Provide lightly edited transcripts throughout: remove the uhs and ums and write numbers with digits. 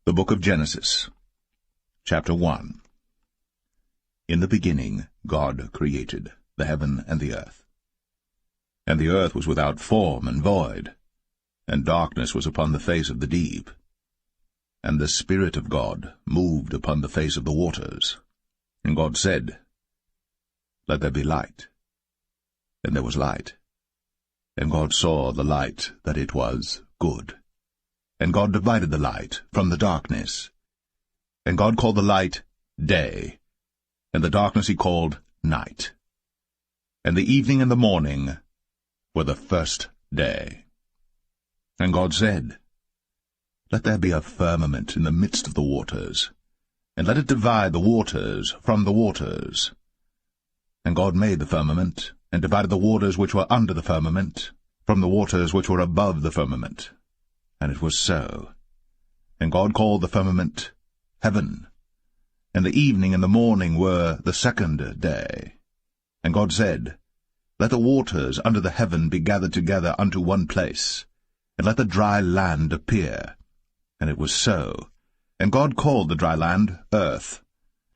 The Book of Genesis, Chapter 1. In the beginning God created the heaven and the earth. And the earth was without form and void, and darkness was upon the face of the deep. And the Spirit of God moved upon the face of the waters. And God said, Let there be light. And there was light. And God saw the light that it was good. And God divided the light from the darkness. And God called the light day, and the darkness he called night. And the evening and the morning were the first day. And God said, Let there be a firmament in the midst of the waters, and let it divide the waters from the waters. And God made the firmament, and divided the waters which were under the firmament from the waters which were above the firmament. And it was so. And God called the firmament heaven. And the evening and the morning were the second day. And God said, Let the waters under the heaven be gathered together unto one place, and let the dry land appear. And it was so. And God called the dry land earth,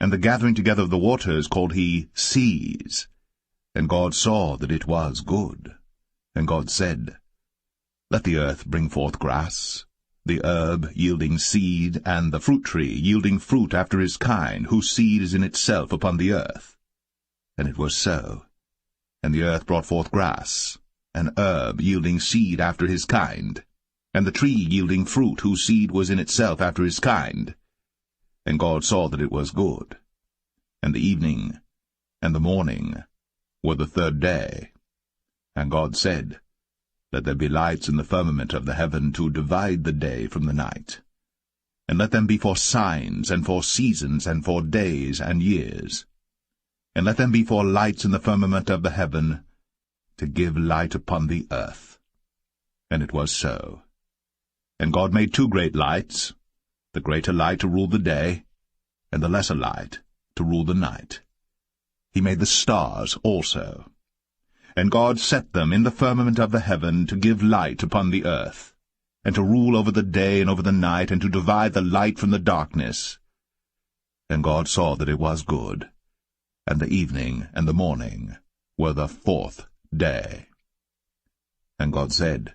and the gathering together of the waters called he seas. And God saw that it was good. And God said, Let the earth bring forth grass, the herb yielding seed, and the fruit tree yielding fruit after his kind, whose seed is in itself upon the earth. And it was so. And the earth brought forth grass, an herb yielding seed after his kind, and the tree yielding fruit, whose seed was in itself after his kind. And God saw that it was good. And the evening and the morning were the third day. And God said, Let there be lights in the firmament of the heaven to divide the day from the night. And let them be for signs, and for seasons, and for days and years. And let them be for lights in the firmament of the heaven, to give light upon the earth. And it was so. And God made two great lights, the greater light to rule the day, and the lesser light to rule the night. He made the stars also. And God set them in the firmament of the heaven to give light upon the earth, and to rule over the day and over the night, and to divide the light from the darkness. And God saw that it was good. And the evening and the morning were the fourth day. And God said,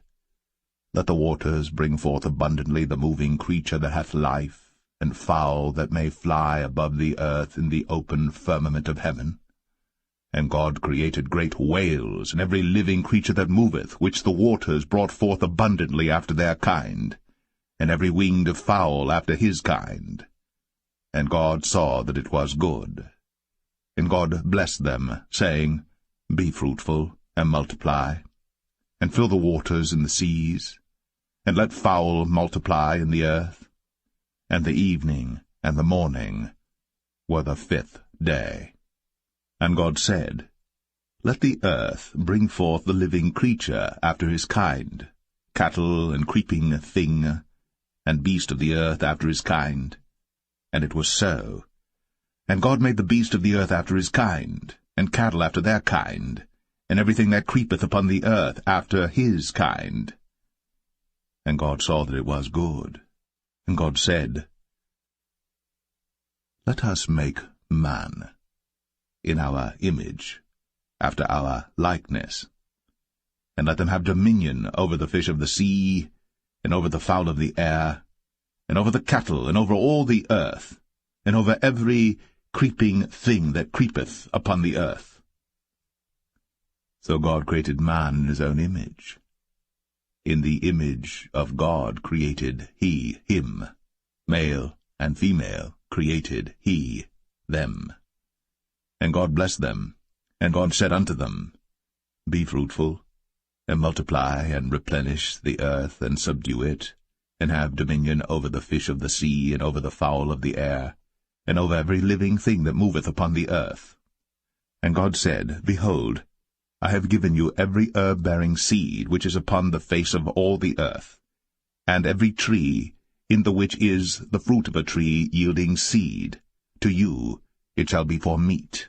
Let the waters bring forth abundantly the moving creature that hath life, and fowl that may fly above the earth in the open firmament of heaven. And God created great whales, and every living creature that moveth, which the waters brought forth abundantly after their kind, and every winged fowl after his kind. And God saw that it was good. And God blessed them, saying, Be fruitful, and multiply, and fill the waters in the seas, and let fowl multiply in the earth. And the evening and the morning were the fifth day. And God said, Let the earth bring forth the living creature after his kind, cattle and creeping thing, and beast of the earth after his kind. And it was so. And God made the beast of the earth after his kind, and cattle after their kind, and everything that creepeth upon the earth after his kind. And God saw that it was good. And God said, Let us make man in our image, after our likeness, and let them have dominion over the fish of the sea, and over the fowl of the air, and over the cattle, and over all the earth, and over every creeping thing that creepeth upon the earth. So God created man in his own image. In the image of God created he him, male and female created he them. And God blessed them, and God said unto them, Be fruitful, and multiply, and replenish the earth, and subdue it, and have dominion over the fish of the sea, and over the fowl of the air, and over every living thing that moveth upon the earth. And God said, Behold, I have given you every herb-bearing seed which is upon the face of all the earth, and every tree, in the which is the fruit of a tree yielding seed. To you it shall be for meat.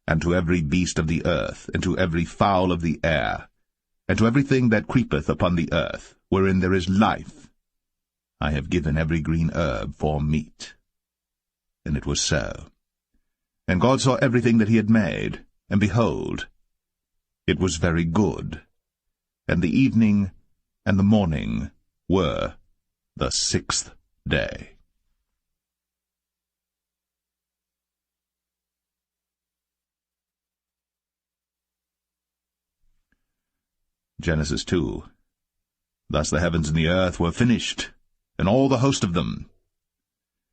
And to every beast of the earth, and to every fowl of the air, and to everything that creepeth upon the earth, wherein there is life, I have given every green herb for meat. And it was so. And God saw everything that he had made, and behold, it was very good. And the evening and the morning were the 6th day. Genesis 2. Thus the heavens and the earth were finished, and all the host of them.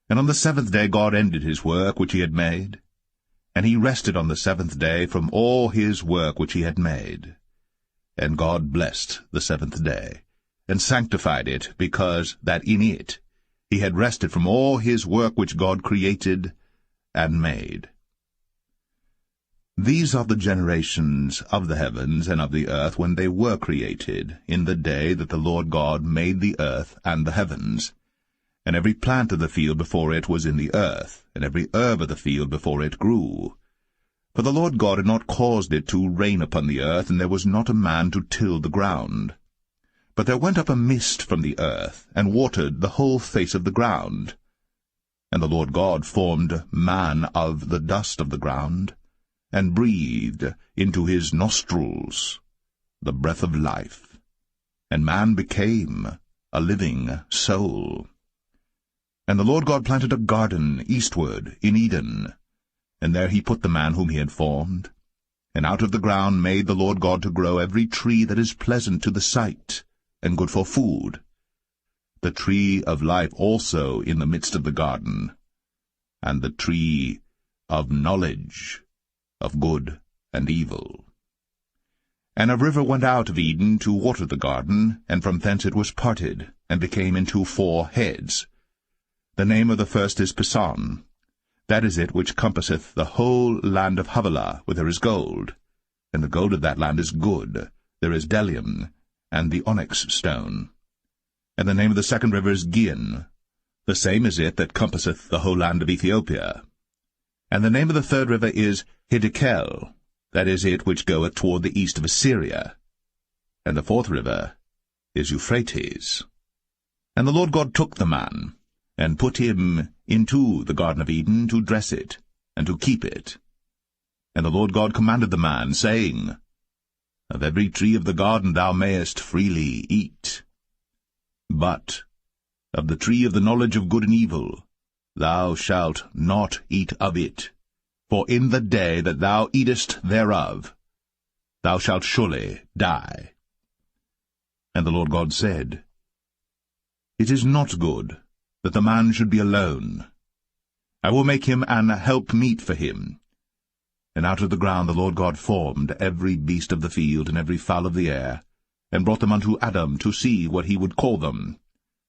And on the 7th day God ended his work which he had made, and he rested on the 7th day from all his work which he had made. And God blessed the 7th day, and sanctified it, because that in it he had rested from all his work which God created and made. These are the generations of the heavens and of the earth when they were created, in the day that the Lord God made the earth and the heavens. And every plant of the field before it was in the earth, and every herb of the field before it grew. For the Lord God had not caused it to rain upon the earth, and there was not a man to till the ground. But there went up a mist from the earth, and watered the whole face of the ground. And the Lord God formed man of the dust of the ground, and breathed into his nostrils the breath of life, and man became a living soul. And the Lord God planted a garden eastward in Eden, and there he put the man whom he had formed. And out of the ground made the Lord God to grow every tree that is pleasant to the sight, and good for food, the tree of life also in the midst of the garden, and the tree of knowledge of good and evil. And a river went out of Eden to water the garden, and from thence it was parted, and became into 4 heads. The name of the first is Pison. That is it which compasseth the whole land of Havilah, where there is gold. And the gold of that land is good. There is bdellium, and the onyx stone. And the name of the second river is Gihon. The same is it that compasseth the whole land of Ethiopia. And the name of the third river is Hiddekel. That is it which goeth toward the east of Assyria. And the 4th river is Euphrates. And the Lord God took the man, and put him into the Garden of Eden to dress it, and to keep it. And the Lord God commanded the man, saying, Of every tree of the garden thou mayest freely eat. But of the tree of the knowledge of good and evil thou shalt not eat of it. For in the day that thou eatest thereof, thou shalt surely die. And the Lord God said, It is not good that the man should be alone. I will make him an helpmeet for him. And out of the ground the Lord God formed every beast of the field and every fowl of the air, and brought them unto Adam to see what he would call them.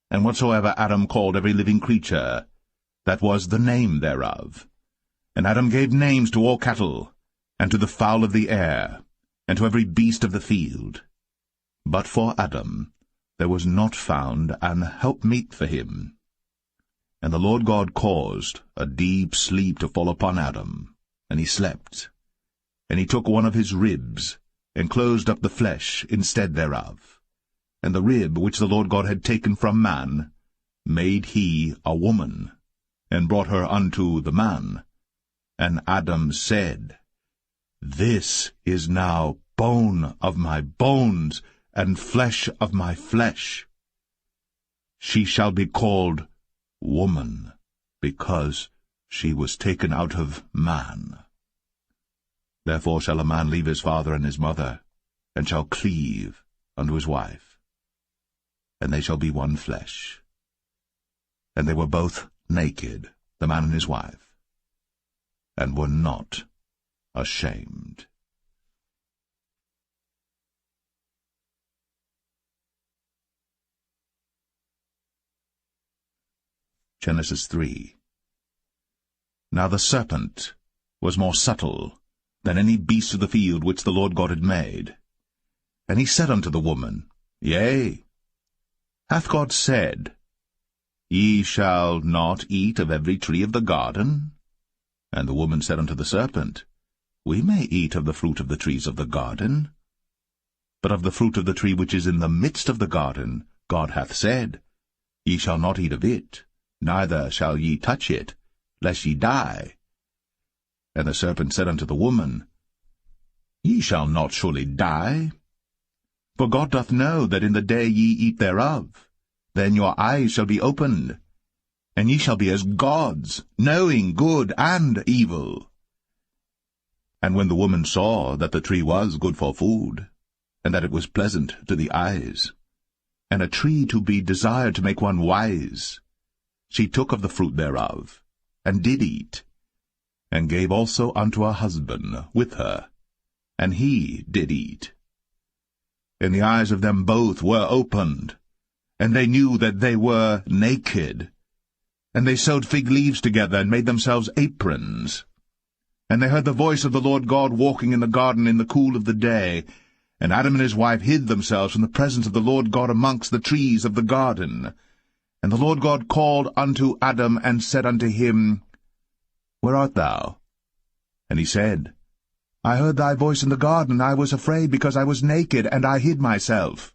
And whatsoever Adam called every living creature, that was the name thereof. And Adam gave names to all cattle, and to the fowl of the air, and to every beast of the field. But for Adam there was not found an helpmeet for him. And the Lord God caused a deep sleep to fall upon Adam, and he slept. And he took one of his ribs, and closed up the flesh instead thereof. And the rib which the Lord God had taken from man made he a woman, and brought her unto the man. And Adam said, This is now bone of my bones, and flesh of my flesh. She shall be called woman, because she was taken out of man. Therefore shall a man leave his father and his mother, and shall cleave unto his wife, and they shall be one flesh. And they were both naked, the man and his wife, and were not ashamed. Genesis 3. Now the serpent was more subtle than any beast of the field which the Lord God had made. And he said unto the woman, Yea, hath God said, Ye shall not eat of every tree of the garden? And the woman said unto the serpent, We may eat of the fruit of the trees of the garden. But of the fruit of the tree which is in the midst of the garden, God hath said, Ye shall not eat of it, neither shall ye touch it, lest ye die. And the serpent said unto the woman, Ye shall not surely die. For God doth know that in the day ye eat thereof, then your eyes shall be opened, and ye shall be as gods, knowing good and evil. And when the woman saw that the tree was good for food, and that it was pleasant to the eyes, and a tree to be desired to make one wise, she took of the fruit thereof, and did eat, and gave also unto her husband with her, and he did eat. And the eyes of them both were opened, and they knew that they were naked. And they sewed fig leaves together, and made themselves aprons. And they heard the voice of the Lord God walking in the garden in the cool of the day. And Adam and his wife hid themselves from the presence of the Lord God amongst the trees of the garden. And the Lord God called unto Adam, and said unto him, Where art thou? And he said, I heard thy voice in the garden, and I was afraid, because I was naked, and I hid myself.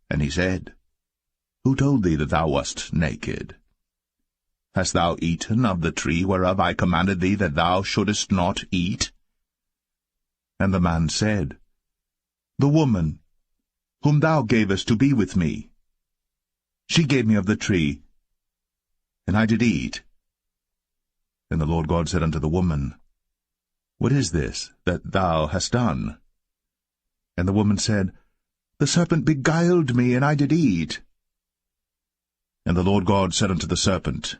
And he said, Who told thee that thou wast naked? Hast thou eaten of the tree whereof I commanded thee that thou shouldest not eat? And the man said, The woman, whom thou gavest to be with me, she gave me of the tree, and I did eat. And the Lord God said unto the woman, What is this that thou hast done? And the woman said, The serpent beguiled me, and I did eat. And the Lord God said unto the serpent,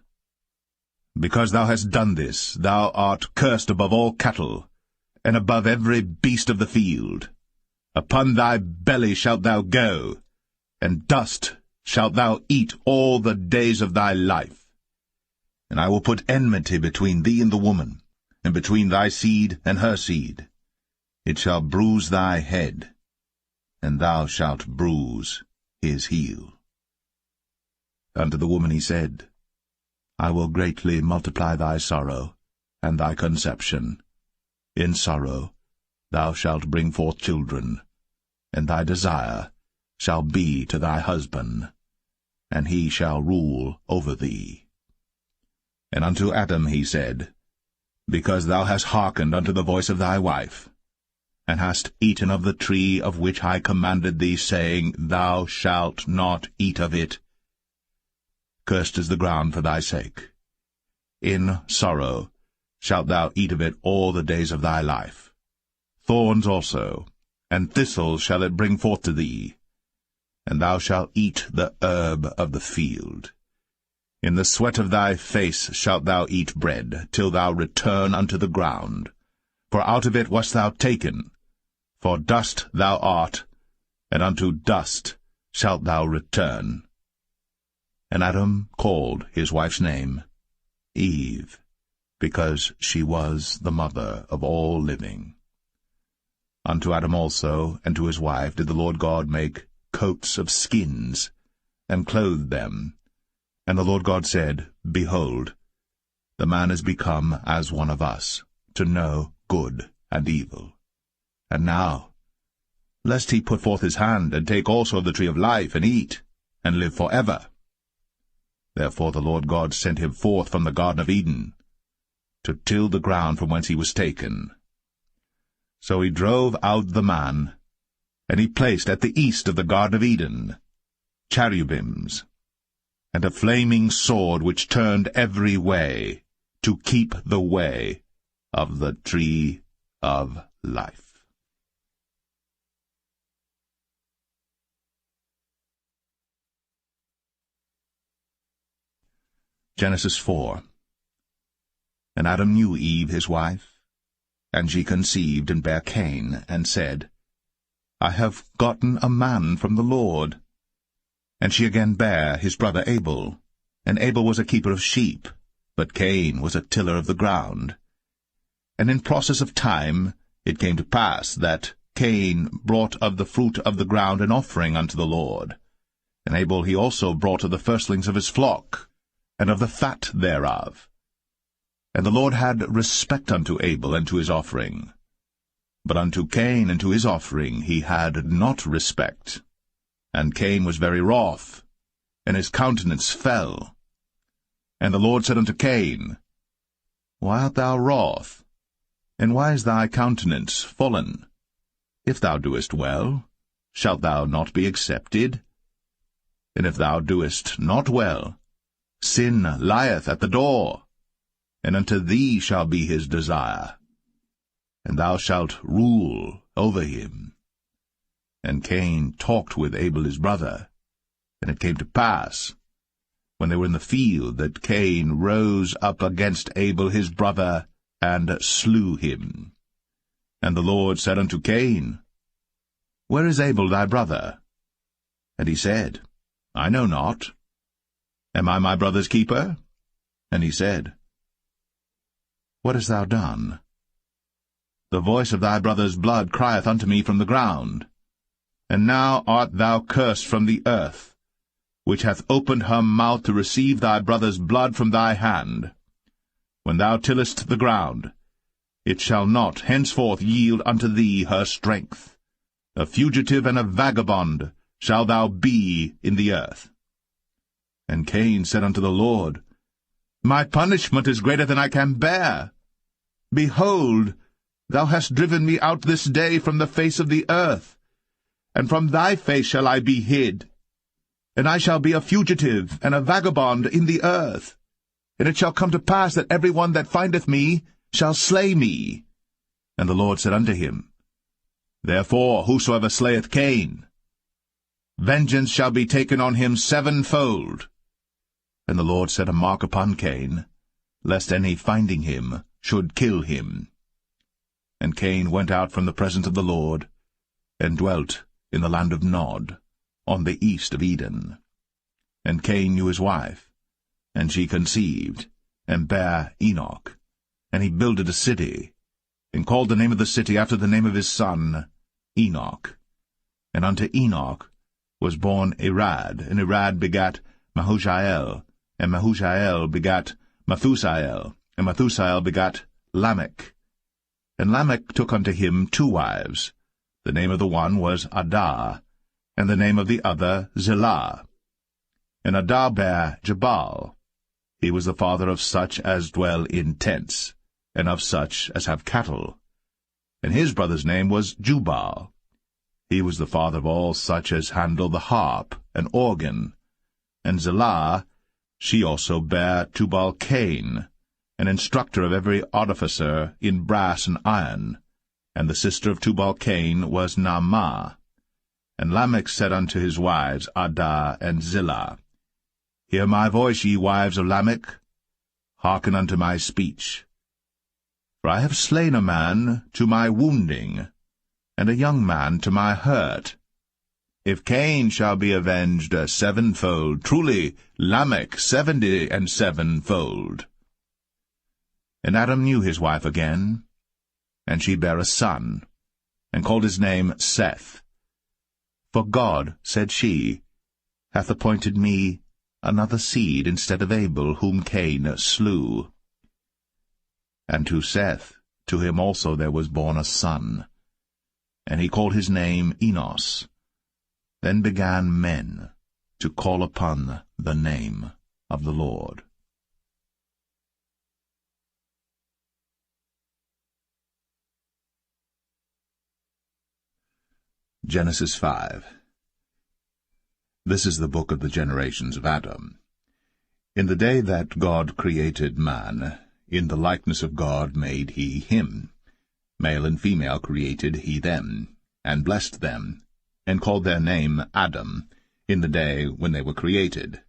Because thou hast done this, thou art cursed above all cattle, and above every beast of the field. Upon thy belly shalt thou go, and dust shalt thou eat all the days of thy life. And I will put enmity between thee and the woman, and between thy seed and her seed. It shall bruise thy head, and thou shalt bruise his heel. Unto the woman he said, I will greatly multiply thy sorrow, and thy conception. In sorrow thou shalt bring forth children, and thy desire shall be to thy husband, and he shall rule over thee. And unto Adam he said, Because thou hast hearkened unto the voice of thy wife, and hast eaten of the tree of which I commanded thee, saying, Thou shalt not eat of it, cursed is the ground for thy sake. In sorrow shalt thou eat of it all the days of thy life. Thorns also, and thistles shall it bring forth to thee, and thou shalt eat the herb of the field. In the sweat of thy face shalt thou eat bread, till thou return unto the ground. For out of it wast thou taken, for dust thou art, and unto dust shalt thou return. And Adam called his wife's name Eve, because she was the mother of all living. Unto Adam also and to his wife did the Lord God make coats of skins, and clothed them. And the Lord God said, Behold, the man is become as one of us, to know good and evil. And now, lest he put forth his hand, and take also of the tree of life, and eat, and live for ever. Therefore the Lord God sent him forth from the Garden of Eden, to till the ground from whence he was taken. So he drove out the man, and he placed at the east of the Garden of Eden cherubims, and a flaming sword which turned every way, to keep the way of the tree of life. Genesis 4. And Adam knew Eve his wife, and she conceived and bare Cain, and said, I have gotten a man from the Lord. And she again bare his brother Abel, and Abel was a keeper of sheep, but Cain was a tiller of the ground. And in process of time it came to pass that Cain brought of the fruit of the ground an offering unto the Lord. And Abel he also brought of the firstlings of his flock, and of the fat thereof. And the Lord had respect unto Abel and to his offering. But unto Cain and to his offering he had not respect. And Cain was very wroth, and his countenance fell. And the Lord said unto Cain, Why art thou wroth? And why is thy countenance fallen? If thou doest well, shalt thou not be accepted? And if thou doest not well, sin lieth at the door, and unto thee shall be his desire, and thou shalt rule over him. And Cain talked with Abel his brother. And it came to pass, when they were in the field, that Cain rose up against Abel his brother, and slew him. And the Lord said unto Cain, Where is Abel thy brother? And he said, I know not. Am I my brother's keeper? And he said, What hast thou done? The voice of thy brother's blood crieth unto me from the ground. And now art thou cursed from the earth, which hath opened her mouth to receive thy brother's blood from thy hand. When thou tillest the ground, it shall not henceforth yield unto thee her strength. A fugitive and a vagabond shalt thou be in the earth. And Cain said unto the Lord, My punishment is greater than I can bear. Behold, thou hast driven me out this day from the face of the earth, and from thy face shall I be hid. And I shall be a fugitive and a vagabond in the earth. And it shall come to pass that every one that findeth me shall slay me. And the Lord said unto him, Therefore whosoever slayeth Cain, vengeance shall be taken on him sevenfold. And the Lord set a mark upon Cain, lest any finding him should kill him. And Cain went out from the presence of the Lord, and dwelt in the land of Nod, on the east of Eden. And Cain knew his wife, and she conceived, and bare Enoch. And he builded a city, and called the name of the city after the name of his son, Enoch. And unto Enoch was born Irad, and Irad begat Mahushael, and Mahushael begat Methusael, and Methusael begat Lamech. And Lamech took unto him 2 wives. The name of the one was Adah, and the name of the other Zillah. And Adah bare Jabal. He was the father of such as dwell in tents, and of such as have cattle. And his brother's name was Jubal. He was the father of all such as handle the harp and organ. And Zillah, she also bare Tubal-Cain, an instructor of every artificer in brass and iron. And the sister of Tubal-Cain was Naamah. And Lamech said unto his wives, Adah and Zillah, Hear my voice, ye wives of Lamech. Hearken unto my speech. For I have slain a man to my wounding, and a young man to my hurt. If Cain shall be avenged sevenfold, truly Lamech 77-fold. And Adam knew his wife again, and she bare a son, and called his name Seth. For God, said she, hath appointed me another seed instead of Abel, whom Cain slew. And to Seth, to him also there was born a son, and he called his name Enos. Then began men to call upon the name of the Lord. Genesis 5. This is the book of the generations of Adam. In the day that God created man, in the likeness of God made he him. Male and female created he them, and blessed them, and called their name Adam, in the day when they were created.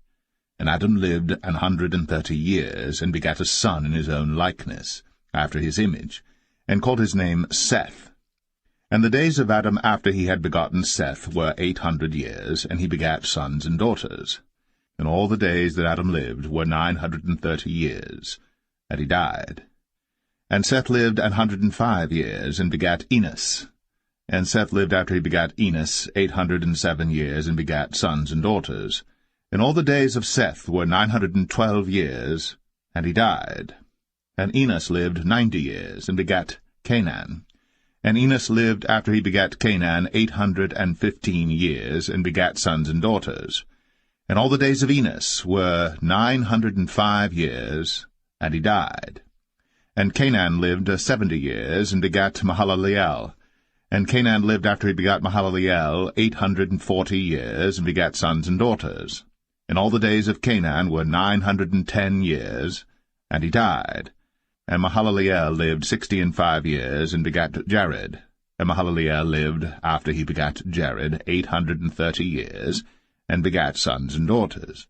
And Adam lived 130 years, and begat a son in his own likeness, after his image, and called his name Seth. And the days of Adam after he had begotten Seth were 800 years, and he begat sons and daughters. And all the days that Adam lived were 930 years, and he died. And Seth lived 105 years, and begat Enos. And Seth lived after he begat Enos 807 years, and begat sons and daughters. And all the days of Seth were 912 years, and he died. And Enos lived 90 years, and begat Canaan. And Enos lived after he begat Canaan 815 years, and begat sons and daughters. And all the days of Enos were 905 years, and he died. And Canaan lived 70 years, and begat Mahalaleel. And Canaan lived after he begat Mahalaleel 840 years, and begat sons and daughters. And all the days of Canaan were 910 years, and he died. And Mahalaleel lived 65 years, and begat Jared. And Mahalaleel lived, after he begat Jared, 830 years, and begat sons and daughters.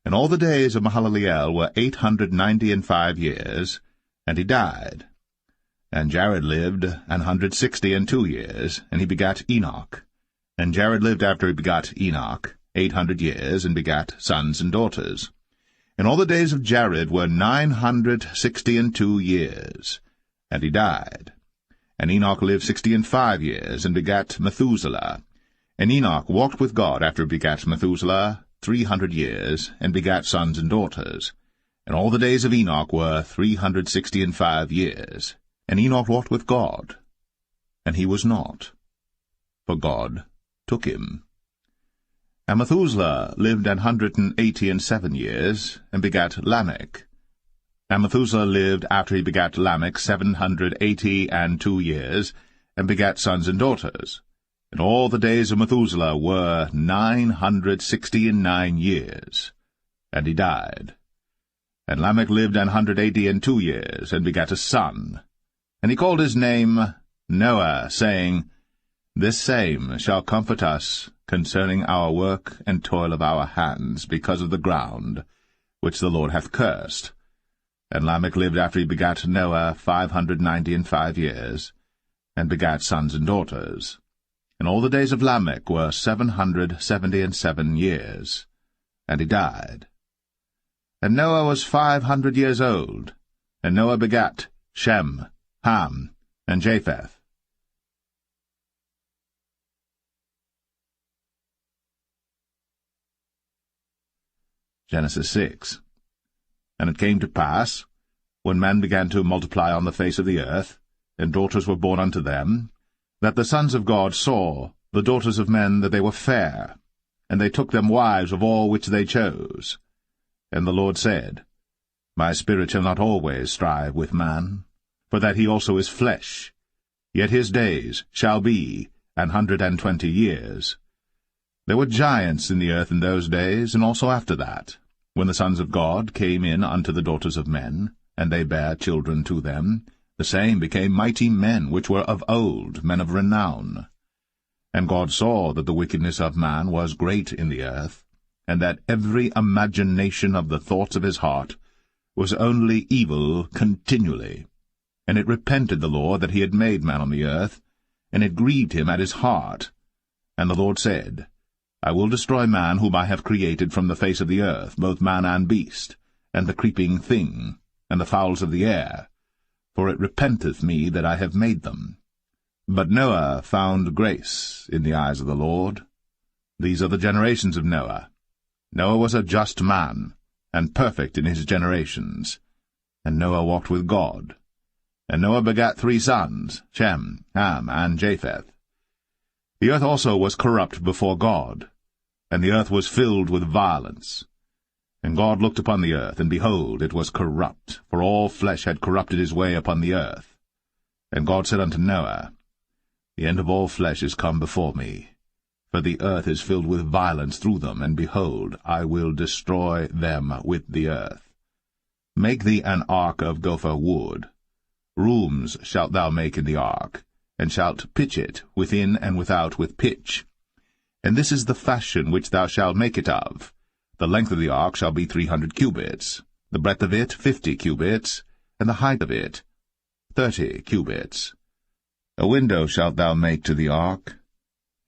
And all the days of Mahalaleel were 895 years, and he died. And Jared lived 162 years, and he begat Enoch. And Jared lived after he begat Enoch 800 years, and begat sons and daughters. And all the days of Jared were 962 years, and he died. And Enoch lived 65 years, and begat Methuselah. And Enoch walked with God after he begat Methuselah 300 years, and begat sons and daughters. And all the days of Enoch were 365 years. And Enoch walked with God, and he was not, for God took him. And Methuselah lived 187 years, and begat Lamech. And Methuselah lived after he begat Lamech 782 years, and begat sons and daughters. And all the days of Methuselah were 969 years, and he died. And Lamech lived 182 years, and begat a son. And he called his name Noah, saying, This same shall comfort us concerning our work and toil of our hands, because of the ground, which the Lord hath cursed. And Lamech lived after he begat Noah 595 years, and begat sons and daughters. And all the days of Lamech were 777 years, and he died. And Noah was 500 years old, and Noah begat Shem, Ham, and Japheth. Genesis 6. And it came to pass, when men began to multiply on the face of the earth, and daughters were born unto them, that the sons of God saw the daughters of men that they were fair, and they took them wives of all which they chose. And the Lord said, My spirit shall not always strive with man, for that he also is flesh, yet his days shall be 120 years. There were giants in the earth in those days, and also after that, when the sons of God came in unto the daughters of men, and they bare children to them, the same became mighty men, which were of old, men of renown. And God saw that the wickedness of man was great in the earth, and that every imagination of the thoughts of his heart was only evil continually. And it repented the Lord that he had made man on the earth, and it grieved him at his heart. And the Lord said, I will destroy man whom I have created from the face of the earth, both man and beast, and the creeping thing, and the fowls of the air, for it repenteth me that I have made them. But Noah found grace in the eyes of the Lord. These are the generations of Noah. Noah was a just man, and perfect in his generations. And Noah walked with God. And Noah begat 3 sons, Shem, Ham, and Japheth. The earth also was corrupt before God, and the earth was filled with violence. And God looked upon the earth, and behold, it was corrupt, for all flesh had corrupted his way upon the earth. And God said unto Noah, The end of all flesh is come before me, for the earth is filled with violence through them, and behold, I will destroy them with the earth. Make thee an ark of gopher wood. Rooms shalt thou make in the ark, and shalt pitch it within and without with pitch. And this is the fashion which thou shalt make it of. The length of the ark shall be 300 cubits, the breadth of it 50 cubits, and the height of it 30 cubits. A window shalt thou make to the ark,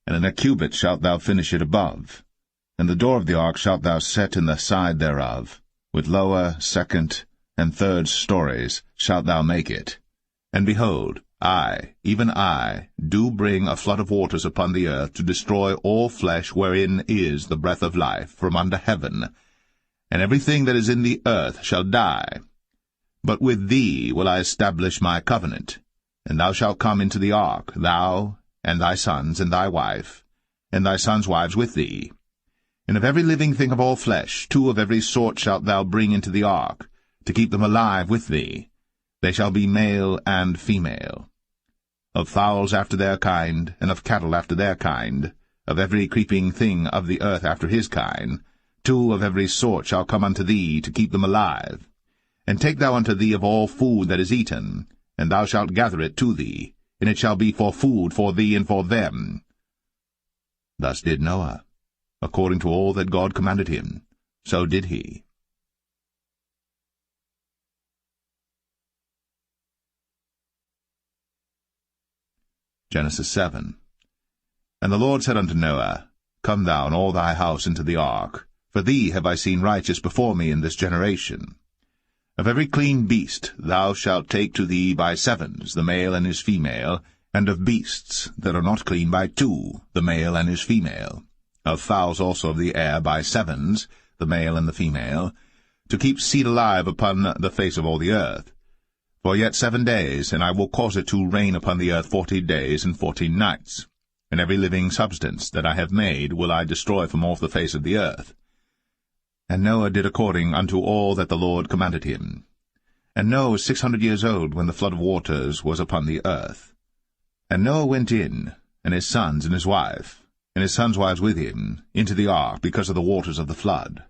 and in a cubit shalt thou finish it above. And the door of the ark shalt thou set in the side thereof, with lower, second, and third stories shalt thou make it. And behold, I, even I, do bring a flood of waters upon the earth to destroy all flesh wherein is the breath of life from under heaven, and everything that is in the earth shall die. But with thee will I establish my covenant, and thou shalt come into the ark, thou, and thy sons, and thy wife, and thy sons' wives with thee. And of every living thing of all flesh, 2 of every sort shalt thou bring into the ark, to keep them alive with thee. They shall be male and female. Of fowls after their kind, and of cattle after their kind, of every creeping thing of the earth after his kind, 2 of every sort shall come unto thee, to keep them alive. And take thou unto thee of all food that is eaten, and thou shalt gather it to thee, and it shall be for food for thee and for them. Thus did Noah. According to all that God commanded him, so did he. Genesis 7. And the Lord said unto Noah, Come thou and all thy house into the ark, for thee have I seen righteous before me in this generation. Of every clean beast thou shalt take to thee by 7s, the male and his female, and of beasts that are not clean by 2, the male and his female. Of fowls also of the air by 7s, the male and the female, to keep seed alive upon the face of all the earth. For yet 7 days, and I will cause it to rain upon the earth 40 days and 14 nights. And every living substance that I have made will I destroy from off the face of the earth. And Noah did according unto all that the Lord commanded him. And Noah was 600 years old when the flood of waters was upon the earth. And Noah went in, and his sons and his wife, and his sons' wives with him, into the ark because of the waters of the flood,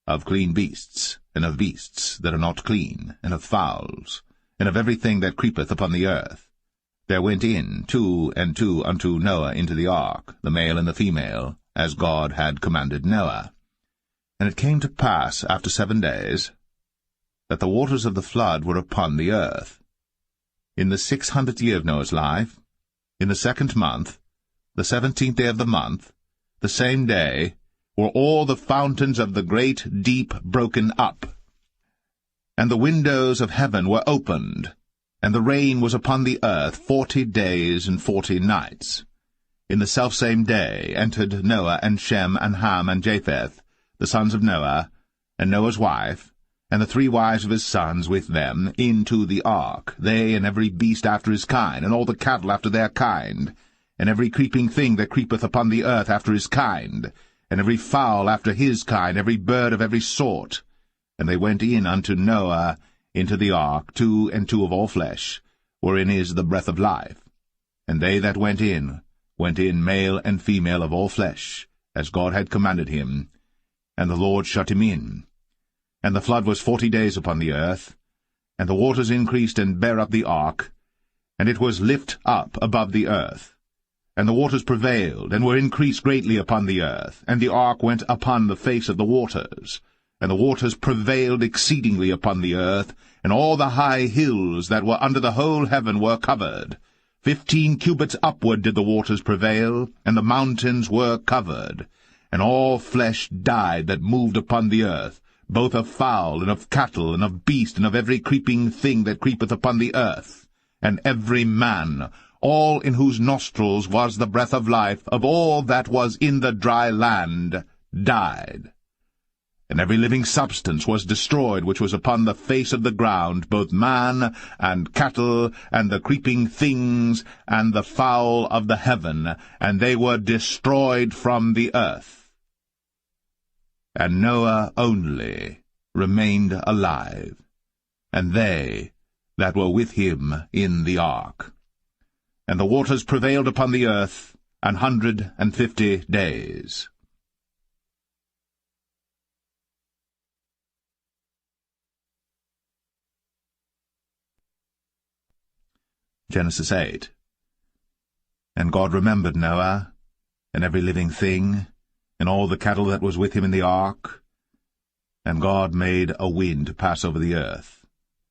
of clean beasts, and of beasts that are not clean, and of fowls, and of everything that creepeth upon the earth. There went in 2 and 2 unto Noah into the ark, the male and the female, as God had commanded Noah. And it came to pass after 7 days, that the waters of the flood were upon the earth. In the 600th year of Noah's life, in the 2nd month, the 17th day of the month, the same day, were all the fountains of the great deep broken up. And the windows of heaven were opened, and the rain was upon the earth 40 days and 40 nights. In the selfsame day entered Noah and Shem and Ham and Japheth, the sons of Noah, and Noah's wife, and the 3 wives of his sons with them, into the ark, they and every beast after his kind, and all the cattle after their kind, and every creeping thing that creepeth upon the earth after his kind, and every fowl after his kind, every bird of every sort. And they went in unto Noah into the ark, 2 and 2 of all flesh, wherein is the breath of life. And they that went in male and female of all flesh, as God had commanded him. And the Lord shut him in. And the flood was 40 days upon the earth, and the waters increased and bare up the ark, and it was lift up above the earth. And the waters prevailed, and were increased greatly upon the earth, and the ark went upon the face of the waters. And the waters prevailed exceedingly upon the earth, and all the high hills that were under the whole heaven were covered. 15 cubits upward did the waters prevail, and the mountains were covered. And all flesh died that moved upon the earth, both of fowl, and of cattle, and of beast, and of every creeping thing that creepeth upon the earth. And every man, all in whose nostrils was the breath of life, of all that was in the dry land, died. And every living substance was destroyed which was upon the face of the ground, both man and cattle, and the creeping things, and the fowl of the heaven, and they were destroyed from the earth. And Noah only remained alive, and they that were with him in the ark. And the waters prevailed upon the earth 150 days. Genesis 8. And God remembered Noah, and every living thing, and all the cattle that was with him in the ark. And God made a wind to pass over the earth,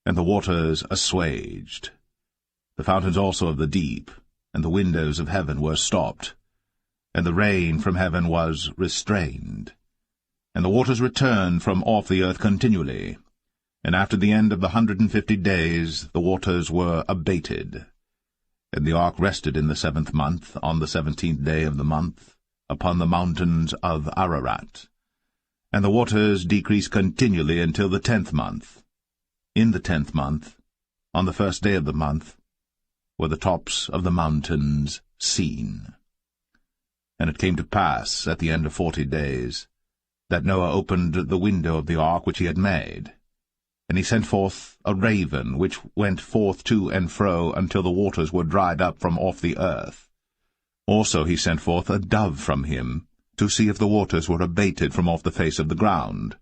and the waters assuaged. The fountains also of the deep, and the windows of heaven were stopped, and the rain from heaven was restrained. And the waters returned from off the earth continually. And after the end of the 150 days the waters were abated. And the ark rested in the 7th month, on the 17th day of the month, upon the mountains of Ararat. And the waters decreased continually until the 10th month. In the 10th month, on the 1st day of the month, were the tops of the mountains seen. And it came to pass, at the end of 40 days, that Noah opened the window of the ark which he had made. And he sent forth a raven, which went forth to and fro until the waters were dried up from off the earth. Also he sent forth a dove from him, to see if the waters were abated from off the face of the ground.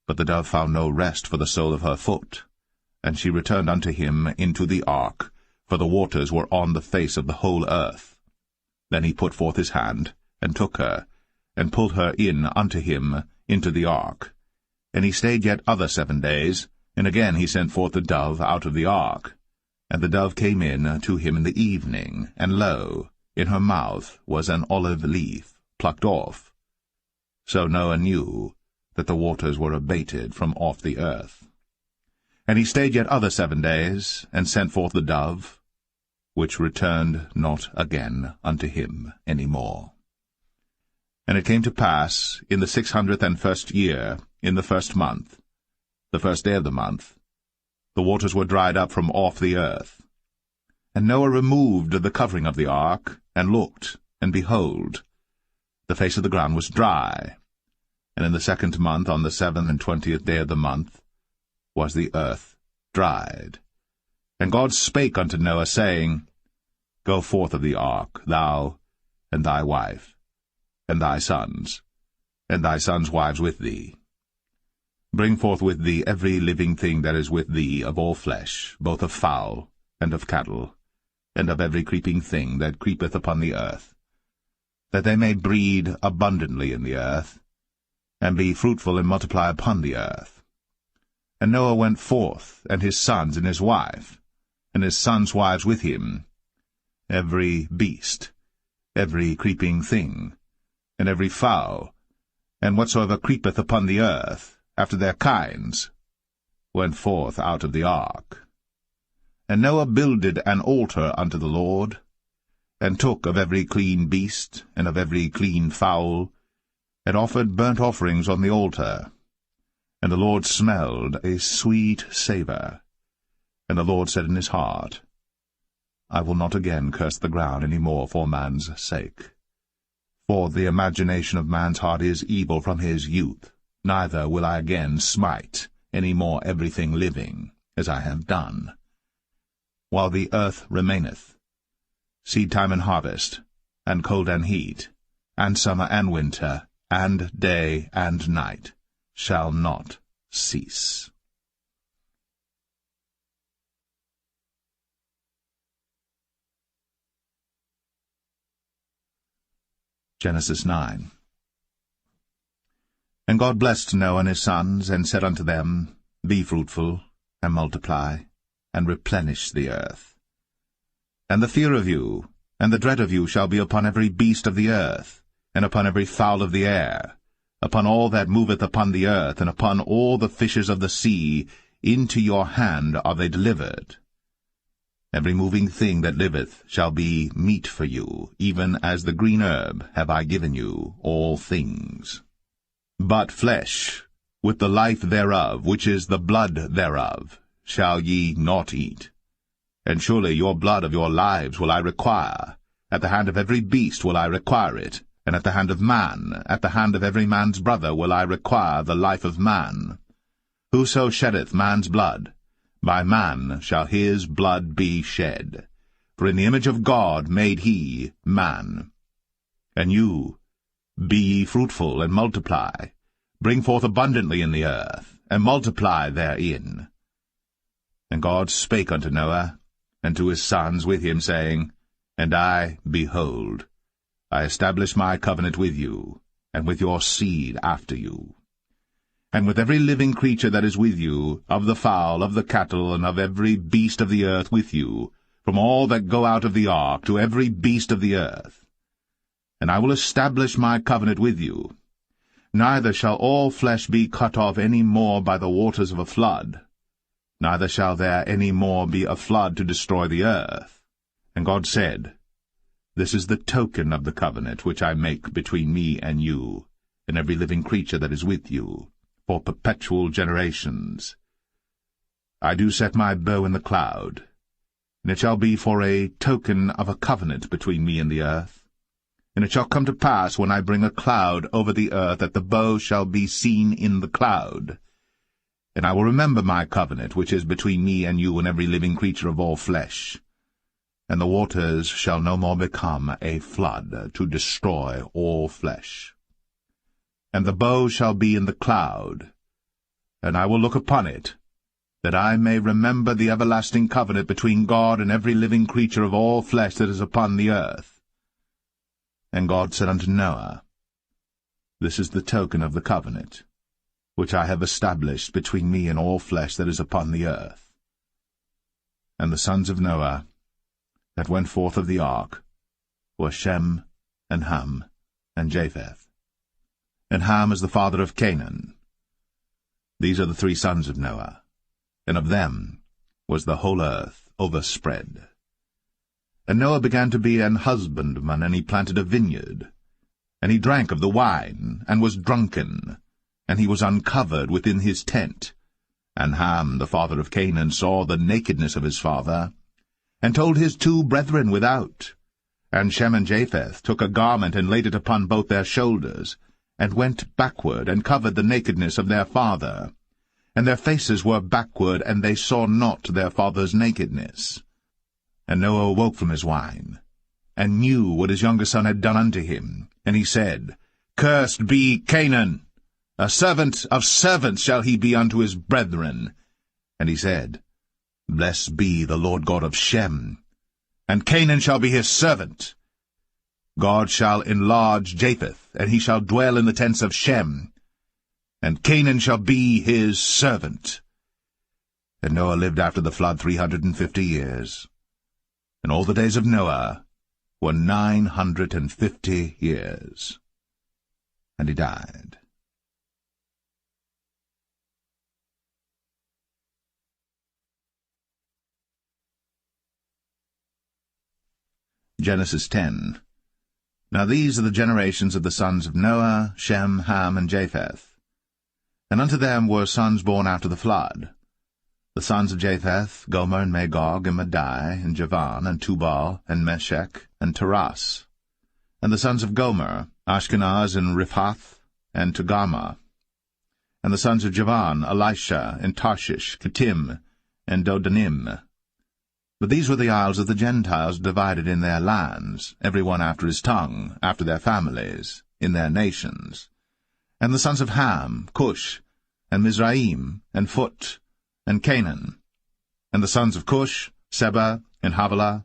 But the dove found no rest for the sole of her foot. And she returned unto him into the ark, for the waters were on the face of the whole earth. Then he put forth his hand, and took her, and pulled her in unto him into the ark. And he stayed yet other 7 days, and again he sent forth the dove out of the ark. And the dove came in to him in the evening, and lo, in her mouth was an olive leaf plucked off. So Noah knew that the waters were abated from off the earth. And he stayed yet other 7 days, and sent forth the dove, which returned not again unto him any more. And it came to pass, in the 601st year, in the 1st month, the 1st day of the month, the waters were dried up from off the earth. And Noah removed the covering of the ark, and looked, and behold, the face of the ground was dry. And in the 2nd month, on the 27th day of the month, was the earth dried. And God spake unto Noah, saying, Go forth of the ark, thou, and thy wife, and thy sons wives with thee. Bring forth with thee every living thing that is with thee of all flesh, both of fowl, and of cattle, and of every creeping thing that creepeth upon the earth, that they may breed abundantly in the earth, and be fruitful and multiply upon the earth. And Noah went forth, and his sons and his wife, and his sons' wives with him, every beast, every creeping thing, and every fowl, and whatsoever creepeth upon the earth, after their kinds, went forth out of the ark. And Noah builded an altar unto the Lord, and took of every clean beast, and of every clean fowl, and offered burnt offerings on the altar. And the Lord smelled a sweet savour. And the Lord said in his heart, I will not again curse the ground any more for man's sake. For the imagination of man's heart is evil from his youth, neither will I again smite any more everything living, as I have done. While the earth remaineth, seed time and harvest, and cold and heat, and summer and winter, and day and night, shall not cease. Genesis 9. And God blessed Noah and his sons, and said unto them, Be fruitful, and multiply, and replenish the earth. And the fear of you, and the dread of you shall be upon every beast of the earth, and upon every fowl of the air, upon all that moveth upon the earth, and upon all the fishes of the sea. Into your hand are they delivered. Every moving thing that liveth shall be meat for you, even as the green herb have I given you all things. But flesh, with the life thereof, which is the blood thereof, shall ye not eat. And surely your blood of your lives will I require. At the hand of every beast will I require it, and at the hand of man, at the hand of every man's brother will I require the life of man. Whoso sheddeth man's blood, by man shall his blood be shed. For in the image of God made he man. And you, be ye fruitful, and multiply, bring forth abundantly in the earth, and multiply therein. And God spake unto Noah, and to his sons with him, saying, And I, behold, I establish my covenant with you, and with your seed after you, and with every living creature that is with you, of the fowl, of the cattle, and of every beast of the earth with you, from all that go out of the ark to every beast of the earth. And I will establish my covenant with you. Neither shall all flesh be cut off any more by the waters of a flood, neither shall there any more be a flood to destroy the earth. And God said, This is the token of the covenant which I make between me and you, and every living creature that is with you, for perpetual generations. I do set my bow in the cloud, and it shall be for a token of a covenant between me and the earth. And it shall come to pass, when I bring a cloud over the earth, that the bow shall be seen in the cloud. And I will remember my covenant, which is between me and you and every living creature of all flesh. And the waters shall no more become a flood, to destroy all flesh. And the bow shall be in the cloud, and I will look upon it, that I may remember the everlasting covenant between God and every living creature of all flesh that is upon the earth. And God said unto Noah, This is the token of the covenant, which I have established between me and all flesh that is upon the earth. And the sons of Noah that went forth of the ark were Shem, and Ham, and Japheth. And Ham is the father of Canaan. These are the 3 sons of Noah, and of them was the whole earth overspread. And Noah began to be an husbandman, and he planted a vineyard. And he drank of the wine, and was drunken, and he was uncovered within his tent. And Ham, the father of Canaan, saw the nakedness of his father, and told his 2 brethren without. And Shem and Japheth took a garment, and laid it upon both their shoulders, and went backward, and covered the nakedness of their father. And their faces were backward, and they saw not their father's nakedness. And Noah awoke from his wine, and knew what his younger son had done unto him. And he said, Cursed be Canaan! A servant of servants shall he be unto his brethren. And he said, Blessed be the Lord God of Shem, and Canaan shall be his servant. God shall enlarge Japheth, and he shall dwell in the tents of Shem, and Canaan shall be his servant. And Noah lived after the flood 350 years. And all the days of Noah were 950 years. And he died. Genesis 10. Now these are the generations of the sons of Noah, Shem, Ham, and Japheth. And unto them were sons born after the flood. The sons of Japheth, Gomer, and Magog, and Madai, and Javan, and Tubal, and Meshech, and Taras. And the sons of Gomer, Ashkenaz, and Riphath, and Togarmah. And the sons of Javan, Elisha, and Tarshish, Kittim, and Dodanim. But these were the isles of the Gentiles divided in their lands, every one after his tongue, after their families, in their nations. And the sons of Ham, Cush, and Mizraim, and Phut, and Canaan. And the sons of Cush, Seba, and Havilah,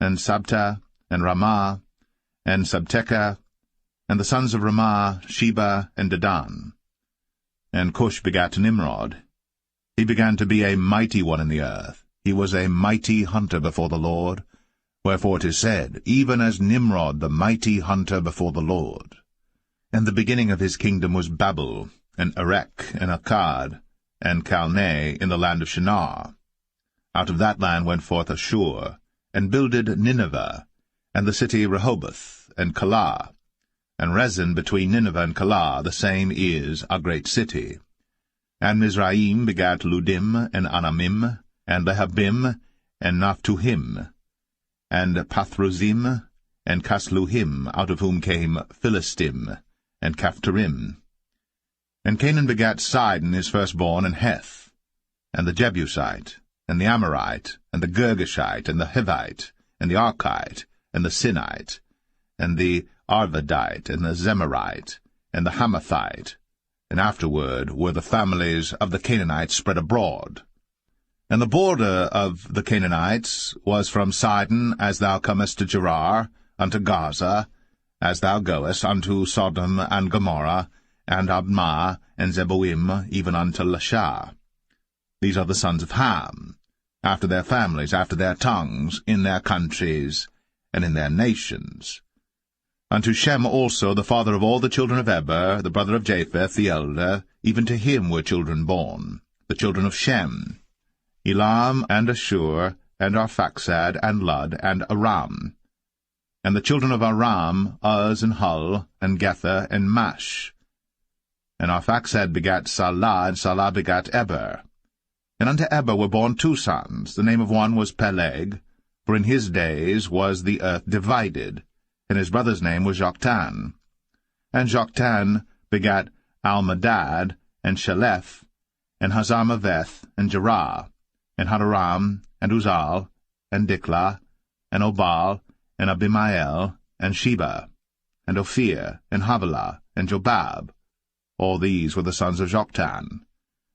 and Sabta, and Ramah, and Sabteka. And the sons of Ramah, Sheba, and Dedan. And Cush begat Nimrod. He began to be a mighty one in the earth. He was a mighty hunter before the Lord. Wherefore it is said, Even as Nimrod the mighty hunter before the Lord. And the beginning of his kingdom was Babel, and Erech, and Akkad, and Calneh in the land of Shinar. Out of that land went forth Ashur, and builded Nineveh, and the city Rehoboth, and Calah. And Rezin between Nineveh and Calah, the same is a great city. And Mizraim begat Ludim, and Anamim, and Lehabim, and Naphtuhim, and Pathruzim, and Casluhim, out of whom came Philistim, and Caphtorim. And Canaan begat Sidon his firstborn, and Heth, and the Jebusite, and the Amorite, and the Girgashite, and the Hivite, and the Archite, and the Sinite, and the Arvadite, and the Zemarite, and the Hamathite. And afterward were the families of the Canaanites spread abroad. And the border of the Canaanites was from Sidon, as thou comest to Gerar, unto Gaza, as thou goest unto Sodom and Gomorrah, and Admah, and Zeboim, even unto Lasha. These are the sons of Ham, after their families, after their tongues, in their countries, and in their nations. Unto Shem also, the father of all the children of Eber, the brother of Japheth, the elder, even to him were children born, the children of Shem, Elam, and Ashur, and Arphaxad, and Lud, and Aram. And the children of Aram, Uz, and Hul, and Gether, and Mash. And Arphaxad begat Salah, and Salah begat Eber. And unto Eber were born 2 sons. The name of one was Peleg, for in his days was the earth divided, and his brother's name was Joktan. And Joktan begat Almadad, and Shalef, and Hazarmaveth, and Jerah, and Hadoram, and Uzal, and Diklah, and Obal, and Abimael, and Sheba, and Ophir, and Havilah, and Jobab. All these were the sons of Joktan.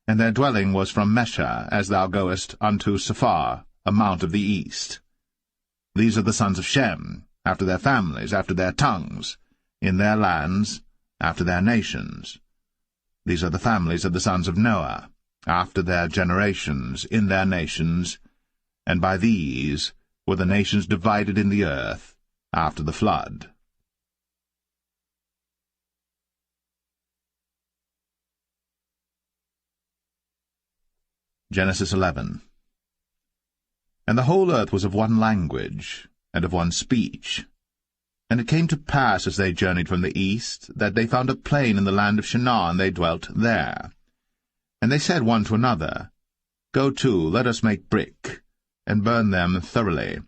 And their dwelling was from Mesha, as thou goest unto Sephar, a mount of the east. These are the sons of Shem, after their families, after their tongues, in their lands, after their nations. These are the families of the sons of Noah, after their generations, in their nations, and by these were the nations divided in the earth after the flood. Genesis 11. And the whole earth was of one language, and of one speech. And it came to pass, as they journeyed from the east, that they found a plain in the land of Shinar, and they dwelt there. And they said one to another, Go to, let us make brick, and burn them thoroughly.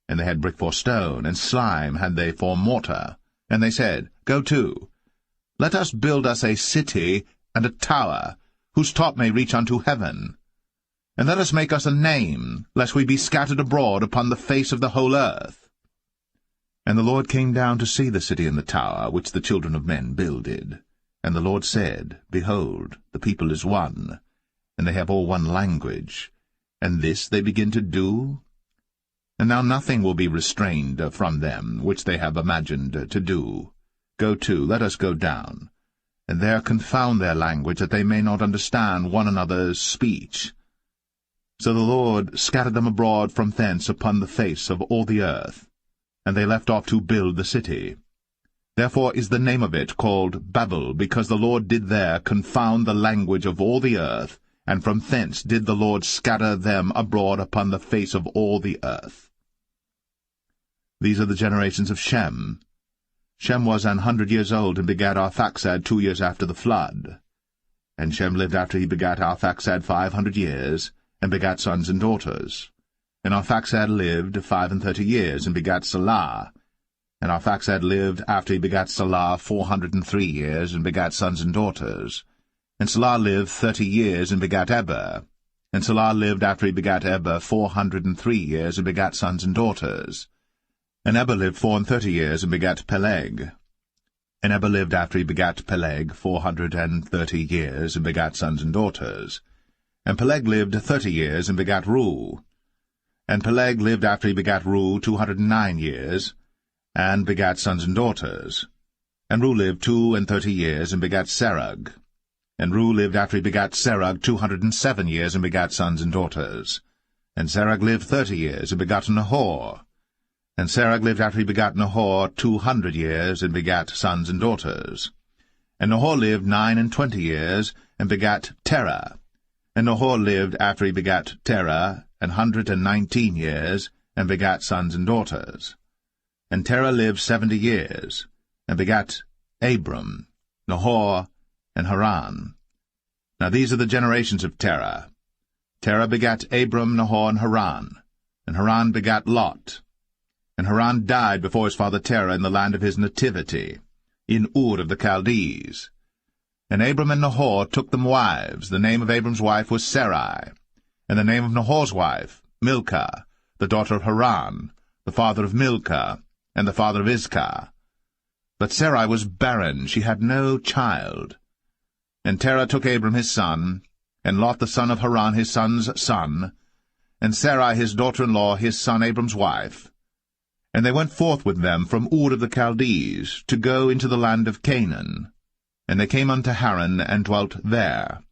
And they had brick for stone, and slime had they for mortar. And they said, Go to, let us build us a city and a tower, whose top may reach unto heaven. And let us make us a name, lest we be scattered abroad upon the face of the whole earth. And the Lord came down to see the city and the tower, which the children of men builded. And the Lord said, Behold, the people is one, and they have all one language, and this they begin to do? And now nothing will be restrained from them, which they have imagined to do. Go to, let us go down, and there confound their language, that they may not understand one another's speech. So the Lord scattered them abroad from thence upon the face of all the earth, and they left off to build the city. Therefore is the name of it called Babel, because the Lord did there confound the language of all the earth, and from thence did the Lord scatter them abroad upon the face of all the earth. These are the generations of Shem. Shem was 100 years old, and begat Arphaxad 2 years after the flood. And Shem lived after he begat Arphaxad 500 years, and begat sons and daughters. And Arphaxad lived 35 years, and begat Salah. And Arphaxad lived after he begat Salah 403 years, and begat sons and daughters. And Salah lived 30 years, and begat Eber. And Salah lived after he begat Eber 403 years, and begat sons and daughters. And Eber lived 34 years, and begat Peleg. And Eber lived after he begat Peleg 430 years, and begat sons and daughters. And Peleg lived 30 years, and begat Reu. And Peleg lived after he begat Reu 209 years, and begat sons and daughters. And Reu lived 32 years, and begat Serug. And Reu lived after he begat Serug 207 years, and begat sons and daughters. And Serug lived 30 years, and begat Nahor. And Serug lived after he begat Nahor 200 years, and begat sons and daughters. And Nahor lived 29 years, and begat Terah. And Nahor lived after he begat Terah 119 years, and begat sons and daughters. And Terah lived 70 years, and begat Abram, Nahor, and Haran. Now these are the generations of Terah. Terah begat Abram, Nahor, and Haran begat Lot. And Haran died before his father Terah in the land of his nativity, in Ur of the Chaldees. And Abram and Nahor took them wives. The name of Abram's wife was Sarai, and the name of Nahor's wife, Milcah, the daughter of Haran, the father of Milcah, and the father of Iscah. But Sarai was barren, she had no child. And Terah took Abram his son, and Lot the son of Haran his son's son, and Sarai his daughter-in-law his son Abram's wife. And they went forth with them from Ur of the Chaldees, to go into the land of Canaan. And they came unto Haran, and dwelt there.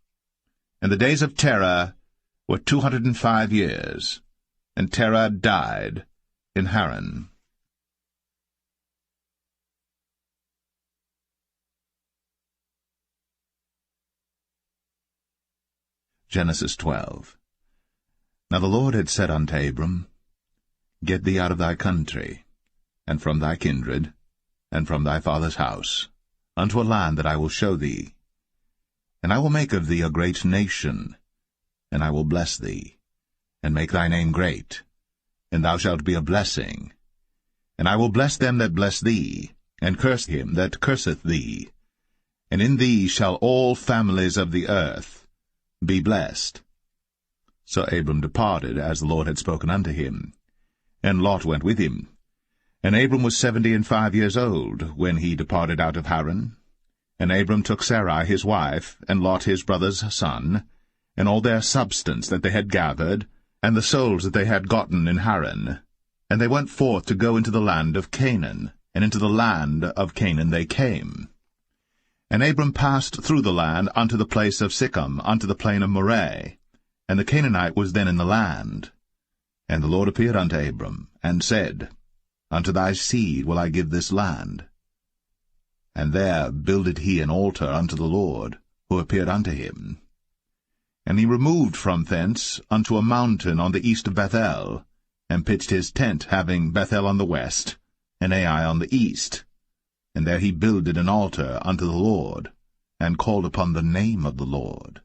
And the days of Terah were 205 years, and Terah died in Haran. Genesis 12. Now the Lord had said unto Abram, Get thee out of thy country, and from thy kindred, and from thy father's house, unto a land that I will show thee. And I will make of thee a great nation, and I will bless thee, and make thy name great, and thou shalt be a blessing. And I will bless them that bless thee, and curse him that curseth thee. And in thee shall all families of the earth be blessed. So Abram departed, as the Lord had spoken unto him. And Lot went with him. And Abram was 75 years old, when he departed out of Haran. And Abram took Sarai his wife, and Lot his brother's son, and all their substance that they had gathered, and the souls that they had gotten in Haran. And they went forth to go into the land of Canaan, and into the land of Canaan they came. And Abram passed through the land unto the place of Sichem, unto the plain of Moreh, and the Canaanite was then in the land. And the Lord appeared unto Abram, and said, Unto thy seed will I give this land. And there builded he an altar unto the Lord, who appeared unto him. And he removed from thence unto a mountain on the east of Bethel, and pitched his tent, having Bethel on the west, and Ai on the east. And there he builded an altar unto the Lord, and called upon the name of the Lord.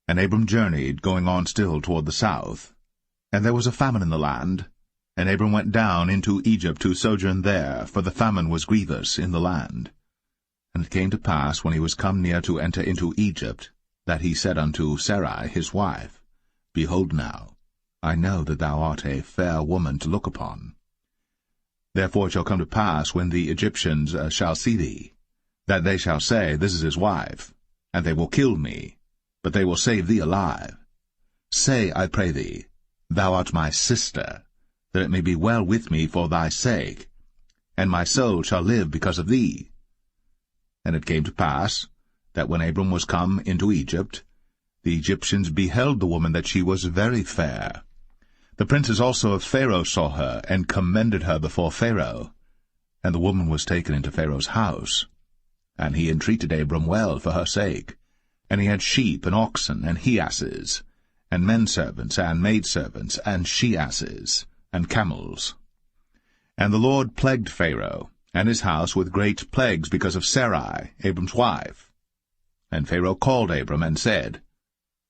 And Abram journeyed, going on still toward the south. And there was a famine in the land, and Abram went down into Egypt to sojourn there, for the famine was grievous in the land. And it came to pass, when he was come near to enter into Egypt, that he said unto Sarai his wife, Behold now, I know that thou art a fair woman to look upon. Therefore it shall come to pass, when the Egyptians shall see thee, that they shall say, This is his wife, and they will kill me, but they will save thee alive. Say, I pray thee, Thou art my sister, that it may be well with me for thy sake, and my soul shall live because of thee. And it came to pass, that when Abram was come into Egypt, the Egyptians beheld the woman that she was very fair. The princes also of Pharaoh saw her, and commended her before Pharaoh. And the woman was taken into Pharaoh's house. And he entreated Abram well for her sake. And he had sheep, and oxen, and he-asses, and menservants, and maidservants, and she-asses, and camels. And the Lord plagued Pharaoh, and his house with great plagues, because of Sarai, Abram's wife. And Pharaoh called Abram, and said,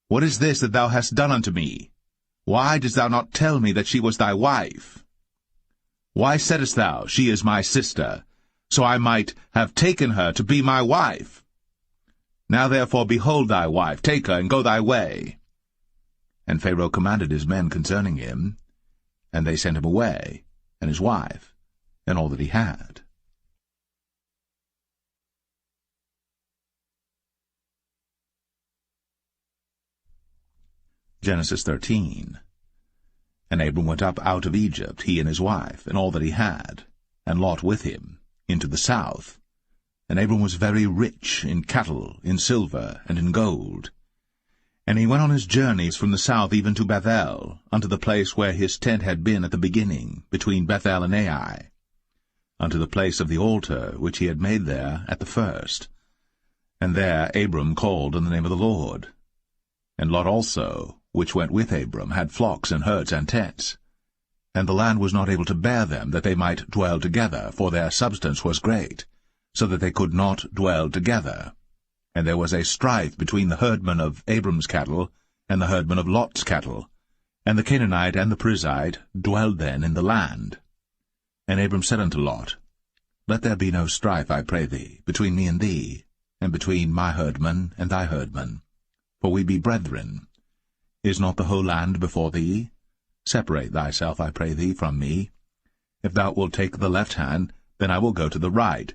What is this that thou hast done unto me? Why didst thou not tell me that she was thy wife? Why saidst thou, She is my sister, so I might have taken her to be my wife? Now therefore behold thy wife, take her, and go thy way. And Pharaoh commanded his men concerning him, and they sent him away, and his wife, and all that he had. Genesis 13. And Abram went up out of Egypt, he and his wife, and all that he had, and Lot with him, into the south. And Abram was very rich in cattle, in silver, and in gold. And he went on his journeys from the south even to Bethel, unto the place where his tent had been at the beginning, between Bethel and Ai, unto the place of the altar which he had made there at the first. And there Abram called on the name of the Lord. And Lot also, which went with Abram, had flocks and herds and tents. And the land was not able to bear them, that they might dwell together, for their substance was great, so that they could not dwell together. And there was a strife between the herdmen of Abram's cattle and the herdmen of Lot's cattle. And the Canaanite and the Perizzite dwelled then in the land. And Abram said unto Lot, Let there be no strife, I pray thee, between me and thee, and between my herdmen and thy herdmen, for we be brethren. Is not the whole land before thee? Separate thyself, I pray thee, from me. If thou wilt take the left hand, then I will go to the right.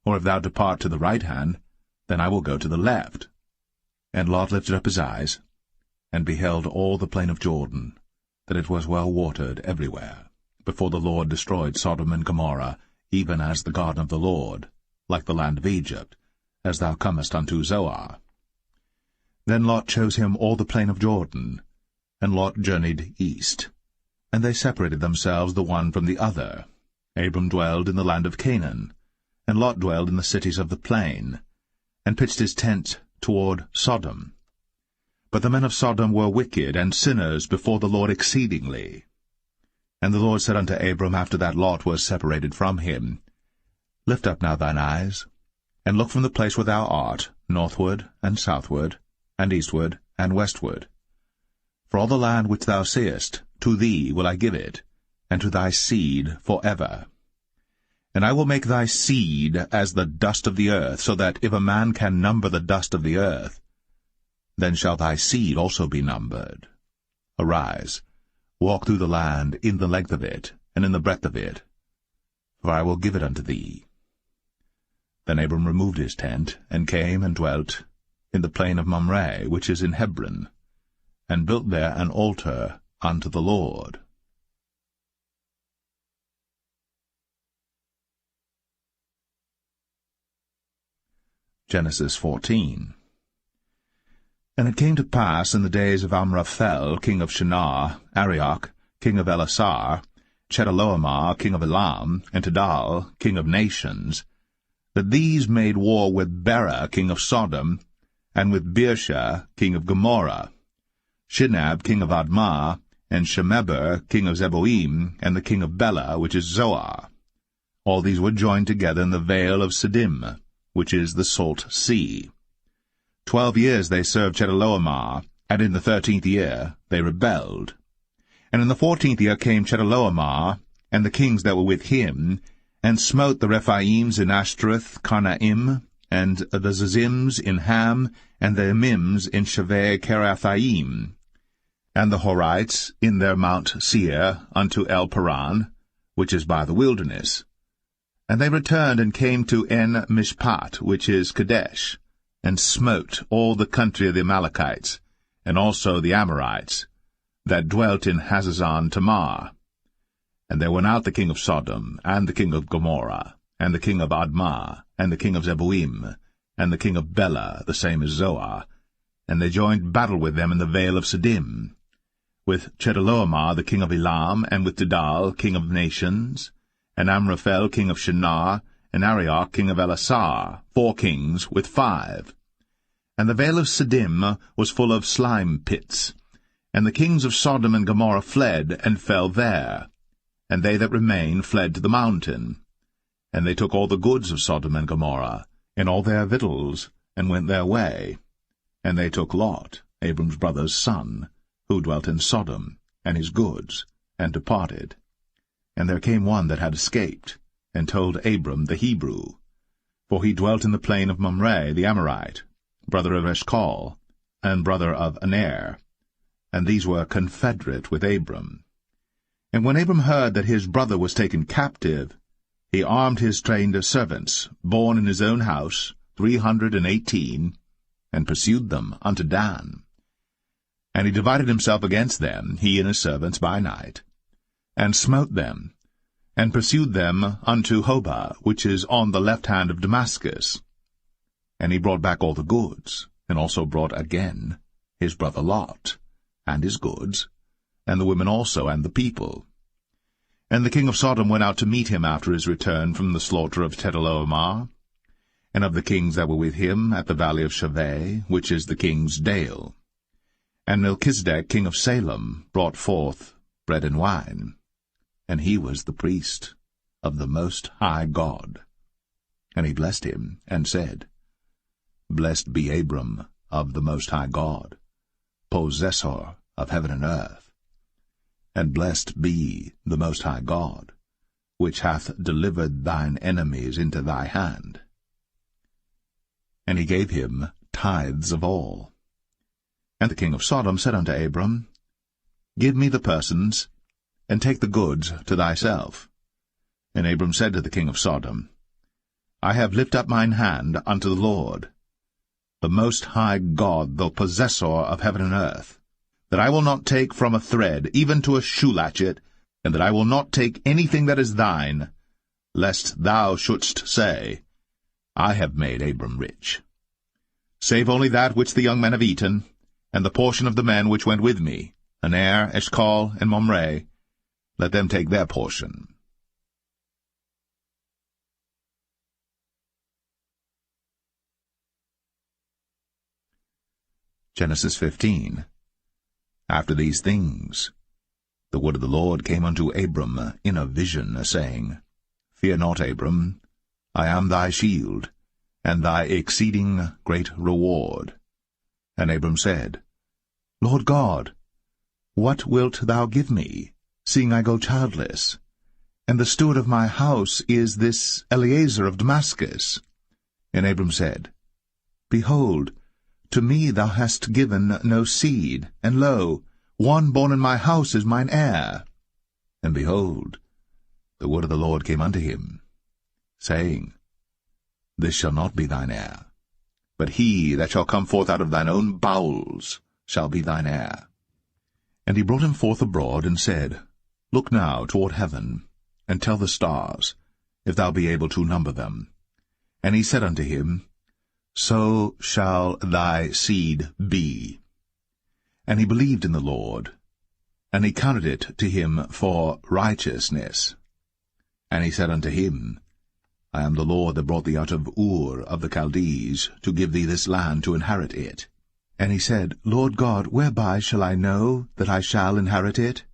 Or if thou depart to the right hand, then I will go to the left. And Lot lifted up his eyes, and beheld all the plain of Jordan, that it was well watered everywhere, before the Lord destroyed Sodom and Gomorrah, even as the garden of the Lord, like the land of Egypt, as thou comest unto Zoar. Then Lot chose him all the plain of Jordan, and Lot journeyed east. And they separated themselves the one from the other. Abram dwelled in the land of Canaan, and Lot dwelled in the cities of the plain, and pitched his tent toward Sodom. But the men of Sodom were wicked and sinners before the Lord exceedingly. And the Lord said unto Abram, after that Lot was separated from him, Lift up now thine eyes, and look from the place where thou art, northward and southward, and eastward and westward. For all the land which thou seest, to thee will I give it, and to thy seed for ever. And I will make thy seed as the dust of the earth, so that if a man can number the dust of the earth, then shall thy seed also be numbered. Arise, walk through the land in the length of it, and in the breadth of it, for I will give it unto thee. Then Abram removed his tent, and came and dwelt in the plain of Mamre, which is in Hebron, and built there an altar unto the Lord. Genesis 14. And it came to pass in the days of Amraphel, king of Shinar, Arioch, king of Elasar, Chedorlaomer, king of Elam, and Tidal, king of nations, that these made war with Bera, king of Sodom, and with Birsha, king of Gomorrah, Shinab, king of Admah, and Shemeber, king of Zeboim, and the king of Bela, which is Zoar. All these were joined together in the vale of Siddim, which is the salt sea. 12 years they served Chedorlaomer, and in the 13th year they rebelled. And in the 14th year came Chedorlaomer, and the kings that were with him, and smote the Rephaims in Ashtaroth, Karnaim, and the Zazims in Ham, and the Emims in Shaveh Kerathaim, and the Horites in their Mount Seir unto El Paran, which is by the wilderness. And they returned and came to En-Mishpat, which is Kadesh, and smote all the country of the Amalekites, and also the Amorites, that dwelt in Hazazon Tamar. And there went out the king of Sodom, and the king of Gomorrah, and the king of Admah, and the king of Zeboim, and the king of Bela, the same as Zoar, and they joined battle with them in the vale of Siddim, with Chedorlaomer the king of Elam, and with Tidal king of nations, and Amraphel king of Shinar, and Arioch king of Elasar, 4 kings with 5. And the vale of Siddim was full of slime pits, and the kings of Sodom and Gomorrah fled, and fell there, and they that remained fled to the mountain. And they took all the goods of Sodom and Gomorrah, and all their victuals, and went their way. And they took Lot, Abram's brother's son, who dwelt in Sodom, and his goods, and departed. And there came one that had escaped, and told Abram the Hebrew, for he dwelt in the plain of Mamre the Amorite, brother of Eshcol, and brother of Aner, and these were confederate with Abram. And when Abram heard that his brother was taken captive, he armed his trained servants, born in his own house, 318, and pursued them unto Dan. And he divided himself against them, he and his servants, by night, and smote them, and pursued them unto Hobah, which is on the left hand of Damascus. And he brought back all the goods, and also brought again his brother Lot, and his goods, and the women also, and the people. And the king of Sodom went out to meet him after his return from the slaughter of Chedorlaomer, and of the kings that were with him at the valley of Shaveh, which is the king's dale. And Melchizedek king of Salem brought forth bread and wine, and he was the priest of the Most High God. And he blessed him, and said, Blessed be Abram of the Most High God, possessor of heaven and earth. And blessed be the Most High God, which hath delivered thine enemies into thy hand. And he gave him tithes of all. And the king of Sodom said unto Abram, Give me the persons, and take the goods to thyself. And Abram said to the king of Sodom, I have lifted up mine hand unto the Lord, the Most High God, the possessor of heaven and earth, that I will not take from a thread, even to a shoe latchet, and that I will not take anything that is thine, lest thou shouldst say, I have made Abram rich. Save only that which the young men have eaten, and the portion of the men which went with me, Aner, Eshcol, and Mamre, let them take their portion. Genesis 15. After these things, the word of the Lord came unto Abram in a vision, saying, Fear not, Abram, I am thy shield, and thy exceeding great reward. And Abram said, Lord God, what wilt thou give me, seeing I go childless? And the steward of my house is this Eliezer of Damascus. And Abram said, Behold, to me thou hast given no seed, and lo, one born in my house is mine heir. And behold, the word of the Lord came unto him, saying, This shall not be thine heir, but he that shall come forth out of thine own bowels shall be thine heir. And he brought him forth abroad, and said, Look now toward heaven, and tell the stars, if thou be able to number them. And he said unto him, So shall thy seed be. And he believed in the Lord, and he counted it to him for righteousness. And he said unto him, I am the Lord that brought thee out of Ur of the Chaldees, to give thee this land to inherit it. And he said, Lord God, whereby shall I know that I shall inherit it?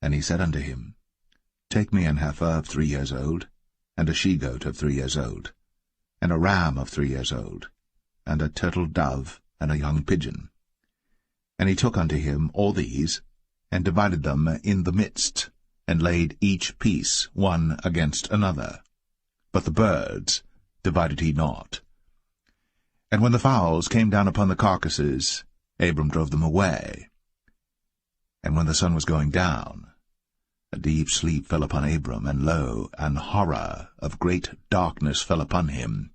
And he said unto him, Take me an heifer of 3 years old, and a she-goat of 3 years old, and a ram of 3 years old, and a turtle-dove, and a young pigeon. And he took unto him all these, and divided them in the midst, and laid each piece one against another. But the birds divided he not. And when the fowls came down upon the carcasses, Abram drove them away. And when the sun was going down, a deep sleep fell upon Abram, and lo, an horror of great darkness fell upon him.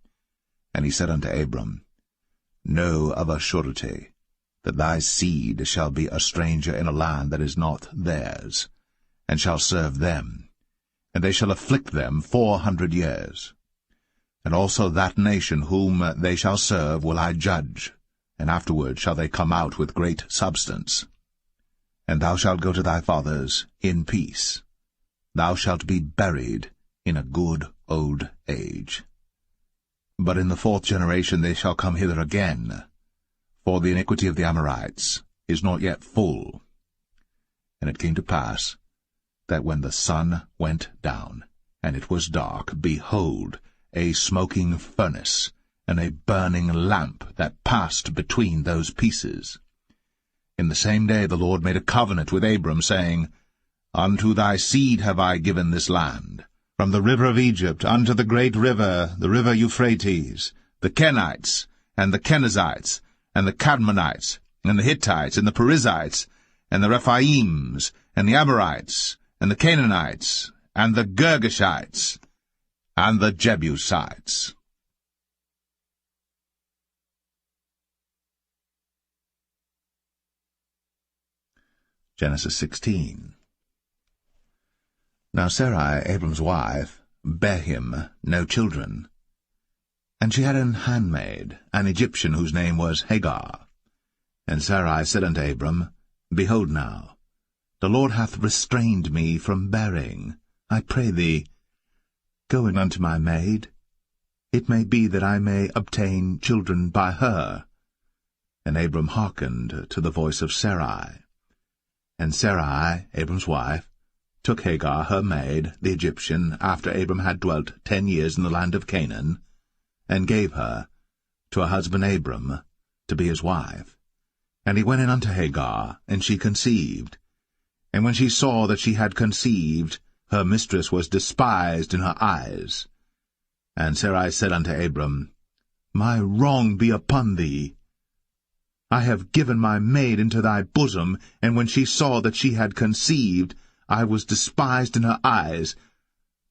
And he said unto Abram, Know of a surety that thy seed shall be a stranger in a land that is not theirs, and shall serve them, and they shall afflict them 400 years. And also that nation whom they shall serve will I judge, and afterward shall they come out with great substance. And thou shalt go to thy fathers in peace. Thou shalt be buried in a good old age. But in the 4th generation they shall come hither again, for the iniquity of the Amorites is not yet full. And it came to pass, that when the sun went down, and it was dark, behold, a smoking furnace, and a burning lamp that passed between those pieces. In the same day the Lord made a covenant with Abram, saying, Unto thy seed have I given this land, from the river of Egypt unto the great river, the river Euphrates, the Kenites, and the Kenizzites, and the Cadmonites, and the Hittites, and the Perizzites, and the Rephaims, and the Amorites, and the Canaanites, and the Girgashites, and the Jebusites. Genesis 16. Now Sarai, Abram's wife, bare him no children. And she had an handmaid, an Egyptian, whose name was Hagar. And Sarai said unto Abram, Behold now, the Lord hath restrained me from bearing. I pray thee, go in unto my maid. It may be that I may obtain children by her. And Abram hearkened to the voice of Sarai. And Sarai, Abram's wife, took Hagar her maid, the Egyptian, after Abram had dwelt 10 years in the land of Canaan, and gave her to her husband Abram to be his wife. And he went in unto Hagar, and she conceived. And when she saw that she had conceived, her mistress was despised in her eyes. And Sarai said unto Abram, My wrong be upon thee. I have given my maid into thy bosom, and when she saw that she had conceived, I was despised in her eyes.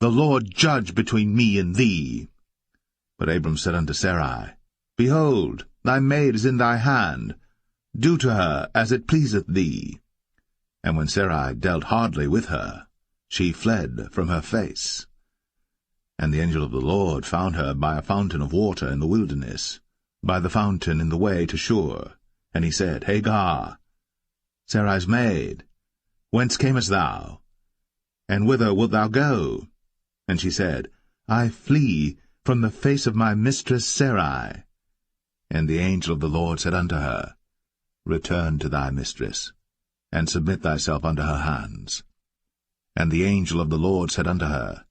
The Lord judge between me and thee. But Abram said unto Sarai, Behold, thy maid is in thy hand. Do to her as it pleaseth thee. And when Sarai dealt hardly with her, she fled from her face. And the angel of the Lord found her by a fountain of water in the wilderness, by the fountain in the way to Shur. And he said, Hagar, Sarai's maid, whence camest thou? And whither wilt thou go? And she said, I flee from the face of my mistress Sarai. And the angel of the Lord said unto her, Return to thy mistress, and submit thyself unto her hands. And the angel of the Lord said unto her,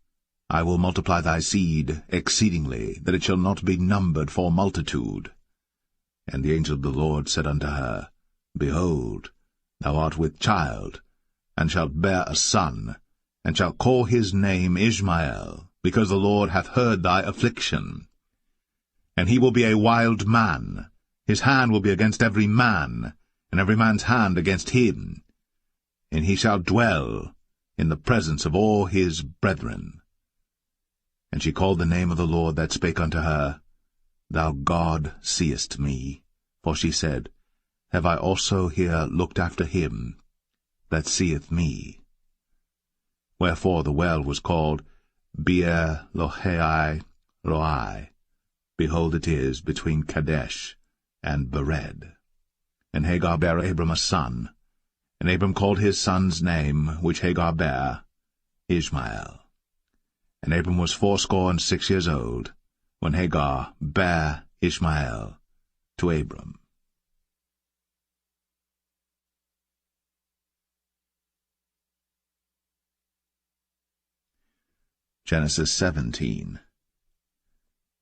I will multiply thy seed exceedingly, that it shall not be numbered for multitude. And the angel of the Lord said unto her, Behold, thou art with child, and shalt bear a son, and shalt call his name Ishmael, because the Lord hath heard thy affliction. And he will be a wild man, his hand will be against every man, and every man's hand against him. And he shall dwell in the presence of all his brethren. And she called the name of the Lord that spake unto her, Thou God seest me. For she said, Have I also here looked after him that seeth me? Wherefore the well was called Beer-Lahai Roi. Behold, it is between Kadesh and Bered. And Hagar bare Abram a son, and Abram called his son's name, which Hagar bare, Ishmael. And Abram was 86 years old, when Hagar bare Ishmael to Abram. Genesis 17.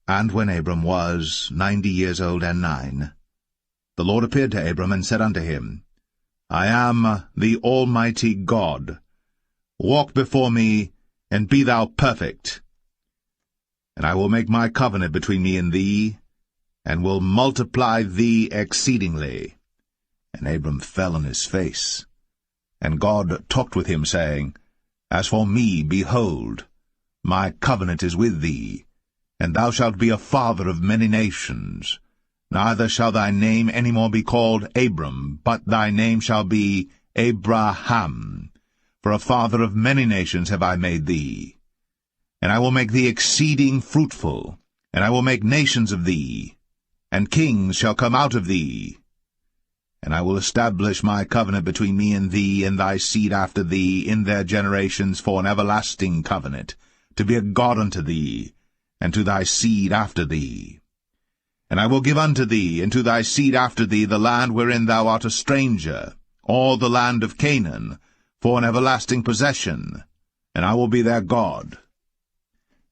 And when Abram was 90 years old and 9, the Lord appeared to Abram and said unto him, I am the Almighty God. Walk before me, and be thou perfect. And I will make my covenant between me and thee, and will multiply thee exceedingly. And Abram fell on his face. And God talked with him, saying, As for me, behold, my covenant is with thee, and thou shalt be a father of many nations. Neither shall thy name any more be called Abram, but thy name shall be Abraham. For a father of many nations have I made thee. And I will make thee exceeding fruitful, and I will make nations of thee, and kings shall come out of thee. And I will establish my covenant between me and thee and thy seed after thee in their generations for an everlasting covenant, to be a God unto thee, and to thy seed after thee. And I will give unto thee, and to thy seed after thee, the land wherein thou art a stranger, all the land of Canaan, for an everlasting possession, and I will be their God.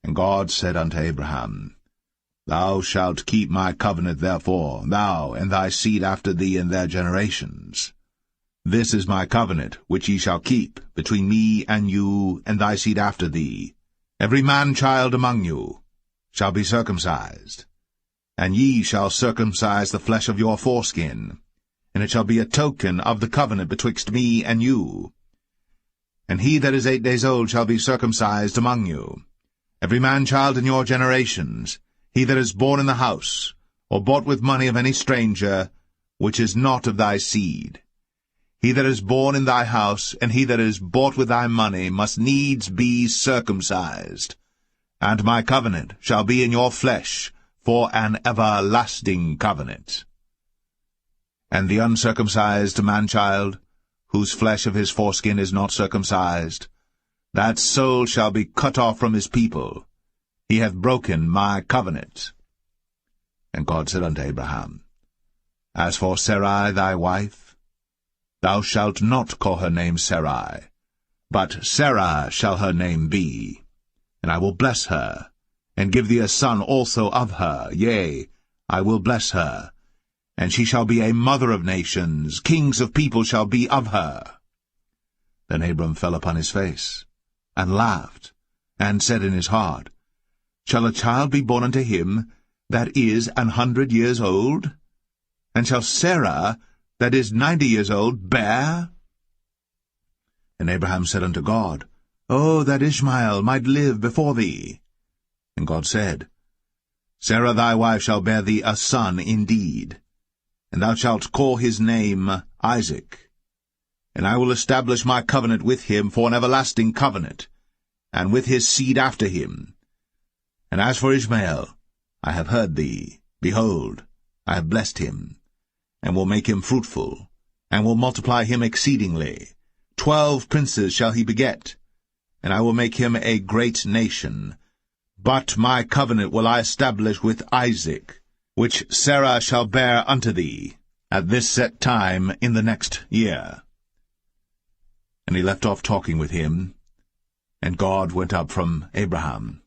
And God said unto Abraham, Thou shalt keep my covenant therefore, thou and thy seed after thee in their generations. This is my covenant, which ye shall keep, between me and you and thy seed after thee. Every man-child among you shall be circumcised, and ye shall circumcise the flesh of your foreskin, and it shall be a token of the covenant betwixt me and you. And he that is 8 days old shall be circumcised among you. Every man-child in your generations, he that is born in the house, or bought with money of any stranger, which is not of thy seed. He that is born in thy house, and he that is bought with thy money, must needs be circumcised. And my covenant shall be in your flesh, for an everlasting covenant. And the uncircumcised man-child, whose flesh of his foreskin is not circumcised, that soul shall be cut off from his people. He hath broken my covenant. And God said unto Abraham, As for Sarai thy wife, thou shalt not call her name Sarai, but Sarah shall her name be. And I will bless her, and give thee a son also of her. Yea, I will bless her, and she shall be a mother of nations. Kings of people shall be of her. Then Abram fell upon his face, and laughed, and said in his heart, Shall a child be born unto him that is 100 years old? And shall Sarah, that is 90 years old, bear? And Abraham said unto God, Oh, that Ishmael might live before thee. And God said, Sarah thy wife shall bear thee a son indeed, and thou shalt call his name Isaac. And I will establish my covenant with him for an everlasting covenant, and with his seed after him. And as for Ishmael, I have heard thee. Behold, I have blessed him, and will make him fruitful, and will multiply him exceedingly. 12 princes shall he beget, and I will make him a great nation. But my covenant will I establish with Isaac, which Sarah shall bear unto thee, at this set time in the next year. And he left off talking with him, and God went up from Abraham.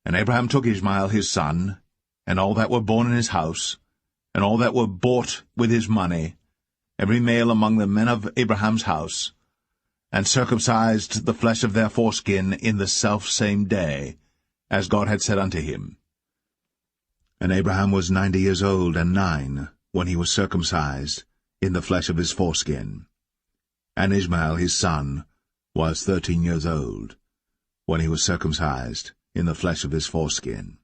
And Abraham took Ishmael his son, and all that were born in his house, and all that were bought with his money, every male among the men of Abraham's house, and circumcised the flesh of their foreskin in the selfsame day, as God had said unto him. And Abraham was 90 years old and 9, when he was circumcised in the flesh of his foreskin. And Ishmael his son was 13 years old, when he was circumcised in the flesh of his foreskin.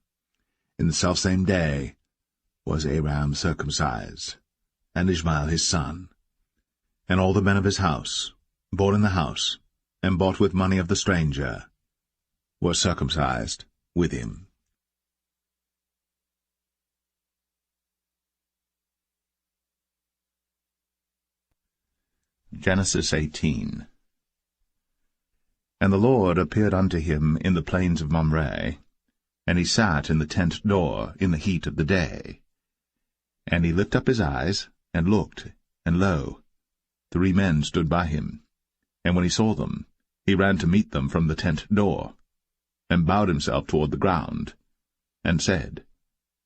In the selfsame day was Abraham circumcised, and Ishmael his son. And all the men of his house, born in the house, and bought with money of the stranger, were circumcised with him. Genesis 18. And the Lord appeared unto him in the plains of Mamre, and he sat in the tent door in the heat of the day. And he lifted up his eyes, and looked, and lo, 3 men stood by him. And when he saw them, he ran to meet them from the tent door, and bowed himself toward the ground, and said,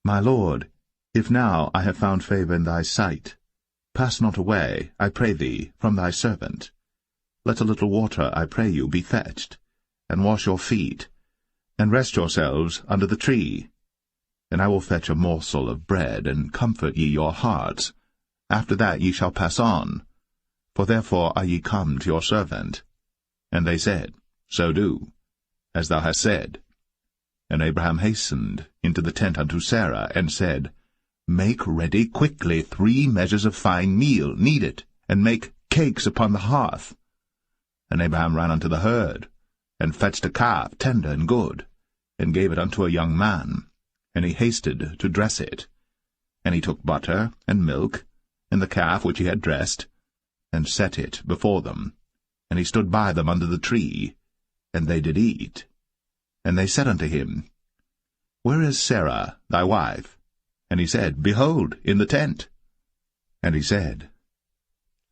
My Lord, if now I have found favor in thy sight, pass not away, I pray thee, from thy servant. Let a little water, I pray you, be fetched, and wash your feet, and rest yourselves under the tree. And I will fetch a morsel of bread, and comfort ye your hearts. After that ye shall pass on, for therefore are ye come to your servant. And they said, So do, as thou hast said. And Abraham hastened into the tent unto Sarah, and said, Make ready quickly 3 measures of fine meal, knead it, and make cakes upon the hearth. And Abraham ran unto the herd, and fetched a calf tender and good, and gave it unto a young man, and he hasted to dress it. And he took butter and milk, and the calf which he had dressed, and set it before them. And he stood by them under the tree, and they did eat. And they said unto him, Where is Sarah thy wife? And he said, Behold, in the tent. And he said,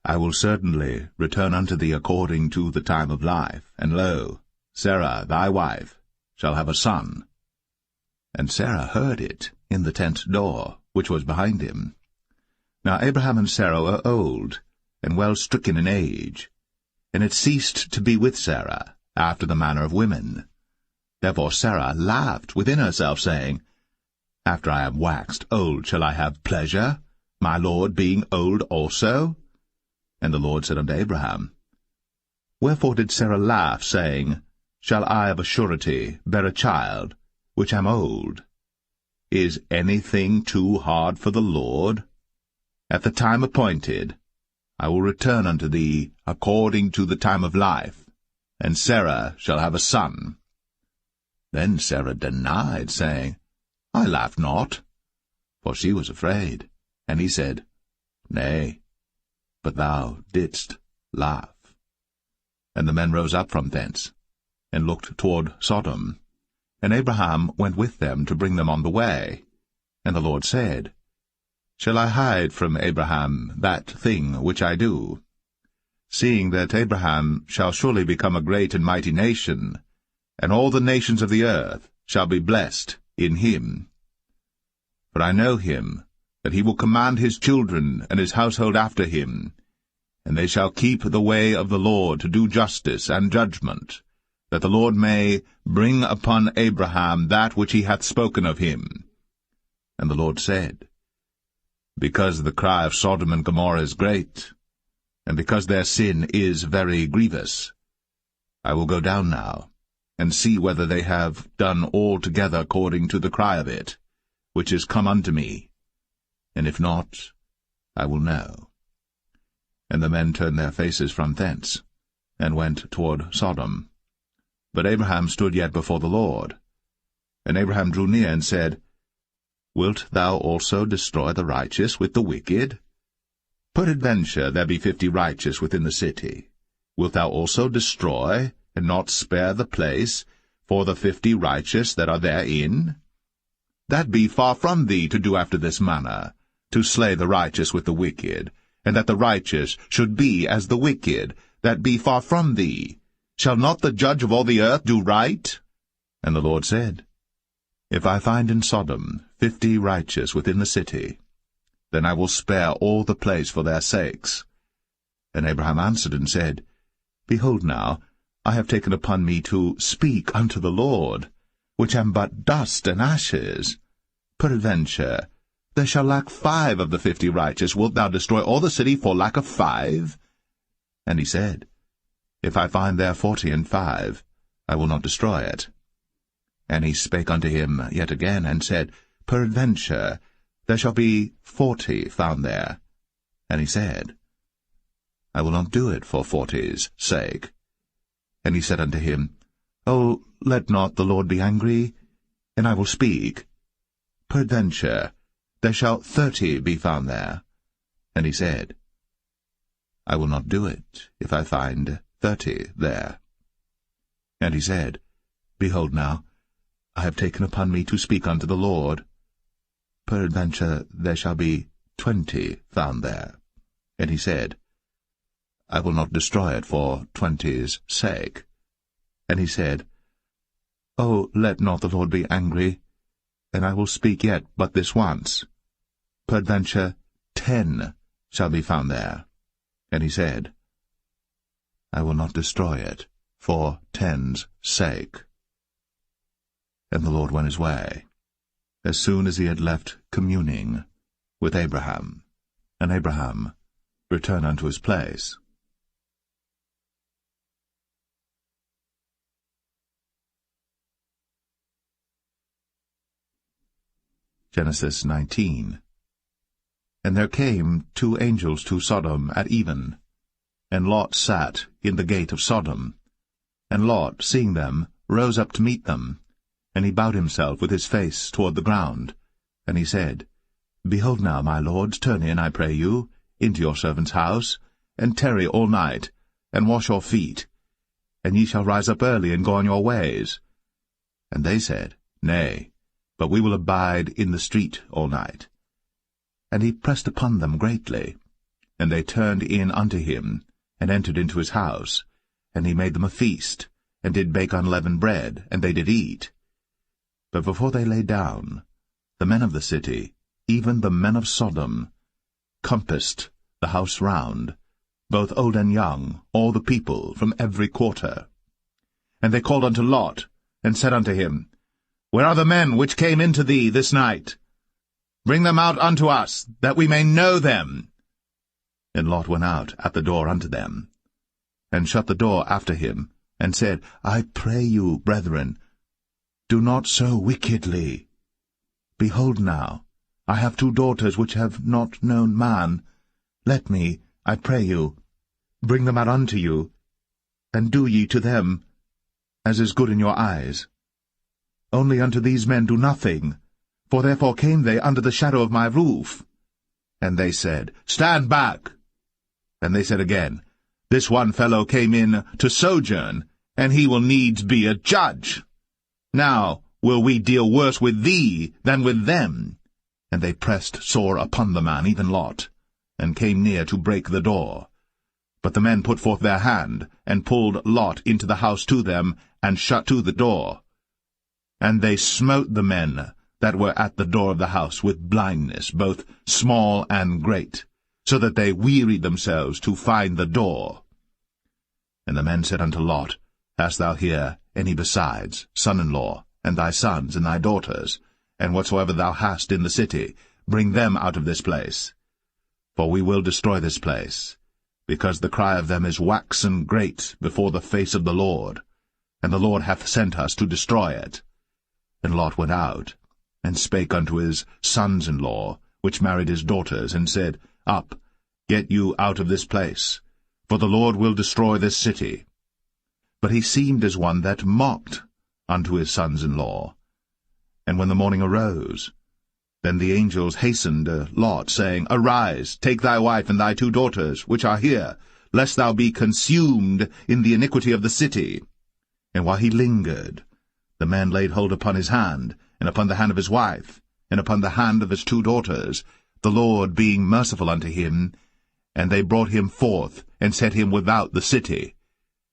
I will certainly return unto thee according to the time of life, and lo, Sarah thy wife shall have a son. And Sarah heard it in the tent door, which was behind him. Now Abraham and Sarah were old, and well stricken in age, and it ceased to be with Sarah, after the manner of women. Therefore Sarah laughed within herself, saying, After I am waxed old shall I have pleasure, my Lord being old also? And the Lord said unto Abraham, Wherefore did Sarah laugh, saying, Shall I of a surety bear a child, which am old? Is anything too hard for the Lord? At the time appointed I will return unto thee according to the time of life, and Sarah shall have a son. Then Sarah denied, saying, I laughed not, for she was afraid. And he said, Nay, but thou didst laugh. And the men rose up from thence, and looked toward Sodom. And Abraham went with them to bring them on the way. And the Lord said, Shall I hide from Abraham that thing which I do? Seeing that Abraham shall surely become a great and mighty nation, and all the nations of the earth shall be blessed in him. For I know him, that he will command his children and his household after him, and they shall keep the way of the Lord to do justice and judgment, that the Lord may bring upon Abraham that which he hath spoken of him. And the Lord said, Because the cry of Sodom and Gomorrah is great, and because their sin is very grievous, I will go down now, and see whether they have done altogether according to the cry of it, which is come unto me. And if not, I will know. And the men turned their faces from thence, and went toward Sodom. But Abraham stood yet before the Lord. And Abraham drew near and said, Wilt thou also destroy the righteous with the wicked? Peradventure there be 50 righteous within the city. Wilt thou also destroy, and not spare the place, for the 50 righteous that are therein? That be far from thee to do after this manner, to slay the righteous with the wicked, and that the righteous should be as the wicked, that be far from thee. Shall not the judge of all the earth do right? And the Lord said, If I find in Sodom 50 righteous within the city, then I will spare all the place for their sakes. And Abraham answered and said, Behold now, I have taken upon me to speak unto the Lord, which am but dust and ashes. Peradventure, there shall lack 5 of the 50 righteous. Wilt thou destroy all the city for lack of 5? And he said, If I find there 40 and 5, I will not destroy it. And he spake unto him yet again, and said, Peradventure, there shall be 40 found there. And he said, I will not do it for 40's sake. And he said unto him, O, let not the Lord be angry, and I will speak. Peradventure, there shall 30 be found there. And he said, I will not do it, if I find 30 there. And he said, Behold now, I have taken upon me to speak unto the Lord. Peradventure there shall be 20 found there. And he said, I will not destroy it for 20's sake. And he said, O, let not the Lord be angry, and I will speak yet but this once. Peradventure 10 shall be found there. And he said, I will not destroy it for 10's sake. And the Lord went his way, as soon as he had left communing with Abraham. And Abraham returned unto his place. Genesis 19. And there came 2 angels to Sodom at even, and Lot sat in the gate of Sodom. And Lot, seeing them, rose up to meet them. And he bowed himself with his face toward the ground. And he said, Behold now, my lords, turn in, I pray you, into your servant's house, and tarry all night, and wash your feet, and ye shall rise up early and go on your ways. And they said, Nay, but we will abide in the street all night. And he pressed upon them greatly. And they turned in unto him, and entered into his house. And he made them a feast, and did bake unleavened bread, and they did eat. But before they lay down, the men of the city, even the men of Sodom, compassed the house round, both old and young, all the people from every quarter. And they called unto Lot, and said unto him, Where are the men which came into thee this night? Bring them out unto us, that we may know them. And Lot went out at the door unto them, and shut the door after him, and said, I pray you, brethren, do not so wickedly. Behold now, I have 2 daughters which have not known man. Let me, I pray you, bring them out unto you, and do ye to them as is good in your eyes. Only unto these men do nothing, for therefore came they under the shadow of my roof. And they said, Stand back. And they said again, This one fellow came in to sojourn, and he will needs be a judge. Now will we deal worse with thee than with them. And they pressed sore upon the man, even Lot, and came near to break the door. But the men put forth their hand, and pulled Lot into the house to them, and shut to the door. And they smote the men that were at the door of the house with blindness, both small and great, so that they wearied themselves to find the door. And the men said unto Lot, Hast thou here any besides, son-in-law, and thy sons, and thy daughters, and whatsoever thou hast in the city, bring them out of this place. For we will destroy this place, because the cry of them is waxen great before the face of the Lord, and the Lord hath sent us to destroy it. And Lot went out, and spake unto his sons-in-law, which married his daughters, and said, Up, get you out of this place, for the Lord will destroy this city. But he seemed as one that mocked unto his sons-in-law. And when the morning arose, then the angels hastened Lot, saying, Arise, take thy wife and thy 2 daughters, which are here, lest thou be consumed in the iniquity of the city. And while he lingered, the man laid hold upon his hand, and upon the hand of his wife, and upon the hand of his 2 daughters, the Lord being merciful unto him, and they brought him forth, and set him without the city.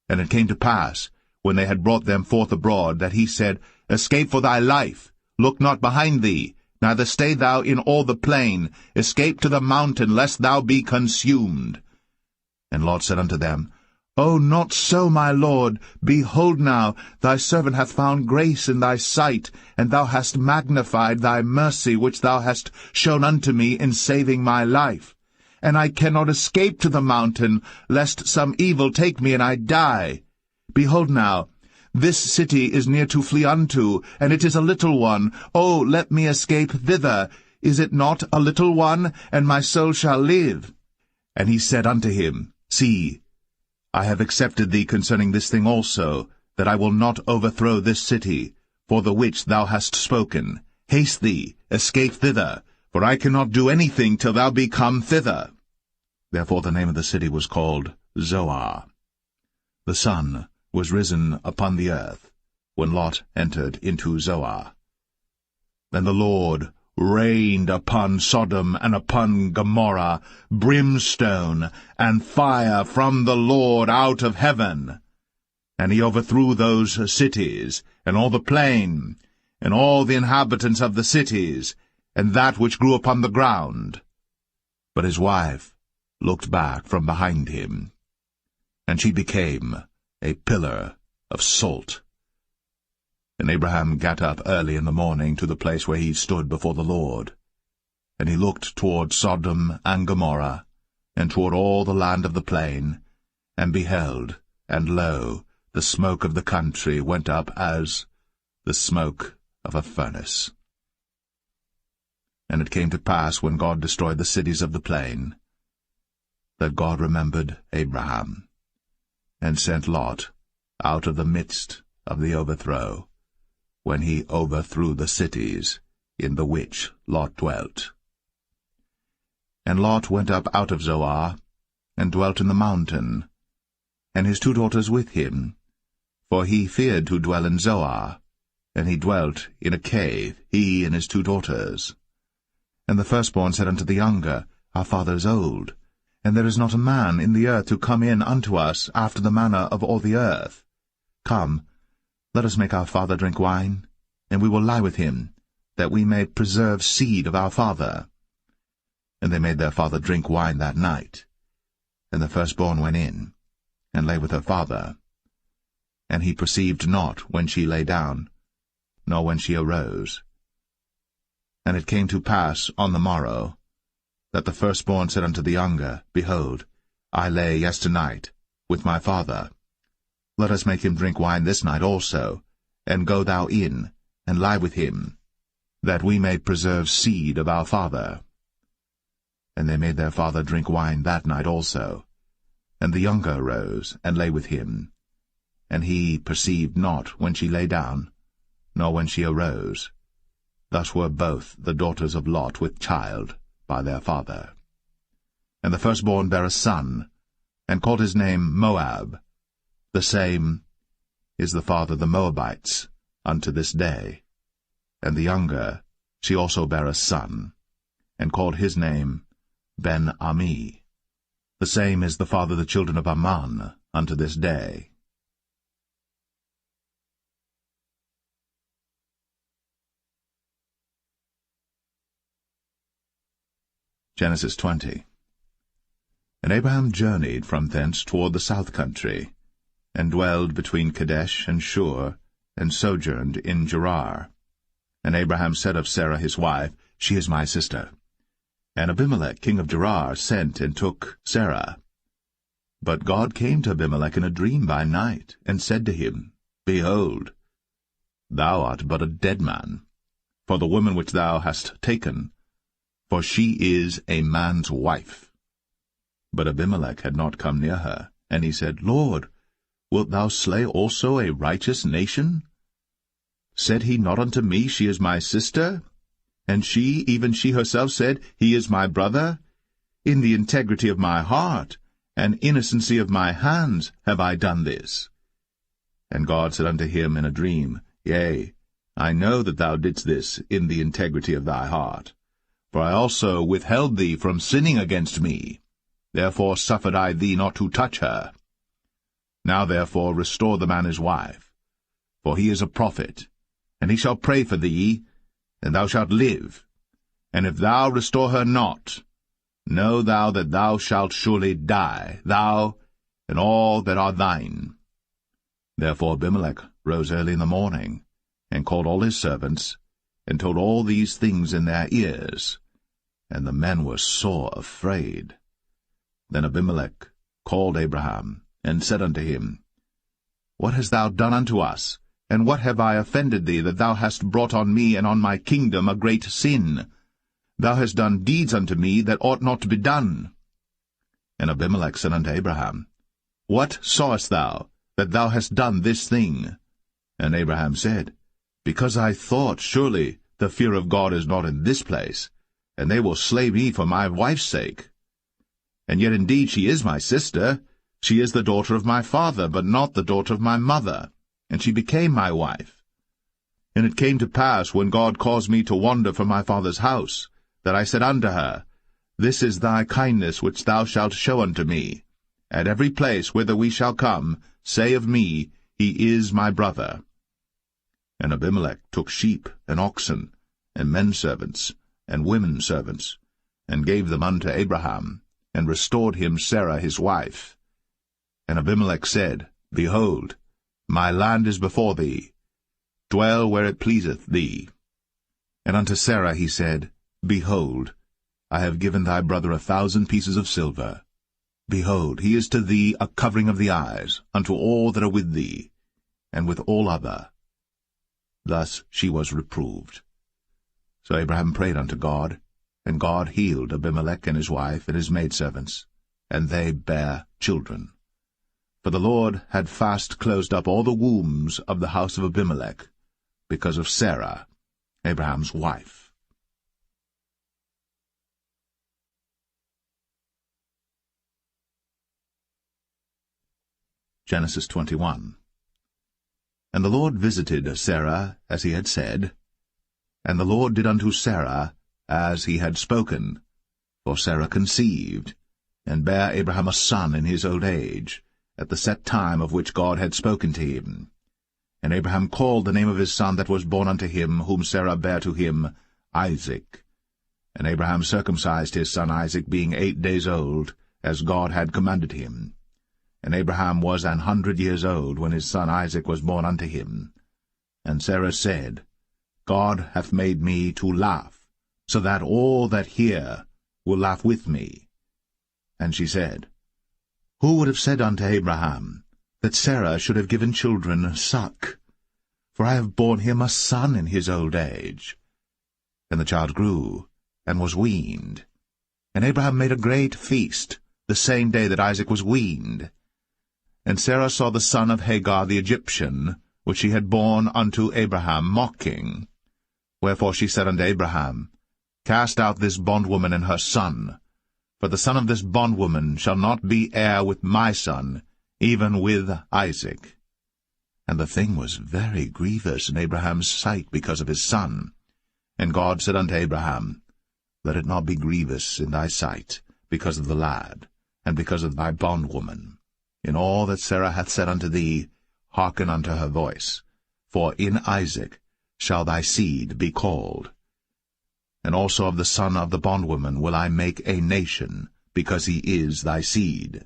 And it came to pass, when they had brought them forth abroad, that he said, Escape for thy life, look not behind thee, neither stay thou in all the plain, escape to the mountain, lest thou be consumed. And Lot said unto them, "Oh, not so, my lord. Behold now, thy servant hath found grace in thy sight, and thou hast magnified thy mercy which thou hast shown unto me in saving my life. And I cannot escape to the mountain, lest some evil take me and I die. Behold now, this city is near to flee unto, and it is a little one. Oh, let me escape thither. Is it not a little one, and my soul shall live?" And he said unto him, "See, I have accepted thee concerning this thing also, that I will not overthrow this city, for the which thou hast spoken. Haste thee, escape thither, for I cannot do anything till thou be come thither." Therefore the name of the city was called Zoar. The sun was risen upon the earth, when Lot entered into Zoar. Then the Lord rained upon Sodom and upon Gomorrah brimstone and fire from the Lord out of heaven. And he overthrew those cities, and all the plain, and all the inhabitants of the cities, and that which grew upon the ground. But his wife looked back from behind him, and she became a pillar of salt. And Abraham got up early in the morning to the place where he stood before the Lord. And he looked toward Sodom and Gomorrah, and toward all the land of the plain, and beheld, and lo, the smoke of the country went up as the smoke of a furnace. And it came to pass, when God destroyed the cities of the plain, that God remembered Abraham, and sent Lot out of the midst of the overthrow, when he overthrew the cities in the which Lot dwelt. And Lot went up out of Zoar, and dwelt in the mountain, and his 2 daughters with him, for he feared to dwell in Zoar, and he dwelt in a cave, he and his 2 daughters. And the firstborn said unto the younger, Our father is old, and there is not a man in the earth to come in unto us after the manner of all the earth. Come, let us make our father drink wine, and we will lie with him, that we may preserve seed of our father. And they made their father drink wine that night. And the firstborn went in, and lay with her father. And he perceived not when she lay down, nor when she arose. And it came to pass on the morrow, that the firstborn said unto the younger, Behold, I lay yesternight with my father. Let us make him drink wine this night also, and go thou in, and lie with him, that we may preserve seed of our father. And they made their father drink wine that night also. And the younger arose, and lay with him. And he perceived not when she lay down, nor when she arose. Thus were both the daughters of Lot with child by their father. And the firstborn bare a son, and called his name Moab. The same is the father of the Moabites unto this day. And the younger, she also bare a son, and called his name Ben-Ami. The same is the father of the children of Ammon unto this day. Genesis 20. And Abraham journeyed from thence toward the south country, and dwelled between Kadesh and Shur, and sojourned in Gerar. And Abraham said of Sarah his wife, She is my sister. And Abimelech king of Gerar sent and took Sarah. But God came to Abimelech in a dream by night, and said to him, Behold, thou art but a dead man, for the woman which thou hast taken, for she is a man's wife. But Abimelech had not come near her, and he said, Lord, wilt thou slay also a righteous nation? Said he not unto me, She is my sister? And she, even she herself, said, He is my brother? In the integrity of my heart, and innocency of my hands, have I done this. And God said unto him in a dream, Yea, I know that thou didst this in the integrity of thy heart. For I also withheld thee from sinning against me. Therefore suffered I thee not to touch her. Now therefore restore the man his wife, for he is a prophet, and he shall pray for thee, and thou shalt live. And if thou restore her not, know thou that thou shalt surely die, thou and all that are thine. Therefore Abimelech rose early in the morning, and called all his servants, and told all these things in their ears. And the men were sore afraid. Then Abimelech called Abraham, and said unto him, What hast thou done unto us? And what have I offended thee, that thou hast brought on me and on my kingdom a great sin? Thou hast done deeds unto me that ought not to be done. And Abimelech said unto Abraham, What sawest thou, that thou hast done this thing? And Abraham said, Because I thought, surely the fear of God is not in this place, and they will slay me for my wife's sake. And yet indeed she is my sister. She is the daughter of my father, but not the daughter of my mother, and she became my wife. And it came to pass, when God caused me to wander from my father's house, that I said unto her, This is thy kindness which thou shalt show unto me. At every place whither we shall come, say of me, He is my brother. And Abimelech took sheep and oxen, and men servants, and women servants, and gave them unto Abraham, and restored him Sarah his wife. And Abimelech said, Behold, my land is before thee. Dwell where it pleaseth thee. And unto Sarah he said, Behold, I have given thy brother 1,000 pieces of silver. Behold, he is to thee a covering of the eyes, unto all that are with thee, and with all other. Thus she was reproved. So Abraham prayed unto God, and God healed Abimelech and his wife and his maidservants, and they bare children. For the Lord had fast closed up all the wombs of the house of Abimelech, because of Sarah, Abraham's wife. Genesis 21. And the Lord visited Sarah as he had said, and the Lord did unto Sarah as he had spoken. For Sarah conceived, and bare Abraham a son in his old age, at the set time of which God had spoken to him. And Abraham called the name of his son that was born unto him, whom Sarah bare to him, Isaac. And Abraham circumcised his son Isaac, being 8 days old, as God had commanded him. And Abraham was 100 years old when his son Isaac was born unto him. And Sarah said, God hath made me to laugh, so that all that hear will laugh with me. And she said, Who would have said unto Abraham, that Sarah should have given children suck? For I have borne him a son in his old age. And the child grew, and was weaned. And Abraham made a great feast, the same day that Isaac was weaned. And Sarah saw the son of Hagar the Egyptian, which she had borne unto Abraham, mocking. Wherefore she said unto Abraham, Cast out this bondwoman and her son, for the son of this bondwoman shall not be heir with my son, even with Isaac. And the thing was very grievous in Abraham's sight because of his son. And God said unto Abraham, Let it not be grievous in thy sight, because of the lad, and because of thy bondwoman. In all that Sarah hath said unto thee, hearken unto her voice. For in Isaac shall thy seed be called. And also of the son of the bondwoman will I make a nation, because he is thy seed.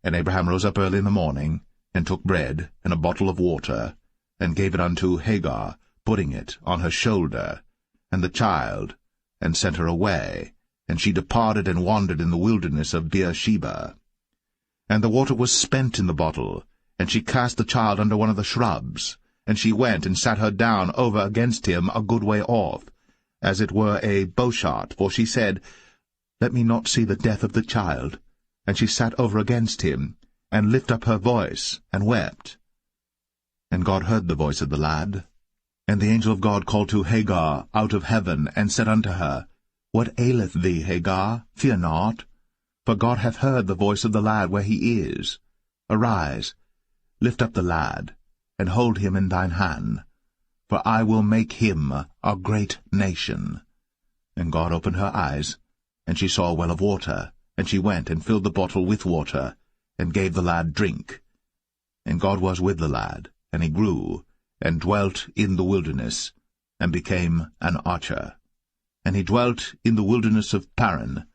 And Abraham rose up early in the morning, and took bread and a bottle of water, and gave it unto Hagar, putting it on her shoulder, and the child, and sent her away. And she departed and wandered in the wilderness of Beersheba. And the water was spent in the bottle, and she cast the child under one of the shrubs. And she went and sat her down over against him a good way off, as it were a bowshot, for she said, Let me not see the death of the child. And she sat over against him, and lifted up her voice, and wept. And God heard the voice of the lad. And the angel of God called to Hagar out of heaven, and said unto her, What aileth thee, Hagar? Fear not. For God hath heard the voice of the lad where he is. Arise, lift up the lad, and hold him in thine hand, for I will make him a great nation. And God opened her eyes, and she saw a well of water, and she went and filled the bottle with water, and gave the lad drink. And God was with the lad, and he grew, and dwelt in the wilderness, and became an archer. And he dwelt in the wilderness of Paran,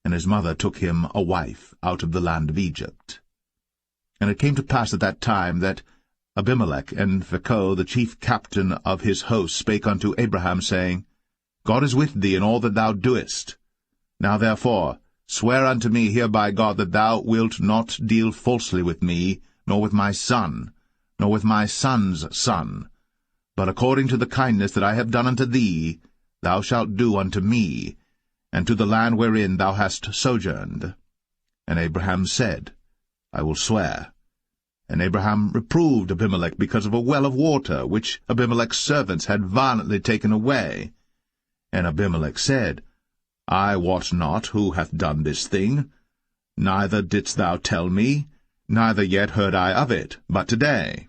and his mother took him a wife out of the land of Egypt. And it came to pass at that time that Abimelech and Phicol, the chief captain of his host, spake unto Abraham, saying, God is with thee in all that thou doest. Now therefore swear unto me here by God that thou wilt not deal falsely with me, nor with my son, nor with my son's son, but according to the kindness that I have done unto thee, thou shalt do unto me, and to the land wherein thou hast sojourned. And Abraham said, I will swear. And Abraham reproved Abimelech because of a well of water, which Abimelech's servants had violently taken away. And Abimelech said, I wot not who hath done this thing, neither didst thou tell me, neither yet heard I of it, but today.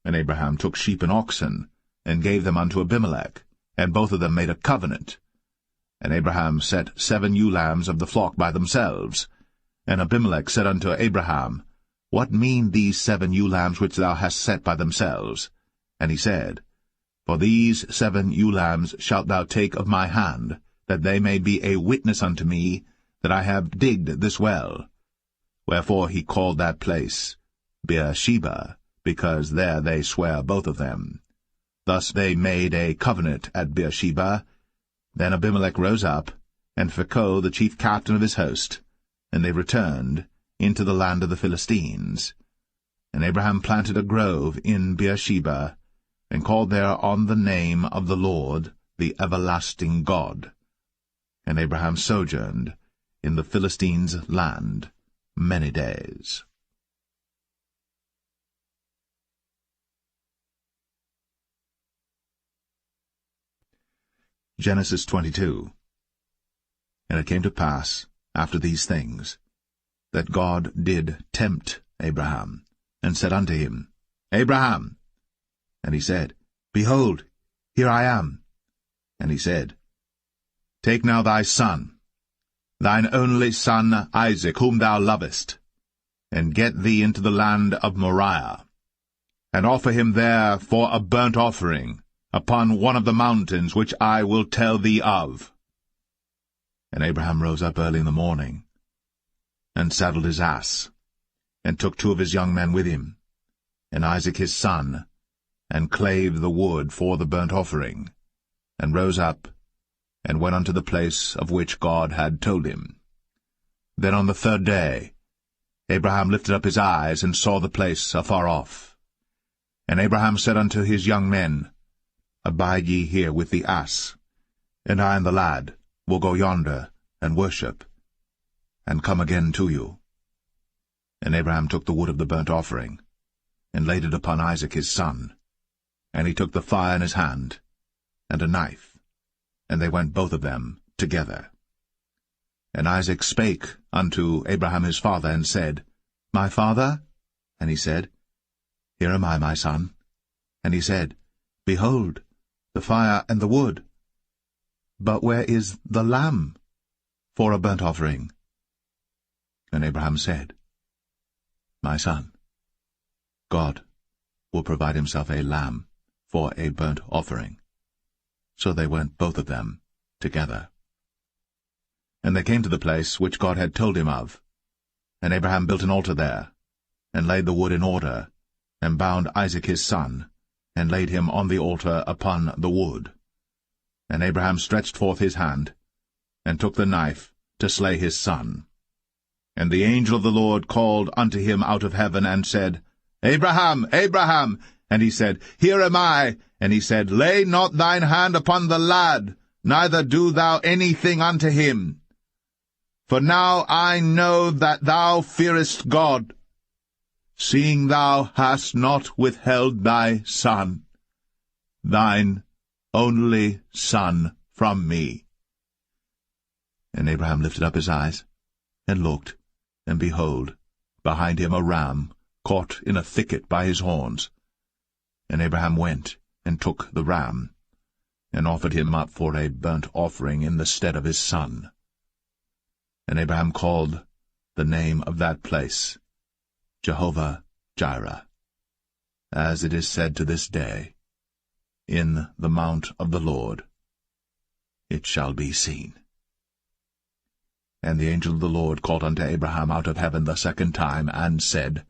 And Abraham took sheep and oxen, and gave them unto Abimelech, and both of them made a covenant. And Abraham set 7 ewe lambs of the flock by themselves. And Abimelech said unto Abraham, What mean these 7 ewe lambs which thou hast set by themselves? And he said, For these 7 ewe lambs shalt thou take of my hand, that they may be a witness unto me that I have digged this well. Wherefore he called that place Beersheba, because there they sware both of them. Thus they made a covenant at Beersheba. Then Abimelech rose up, and Phicol the chief captain of his host, and they returned into the land of the Philistines. And Abraham planted a grove in Beersheba, and called there on the name of the Lord, the everlasting God. And Abraham sojourned in the Philistines' land many days. Genesis 22. And it came to pass, after these things, that God did tempt Abraham, and said unto him, Abraham! And he said, Behold, here I am. And he said, Take now thy son, thine only son Isaac, whom thou lovest, and get thee into the land of Moriah, and offer him there for a burnt offering, upon one of the mountains which I will tell thee of. And Abraham rose up early in the morning, and saddled his ass, and took 2 of his young men with him, and Isaac his son, and clave the wood for the burnt offering, and rose up, and went unto the place of which God had told him. Then on the 3rd day Abraham lifted up his eyes, and saw the place afar off. And Abraham said unto his young men, Abide ye here with the ass, and I and the lad will go yonder, and worship, and come again to you. And Abraham took the wood of the burnt offering, and laid it upon Isaac his son. And he took the fire in his hand, and a knife, and they went both of them together. And Isaac spake unto Abraham his father, and said, My father? And he said, Here am I, my son. And he said, Behold, the fire and the wood. But where is the lamb for a burnt offering? And Abraham said, My son, God will provide himself a lamb for a burnt offering. So they went both of them together. And they came to the place which God had told him of. And Abraham built an altar there, and laid the wood in order, and bound Isaac his son, and laid him on the altar upon the wood. And Abraham stretched forth his hand, and took the knife to slay his son. And the angel of the Lord called unto him out of heaven, and said, Abraham, Abraham! And he said, Here am I. And he said, Lay not thine hand upon the lad, neither do thou anything unto him. For now I know that thou fearest God, seeing thou hast not withheld thy son, thine only son, from me. And Abraham lifted up his eyes, and looked, and behold, behind him a ram caught in a thicket by his horns. And Abraham went, and took the ram, and offered him up for a burnt offering in the stead of his son. And Abraham called the name of that place Jehovah-Jireh, as it is said to this day, In the mount of the Lord it shall be seen. And the angel of the Lord called unto Abraham out of heaven the 2nd time, and said,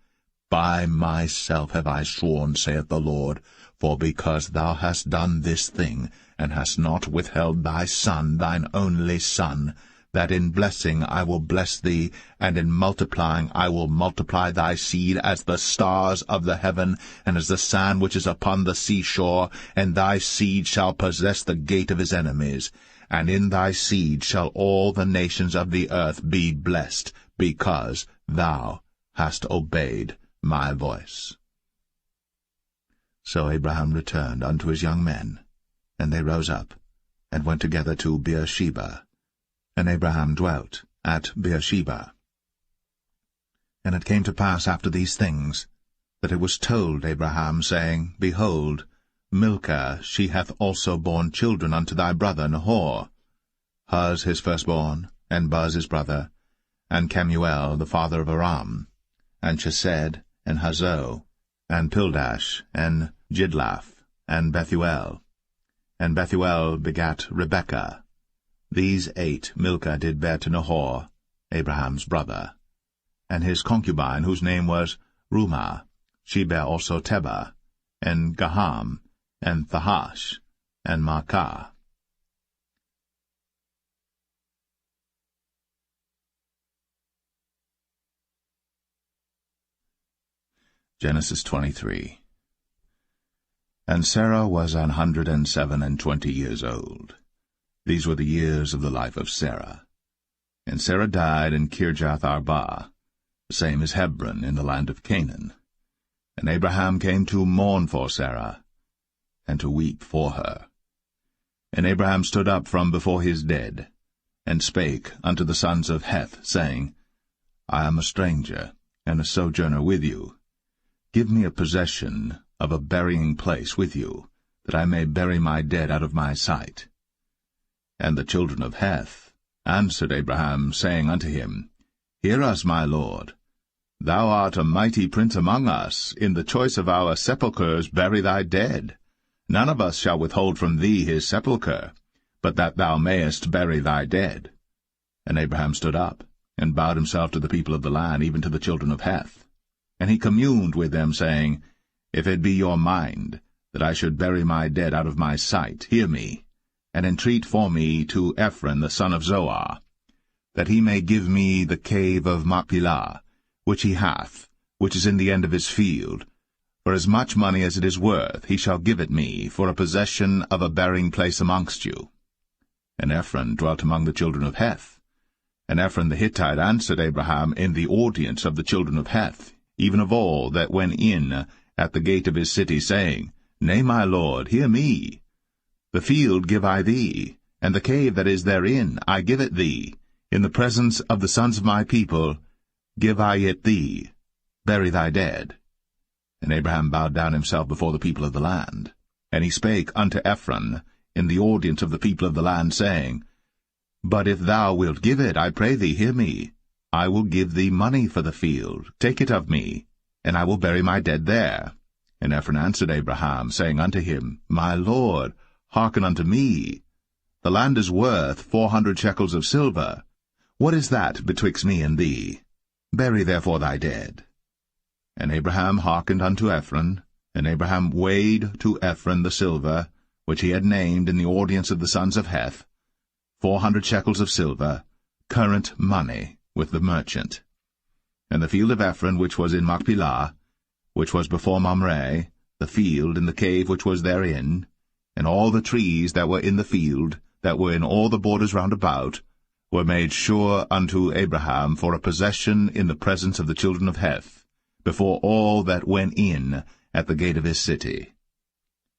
By myself have I sworn, saith the Lord, for because thou hast done this thing, and hast not withheld thy son, thine only son, that in blessing I will bless thee, and in multiplying I will multiply thy seed as the stars of the heaven, and as the sand which is upon the seashore, and thy seed shall possess the gate of his enemies. And in thy seed shall all the nations of the earth be blessed, because thou hast obeyed my voice. So Abraham returned unto his young men, and they rose up, and went together to Beersheba. And Abraham dwelt at Beersheba. And it came to pass after these things, that it was told Abraham, saying, Behold, Milcah, she hath also borne children unto thy brother Nahor, Huz his firstborn, and Buz his brother, and Kemuel the father of Aram, and Chesed, and Hazo, and Pildash, and Jidlaph, and Bethuel. And Bethuel begat Rebekah. These 8 Milcah did bear to Nahor, Abraham's brother. And his concubine, whose name was Rumah, she bare also Tebah, and Gaham, and Thahash, and Maacah. Genesis 23. And Sarah was 127 years old. These were the years of the life of Sarah. And Sarah died in Kirjath-Arba, the same as Hebron in the land of Canaan. And Abraham came to mourn for Sarah, and to weep for her. And Abraham stood up from before his dead, and spake unto the sons of Heth, saying, I am a stranger, and a sojourner with you. Give me a possession of a burying place with you, that I may bury my dead out of my sight. And the children of Heth answered Abraham, saying unto him, Hear us, my lord. Thou art a mighty prince among us. In the choice of our sepulchres bury thy dead. None of us shall withhold from thee his sepulchre, but that thou mayest bury thy dead. And Abraham stood up, and bowed himself to the people of the land, even to the children of Heth. And he communed with them, saying, If it be your mind that I should bury my dead out of my sight, hear me, and entreat for me to Ephron the son of Zoar, that he may give me the cave of Machpelah, which he hath, which is in the end of his field. For as much money as it is worth, he shall give it me, for a possession of a burying place amongst you. And Ephron dwelt among the children of Heth. And Ephron the Hittite answered Abraham in the audience of the children of Heth, even of all that went in at the gate of his city, saying, Nay, my lord, hear me. The field give I thee, and the cave that is therein I give it thee. In the presence of the sons of my people give I it thee. Bury thy dead. And Abraham bowed down himself before the people of the land. And he spake unto Ephron in the audience of the people of the land, saying, But if thou wilt give it, I pray thee, hear me. I will give thee money for the field. Take it of me, and I will bury my dead there. And Ephron answered Abraham, saying unto him, My lord, hearken unto me. The land is worth 400 shekels of silver. What is that betwixt me and thee? Bury therefore thy dead. And Abraham hearkened unto Ephron, and Abraham weighed to Ephron the silver, which he had named in the audience of the sons of Heth, 400 shekels of silver, current money, with the merchant. And the field of Ephron which was in Machpelah, which was before Mamre, the field and the cave which was therein, and all the trees that were in the field, that were in all the borders round about, were made sure unto Abraham for a possession in the presence of the children of Heth, before all that went in at the gate of his city.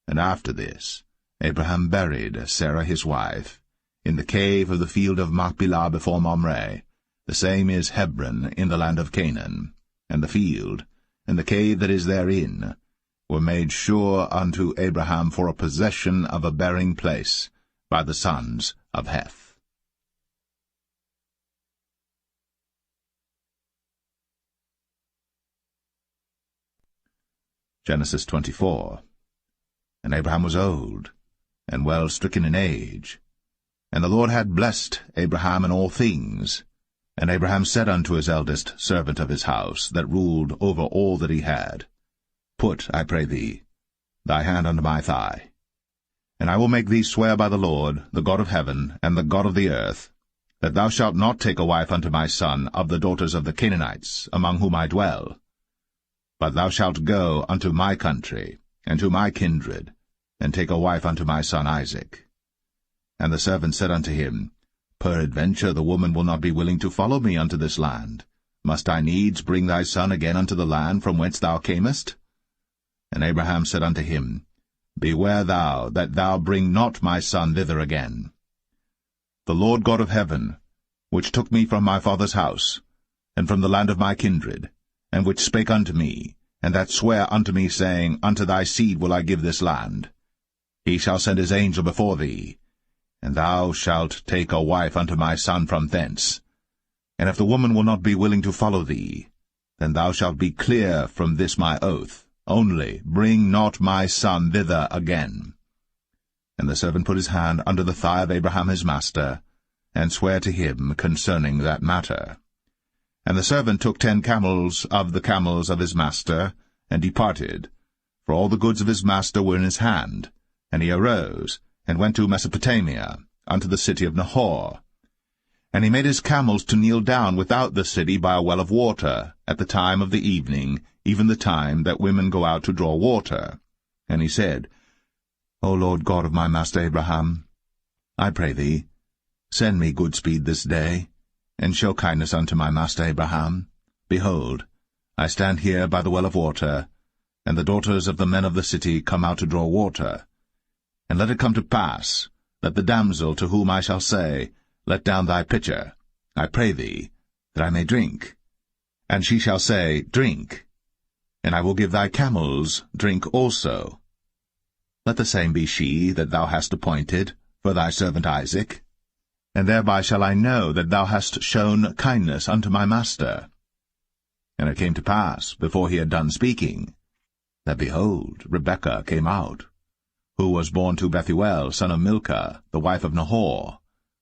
And after this Abraham buried Sarah his wife, in the cave of the field of Machpelah before Mamre, the same is Hebron in the land of Canaan, and the field, and the cave that is therein, were made sure unto Abraham for a possession of a burying place by the sons of Heth. Genesis 24. And Abraham was old, and well stricken in age. And the Lord had blessed Abraham in all things. And Abraham said unto his eldest servant of his house, that ruled over all that he had, Put, I pray thee, thy hand unto my thigh, and I will make thee swear by the Lord, the God of heaven, and the God of the earth, that thou shalt not take a wife unto my son of the daughters of the Canaanites, among whom I dwell, but thou shalt go unto my country, and to my kindred, and take a wife unto my son Isaac. And the servant said unto him, Peradventure the woman will not be willing to follow me unto this land. Must I needs bring thy son again unto the land from whence thou camest? And Abraham said unto him, Beware thou that thou bring not my son thither again. The Lord God of heaven, which took me from my father's house, and from the land of my kindred, and which spake unto me, and that sware unto me, saying, Unto thy seed will I give this land, he shall send his angel before thee, and thou shalt take a wife unto my son from thence. And if the woman will not be willing to follow thee, then thou shalt be clear from this my oath. Only bring not my son thither again. And the servant put his hand under the thigh of Abraham his master, and sware to him concerning that matter. And the servant took 10 camels of the camels of his master, and departed, for all the goods of his master were in his hand. And he arose, and went to Mesopotamia, unto the city of Nahor. And he made his camels to kneel down without the city by a well of water, at the time of the evening, even the time that women go out to draw water. And he said, O Lord God of my master Abraham, I pray thee, send me good speed this day, and show kindness unto my master Abraham. Behold, I stand here by the well of water, and the daughters of the men of the city come out to draw water. And let it come to pass, that the damsel to whom I shall say, Let down thy pitcher, I pray thee, that I may drink. And she shall say, Drink, and I will give thy camels drink also. Let the same be she that thou hast appointed for thy servant Isaac, and thereby shall I know that thou hast shown kindness unto my master. And it came to pass, before he had done speaking, that, behold, Rebekah came out, who was born to Bethuel, son of Milcah, the wife of Nahor,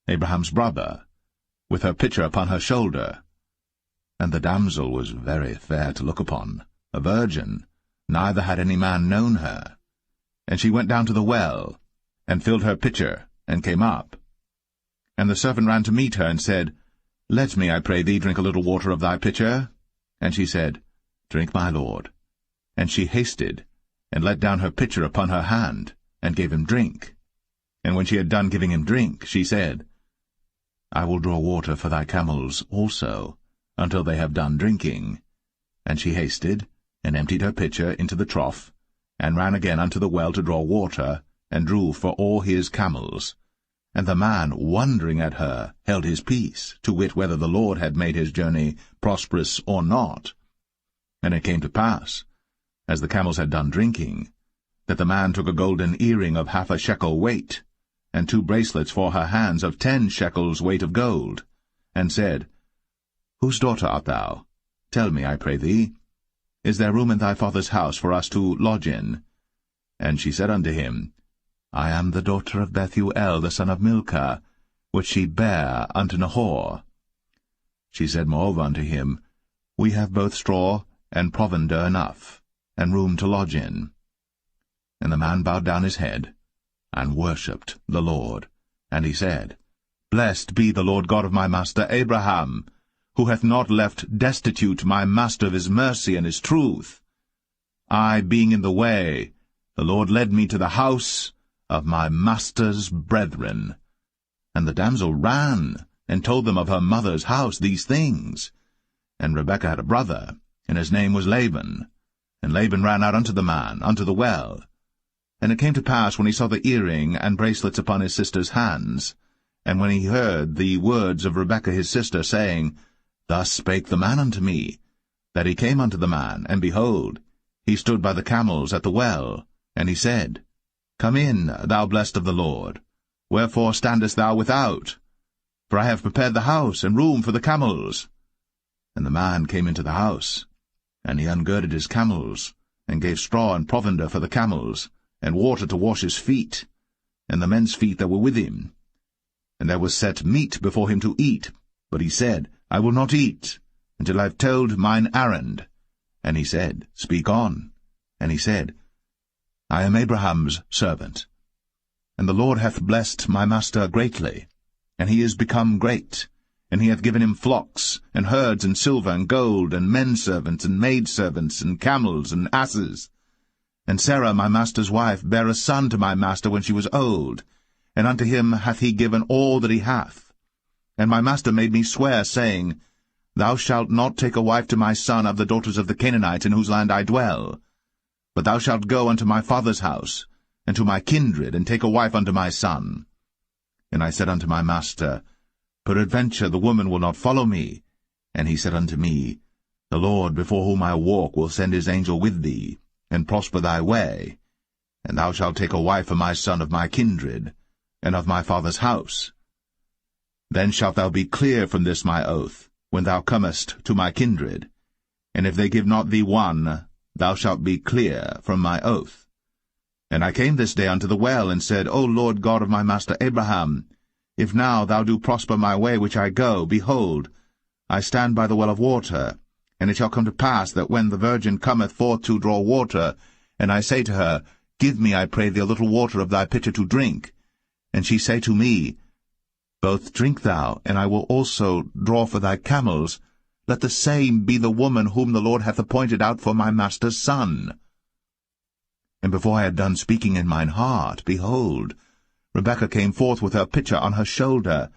Abraham's brother, with her pitcher upon her shoulder. And the damsel was very fair to look upon, a virgin, neither had any man known her. And she went down to the well, and filled her pitcher, and came up. And the servant ran to meet her, and said, Let me, I pray thee, drink a little water of thy pitcher. And she said, Drink, my lord. And she hasted, and let down her pitcher upon her hand, and gave him drink. And when she had done giving him drink, she said, I will draw water for thy camels also, until they have done drinking. And she hasted, and emptied her pitcher into the trough, and ran again unto the well to draw water, and drew for all his camels. And the man, wondering at her, held his peace, to wit whether the Lord had made his journey prosperous or not. And it came to pass, as the camels had done drinking, that the man took a golden earring of 1/2 shekel weight, and 2 bracelets for her hands of 10 shekels weight of gold, and said, Whose daughter art thou? Tell me, I pray thee. Is there room in thy father's house for us to lodge in? And she said unto him, I am the daughter of Bethuel, the son of Milcah, which she bare unto Nahor. She said moreover unto him, We have both straw and provender enough, and room to lodge in. And the man bowed down his head, and worshipped the Lord. And he said, Blessed be the Lord God of my master Abraham, who hath not left destitute my master of his mercy and his truth. I being in the way, the Lord led me to the house of my master's brethren. And the damsel ran, and told them of her mother's house these things. And Rebekah had a brother, and his name was Laban. And Laban ran out unto the man, unto the well. And it came to pass, when he saw the earring and bracelets upon his sister's hands, and when he heard the words of Rebekah his sister, saying, Thus spake the man unto me, that he came unto the man, and behold, he stood by the camels at the well. And he said, Come in, thou blessed of the Lord. Wherefore standest thou without? For I have prepared the house and room for the camels. And the man came into the house, and he ungirded his camels, and gave straw and provender for the camels, and water to wash his feet, and the men's feet that were with him. And there was set meat before him to eat, but he said, I will not eat until I have told mine errand. And he said, Speak on. And he said, I am Abraham's servant. And the Lord hath blessed my master greatly, and he is become great. And he hath given him flocks, and herds, and silver, and gold, and menservants, and maidservants, and camels, and asses. And Sarah my master's wife bare a son to my master when she was old, and unto him hath he given all that he hath. And my master made me swear, saying, Thou shalt not take a wife to my son of the daughters of the Canaanites in whose land I dwell, but thou shalt go unto my father's house, and to my kindred, and take a wife unto my son. And I said unto my master, Peradventure the woman will not follow me. And he said unto me, The Lord before whom I walk will send his angel with thee, and prosper thy way. And thou shalt take a wife for my son of my kindred, and of my father's house. Then shalt thou be clear from this my oath, when thou comest to my kindred. And if they give not thee one, thou shalt be clear from my oath. And I came this day unto the well, and said, O Lord God of my master Abraham, if now thou do prosper my way which I go, behold, I stand by the well of water. And it shall come to pass that when the virgin cometh forth to draw water, and I say to her, Give me, I pray thee, a little water of thy pitcher to drink, and she say to me, Both drink thou, and I will also draw for thy camels, let the same be the woman whom the Lord hath appointed out for my master's son. And before I had done speaking in mine heart, behold, Rebekah came forth with her pitcher on her shoulder,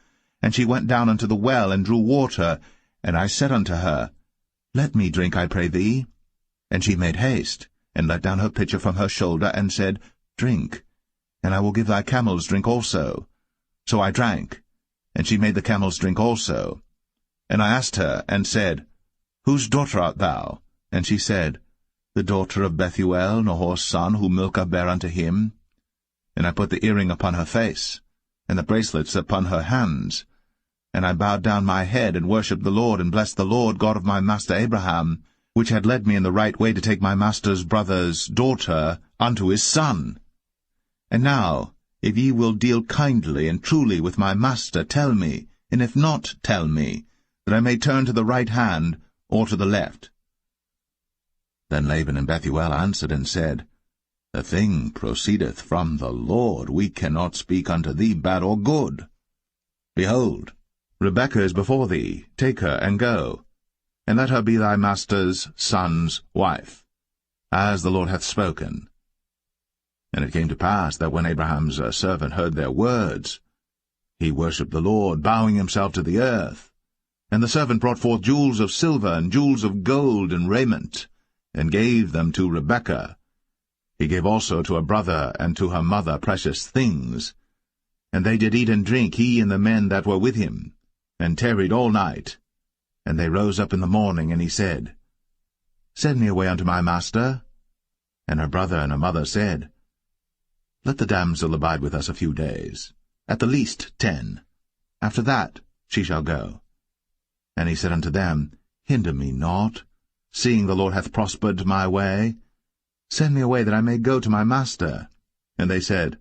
and she went down unto the well, and drew water. And I said unto her, Let me drink, I pray thee. And she made haste, and let down her pitcher from her shoulder, and said, Drink, and I will give thy camels drink also. So I drank, and she made the camels drink also. And I asked her, and said, Whose daughter art thou? And she said, The daughter of Bethuel, Nahor's son, whom Milcah bare unto him. And I put the earring upon her face, and the bracelets upon her hands. And I bowed down my head, and worshipped the Lord, and blessed the Lord God of my master Abraham, which had led me in the right way to take my master's brother's daughter unto his son. And now, if ye will deal kindly and truly with my master, tell me, and if not, tell me, that I may turn to the right hand or to the left. Then Laban and Bethuel answered and said, The thing proceedeth from the Lord. We cannot speak unto thee bad or good. Behold, Rebekah is before thee. Take her, and go, and let her be thy master's son's wife, as the Lord hath spoken. And it came to pass that when Abraham's servant heard their words, he worshipped the Lord, bowing himself to the earth. And the servant brought forth jewels of silver, and jewels of gold, and raiment, and gave them to Rebekah. He gave also to her brother and to her mother precious things. And they did eat and drink, he and the men that were with him, and tarried all night. And they rose up in the morning, and he said, Send me away unto my master. And her brother and her mother said, Let the damsel abide with us a few days, at the least 10. After that she shall go. And he said unto them, Hinder me not, seeing the Lord hath prospered my way. Send me away that I may go to my master. And they said,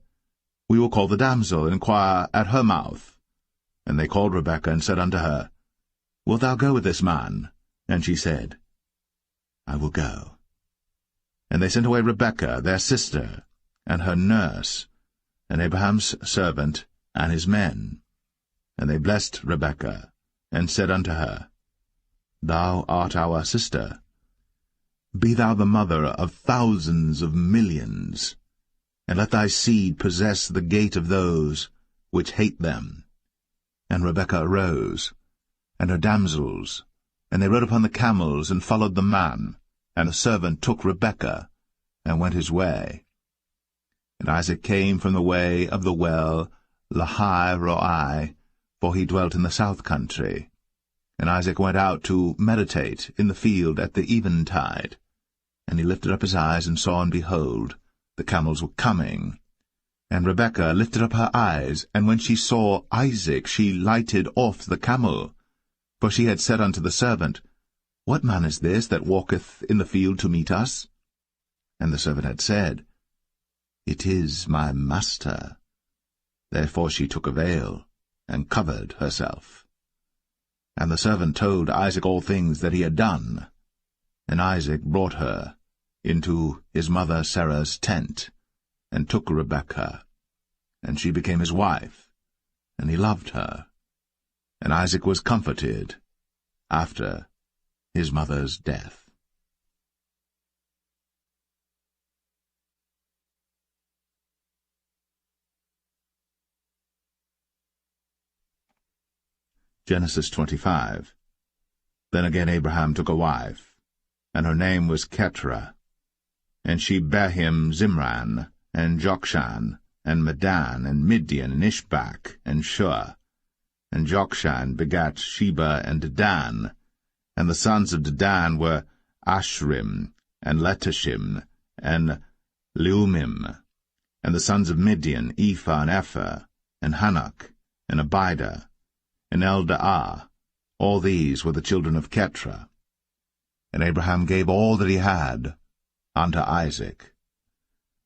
We will call the damsel, and inquire at her mouth. And they called Rebekah, and said unto her, Wilt thou go with this man? And she said, I will go. And they sent away Rebekah, their sister, and her nurse, and Abraham's servant, and his men. And they blessed Rebekah, and said unto her, Thou art our sister. Be thou the mother of thousands of millions, and let thy seed possess the gate of those which hate them. And Rebekah arose, and her damsels, and they rode upon the camels, and followed the man. And the servant took Rebekah, and went his way. And Isaac came from the way of the well Lahai-Roi, for he dwelt in the south country. And Isaac went out to meditate in the field at the eventide. And he lifted up his eyes, and saw, and behold, the camels were coming. And Rebekah lifted up her eyes, and when she saw Isaac, she lighted off the camel. For she had said unto the servant, What man is this that walketh in the field to meet us? And the servant had said, It is my master. Therefore she took a veil, and covered herself. And the servant told Isaac all things that he had done. And Isaac brought her into his mother Sarah's tent, and took Rebekah. And she became his wife, and he loved her. And Isaac was comforted after his mother's death. Genesis 25. Then again Abraham took a wife, and her name was Keturah. And she bare him Zimran, and Jokshan, and Medan, and Midian, and Ishbak, and Shua. And Jokshan begat Sheba and Dedan. And the sons of Dedan were Ashrim, and Letashim, and Leumim. And the sons of Midian, Ephah, and Epher, and Hanok, and Abidah, and Eldaah. All these were the children of Keturah. And Abraham gave all that he had unto Isaac.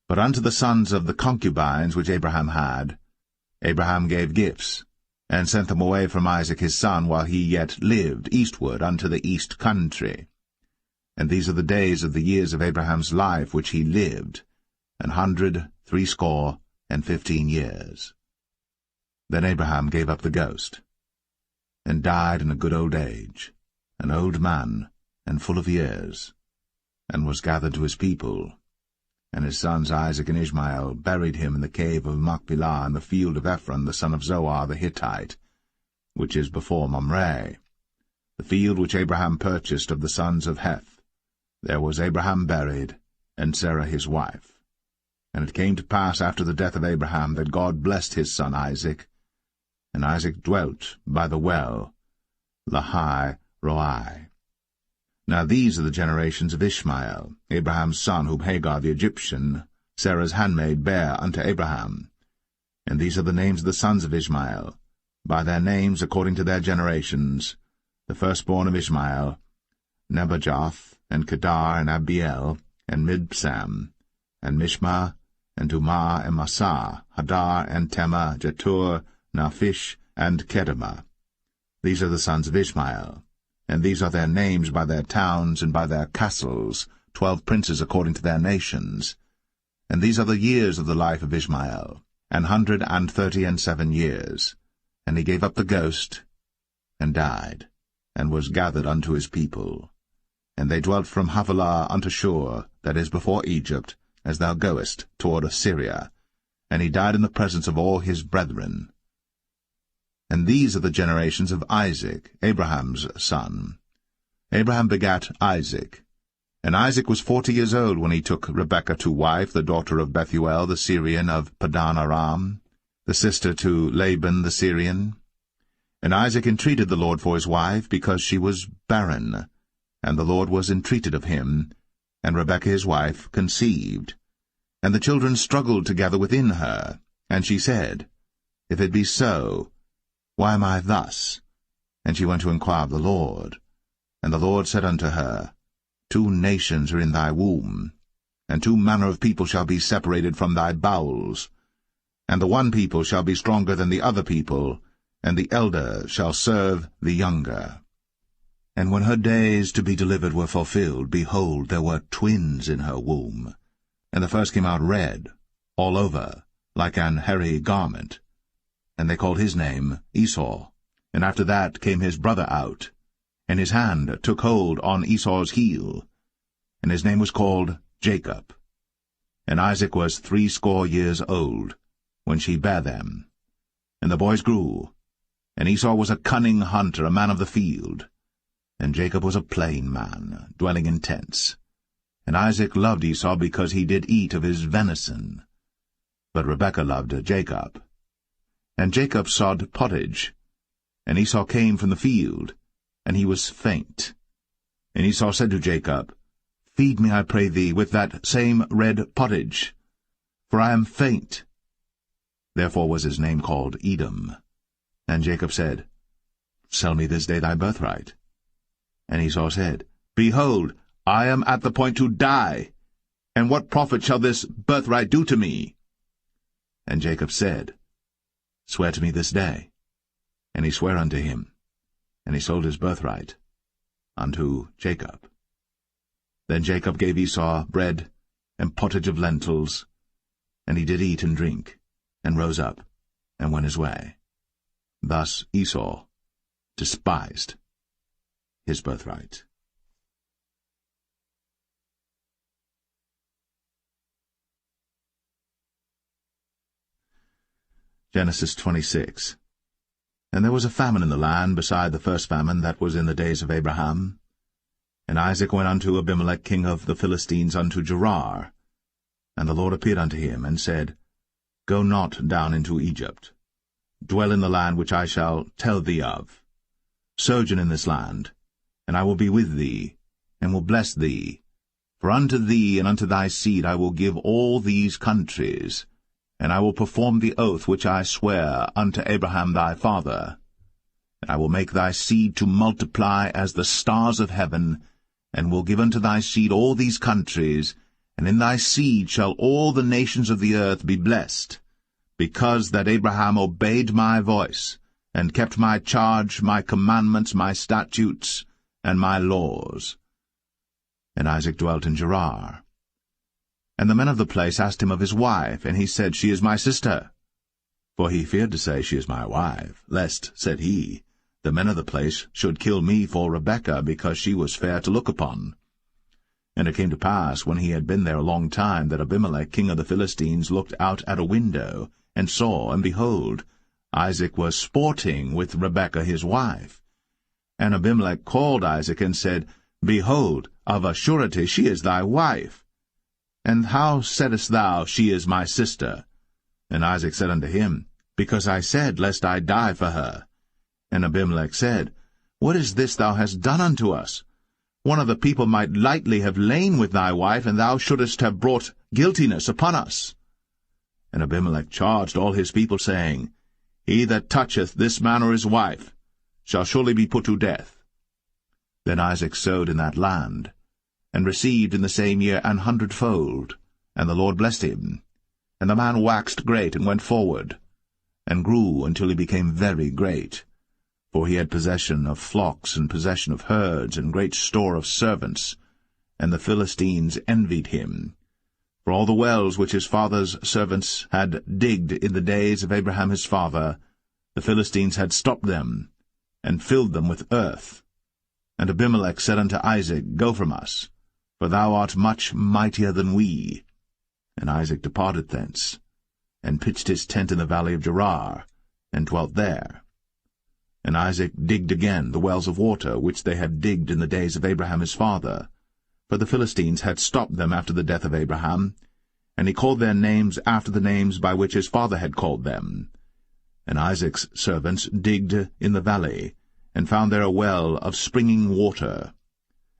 But unto the sons of the concubines which Abraham had, Abraham gave gifts, and sent them away from Isaac his son while he yet lived eastward unto the east country. And these are the days of the years of Abraham's life which he lived, 160 years. Then Abraham gave up the ghost, and died in a good old age, an old man, and full of years, and was gathered to his people. And his sons Isaac and Ishmael buried him in the cave of Machpelah in the field of Ephron the son of Zoar the Hittite, which is before Mamre, the field which Abraham purchased of the sons of Heth. There was Abraham buried, and Sarah his wife. And it came to pass after the death of Abraham that God blessed his son Isaac, and Isaac dwelt by the well, Lahai Roi. Now these are the generations of Ishmael, Abraham's son, whom Hagar the Egyptian, Sarah's handmaid, bare unto Abraham. And these are the names of the sons of Ishmael, by their names according to their generations: the firstborn of Ishmael, Nebajoth, and Kedar, and Abiel, and Mibsam, and Mishma, and Dumah, and Massa, Hadar, and Tema, Jetur, Naphish, and Kedemah. These are the sons of Ishmael, and these are their names by their towns and by their castles, 12 princes according to their nations. And these are the years of the life of Ishmael, 137 years. And he gave up the ghost, and died, and was gathered unto his people. And they dwelt from Havilah unto Shur, that is before Egypt, as thou goest toward Assyria. And he died in the presence of all his brethren. And these are the generations of Isaac, Abraham's son. Abraham begat Isaac. And Isaac was 40 years old when he took Rebekah to wife, the daughter of Bethuel the Syrian of Padan Aram, the sister to Laban the Syrian. And Isaac entreated the Lord for his wife, because she was barren. And the Lord was entreated of him, and Rebekah his wife conceived. And the children struggled together within her. And she said, If it be so, why am I thus? And she went to inquire of the Lord. And the Lord said unto her, 2 nations are in thy womb, and 2 manner of people shall be separated from thy bowels. And the one people shall be stronger than the other people, and the elder shall serve the younger. And when her days to be delivered were fulfilled, behold, there were twins in her womb. And the first came out red, all over, like an hairy garment. And they called his name Esau. And after that came his brother out, and his hand took hold on Esau's heel, and his name was called Jacob. And Isaac was 80 years old when she bare them. And the boys grew, and Esau was a cunning hunter, a man of the field, and Jacob was a plain man, dwelling in tents. And Isaac loved Esau because he did eat of his venison, but Rebekah loved Jacob. And Jacob sod pottage, and Esau came from the field, and he was faint. And Esau said to Jacob, Feed me, I pray thee, with that same red pottage, for I am faint. Therefore was his name called Edom. And Jacob said, Sell me this day thy birthright. And Esau said, Behold, I am at the point to die, and what profit shall this birthright do to me? And Jacob said, Swear to me this day. And he sware unto him. and he sold his birthright unto Jacob. Then Jacob gave Esau bread and pottage of lentils, and he did eat and drink, and rose up, and went his way. Thus Esau despised his birthright. Genesis 26. And there was a famine in the land beside the first famine that was in the days of Abraham. And Isaac went unto Abimelech king of the Philistines unto Gerar. And the Lord appeared unto him, and said, Go not down into Egypt. Dwell in the land which I shall tell thee of. Sojourn in this land, and I will be with thee, and will bless thee. For unto thee and unto thy seed I will give all these countries, and I will perform the oath which I sware unto Abraham thy father. And I will make thy seed to multiply as the stars of heaven, and will give unto thy seed all these countries, and in thy seed shall all the nations of the earth be blessed, because that Abraham obeyed my voice, and kept my charge, my commandments, my statutes, and my laws. And Isaac dwelt in Gerar. And the men of the place asked him of his wife, and he said, She is my sister. For he feared to say, She is my wife, lest, said he, the men of the place should kill me for Rebekah, because she was fair to look upon. And it came to pass, when he had been there a long time, that Abimelech king of the Philistines looked out at a window, and saw, and behold, Isaac was sporting with Rebekah his wife. And Abimelech called Isaac, and said, Behold, of a surety she is thy wife. And how saidst thou, She is my sister? And Isaac said unto him, Because I said, Lest I die for her. And Abimelech said, What is this thou hast done unto us? One of the people might lightly have lain with thy wife, and thou shouldest have brought guiltiness upon us. And Abimelech charged all his people, saying, He that toucheth this man or his wife shall surely be put to death. Then Isaac sowed in that land, and received in the same year 100-fold, and the Lord blessed him. And the man waxed great, and went forward, and grew until he became very great. For he had possession of flocks, and possession of herds, and great store of servants. And the Philistines envied him. For all the wells which his father's servants had digged in the days of Abraham his father, the Philistines had stopped them, and filled them with earth. And Abimelech said unto Isaac, Go from us, for thou art much mightier than we. And Isaac departed thence, and pitched his tent in the valley of Gerar, and dwelt there. And Isaac digged again the wells of water, which they had digged in the days of Abraham his father, for the Philistines had stopped them after the death of Abraham, and he called their names after the names by which his father had called them. And Isaac's servants digged in the valley, and found there a well of springing water.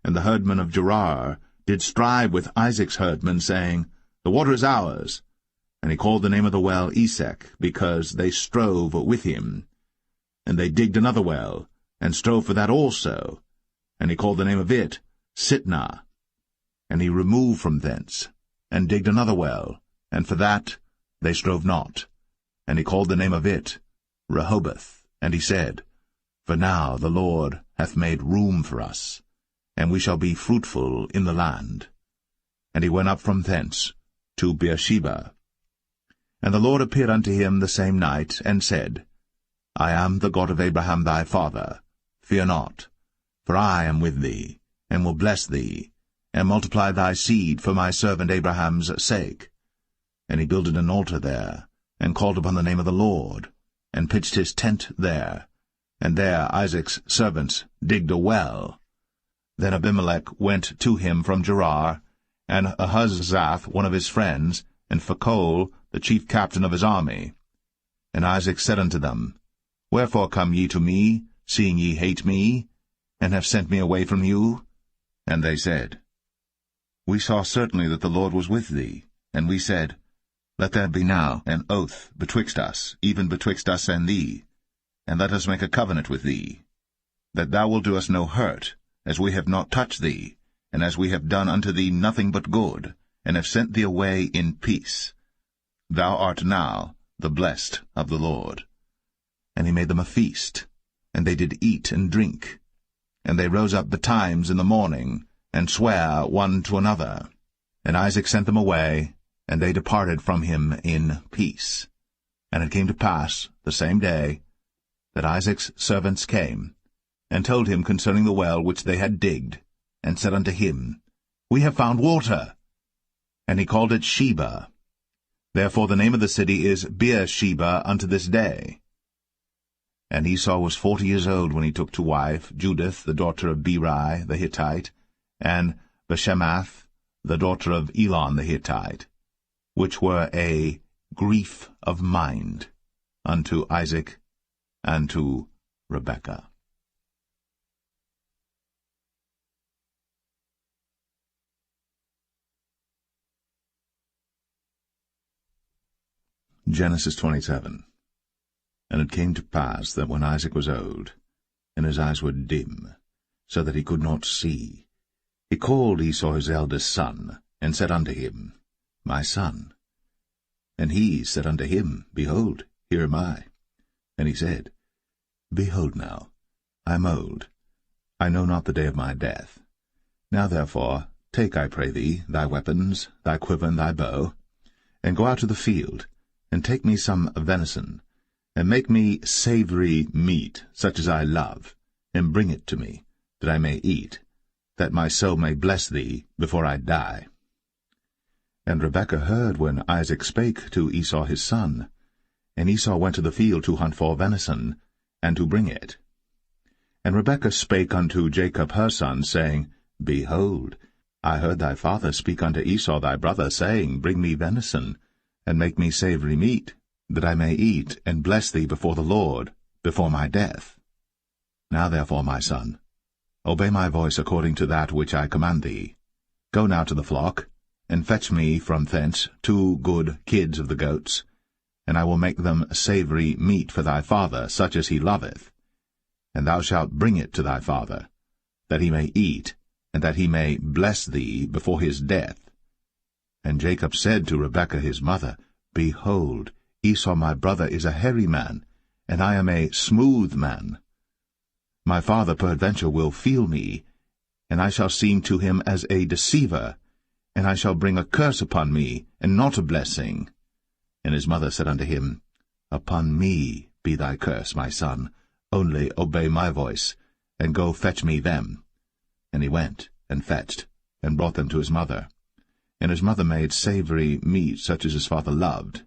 And the herdmen of Gerar did strive with Isaac's herdmen, saying, The water is ours. And he called the name of the well Esek, because they strove with him. And they digged another well, and strove for that also. And he called the name of it Sitnah. And he removed from thence, and digged another well, and for that they strove not. And he called the name of it Rehoboth. And he said, For now the Lord hath made room for us, and we shall be fruitful in the land. And he went up from thence to Beersheba. And the Lord appeared unto him the same night, and said, I am the God of Abraham thy father. Fear not, for I am with thee, and will bless thee, and multiply thy seed for my servant Abraham's sake. And he builded an altar there, and called upon the name of the Lord, and pitched his tent there. And there Isaac's servants digged a well. Then Abimelech went to him from Gerar, and Ahuzzath one of his friends, and Phicol the chief captain of his army. And Isaac said unto them, Wherefore come ye to me, seeing ye hate me, and have sent me away from you? And they said, We saw certainly that the Lord was with thee. And we said, Let there be now an oath betwixt us, even betwixt us and thee, and let us make a covenant with thee, that thou wilt do us no hurt, as we have not touched thee, and as we have done unto thee nothing but good, and have sent thee away in peace. Thou art now the blessed of the Lord. And he made them a feast, and they did eat and drink. And they rose up betimes in the morning, and sware one to another. And Isaac sent them away, and they departed from him in peace. And it came to pass, the same day, that Isaac's servants came, and told him concerning the well which they had digged, and said unto him, We have found water. And he called it Sheba. Therefore the name of the city is Beersheba unto this day. And Esau was 40 years old when he took to wife Judith the daughter of Beri the Hittite, and Bashemath the daughter of Elon the Hittite, which were a grief of mind unto Isaac and to Rebekah. Genesis 27. And it came to pass that when Isaac was old, and his eyes were dim, so that he could not see, he called Esau his eldest son, and said unto him, My son. And he said unto him, Behold, here am I. And he said, Behold now, I am old, I know not the day of my death. Now therefore, take, I pray thee, thy weapons, thy quiver and thy bow, and go out to the field, and take me some venison, and make me savory meat, such as I love, and bring it to me, that I may eat, that my soul may bless thee before I die. And Rebekah heard when Isaac spake to Esau his son, and Esau went to the field to hunt for venison, and to bring it. And Rebekah spake unto Jacob her son, saying, Behold, I heard thy father speak unto Esau thy brother, saying, Bring me venison, and make me savory meat, that I may eat, and bless thee before the Lord, before my death. Now therefore, my son, obey my voice according to that which I command thee. Go now to the flock, and fetch me from thence 2 good kids of the goats, and I will make them savory meat for thy father, such as he loveth. And thou shalt bring it to thy father, that he may eat, and that he may bless thee before his death. And Jacob said to Rebekah his mother, Behold, Esau my brother is a hairy man, and I am a smooth man. My father peradventure will feel me, and I shall seem to him as a deceiver, and I shall bring a curse upon me, and not a blessing. And his mother said unto him, Upon me be thy curse, my son, only obey my voice, and go fetch me them. And he went, and fetched, and brought them to his mother. And his mother made savory meat such as his father loved.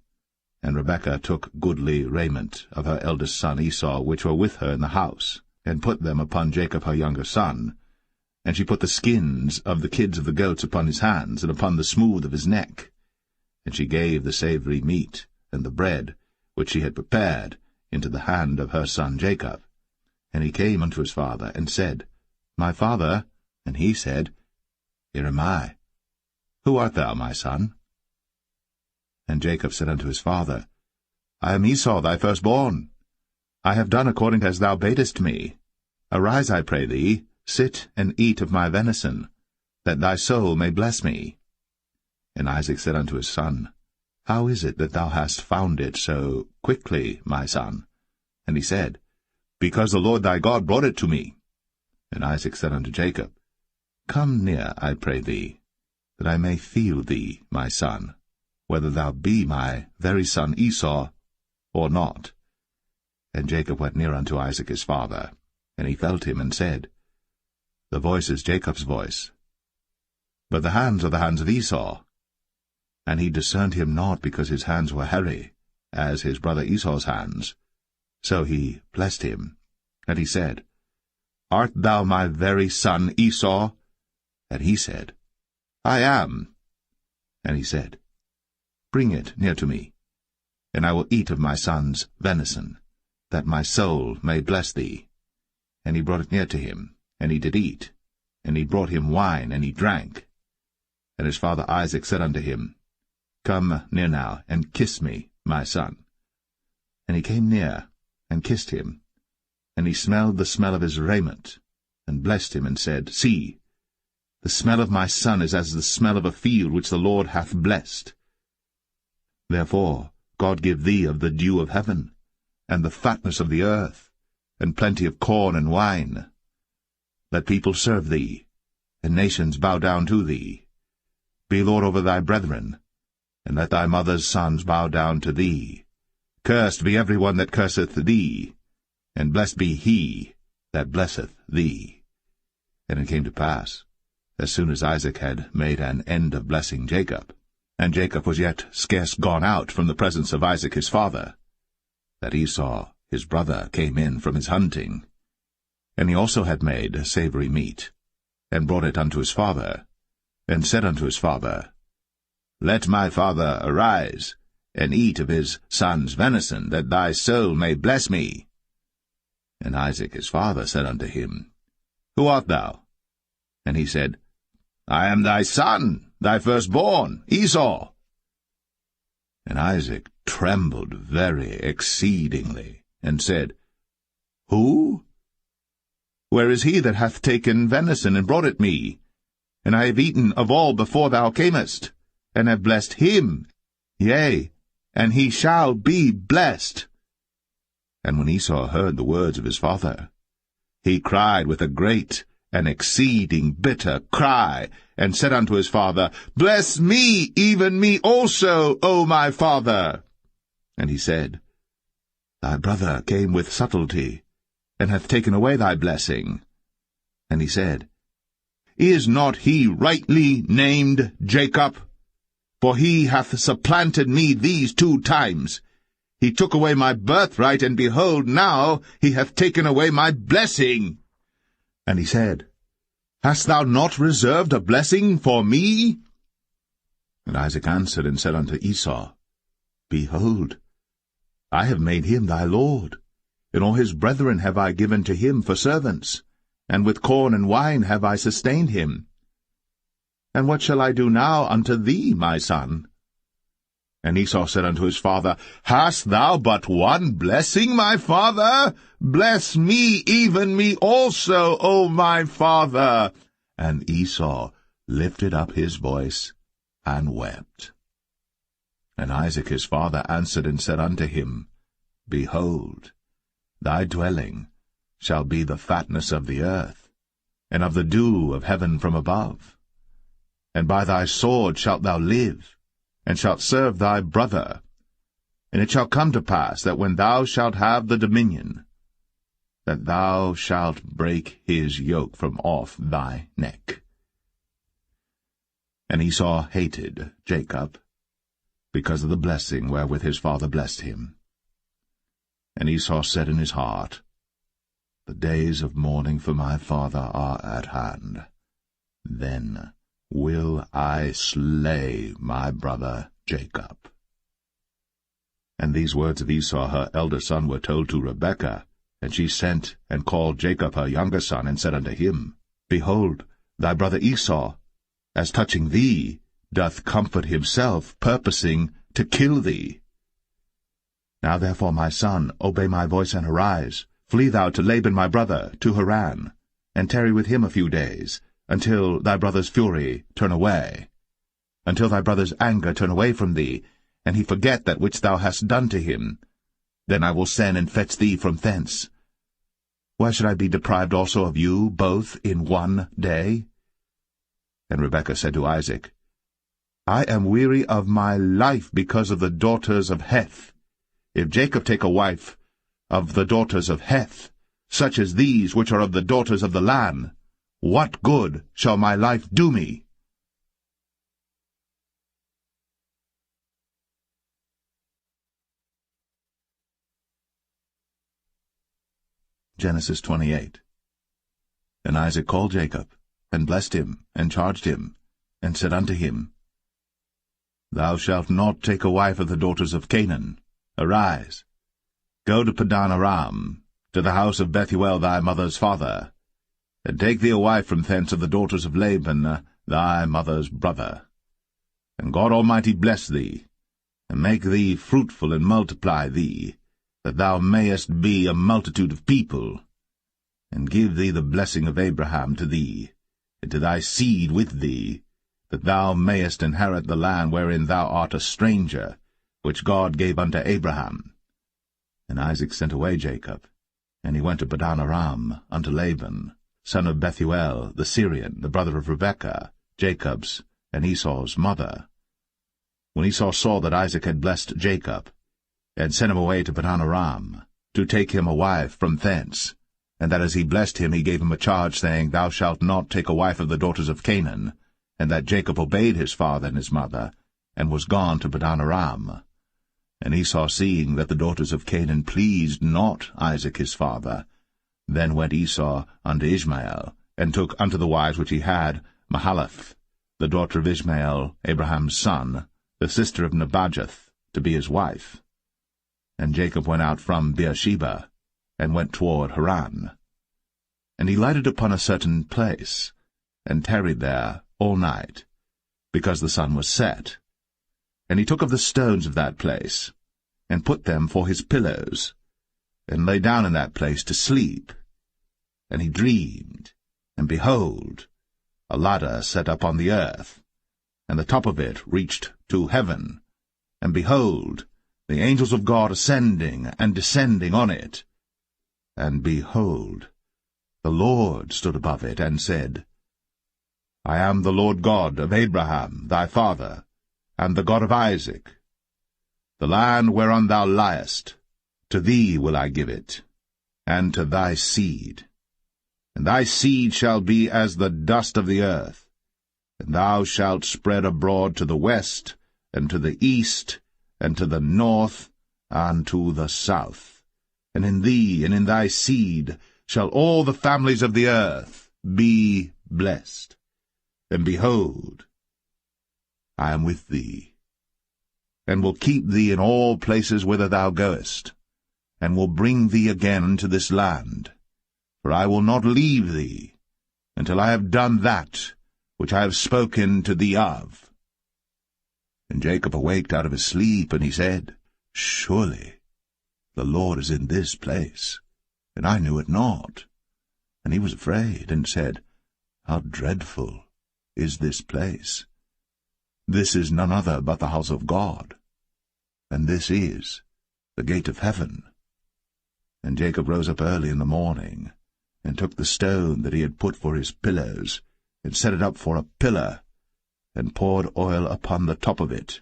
And Rebekah took goodly raiment of her eldest son Esau, which were with her in the house, and put them upon Jacob her younger son. And she put the skins of the kids of the goats upon his hands, and upon the smooth of his neck. And she gave the savory meat, and the bread, which she had prepared, into the hand of her son Jacob. And he came unto his father, and said, My father. And he said, Here am I. Who art thou, my son? And Jacob said unto his father, I am Esau thy firstborn. I have done according as thou badest me. Arise, I pray thee, sit and eat of my venison, that thy soul may bless me. And Isaac said unto his son, How is it that thou hast found it so quickly, my son? And he said, Because the Lord thy God brought it to me. And Isaac said unto Jacob, Come near, I pray thee, that I may feel thee, my son, whether thou be my very son Esau, or not. And Jacob went near unto Isaac his father, and he felt him, and said, The voice is Jacob's voice, but the hands are the hands of Esau. And he discerned him not, because his hands were hairy, as his brother Esau's hands. So he blessed him. And he said, Art thou my very son Esau? And he said, I am. And he said, Bring it near to me, and I will eat of my son's venison, that my soul may bless thee. And he brought it near to him, and he did eat. And he brought him wine, and he drank. And his father Isaac said unto him, Come near now, and kiss me, my son. And he came near, and kissed him. And he smelled the smell of his raiment, and blessed him, and said, See, the smell of my son is as the smell of a field which the Lord hath blessed. Therefore God give thee of the dew of heaven, and the fatness of the earth, and plenty of corn and wine. Let people serve thee, and nations bow down to thee. Be lord over thy brethren, and let thy mother's sons bow down to thee. Cursed be every one that curseth thee, and blessed be he that blesseth thee. And it came to pass, as soon as Isaac had made an end of blessing Jacob, and Jacob was yet scarce gone out from the presence of Isaac his father, that Esau his brother came in from his hunting. And he also had made savory meat, and brought it unto his father, and said unto his father, Let my father arise, and eat of his son's venison, that thy soul may bless me. And Isaac his father said unto him, Who art thou? And he said, I am thy son, thy firstborn, Esau. And Isaac trembled very exceedingly, and said, Who? Where is he that hath taken venison and brought it me? And I have eaten of all before thou camest, and have blessed him, yea, and he shall be blessed. And when Esau heard the words of his father, he cried with a great and exceeding bitter cry, and said unto his father, Bless me, even me also, O my father. And he said, Thy brother came with subtlety, and hath taken away thy blessing. And he said, Is not he rightly named Jacob? For he hath supplanted me these 2 times. He took away my birthright, and behold, now he hath taken away my blessing. And he said, Hast thou not reserved a blessing for me? And Isaac answered and said unto Esau, Behold, I have made him thy lord, and all his brethren have I given to him for servants, and with corn and wine have I sustained him. And what shall I do now unto thee, my son? And Esau said unto his father, Hast thou but one blessing, my father? Bless me, even me also, O my father. And Esau lifted up his voice and wept. And Isaac his father answered and said unto him, Behold, thy dwelling shall be the fatness of the earth, and of the dew of heaven from above. And by thy sword shalt thou live, and shalt serve thy brother. And it shall come to pass that when thou shalt have the dominion, that thou shalt break his yoke from off thy neck. And Esau hated Jacob, because of the blessing wherewith his father blessed him. And Esau said in his heart, The days of mourning for my father are at hand. Then will I slay my brother Jacob. And these words of Esau her elder son were told to Rebekah, and she sent and called Jacob her younger son, and said unto him, Behold, thy brother Esau, as touching thee, doth comfort himself, purposing to kill thee. Now therefore, my son, obey my voice, and arise. Flee thou to Laban my brother, to Haran, and tarry with him a few days, until thy brother's fury turn away, until thy brother's anger turn away from thee, and he forget that which thou hast done to him. Then I will send and fetch thee from thence. Why should I be deprived also of you both in one day? And Rebekah said to Isaac, I am weary of my life because of the daughters of Heth. If Jacob take a wife of the daughters of Heth, such as these which are of the daughters of the land, what good shall my life do me? Genesis 28. And Isaac called Jacob, and blessed him, and charged him, and said unto him, Thou shalt not take a wife of the daughters of Canaan. Arise, go to Padan Aram, to the house of Bethuel thy mother's father, and take thee a wife from thence of the daughters of Laban thy mother's brother. And God Almighty bless thee, and make thee fruitful, and multiply thee, that thou mayest be a multitude of people, and give thee the blessing of Abraham to thee, and to thy seed with thee, that thou mayest inherit the land wherein thou art a stranger, which God gave unto Abraham. And Isaac sent away Jacob, And he went to Padan-aram unto Laban, son of Bethuel the Syrian, the brother of Rebekah, Jacob's and Esau's mother. When Esau saw that Isaac had blessed Jacob, and sent him away to Padan-aram, to take him a wife from thence, and that as he blessed him he gave him a charge, saying, Thou shalt not take a wife of the daughters of Canaan, and that Jacob obeyed his father and his mother, and was gone to Padan-aram. And Esau, seeing that the daughters of Canaan pleased not Isaac his father, then went Esau unto Ishmael, and took unto the wives which he had Mahalath, the daughter of Ishmael, Abraham's son, the sister of Nebajoth, to be his wife. And Jacob went out from Beersheba, and went toward Haran. And he lighted upon a certain place, and tarried there all night, because the sun was set. And he took of the stones of that place, and put them for his pillows, and lay down in that place to sleep. And he dreamed, and behold, a ladder set up on the earth, and the top of it reached to heaven, and behold, the angels of God ascending and descending on it. And behold, the Lord stood above it, and said, I am the Lord God of Abraham thy father, and the God of Isaac. The land whereon thou liest, to thee will I give it, and to thy seed. And thy seed shall be as the dust of the earth, and thou shalt spread abroad to the west, and to the east, and to the north, and to the south. And in thee and in thy seed shall all the families of the earth be blessed. And behold, I am with thee, and will keep thee in all places whither thou goest, and will bring thee again into this land. For I will not leave thee, until I have done that which I have spoken to thee of. And Jacob awaked out of his sleep, and he said, Surely the Lord is in this place, and I knew it not. And he was afraid, and said, How dreadful is this place! This is none other but the house of God, and this is the gate of heaven. And Jacob rose up early in the morning, and took the stone that he had put for his pillows, and set it up for a pillar, and poured oil upon the top of it.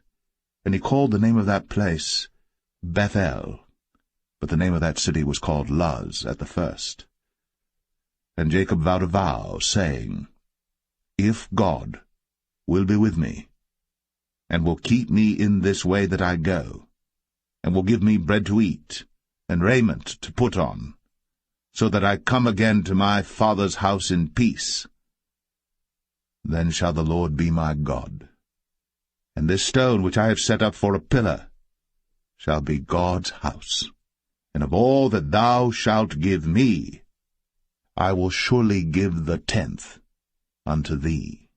And he called the name of that place Bethel, but the name of that city was called Luz at the first. And Jacob vowed a vow, saying, If God will be with me, and will keep me in this way that I go, and will give me bread to eat, and raiment to put on, so that I come again to my father's house in peace, then shall the Lord be my God. And this stone which I have set up for a pillar shall be God's house. And of all that thou shalt give me, I will surely give the 10th unto thee.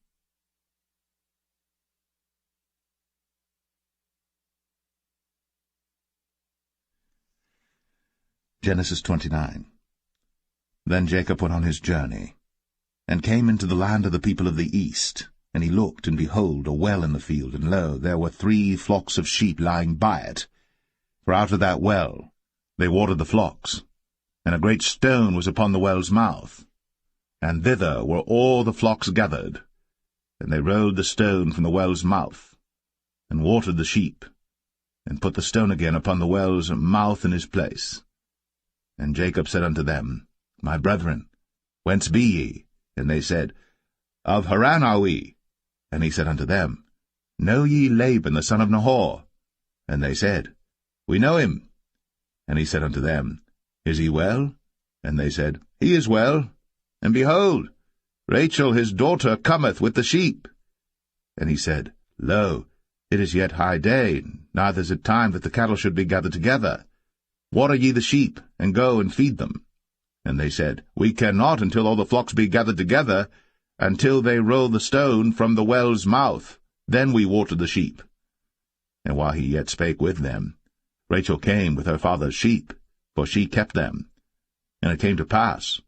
Genesis 29. Then Jacob went on his journey, and came into the land of the people of the east. And he looked, and behold, a well in the field, and lo, there were 3 flocks of sheep lying by it. For out of that well they watered the flocks, and a great stone was upon the well's mouth. And thither were all the flocks gathered. And they rolled the stone from the well's mouth, and watered the sheep, and put the stone again upon the well's mouth in his place. And Jacob said unto them, My brethren, whence be ye? And they said, Of Haran are we. And he said unto them, Know ye Laban the son of Nahor? And they said, We know him. And he said unto them, Is he well? And they said, He is well. And behold, Rachel his daughter cometh with the sheep. And he said, Lo, it is yet high day, neither is it time that the cattle should be gathered together. Water ye the sheep, and go and feed them. And they said, We cannot until all the flocks be gathered together, until they roll the stone from the well's mouth. Then we water the sheep. And while he yet spake with them, Rachel came with her father's sheep, for she kept them. And it came to pass,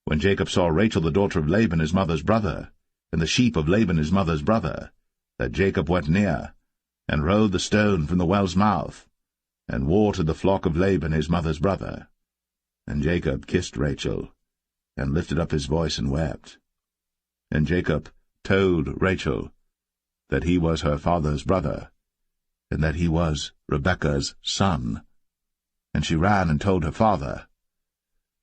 when Jacob saw Rachel the daughter of Laban his mother's brother, and the sheep of Laban his mother's brother, that Jacob went near, and rolled the stone from the well's mouth, and watered the flock of Laban his mother's brother. And Jacob kissed Rachel, and lifted up his voice and wept. And Jacob told Rachel that he was her father's brother, and that he was Rebekah's son. And she ran and told her father.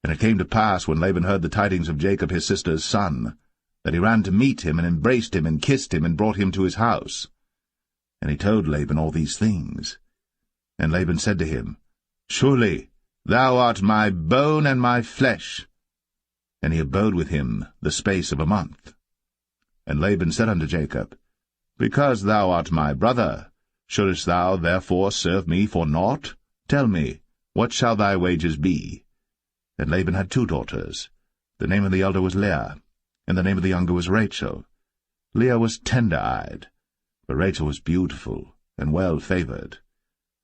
And it came to pass, when Laban heard the tidings of Jacob his sister's son, that he ran to meet him, and embraced him, and kissed him, and brought him to his house. And he told Laban all these things. And Laban said to him, Surely thou art my bone and my flesh. And he abode with him the space of a month. And Laban said unto Jacob, Because thou art my brother, shouldest thou therefore serve me for naught? Tell me, what shall thy wages be? And Laban had 2 daughters. The name of the elder was Leah, and the name of the younger was Rachel. Leah was tender-eyed, but Rachel was beautiful and well-favored.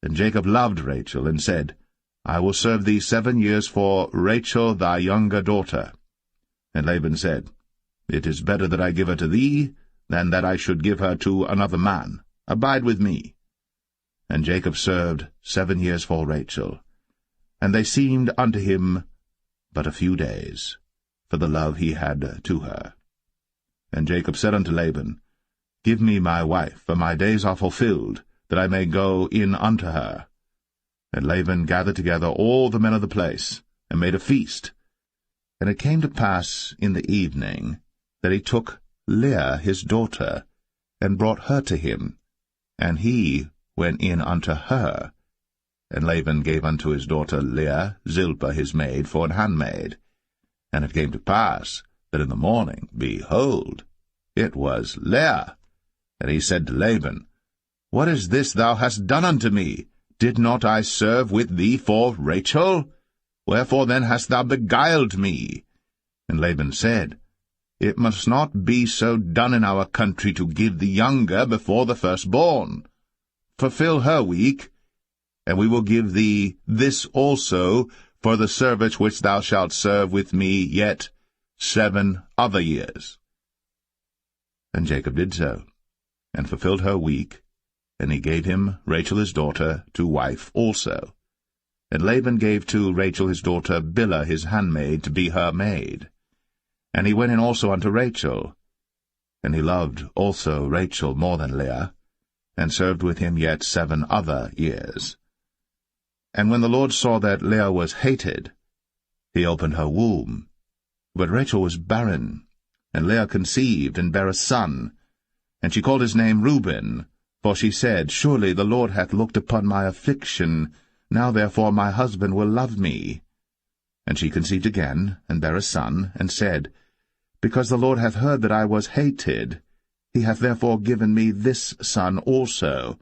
And Jacob loved Rachel, and said, I will serve thee 7 years for Rachel thy younger daughter. And Laban said, It is better that I give her to thee, than that I should give her to another man. Abide with me. And Jacob served 7 years for Rachel. And they seemed unto him but a few days, for the love he had to her. And Jacob said unto Laban, Give me my wife, for my days are fulfilled, that I may go in unto her. And Laban gathered together all the men of the place, and made a feast. And it came to pass in the evening that he took Leah his daughter, and brought her to him, and he went in unto her. And Laban gave unto his daughter Leah Zilpah his maid for an handmaid. And it came to pass that in the morning, behold, it was Leah. And he said to Laban, What is this thou hast done unto me? Did not I serve with thee for Rachel? Wherefore then hast thou beguiled me? And Laban said, It must not be so done in our country to give the younger before the firstborn. Fulfill her week, and we will give thee this also for the service which thou shalt serve with me yet 7 other years. And Jacob did so, and fulfilled her week, and he gave him Rachel his daughter to wife also. And Laban gave to Rachel his daughter Bilhah his handmaid to be her maid. And he went in also unto Rachel. And he loved also Rachel more than Leah, and served with him yet 7 other years. And when the Lord saw that Leah was hated, he opened her womb. But Rachel was barren, and Leah conceived, and bare a son. And she called his name Reuben, for she said, Surely the Lord hath looked upon my affliction, now therefore my husband will love me. And she conceived again, and bare a son, and said, Because the Lord hath heard that I was hated, he hath therefore given me this son also.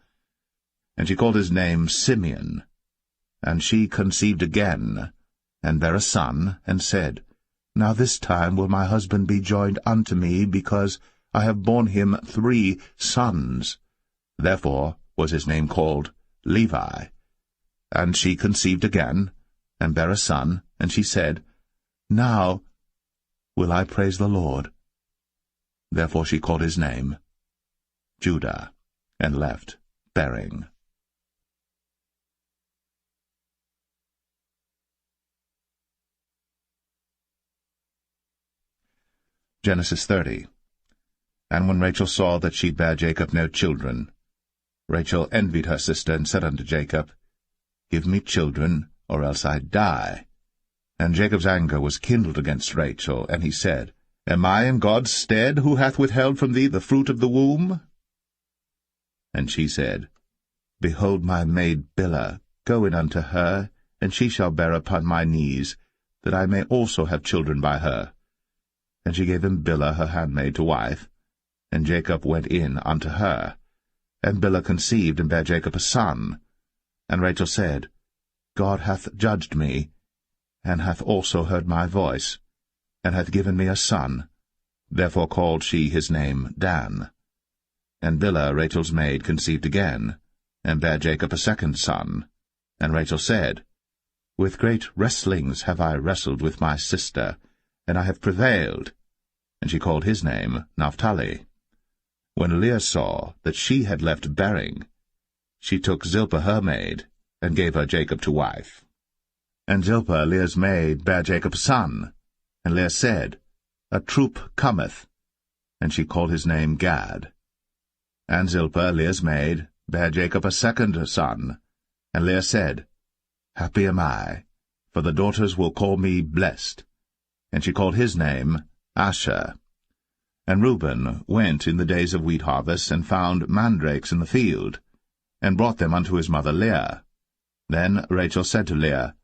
And she called his name Simeon. And she conceived again, and bare a son, and said, Now this time will my husband be joined unto me, because I have borne him 3 sons. Therefore was his name called Levi. And she conceived again, and bare a son, and she said, Now will I praise the Lord. Therefore she called his name Judah, and left bearing. Genesis 30. And when Rachel saw that she bare Jacob no children, Rachel envied her sister, and said unto Jacob, Give me children, or else I die. And Jacob's anger was kindled against Rachel, and he said, Am I in God's stead, who hath withheld from thee the fruit of the womb? And she said, Behold my maid Bilhah, go in unto her, and she shall bear upon my knees, that I may also have children by her. And she gave him Bilhah her handmaid to wife, and Jacob went in unto her. And Bilhah conceived, and bare Jacob a son. And Rachel said, God hath judged me, and hath also heard my voice, and hath given me a son. Therefore called she his name Dan. And Bilhah Rachel's maid conceived again, and bare Jacob a second son. And Rachel said, With great wrestlings have I wrestled with my sister, and I have prevailed. And she called his name Naphtali. When Leah saw that she had left bearing, she took Zilpah her maid, and gave her Jacob to wife. And Zilpah, Leah's maid, bare Jacob a son. And Leah said, A troop cometh. And she called his name Gad. And Zilpah, Leah's maid, bare Jacob a second son. And Leah said, Happy am I, for the daughters will call me blessed. And she called his name Asher. And Reuben went in the days of wheat harvest, and found mandrakes in the field, and brought them unto his mother Leah. Then Rachel said to Leah,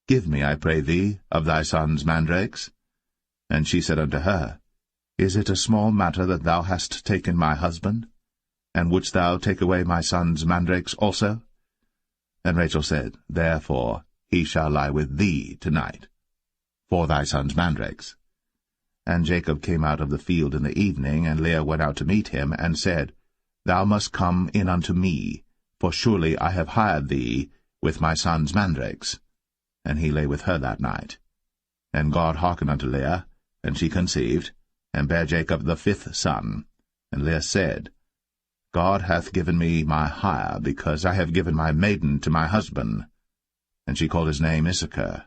Give me, I pray thee, of thy son's mandrakes. And she said unto her, Is it a small matter that thou hast taken my husband? And wouldst thou take away my son's mandrakes also? And Rachel said, Therefore he shall lie with thee tonight, for thy son's mandrakes. And Jacob came out of the field in the evening, and Leah went out to meet him, and said, Thou must come in unto me, for surely I have hired thee with my son's mandrakes. And he lay with her that night. And God hearkened unto Leah, and she conceived, and bare Jacob the fifth son. And Leah said, God hath given me my hire, because I have given my maiden to my husband. And she called his name Issachar.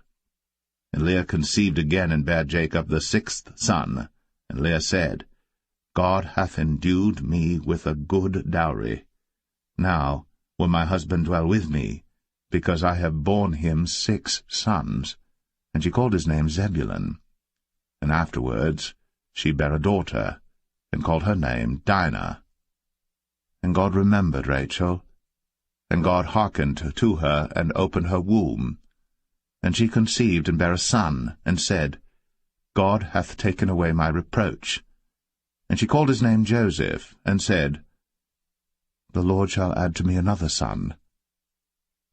And Leah conceived again, and bare Jacob the sixth son. And Leah said, God hath endued me with a good dowry. Now will my husband dwell with me, because I have borne him 6 sons. And she called his name Zebulun. And afterwards she bare a daughter, and called her name Dinah. And God remembered Rachel, and God hearkened to her, and opened her womb. And she conceived, and bare a son, and said, God hath taken away my reproach. And she called his name Joseph, and said, The Lord shall add to me another son.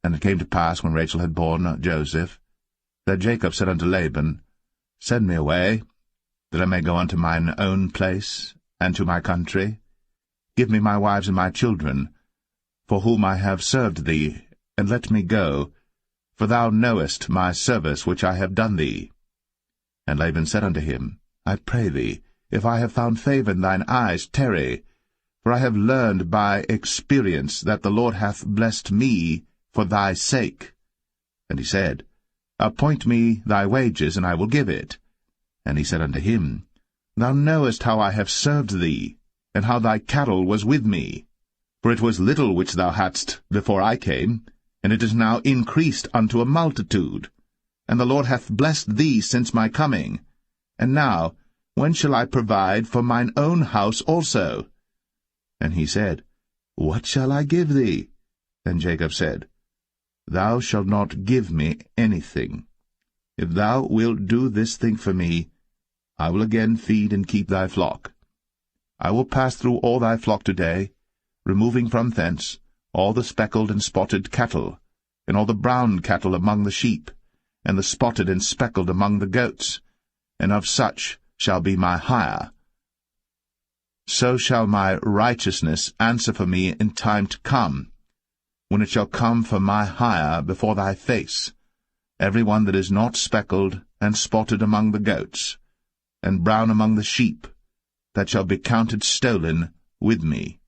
And it came to pass, when Rachel had borne Joseph, that Jacob said unto Laban, Send me away, that I may go unto mine own place, and to my country. Give me my wives and my children, for whom I have served thee, and let me go, for thou knowest my service which I have done thee. And Laban said unto him, I pray thee, if I have found favour in thine eyes, tarry, for I have learned by experience that the Lord hath blessed me for thy sake. And he said, Appoint me thy wages, and I will give it. And he said unto him, Thou knowest how I have served thee, and how thy cattle was with me. For it was little which thou hadst before I came, and it is now increased unto a multitude. And the Lord hath blessed thee since my coming. And now, when shall I provide for mine own house also? And he said, What shall I give thee? And Jacob said, Thou shalt not give me anything. If thou wilt do this thing for me, I will again feed and keep thy flock. I will pass through all thy flock today, removing from thence all the speckled and spotted cattle, and all the brown cattle among the sheep, and the spotted and speckled among the goats, and of such shall be my hire. So shall my righteousness answer for me in time to come, when it shall come for my hire before thy face, every one that is not speckled and spotted among the goats, and brown among the sheep, that shall be counted stolen with me.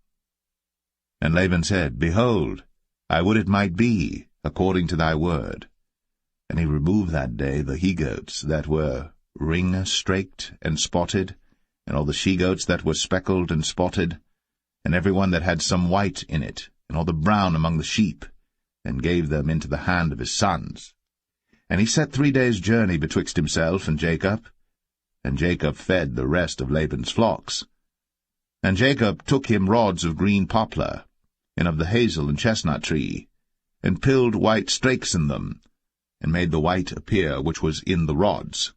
And Laban said, Behold, I would it might be according to thy word. And he removed that day the he-goats that were ring-straked and spotted, and all the she-goats that were speckled and spotted, and every one that had some white in it, and all the brown among the sheep, and gave them into the hand of his sons. And he set 3 days' journey betwixt himself and Jacob fed the rest of Laban's flocks. And Jacob took him rods of green poplar, and of the hazel and chestnut tree, and pilled white strakes in them, and made the white appear which was in the rods.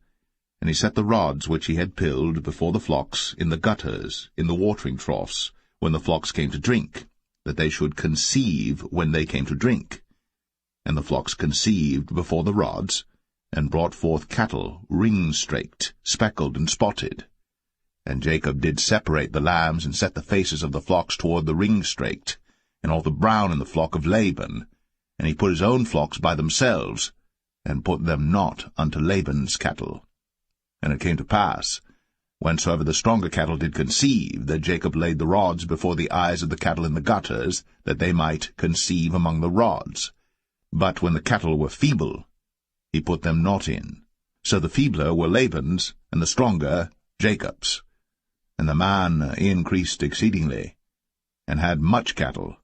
And he set the rods which he had pilled before the flocks in the gutters, in the watering troughs, when the flocks came to drink, that they should conceive when they came to drink. And the flocks conceived before the rods, and brought forth cattle ring-straked, speckled, and spotted. And Jacob did separate the lambs, and set the faces of the flocks toward the ring-straked, and all the brown in the flock of Laban. And he put his own flocks by themselves, and put them not unto Laban's cattle. And it came to pass, whensoever the stronger cattle did conceive, that Jacob laid the rods before the eyes of the cattle in the gutters, that they might conceive among the rods. But when the cattle were feeble, he put them not in. So the feebler were Laban's, and the stronger Jacob's. And the man increased exceedingly, and had much cattle,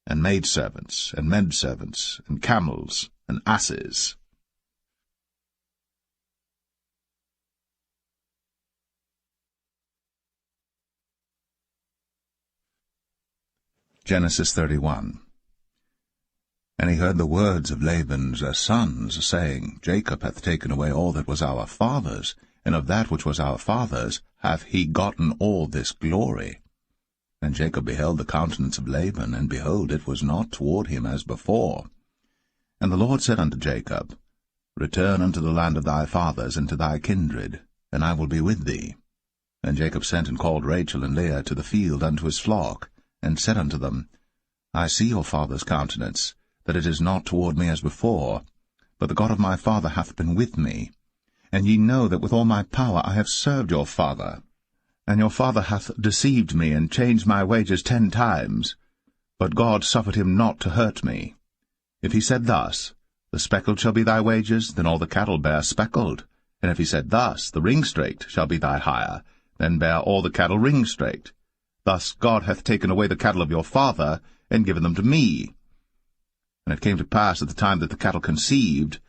and maidservants, and menservants, and camels, and asses. Genesis 31. And he heard the words of Laban's sons, saying, Jacob hath taken away all that was our father's, and of that which was our father's hath he gotten all this glory. And Jacob beheld the countenance of Laban, and behold, it was not toward him as before. And the Lord said unto Jacob, Return unto the land of thy fathers, and to thy kindred, and I will be with thee. And Jacob sent and called Rachel and Leah to the field unto his flock, and said unto them, I see your father's countenance, that it is not toward me as before, but the God of my father hath been with me. And ye know that with all my power I have served your father. And your father hath deceived me, and changed my wages 10 times. But God suffered him not to hurt me. If he said thus, The speckled shall be thy wages, then all the cattle bear speckled. And if he said thus, The ring-straked shall be thy hire, then bear all the cattle ring-straked. Thus God hath taken away the cattle of your father, and given them to me. And it came to pass at the time that the cattle conceived,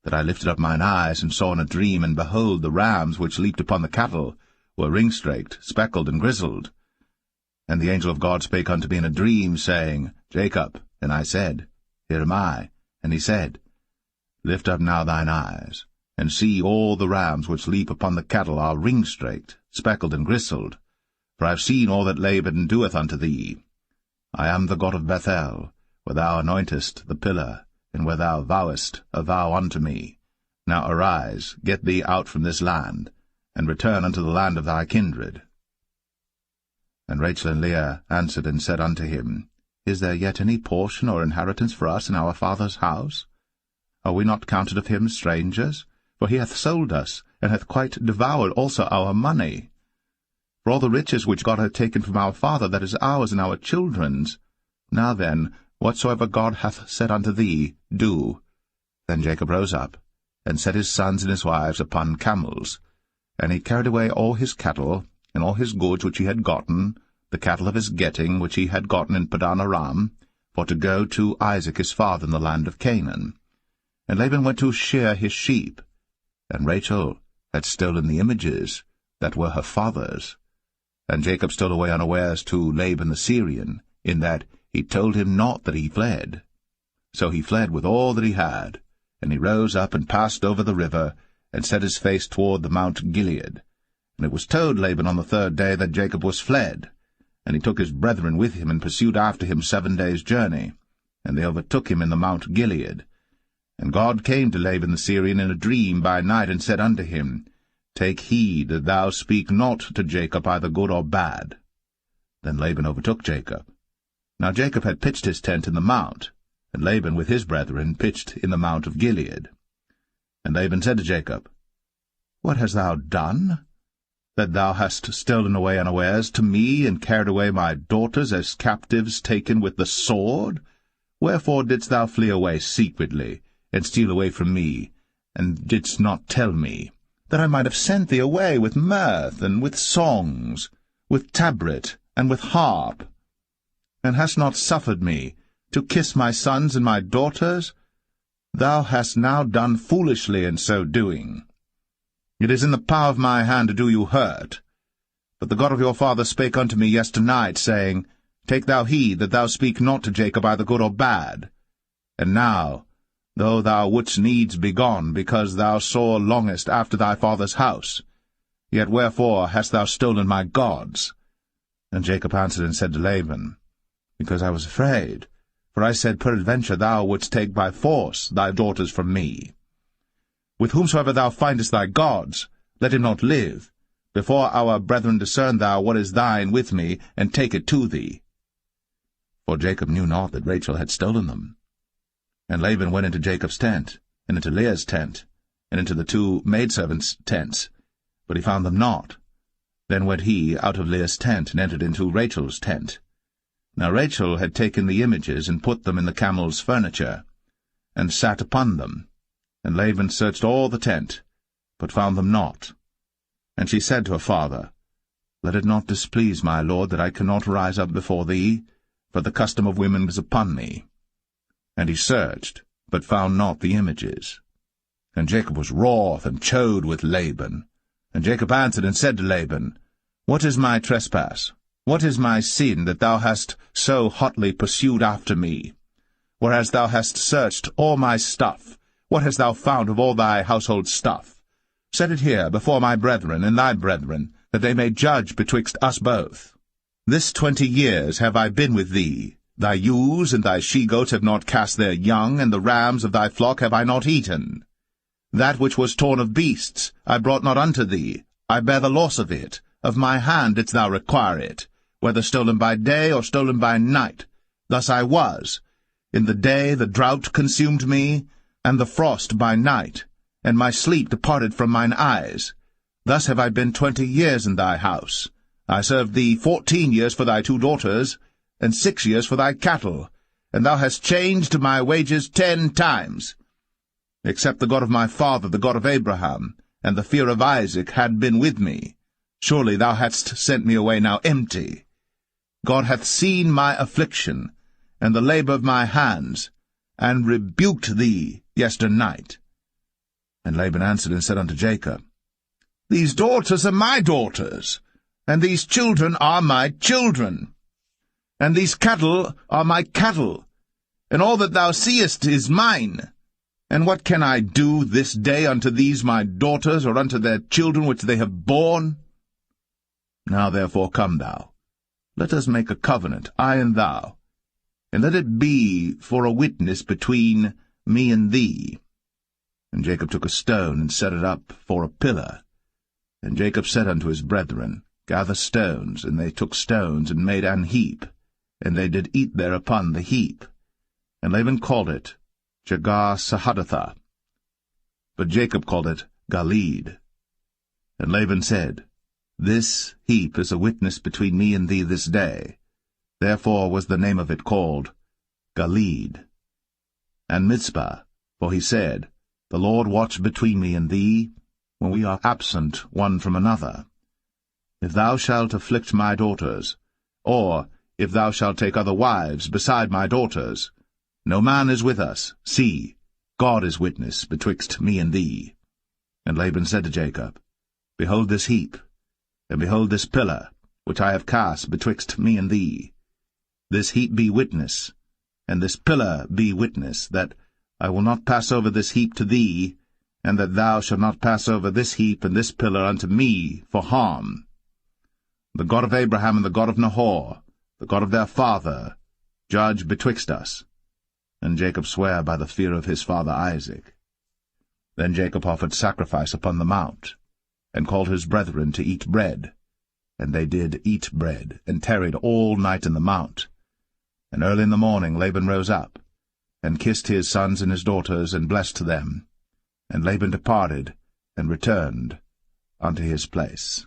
that I lifted up mine eyes, and saw in a dream, and behold, the rams which leaped upon the cattle were ring-straked, speckled, and grizzled. And the angel of God spake unto me in a dream, saying, Jacob. And I said, Here am I. And he said, Lift up now thine eyes, and see all the rams which leap upon the cattle are ring-straked, speckled, and grizzled. For I have seen all that Laban doeth unto thee. I am the God of Bethel, where thou anointest the pillar, and where thou vowest a vow unto me. Now arise, get thee out from this land, and return unto the land of thy kindred. And Rachel and Leah answered and said unto him, Is there yet any portion or inheritance for us in our father's house? Are we not counted of him strangers? For he hath sold us, and hath quite devoured also our money. For all the riches which God hath taken from our father, that is ours and our children's. Now then, whatsoever God hath said unto thee, do. Then Jacob rose up, and set his sons and his wives upon camels. And he carried away all his cattle, and all his goods which he had gotten, the cattle of his getting which he had gotten in Padan Aram, for to go to Isaac his father in the land of Canaan. And Laban went to shear his sheep. And Rachel had stolen the images that were her father's. And Jacob stole away unawares to Laban the Syrian, in that he told him not that he fled. So he fled with all that he had, and he rose up and passed over the river, and set his face toward the Mount Gilead. And it was told Laban on the 3rd day that Jacob was fled. And he took his brethren with him, and pursued after him 7 days' journey. And they overtook him in the Mount Gilead. And God came to Laban the Syrian in a dream by night, and said unto him, Take heed that thou speak not to Jacob either good or bad. Then Laban overtook Jacob. Now Jacob had pitched his tent in the mount, and Laban with his brethren pitched in the mount of Gilead. And Laban said to Jacob, What hast thou done, that thou hast stolen away unawares to me, and carried away my daughters as captives taken with the sword? Wherefore didst thou flee away secretly, and steal away from me, and didst not tell me, that I might have sent thee away with mirth, and with songs, with tabret, and with harp? And hast not suffered me to kiss my sons and my daughters? Thou hast now done foolishly in so doing. It is in the power of my hand to do you hurt. But the God of your father spake unto me yesternight, saying, Take thou heed that thou speak not to Jacob either good or bad. And now, though thou wouldst needs be gone, because thou sore longest after thy father's house, yet wherefore hast thou stolen my gods? And Jacob answered and said to Laban, Because I was afraid, for I said, Peradventure thou wouldst take by force thy daughters from me. With whomsoever thou findest thy gods, let him not live. Before our brethren discern thou what is thine with me, and take it to thee. For Jacob knew not that Rachel had stolen them. And Laban went into Jacob's tent, and into Leah's tent, and into the 2 maidservants' tents, but he found them not. Then went he out of Leah's tent, and entered into Rachel's tent. Now Rachel had taken the images, and put them in the camel's furniture, and sat upon them. And Laban searched all the tent, but found them not. And she said to her father, Let it not displease my lord that I cannot rise up before thee, for the custom of women is upon me. And he searched, but found not the images. And Jacob was wroth and chode with Laban. And Jacob answered and said to Laban, What is my trespass? What is my sin, that thou hast so hotly pursued after me? Whereas thou hast searched all my stuff, what hast thou found of all thy household stuff? Set it here before my brethren and thy brethren, that they may judge betwixt us both. This 20 years have I been with thee. Thy ewes and thy she-goats have not cast their young, and the rams of thy flock have I not eaten. That which was torn of beasts I brought not unto thee. I bear the loss of it. Of my hand didst thou require it, whether stolen by day or stolen by night. Thus I was. In the day the drought consumed me, and the frost by night, and my sleep departed from mine eyes. Thus have I been 20 years in thy house. I served thee 14 years for thy 2 daughters, and 6 years for thy cattle, and thou hast changed my wages 10 times. Except the God of my father, the God of Abraham, and the fear of Isaac had been with me, surely thou hadst sent me away now empty. God hath seen my affliction, and the labor of my hands, and rebuked thee yesternight. And Laban answered and said unto Jacob, These daughters are my daughters, and these children are my children, and these cattle are my cattle, and all that thou seest is mine. And what can I do this day unto these my daughters, or unto their children which they have borne? Now therefore come thou, let us make a covenant, I and thou, and let it be for a witness between me and thee. And Jacob took a stone, and set it up for a pillar. And Jacob said unto his brethren, Gather stones. And they took stones, and made an heap, and they did eat thereupon the heap. And Laban called it Jegar-sahadathah, but Jacob called it Galeed. And Laban said, This heap is a witness between me and thee this day. Therefore was the name of it called Galeed. And Mizpah, for he said, The Lord watch between me and thee, when we are absent one from another. If thou shalt afflict my daughters, or if thou shalt take other wives beside my daughters, no man is with us. See, God is witness betwixt me and thee. And Laban said to Jacob, Behold this heap, and behold this pillar, which I have cast betwixt me and thee. This heap be witness, and this pillar be witness, that I will not pass over this heap to thee, and that thou shalt not pass over this heap and this pillar unto me for harm. The God of Abraham and the God of Nahor, the God of their father, judge betwixt us. And Jacob sware by the fear of his father Isaac. Then Jacob offered sacrifice upon the mount, and called his brethren to eat bread. And they did eat bread, and tarried all night in the mount. And early in the morning Laban rose up, and kissed his sons and his daughters, and blessed them. And Laban departed, and returned unto his place.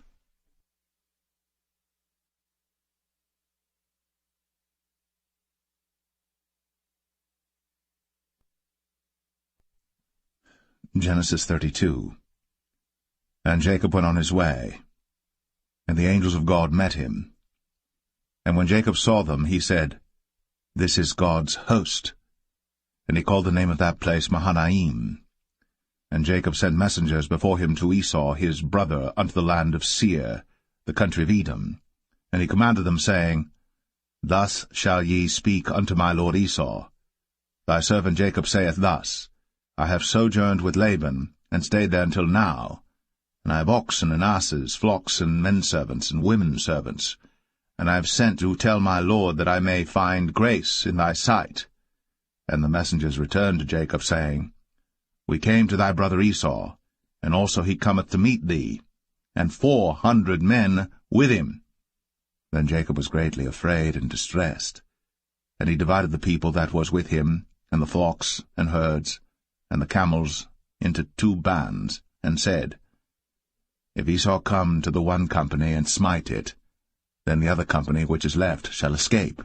Genesis 32. And Jacob went on his way, and the angels of God met him. And when Jacob saw them, he said, This is God's host. And he called the name of that place Mahanaim. And Jacob sent messengers before him to Esau his brother unto the land of Seir, the country of Edom. And he commanded them, saying, Thus shall ye speak unto my lord Esau. Thy servant Jacob saith thus, I have sojourned with Laban, and stayed there until now. And I have oxen and asses, flocks and men-servants and women-servants. And I have sent to tell my lord that I may find grace in thy sight. And the messengers returned to Jacob, saying, We came to thy brother Esau, and also he cometh to meet thee, and 400 men with him. Then Jacob was greatly afraid and distressed. And he divided the people that was with him, and the flocks and herds, and the camels, into 2 bands, and said, If Esau come to the one company and smite it, then the other company which is left shall escape.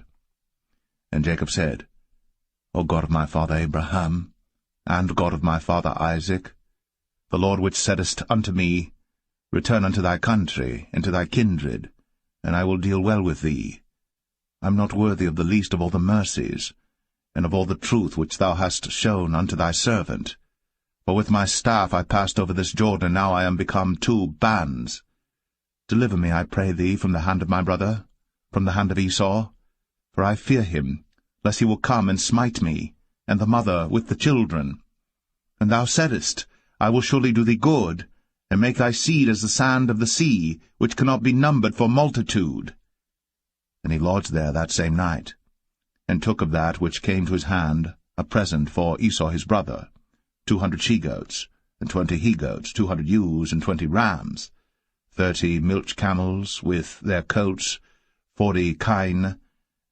And Jacob said, O God of my father Abraham, and God of my father Isaac, the Lord which saidest unto me, Return unto thy country, and to thy kindred, and I will deal well with thee. I am not worthy of the least of all the mercies, and of all the truth which thou hast shown unto thy servant. For with my staff I passed over this Jordan, now I am become 2 bands. Deliver me, I pray thee, from the hand of my brother, from the hand of Esau, for I fear him, lest he will come and smite me, and the mother with the children. And thou saidest, I will surely do thee good, and make thy seed as the sand of the sea, which cannot be numbered for multitude. And he lodged there that same night, and took of that which came to his hand a present for Esau his brother, 200 she-goats, and 20 he-goats, 200 ewes, and 20 rams, 30 milch camels with their coats, 40 kine,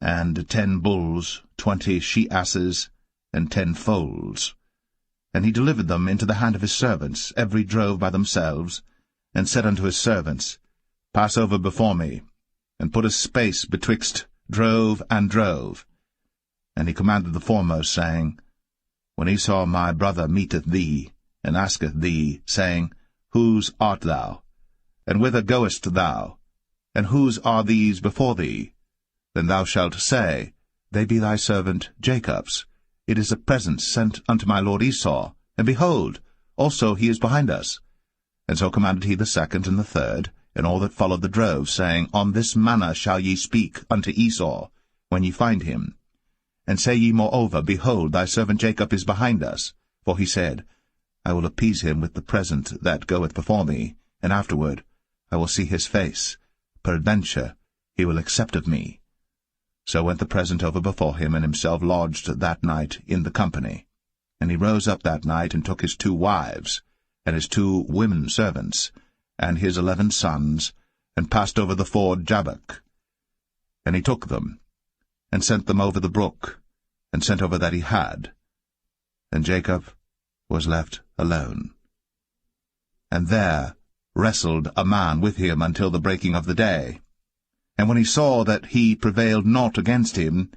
and 10 bulls, 20 she-asses, and 10 foals. And he delivered them into the hand of his servants, every drove by themselves, and said unto his servants, Pass over before me, and put a space betwixt drove and drove. And he commanded the foremost, saying, When Esau my brother meeteth thee, and asketh thee, saying, Whose art thou? And whither goest thou? And whose are these before thee? Then thou shalt say, They be thy servant Jacob's. It is a present sent unto my lord Esau, and behold, also he is behind us. And so commanded he the second and the third, and all that followed the drove, saying, On this manner shall ye speak unto Esau, when ye find him. And say ye moreover, Behold, thy servant Jacob is behind us. For he said, I will appease him with the present that goeth before me, and afterward I will see his face. Peradventure he will accept of me. So went the present over before him, and himself lodged that night in the company. And he rose up that night, and took his 2 wives, and his 2 women servants, and his 11 sons, and passed over the ford Jabbok. And he took them, and sent them over the brook, and sent over that he had. And Jacob was left alone. And there wrestled a man with him until the breaking of the day. And when he saw that he prevailed not against him,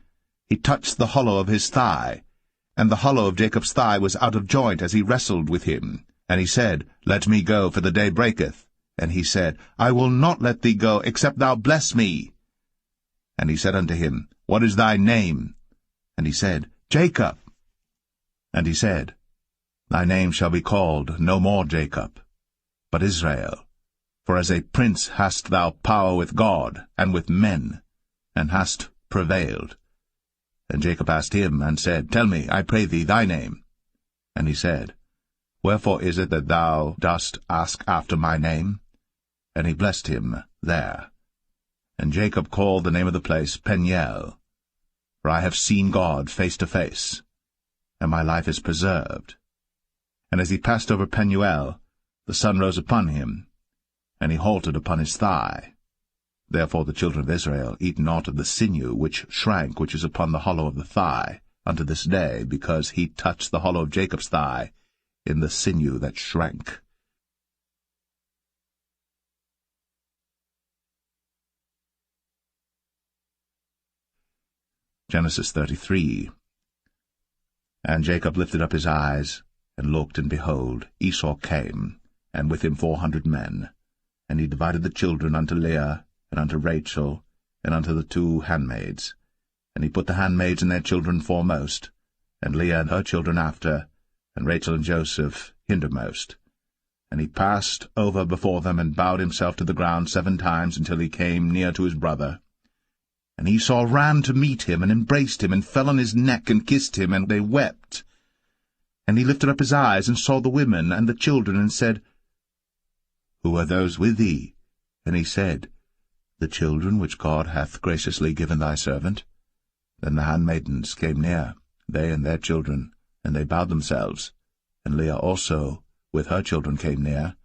he touched the hollow of his thigh, and the hollow of Jacob's thigh was out of joint as he wrestled with him. And he said, Let me go, for the day breaketh. And he said, I will not let thee go, except thou bless me. And he said unto him, What is thy name? And he said, Jacob. And he said, Thy name shall be called no more Jacob, but Israel. For as a prince hast thou power with God and with men, and hast prevailed. And Jacob asked him, and said, Tell me, I pray thee, thy name. And he said, Wherefore is it that thou dost ask after my name? And he blessed him there. And Jacob called the name of the place Peniel, for I have seen God face to face, and my life is preserved. And as he passed over Penuel, the sun rose upon him, and he halted upon his thigh. Therefore the children of Israel eat not of the sinew which shrank, which is upon the hollow of the thigh, unto this day, because he touched the hollow of Jacob's thigh in the sinew that shrank. Genesis 33. And Jacob lifted up his eyes, and looked, and behold, Esau came, and with him 400 men. And he divided the children unto Leah, and unto Rachel, and unto the 2 handmaids. And he put the handmaids and their children foremost, and Leah and her children after, and Rachel and Joseph hindermost. And he passed over before them, and bowed himself to the ground 7 times, until he came near to his brother. And Esau ran to meet him, and embraced him, and fell on his neck, and kissed him, and they wept. And he lifted up his eyes, and saw the women and the children, and said, Who are those with thee? And he said, The children which God hath graciously given thy servant. Then the handmaidens came near, they and their children, and they bowed themselves. And Leah also with her children came near,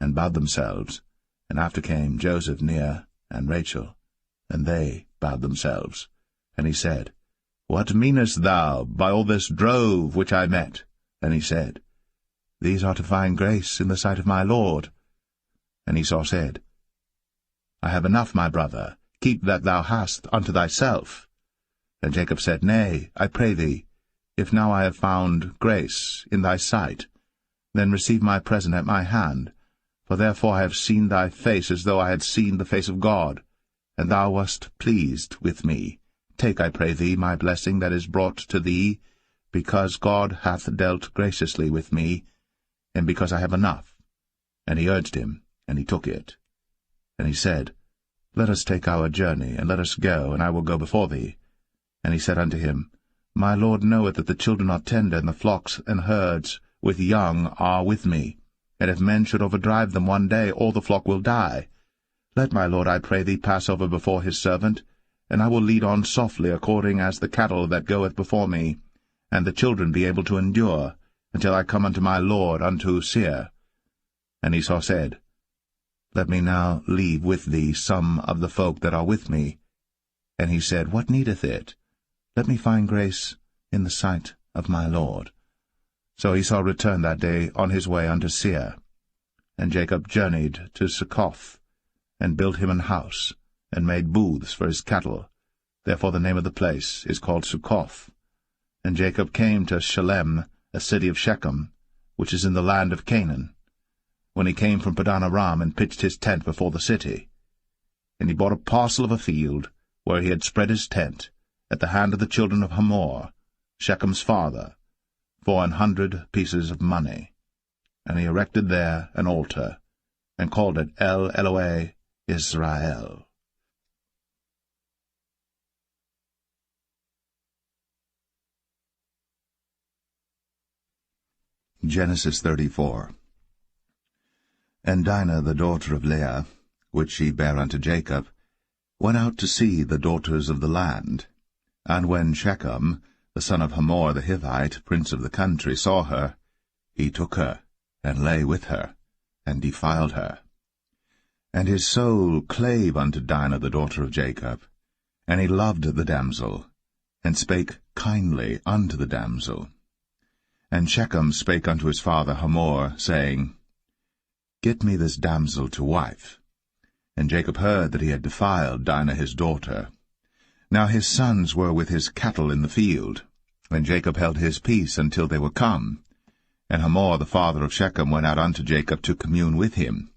and bowed themselves. And after came Joseph near, and Rachel, and they bowed themselves. And he said, What meanest thou by all this drove which I met? And he said, These are to find grace in the sight of my Lord. And Esau said, I have enough, my brother, keep that thou hast unto thyself. And Jacob said, Nay, I pray thee, If now I have found grace in thy sight, then receive my present at my hand. For therefore I have seen thy face as though I had seen the face of God, and thou wast pleased with me. Take, I pray thee, my blessing that is brought to thee, because God hath dealt graciously with me, and because I have enough. And he urged him, and he took it. And he said, Let us take our journey, and let us go, and I will go before thee. And he said unto him, My Lord knoweth that the children are tender, and the flocks and herds with young are with me. And if men should overdrive them one day, all the flock will die. Let my Lord, I pray thee, pass over before his servant, and I will lead on softly according as the cattle that goeth before me, and the children be able to endure, until I come unto my Lord unto Seir. And Esau said, Let me now leave with thee some of the folk that are with me. And he said, What needeth it? Let me find grace in the sight of my Lord. So Esau returned that day on his way unto Seir. And Jacob journeyed to Succoth, and built him an house, and made booths for his cattle. Therefore the name of the place is called Succoth. And Jacob came to Shalem, a city of Shechem, which is in the land of Canaan, when he came from Padan Aram, and pitched his tent before the city. And he bought a parcel of a field, where he had spread his tent, at the hand of the children of Hamor, Shechem's father, for 100 pieces of money. And he erected there an altar, and called it El Elohe Israel. Genesis 34. And Dinah the daughter of Leah, which she bare unto Jacob, went out to see the daughters of the land. And when Shechem, the son of Hamor the Hivite, prince of the country, saw her, he took her, and lay with her, and defiled her. And his soul clave unto Dinah the daughter of Jacob, and he loved the damsel, and spake kindly unto the damsel. And Shechem spake unto his father Hamor, saying, Get me this damsel to wife. And Jacob heard that he had defiled Dinah his daughter. Now his sons were with his cattle in the field, and Jacob held his peace until they were come. And Hamor the father of Shechem went out unto Jacob to commune with him.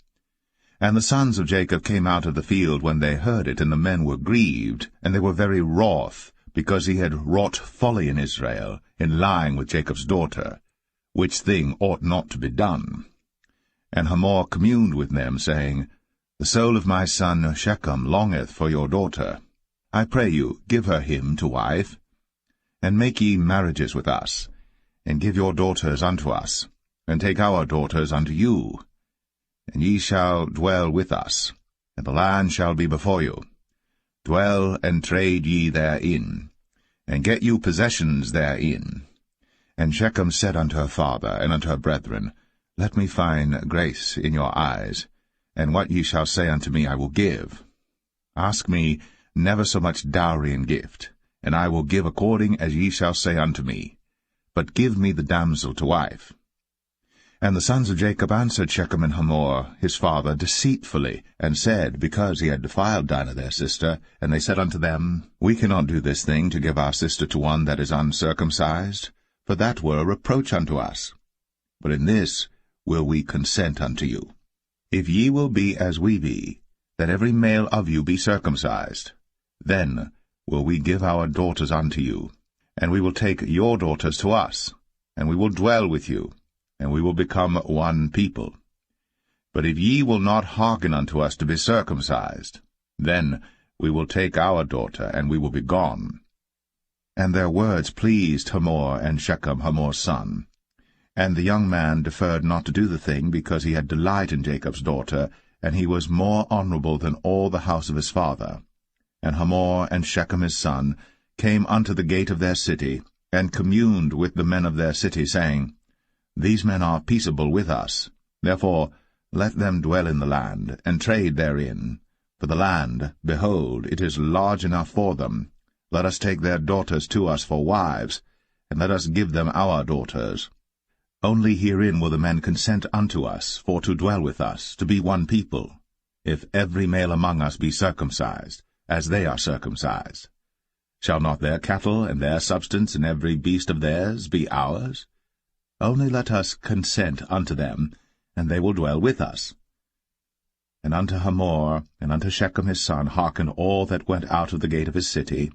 And the sons of Jacob came out of the field when they heard it, and the men were grieved, and they were very wroth, because he had wrought folly in Israel, in lying with Jacob's daughter, which thing ought not to be done. And Hamor communed with them, saying, The soul of my son Shechem longeth for your daughter. I pray you, give her him to wife. And make ye marriages with us, and give your daughters unto us, and take our daughters unto you. And ye shall dwell with us, and the land shall be before you. Dwell and trade ye therein, and get you possessions therein. And Shechem said unto her father and unto her brethren, Let me find grace in your eyes, and what ye shall say unto me I will give. Ask me never so much dowry and gift, and I will give according as ye shall say unto me. But give me the damsel to wife. And the sons of Jacob answered Shechem and Hamor his father deceitfully, and said, because he had defiled Dinah their sister, and they said unto them, We cannot do this thing to give our sister to one that is uncircumcised, for that were a reproach unto us. But in this will we consent unto you. If ye will be as we be, that every male of you be circumcised, then will we give our daughters unto you, and we will take your daughters to us, and we will dwell with you, and we will become one people. But if ye will not hearken unto us to be circumcised, then we will take our daughter, and we will be gone. And their words pleased Hamor and Shechem, Hamor's son. And the young man deferred not to do the thing, because he had delight in Jacob's daughter, and he was more honorable than all the house of his father. And Hamor and Shechem his son came unto the gate of their city, and communed with the men of their city, saying, These men are peaceable with us. Therefore let them dwell in the land, and trade therein. For the land, behold, it is large enough for them. Let us take their daughters to us for wives, and let us give them our daughters. Only herein will the men consent unto us, for to dwell with us, to be one people, if every male among us be circumcised, as they are circumcised. Shall not their cattle and their substance and every beast of theirs be ours? Only let us consent unto them, and they will dwell with us. And unto Hamor and unto Shechem his son hearken all that went out of the gate of his city,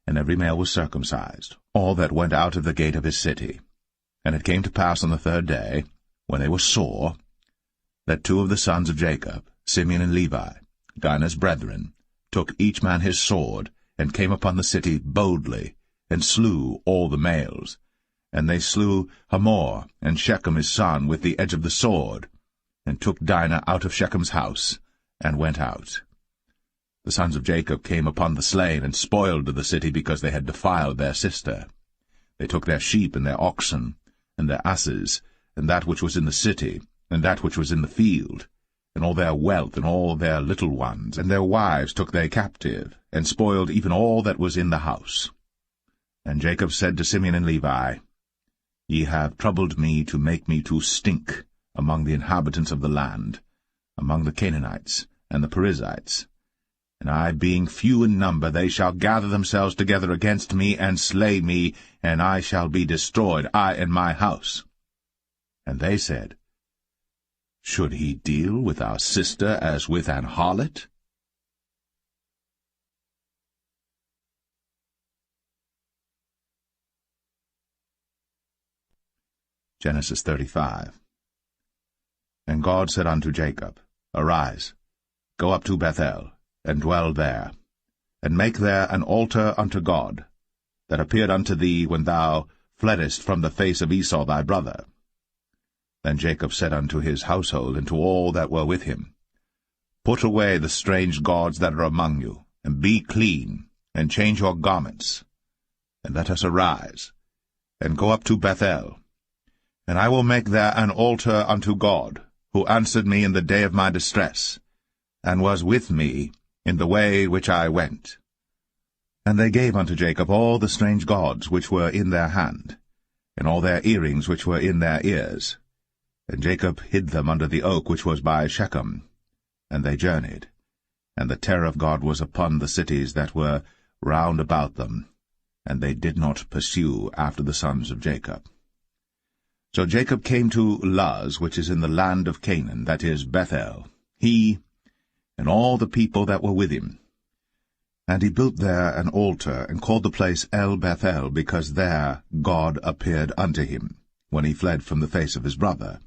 and every male was circumcised, all that went out of the gate of his city. And it came to pass on the 3rd day, when they were sore, that 2 of the sons of Jacob, Simeon and Levi, Dinah's brethren, took each man his sword, and came upon the city boldly, and slew all the males. And they slew Hamor and Shechem his son with the edge of the sword, and took Dinah out of Shechem's house, and went out. The sons of Jacob came upon the slain, and spoiled the city, because they had defiled their sister. They took their sheep and their oxen, and their asses, and that which was in the city, and that which was in the field, and all their wealth, and all their little ones, and their wives took they captive, and spoiled even all that was in the house. And Jacob said to Simeon and Levi, Ye have troubled me to make me to stink among the inhabitants of the land, among the Canaanites and the Perizzites. And I, being few in number, they shall gather themselves together against me, and slay me, and I shall be destroyed, I and my house. And they said, Should he deal with our sister as with an harlot? Genesis 35. And God said unto Jacob, Arise, go up to Bethel, and dwell there, and make there an altar unto God, that appeared unto thee when thou fleddest from the face of Esau thy brother. Then Jacob said unto his household, and to all that were with him, Put away the strange gods that are among you, and be clean, and change your garments, and let us arise, and go up to Bethel. And I will make there an altar unto God, who answered me in the day of my distress, and was with me in the way which I went. And they gave unto Jacob all the strange gods which were in their hand, and all their earrings which were in their ears. And Jacob hid them under the oak which was by Shechem. And they journeyed, and the terror of God was upon the cities that were round about them, and they did not pursue after the sons of Jacob. So Jacob came to Luz, which is in the land of Canaan, that is Bethel, he and all the people that were with him. And he built there an altar, and called the place El-Bethel, because there God appeared unto him, when he fled from the face of his brother.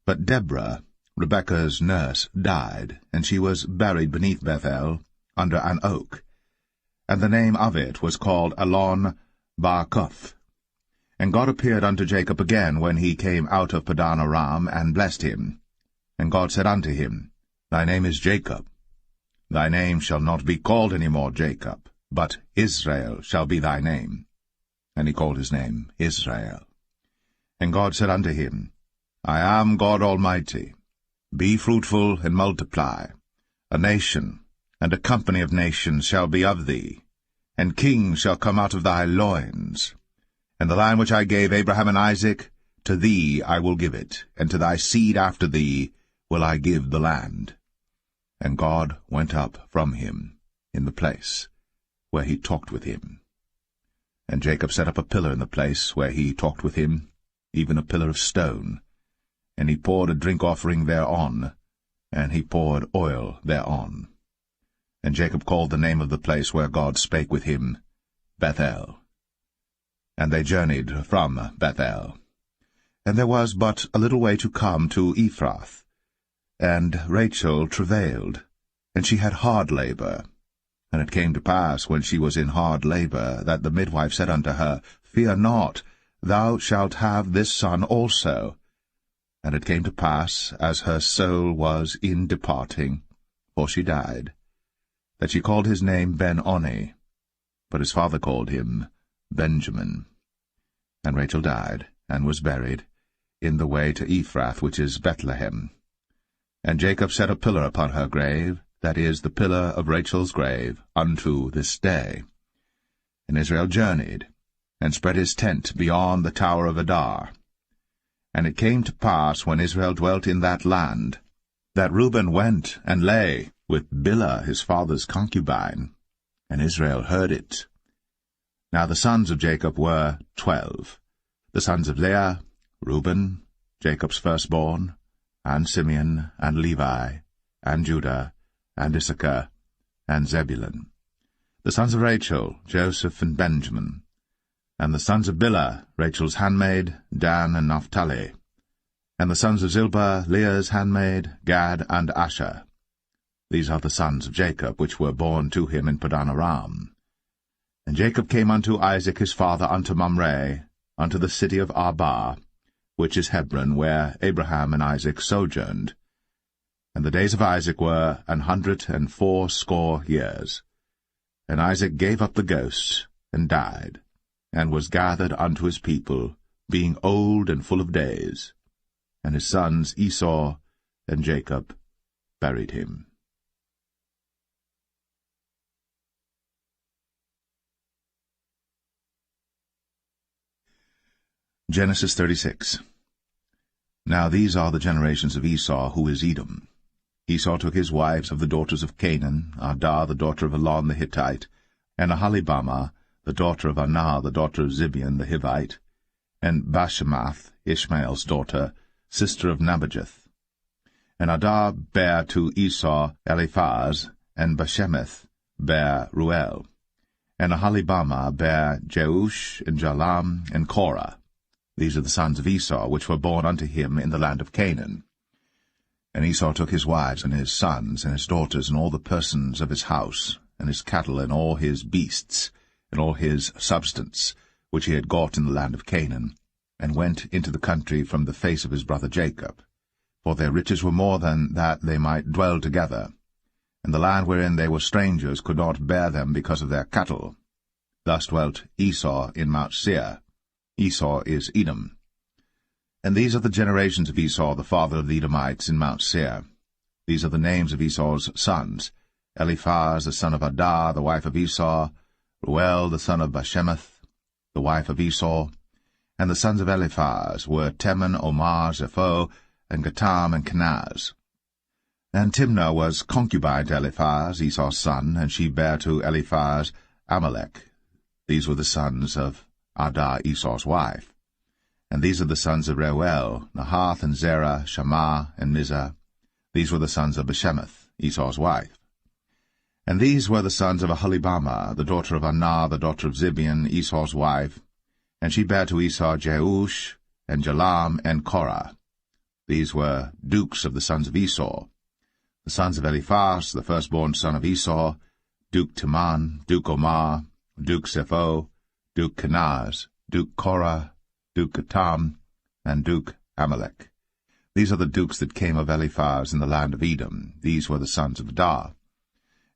But Deborah, Rebekah's nurse, died, and she was buried beneath Bethel, under an oak. And the name of it was called Allon-Bachuth. And God appeared unto Jacob again when he came out of Padan Aram, and blessed him. And God said unto him, Thy name is Jacob. Thy name shall not be called any more Jacob, but Israel shall be thy name. And he called his name Israel. And God said unto him, I am God Almighty. Be fruitful and multiply. A nation and a company of nations shall be of thee, and kings shall come out of thy loins. And the land which I gave Abraham and Isaac, to thee I will give it, and to thy seed after thee will I give the land. And God went up from him in the place where he talked with him. And Jacob set up a pillar in the place where he talked with him, even a pillar of stone. And he poured a drink offering thereon, and he poured oil thereon. And Jacob called the name of the place where God spake with him, Bethel. And they journeyed from Bethel. And there was but a little way to come to Ephrath. And Rachel travailed, and she had hard labor. And it came to pass, when she was in hard labor, that the midwife said unto her, Fear not, thou shalt have this son also. And it came to pass, as her soul was in departing, for she died, that she called his name Ben-Oni, but his father called him Benjamin. And Rachel died, and was buried, in the way to Ephrath, which is Bethlehem. And Jacob set a pillar upon her grave, that is, the pillar of Rachel's grave, unto this day. And Israel journeyed, and spread his tent beyond the tower of Adar. And it came to pass, when Israel dwelt in that land, that Reuben went and lay with Bilhah his father's concubine. And Israel heard it, Now the sons of Jacob were 12. The sons of Leah, Reuben, Jacob's firstborn, and Simeon, and Levi, and Judah, and Issachar, and Zebulun. The sons of Rachel, Joseph and Benjamin. And the sons of Bilhah, Rachel's handmaid, Dan and Naphtali. And the sons of Zilpah, Leah's handmaid, Gad and Asher. These are the sons of Jacob, which were born to him in Padan-aram. And Jacob came unto Isaac his father unto Mamre, unto the city of Arba, which is Hebron, where Abraham and Isaac sojourned. And the days of Isaac were 180 years. And Isaac gave up the ghost, and died, and was gathered unto his people, being old and full of days. And his sons Esau and Jacob buried him. Genesis 36. Now these are the generations of Esau, who is Edom. Esau took his wives of the daughters of Canaan, Adah the daughter of Elon the Hittite, and Aholibamah the daughter of Anah the daughter of Zibeon the Hivite, and Bashemath, Ishmael's daughter, sister of Nebajoth. And Adah bare to Esau Eliphaz, and Bashemath bare Ruel. And Aholibamah bare Jeush, and Jalam, and Korah. These are the sons of Esau, which were born unto him in the land of Canaan. And Esau took his wives, and his sons, and his daughters, and all the persons of his house, and his cattle, and all his beasts, and all his substance, which he had got in the land of Canaan, and went into the country from the face of his brother Jacob. For their riches were more than that they might dwell together, and the land wherein they were strangers could not bear them because of their cattle. Thus dwelt Esau in Mount Seir. Esau is Edom. And these are the generations of Esau, the father of the Edomites, in Mount Seir. These are the names of Esau's sons: Eliphaz the son of Adah, the wife of Esau, Ruel the son of Bashemath, the wife of Esau. And the sons of Eliphaz were Teman, Omar, Zepho, and Gatam, and Kenaz. And Timnah was concubine to Eliphaz, Esau's son, and she bare to Eliphaz Amalek. These were the sons of Adah, Esau's wife. And these are the sons of Reuel, Nahath, and Zerah, Shammah, and Mizah. These were the sons of Bashemath, Esau's wife. And these were the sons of Aholibamah, the daughter of Anah, the daughter of Zibeon, Esau's wife. And she bare to Esau Jeush, and Jalam, and Korah. These were dukes of the sons of Esau. The sons of Eliphaz, the firstborn son of Esau, Duke Teman, Duke Omar, Duke Zepho, Duke Kenaz, Duke Korah, Duke Gatam, and Duke Amalek. These are the dukes that came of Eliphaz in the land of Edom. These were the sons of Adah.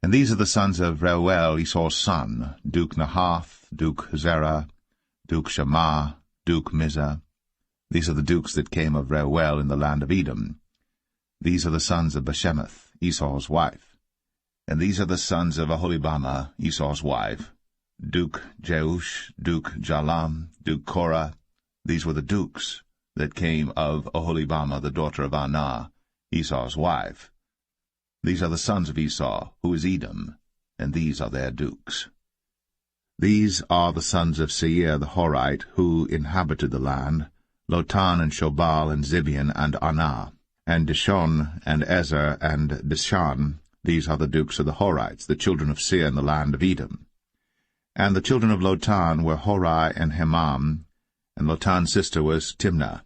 And these are the sons of Reuel, Esau's son, Duke Nahath, Duke Zerah, Duke Shammah, Duke Mizah. These are the dukes that came of Reuel in the land of Edom. These are the sons of Bashemath, Esau's wife. And these are the sons of Aholibamah, Esau's wife, Duke Jeush, Duke Jalam, Duke Korah. These were the dukes that came of Aholibamah, the daughter of Anah, Esau's wife. These are the sons of Esau, who is Edom, and these are their dukes. These are the sons of Seir the Horite, who inhabited the land, Lotan and Shobal and Zibeon and Anah, and Dishon and Ezer and Dishan. These are the dukes of the Horites, the children of Seir in the land of Edom. And the children of Lotan were Horai and Hemam, and Lotan's sister was Timnah.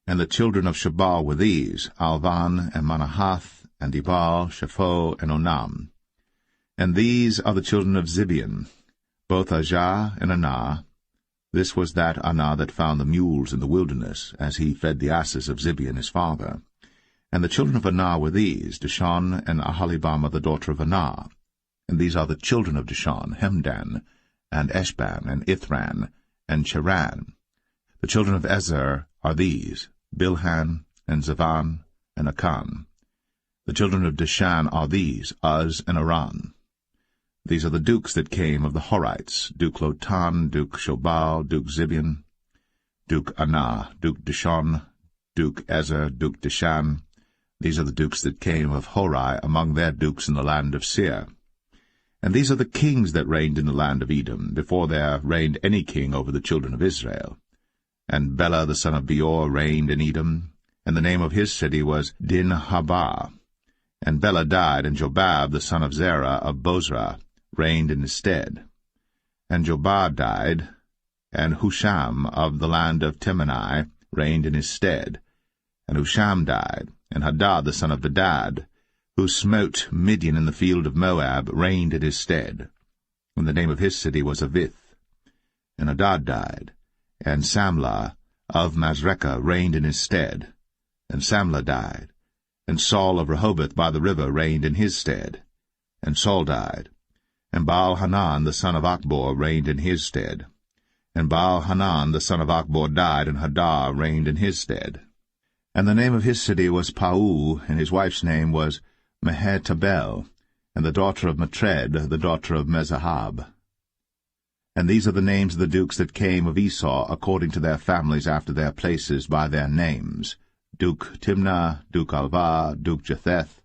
And the children of Shobal were these, Alvan and Manahath, and Ebal, Shepho, and Onam. And these are the children of Zibeon, both Ajah and Anah. This was that Anah that found the mules in the wilderness, as he fed the asses of Zibeon his father. And the children of Anah were these, Dishon and Aholibamah the daughter of Anah. And these are the children of Dishon, Hemdan, and Eshban, and Ithran, and Cheran. The children of Ezer are these, Bilhan, and Zavan, and Akan. The children of Dishan are these, Uz and Aran. These are the dukes that came of the Horites, Duke Lotan, Duke Shobal, Duke Zibeon, Duke Anah, Duke Dishon, Duke Ezer, Duke Dishan. These are the dukes that came of Horai among their dukes in the land of Seir. And these are the kings that reigned in the land of Edom, before there reigned any king over the children of Israel. And Bela the son of Beor reigned in Edom, and the name of his city was Dinhabah. And Bela died, and Jobab the son of Zerah of Bozrah reigned in his stead. And Jobab died, and Husham of the land of Temani reigned in his stead. And Husham died, and Hadad the son of Bedad, who smote Midian in the field of Moab, reigned in his stead. And the name of his city was Avith. And Hadad died, and Samlah of Masrekah reigned in his stead. And Samlah died, and Saul of Rehoboth by the river reigned in his stead. And Saul died, and Baal-Hanan the son of Achbor reigned in his stead. And Baal-Hanan the son of Achbor died, and Hadar reigned in his stead. And the name of his city was Pau, and his wife's name was Mehetabel, and the daughter of Matred, the daughter of Mezahab. And these are the names of the dukes that came of Esau, according to their families after their places by their names: Duke Timnah, Duke Alvah, Duke Jetheth,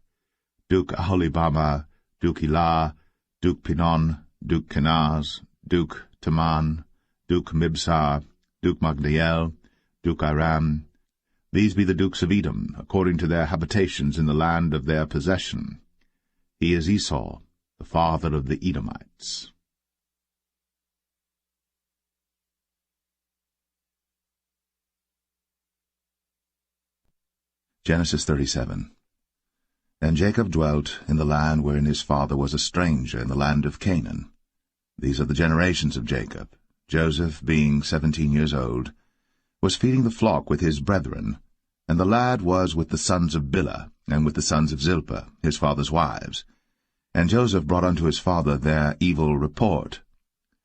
Duke Aholibama, Duke Elah, Duke Pinon, Duke Kenaz, Duke Taman, Duke Mibsar, Duke Magdiel, Duke Aram. These be the dukes of Edom, according to their habitations in the land of their possession. He is Esau, the father of the Edomites. Genesis 37. And Jacob dwelt in the land wherein his father was a stranger, in the land of Canaan. These are the generations of Jacob. Joseph, being 17 years old, was feeding the flock with his brethren, and the lad was with the sons of Bilhah, and with the sons of Zilpah, his father's wives. And Joseph brought unto his father their evil report.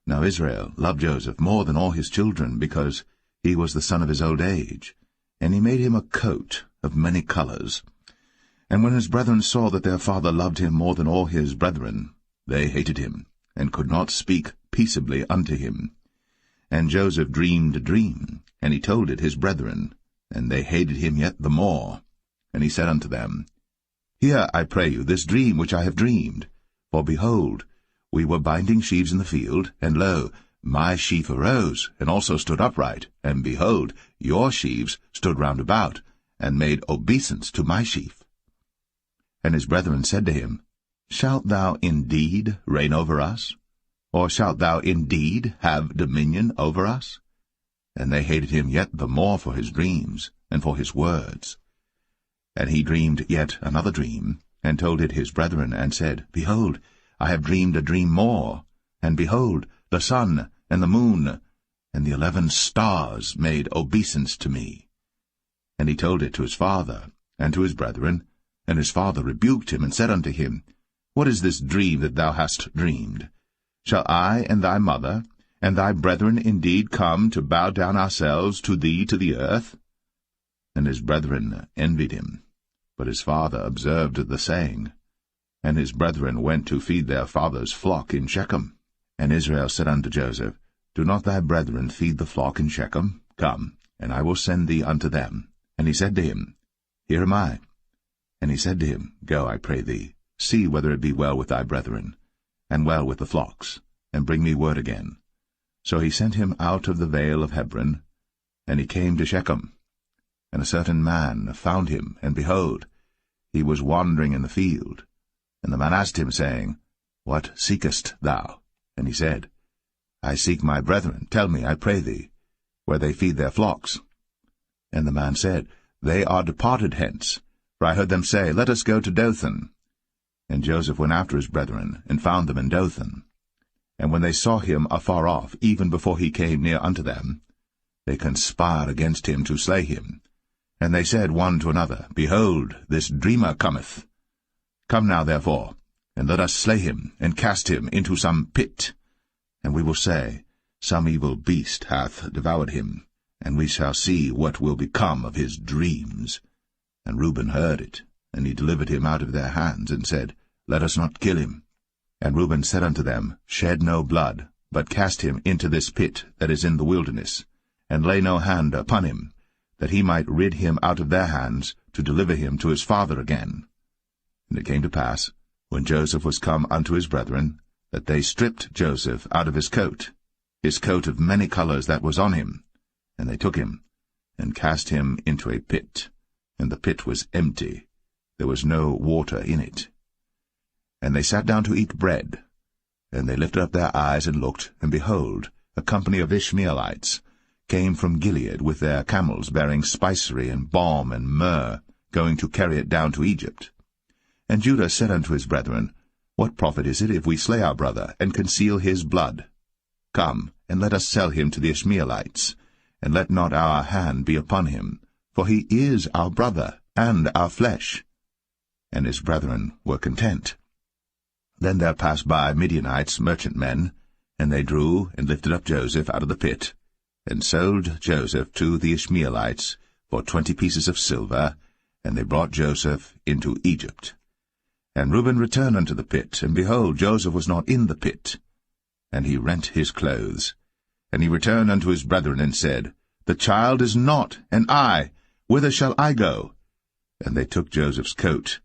Now Israel loved Joseph more than all his children, because he was the son of his old age. And he made him a coat of many colors. And when his brethren saw that their father loved him more than all his brethren, they hated him, and could not speak peaceably unto him. And Joseph dreamed a dream, and he told it his brethren, and they hated him yet the more. And he said unto them, Hear, I pray you, this dream which I have dreamed. For behold, we were binding sheaves in the field, and lo, my sheaf arose, and also stood upright, and behold, your sheaves stood round about, and made obeisance to my sheaf. And his brethren said to him, Shalt thou indeed reign over us? Or shalt thou indeed have dominion over us? And they hated him yet the more for his dreams, and for his words. And he dreamed yet another dream, and told it his brethren, and said, Behold, I have dreamed a dream more, and behold, the sun, and the moon, and the 11 stars made obeisance to me. And he told it to his father, and to his brethren, and his father rebuked him, and said unto him, What is this dream that thou hast dreamed? Shall I and thy mother, and thy brethren indeed come to bow down ourselves to thee to the earth? And his brethren envied him. But his father observed the saying. And his brethren went to feed their father's flock in Shechem. And Israel said unto Joseph, Do not thy brethren feed the flock in Shechem? Come, and I will send thee unto them. And he said to him, Here am I. And he said to him, Go, I pray thee, see whether it be well with thy brethren, and well with the flocks, and bring me word again. So he sent him out of the vale of Hebron, and he came to Shechem. And a certain man found him, and behold, he was wandering in the field. And the man asked him, saying, What seekest thou? And he said, I seek my brethren. Tell me, I pray thee, where they feed their flocks. And the man said, They are departed hence, for I heard them say, Let us go to Dothan. And Joseph went after his brethren, and found them in Dothan. And when they saw him afar off, even before he came near unto them, they conspired against him to slay him. And they said one to another, Behold, this dreamer cometh. Come now, therefore, and let us slay him, and cast him into some pit. And we will say, Some evil beast hath devoured him, and we shall see what will become of his dreams. And Reuben heard it, and he delivered him out of their hands, and said, Let us not kill him. And Reuben said unto them, Shed no blood, but cast him into this pit that is in the wilderness, and lay no hand upon him, that he might rid him out of their hands, to deliver him to his father again. And it came to pass, when Joseph was come unto his brethren, that they stripped Joseph out of his coat of many colors that was on him, and they took him, and cast him into a pit, and the pit was empty, there was no water in it. And they sat down to eat bread, and they lifted up their eyes and looked, and behold, a company of Ishmaelites came from Gilead with their camels bearing spicery and balm and myrrh, going to carry it down to Egypt. And Judah said unto his brethren, What profit is it if we slay our brother, and conceal his blood? Come, and let us sell him to the Ishmaelites, and let not our hand be upon him, for he is our brother, and our flesh. And his brethren were content. Then there passed by Midianites, merchantmen, and they drew and lifted up Joseph out of the pit, and sold Joseph to the Ishmaelites for 20 pieces of silver, and they brought Joseph into Egypt. And Reuben returned unto the pit, and behold, Joseph was not in the pit. And he rent his clothes. And he returned unto his brethren, and said, The child is not, and I, whither shall I go? And they took Joseph's coat,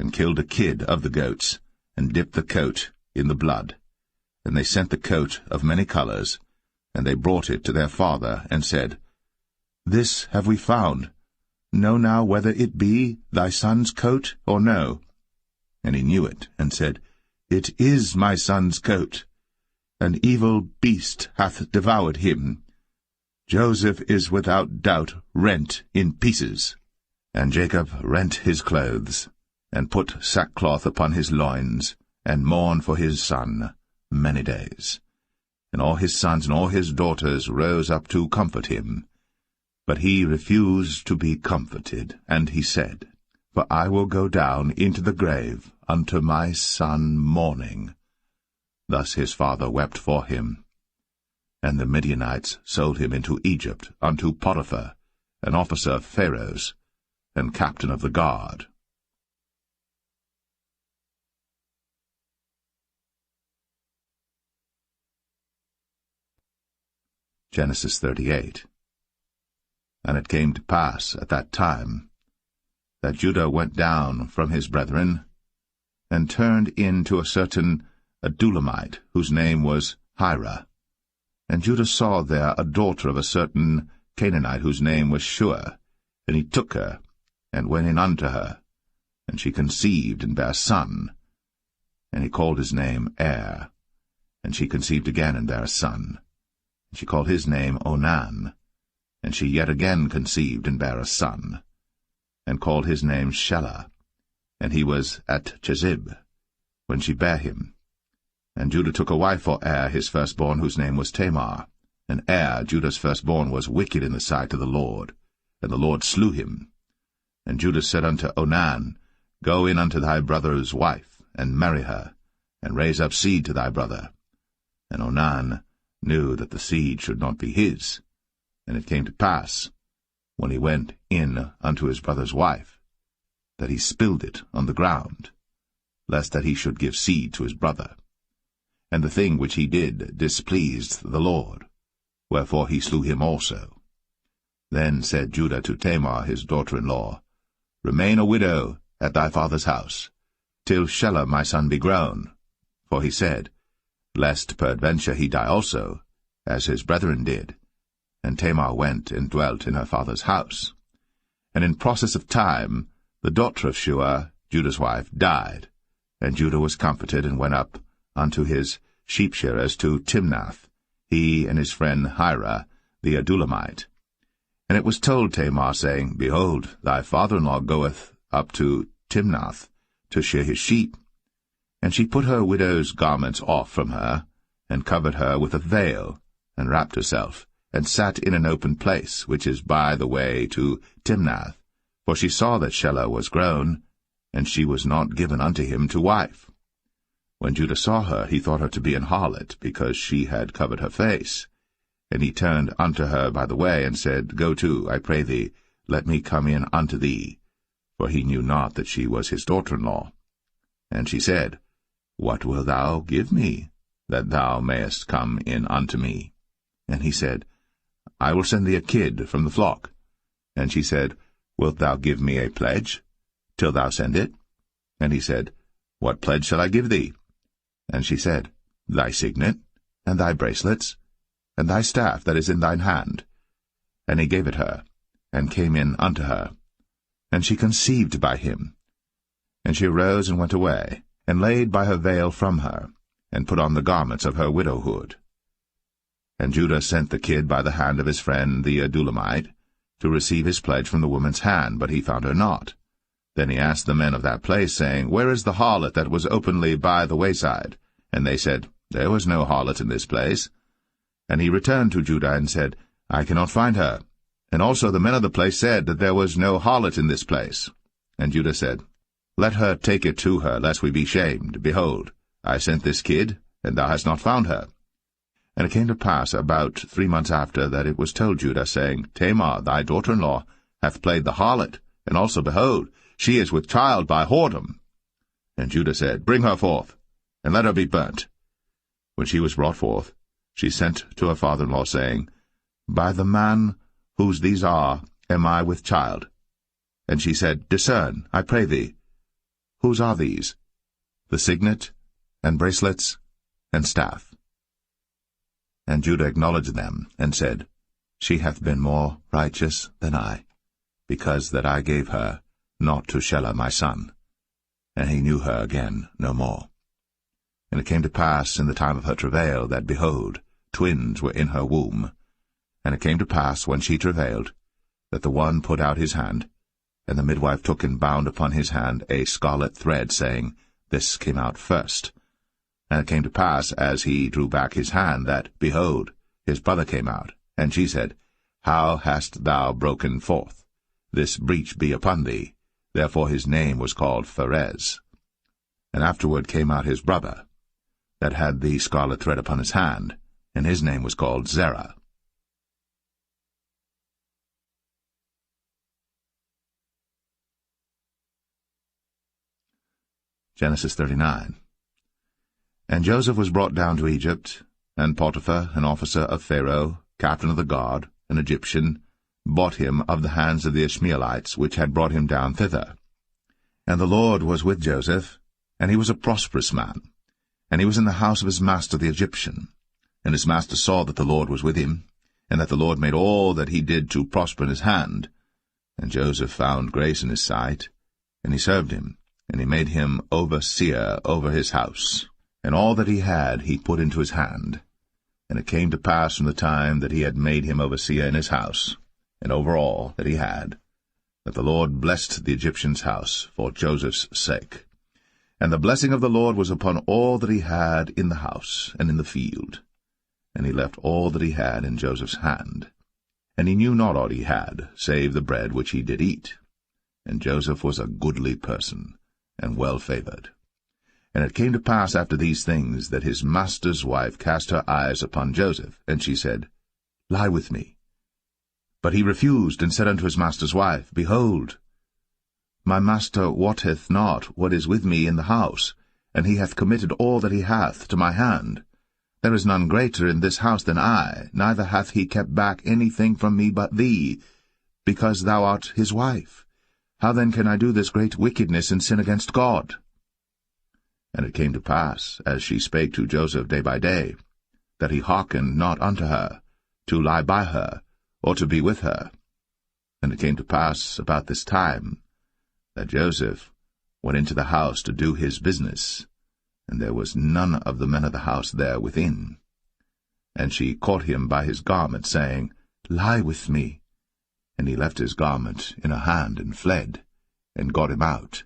and killed a kid of the goats, and dipped the coat in the blood. And they sent the coat of many colors, and they brought it to their father, and said, This have we found. Know now whether it be thy son's coat or no. And he knew it, and said, It is my son's coat. An evil beast hath devoured him. Joseph is without doubt rent in pieces. And Jacob rent his clothes, and put sackcloth upon his loins, and mourned for his son many days. And all his sons and all his daughters rose up to comfort him. But he refused to be comforted, and he said, For I will go down into the grave unto my son mourning. Thus his father wept for him. And the Midianites sold him into Egypt unto Potiphar, an officer of Pharaoh's, and captain of the guard. Genesis 38. And it came to pass at that time that Judah went down from his brethren, and turned in to a certain Adulamite, whose name was Hira. And Judah saw there a daughter of a certain Canaanite, whose name was Shua. And he took her, and went in unto her. And she conceived, and bare a son. And he called his name Er. And she conceived again, and bare a son. And she called his name Onan. And she yet again conceived, and bare a son. And called his name Shelah. And he was at Chezib, when she bare him. And Judah took a wife for Er his firstborn, whose name was Tamar. And Er, Judah's firstborn, was wicked in the sight of the Lord, and the Lord slew him. And Judah said unto Onan, Go in unto thy brother's wife, and marry her, and raise up seed to thy brother. And Onan knew that the seed should not be his. And it came to pass, when he went in unto his brother's wife, that he spilled it on the ground, lest that he should give seed to his brother. And the thing which he did displeased the Lord, wherefore he slew him also. Then said Judah to Tamar his daughter-in-law, Remain a widow at thy father's house, till Shelah my son be grown. For he said, Lest peradventure he die also, as his brethren did. And Tamar went and dwelt in her father's house. And in process of time the daughter of Shua, Judah's wife, died. And Judah was comforted, and went up unto his sheep-shearers to Timnath, he and his friend Hira, the Adulamite. And it was told Tamar, saying, Behold, thy father-in-law goeth up to Timnath to shear his sheep. And she put her widow's garments off from her, and covered her with a veil, and wrapped herself, and sat in an open place, which is by the way to Timnath. For she saw that Shelah was grown, and she was not given unto him to wife. When Judah saw her, he thought her to be an harlot, because she had covered her face. And he turned unto her by the way, and said, Go to, I pray thee, let me come in unto thee. For he knew not that she was his daughter-in-law. And she said, What wilt thou give me, that thou mayest come in unto me? And he said, I will send thee a kid from the flock. And she said, Wilt thou give me a pledge, till thou send it? And he said, What pledge shall I give thee? And she said, thy signet, and thy bracelets, and thy staff that is in thine hand. And he gave it her, and came in unto her. And she conceived by him. And she arose and went away, and laid by her veil from her, and put on the garments of her widowhood. And Judah sent the kid by the hand of his friend the Adullamite, to receive his pledge from the woman's hand, but he found her not. Then he asked the men of that place, saying, Where is the harlot that was openly by the wayside? And they said, There was no harlot in this place. And he returned to Judah, and said, I cannot find her. And also the men of the place said that there was no harlot in this place. And Judah said, Let her take it to her, lest we be shamed. Behold, I sent this kid, and thou hast not found her. And it came to pass about 3 months after that it was told Judah, saying, Tamar, thy daughter-in-law, hath played the harlot, and also, behold, she is with child by whoredom. And Judah said, Bring her forth, and let her be burnt. When she was brought forth, she sent to her father-in-law, saying, By the man whose these are am I with child. And she said, Discern, I pray thee, whose are these? The signet, and bracelets, and staff. And Judah acknowledged them, and said, She hath been more righteous than I, because that I gave her not to Shelah my son. And he knew her again no more. And it came to pass in the time of her travail, that, behold, twins were in her womb. And it came to pass, when she travailed, that the one put out his hand, and the midwife took and bound upon his hand a scarlet thread, saying, This came out first. And it came to pass, as he drew back his hand, that, behold, his brother came out. And she said, How hast thou broken forth? This breach be upon thee. Therefore his name was called Pharez. And afterward came out his brother, that had the scarlet thread upon his hand, and his name was called Zerah. Genesis 39. And Joseph was brought down to Egypt, and Potiphar, an officer of Pharaoh, captain of the guard, an Egyptian, bought him of the hands of the Ishmaelites, which had brought him down thither. And the Lord was with Joseph, and he was a prosperous man, and he was in the house of his master the Egyptian. And his master saw that the Lord was with him, and that the Lord made all that he did to prosper in his hand. And Joseph found grace in his sight, and he served him, and he made him overseer over his house. And all that he had he put into his hand. And it came to pass from the time that he had made him overseer in his house, and over all that he had, that the Lord blessed the Egyptian's house for Joseph's sake. And the blessing of the Lord was upon all that he had in the house and in the field. And he left all that he had in Joseph's hand. And he knew not aught he had, save the bread which he did eat. And Joseph was a goodly person, and well-favored. And it came to pass after these things, that his master's wife cast her eyes upon Joseph, and she said, Lie with me. But he refused, and said unto his master's wife, Behold, my master wotteth not what is with me in the house, and he hath committed all that he hath to my hand. There is none greater in this house than I, neither hath he kept back anything from me but thee, because thou art his wife. How then can I do this great wickedness and sin against God? And it came to pass, as she spake to Joseph day by day, that he hearkened not unto her, to lie by her, or to be with her. And it came to pass about this time, that Joseph went into the house to do his business, and there was none of the men of the house there within. And she caught him by his garment, saying, Lie with me. And he left his garment in her hand, and fled, and got him out.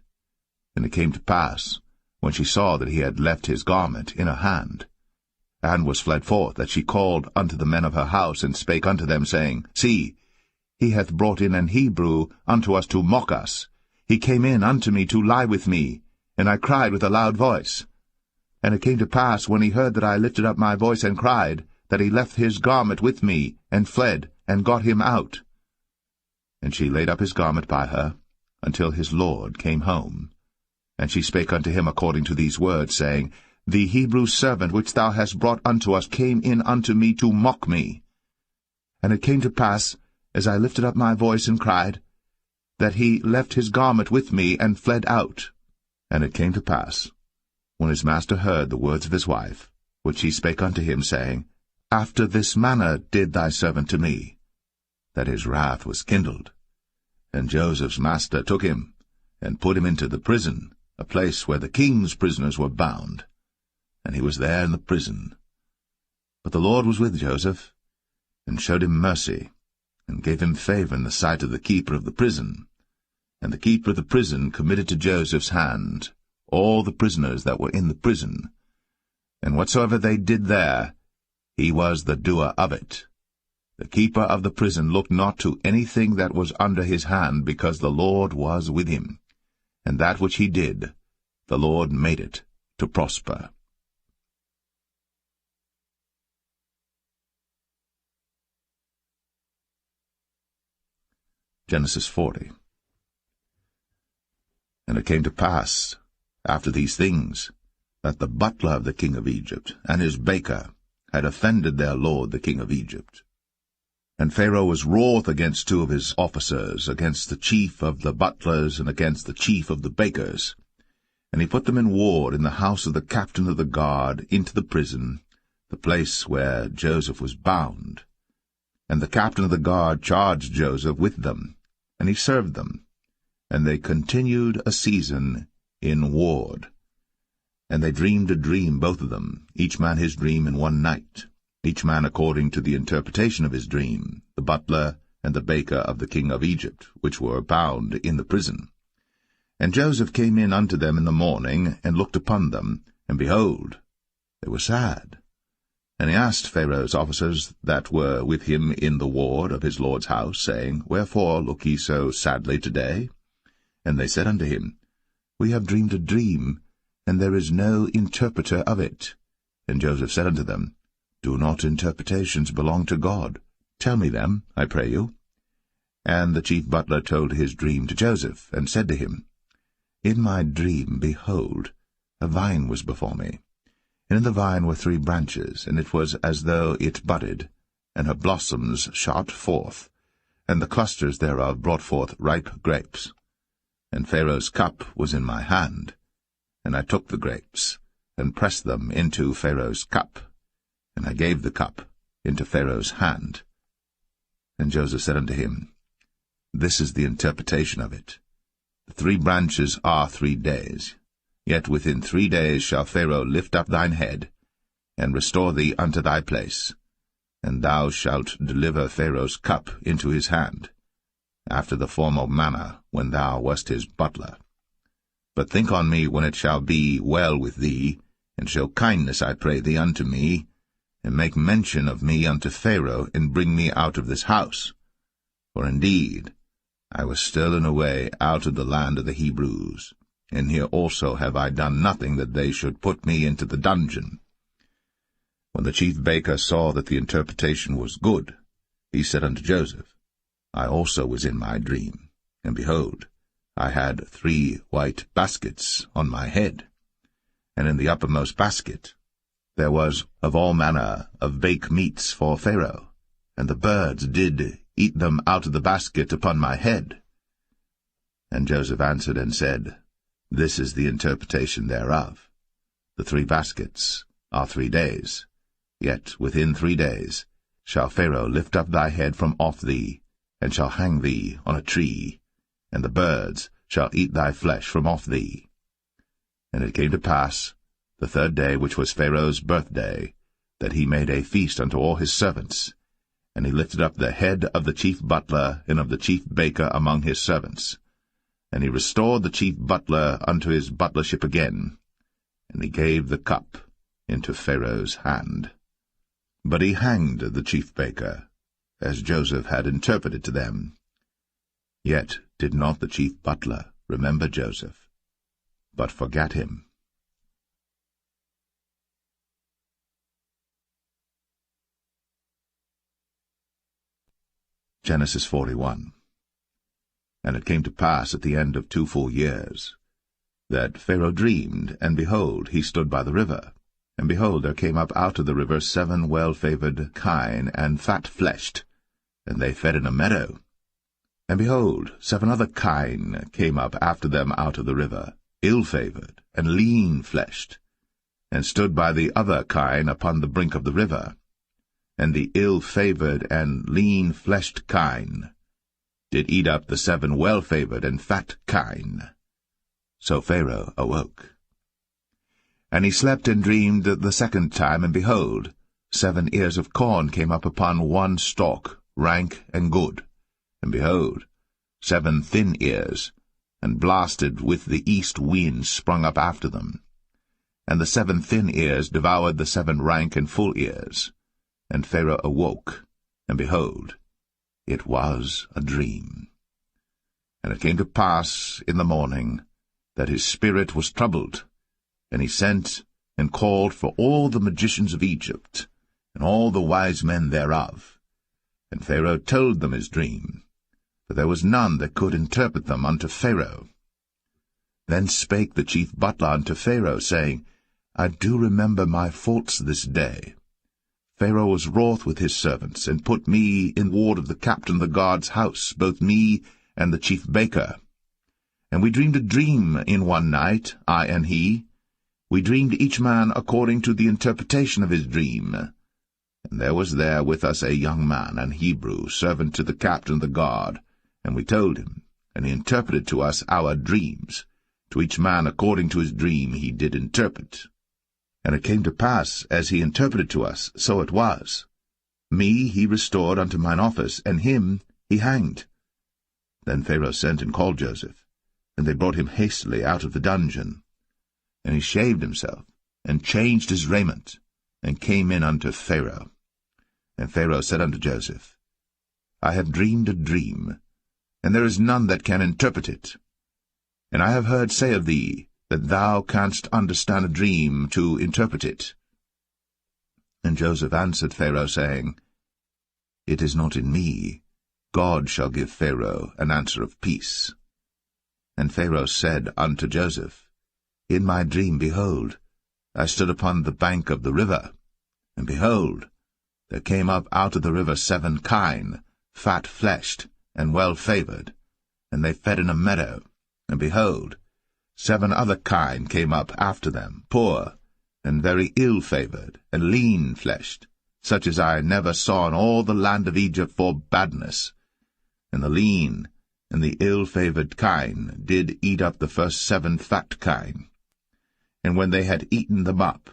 And it came to pass, when she saw that he had left his garment in her hand, and was fled forth, that she called unto the men of her house, and spake unto them, saying, See, he hath brought in an Hebrew unto us to mock us. He came in unto me to lie with me, and I cried with a loud voice. And it came to pass, when he heard that I lifted up my voice and cried, that he left his garment with me, and fled, and got him out. And she laid up his garment by her, until his lord came home. And she spake unto him according to these words, saying, The Hebrew servant which thou hast brought unto us came in unto me to mock me. And it came to pass, as I lifted up my voice and cried, that he left his garment with me, and fled out. And it came to pass, when his master heard the words of his wife, which he spake unto him, saying, After this manner did thy servant to me, that his wrath was kindled. And Joseph's master took him, and put him into the prison, a place where the king's prisoners were bound. And he was there in the prison. But the Lord was with Joseph, and showed him mercy, and gave him favor in the sight of the keeper of the prison. And the keeper of the prison committed to Joseph's hand all the prisoners that were in the prison. And whatsoever they did there, he was the doer of it. The keeper of the prison looked not to anything that was under his hand, because the Lord was with him. And that which he did, the Lord made it to prosper. Genesis 40. And it came to pass, after these things, that the butler of the king of Egypt and his baker had offended their lord the king of Egypt. And Pharaoh was wroth against two of his officers, against the chief of the butlers and against the chief of the bakers. And he put them in ward in the house of the captain of the guard into the prison, the place where Joseph was bound. And the captain of the guard charged Joseph with them, and he served them. And they continued a season in ward. And they dreamed a dream, both of them, each man his dream in one night, each man according to the interpretation of his dream, the butler and the baker of the king of Egypt, which were bound in the prison. And Joseph came in unto them in the morning, and looked upon them, and behold, they were sad. And he asked Pharaoh's officers that were with him in the ward of his lord's house, saying, Wherefore look ye so sadly today? And they said unto him, We have dreamed a dream, and there is no interpreter of it. And Joseph said unto them, Do not interpretations belong to God? Tell me them, I pray you. And the chief butler told his dream to Joseph, and said to him, In my dream, behold, a vine was before me. And in the vine were 3 branches, and it was as though it budded, and her blossoms shot forth, and the clusters thereof brought forth ripe grapes. And Pharaoh's cup was in my hand, and I took the grapes, and pressed them into Pharaoh's cup, and I gave the cup into Pharaoh's hand. And Joseph said unto him, This is the interpretation of it. The 3 branches are 3 days. Yet within 3 days shall Pharaoh lift up thine head, and restore thee unto thy place, and thou shalt deliver Pharaoh's cup into his hand, after the former manner when thou wast his butler. But think on me when it shall be well with thee, and show kindness, I pray thee, unto me, and make mention of me unto Pharaoh, and bring me out of this house. For indeed I was stolen away out of the land of the Hebrews, and here also have I done nothing that they should put me into the dungeon. When the chief baker saw that the interpretation was good, he said unto Joseph, I also was in my dream, and behold, I had 3 white baskets on my head, and in the uppermost basket there was of all manner of baked meats for Pharaoh, and the birds did eat them out of the basket upon my head. And Joseph answered and said, This is the interpretation thereof. The 3 baskets are 3 days, yet within 3 days shall Pharaoh lift up thy head from off thee, and shall hang thee on a tree, and the birds shall eat thy flesh from off thee. And it came to pass, the 3rd day, which was Pharaoh's birthday, that he made a feast unto all his servants, and he lifted up the head of the chief butler and of the chief baker among his servants. And he restored the chief butler unto his butlership again, and he gave the cup into Pharaoh's hand. But he hanged the chief baker, as Joseph had interpreted to them. Yet did not the chief butler remember Joseph, but forgat him. Genesis 41. And it came to pass at the end of 2 full years, that Pharaoh dreamed, and behold, he stood by the river. And behold, there came up out of the river 7 well-favored kine, and fat-fleshed, and they fed in a meadow. And behold, 7 other kine came up after them out of the river, ill-favored, and lean-fleshed. and stood by the other kine upon the brink of the river. And the ill-favoured and lean-fleshed kine did eat up the 7 well-favoured and fat kine. So Pharaoh awoke. And he slept and dreamed the second time, and behold, 7 ears of corn came up upon one stalk, rank and good. And behold, 7 thin ears, and blasted with the east wind, sprung up after them. And the 7 thin ears devoured the 7 rank and full ears. And Pharaoh awoke, and behold, it was a dream. And it came to pass in the morning that his spirit was troubled, and he sent and called for all the magicians of Egypt, and all the wise men thereof. And Pharaoh told them his dream, for there was none that could interpret them unto Pharaoh. Then spake the chief butler unto Pharaoh, saying, I do remember my faults this day. Pharaoh was wroth with his servants, and put me in ward of the captain of the guard's house, both me and the chief baker. And we dreamed a dream in one night, I and he. We dreamed each man according to the interpretation of his dream. And there was there with us a young man, an Hebrew, servant to the captain of the guard, and we told him, and he interpreted to us our dreams. To each man according to his dream he did interpret. And it came to pass, as he interpreted to us, so it was. Me he restored unto mine office, and him he hanged. Then Pharaoh sent and called Joseph, and they brought him hastily out of the dungeon. And he shaved himself, and changed his raiment, and came in unto Pharaoh. And Pharaoh said unto Joseph, I have dreamed a dream, and there is none that can interpret it. And I have heard say of thee, that thou canst understand a dream to interpret it. And Joseph answered Pharaoh, saying, It is not in me. God shall give Pharaoh an answer of peace. And Pharaoh said unto Joseph, In my dream, behold, I stood upon the bank of the river, and behold, there came up out of the river 7 kine, fat-fleshed, and well-favoured, and they fed in a meadow, and behold, 7 other kine came up after them, poor, and very ill-favoured, and lean-fleshed, such as I never saw in all the land of Egypt for badness. And the lean and the ill-favoured kine did eat up the first 7 fat kine. And when they had eaten them up,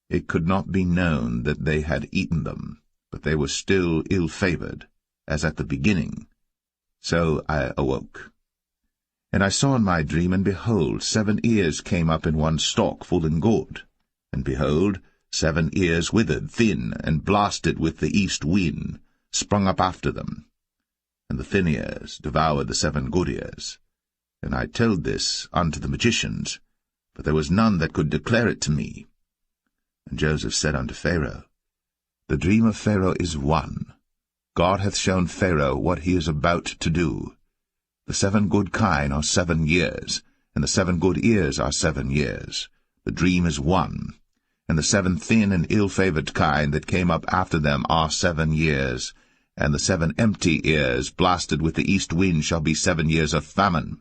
it could not be known that they had eaten them, but they were still ill-favoured, as at the beginning. So I awoke. And I saw in my dream, and behold, 7 ears came up in one stalk, full and good. And behold, 7 ears withered, thin, and blasted with the east wind, sprung up after them. And the thin ears devoured the 7 good ears. And I told this unto the magicians, but there was none that could declare it to me. And Joseph said unto Pharaoh, The dream of Pharaoh is one. God hath shown Pharaoh what he is about to do. The 7 good kine are 7 years, and the 7 good ears are 7 years. The dream is one. And the 7 thin and ill-favoured kine that came up after them are 7 years, and the 7 empty ears, blasted with the east wind, shall be 7 years of famine.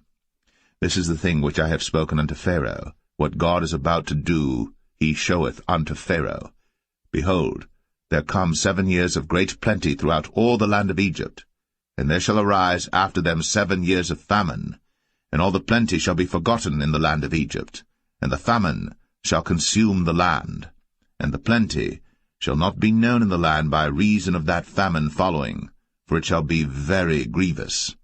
This is the thing which I have spoken unto Pharaoh. What God is about to do, he showeth unto Pharaoh. Behold, there come 7 years of great plenty throughout all the land of Egypt, and there shall arise after them 7 years of famine, and all the plenty shall be forgotten in the land of Egypt, and the famine shall consume the land, and the plenty shall not be known in the land by reason of that famine following, for it shall be very grievous.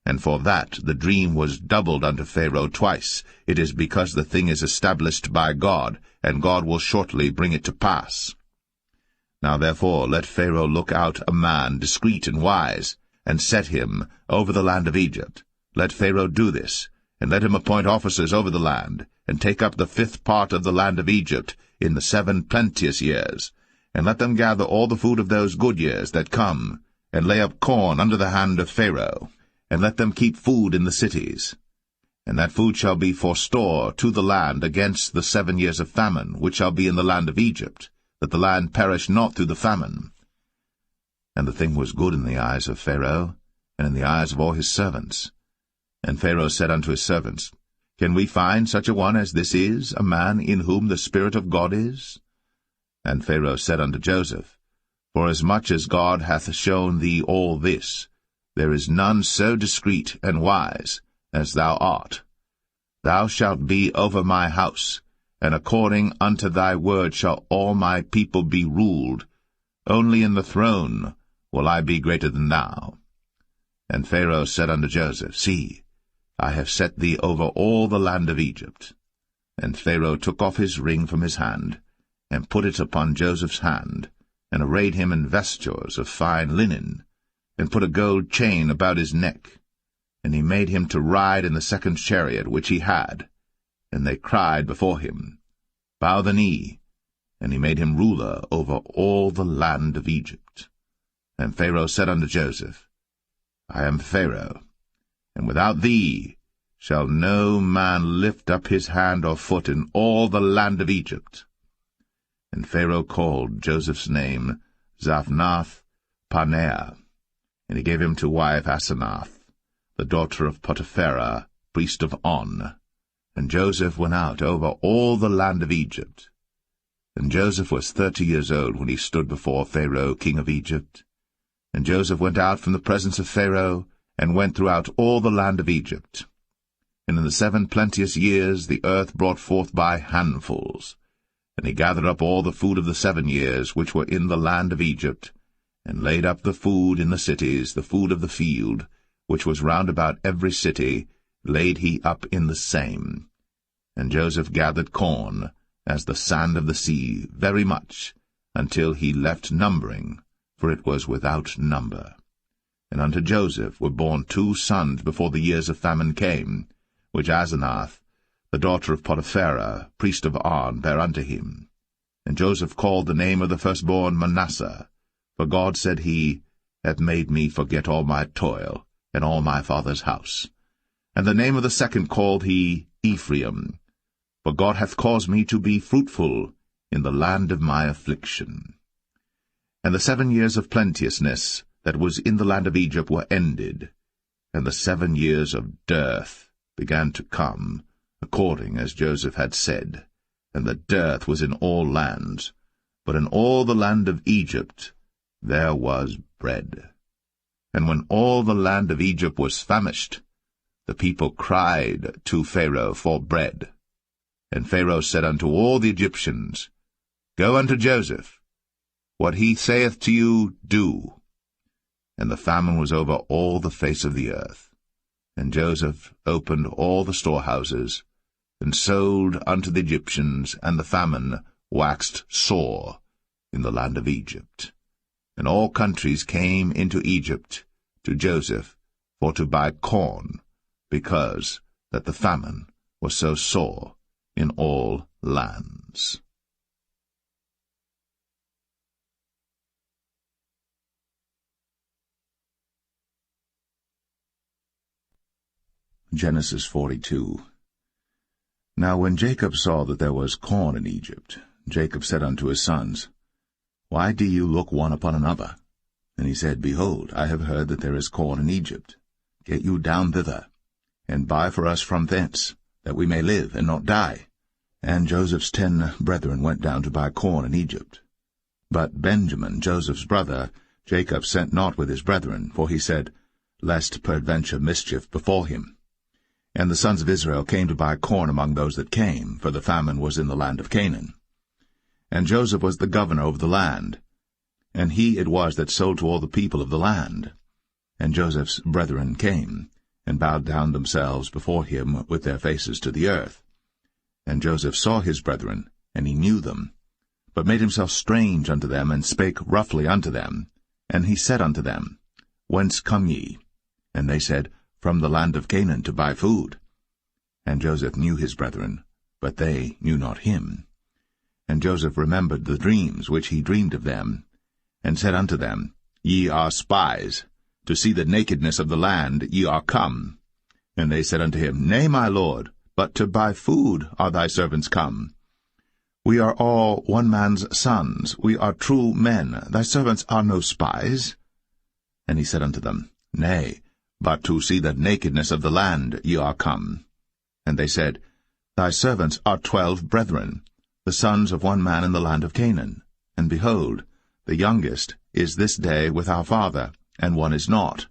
And for that the dream was doubled unto Pharaoh twice. It is because the thing is established by God, and God will shortly bring it to pass. Now therefore let Pharaoh look out a man discreet and wise, and set him over the land of Egypt. Let Pharaoh do this, and let him appoint officers over the land, and take up the 5th part of the land of Egypt in the 7 plenteous years, and let them gather all the food of those good years that come, and lay up corn under the hand of Pharaoh, and let them keep food in the cities. And that food shall be for store to the land against the 7 years of famine, which shall be in the land of Egypt, that the land perish not through the famine. And the thing was good in the eyes of Pharaoh, and in the eyes of all his servants. And Pharaoh said unto his servants, Can we find such a one as this is, a man in whom the Spirit of God is? And Pharaoh said unto Joseph, Forasmuch as God hath shown thee all this, there is none so discreet and wise as thou art. Thou shalt be over my house, and according unto thy word shall all my people be ruled. Only in the throne will I be greater than thou. And Pharaoh said unto Joseph, See, I have set thee over all the land of Egypt. And Pharaoh took off his ring from his hand, and put it upon Joseph's hand, and arrayed him in vestures of fine linen, and put a gold chain about his neck. And he made him to ride in the second chariot which he had. And they cried before him, Bow the knee. And he made him ruler over all the land of Egypt. And Pharaoh said unto Joseph, I am Pharaoh, and without thee shall no man lift up his hand or foot in all the land of Egypt. And Pharaoh called Joseph's name Zaphnath-Paneah, and he gave him to wife Asenath, the daughter of Potipherah, priest of On. And Joseph went out over all the land of Egypt. And Joseph was 30 years old when he stood before Pharaoh king of Egypt. And Joseph went out from the presence of Pharaoh, and went throughout all the land of Egypt. And in the 7 plenteous years the earth brought forth by handfuls. And he gathered up all the food of the 7 years which were in the land of Egypt, and laid up the food in the cities, the food of the field, which was round about every city, laid he up in the same. And Joseph gathered corn, as the sand of the sea, very much, until he left numbering, for it was without number. And unto Joseph were born 2 sons before the years of famine came, which Asenath, the daughter of Potipherah, priest of On, bare unto him. And Joseph called the name of the firstborn Manasseh, for God, said he, hath made me forget all my toil, and all my father's house. And the name of the second called he Ephraim, for God hath caused me to be fruitful in the land of my affliction. And the 7 years of plenteousness that was in the land of Egypt were ended, and the 7 years of dearth began to come, according as Joseph had said, and the dearth was in all lands, but in all the land of Egypt there was bread. And when all the land of Egypt was famished, the people cried to Pharaoh for bread. And Pharaoh said unto all the Egyptians, Go unto Joseph, what he saith to you, do. And the famine was over all the face of the earth. And Joseph opened all the storehouses, and sold unto the Egyptians, and the famine waxed sore in the land of Egypt. And all countries came into Egypt to Joseph for to buy corn, because that the famine was so sore in all lands. Genesis 42. Now when Jacob saw that there was corn in Egypt, Jacob said unto his sons, Why do you look one upon another? And he said, Behold, I have heard that there is corn in Egypt. Get you down thither, and buy for us from thence, that we may live and not die. And Joseph's 10 brethren went down to buy corn in Egypt. But Benjamin, Joseph's brother, Jacob sent not with his brethren, for he said, Lest peradventure mischief befall him. And the sons of Israel came to buy corn among those that came, for the famine was in the land of Canaan. And Joseph was the governor over the land, and he it was that sold to all the people of the land. And Joseph's brethren came, and bowed down themselves before him with their faces to the earth. And Joseph saw his brethren, and he knew them, but made himself strange unto them, and spake roughly unto them. And he said unto them, Whence come ye? And they said, From the land of Canaan, to buy food. And Joseph knew his brethren, but they knew not him. And Joseph remembered the dreams which he dreamed of them, and said unto them, Ye are spies, to see the nakedness of the land ye are come. And they said unto him, Nay, my lord, but to buy food are thy servants come. We are all one man's sons, we are true men, thy servants are no spies. And he said unto them, Nay, but to see the nakedness of the land ye are come. And they said, Thy servants are 12 brethren, the sons of one man in the land of Canaan. And behold, the youngest is this day with our father, and one is not.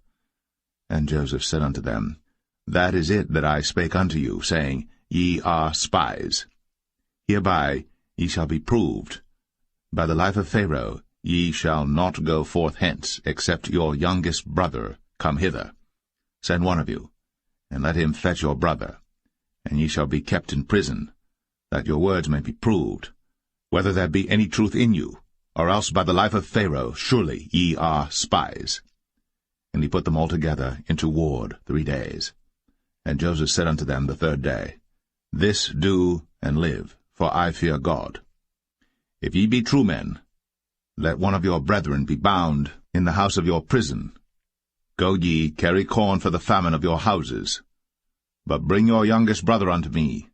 And Joseph said unto them, That is it that I spake unto you, saying, Ye are spies. Hereby ye shall be proved. By the life of Pharaoh ye shall not go forth hence, except your youngest brother come hither. Send one of you, and let him fetch your brother, and ye shall be kept in prison, that your words may be proved, whether there be any truth in you, or else by the life of Pharaoh surely ye are spies. And he put them all together into ward 3 days. And Joseph said unto them the 3rd day, This do and live, for I fear God. If ye be true men, let one of your brethren be bound in the house of your prison. Go ye, carry corn for the famine of your houses. But bring your youngest brother unto me.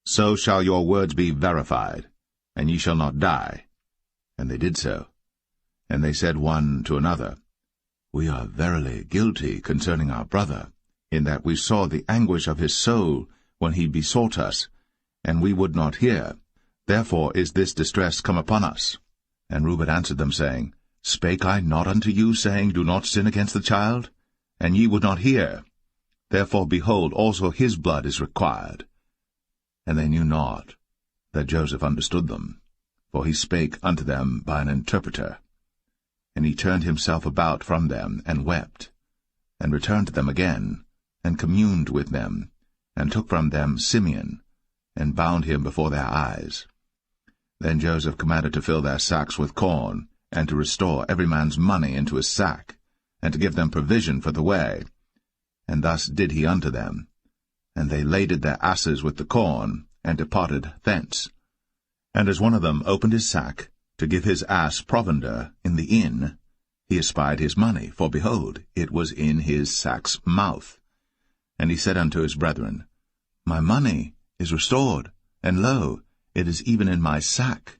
So shall your words be verified, and ye shall not die. And they did so. And they said one to another, We are verily guilty concerning our brother, in that we saw the anguish of his soul when he besought us, and we would not hear. Therefore is this distress come upon us. And Reuben answered them, saying, Spake I not unto you, saying, Do not sin against the child? And ye would not hear. Therefore, behold, also his blood is required. And they knew not that Joseph understood them, for he spake unto them by an interpreter. And he turned himself about from them, and wept, and returned to them again, and communed with them, and took from them Simeon, and bound him before their eyes. Then Joseph commanded to fill their sacks with corn, and to restore every man's money into his sack, and to give them provision for the way. And thus did he unto them. And they laded their asses with the corn, and departed thence. And as one of them opened his sack, to give his ass provender in the inn, he espied his money, for behold, it was in his sack's mouth. And he said unto his brethren, My money is restored, and lo, it is even in my sack.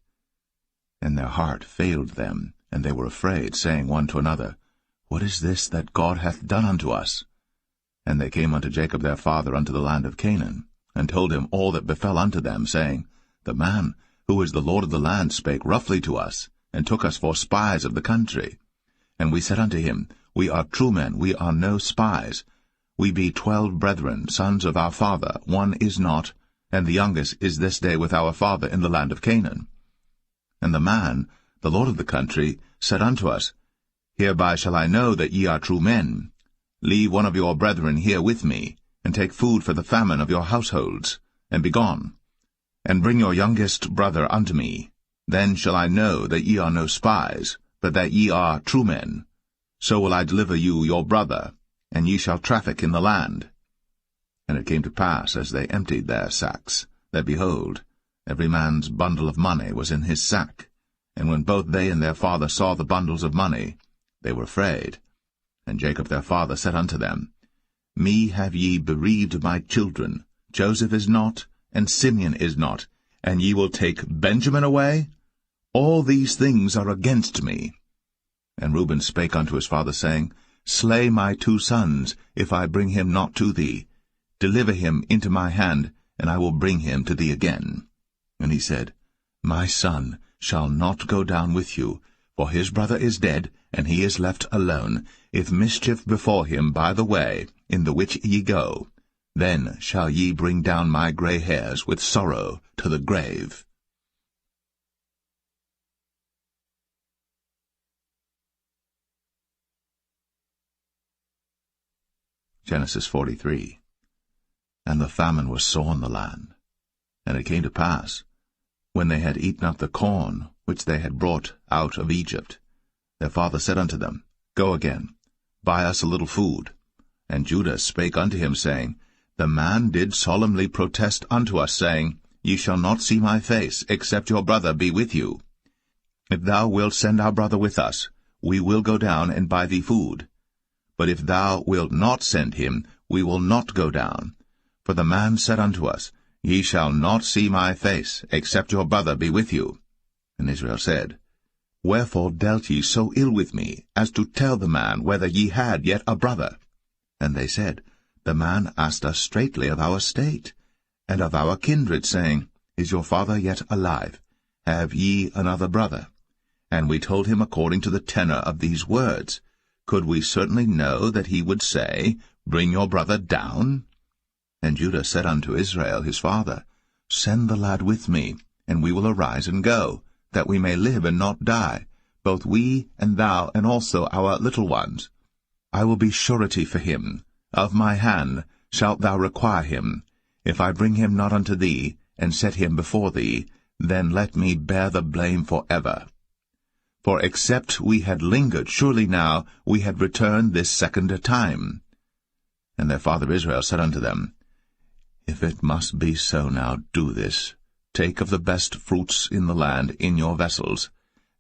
And their heart failed them, and they were afraid, saying one to another, What is this that God hath done unto us? And they came unto Jacob their father unto the land of Canaan, and told him all that befell unto them, saying, The man, who is the Lord of the land, spake roughly to us, and took us for spies of the country. And we said unto him, We are true men, we are no spies. We be 12 brethren, sons of our father, one is not, and the youngest is this day with our father in the land of Canaan. And the man, the Lord of the country, said unto us, Hereby shall I know that ye are true men. Leave one of your brethren here with me, and take food for the famine of your households, and be gone. And bring your youngest brother unto me. Then shall I know that ye are no spies, but that ye are true men. So will I deliver you your brother, and ye shall traffic in the land. And it came to pass, as they emptied their sacks, that, behold, every man's bundle of money was in his sack. And when both they and their father saw the bundles of money, they were afraid. And Jacob their father said unto them, Me have ye bereaved my children. Joseph is not, and Simeon is not, and ye will take Benjamin away? All these things are against me. And Reuben spake unto his father, saying, Slay my 2 sons, if I bring him not to thee. Deliver him into my hand, and I will bring him to thee again. And he said, My son shall not go down with you, for his brother is dead, and he is left alone. If mischief befall him by the way, in the which ye go, then shall ye bring down my grey hairs with sorrow to the grave. Genesis 43. And the famine was sore in the land. And it came to pass, when they had eaten up the corn which they had brought out of Egypt, their father said unto them, Go again, buy us a little food. And Judah spake unto him, saying, The man did solemnly protest unto us, saying, Ye shall not see my face, except your brother be with you. If thou wilt send our brother with us, we will go down and buy thee food. But if thou wilt not send him, we will not go down. For the man said unto us, Ye shall not see my face, except your brother be with you. And Israel said, Wherefore dealt ye so ill with me, as to tell the man whether ye had yet a brother? And they said, The man asked us straitly of our state. and of our kindred, saying, Is your father yet alive? Have ye another brother? And we told him according to the tenor of these words. Could we certainly know that he would say, Bring your brother down? And Judah said unto Israel his father, Send the lad with me, and we will arise and go, that we may live and not die, both we and thou, and also our little ones. I will be surety for him. Of my hand shalt thou require him. If I bring him not unto thee, and set him before thee, then let me bear the blame forever. For except we had lingered, surely now we had returned this second time. And their father Israel said unto them, If it must be so now, do this. Take of the best fruits in the land in your vessels,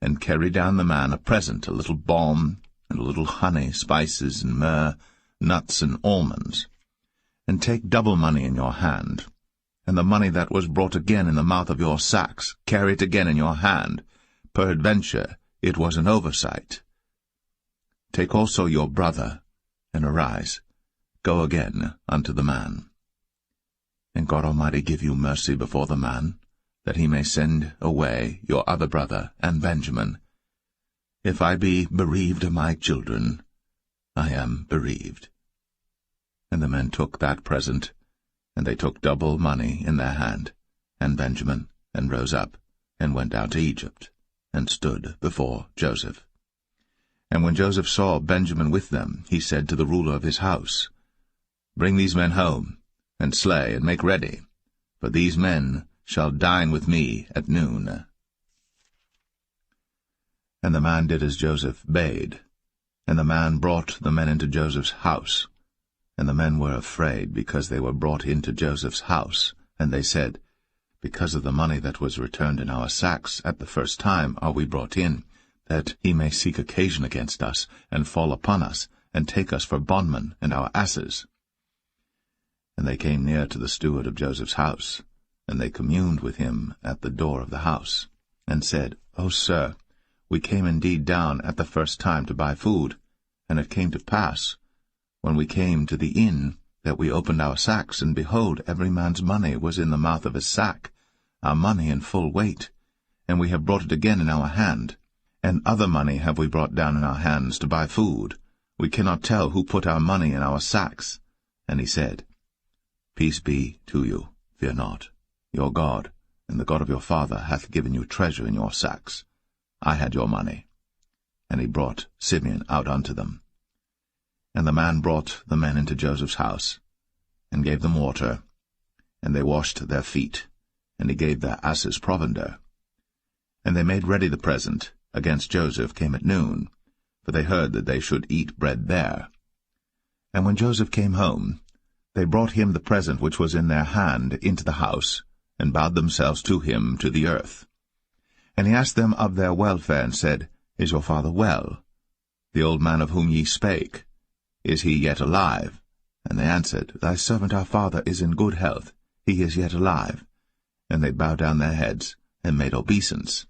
and carry down the man a present, a little balm, and a little honey, spices, and myrrh, nuts, and almonds. And take double money in your hand, and the money that was brought again in the mouth of your sacks, carry it again in your hand. Peradventure it was an oversight. Take also your brother, and arise, go again unto the man. And God Almighty give you mercy before the man, that he may send away your other brother and Benjamin. If I be bereaved of my children, I am bereaved. And the men took that present, and they took double money in their hand, and Benjamin, and rose up, and went down to Egypt, and stood before Joseph. And when Joseph saw Benjamin with them, he said to the ruler of his house, Bring these men home, and slay, and make ready, for these men shall dine with me at noon. And the man did as Joseph bade, and the man brought the men into Joseph's house. And the men were afraid, because they were brought into Joseph's house. And they said, Because of the money that was returned in our sacks at the first time are we brought in, that he may seek occasion against us, and fall upon us, and take us for bondmen and our asses. And they came near to the steward of Joseph's house, and they communed with him at the door of the house, and said, O sir, we came indeed down at the first time to buy food, and it came to pass, when we came to the inn, that we opened our sacks, and behold, every man's money was in the mouth of his sack, our money in full weight, and we have brought it again in our hand, and other money have we brought down in our hands to buy food. We cannot tell who put our money in our sacks. And he said, Peace be to you, fear not. Your God, and the God of your father, hath given you treasure in your sacks. I had your money. And he brought Simeon out unto them. And the man brought the men into Joseph's house, and gave them water, and they washed their feet, and he gave their asses provender. And they made ready the present against Joseph came at noon, for they heard that they should eat bread there. And when Joseph came home, they brought him the present which was in their hand into the house, and bowed themselves to him to the earth. And he asked them of their welfare, and said, Is your father well? The old man of whom ye spake, is he yet alive? And they answered, Thy servant our father is in good health, he is yet alive. And they bowed down their heads, and made obeisance.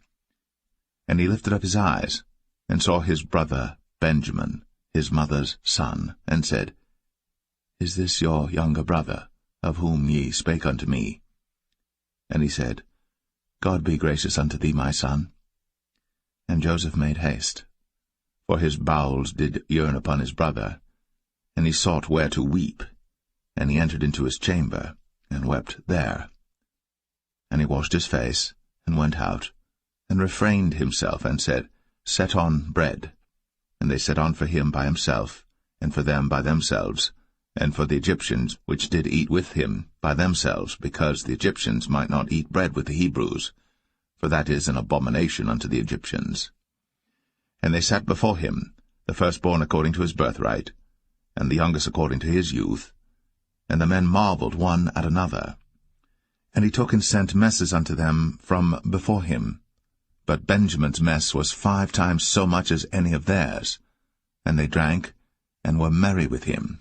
And he lifted up his eyes, and saw his brother Benjamin, his mother's son, and said, Is this your younger brother, of whom ye spake unto me? And he said, God be gracious unto thee, my son. And Joseph made haste, for his bowels did yearn upon his brother, and he sought where to weep, and he entered into his chamber, and wept there. And he washed his face, and went out, and refrained himself, and said, Set on bread. And they set on for him by himself, and for them by themselves, and for the Egyptians which did eat with him by themselves, because the Egyptians might not eat bread with the Hebrews, for that is an abomination unto the Egyptians. And they sat before him, the firstborn according to his birthright, and the youngest according to his youth. And the men marveled one at another. And he took and sent messes unto them from before him. But Benjamin's mess was 5 times so much as any of theirs. And they drank, and were merry with him.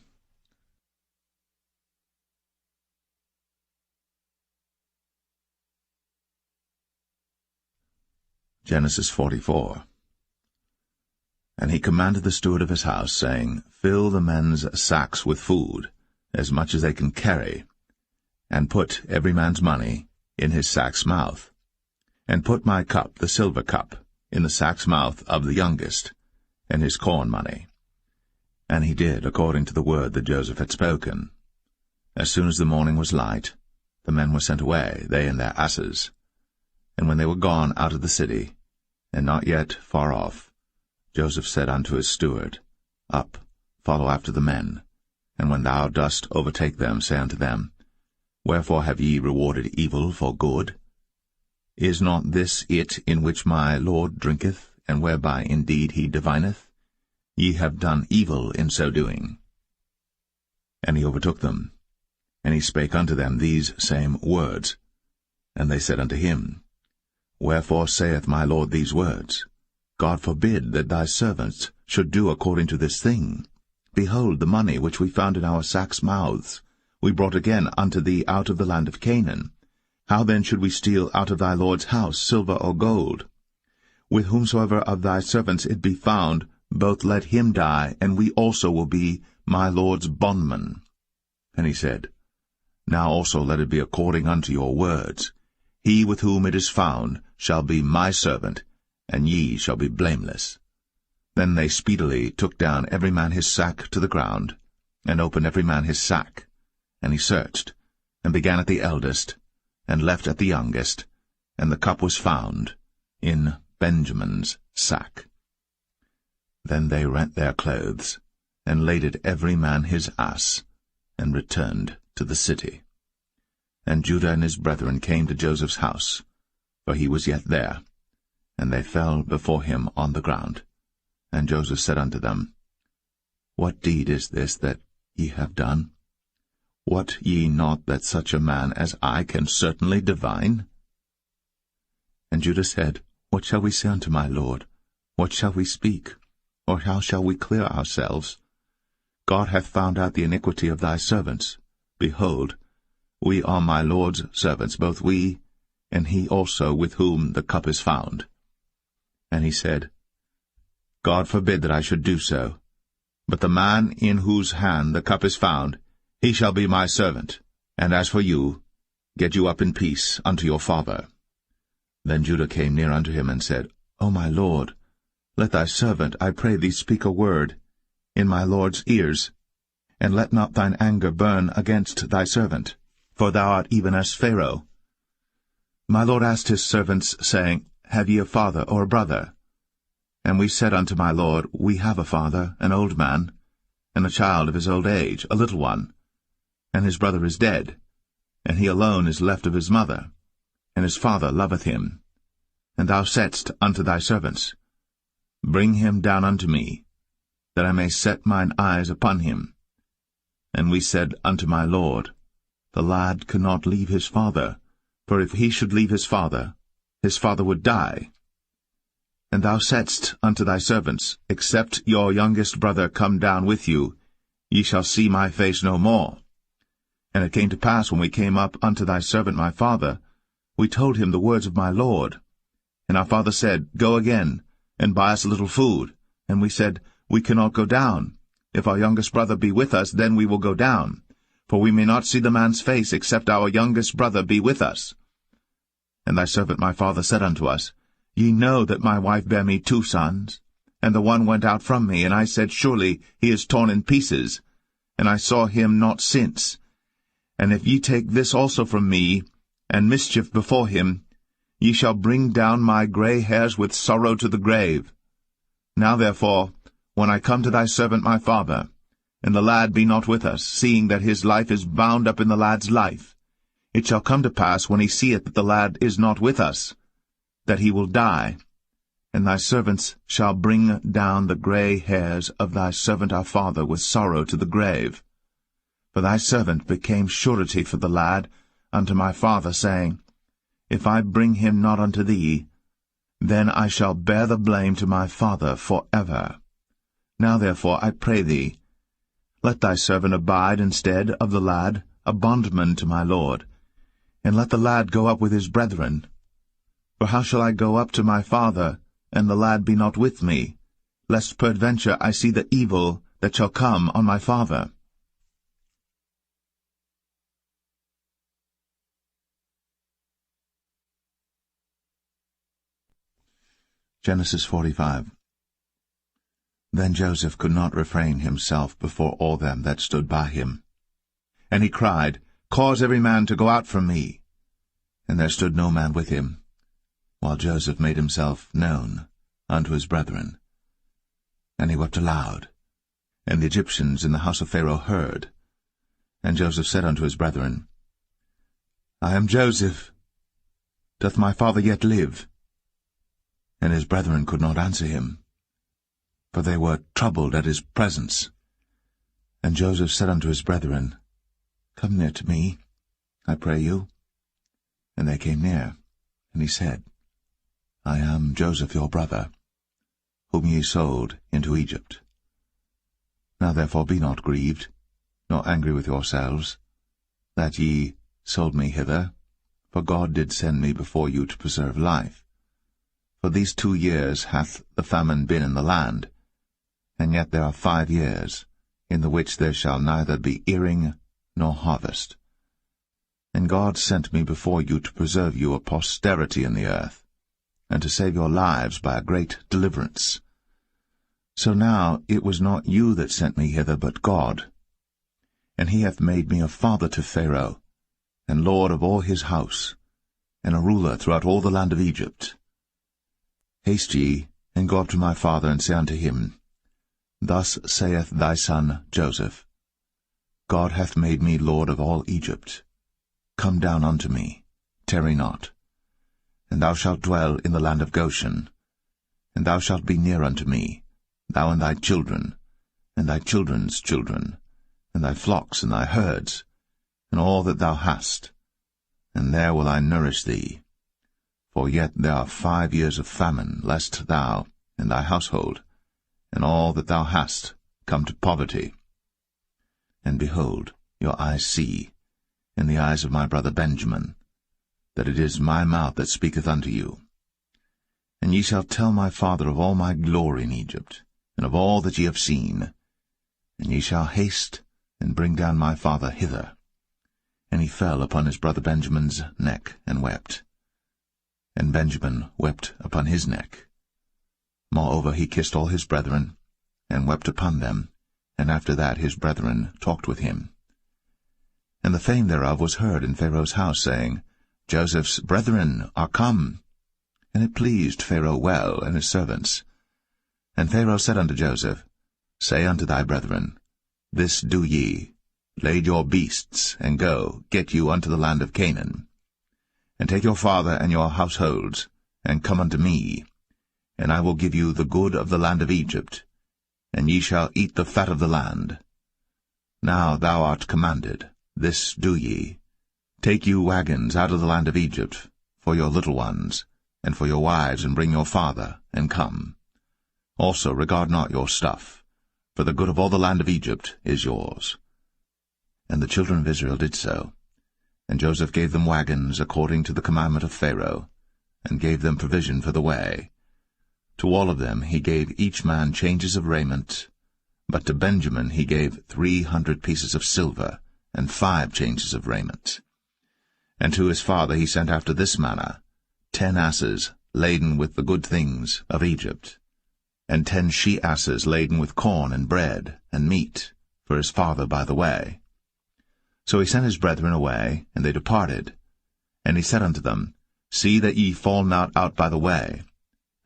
Genesis 44. And he commanded the steward of his house, saying, Fill the men's sacks with food, as much as they can carry. and put every man's money in his sack's mouth, and put my cup, the silver cup, in the sack's mouth of the youngest, and his corn money. And he did according to the word that Joseph had spoken. As soon as the morning was light, the men were sent away, they and their asses. And when they were gone out of the city, and not yet far off, Joseph said unto his steward, Up, follow after the men, and when thou dost overtake them, say unto them, Wherefore have ye rewarded evil for good? Is not this it in which my Lord drinketh, and whereby indeed he divineth? Ye have done evil in so doing. And he overtook them, and he spake unto them these same words. And they said unto him, Wherefore saith my Lord these words? God forbid that thy servants should do according to this thing. Behold, the money which we found in our sacks' mouths we brought again unto thee out of the land of Canaan. How then should we steal out of thy Lord's house silver or gold? With whomsoever of thy servants it be found, both let him die, and we also will be my Lord's bondmen. And he said, Now also let it be according unto your words. He with whom it is found shall be my servant, and ye shall be blameless. Then they speedily took down every man his sack to the ground, and opened every man his sack. And he searched, and began at the eldest, and left at the youngest, and the cup was found in Benjamin's sack. Then they rent their clothes, and laded every man his ass, and returned to the city. And Judah and his brethren came to Joseph's house, for he was yet there, and they fell before him on the ground. And Joseph said unto them, What deed is this that ye have done? Wot ye not that such a man as I can certainly divine? And Judah said, What shall we say unto my lord? What shall we speak? Or how shall we clear ourselves? God hath found out the iniquity of thy servants. Behold, we are my Lord's servants, both we, and he also with whom the cup is found. And he said, God forbid that I should do so. But the man in whose hand the cup is found, he shall be my servant. And as for you, get you up in peace unto your father. Then Judah came near unto him, and said, O my lord, let thy servant, I pray thee, speak a word in my lord's ears, and let not thine anger burn against thy servant, for thou art even as Pharaoh. My lord asked his servants, saying, Have ye a father or a brother? And we said unto my lord, We have a father, an old man, and a child of his old age, a little one. And his brother is dead, and he alone is left of his mother, and his father loveth him. And thou saidst unto thy servants, Bring him down unto me, that I may set mine eyes upon him. And we said unto my lord, The lad cannot leave his father, for if he should leave his father would die. And thou saidst unto thy servants, Except your youngest brother come down with you, ye shall see my face no more. And it came to pass, when we came up unto thy servant my father, we told him the words of my lord. And our father said, Go again, and buy us a little food. And we said, We cannot go down. If our youngest brother be with us, then we will go down. For we may not see the man's face, except our youngest brother be with us. And thy servant my father said unto us, Ye know that my wife bare me 2 sons, and the one went out from me, and I said, Surely he is torn in pieces, and I saw him not since. And if ye take this also from me, and mischief before him, ye shall bring down my gray hairs with sorrow to the grave. Now therefore, when I come to thy servant my father, and the lad be not with us, seeing that his life is bound up in the lad's life, it shall come to pass, when he seeth that the lad is not with us, that he will die. And thy servants shall bring down the gray hairs of thy servant our father with sorrow to the grave. For thy servant became surety for the lad unto my father, saying, If I bring him not unto thee, then I shall bear the blame to my father for ever. Now therefore, I pray thee, let thy servant abide instead of the lad, a bondman to my lord, and let the lad go up with his brethren. For how shall I go up to my father, and the lad be not with me, lest peradventure I see the evil that shall come on my father? Genesis 45. Then Joseph could not refrain himself before all them that stood by him. And he cried, Cause every man to go out from me. And there stood no man with him, while Joseph made himself known unto his brethren. And he wept aloud. And the Egyptians in the house of Pharaoh heard. And Joseph said unto his brethren, I am Joseph. Doth my father yet live? And his brethren could not answer him, for they were troubled at his presence. And Joseph said unto his brethren, Come near to me, I pray you. And they came near, and he said, I am Joseph your brother, whom ye sold into Egypt. Now therefore be not grieved, nor angry with yourselves, that ye sold me hither, for God did send me before you to preserve life. For these 2 years hath the famine been in the land, and yet there are 5 years, in the which there shall neither be earing nor harvest. And God sent me before you to preserve you a posterity in the earth, and to save your lives by a great deliverance. So now it was not you that sent me hither, but God. And he hath made me a father to Pharaoh, and lord of all his house, and a ruler throughout all the land of Egypt. Haste ye, and go up to my father, and say unto him, Thus saith thy son Joseph, God hath made me lord of all Egypt. Come down unto me, tarry not. And thou shalt dwell in the land of Goshen. And thou shalt be near unto me, thou and thy children, and thy children's children, and thy flocks and thy herds, and all that thou hast. And there will I nourish thee. For yet there are 5 years of famine, lest thou and thy household, and all that thou hast, come to poverty. And behold, your eyes see, in the eyes of my brother Benjamin, that it is my mouth that speaketh unto you. And ye shall tell my father of all my glory in Egypt, and of all that ye have seen. And ye shall haste, and bring down my father hither. And he fell upon his brother Benjamin's neck, and wept. And Benjamin wept upon his neck. Moreover he kissed all his brethren, and wept upon them, and after that his brethren talked with him. And the fame thereof was heard in Pharaoh's house, saying, Joseph's brethren are come. And it pleased Pharaoh well, and his servants. And Pharaoh said unto Joseph, Say unto thy brethren, This do ye, lade your beasts, and go, get you unto the land of Canaan. And take your father and your households, and come unto me, and I will give you the good of the land of Egypt, and ye shall eat the fat of the land. Now thou art commanded, this do ye. Take you wagons out of the land of Egypt, for your little ones, and for your wives, and bring your father, and come. Also regard not your stuff, for the good of all the land of Egypt is yours. And the children of Israel did so. And Joseph gave them wagons according to the commandment of Pharaoh, and gave them provision for the way. To all of them he gave each man changes of raiment, but to Benjamin he gave 300 pieces of silver, and 5 changes of raiment. And to his father he sent after this manner, 10 asses laden with the good things of Egypt, and 10 she-asses laden with corn and bread and meat, for his father by the way. So he sent his brethren away, and they departed. And he said unto them, See that ye fall not out by the way.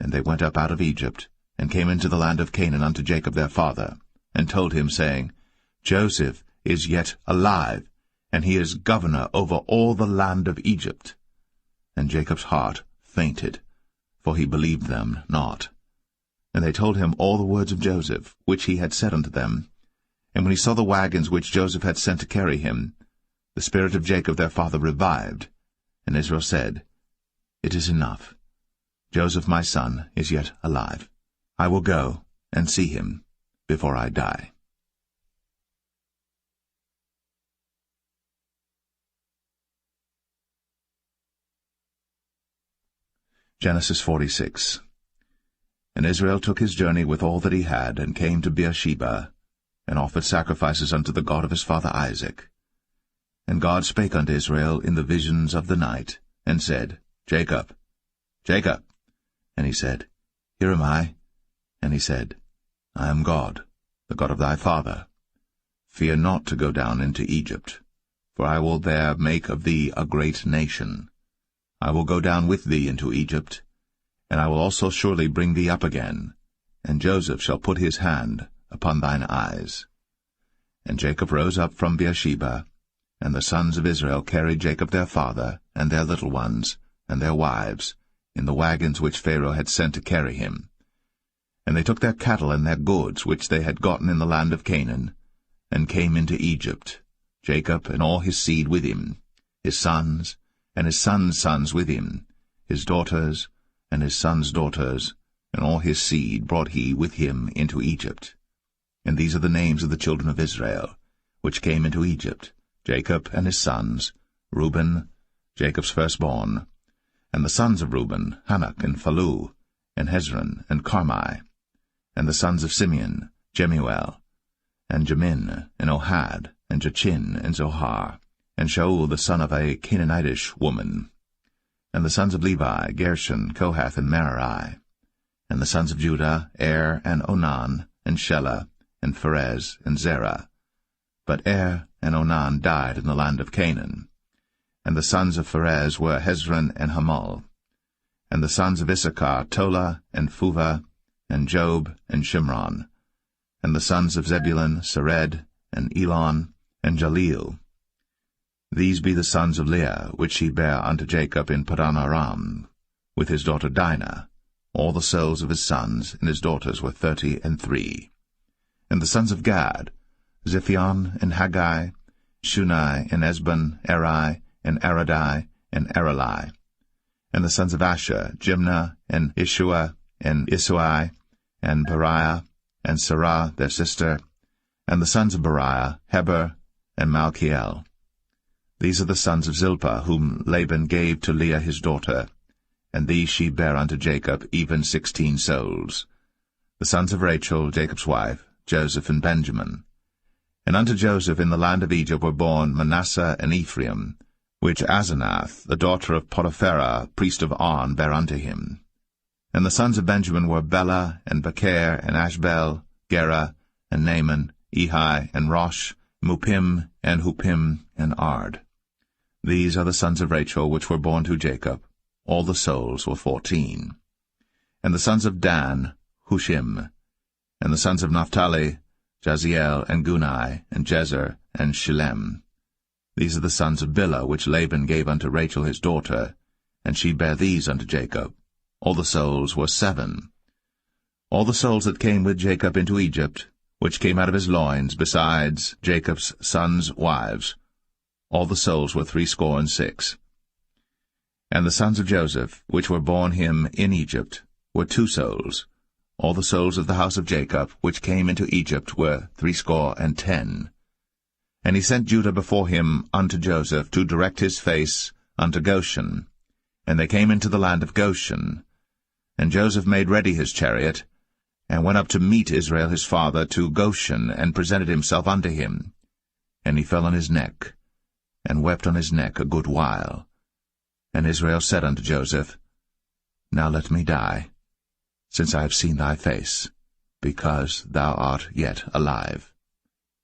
And they went up out of Egypt, and came into the land of Canaan unto Jacob their father, and told him, saying, Joseph is yet alive, and he is governor over all the land of Egypt. And Jacob's heart fainted, for he believed them not. And they told him all the words of Joseph, which he had said unto them. And when he saw the wagons which Joseph had sent to carry him, the spirit of Jacob their father revived. And Israel said, It is enough. Joseph my son is yet alive. I will go and see him before I die. Genesis 46. And Israel took his journey with all that he had, and came to Beersheba, and offered sacrifices unto the God of his father Isaac. And God spake unto Israel in the visions of the night, and said, Jacob, Jacob. And he said, Here am I. And he said, I am God, the God of thy father. Fear not to go down into Egypt, for I will there make of thee a great nation. I will go down with thee into Egypt, and I will also surely bring thee up again, and Joseph shall put his hand upon thine eyes. And Jacob rose up from Beersheba, and the sons of Israel carried Jacob their father, and their little ones, and their wives, in the wagons which Pharaoh had sent to carry him. And they took their cattle and their goods which they had gotten in the land of Canaan, and came into Egypt, Jacob and all his seed with him, his sons, and his sons' sons with him, his daughters, and his sons' daughters, and all his seed brought he with him into Egypt. And these are the names of the children of Israel, which came into Egypt, Jacob and his sons, Reuben, Jacob's firstborn, and the sons of Reuben, Hanok and Phalu, and Hezron and Carmi, and the sons of Simeon, Jemuel, and Jamin, and Ohad, and Jachin, and Zohar, and Shaul the son of a Canaanitish woman, and the sons of Levi, Gershon, Kohath, and Merari, and the sons of Judah, Er, and Onan, and Shelah, and Pharez, and Zerah. But Er and Onan died in the land of Canaan. And the sons of Pharez were Hezron and Hamul. And the sons of Issachar, Tola, and Phuvah, and Job, and Shimron. And the sons of Zebulun, Sered, and Elon, and Jaleel. These be the sons of Leah, which he bare unto Jacob in Padan Aram, with his daughter Dinah. All the souls of his sons and his daughters were 33. And the sons of Gad, Ziphion, and Haggai, Shunai, and Esbon, Eri, and Aradai, and Arali. And the sons of Asher, Jimnah, and Ishua, and Isui, and Beriah, and Sarah their sister. And the sons of Beriah, Heber, and Malchiel. These are the sons of Zilpah, whom Laban gave to Leah his daughter, and these she bare unto Jacob, even 16 souls. The sons of Rachel, Jacob's wife, Joseph and Benjamin. And unto Joseph in the land of Egypt were born Manasseh and Ephraim, which Asenath, the daughter of Potipharah, priest of On, bare unto him. And the sons of Benjamin were Bela, and Becher, and Ashbel, Gera, and Naaman, Ehi, and Rosh, Mupim, and Hupim, and Ard. These are the sons of Rachel, which were born to Jacob. All the souls were 14. And the sons of Dan, Hushim. And the sons of Naphtali, Jaziel, and Gunai, and Jezer, and Shillem. These are the sons of Bilhah, which Laban gave unto Rachel his daughter, and she bare these unto Jacob. All the souls were 7. All the souls that came with Jacob into Egypt, which came out of his loins, besides Jacob's sons' wives, all the souls were 66. And the sons of Joseph, which were born him in Egypt, were 2 souls. All the souls of the house of Jacob, which came into Egypt, were 70. And he sent Judah before him unto Joseph, to direct his face unto Goshen. And they came into the land of Goshen. And Joseph made ready his chariot, and went up to meet Israel his father to Goshen, and presented himself unto him. And he fell on his neck, and wept on his neck a good while. And Israel said unto Joseph, Now let me die, since I have seen thy face, because thou art yet alive.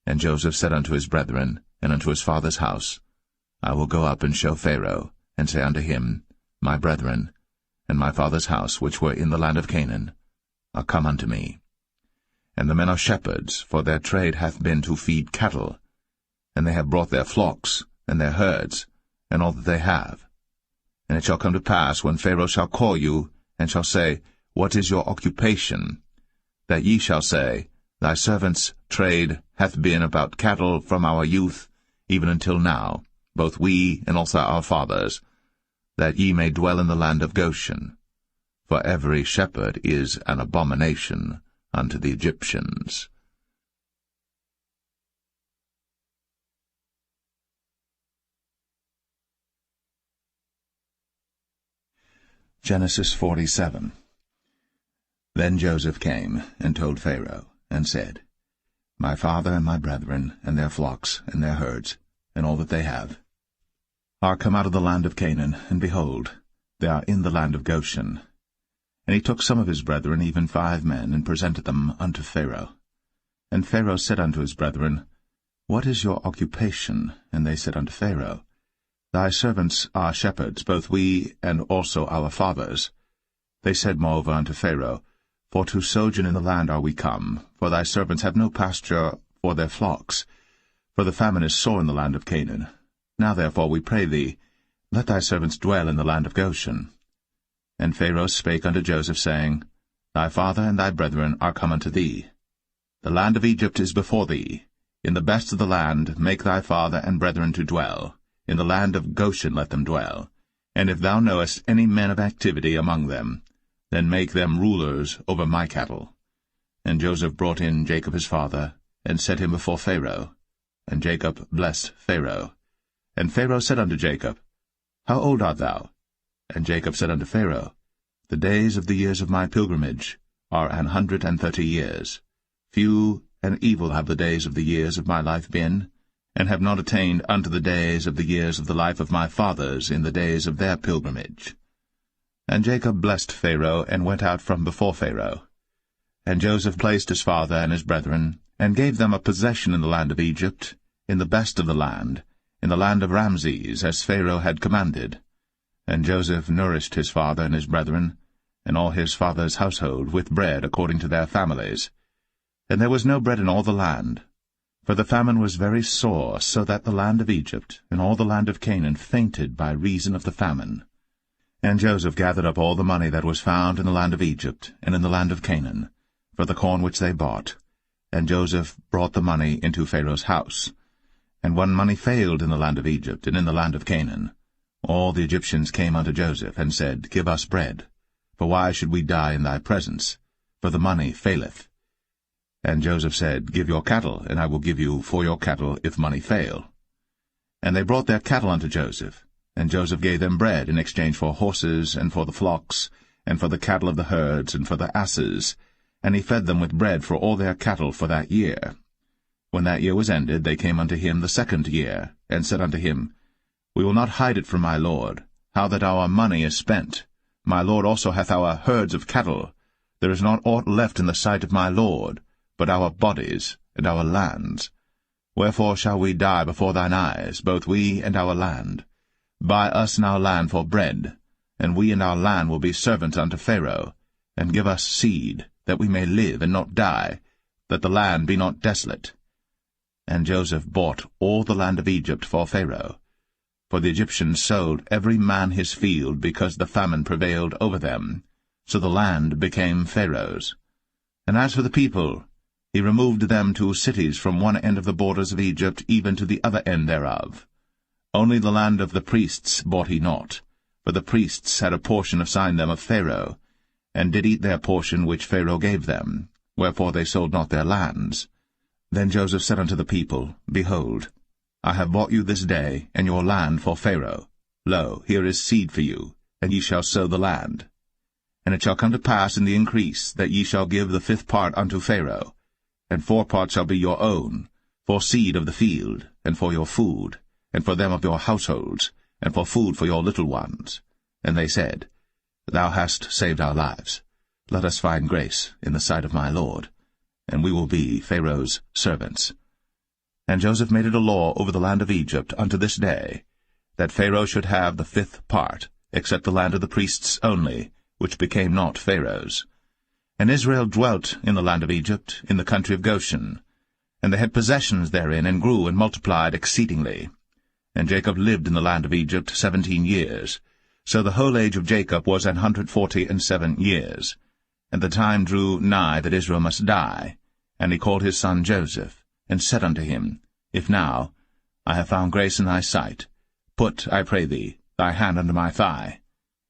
And Joseph said unto his brethren, and unto his father's house, I will go up and show Pharaoh, and say unto him, My brethren, and my father's house, which were in the land of Canaan, are come unto me. And the men are shepherds, for their trade hath been to feed cattle, and they have brought their flocks, and their herds, and all that they have. And it shall come to pass, when Pharaoh shall call you, and shall say, What is your occupation? That ye shall say, Thy servant's trade hath been about cattle from our youth, even until now, both we and also our fathers, that ye may dwell in the land of Goshen. For every shepherd is an abomination unto the Egyptians. Genesis 47. Then Joseph came and told Pharaoh, and said, My father and my brethren, and their flocks, and their herds, and all that they have, are come out of the land of Canaan, and behold, they are in the land of Goshen. And he took some of his brethren, even 5 men, and presented them unto Pharaoh. And Pharaoh said unto his brethren, What is your occupation? And they said unto Pharaoh, Thy servants are shepherds, both we and also our fathers. They said moreover unto Pharaoh, For to sojourn in the land are we come, for thy servants have no pasture for their flocks, for the famine is sore in the land of Canaan. Now therefore, we pray thee, let thy servants dwell in the land of Goshen. And Pharaoh spake unto Joseph, saying, Thy father and thy brethren are come unto thee. The land of Egypt is before thee. In the best of the land make thy father and brethren to dwell. In the land of Goshen let them dwell. And if thou knowest any men of activity among them, then make them rulers over my cattle. And Joseph brought in Jacob his father, and set him before Pharaoh. And Jacob blessed Pharaoh. And Pharaoh said unto Jacob, How old art thou? And Jacob said unto Pharaoh, The days of the years of my pilgrimage are 130 years. Few and evil have the days of the years of my life been, and have not attained unto the days of the years of the life of my fathers in the days of their pilgrimage. And Jacob blessed Pharaoh, and went out from before Pharaoh. And Joseph placed his father and his brethren, and gave them a possession in the land of Egypt, in the best of the land, in the land of Ramses, as Pharaoh had commanded. And Joseph nourished his father and his brethren, and all his father's household, with bread according to their families. And there was no bread in all the land, for the famine was very sore, so that the land of Egypt and all the land of Canaan fainted by reason of the famine. And Joseph gathered up all the money that was found in the land of Egypt and in the land of Canaan, for the corn which they bought. And Joseph brought the money into Pharaoh's house. And when money failed in the land of Egypt and in the land of Canaan, all the Egyptians came unto Joseph, and said, Give us bread, for why should we die in thy presence? For the money faileth. And Joseph said, Give your cattle, and I will give you for your cattle, if money fail. And they brought their cattle unto Joseph, and Joseph gave them bread in exchange for horses, and for the flocks, and for the cattle of the herds, and for the asses, and he fed them with bread for all their cattle for that year. When that year was ended, they came unto him the 2nd year, and said unto him, We will not hide it from my lord, how that our money is spent. My lord also hath our herds of cattle. There is not aught left in the sight of my lord, but our bodies and our lands. Wherefore shall we die before thine eyes, both we and our land? Buy us and our land for bread, and we and our land will be servants unto Pharaoh, and give us seed, that we may live and not die, that the land be not desolate. And Joseph bought all the land of Egypt for Pharaoh. For the Egyptians sold every man his field, because the famine prevailed over them. So the land became Pharaoh's. And as for the people, he removed them to cities from one end of the borders of Egypt even to the other end thereof. Only the land of the priests bought he not, for the priests had a portion assigned them of Pharaoh, and did eat their portion which Pharaoh gave them, wherefore they sold not their lands. Then Joseph said unto the people, Behold, I have bought you this day, and your land for Pharaoh. Lo, here is seed for you, and ye shall sow the land. And it shall come to pass in the increase, that ye shall give the 5th part unto Pharaoh, and 4 parts shall be your own, for seed of the field, and for your food, and for them of your households, and for food for your little ones. And they said, Thou hast saved our lives. Let us find grace in the sight of my lord, and we will be Pharaoh's servants. And Joseph made it a law over the land of Egypt unto this day, that Pharaoh should have the 5th part, except the land of the priests only, which became not Pharaoh's. And Israel dwelt in the land of Egypt, in the country of Goshen. And they had possessions therein, and grew and multiplied exceedingly. And Jacob lived in the land of Egypt 17 years. So the whole age of Jacob was 147 years. And the time drew nigh that Israel must die. And he called his son Joseph, and said unto him, If now I have found grace in thy sight, put, I pray thee, thy hand under my thigh,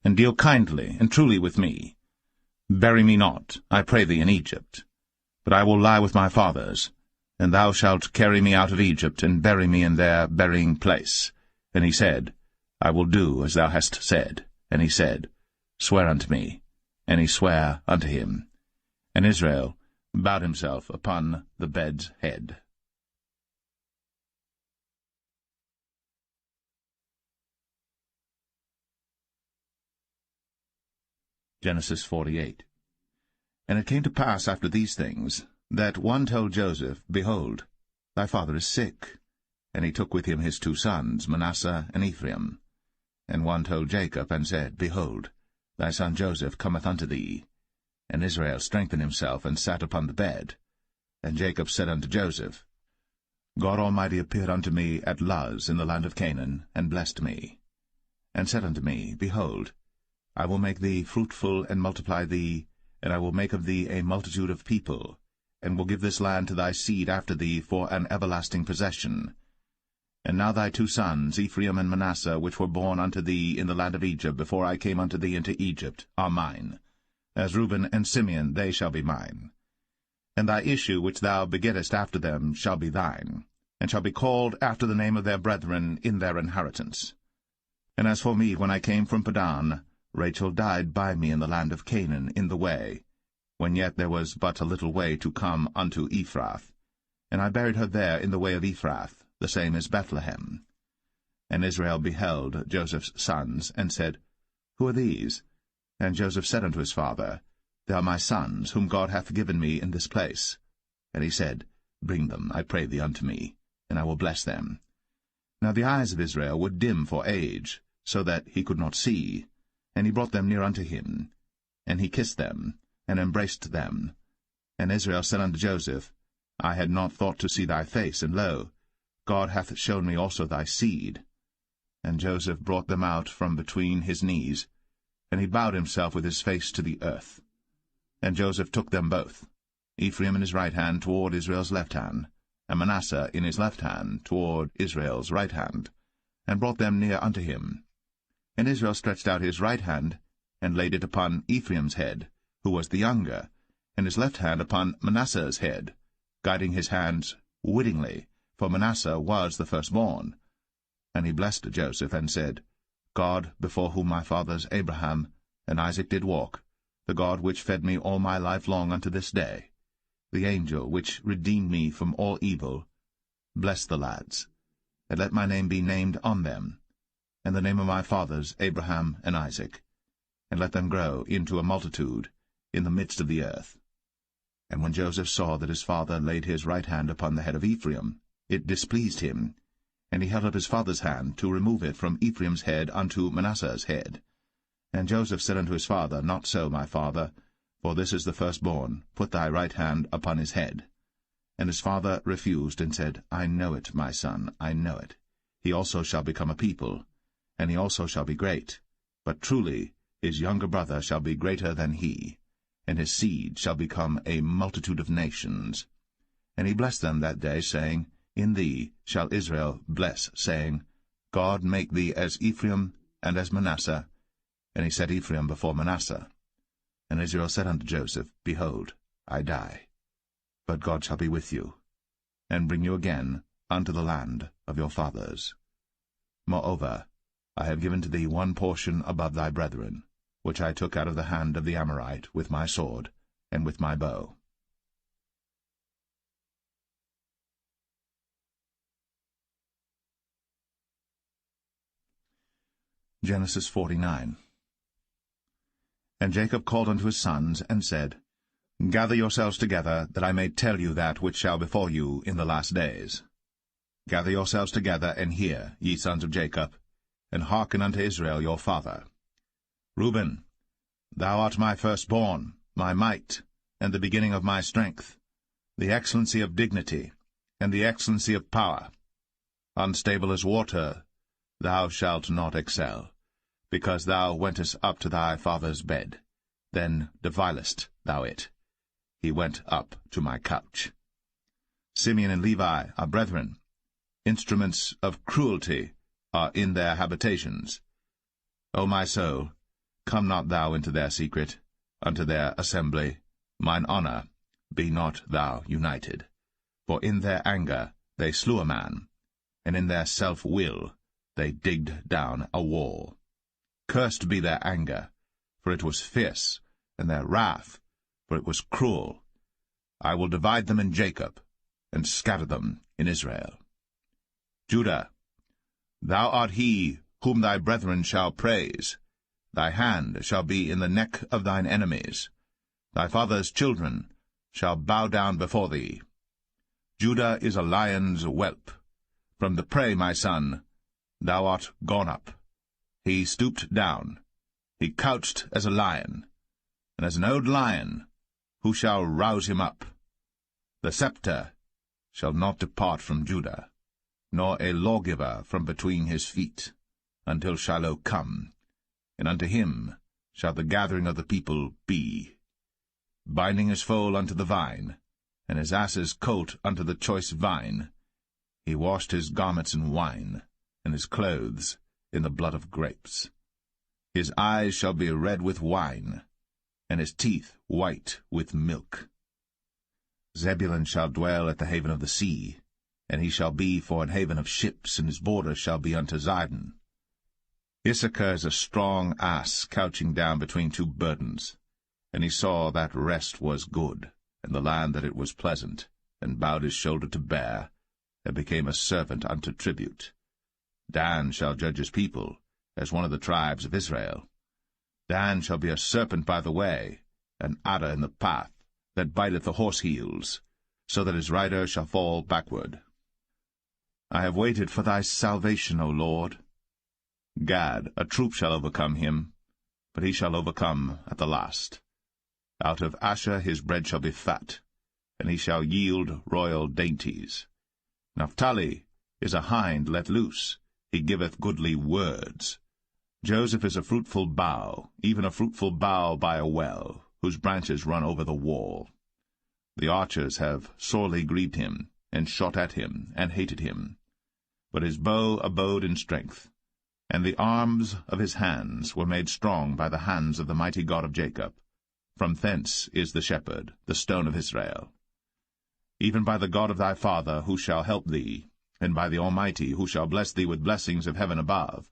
and deal kindly and truly with me. Bury me not, I pray thee, in Egypt, but I will lie with my fathers, and thou shalt carry me out of Egypt, and bury me in their burying place. And he said, I will do as thou hast said. And he said, Swear unto me. And he sware unto him. And Israel bowed himself upon the bed's head. Genesis 48. And it came to pass after these things, that one told Joseph, Behold, thy father is sick. And he took with him his 2 sons, Manasseh and Ephraim. And one told Jacob, and said, Behold, thy son Joseph cometh unto thee. And Israel strengthened himself, and sat upon the bed. And Jacob said unto Joseph, God Almighty appeared unto me at Luz in the land of Canaan, and blessed me. And said unto me, Behold, I will make thee fruitful, and multiply thee, and I will make of thee a multitude of people, and will give this land to thy seed after thee for an everlasting possession. And now thy 2 sons, Ephraim and Manasseh, which were born unto thee in the land of Egypt, before I came unto thee into Egypt, are mine. As Reuben and Simeon they shall be mine. And thy issue which thou begettest after them shall be thine, and shall be called after the name of their brethren in their inheritance. And as for me, when I came from Padan, Rachel died by me in the land of Canaan in the way, when yet there was but a little way to come unto Ephrath. And I buried her there in the way of Ephrath, the same as Bethlehem. And Israel beheld Joseph's sons, and said, Who are these? And Joseph said unto his father, They are my sons, whom God hath given me in this place. And he said, Bring them, I pray thee, unto me, and I will bless them. Now the eyes of Israel were dim for age, so that he could not see. And he brought them near unto him. And he kissed them, and embraced them. And Israel said unto Joseph, I had not thought to see thy face, and lo, God hath shown me also thy seed. And Joseph brought them out from between his knees, and he bowed himself with his face to the earth. And Joseph took them both, Ephraim in his right hand toward Israel's left hand, and Manasseh in his left hand toward Israel's right hand, and brought them near unto him. And Israel stretched out his right hand, and laid it upon Ephraim's head, who was the younger, and his left hand upon Manasseh's head, guiding his hands wittingly, for Manasseh was the firstborn. And he blessed Joseph, and said, God, before whom my fathers Abraham and Isaac did walk, the God which fed me all my life long unto this day, the angel which redeemed me from all evil, bless the lads, and let my name be named on them, and the name of my fathers Abraham and Isaac, and let them grow into a multitude in the midst of the earth. And when Joseph saw that his father laid his right hand upon the head of Ephraim, it displeased him, and he held up his father's hand to remove it from Ephraim's head unto Manasseh's head. And Joseph said unto his father, Not so, my father, for this is the firstborn. Put thy right hand upon his head. And his father refused, and said, I know it, my son, I know it. He also shall become a people, and he also shall be great. But truly his younger brother shall be greater than he, and his seed shall become a multitude of nations. And he blessed them that day, saying, In thee shall Israel bless, saying, God make thee as Ephraim and as Manasseh. And he set Ephraim before Manasseh. And Israel said unto Joseph, Behold, I die, but God shall be with you, and bring you again unto the land of your fathers. Moreover, I have given to thee one portion above thy brethren, which I took out of the hand of the Amorite with my sword and with my bow. Genesis 49. And Jacob called unto his sons, and said, Gather yourselves together, that I may tell you that which shall befall you in the last days. Gather yourselves together, and hear, ye sons of Jacob, and hearken unto Israel your father. Reuben, thou art my firstborn, my might, and the beginning of my strength, the excellency of dignity, and the excellency of power. Unstable as water, thou shalt not excel, because thou wentest up to thy father's bed. Then devilest thou it. He went up to my couch. Simeon and Levi are brethren. Instruments of cruelty are in their habitations. O my soul, come not thou into their secret, unto their assembly. Mine honour, be not thou united. For in their anger they slew a man, and in their self-will they digged down a wall. Cursed be their anger, for it was fierce, and their wrath, for it was cruel. I will divide them in Jacob, and scatter them in Israel. Judah, thou art he whom thy brethren shall praise. Thy hand shall be in the neck of thine enemies. Thy father's children shall bow down before thee. Judah is a lion's whelp. From the prey, my son, thou art gone up. He stooped down. He couched as a lion, and as an old lion, who shall rouse him up? The scepter shall not depart from Judah, nor a lawgiver from between his feet, until Shiloh come, and unto him shall the gathering of the people be. Binding his foal unto the vine, and his ass's colt unto the choice vine, he washed his garments in wine, and his clothes in the blood of grapes. His eyes shall be red with wine, and his teeth white with milk. Zebulun shall dwell at the haven of the sea, and he shall be for an haven of ships, and his border shall be unto Zidon. Issachar is a strong ass couching down between two burdens. And he saw that rest was good, and the land that it was pleasant, and bowed his shoulder to bear, and became a servant unto tribute. Dan shall judge his people, as one of the tribes of Israel. Dan shall be a serpent by the way, an adder in the path, that biteth the horse heels, so that his rider shall fall backward. I have waited for thy salvation, O Lord. Gad, a troop shall overcome him, but he shall overcome at the last. Out of Asher his bread shall be fat, and he shall yield royal dainties. Naphtali is a hind let loose, he giveth goodly words. Joseph is a fruitful bough, even a fruitful bough by a well, whose branches run over the wall. The archers have sorely grieved him, and shot at him, and hated him. But his bow abode in strength, and the arms of his hands were made strong by the hands of the mighty God of Jacob. From thence is the shepherd, the stone of Israel. Even by the God of thy father, who shall help thee, and by the Almighty, who shall bless thee with blessings of heaven above,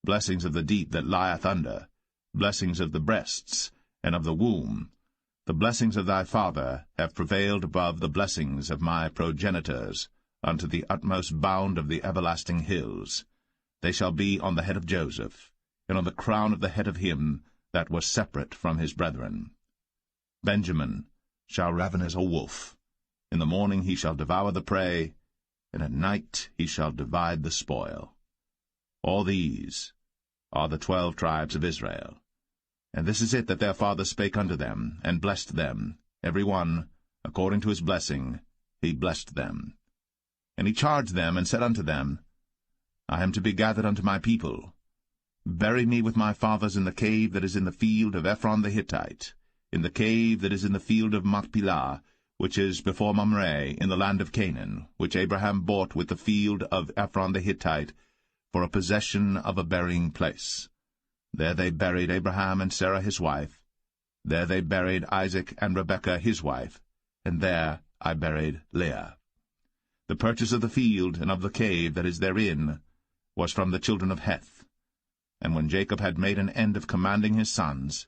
blessings of the deep that lieth under, blessings of the breasts, and of the womb. The blessings of thy father have prevailed above the blessings of my progenitors, unto the utmost bound of the everlasting hills. They shall be on the head of Joseph, and on the crown of the head of him that was separate from his brethren. Benjamin shall raven as a wolf. In the morning he shall devour the prey, and at night he shall divide the spoil. All these are the 12 tribes of Israel. And this is it that their father spake unto them, and blessed them, every one, according to his blessing, he blessed them. And he charged them, and said unto them, I am to be gathered unto my people. Bury me with my fathers in the cave that is in the field of Ephron the Hittite, in the cave that is in the field of Machpelah, which is before Mamre, in the land of Canaan, which Abraham bought with the field of Ephron the Hittite, for a possession of a burying place. There they buried Abraham and Sarah his wife. There they buried Isaac and Rebekah his wife, and there I buried Leah. The purchase of the field and of the cave that is therein was from the children of Heth. And when Jacob had made an end of commanding his sons,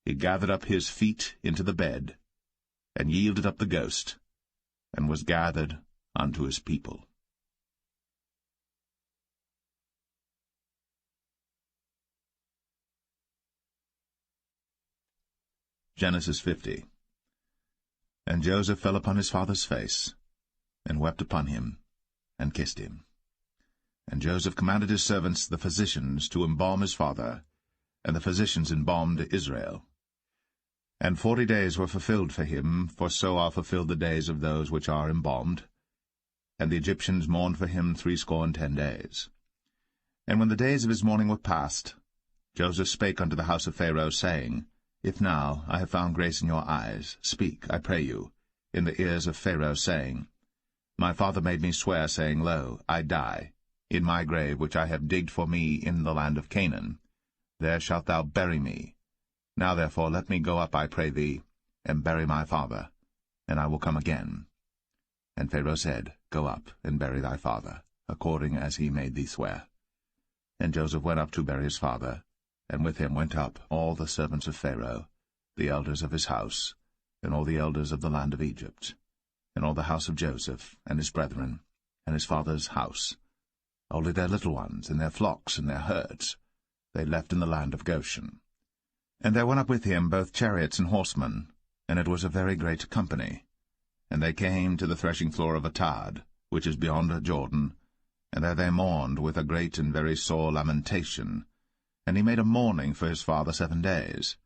he gathered up his feet into the bed, and yielded up the ghost, and was gathered unto his people. Genesis 50. And Joseph fell upon his father's face, and wept upon him, and kissed him. And Joseph commanded his servants, the physicians, to embalm his father, and the physicians embalmed Israel. And 40 days were fulfilled for him, for so are fulfilled the days of those which are embalmed. And the Egyptians mourned for him 60 days. And when the days of his mourning were past, Joseph spake unto the house of Pharaoh, saying, If now I have found grace in your eyes, speak, I pray you, in the ears of Pharaoh, saying, My father made me swear, saying, Lo, I die. In my grave which I have digged for me in the land of Canaan, there shalt thou bury me. Now therefore let me go up, I pray thee, and bury my father, and I will come again. And Pharaoh said, Go up, and bury thy father, according as he made thee swear. And Joseph went up to bury his father, and with him went up all the servants of Pharaoh, the elders of his house, and all the elders of the land of Egypt, and all the house of Joseph, and his brethren, and his father's house, only their little ones, and their flocks, and their herds, they left in the land of Goshen. And there went up with him both chariots and horsemen, and it was a very great company. And they came to the threshing floor of Atad, which is beyond Jordan, and there they mourned with a great and very sore lamentation. And he made a mourning for his father 7 days.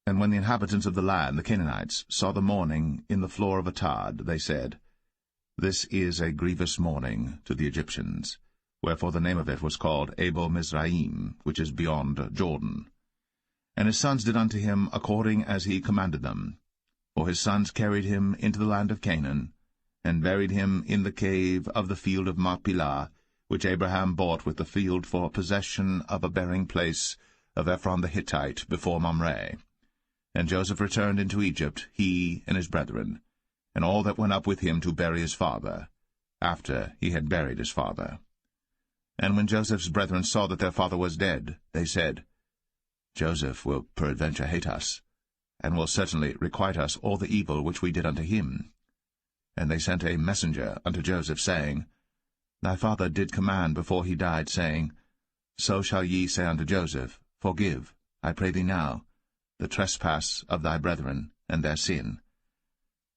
And when the inhabitants of the land, the Canaanites, saw the mourning in the floor of Atad, they said, This is a grievous mourning to the Egyptians. Wherefore the name of it was called Abel Mizraim, which is beyond Jordan. And his sons did unto him according as he commanded them. For his sons carried him into the land of Canaan, and buried him in the cave of the field of Machpelah, which Abraham bought with the field for possession of a burying place of Ephron the Hittite before Mamre. And Joseph returned into Egypt, he and his brethren, and all that went up with him to bury his father, after he had buried his father. And when Joseph's brethren saw that their father was dead, they said, Joseph will peradventure hate us, and will certainly requite us all the evil which we did unto him. And they sent a messenger unto Joseph, saying, Thy father did command before he died, saying, So shall ye say unto Joseph, Forgive, I pray thee now, the trespass of thy brethren, and their sin.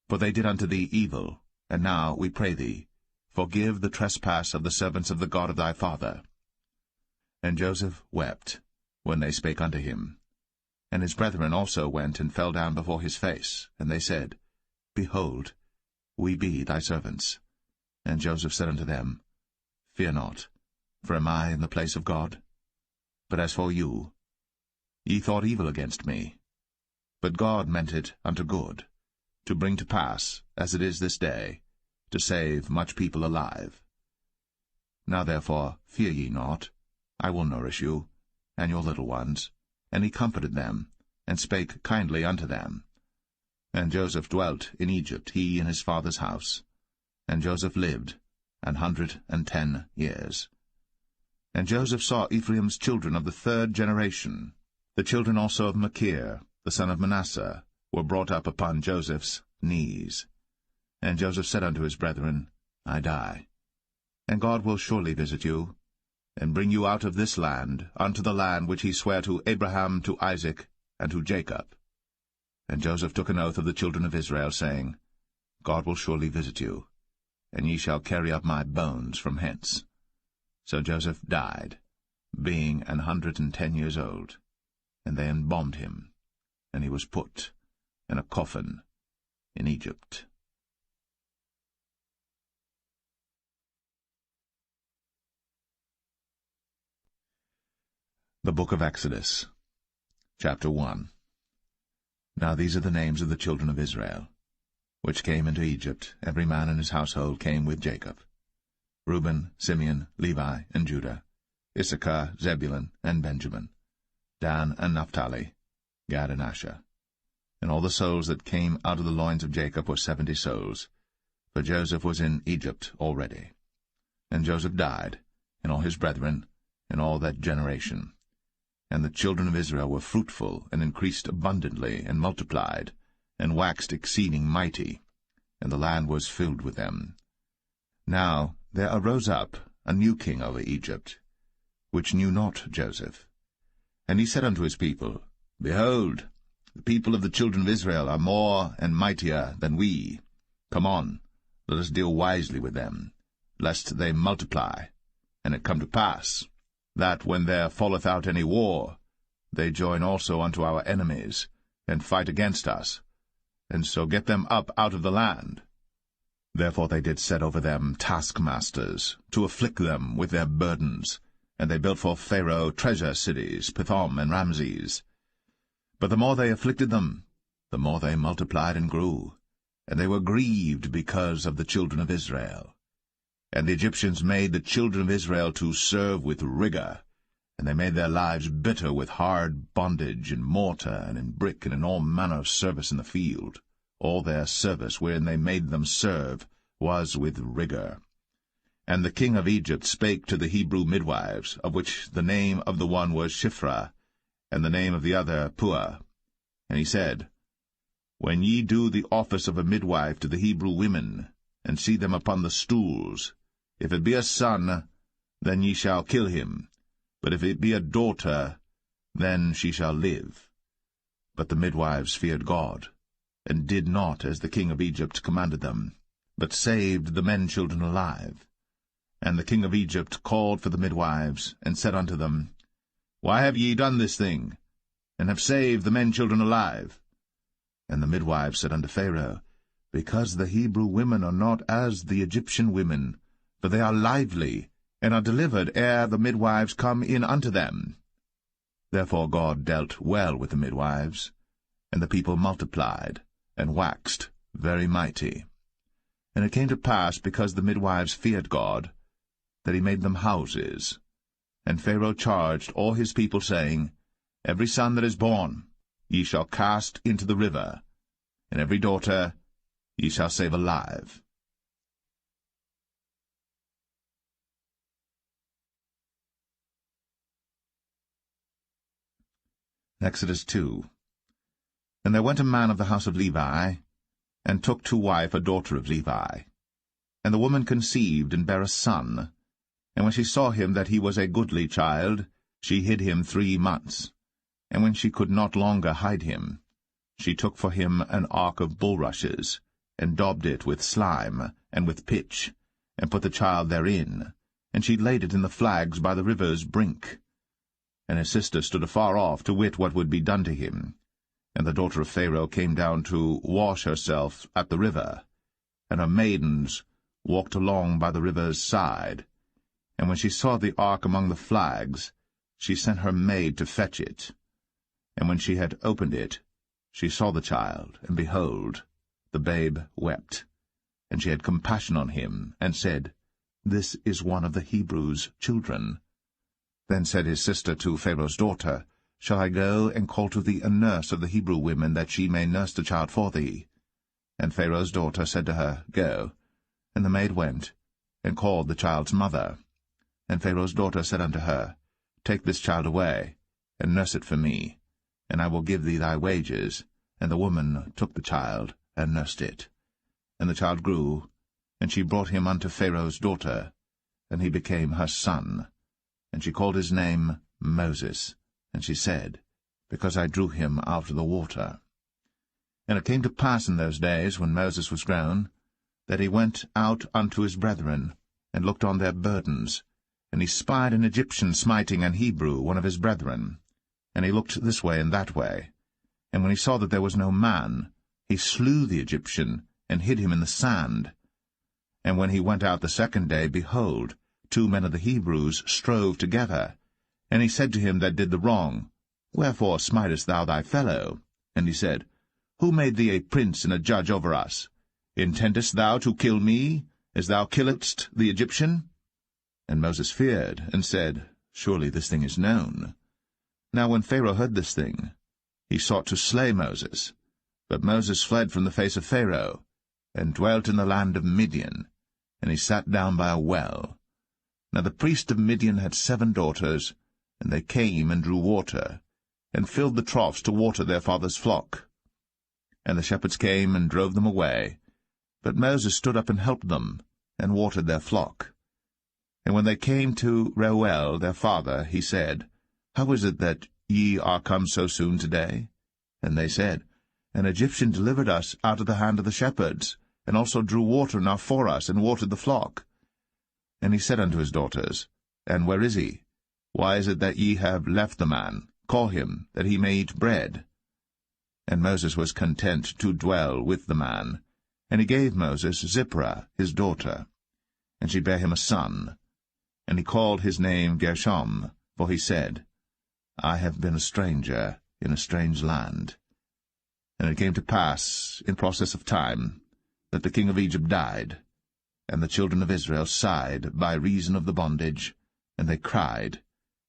For they did unto thee evil, and now, we pray thee, forgive the trespass of the servants of the God of thy father. And Joseph wept, when they spake unto him. And his brethren also went and fell down before his face, and they said, Behold, we be thy servants. And Joseph said unto them, Fear not, for am I in the place of God? But as for you, ye thought evil against me, but God meant it unto good, to bring to pass, as it is this day, to save much people alive. Now therefore fear ye not, I will nourish you, and your little ones. And he comforted them, and spake kindly unto them. And Joseph dwelt in Egypt, he and his father's house. And Joseph lived 110 years. And Joseph saw Ephraim's children of the 3rd generation. The children also of Machir, the son of Manasseh, were brought up upon Joseph's knees. And Joseph said unto his brethren, I die, and God will surely visit you, and bring you out of this land unto the land which he sware to Abraham, to Isaac, and to Jacob. And Joseph took an oath of the children of Israel, saying, God will surely visit you, and ye shall carry up my bones from hence. So Joseph died, being 110 years old. And they embalmed him, and he was put in a coffin in Egypt. The Book of Exodus, Chapter 1. Now these are the names of the children of Israel, which came into Egypt. Every man in his household came with Jacob: Reuben, Simeon, Levi, and Judah, Issachar, Zebulun, and Benjamin, Dan and Naphtali, Gad and Asher. And all the souls that came out of the loins of Jacob were 70 souls, for Joseph was in Egypt already. And Joseph died, and all his brethren, and all that generation. And the children of Israel were fruitful, and increased abundantly, and multiplied, and waxed exceeding mighty, and the land was filled with them. Now there arose up a new king over Egypt, which knew not Joseph. And he said unto his people, Behold, the people of the children of Israel are more and mightier than we. Come on, let us deal wisely with them, lest they multiply. And it come to pass, that when there falleth out any war, they join also unto our enemies, and fight against us, and so get them up out of the land. Therefore they did set over them taskmasters, to afflict them with their burdens, and they built for Pharaoh treasure cities, Pithom and Ramses. But the more they afflicted them, the more they multiplied and grew, and they were grieved because of the children of Israel. And the Egyptians made the children of Israel to serve with rigor, and they made their lives bitter with hard bondage in mortar and in brick and in all manner of service in the field. All their service wherein they made them serve was with rigor. And the king of Egypt spake to the Hebrew midwives, of which the name of the one was Shiphrah, and the name of the other Puah. And he said, When ye do the office of a midwife to the Hebrew women, and see them upon the stools, if it be a son, then ye shall kill him. But if it be a daughter, then she shall live. But the midwives feared God, and did not as the king of Egypt commanded them, but saved the men-children alive. And the king of Egypt called for the midwives, and said unto them, Why have ye done this thing, and have saved the men-children alive? And the midwives said unto Pharaoh, Because the Hebrew women are not as the Egyptian women, for they are lively, and are delivered ere the midwives come in unto them. Therefore God dealt well with the midwives, and the people multiplied, and waxed very mighty. And it came to pass, because the midwives feared God, that he made them houses. And Pharaoh charged all his people, saying, Every son that is born ye shall cast into the river, and every daughter ye shall save alive. Exodus 2. And there went a man of the house of Levi, and took to wife a daughter of Levi. And the woman conceived, and bare a son. And when she saw him that he was a goodly child, she hid him 3 months. And when she could not longer hide him, she took for him an ark of bulrushes, and daubed it with slime, and with pitch, and put the child therein, and she laid it in the flags by the river's brink. And his sister stood afar off, to wit what would be done to him. And the daughter of Pharaoh came down to wash herself at the river, and her maidens walked along by the river's side. And when she saw the ark among the flags, she sent her maid to fetch it. And when she had opened it, she saw the child, and behold, the babe wept. And she had compassion on him, and said, This is one of the Hebrews' children. Then said his sister to Pharaoh's daughter, Shall I go and call to thee a nurse of the Hebrew women, that she may nurse the child for thee? And Pharaoh's daughter said to her, Go. And the maid went, and called the child's mother. And Pharaoh's daughter said unto her, Take this child away, and nurse it for me, and I will give thee thy wages. And the woman took the child, and nursed it. And the child grew, and she brought him unto Pharaoh's daughter, and he became her son. And she called his name Moses, and she said, Because I drew him out of the water. And it came to pass in those days, when Moses was grown, that he went out unto his brethren, and looked on their burdens. And he spied an Egyptian smiting an Hebrew, one of his brethren. And he looked this way and that way. And when he saw that there was no man, he slew the Egyptian, and hid him in the sand. And when he went out the second day, behold, 2 men of the Hebrews strove together. And he said to him that did the wrong, Wherefore smitest thou thy fellow? And he said, Who made thee a prince and a judge over us? Intendest thou to kill me, as thou killedst the Egyptian? And Moses feared, and said, Surely this thing is known. Now when Pharaoh heard this thing, he sought to slay Moses. But Moses fled from the face of Pharaoh, and dwelt in the land of Midian, and he sat down by a well. Now the priest of Midian had 7 daughters, and they came and drew water, and filled the troughs to water their father's flock. And the shepherds came and drove them away, but Moses stood up and helped them, and watered their flock. And when they came to Reuel their father, he said, How is it that ye are come so soon today? And they said, An Egyptian delivered us out of the hand of the shepherds, and also drew water enough for us, and watered the flock. And he said unto his daughters, And where is he? Why is it that ye have left the man? Call him, that he may eat bread. And Moses was content to dwell with the man. And he gave Moses Zipporah his daughter, and she bare him a son. And he called his name Gershom, for he said, I have been a stranger in a strange land. And it came to pass, in process of time, that the king of Egypt died, and the children of Israel sighed by reason of the bondage, and they cried,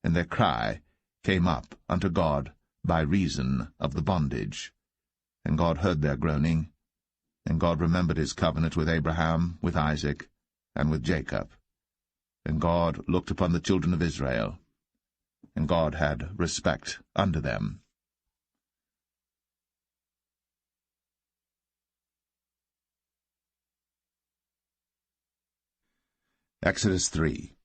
and their cry came up unto God by reason of the bondage. And God heard their groaning, and God remembered his covenant with Abraham, with Isaac, and with Jacob. And God looked upon the children of Israel, and God had respect unto them. Exodus 3.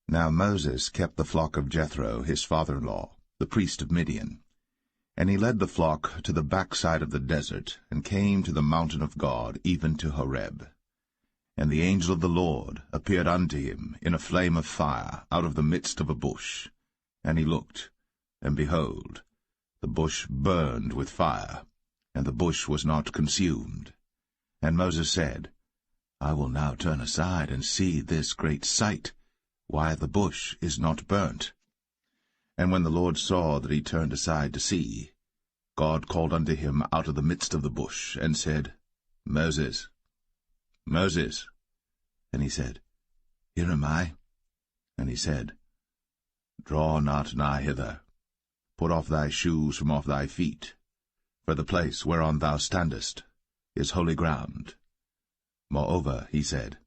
Now Moses kept the flock of Jethro his father-in-law, the priest of Midian. And he led the flock to the backside of the desert, and came to the mountain of God, even to Horeb. And the angel of the Lord appeared unto him in a flame of fire out of the midst of a bush. And he looked, and behold, the bush burned with fire, and the bush was not consumed. And Moses said, I will now turn aside and see this great sight, why the bush is not burnt. And when the Lord saw that he turned aside to see, God called unto him out of the midst of the bush, and said, Moses, Moses. And he said, Here am I. And he said, Draw not nigh hither. Put off thy shoes from off thy feet, for the place whereon thou standest is holy ground. Moreover, he said,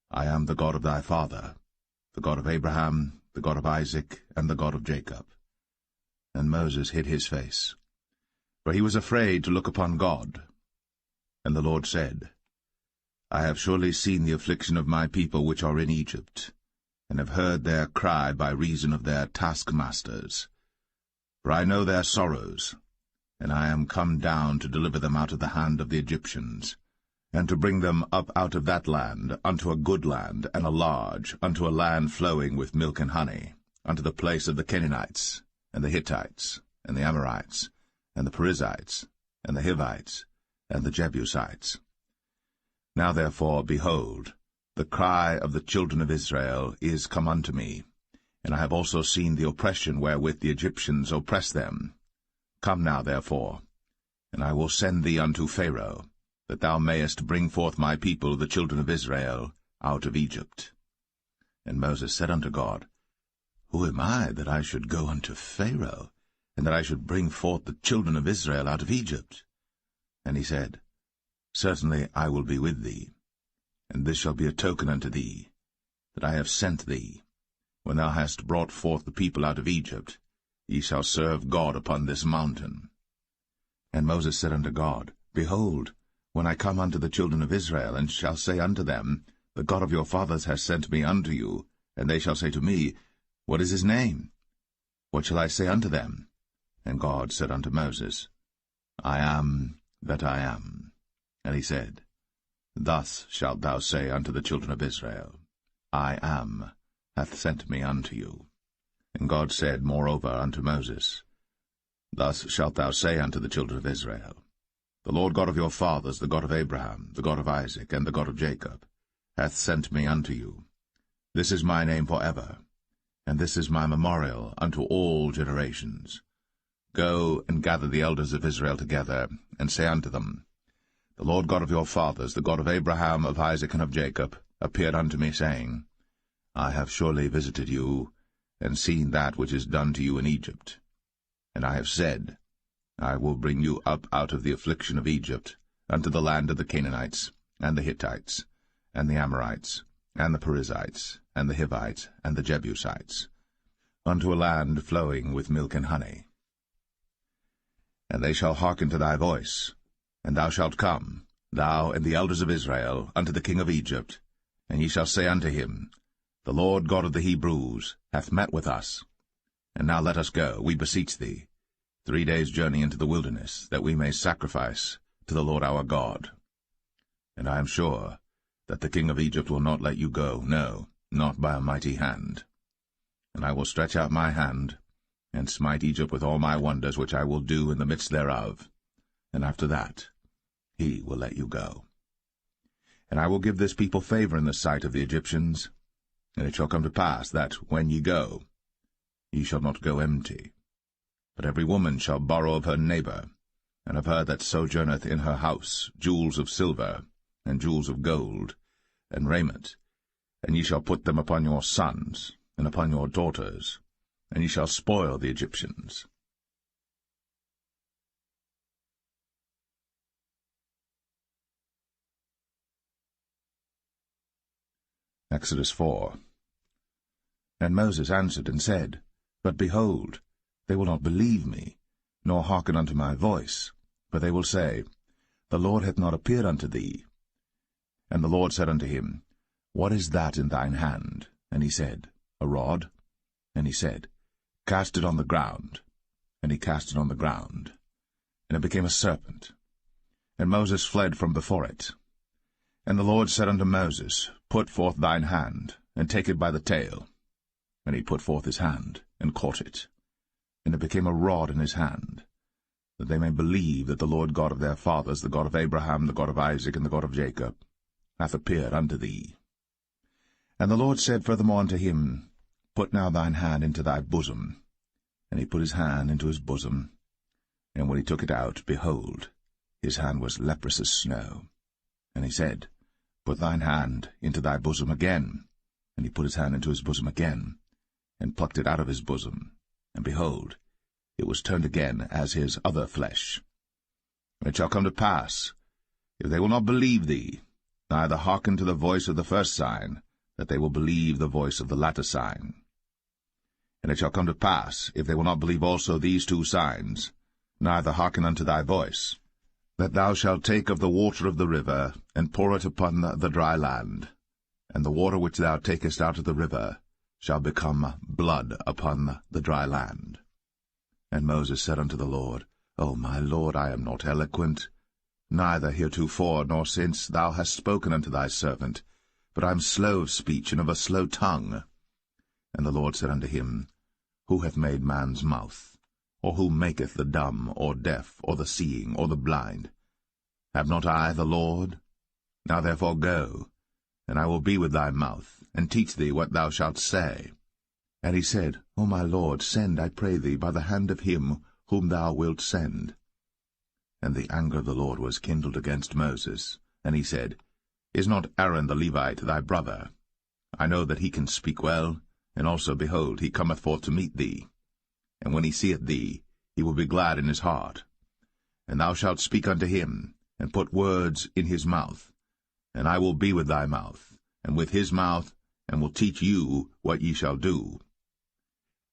I am the God of thy father, the God of Abraham, the God of Isaac, and the God of Jacob. And Moses hid his face, for he was afraid to look upon God. And the Lord said, I have surely seen the affliction of my people which are in Egypt, and have heard their cry by reason of their taskmasters. For I know their sorrows, and I am come down to deliver them out of the hand of the Egyptians, and to bring them up out of that land unto a good land, and a large, unto a land flowing with milk and honey, unto the place of the Canaanites, and the Hittites, and the Amorites, and the Perizzites, and the Hivites, and the Jebusites. Now therefore, behold, the cry of the children of Israel is come unto me, and I have also seen the oppression wherewith the Egyptians oppress them. Come now therefore, and I will send thee unto Pharaoh, that thou mayest bring forth my people, the children of Israel, out of Egypt. And Moses said unto God, Who am I, that I should go unto Pharaoh, and that I should bring forth the children of Israel out of Egypt? And he said, Certainly I will be with thee, and this shall be a token unto thee, that I have sent thee. When thou hast brought forth the people out of Egypt, ye shall serve God upon this mountain. And Moses said unto God, Behold, when I come unto the children of Israel, and shall say unto them, The God of your fathers has sent me unto you, and they shall say to me, What is his name? What shall I say unto them? And God said unto Moses, I am that I am. And he said, Thus shalt thou say unto the children of Israel, I am hath sent me unto you. And God said moreover unto Moses, Thus shalt thou say unto the children of Israel, The Lord God of your fathers, the God of Abraham, the God of Isaac, and the God of Jacob, hath sent me unto you. This is my name for ever, and this is my memorial unto all generations. Go and gather the elders of Israel together, and say unto them, The Lord God of your fathers, the God of Abraham, of Isaac, and of Jacob, appeared unto me, saying, I have surely visited you, and seen that which is done to you in Egypt. And I have said, I will bring you up out of the affliction of Egypt, unto the land of the Canaanites, and the Hittites, and the Amorites, and the Perizzites, and the Hivites, and the Jebusites, unto a land flowing with milk and honey. And they shall hearken to thy voice, and thou shalt come, thou and the elders of Israel, unto the king of Egypt, and ye shall say unto him, The Lord God of the Hebrews hath met with us. And now let us go, we beseech thee, 3 days' journey into the wilderness, that we may sacrifice to the Lord our God. And I am sure that the king of Egypt will not let you go, no, not by a mighty hand. And I will stretch out my hand, and smite Egypt with all my wonders which I will do in the midst thereof, and after that he will let you go. And I will give this people favor in the sight of the Egyptians, and it shall come to pass that, when ye go, ye shall not go empty. But every woman shall borrow of her neighbor, and of her that sojourneth in her house, jewels of silver, and jewels of gold, and raiment, and ye shall put them upon your sons, and upon your daughters, and ye shall spoil the Egyptians. Exodus 4. And Moses answered and said, But behold, they will not believe me, nor hearken unto my voice, for they will say, The Lord hath not appeared unto thee. And the Lord said unto him, What is that in thine hand? And he said, A rod. And he said, Cast it on the ground. And he cast it on the ground, and it became a serpent. And Moses fled from before it. And the Lord said unto Moses, Put forth thine hand, and take it by the tail. And he put forth his hand, and caught it. And it became a rod in his hand, that they may believe that the Lord God of their fathers, the God of Abraham, the God of Isaac, and the God of Jacob, hath appeared unto thee. And the Lord said furthermore unto him, Put now thine hand into thy bosom. And he put his hand into his bosom, and when he took it out, behold, his hand was leprous as snow. And he said, Put thine hand into thy bosom again. And he put his hand into his bosom again, and plucked it out of his bosom, and behold, it was turned again as his other flesh. And it shall come to pass, if they will not believe thee, neither hearken to the voice of the first sign, that they will believe the voice of the latter sign. And it shall come to pass, if they will not believe also these two signs, neither hearken unto thy voice, that thou shalt take of the water of the river, and pour it upon the dry land, and the water which thou takest out of the river shall become blood upon the dry land. And Moses said unto the Lord, O my Lord, I am not eloquent, neither heretofore nor since thou hast spoken unto thy servant, but I am slow of speech and of a slow tongue. And the Lord said unto him, Who hath made man's mouth? Or who maketh the dumb, or deaf, or the seeing, or the blind? Have not I the Lord? Now therefore go, and I will be with thy mouth, and teach thee what thou shalt say. And he said, O my Lord, send, I pray thee, by the hand of him whom thou wilt send. And the anger of the Lord was kindled against Moses, and he said, Is not Aaron the Levite thy brother? I know that he can speak well, and also, behold, he cometh forth to meet thee. And when he seeth thee, he will be glad in his heart. And thou shalt speak unto him, and put words in his mouth. And I will be with thy mouth, and with his mouth, and will teach you what ye shall do.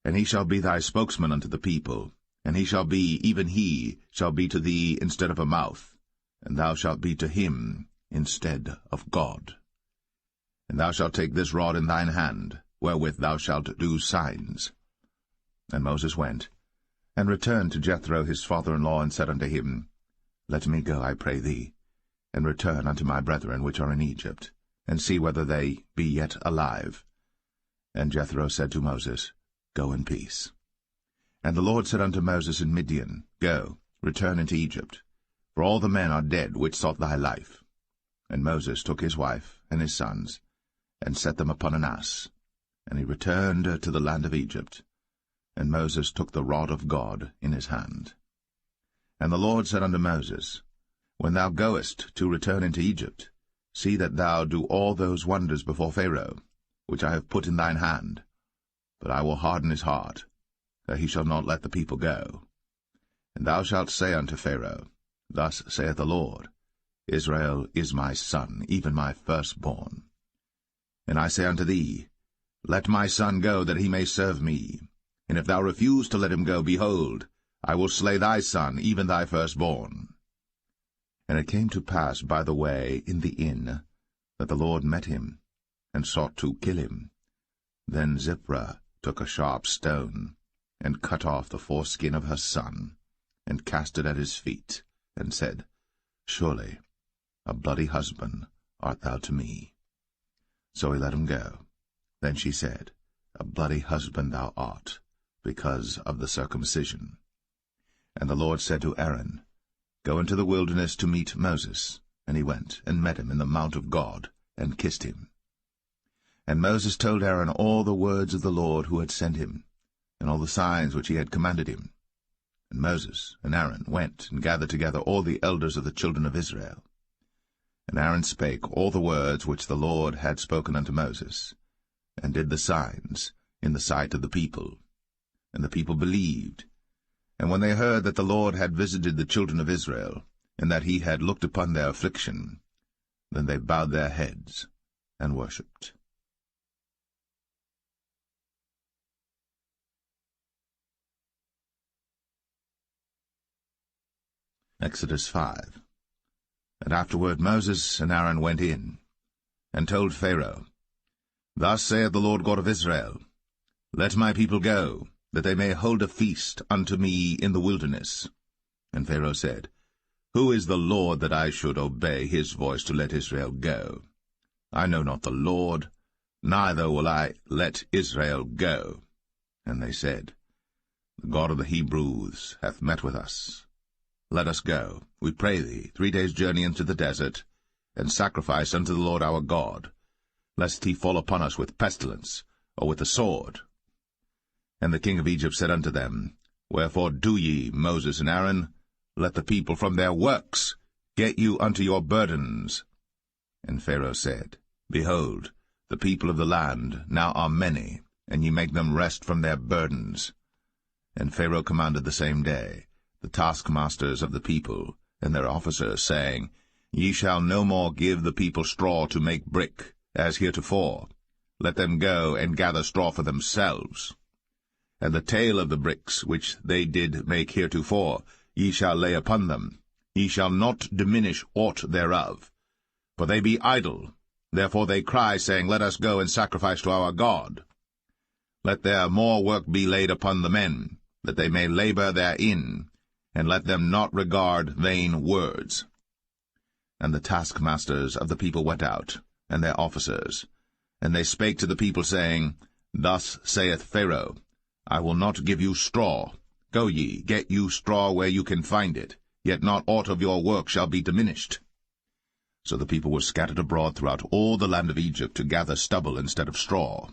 And he shall be thy spokesman unto the people, and he shall be, even he, shall be to thee instead of a mouth, and thou shalt be to him instead of God. And thou shalt take this rod in thine hand, wherewith thou shalt do signs. And Moses went, and returned to Jethro his father-in-law, and said unto him, Let me go, I pray thee, and return unto my brethren which are in Egypt, and see whether they be yet alive. And Jethro said to Moses, Go in peace. And the Lord said unto Moses in Midian, Go, return into Egypt, for all the men are dead which sought thy life. And Moses took his wife and his sons, and set them upon an ass, and he returned to the land of Egypt. And Moses took the rod of God in his hand. And the Lord said unto Moses, When thou goest to return into Egypt, see that thou do all those wonders before Pharaoh, which I have put in thine hand. But I will harden his heart, that he shall not let the people go. And thou shalt say unto Pharaoh, Thus saith the Lord, Israel is my son, even my firstborn. And I say unto thee, Let my son go, that he may serve me. And if thou refuse to let him go, behold, I will slay thy son, even thy firstborn. And it came to pass by the way in the inn, that the Lord met him, and sought to kill him. Then Zipporah took a sharp stone, and cut off the foreskin of her son, and cast it at his feet, and said, Surely a bloody husband art thou to me. So he let him go. Then she said, A bloody husband thou art, because of the circumcision. And the Lord said to Aaron, Go into the wilderness to meet Moses. And he went, and met him in the mount of God, and kissed him. And Moses told Aaron all the words of the Lord who had sent him, and all the signs which he had commanded him. And Moses and Aaron went and gathered together all the elders of the children of Israel. And Aaron spake all the words which the Lord had spoken unto Moses, and did the signs in the sight of the people. And the people believed. And when they heard that the Lord had visited the children of Israel, and that he had looked upon their affliction, then they bowed their heads and worshipped. Exodus 5. And afterward Moses and Aaron went in, and told Pharaoh, Thus saith the Lord God of Israel, Let my people go, that they may hold a feast unto me in the wilderness. And Pharaoh said, Who is the Lord that I should obey his voice to let Israel go? I know not the Lord, neither will I let Israel go. And they said, The God of the Hebrews hath met with us. Let us go, we pray thee, 3 days' journey into the desert, and sacrifice unto the Lord our God, lest he fall upon us with pestilence, or with the sword. And the king of Egypt said unto them, Wherefore do ye, Moses and Aaron? Let the people from their works get you unto your burdens. And Pharaoh said, Behold, the people of the land now are many, and ye make them rest from their burdens. And Pharaoh commanded the same day the taskmasters of the people and their officers, saying, Ye shall no more give the people straw to make brick, as heretofore. Let them go and gather straw for themselves. And the tale of the bricks which they did make heretofore ye shall lay upon them. Ye shall not diminish aught thereof. For they be idle, therefore they cry, saying, Let us go and sacrifice to our God. Let their more work be laid upon the men, that they may labor therein, and let them not regard vain words. And the taskmasters of the people went out, and their officers, and they spake to the people, saying, Thus saith Pharaoh, I will not give you straw. Go ye, get you straw where you can find it, yet not aught of your work shall be diminished. So the people were scattered abroad throughout all the land of Egypt to gather stubble instead of straw.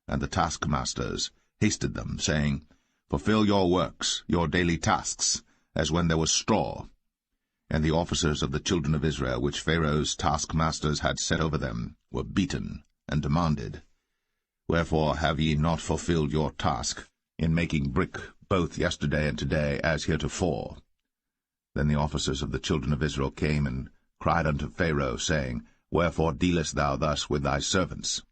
And the taskmasters hasted them, saying, Fulfill your works, your daily tasks, as when there was straw. And the officers of the children of Israel, which Pharaoh's taskmasters had set over them, were beaten, and demanded, Wherefore have ye not fulfilled your task in making brick both yesterday and today, as heretofore? Then the officers of the children of Israel came and cried unto Pharaoh, saying, Wherefore dealest thou thus with thy servants?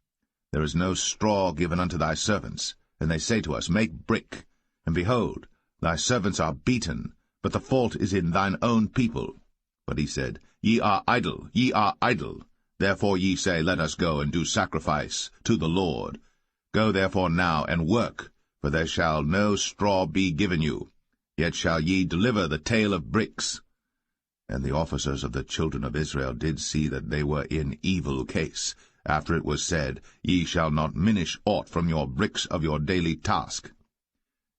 There is no straw given unto thy servants. And they say to us, Make brick. And behold, thy servants are beaten, but the fault is in thine own people. But he said, Ye are idle, ye are idle. Therefore ye say, Let us go and do sacrifice to the Lord. Go therefore now and work, for there shall no straw be given you. Yet shall ye deliver the tale of bricks. And the officers of the children of Israel did see that they were in evil case, after it was said, Ye shall not minish aught from your bricks of your daily task.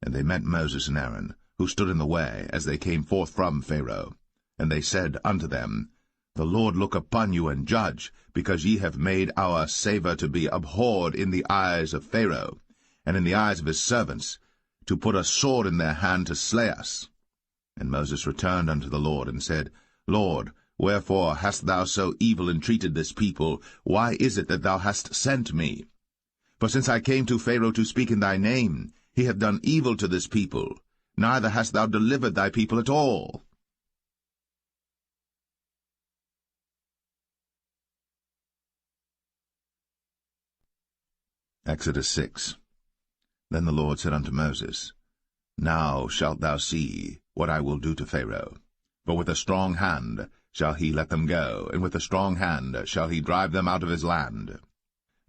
And they met Moses and Aaron, who stood in the way, as they came forth from Pharaoh. And they said unto them, The Lord look upon you and judge, because ye have made our savour to be abhorred in the eyes of Pharaoh, and in the eyes of his servants, to put a sword in their hand to slay us. And Moses returned unto the Lord, and said, Lord, wherefore hast thou so evil entreated this people? Why is it that thou hast sent me? For since I came to Pharaoh to speak in thy name, he hath done evil to this people, neither hast thou delivered thy people at all. Exodus 6. Then the Lord said unto Moses, Now shalt thou see what I will do to Pharaoh. For with a strong hand shall he let them go, and with a strong hand shall he drive them out of his land.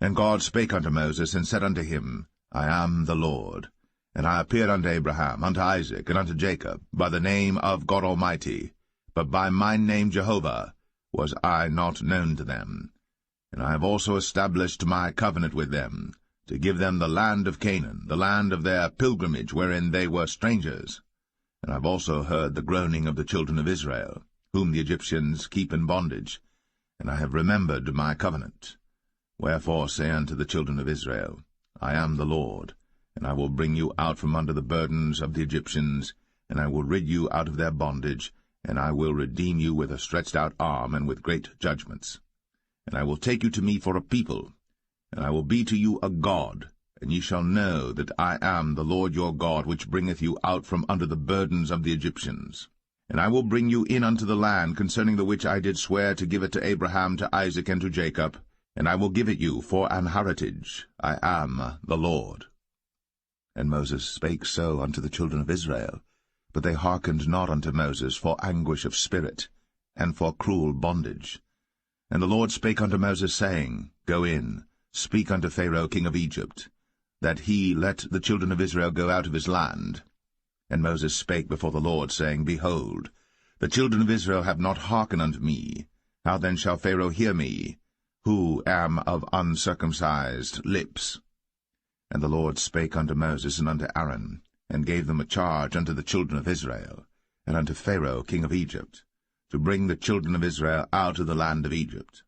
And God spake unto Moses, and said unto him, I am the Lord. And I appeared unto Abraham, unto Isaac, and unto Jacob, by the name of God Almighty, but by my name Jehovah was I not known to them. And I have also established my covenant with them, to give them the land of Canaan, the land of their pilgrimage, wherein they were strangers. And I have also heard the groaning of the children of Israel, whom the Egyptians keep in bondage, and I have remembered my covenant. Wherefore say unto the children of Israel, I am the Lord, and I will bring you out from under the burdens of the Egyptians, and I will rid you out of their bondage, and I will redeem you with a stretched out arm and with great judgments. And I will take you to me for a people, and I will be to you a God, and ye shall know that I am the Lord your God, which bringeth you out from under the burdens of the Egyptians. And I will bring you in unto the land, concerning the which I did swear to give it to Abraham, to Isaac, and to Jacob, and I will give it you for an heritage. I am the Lord. And Moses spake so unto the children of Israel, but they hearkened not unto Moses for anguish of spirit, and for cruel bondage. And the Lord spake unto Moses, saying, Go in, speak unto Pharaoh king of Egypt, that he let the children of Israel go out of his land. And Moses spake before the Lord, saying, Behold, the children of Israel have not hearkened unto me. How then shall Pharaoh hear me, who am of uncircumcised lips? And the Lord spake unto Moses and unto Aaron, and gave them a charge unto the children of Israel, and unto Pharaoh king of Egypt, to bring the children of Israel out of the land of Egypt.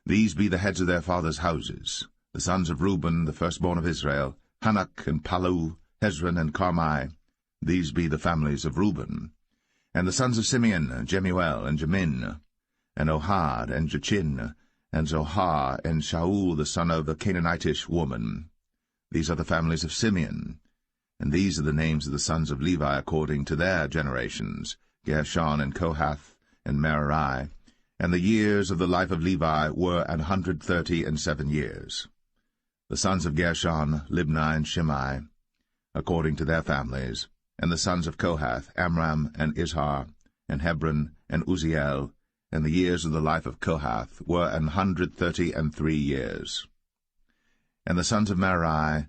These be the heads of their fathers' houses, the sons of Reuben, the firstborn of Israel, Hanok and Palu, Hezron and Carmi. These be the families of Reuben. And the sons of Simeon, Jemuel and Jamin, and Ohad and Jachin, and Zohar and Shaul the son of a Canaanitish woman. These are the families of Simeon. And these are the names of the sons of Levi according to their generations, Gershon and Kohath and Merari. And the years of the life of Levi were 137 years. The sons of Gershon, Libni and Shimei, according to their families. And the sons of Kohath, Amram and Izhar, and Hebron and Uzziel. And the years of the life of Kohath were 133 years. And the sons of Merari,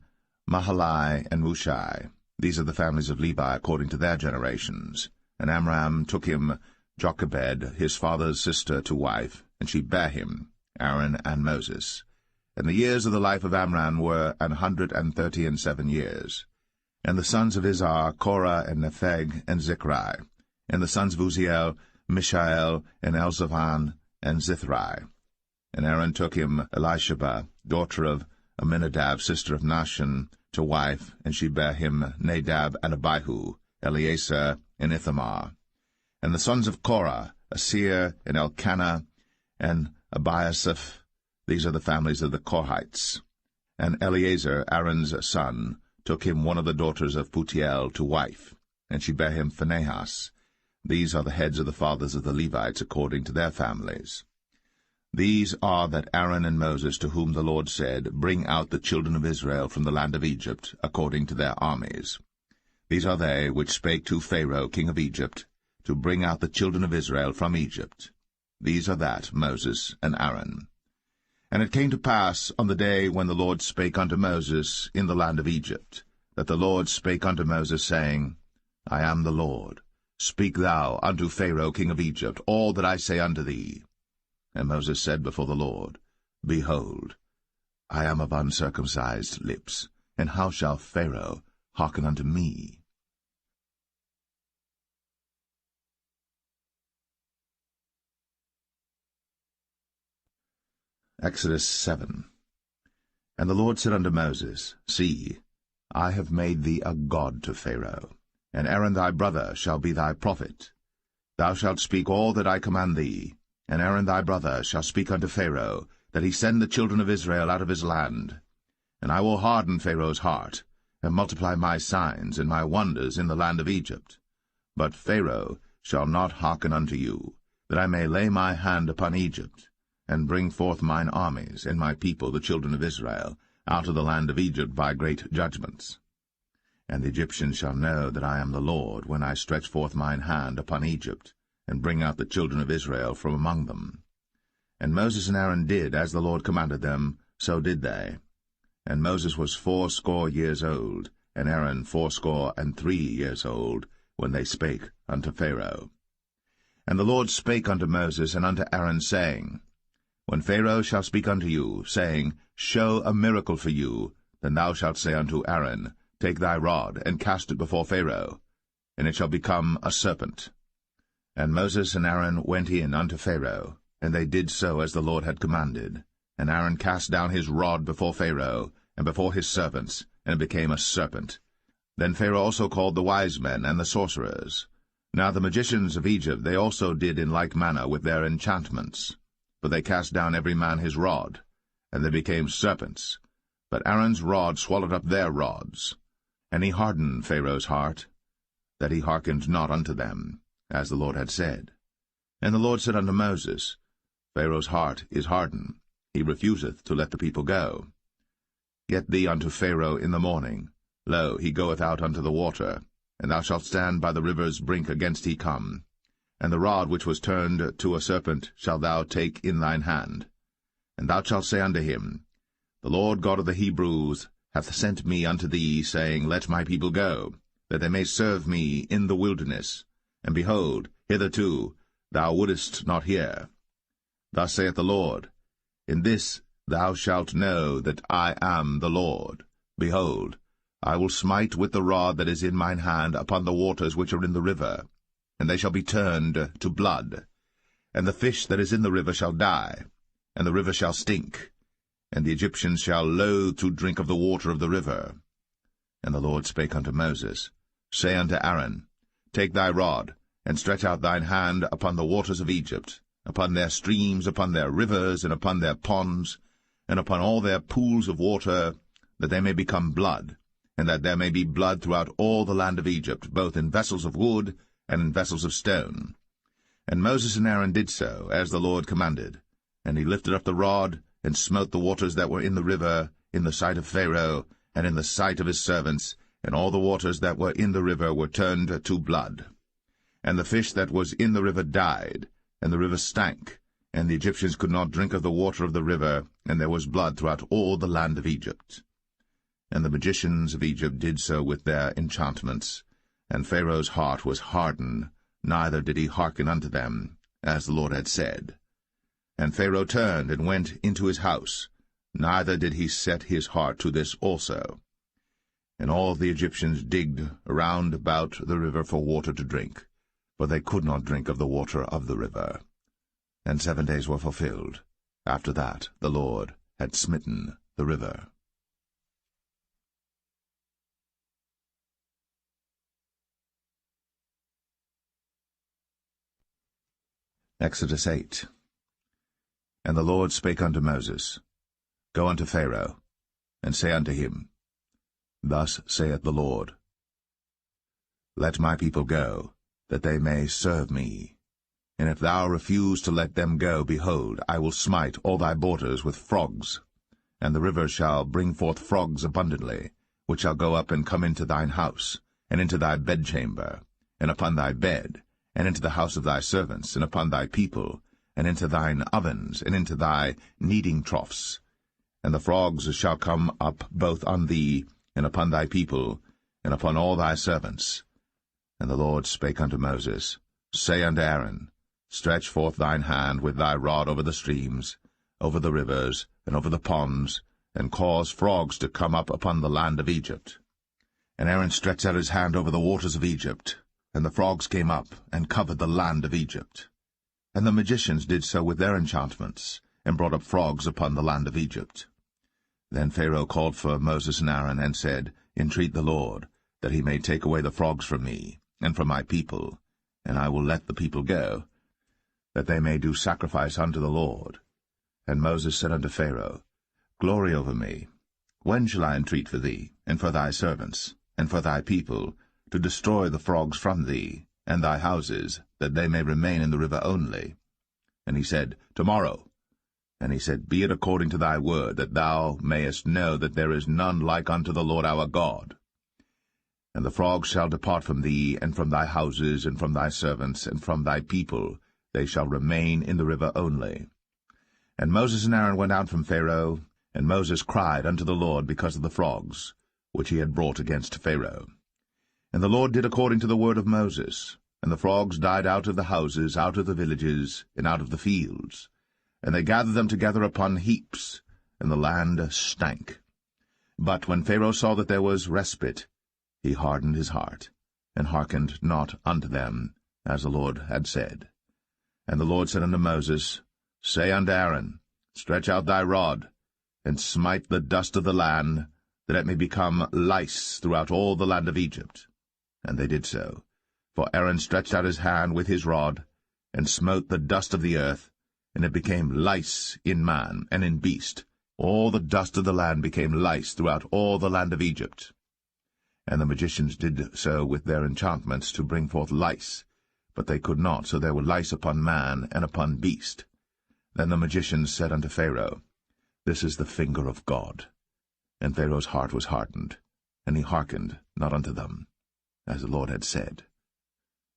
Mahali and Mushai. These are the families of Levi according to their generations. And Amram took him Jochebed, his father's sister, to wife, and she bare him, Aaron and Moses. And the years of the life of Amram were 137 years. And the sons of Izhar, Korah and Nepheg and Zichri. And the sons of Uzziel, Mishael and Elzaphan and Zithri. And Aaron took him Elisheba, daughter of Aminadab, sister of Nahshon, to wife, and she bare him Nadab and Abihu, Eleazar and Ithamar. And the sons of Korah, Asir and Elkanah and Abiasaph. These are the families of the Korhites. And Eleazar, Aaron's son, took him one of the daughters of Putiel to wife, and she bare him Phinehas. These are the heads of the fathers of the Levites according to their families. These are that Aaron and Moses, to whom the Lord said, Bring out the children of Israel from the land of Egypt, according to their armies. These are they which spake to Pharaoh king of Egypt, to bring out the children of Israel from Egypt. These are that Moses and Aaron. And it came to pass on the day when the Lord spake unto Moses in the land of Egypt, that the Lord spake unto Moses, saying, I am the Lord. Speak thou unto Pharaoh king of Egypt all that I say unto thee. And Moses said before the Lord, Behold, I am of uncircumcised lips, and how shall Pharaoh hearken unto me? Exodus 7. And the Lord said unto Moses, See, I have made thee a god to Pharaoh, and Aaron thy brother shall be thy prophet. Thou shalt speak all that I command thee, and Aaron thy brother shall speak unto Pharaoh, that he send the children of Israel out of his land. And I will harden Pharaoh's heart, and multiply my signs and my wonders in the land of Egypt. But Pharaoh shall not hearken unto you, that I may lay my hand upon Egypt, and bring forth mine armies and my people the children of Israel out of the land of Egypt by great judgments. And the Egyptians shall know that I am the Lord, when I stretch forth mine hand upon Egypt, and bring out the children of Israel from among them. And Moses and Aaron did as the Lord commanded them, so did they. And Moses was 80 years old, and Aaron 83 years old, when they spake unto Pharaoh. And the Lord spake unto Moses and unto Aaron, saying, When Pharaoh shall speak unto you, saying, Show a miracle for you, then thou shalt say unto Aaron, Take thy rod, and cast it before Pharaoh, and it shall become a serpent. And Moses and Aaron went in unto Pharaoh, and they did so as the Lord had commanded. And Aaron cast down his rod before Pharaoh, and before his servants, and it became a serpent. Then Pharaoh also called the wise men and the sorcerers. Now the magicians of Egypt they also did in like manner with their enchantments. For they cast down every man his rod, and they became serpents. But Aaron's rod swallowed up their rods. And he hardened Pharaoh's heart, that he hearkened not unto them, as the Lord had said. And the Lord said unto Moses, Pharaoh's heart is hardened, he refuseth to let the people go. Get thee unto Pharaoh in the morning. Lo, he goeth out unto the water, and thou shalt stand by the river's brink against he come. And the rod which was turned to a serpent shalt thou take in thine hand. And thou shalt say unto him, The Lord God of the Hebrews hath sent me unto thee, saying, Let my people go, that they may serve me in the wilderness. And behold, hitherto thou wouldest not hear. Thus saith the Lord, In this thou shalt know that I am the Lord. Behold, I will smite with the rod that is in mine hand upon the waters which are in the river, and they shall be turned to blood. And the fish that is in the river shall die, and the river shall stink, and the Egyptians shall loathe to drink of the water of the river. And the Lord spake unto Moses, Say unto Aaron, Take thy rod, and stretch out thine hand upon the waters of Egypt, upon their streams, upon their rivers, and upon their ponds, and upon all their pools of water, that they may become blood, and that there may be blood throughout all the land of Egypt, both in vessels of wood and in vessels of stone. And Moses and Aaron did so, as the Lord commanded. And he lifted up the rod, and smote the waters that were in the river, in the sight of Pharaoh, and in the sight of his servants, and all the waters that were in the river were turned to blood. And the fish that was in the river died, and the river stank, and the Egyptians could not drink of the water of the river, and there was blood throughout all the land of Egypt. And the magicians of Egypt did so with their enchantments, and Pharaoh's heart was hardened, neither did he hearken unto them, as the Lord had said. And Pharaoh turned and went into his house, neither did he set his heart to this also. And all the Egyptians digged around about the river for water to drink, for they could not drink of the water of the river. And 7 days were fulfilled. After that the Lord had smitten the river. Exodus 8. And the Lord spake unto Moses, Go unto Pharaoh, and say unto him, Thus saith the Lord, Let my people go, that they may serve me. And if thou refuse to let them go, behold, I will smite all thy borders with frogs, and the river shall bring forth frogs abundantly, which shall go up and come into thine house, and into thy bedchamber, and upon thy bed, and into the house of thy servants, and upon thy people, and into thine ovens, and into thy kneading troughs. And the frogs shall come up both on thee, and upon thy people, and upon all thy servants. And the Lord spake unto Moses, Say unto Aaron, Stretch forth thine hand with thy rod over the streams, over the rivers, and over the ponds, and cause frogs to come up upon the land of Egypt. And Aaron stretched out his hand over the waters of Egypt, and the frogs came up, and covered the land of Egypt. And the magicians did so with their enchantments, and brought up frogs upon the land of Egypt. Then Pharaoh called for Moses and Aaron, and said, Entreat the Lord, that he may take away the frogs from me, and from my people, and I will let the people go, that they may do sacrifice unto the Lord. And Moses said unto Pharaoh, Glory over me. When shall I entreat for thee, and for thy servants, and for thy people, to destroy the frogs from thee, and thy houses, that they may remain in the river only? And he said, Tomorrow. And he said, Be it according to thy word, that thou mayest know that there is none like unto the Lord our God. And the frogs shall depart from thee, and from thy houses, and from thy servants, and from thy people, they shall remain in the river only. And Moses and Aaron went out from Pharaoh, and Moses cried unto the Lord because of the frogs, which he had brought against Pharaoh. And the Lord did according to the word of Moses, and the frogs died out of the houses, out of the villages, and out of the fields. And they gathered them together upon heaps, and the land stank. But when Pharaoh saw that there was respite, he hardened his heart, and hearkened not unto them, as the Lord had said. And the Lord said unto Moses, Say unto Aaron, Stretch out thy rod, and smite the dust of the land, that it may become lice throughout all the land of Egypt. And they did so. For Aaron stretched out his hand with his rod, and smote the dust of the earth, and it became lice in man and in beast. All the dust of the land became lice throughout all the land of Egypt. And the magicians did so with their enchantments to bring forth lice, but they could not, so there were lice upon man and upon beast. Then the magicians said unto Pharaoh, This is the finger of God. And Pharaoh's heart was hardened, and he hearkened not unto them, as the Lord had said.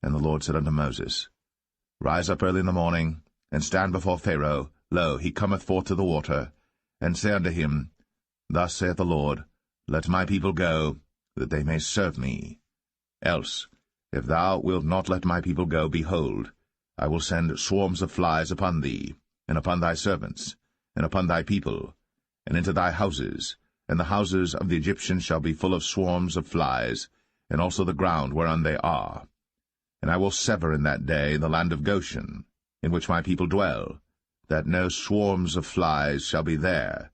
And the Lord said unto Moses, Rise up early in the morning, and stand before Pharaoh. Lo, he cometh forth to the water. And say unto him, Thus saith the Lord, Let my people go, that they may serve me. Else, if thou wilt not let my people go, behold, I will send swarms of flies upon thee, and upon thy servants, and upon thy people, and into thy houses, and the houses of the Egyptians shall be full of swarms of flies, and also the ground whereon they are. And I will sever in that day the land of Goshen, in which my people dwell, that no swarms of flies shall be there,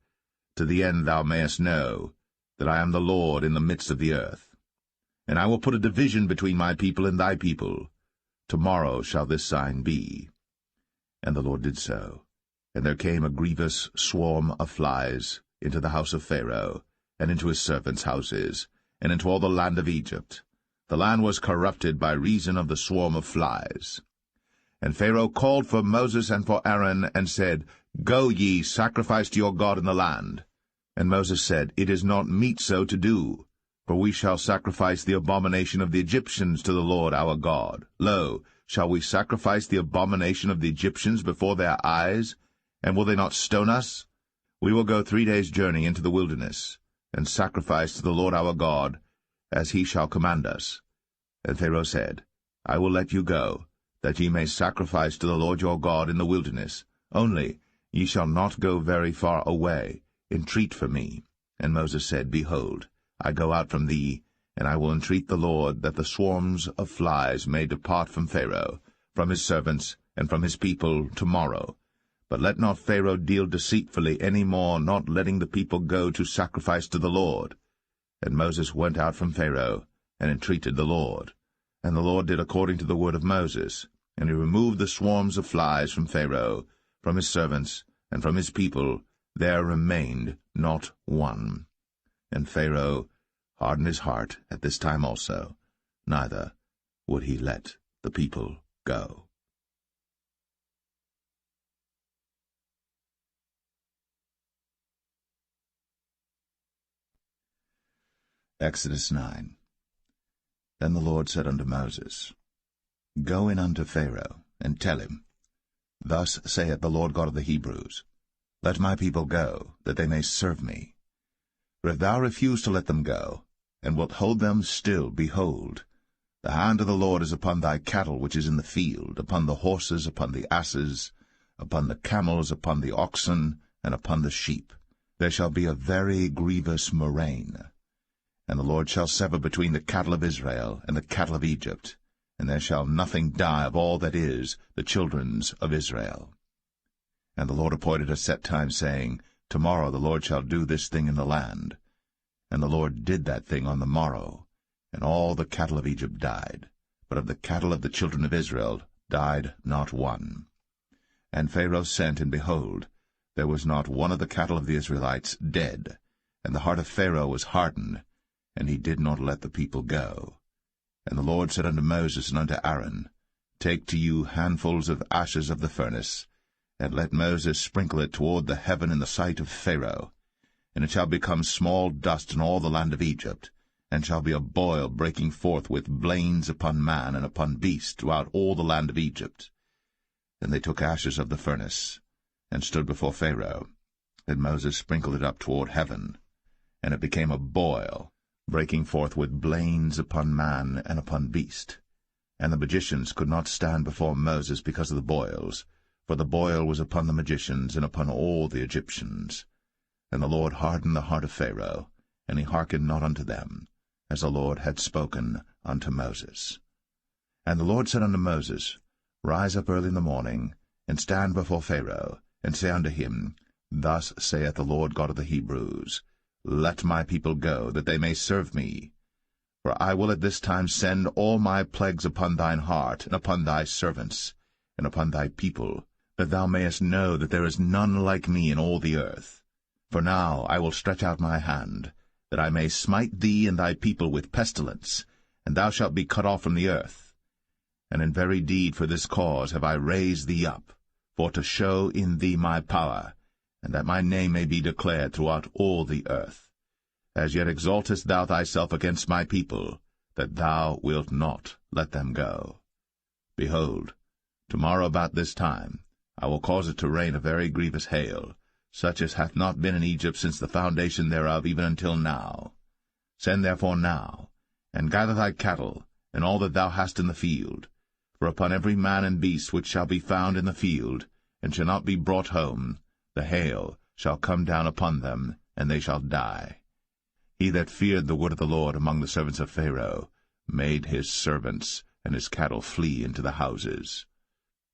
to the end thou mayest know that I am the Lord in the midst of the earth. And I will put a division between my people and thy people. Tomorrow shall this sign be. And the Lord did so. And there came a grievous swarm of flies into the house of Pharaoh, and into his servants' houses, and into all the land of Egypt. The land was corrupted by reason of the swarm of flies. And Pharaoh called for Moses and for Aaron, and said, Go ye, sacrifice to your God in the land. And Moses said, It is not meet so to do, for we shall sacrifice the abomination of the Egyptians to the Lord our God. Lo, shall we sacrifice the abomination of the Egyptians before their eyes? And will they not stone us? We will go 3 days' journey into the wilderness, and sacrifice to the Lord our God, as he shall command us. And Pharaoh said, I will let you go, that ye may sacrifice to the Lord your God in the wilderness. Only ye shall not go very far away. Entreat for me. And Moses said, Behold, I go out from thee, and I will entreat the Lord that the swarms of flies may depart from Pharaoh, from his servants, and from his people tomorrow. But let not Pharaoh deal deceitfully any more, not letting the people go to sacrifice to the Lord. And Moses went out from Pharaoh, and entreated the Lord. And the Lord did according to the word of Moses, and he removed the swarms of flies from Pharaoh, from his servants, and from his people. There remained not one. And Pharaoh hardened his heart at this time also, neither would he let the people go. Exodus 9. Then the Lord said unto Moses, Go in unto Pharaoh, and tell him, Thus saith the Lord God of the Hebrews, Let my people go, that they may serve me. For if thou refuse to let them go, and wilt hold them still, behold, the hand of the Lord is upon thy cattle which is in the field, upon the horses, upon the asses, upon the camels, upon the oxen, and upon the sheep. There shall be a very grievous murrain. And the Lord shall sever between the cattle of Israel and the cattle of Egypt, and there shall nothing die of all that is the children's of Israel. And the Lord appointed a set time, saying, Tomorrow the Lord shall do this thing in the land. And the Lord did that thing on the morrow, and all the cattle of Egypt died, but of the cattle of the children of Israel died not one. And Pharaoh sent, and behold, there was not one of the cattle of the Israelites dead, and the heart of Pharaoh was hardened, and he did not let the people go. And the Lord said unto Moses and unto Aaron, Take to you handfuls of ashes of the furnace, and let Moses sprinkle it toward the heaven in the sight of Pharaoh. And it shall become small dust in all the land of Egypt, and shall be a boil breaking forth with blains upon man and upon beast throughout all the land of Egypt. Then they took ashes of the furnace, and stood before Pharaoh. And Moses sprinkled it up toward heaven, and it became a boil, breaking forth with blains upon man and upon beast. And the magicians could not stand before Moses because of the boils, for the boil was upon the magicians and upon all the Egyptians. And the Lord hardened the heart of Pharaoh, and he hearkened not unto them, as the Lord had spoken unto Moses. And the Lord said unto Moses, Rise up early in the morning, and stand before Pharaoh, and say unto him, Thus saith the Lord God of the Hebrews, Let my people go, that they may serve me. For I will at this time send all my plagues upon thine heart, and upon thy servants, and upon thy people, that thou mayest know that there is none like me in all the earth. For now I will stretch out my hand, that I may smite thee and thy people with pestilence, and thou shalt be cut off from the earth. And in very deed for this cause have I raised thee up, for to show in thee my power, and that my name may be declared throughout all the earth. As yet exaltest thou thyself against my people, that thou wilt not let them go. Behold, tomorrow about this time I will cause it to rain a very grievous hail, such as hath not been in Egypt since the foundation thereof even until now. Send therefore now, and gather thy cattle, and all that thou hast in the field. For upon every man and beast which shall be found in the field, and shall not be brought home, the hail shall come down upon them, and they shall die. He that feared the word of the Lord among the servants of Pharaoh made his servants and his cattle flee into the houses.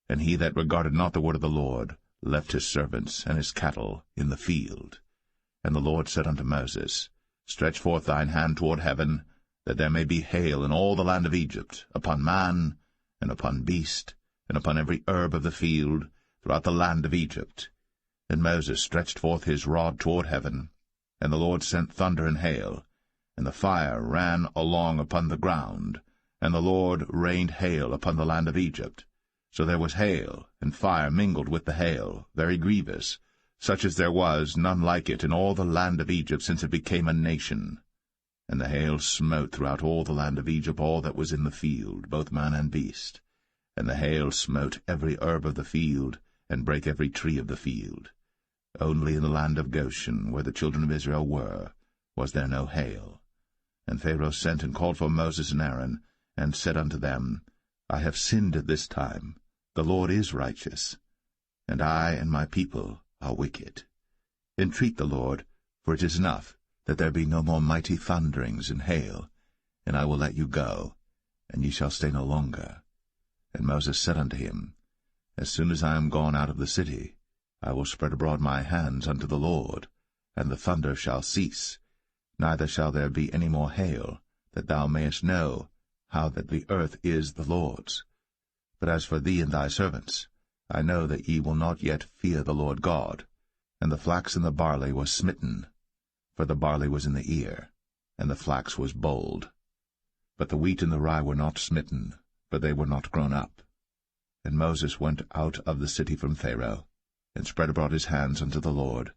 And he that regarded not the word of the Lord left his servants and his cattle in the field. And the Lord said unto Moses, Stretch forth thine hand toward heaven, that there may be hail in all the land of Egypt, upon man, and upon beast, and upon every herb of the field, throughout the land of Egypt. And Moses stretched forth his rod toward heaven, and the Lord sent thunder and hail, and the fire ran along upon the ground, and the Lord rained hail upon the land of Egypt. So there was hail, and fire mingled with the hail, very grievous, such as there was none like it in all the land of Egypt since it became a nation. And the hail smote throughout all the land of Egypt all that was in the field, both man and beast. And the hail smote every herb of the field, and brake every tree of the field. Only in the land of Goshen, where the children of Israel were, was there no hail. And Pharaoh sent and called for Moses and Aaron, and said unto them, I have sinned at this time. The Lord is righteous, and I and my people are wicked. Entreat the Lord, for it is enough that there be no more mighty thunderings and hail, and I will let you go, and ye shall stay no longer. And Moses said unto him, As soon as I am gone out of the city, I will spread abroad my hands unto the Lord, and the thunder shall cease, neither shall there be any more hail, that thou mayest know how that the earth is the Lord's. But as for thee and thy servants, I know that ye will not yet fear the Lord God. And the flax and the barley was smitten, for the barley was in the ear, and the flax was bold. But the wheat and the rye were not smitten, for they were not grown up. And Moses went out of the city from Pharaoh, and spread abroad his hands unto the Lord,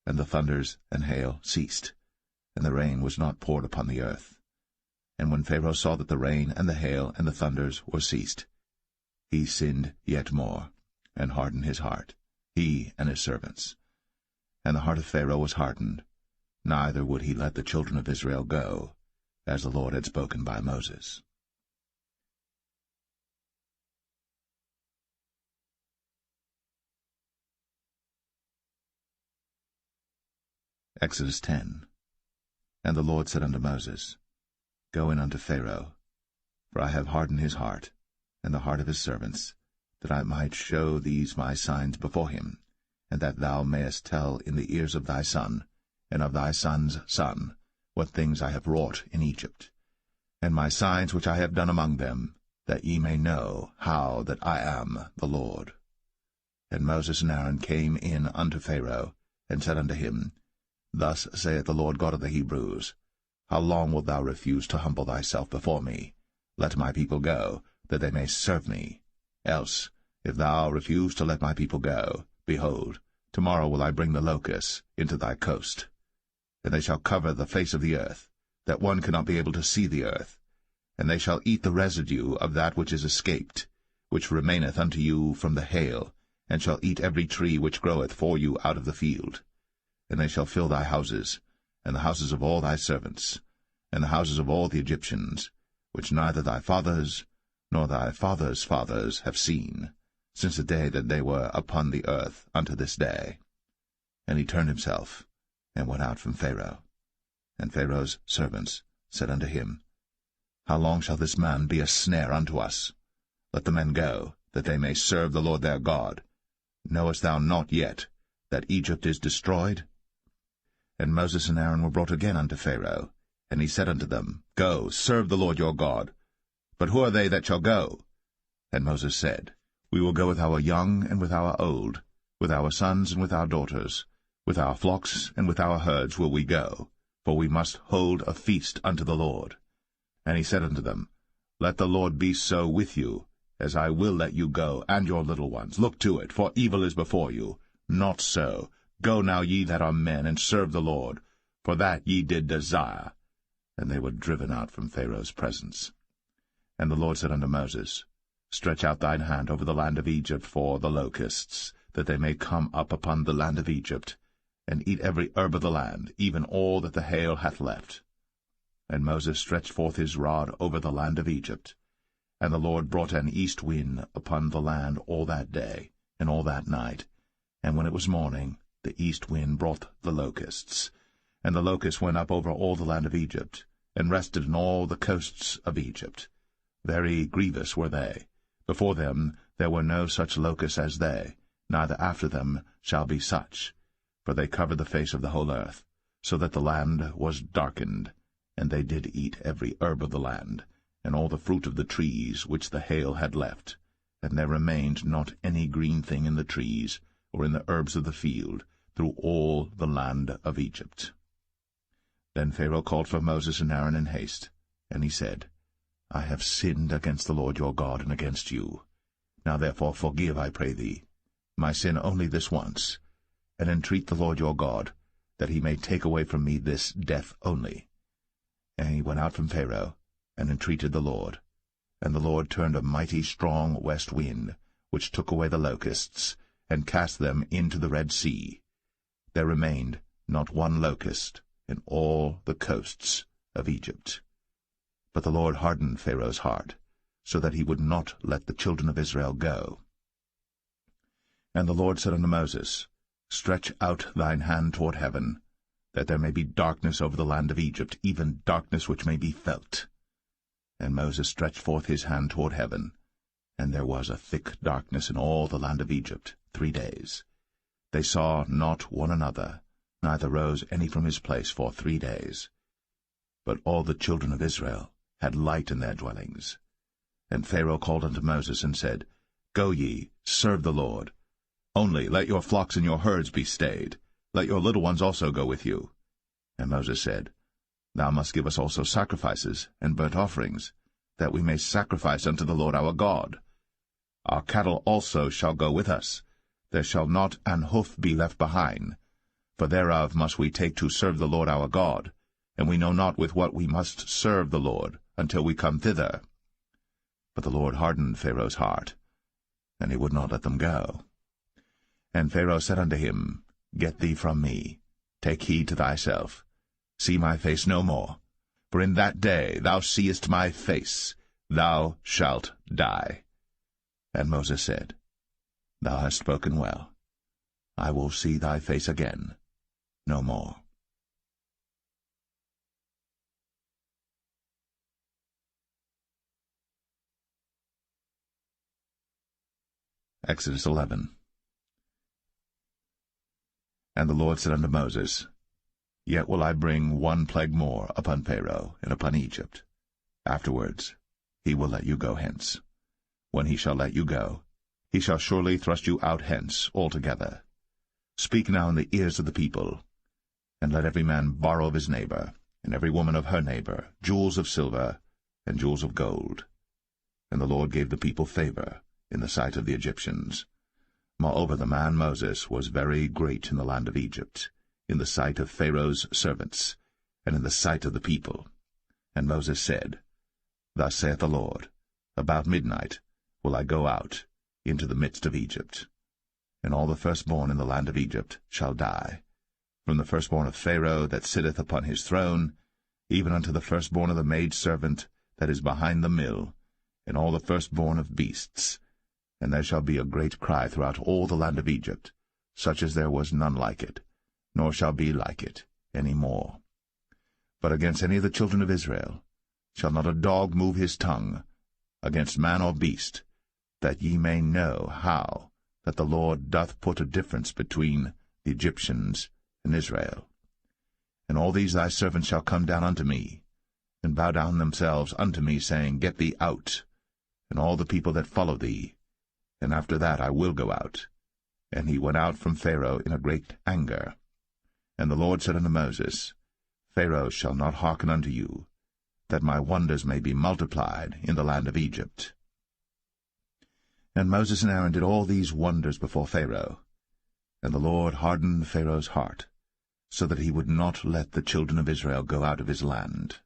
and the thunders and hail ceased, and the rain was not poured upon the earth. And when Pharaoh saw that the rain and the hail and the thunders were ceased, he sinned yet more, and hardened his heart, he and his servants. And the heart of Pharaoh was hardened, neither would he let the children of Israel go, as the Lord had spoken by Moses. Exodus 10. And the Lord said unto Moses, Go in unto Pharaoh, for I have hardened his heart, and the heart of his servants, that I might show these my signs before him, and that thou mayest tell in the ears of thy son, and of thy son's son, what things I have wrought in Egypt, and my signs which I have done among them, that ye may know how that I am the Lord. And Moses and Aaron came in unto Pharaoh, and said unto him, Thus saith the Lord God of the Hebrews, How long wilt thou refuse to humble thyself before me? Let my people go, that they may serve me. Else, if thou refuse to let my people go, behold, tomorrow will I bring the locusts into thy coast. And they shall cover the face of the earth, that one cannot be able to see the earth. And they shall eat the residue of that which is escaped, which remaineth unto you from the hail, and shall eat every tree which groweth for you out of the field. And they shall fill thy houses, and the houses of all thy servants, and the houses of all the Egyptians, which neither thy fathers nor thy fathers' fathers have seen, since the day that they were upon the earth unto this day. And he turned himself, and went out from Pharaoh. And Pharaoh's servants said unto him, How long shall this man be a snare unto us? Let the men go, that they may serve the Lord their God. Knowest thou not yet that Egypt is destroyed? And Moses and Aaron were brought again unto Pharaoh, and he said unto them, Go, serve the Lord your God. But who are they that shall go? And Moses said, We will go with our young and with our old, with our sons and with our daughters, with our flocks and with our herds will we go, for we must hold a feast unto the Lord. And he said unto them, Let the Lord be so with you, as I will let you go, and your little ones. Look to it, for evil is before you. Not so. Go now, ye that are men, and serve the Lord, for that ye did desire. And they were driven out from Pharaoh's presence. And the Lord said unto Moses, Stretch out thine hand over the land of Egypt for the locusts, that they may come up upon the land of Egypt, and eat every herb of the land, even all that the hail hath left. And Moses stretched forth his rod over the land of Egypt. And the Lord brought an east wind upon the land all that day, and all that night. And when it was morning, the east wind brought the locusts. And the locusts went up over all the land of Egypt, and rested in all the coasts of Egypt. Very grievous were they. Before them there were no such locusts as they, neither after them shall be such. For they covered the face of the whole earth, so that the land was darkened. And they did eat every herb of the land, and all the fruit of the trees which the hail had left. And there remained not any green thing in the trees, or in the herbs of the field, through all the land of Egypt. Then Pharaoh called for Moses and Aaron in haste, and he said, I have sinned against the Lord your God and against you. Now therefore forgive, I pray thee, my sin only this once, and entreat the Lord your God, that he may take away from me this death only. And he went out from Pharaoh, and entreated the Lord. And the Lord turned a mighty strong west wind, which took away the locusts, and cast them into the Red Sea. There remained not one locust in all the coasts of Egypt. But the Lord hardened Pharaoh's heart, so that he would not let the children of Israel go. And the Lord said unto Moses, Stretch out thine hand toward heaven, that there may be darkness over the land of Egypt, even darkness which may be felt. And Moses stretched forth his hand toward heaven, and there was a thick darkness in all the land of Egypt 3 days. They saw not one another, neither rose any from his place for 3 days. But all the children of Israel had light in their dwellings. And Pharaoh called unto Moses, and said, Go ye, serve the Lord. Only let your flocks and your herds be stayed. Let your little ones also go with you. And Moses said, Thou must give us also sacrifices and burnt offerings, that we may sacrifice unto the Lord our God. Our cattle also shall go with us. There shall not an hoof be left behind. For thereof must we take to serve the Lord our God, and we know not with what we must serve the Lord until we come thither. But the Lord hardened Pharaoh's heart, and he would not let them go. And Pharaoh said unto him, Get thee from me, take heed to thyself, see my face no more, for in that day thou seest my face, thou shalt die. And Moses said, Thou hast spoken well. I will see thy face again no more. Exodus 11. And the Lord said unto Moses, Yet will I bring one plague more upon Pharaoh and upon Egypt. Afterwards he will let you go hence. When he shall let you go, he shall surely thrust you out hence altogether. Speak now in the ears of the people, and let every man borrow of his neighbor, and every woman of her neighbor, jewels of silver and jewels of gold. And the Lord gave the people favor in the sight of the Egyptians. Moreover, the man Moses was very great in the land of Egypt, in the sight of Pharaoh's servants, and in the sight of the people. And Moses said, Thus saith the Lord, About midnight will I go out into the midst of Egypt, and all the firstborn in the land of Egypt shall die, from the firstborn of Pharaoh that sitteth upon his throne, even unto the firstborn of the maidservant that is behind the mill, and all the firstborn of beasts. And there shall be a great cry throughout all the land of Egypt, such as there was none like it, nor shall be like it any more. But against any of the children of Israel shall not a dog move his tongue, against man or beast, that ye may know how that the Lord doth put a difference between the Egyptians and Israel. And all these thy servants shall come down unto me, and bow down themselves unto me, saying, Get thee out, and all the people that follow thee, and after that I will go out. And he went out from Pharaoh in a great anger. And the Lord said unto Moses, Pharaoh shall not hearken unto you, that my wonders may be multiplied in the land of Egypt. And Moses and Aaron did all these wonders before Pharaoh. And the Lord hardened Pharaoh's heart, so that he would not let the children of Israel go out of his land.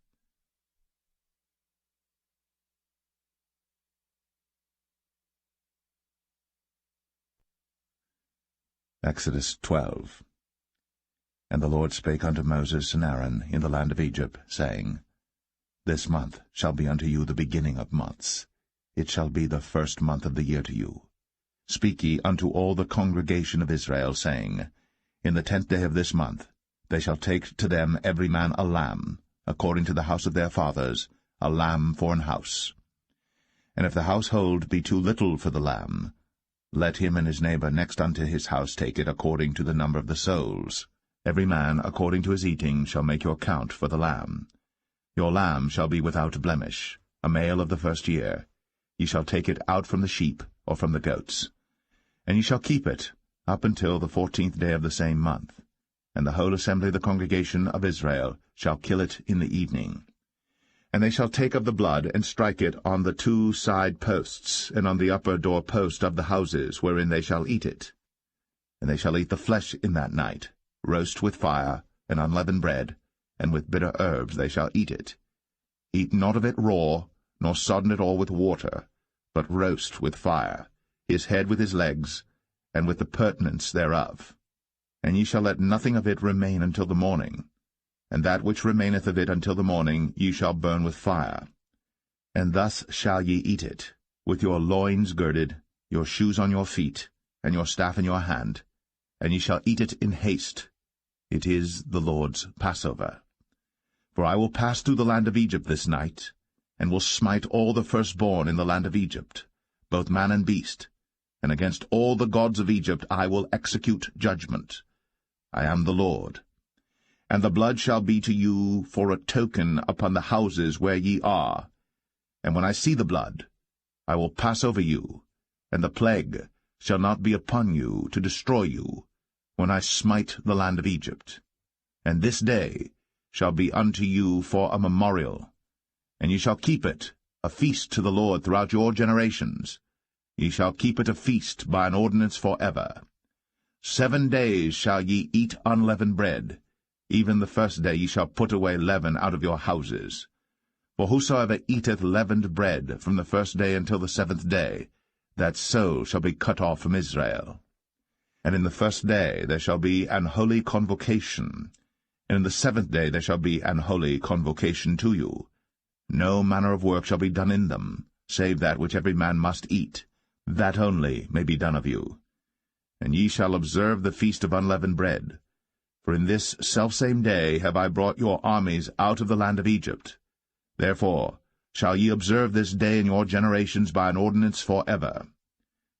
Exodus 12. And the Lord spake unto Moses and Aaron in the land of Egypt, saying, This month shall be unto you the beginning of months. It shall be the first month of the year to you. Speak ye unto all the congregation of Israel, saying, In the 10th day of this month they shall take to them every man a lamb, according to the house of their fathers, a lamb for an house. And if the household be too little for the lamb, let him and his neighbor next unto his house take it according to the number of the souls. Every man according to his eating shall make your count for the lamb. Your lamb shall be without blemish, a male of the first year. Ye shall take it out from the sheep or from the goats. And ye shall keep it up until the 14th day of the same month. And the whole assembly of the congregation of Israel shall kill it in the evening. And they shall take of the blood, and strike it on the 2 side posts, and on the upper door post of the houses wherein they shall eat it. And they shall eat the flesh in that night, roast with fire, and unleavened bread, and with bitter herbs they shall eat it. Eat not of it raw, nor sodden it all with water, but roast with fire, his head with his legs, and with the purtenance thereof. And ye shall let nothing of it remain until the morning. And that which remaineth of it until the morning ye shall burn with fire. And thus shall ye eat it, with your loins girded, your shoes on your feet, and your staff in your hand, and ye shall eat it in haste. It is the Lord's Passover. For I will pass through the land of Egypt this night, and will smite all the firstborn in the land of Egypt, both man and beast, and against all the gods of Egypt I will execute judgment. I am the Lord. And the blood shall be to you for a token upon the houses where ye are. And when I see the blood, I will pass over you, and the plague shall not be upon you to destroy you, when I smite the land of Egypt. And this day shall be unto you for a memorial, and ye shall keep it a feast to the Lord throughout your generations. Ye shall keep it a feast by an ordinance for ever. 7 days shall ye eat unleavened bread. Even the first day ye shall put away leaven out of your houses. For whosoever eateth leavened bread from the first day until the 7th day, that soul shall be cut off from Israel. And in the first day there shall be an holy convocation, and in the 7th day there shall be an holy convocation to you. No manner of work shall be done in them, save that which every man must eat, that only may be done of you. And ye shall observe the feast of unleavened bread. For in this selfsame day have I brought your armies out of the land of Egypt. Therefore shall ye observe this day in your generations by an ordinance for ever.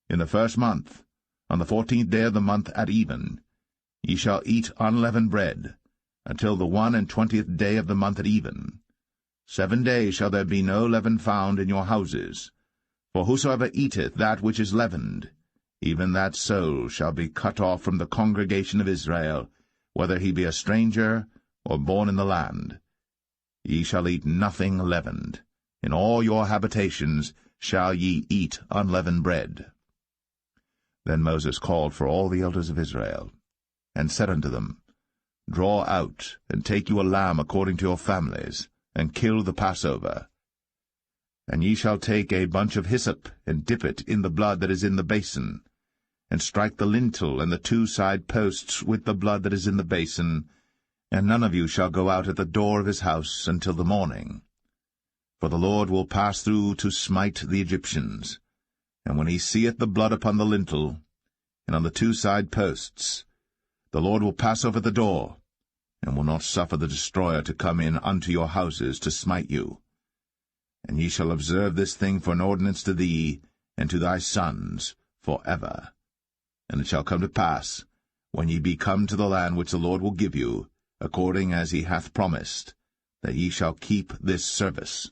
In the 1st month, on the 14th day of the month at even, ye shall eat unleavened bread, until the 21st day of the month at even. 7 days shall there be no leaven found in your houses. For whosoever eateth that which is leavened, even that soul shall be cut off from the congregation of Israel, whether he be a stranger or born in the land. Ye shall eat nothing leavened. In all your habitations shall ye eat unleavened bread. Then Moses called for all the elders of Israel, and said unto them, Draw out, and take you a lamb according to your families, and kill the Passover. And ye shall take a bunch of hyssop, and dip it in the blood that is in the basin, and strike the lintel and the 2 side posts with the blood that is in the basin, and none of you shall go out at the door of his house until the morning. For the Lord will pass through to smite the Egyptians, and when he seeth the blood upon the lintel, and on the 2 side posts, the Lord will pass over the door, and will not suffer the destroyer to come in unto your houses to smite you. And ye shall observe this thing for an ordinance to thee, and to thy sons, for ever. And it shall come to pass, when ye be come to the land which the Lord will give you, according as he hath promised, that ye shall keep this service.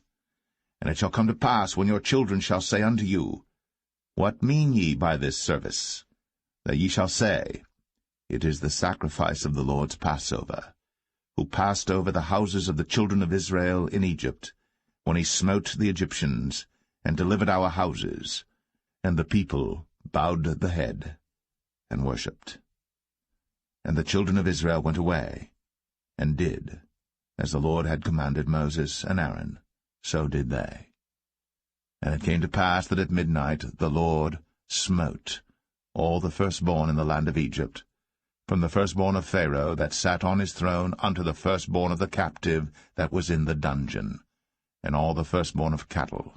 And it shall come to pass, when your children shall say unto you, What mean ye by this service? That ye shall say, It is the sacrifice of the Lord's Passover, who passed over the houses of the children of Israel in Egypt, when he smote the Egyptians, and delivered our houses. And the people bowed the head, and worshipped. And the children of Israel went away, and did, as the Lord had commanded Moses and Aaron, so did they. And it came to pass that at midnight the Lord smote all the firstborn in the land of Egypt, from the firstborn of Pharaoh that sat on his throne unto the firstborn of the captive that was in the dungeon. and all the firstborn of cattle.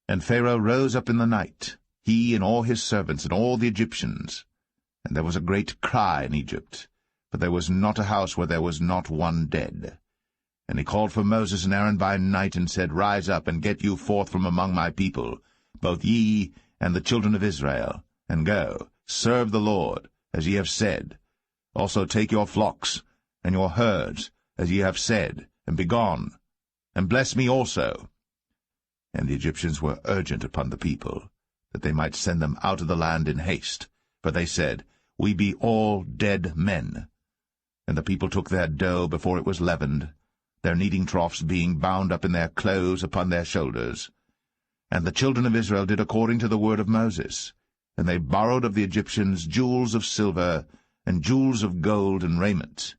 And Pharaoh rose up in the night, he and all his servants and all the Egyptians. And there was a great cry in Egypt, for there was not a house where there was not one dead. And he called for Moses and Aaron by night, and said, Rise up, and get you forth from among my people, both ye and the children of Israel, and go, serve the Lord, as ye have said. Also take your flocks and your herds, as ye have said, and be gone, and bless me also. And the Egyptians were urgent upon the people, that they might send them out of the land in haste, for they said, We be all dead men. And the people took their dough before it was leavened, their kneading troughs being bound up in their clothes upon their shoulders. And the children of Israel did according to the word of Moses, and they borrowed of the Egyptians jewels of silver, and jewels of gold and raiment.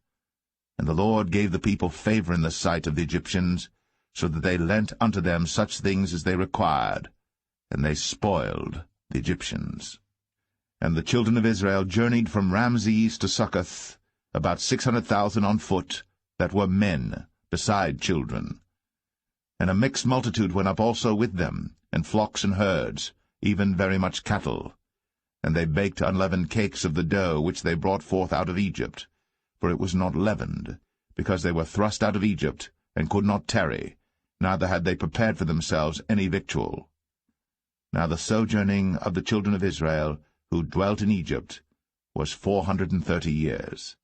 And the Lord gave the people favor in the sight of the Egyptians, so that they lent unto them such things as they required, and they spoiled the Egyptians. And the children of Israel journeyed from Ramses to Succoth, about 600,000 on foot, that were men, beside children. And a mixed multitude went up also with them, and flocks and herds, even very much cattle. And they baked unleavened cakes of the dough which they brought forth out of Egypt, for it was not leavened, because they were thrust out of Egypt, and could not tarry, neither had they prepared for themselves any victual. Now the sojourning of the children of Israel, who dwelt in Egypt, was 430 years.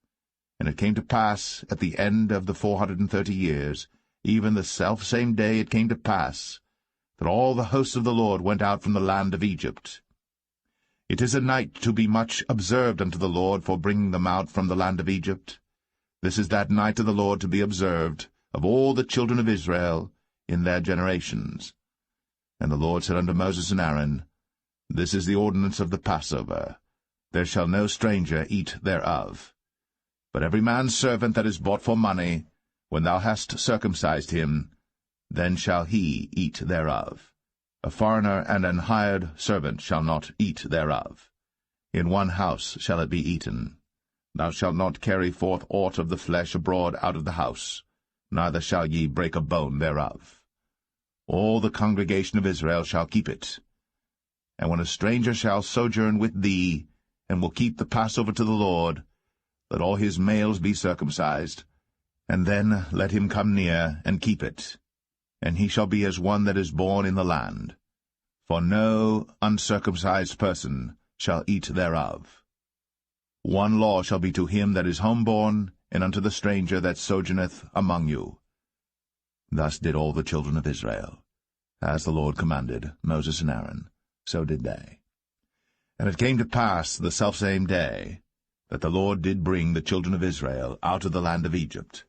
And it came to pass, at the end of the 430 years, even the selfsame day it came to pass, that all the hosts of the Lord went out from the land of Egypt. It is a night to be much observed unto the Lord for bringing them out from the land of Egypt. This is that night of the Lord to be observed of all the children of Israel in their generations. And the Lord said unto Moses and Aaron, This is the ordinance of the Passover. There shall no stranger eat thereof. But every man's servant that is bought for money, when thou hast circumcised him, then shall he eat thereof. A foreigner and an hired servant shall not eat thereof. In one house shall it be eaten. Thou shalt not carry forth aught of the flesh abroad out of the house, neither shall ye break a bone thereof. All the congregation of Israel shall keep it. And when a stranger shall sojourn with thee, and will keep the Passover to the Lord, let all his males be circumcised, and then let him come near and keep it. And he shall be as one that is born in the land. For no uncircumcised person shall eat thereof. One law shall be to him that is homeborn, and unto the stranger that sojourneth among you. Thus did all the children of Israel. As the Lord commanded Moses and Aaron, so did they. And it came to pass the selfsame day, that the Lord did bring the children of Israel out of the land of Egypt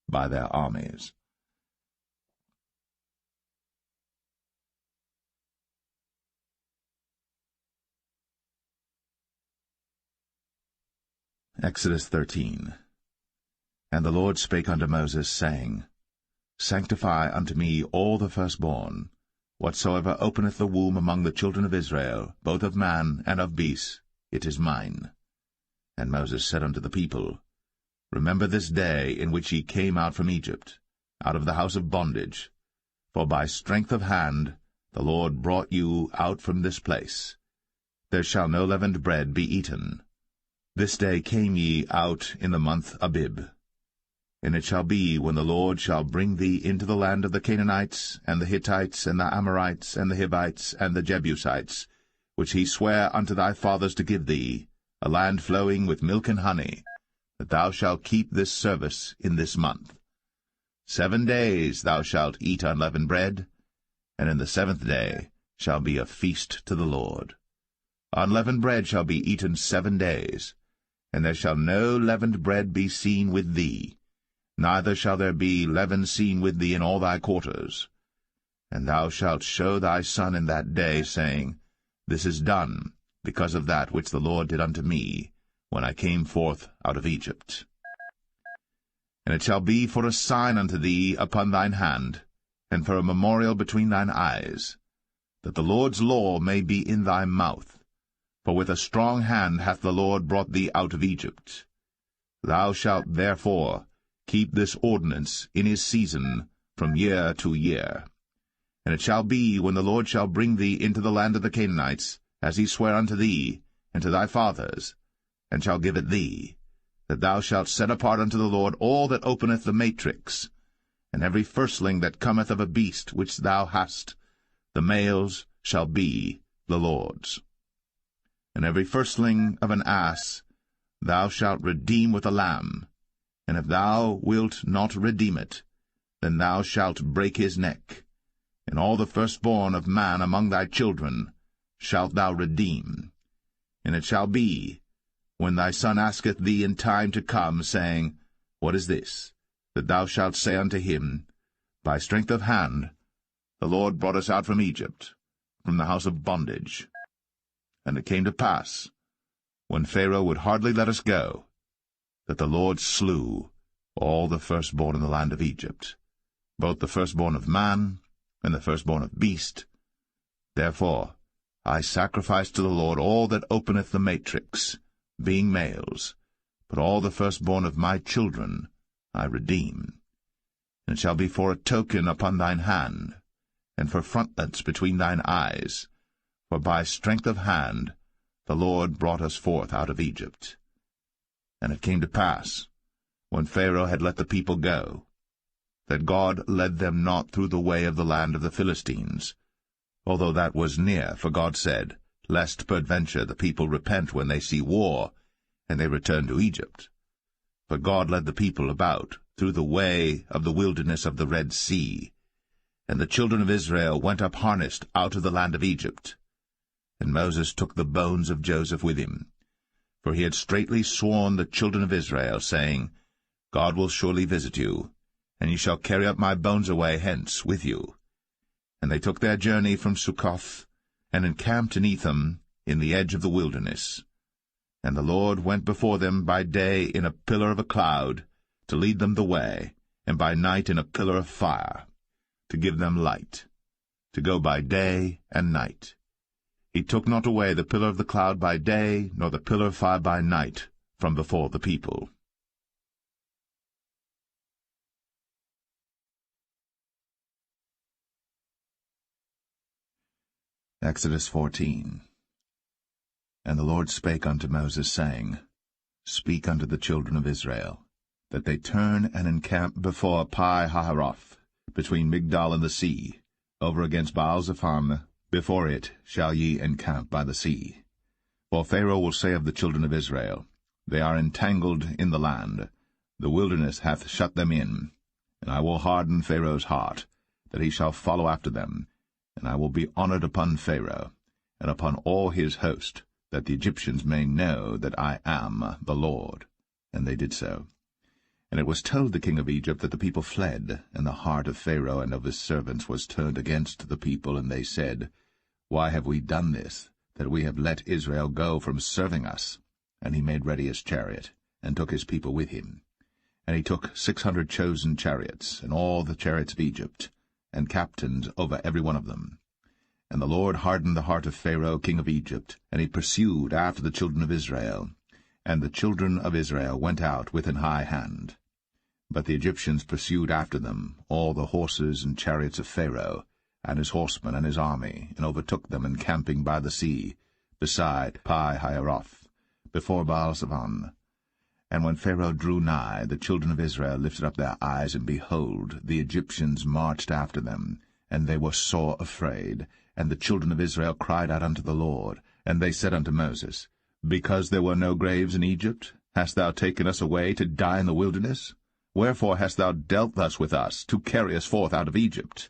by their armies. Exodus 13. And the Lord spake unto Moses, saying, Sanctify unto me all the firstborn, whatsoever openeth the womb among the children of Israel, both of man and of beast, it is mine. And Moses said unto the people, Remember this day in which ye came out from Egypt, out of the house of bondage, for by strength of hand the Lord brought you out from this place. There shall no leavened bread be eaten. This day came ye out in the month Abib. And it shall be, when the Lord shall bring thee into the land of the Canaanites, and the Hittites, and the Amorites, and the Hivites, and the Jebusites, which he sware unto thy fathers to give thee, a land flowing with milk and honey, that thou shalt keep this service in this month. 7 days thou shalt eat unleavened bread, and in the 7th day shall be a feast to the Lord. Unleavened bread shall be eaten 7 days, and there shall no leavened bread be seen with thee, neither shall there be leaven seen with thee in all thy quarters. And thou shalt show thy son in that day, saying, This is done, because of that which the Lord did unto me, when I came forth out of Egypt. And it shall be for a sign unto thee upon thine hand, and for a memorial between thine eyes, that the Lord's law may be in thy mouth. For with a strong hand hath the Lord brought thee out of Egypt. Thou shalt therefore keep this ordinance in his season from year to year. And it shall be, when the Lord shall bring thee into the land of the Canaanites, as he sware unto thee and to thy fathers, and shall give it thee, that thou shalt set apart unto the Lord all that openeth the matrix, and every firstling that cometh of a beast which thou hast, the males shall be the Lord's. And every firstling of an ass thou shalt redeem with a lamb, and if thou wilt not redeem it, then thou shalt break his neck. And all the firstborn of man among thy children shalt thou redeem. And it shall be, when thy son asketh thee in time to come, saying, What is this? That thou shalt say unto him, By strength of hand the Lord brought us out from Egypt, from the house of bondage. And it came to pass, when Pharaoh would hardly let us go, that the Lord slew all the firstborn in the land of Egypt, both the firstborn of man and the firstborn of beast. Therefore I sacrifice to the Lord all that openeth the matrix, being males, but all the firstborn of my children I redeem. And it shall be for a token upon thine hand, and for frontlets between thine eyes, for by strength of hand the Lord brought us forth out of Egypt. And it came to pass, when Pharaoh had let the people go, that God led them not through the way of the land of the Philistines, although that was near, for God said, Lest peradventure the people repent when they see war, and they return to Egypt. But God led the people about through the way of the wilderness of the Red Sea, and the children of Israel went up harnessed out of the land of Egypt. And Moses took the bones of Joseph with him, for he had straitly sworn the children of Israel, saying, God will surely visit you, and ye shall carry up my bones away hence with you. And they took their journey from Succoth, and encamped in Etham, in the edge of the wilderness. And the Lord went before them by day in a pillar of a cloud, to lead them the way, and by night in a pillar of fire, to give them light, to go by day and night. He took not away the pillar of the cloud by day, nor the pillar of fire by night, from before the people. Exodus 14. And the Lord spake unto Moses, saying, Speak unto the children of Israel, that they turn and encamp before Pi-hahiroth, between Migdol and the sea, over against Baal-zephon. Before it shall ye encamp by the sea. For Pharaoh will say of the children of Israel, They are entangled in the land, the wilderness hath shut them in. And I will harden Pharaoh's heart, that he shall follow after them. And I will be honored upon Pharaoh, and upon all his host, that the Egyptians may know that I am the Lord. And they did so. And it was told the king of Egypt that the people fled, and the heart of Pharaoh and of his servants was turned against the people, and they said, Why have we done this, that we have let Israel go from serving us? And he made ready his chariot, and took his people with him. And he took 600 chosen chariots, and all the chariots of Egypt, and captains over every one of them. And the Lord hardened the heart of Pharaoh king of Egypt, and he pursued after the children of Israel. And the children of Israel went out with an high hand. But the Egyptians pursued after them all the horses and chariots of Pharaoh, and his horsemen and his army, and overtook them encamping by the sea, beside Pi-hahiroth, before Baal-zephon. And when Pharaoh drew nigh, the children of Israel lifted up their eyes, and behold, the Egyptians marched after them, and they were sore afraid. And the children of Israel cried out unto the Lord, and they said unto Moses, Because there were no graves in Egypt, hast thou taken us away to die in the wilderness? Wherefore hast thou dealt thus with us, to carry us forth out of Egypt?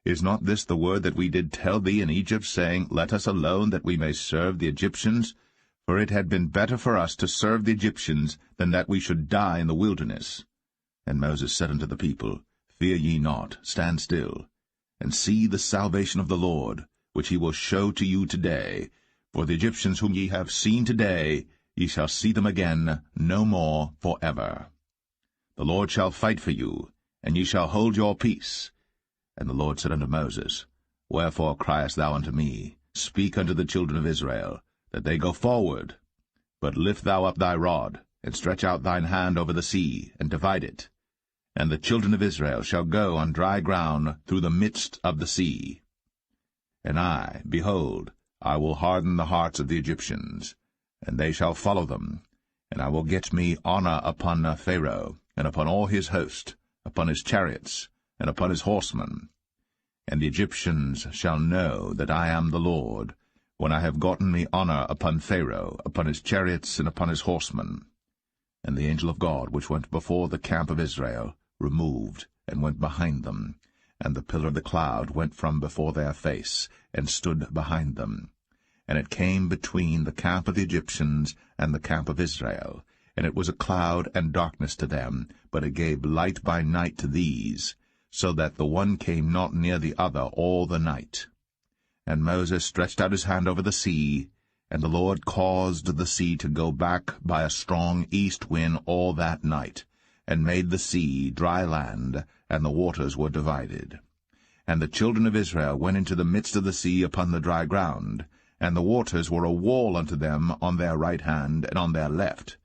Is not this the word that we did tell thee in Egypt, saying, Let us alone, that we may serve the Egyptians? For it had been better for us to serve the Egyptians, than that we should die in the wilderness. And Moses said unto the people, Fear ye not, stand still, and see the salvation of the Lord, which he will show to you today. For the Egyptians whom ye have seen today, ye shall see them again no more for ever. The Lord shall fight for you, and ye shall hold your peace. And the Lord said unto Moses, Wherefore criest thou unto me? Speak unto the children of Israel, that they go forward. But lift thou up thy rod, and stretch out thine hand over the sea, and divide it. And the children of Israel shall go on dry ground through the midst of the sea. And I, behold, I will harden the hearts of the Egyptians, and they shall follow them. And I will get me honor upon Pharaoh, and upon all his host, upon his chariots, and upon his horsemen. And the Egyptians shall know that I am the Lord, when I have gotten me honor upon Pharaoh, upon his chariots, and upon his horsemen. And the angel of God, which went before the camp of Israel, removed, and went behind them. And the pillar of the cloud went from before their face, and stood behind them. And it came between the camp of the Egyptians and the camp of Israel. And it was a cloud and darkness to them, but it gave light by night to these, so that the one came not near the other all the night. And Moses stretched out his hand over the sea, and the Lord caused the sea to go back by a strong east wind all that night, and made the sea dry land, and the waters were divided. And the children of Israel went into the midst of the sea upon the dry ground, and the waters were a wall unto them on their right hand and on their left.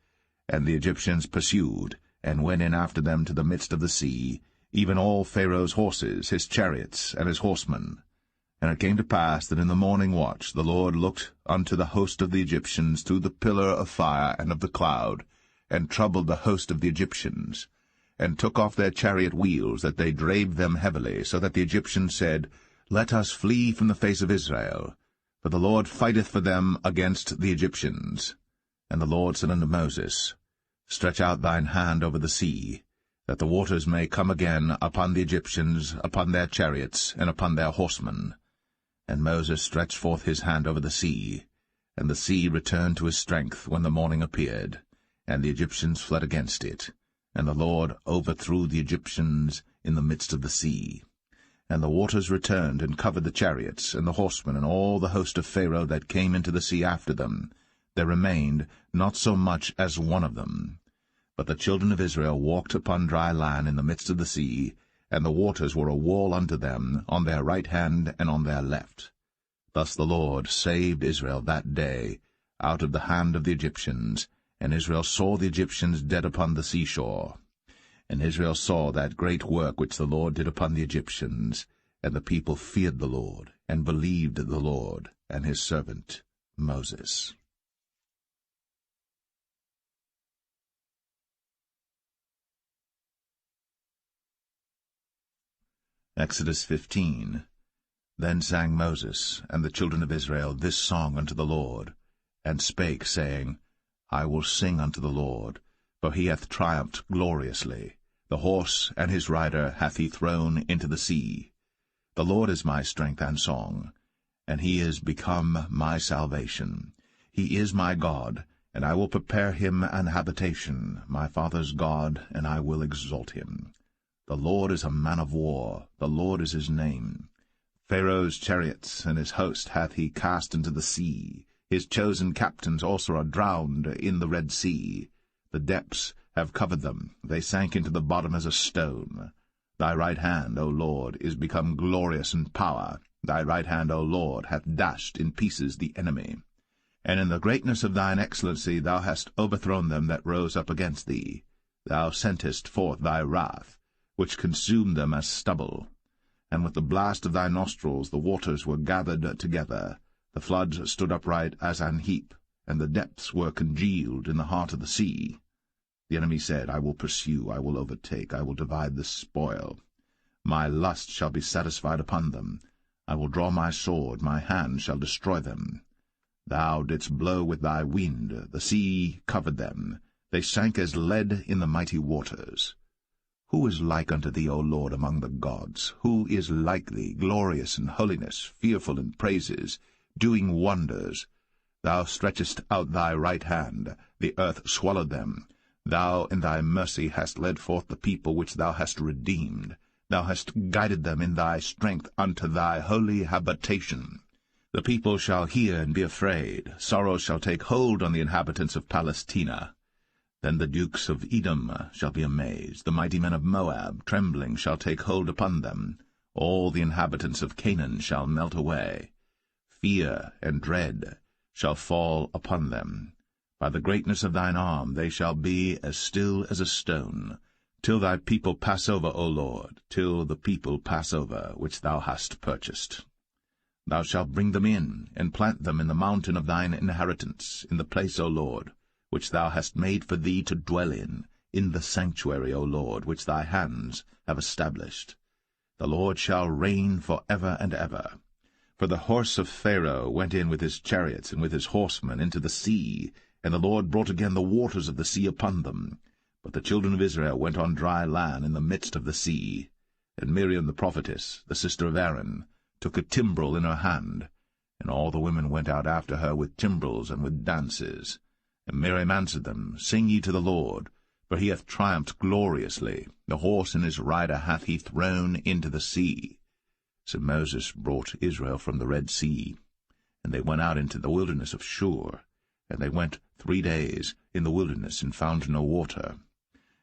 And the Egyptians pursued, and went in after them to the midst of the sea, even all Pharaoh's horses, his chariots, and his horsemen. And it came to pass that in the morning watch the Lord looked unto the host of the Egyptians through the pillar of fire and of the cloud, and troubled the host of the Egyptians, and took off their chariot wheels, that they drave them heavily, so that the Egyptians said, Let us flee from the face of Israel, for the Lord fighteth for them against the Egyptians. And the Lord said unto Moses, Stretch out thine hand over the sea, that the waters may come again upon the Egyptians, upon their chariots, and upon their horsemen. And Moses stretched forth his hand over the sea, and the sea returned to his strength when the morning appeared, and the Egyptians fled against it. And the Lord overthrew the Egyptians in the midst of the sea. And the waters returned and covered the chariots, and the horsemen, and all the host of Pharaoh that came into the sea after them. There remained not so much as one of them. But the children of Israel walked upon dry land in the midst of the sea, and the waters were a wall unto them on their right hand and on their left. Thus the Lord saved Israel that day out of the hand of the Egyptians, and Israel saw the Egyptians dead upon the seashore. And Israel saw that great work which the Lord did upon the Egyptians, and the people feared the Lord, and believed the Lord and his servant Moses. Exodus 15. Then sang Moses and the children of Israel this song unto the Lord, and spake, saying, I will sing unto the Lord, for he hath triumphed gloriously. The horse and his rider hath he thrown into the sea. The Lord is my strength and song, and he is become my salvation. He is my God, and I will prepare him an habitation, my father's God, and I will exalt him. The Lord is a man of war, the Lord is his name. Pharaoh's chariots and his host hath he cast into the sea. His chosen captains also are drowned in the Red Sea. The depths have covered them, they sank into the bottom as a stone. Thy right hand, O Lord, is become glorious in power. Thy right hand, O Lord, hath dashed in pieces the enemy. And in the greatness of thine excellency thou hast overthrown them that rose up against thee. Thou sentest forth thy wrath, which consumed them as stubble. And with the blast of thy nostrils the waters were gathered together. The floods stood upright as an heap, and the depths were congealed in the heart of the sea. The enemy said, I will pursue, I will overtake, I will divide the spoil. My lust shall be satisfied upon them. I will draw my sword, my hand shall destroy them. Thou didst blow with thy wind, the sea covered them. They sank as lead in the mighty waters. Who is like unto thee, O Lord, among the gods? Who is like thee, glorious in holiness, fearful in praises, doing wonders? Thou stretchest out thy right hand, the earth swallowed them. Thou in thy mercy hast led forth the people which thou hast redeemed. Thou hast guided them in thy strength unto thy holy habitation. The people shall hear and be afraid. Sorrow shall take hold on the inhabitants of Palestina. Then the dukes of Edom shall be amazed. The mighty men of Moab, trembling, shall take hold upon them. All the inhabitants of Canaan shall melt away. Fear and dread shall fall upon them. By the greatness of thine arm they shall be as still as a stone. till thy people pass over, O Lord, till the people pass over, which thou hast purchased. Thou shalt bring them in, and plant them in the mountain of thine inheritance, in the place, O Lord, which thou hast made for thee to dwell in the sanctuary, O Lord, which thy hands have established. The Lord shall reign for ever and ever. For the horse of Pharaoh went in with his chariots and with his horsemen into the sea, and the Lord brought again the waters of the sea upon them. But the children of Israel went on dry land in the midst of the sea. And Miriam the prophetess, the sister of Aaron, took a timbrel in her hand, and all the women went out after her with timbrels and with dances. And Miriam answered them, Sing ye to the Lord, for he hath triumphed gloriously. The horse and his rider hath he thrown into the sea. So Moses brought Israel from the Red Sea, and they went out into the wilderness of Shur. And they went 3 days in the wilderness, and found no water.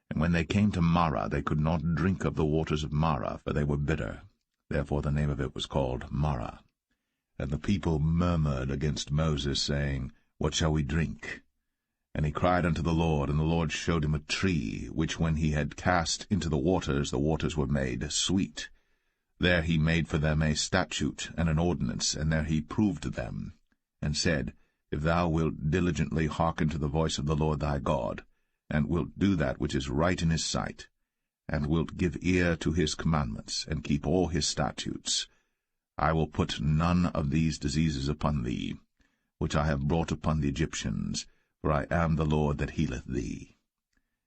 And when they came to Marah, they could not drink of the waters of Marah, for they were bitter. Therefore the name of it was called Marah. And the people murmured against Moses, saying, What shall we drink? And he cried unto the Lord, and the Lord showed him a tree, which when he had cast into the waters were made sweet. There he made for them a statute and an ordinance, and there he proved them, and said, If thou wilt diligently hearken to the voice of the Lord thy God, and wilt do that which is right in his sight, and wilt give ear to his commandments, and keep all his statutes, I will put none of these diseases upon thee, which I have brought upon the Egyptians, for I am the Lord that healeth thee.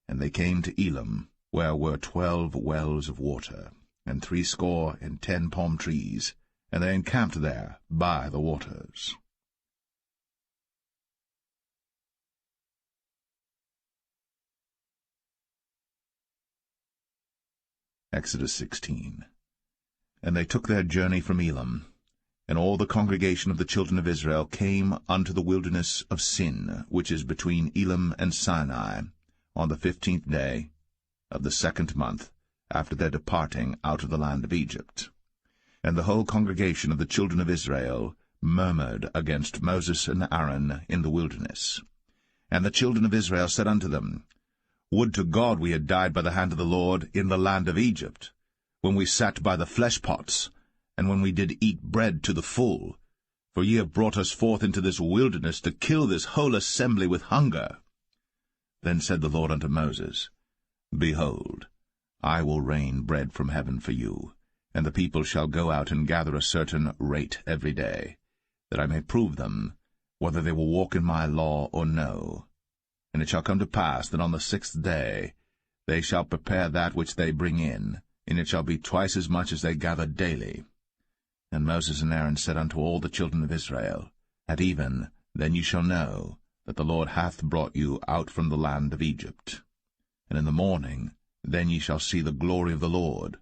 And they came to Elim, where were 12 wells of water, and 70 palm trees, and they encamped there by the waters. Exodus 16. And they took their journey from Elim, and all the congregation of the children of Israel came unto the wilderness of Sin, which is between Elim and Sinai, on the 15th day of the 2nd month, after their departing out of the land of Egypt. And the whole congregation of the children of Israel murmured against Moses and Aaron in the wilderness. And the children of Israel said unto them, Would to God we had died by the hand of the Lord in the land of Egypt, when we sat by the flesh pots, and when we did eat bread to the full. For ye have brought us forth into this wilderness to kill this whole assembly with hunger. Then said the Lord unto Moses, Behold, I will rain bread from heaven for you, and the people shall go out and gather a certain rate every day, that I may prove them, whether they will walk in my law or no. And it shall come to pass that on the 6th day they shall prepare that which they bring in, and it shall be twice as much as they gather daily. And Moses and Aaron said unto all the children of Israel, At even then ye shall know that the Lord hath brought you out from the land of Egypt. And in the morning then ye shall see the glory of the Lord,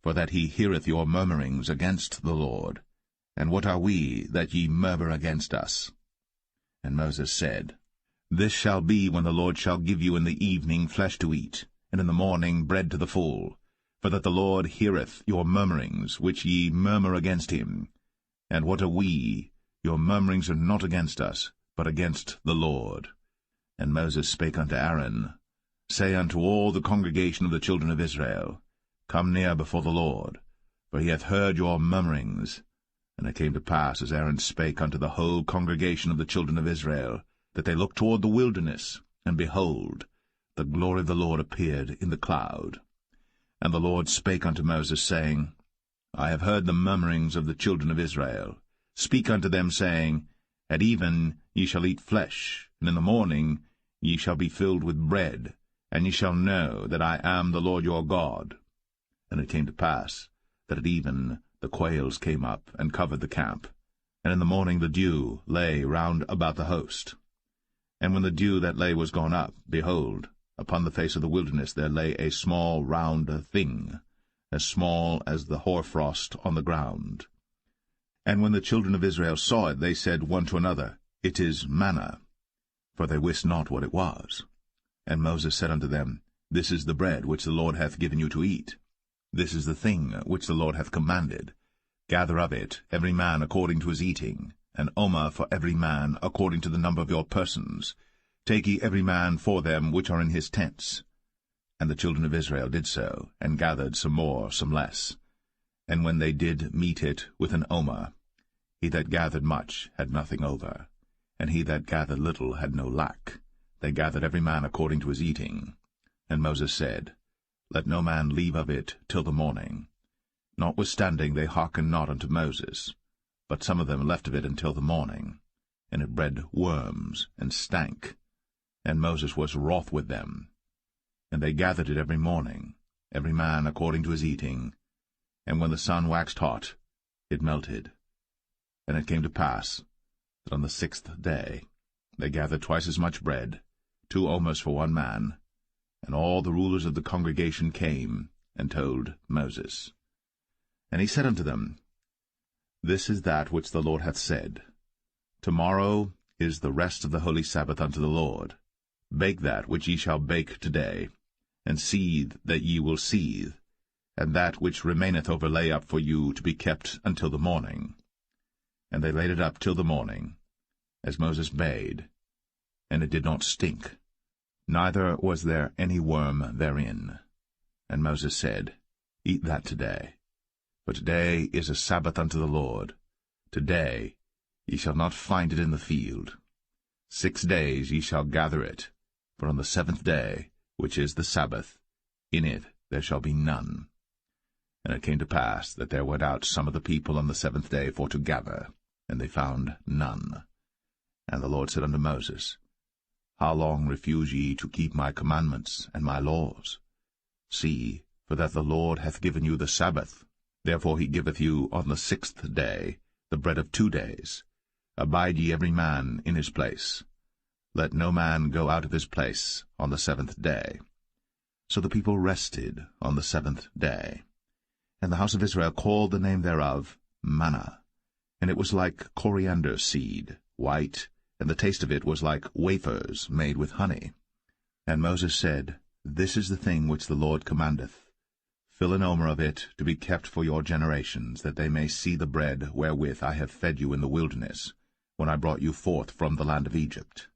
for that he heareth your murmurings against the Lord. And what are we, that ye murmur against us? And Moses said, This shall be when the Lord shall give you in the evening flesh to eat, and in the morning bread to the full, for that the Lord heareth your murmurings, which ye murmur against him. And what are we? Your murmurings are not against us, but against the Lord. And Moses spake unto Aaron, Say unto all the congregation of the children of Israel, Come near before the Lord, for he hath heard your murmurings. And it came to pass, as Aaron spake unto the whole congregation of the children of Israel, that they looked toward the wilderness, and behold, the glory of the Lord appeared in the cloud. And the Lord spake unto Moses, saying, I have heard the murmurings of the children of Israel. Speak unto them, saying, At even ye shall eat flesh, and in the morning ye shall be filled with bread, and ye shall know that I am the Lord your God. And it came to pass, that at even the quails came up, and covered the camp, and in the morning the dew lay round about the host. And when the dew that lay was gone up, behold, upon the face of the wilderness there lay a small round thing, as small as the hoarfrost on the ground. And when the children of Israel saw it, they said one to another, It is manna, for they wist not what it was. And Moses said unto them, This is the bread which the Lord hath given you to eat. This is the thing which the Lord hath commanded. Gather of it every man according to his eating, an omer for every man according to the number of your persons. Take ye every man for them which are in his tents. And the children of Israel did so, and gathered some more, some less. And when they did meet it with an omer, he that gathered much had nothing over, and he that gathered little had no lack. They gathered every man according to his eating. And Moses said, Let no man leave of it till the morning. Notwithstanding they hearkened not unto Moses, but some of them left of it until the morning. And it bred worms, and stank. And Moses was wroth with them. And they gathered it every morning, every man according to his eating. And when the sun waxed hot, it melted. And it came to pass that on the 6th day they gathered twice as much bread, 2 omers for one man. And all the rulers of the congregation came and told Moses. And he said unto them, This is that which the Lord hath said. Tomorrow is the rest of the holy Sabbath unto the Lord. Bake that which ye shall bake today, and seethe that ye will seethe, and that which remaineth over lay up for you to be kept until the morning. And they laid it up till the morning, as Moses bade, and it did not stink, neither was there any worm therein. And Moses said, Eat that today, for today is a Sabbath unto the Lord. Today ye shall not find it in the field. 6 days ye shall gather it, for on the 7th day, which is the Sabbath, in it there shall be none. And it came to pass that there went out some of the people on the 7th day for to gather, and they found none. And the Lord said unto Moses, How long refuse ye to keep my commandments and my laws? See, for that the Lord hath given you the Sabbath. Therefore he giveth you on the 6th day the bread of 2 days. Abide ye every man in his place. Let no man go out of his place on the 7th day. So the people rested on the 7th day. And the house of Israel called the name thereof manna. And it was like coriander seed, white, and the taste of it was like wafers made with honey. And Moses said, This is the thing which the Lord commandeth. Fill an omer of it to be kept for your generations, that they may see the bread wherewith I have fed you in the wilderness, when I brought you forth from the land of Egypt.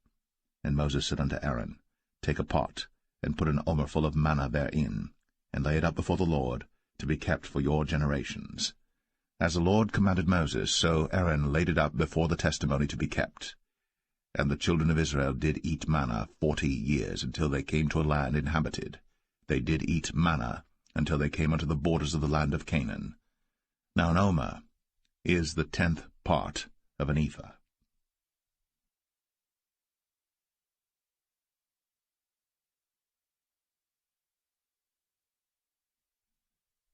And Moses said unto Aaron, Take a pot, and put an omer full of manna therein, and lay it up before the Lord, to be kept for your generations. As the Lord commanded Moses, so Aaron laid it up before the testimony to be kept. And the children of Israel did eat manna 40 years, until they came to a land inhabited. They did eat manna until they came unto the borders of the land of Canaan. Now an omer is the 10th part of an ephah.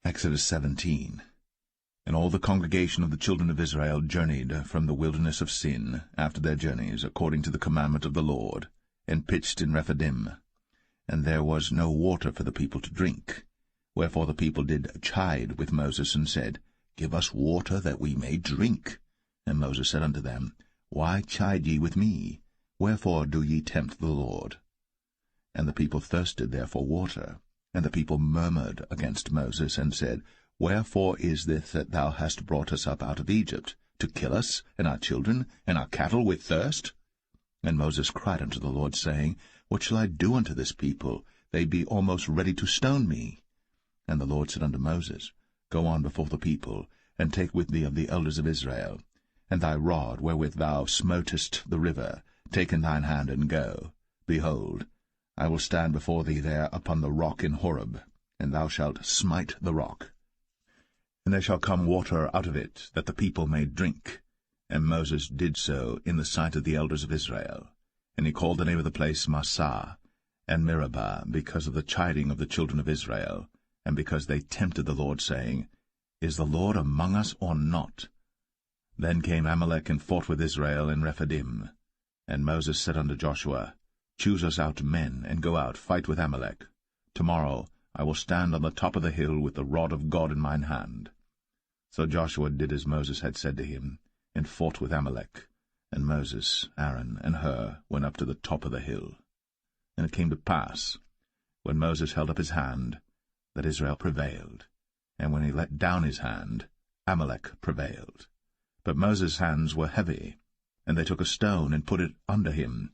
Exodus 17. And all the congregation of the children of Israel journeyed from the wilderness of Sin after their journeys, according to the commandment of the Lord, and pitched in Rephidim. And there was no water for the people to drink. Wherefore the people did chide with Moses, and said, Give us water that we may drink. And Moses said unto them, Why chide ye with me? Wherefore do ye tempt the Lord? And the people thirsted there for water. And the people murmured against Moses, and said, Wherefore is this that thou hast brought us up out of Egypt, to kill us, and our children, and our cattle with thirst? And Moses cried unto the Lord, saying, What shall I do unto this people? They be almost ready to stone me. And the Lord said unto Moses, Go on before the people, and take with thee of the elders of Israel, and thy rod wherewith thou smotest the river, take in thine hand, and go. Behold, I will stand before thee there upon the rock in Horeb, and thou shalt smite the rock. And there shall come water out of it, that the people may drink. And Moses did so in the sight of the elders of Israel. And he called the name of the place Massah, and Meribah, because of the chiding of the children of Israel, and because they tempted the Lord, saying, Is the Lord among us or not? Then came Amalek and fought with Israel in Rephidim. And Moses said unto Joshua, Choose us out men, and go out, fight with Amalek. Tomorrow I will stand on the top of the hill with the rod of God in mine hand. So Joshua did as Moses had said to him, and fought with Amalek. And Moses, Aaron, and Hur went up to the top of the hill. And it came to pass, when Moses held up his hand, that Israel prevailed. And when he let down his hand, Amalek prevailed. But Moses' hands were heavy, and they took a stone and put it under him,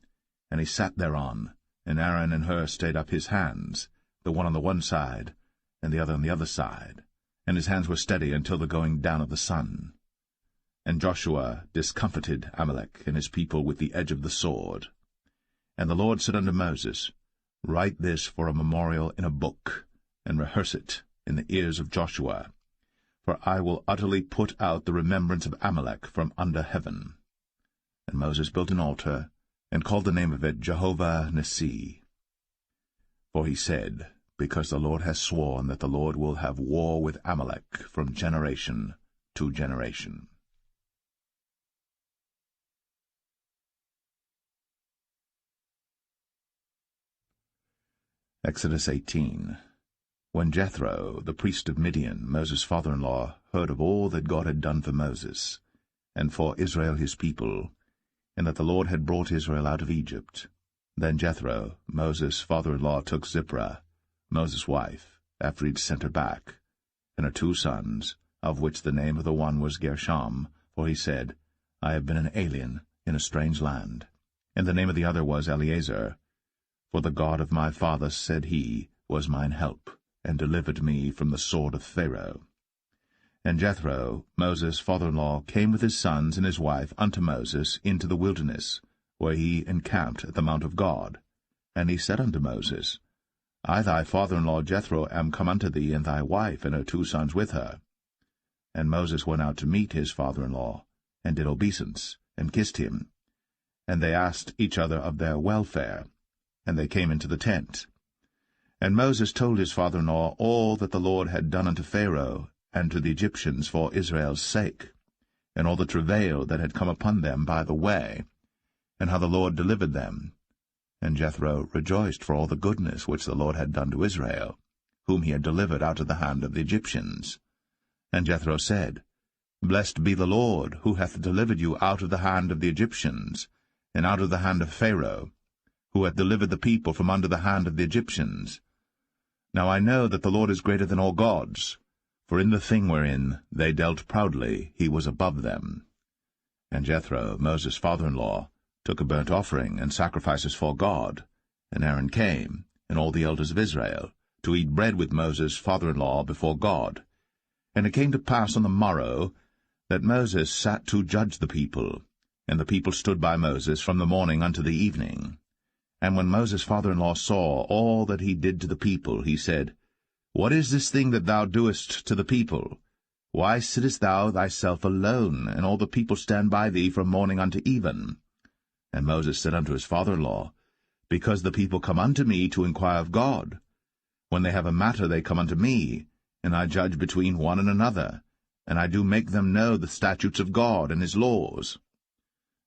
and he sat thereon, and Aaron and Hur stayed up his hands, the one on the one side, and the other on the other side, and his hands were steady until the going down of the sun. And Joshua discomfited Amalek and his people with the edge of the sword. And the Lord said unto Moses, Write this for a memorial in a book, and rehearse it in the ears of Joshua. For I will utterly put out the remembrance of Amalek from under heaven. And Moses built an altar, and called the name of it Jehovah Nissi. For he said, Because the Lord has sworn that the Lord will have war with Amalek from generation to generation. Exodus 18. When Jethro, the priest of Midian, Moses' father-in-law, heard of all that God had done for Moses, and for Israel his people, and that the Lord had brought Israel out of Egypt, then Jethro, Moses' father-in-law, took Zipporah, Moses' wife, after he'd sent her back, and her 2 sons, of which the name of the one was Gershom, for he said, I have been an alien in a strange land. And the name of the other was Eleazar, for the God of my father, said he, was mine help, and delivered me from the sword of Pharaoh. And Jethro, Moses' father-in-law, came with his sons and his wife unto Moses into the wilderness, where he encamped at the mount of God. And he said unto Moses, I thy father-in-law Jethro am come unto thee, and thy wife and her 2 sons with her. And Moses went out to meet his father-in-law, and did obeisance, and kissed him. And they asked each other of their welfare, and they came into the tent. And Moses told his father-in-law all that the Lord had done unto Pharaoh and to the Egyptians for Israel's sake, and all the travail that had come upon them by the way, and how the Lord delivered them. And Jethro rejoiced for all the goodness which the Lord had done to Israel, whom he had delivered out of the hand of the Egyptians. And Jethro said, Blessed be the Lord, who hath delivered you out of the hand of the Egyptians, and out of the hand of Pharaoh, who hath delivered the people from under the hand of the Egyptians. Now I know that the Lord is greater than all gods, for in the thing wherein they dealt proudly he was above them. And Jethro, Moses' father-in-law, took a burnt offering and sacrifices for God, and Aaron came, and all the elders of Israel, to eat bread with Moses' father-in-law before God. And it came to pass on the morrow that Moses sat to judge the people, and the people stood by Moses from the morning unto the evening. And when Moses' father-in-law saw all that he did to the people, he said, What is this thing that thou doest to the people? Why sittest thou thyself alone, and all the people stand by thee from morning unto even? And Moses said unto his father-in-law, Because the people come unto me to inquire of God. When they have a matter they come unto me, and I judge between one and another, and I do make them know the statutes of God and his laws.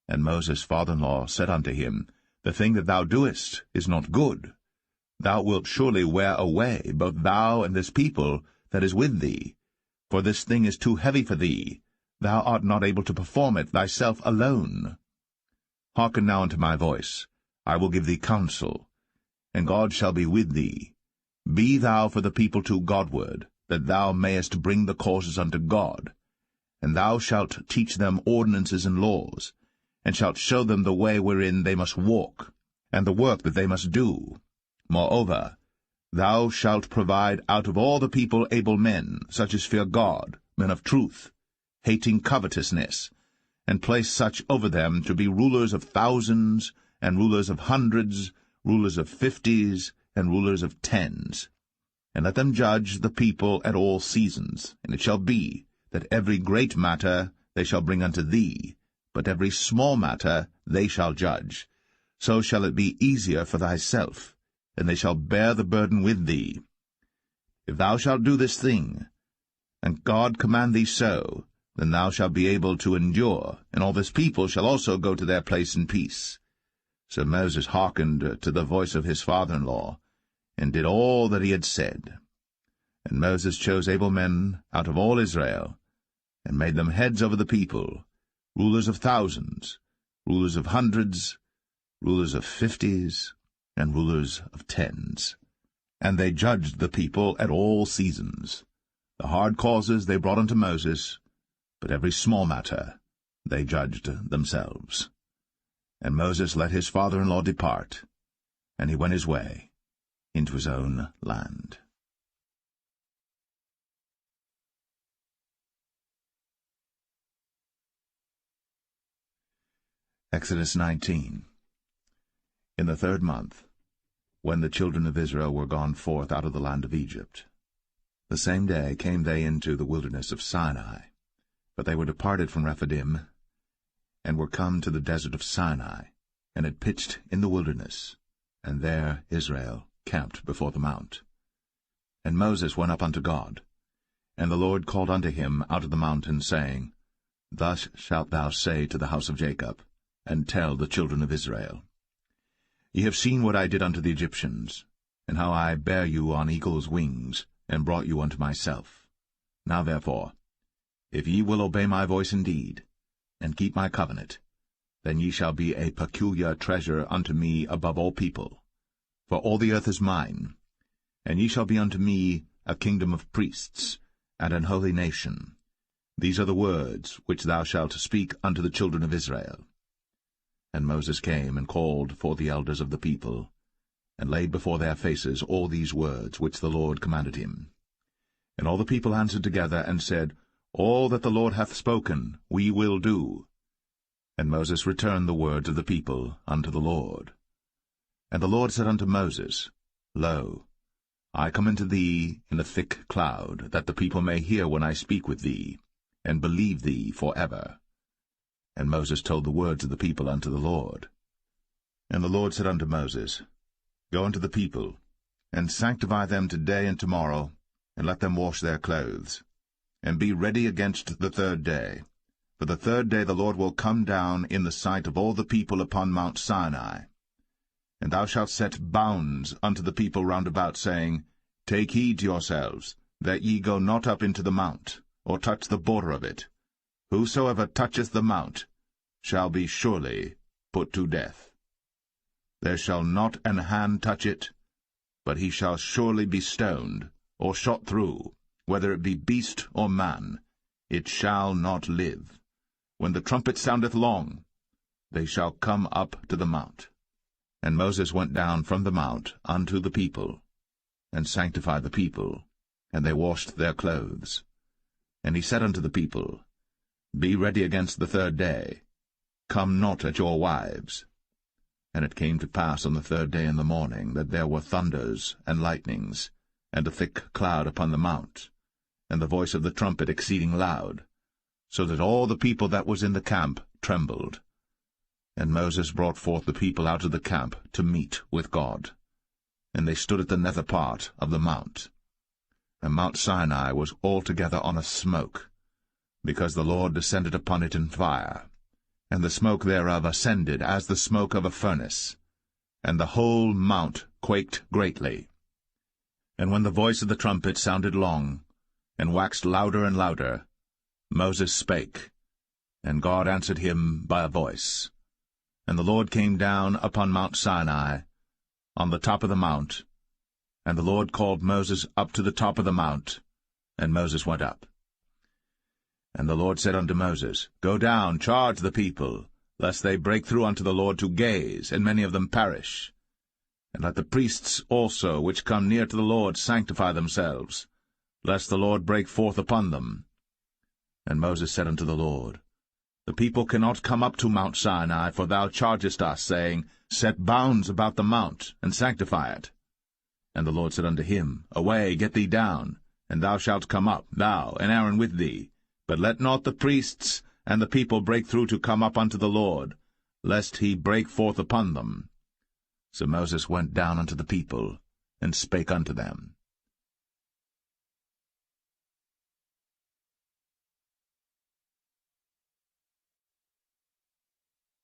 And Moses' father-in-law said unto him, The thing that thou doest is not good. Thou wilt surely wear away, both thou and this people that is with thee. For this thing is too heavy for thee. Thou art not able to perform it thyself alone. Hearken now unto my voice. I will give thee counsel, and God shall be with thee. Be thou for the people too Godward, that thou mayest bring the causes unto God. And thou shalt teach them ordinances and laws, and shalt show them the way wherein they must walk, and the work that they must do. Moreover, thou shalt provide out of all the people able men, such as fear God, men of truth, hating covetousness, and place such over them to be rulers of thousands, and rulers of hundreds, rulers of 50s, and rulers of 10s. And let them judge the people at all seasons. And it shall be, that every great matter they shall bring unto thee, but every small matter they shall judge. So shall it be easier for thyself, and they shall bear the burden with thee. If thou shalt do this thing, and God command thee so, then thou shalt be able to endure, and all this people shall also go to their place in peace. So Moses hearkened to the voice of his father-in-law, and did all that he had said. And Moses chose able men out of all Israel, and made them heads over the people, rulers of thousands, rulers of hundreds, rulers of 50s, and rulers of 10s. And they judged the people at all seasons. The hard causes they brought unto Moses, but every small matter they judged themselves. And Moses let his father-in-law depart, and he went his way into his own land. Exodus 19. In the 3rd month, when the children of Israel were gone forth out of the land of Egypt, the same day came they into the wilderness of Sinai. But they were departed from Rephidim, and were come to the desert of Sinai, and had pitched in the wilderness, and there Israel camped before the mount. And Moses went up unto God, and the Lord called unto him out of the mountain, saying, Thus shalt thou say to the house of Jacob, and tell the children of Israel, Ye have seen what I did unto the Egyptians, and how I bare you on eagle's wings, and brought you unto myself. Now therefore, if ye will obey my voice indeed, and keep my covenant, then ye shall be a peculiar treasure unto me above all people. For all the earth is mine, and ye shall be unto me a kingdom of priests, and an holy nation. These are the words which thou shalt speak unto the children of Israel. And Moses came and called for the elders of the people, and laid before their faces all these words which the Lord commanded him. And all the people answered together, and said, All that the Lord hath spoken we will do. And Moses returned the words of the people unto the Lord. And the Lord said unto Moses, Lo, I come unto thee in a thick cloud, that the people may hear when I speak with thee, and believe thee for ever. And Moses told the words of the people unto the Lord. And the Lord said unto Moses, Go unto the people, and sanctify them today and tomorrow, and let them wash their clothes, and be ready against the 3rd day. For the 3rd day the Lord will come down in the sight of all the people upon Mount Sinai. And thou shalt set bounds unto the people round about, saying, Take heed to yourselves, that ye go not up into the mount, or touch the border of it. Whosoever toucheth the mount shall be surely put to death. There shall not an hand touch it, but he shall surely be stoned, or shot through, whether it be beast or man. It shall not live. When the trumpet soundeth long, they shall come up to the mount. And Moses went down from the mount unto the people, and sanctified the people, and they washed their clothes. And he said unto the people, Be ready against the 3rd day. Come not at your wives. And it came to pass on the 3rd day in the morning, that there were thunders and lightnings, and a thick cloud upon the mount, and the voice of the trumpet exceeding loud, so that all the people that was in the camp trembled. And Moses brought forth the people out of the camp to meet with God. And they stood at the nether part of the mount. And Mount Sinai was altogether on a smoke, because the Lord descended upon it in fire, and the smoke thereof ascended as the smoke of a furnace, and the whole mount quaked greatly. And when the voice of the trumpet sounded long, and waxed louder and louder, Moses spake, and God answered him by a voice. And the Lord came down upon Mount Sinai, on the top of the mount, and the Lord called Moses up to the top of the mount, and Moses went up. And the Lord said unto Moses, Go down, charge the people, lest they break through unto the Lord to gaze, and many of them perish. And let the priests also, which come near to the Lord, sanctify themselves, lest the Lord break forth upon them. And Moses said unto the Lord, The people cannot come up to Mount Sinai, for thou chargest us, saying, Set bounds about the mount, and sanctify it. And the Lord said unto him, Away, get thee down, and thou shalt come up, thou and Aaron with thee. But let not the priests and the people break through to come up unto the Lord, lest he break forth upon them. So Moses went down unto the people, and spake unto them.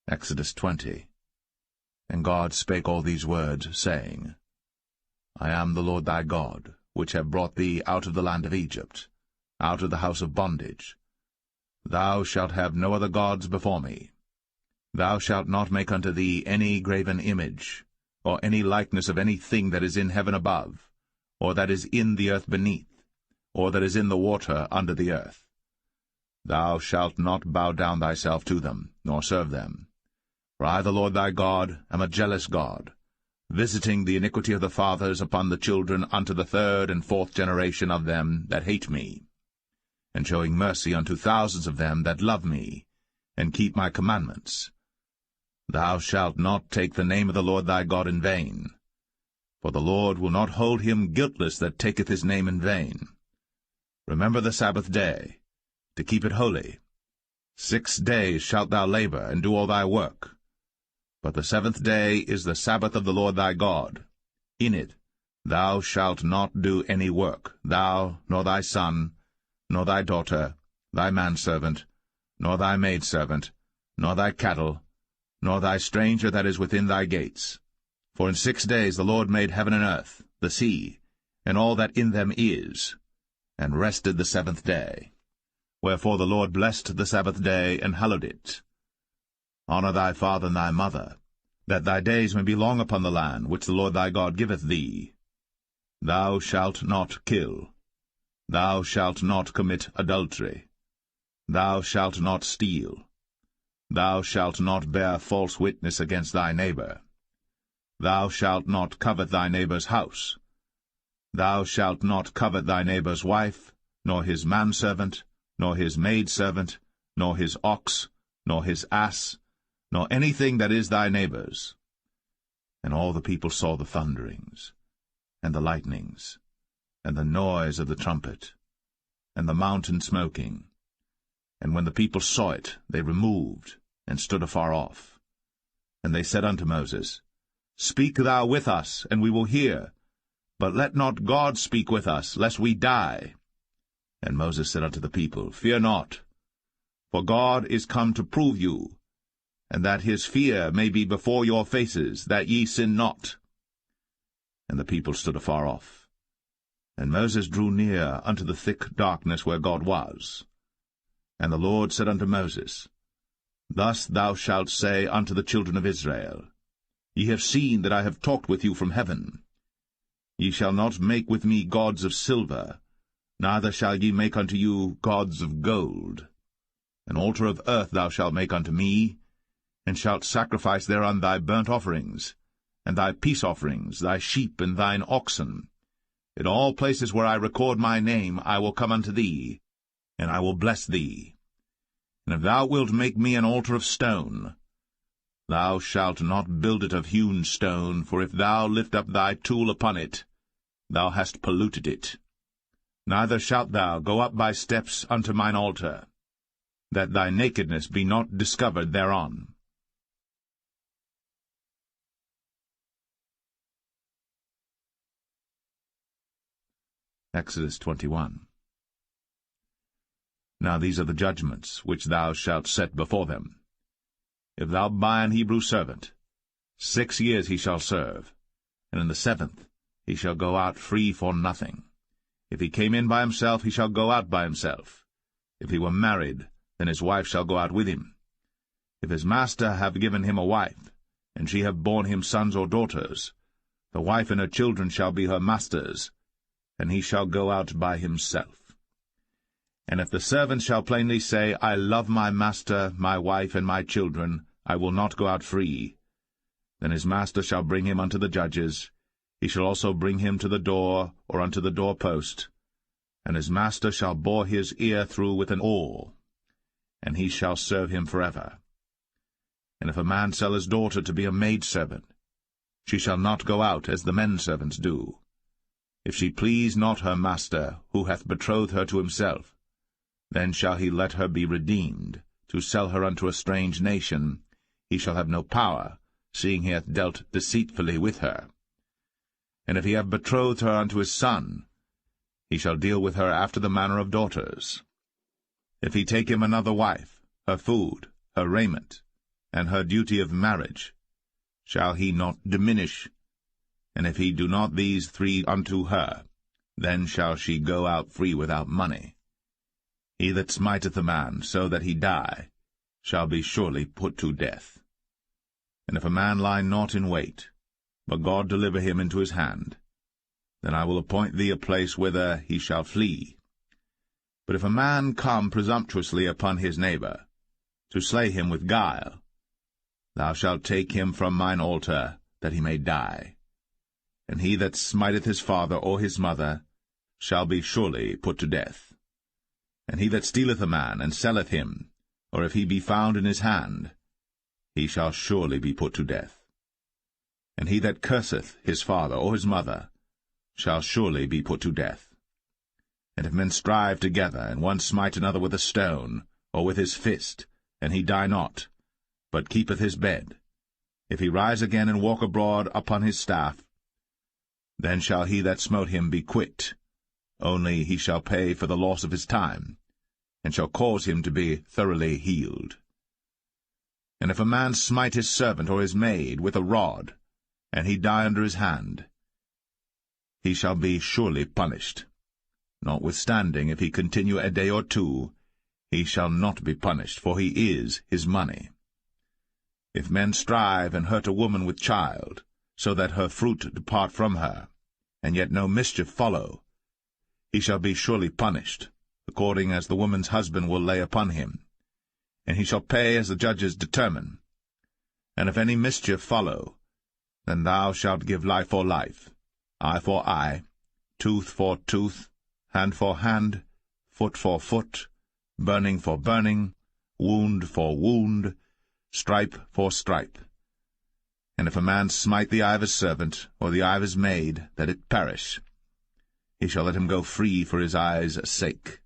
Exodus 20. And God spake all these words, saying, I am the Lord thy God, which have brought thee out of the land of Egypt, out of the house of bondage. Thou shalt have no other gods before me. Thou shalt not make unto thee any graven image, or any likeness of any thing that is in heaven above, or that is in the earth beneath, or that is in the water under the earth. Thou shalt not bow down thyself to them, nor serve them. For I, the Lord thy God, am a jealous God, visiting the iniquity of the fathers upon the children unto the third and fourth generation of them that hate me, and showing mercy unto thousands of them that love me, and keep my commandments. Thou shalt not take the name of the Lord thy God in vain, for the Lord will not hold him guiltless that taketh his name in vain. Remember the Sabbath day, to keep it holy. 6 days shalt thou labor, and do all thy work. But the 7th day is the Sabbath of the Lord thy God. In it thou shalt not do any work, thou, nor thy son, nor thy daughter, thy manservant, nor thy maidservant, nor thy cattle, nor thy stranger that is within thy gates. For in 6 days the Lord made heaven and earth, the sea, and all that in them is, and rested the 7th day. Wherefore the Lord blessed the Sabbath day, and hallowed it. Honor thy father and thy mother, that thy days may be long upon the land which the Lord thy God giveth thee. Thou shalt not kill. Thou shalt not commit adultery. Thou shalt not steal. Thou shalt not bear false witness against thy neighbor. Thou shalt not covet thy neighbor's house. Thou shalt not covet thy neighbor's wife, nor his manservant, nor his maidservant, nor his ox, nor his ass, nor anything that is thy neighbor's. And all the people saw the thunderings, and the lightnings, and the noise of the trumpet, and the mountain smoking. And when the people saw it, they removed, and stood afar off. And they said unto Moses, Speak thou with us, and we will hear. But let not God speak with us, lest we die. And Moses said unto the people, Fear not, for God is come to prove you, and that his fear may be before your faces, that ye sin not. And the people stood afar off. And Moses drew near unto the thick darkness where God was. And the Lord said unto Moses, Thus thou shalt say unto the children of Israel, Ye have seen that I have talked with you from heaven. Ye shall not make with me gods of silver, neither shall ye make unto you gods of gold. An altar of earth thou shalt make unto me, and shalt sacrifice thereon thy burnt offerings, and thy peace offerings, thy sheep and thine oxen. In all places where I record my name I will come unto thee, and I will bless thee. And if thou wilt make me an altar of stone, thou shalt not build it of hewn stone, for if thou lift up thy tool upon it, thou hast polluted it. Neither shalt thou go up by steps unto mine altar, that thy nakedness be not discovered thereon. Exodus 21. Now these are the judgments which thou shalt set before them. If thou buy an Hebrew servant, 6 years he shall serve, and in the 7th he shall go out free for nothing. If he came in by himself, he shall go out by himself. If he were married, then his wife shall go out with him. If his master have given him a wife, and she have borne him sons or daughters, the wife and her children shall be her master's, and he shall go out by himself. And if the servant shall plainly say, I love my master, my wife, and my children, I will not go out free, then his master shall bring him unto the judges. He shall also bring him to the door, or unto the doorpost, and his master shall bore his ear through with an awl, and he shall serve him forever. And if a man sell his daughter to be a maidservant, she shall not go out as the men servants do. If she please not her master, who hath betrothed her to himself, then shall he let her be redeemed. To sell her unto a strange nation, he shall have no power, seeing he hath dealt deceitfully with her. And if he have betrothed her unto his son, he shall deal with her after the manner of daughters. If he take him another wife, her food, her raiment, and her duty of marriage, shall he not diminish? And if he do not these 3 unto her, then shall she go out free without money. He that smiteth a man so that he die shall be surely put to death. And if a man lie not in wait, but God deliver him into his hand, then I will appoint thee a place whither he shall flee. But if a man come presumptuously upon his neighbor, to slay him with guile, thou shalt take him from mine altar, that he may die. and he that smiteth his father or his mother shall be surely put to death. And he that stealeth a man, and selleth him, or if he be found in his hand, he shall surely be put to death. And he that curseth his father or his mother shall surely be put to death. And if men strive together, and one smite another with a stone, or with his fist, and he die not, but keepeth his bed, if he rise again and walk abroad upon his staff, then shall he that smote him be quit, only he shall pay for the loss of his time, and shall cause him to be thoroughly healed. And if a man smite his servant or his maid with a rod, and he die under his hand, he shall be surely punished. Notwithstanding, if he continue a day or two, he shall not be punished, for he is his money. If men strive and hurt a woman with child, so that her fruit depart from her, and yet no mischief follow, he shall be surely punished, according as the woman's husband will lay upon him, and he shall pay as the judges determine. And if any mischief follow, then thou shalt give life for life, eye for eye, tooth for tooth, hand for hand, foot for foot, burning for burning, wound for wound, stripe for stripe. And if a man smite the eye of his servant, or the eye of his maid, that it perish, he shall let him go free for his eye's sake.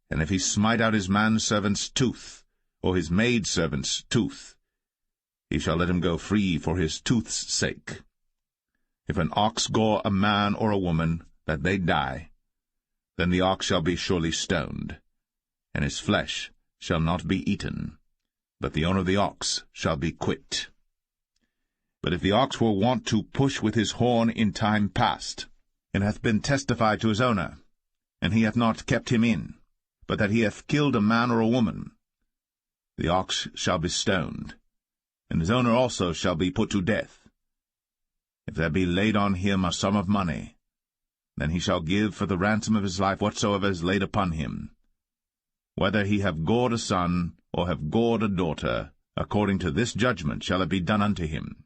And if he smite out his manservant's tooth, or his maidservant's tooth, he shall let him go free for his tooth's sake. If an ox gore a man or a woman, that they die, then the ox shall be surely stoned, and his flesh shall not be eaten, but the owner of the ox shall be quit. But if the ox were wont to push with his horn in time past, and hath been testified to his owner, and he hath not kept him in, but that he hath killed a man or a woman, the ox shall be stoned, and his owner also shall be put to death. If there be laid on him a sum of money, then he shall give for the ransom of his life whatsoever is laid upon him. Whether he have gored a son, or have gored a daughter, according to this judgment shall it be done unto him.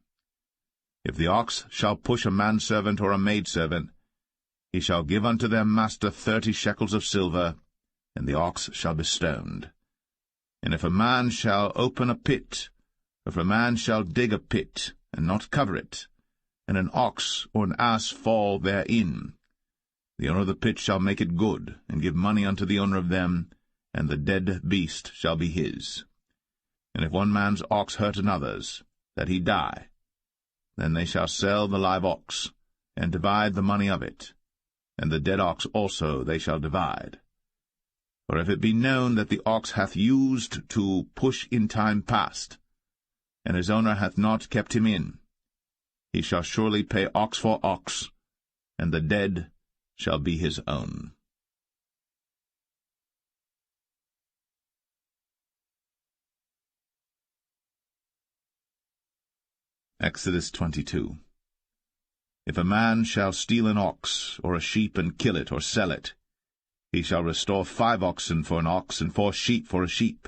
If the ox shall push a manservant or a maidservant, he shall give unto their master 30 shekels of silver, and the ox shall be stoned. And if a man shall open a pit, or if a man shall dig a pit, and not cover it, and an ox or an ass fall therein, the owner of the pit shall make it good, and give money unto the owner of them, and the dead beast shall be his. And if one man's ox hurt another's, that he die, then they shall sell the live ox, and divide the money of it, and the dead ox also they shall divide. For if it be known that the ox hath used to push in time past, and his owner hath not kept him in, he shall surely pay ox for ox, and the dead shall be his own. Exodus 22. If a man shall steal an ox, or a sheep, and kill it, or sell it, he shall restore 5 oxen for an ox, and 4 sheep for a sheep.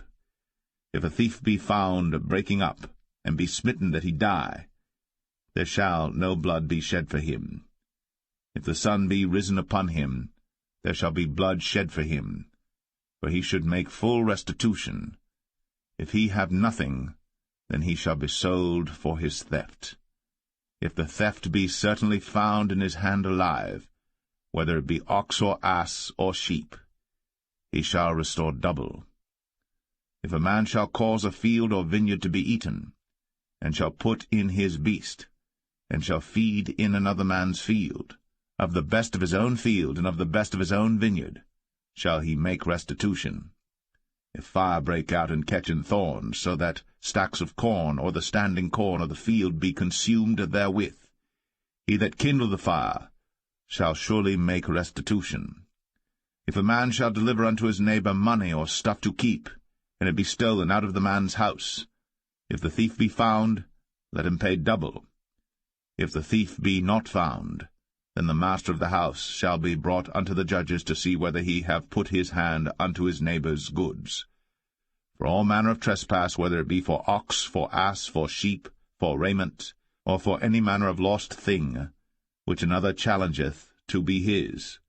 If a thief be found breaking up, and be smitten that he die, there shall no blood be shed for him. If the sun be risen upon him, there shall be blood shed for him, for he should make full restitution. If he have nothing, then he shall be sold for his theft. If the theft be certainly found in his hand alive, whether it be ox or ass or sheep, he shall restore double. If a man shall cause a field or vineyard to be eaten, and shall put in his beast, and shall feed in another man's field, of the best of his own field and of the best of his own vineyard, shall he make restitution. If fire break out and catch in thorns, so that stacks of corn or the standing corn of the field be consumed therewith, he that kindled the fire shall surely make restitution. If a man shall deliver unto his neighbor money or stuff to keep, and it be stolen out of the man's house, if the thief be found, let him pay double. If the thief be not found, then the master of the house shall be brought unto the judges to see whether he have put his hand unto his neighbor's goods. For all manner of trespass, whether it be for ox, for ass, for sheep, for raiment, or for any manner of lost thing, which another challengeth to be his,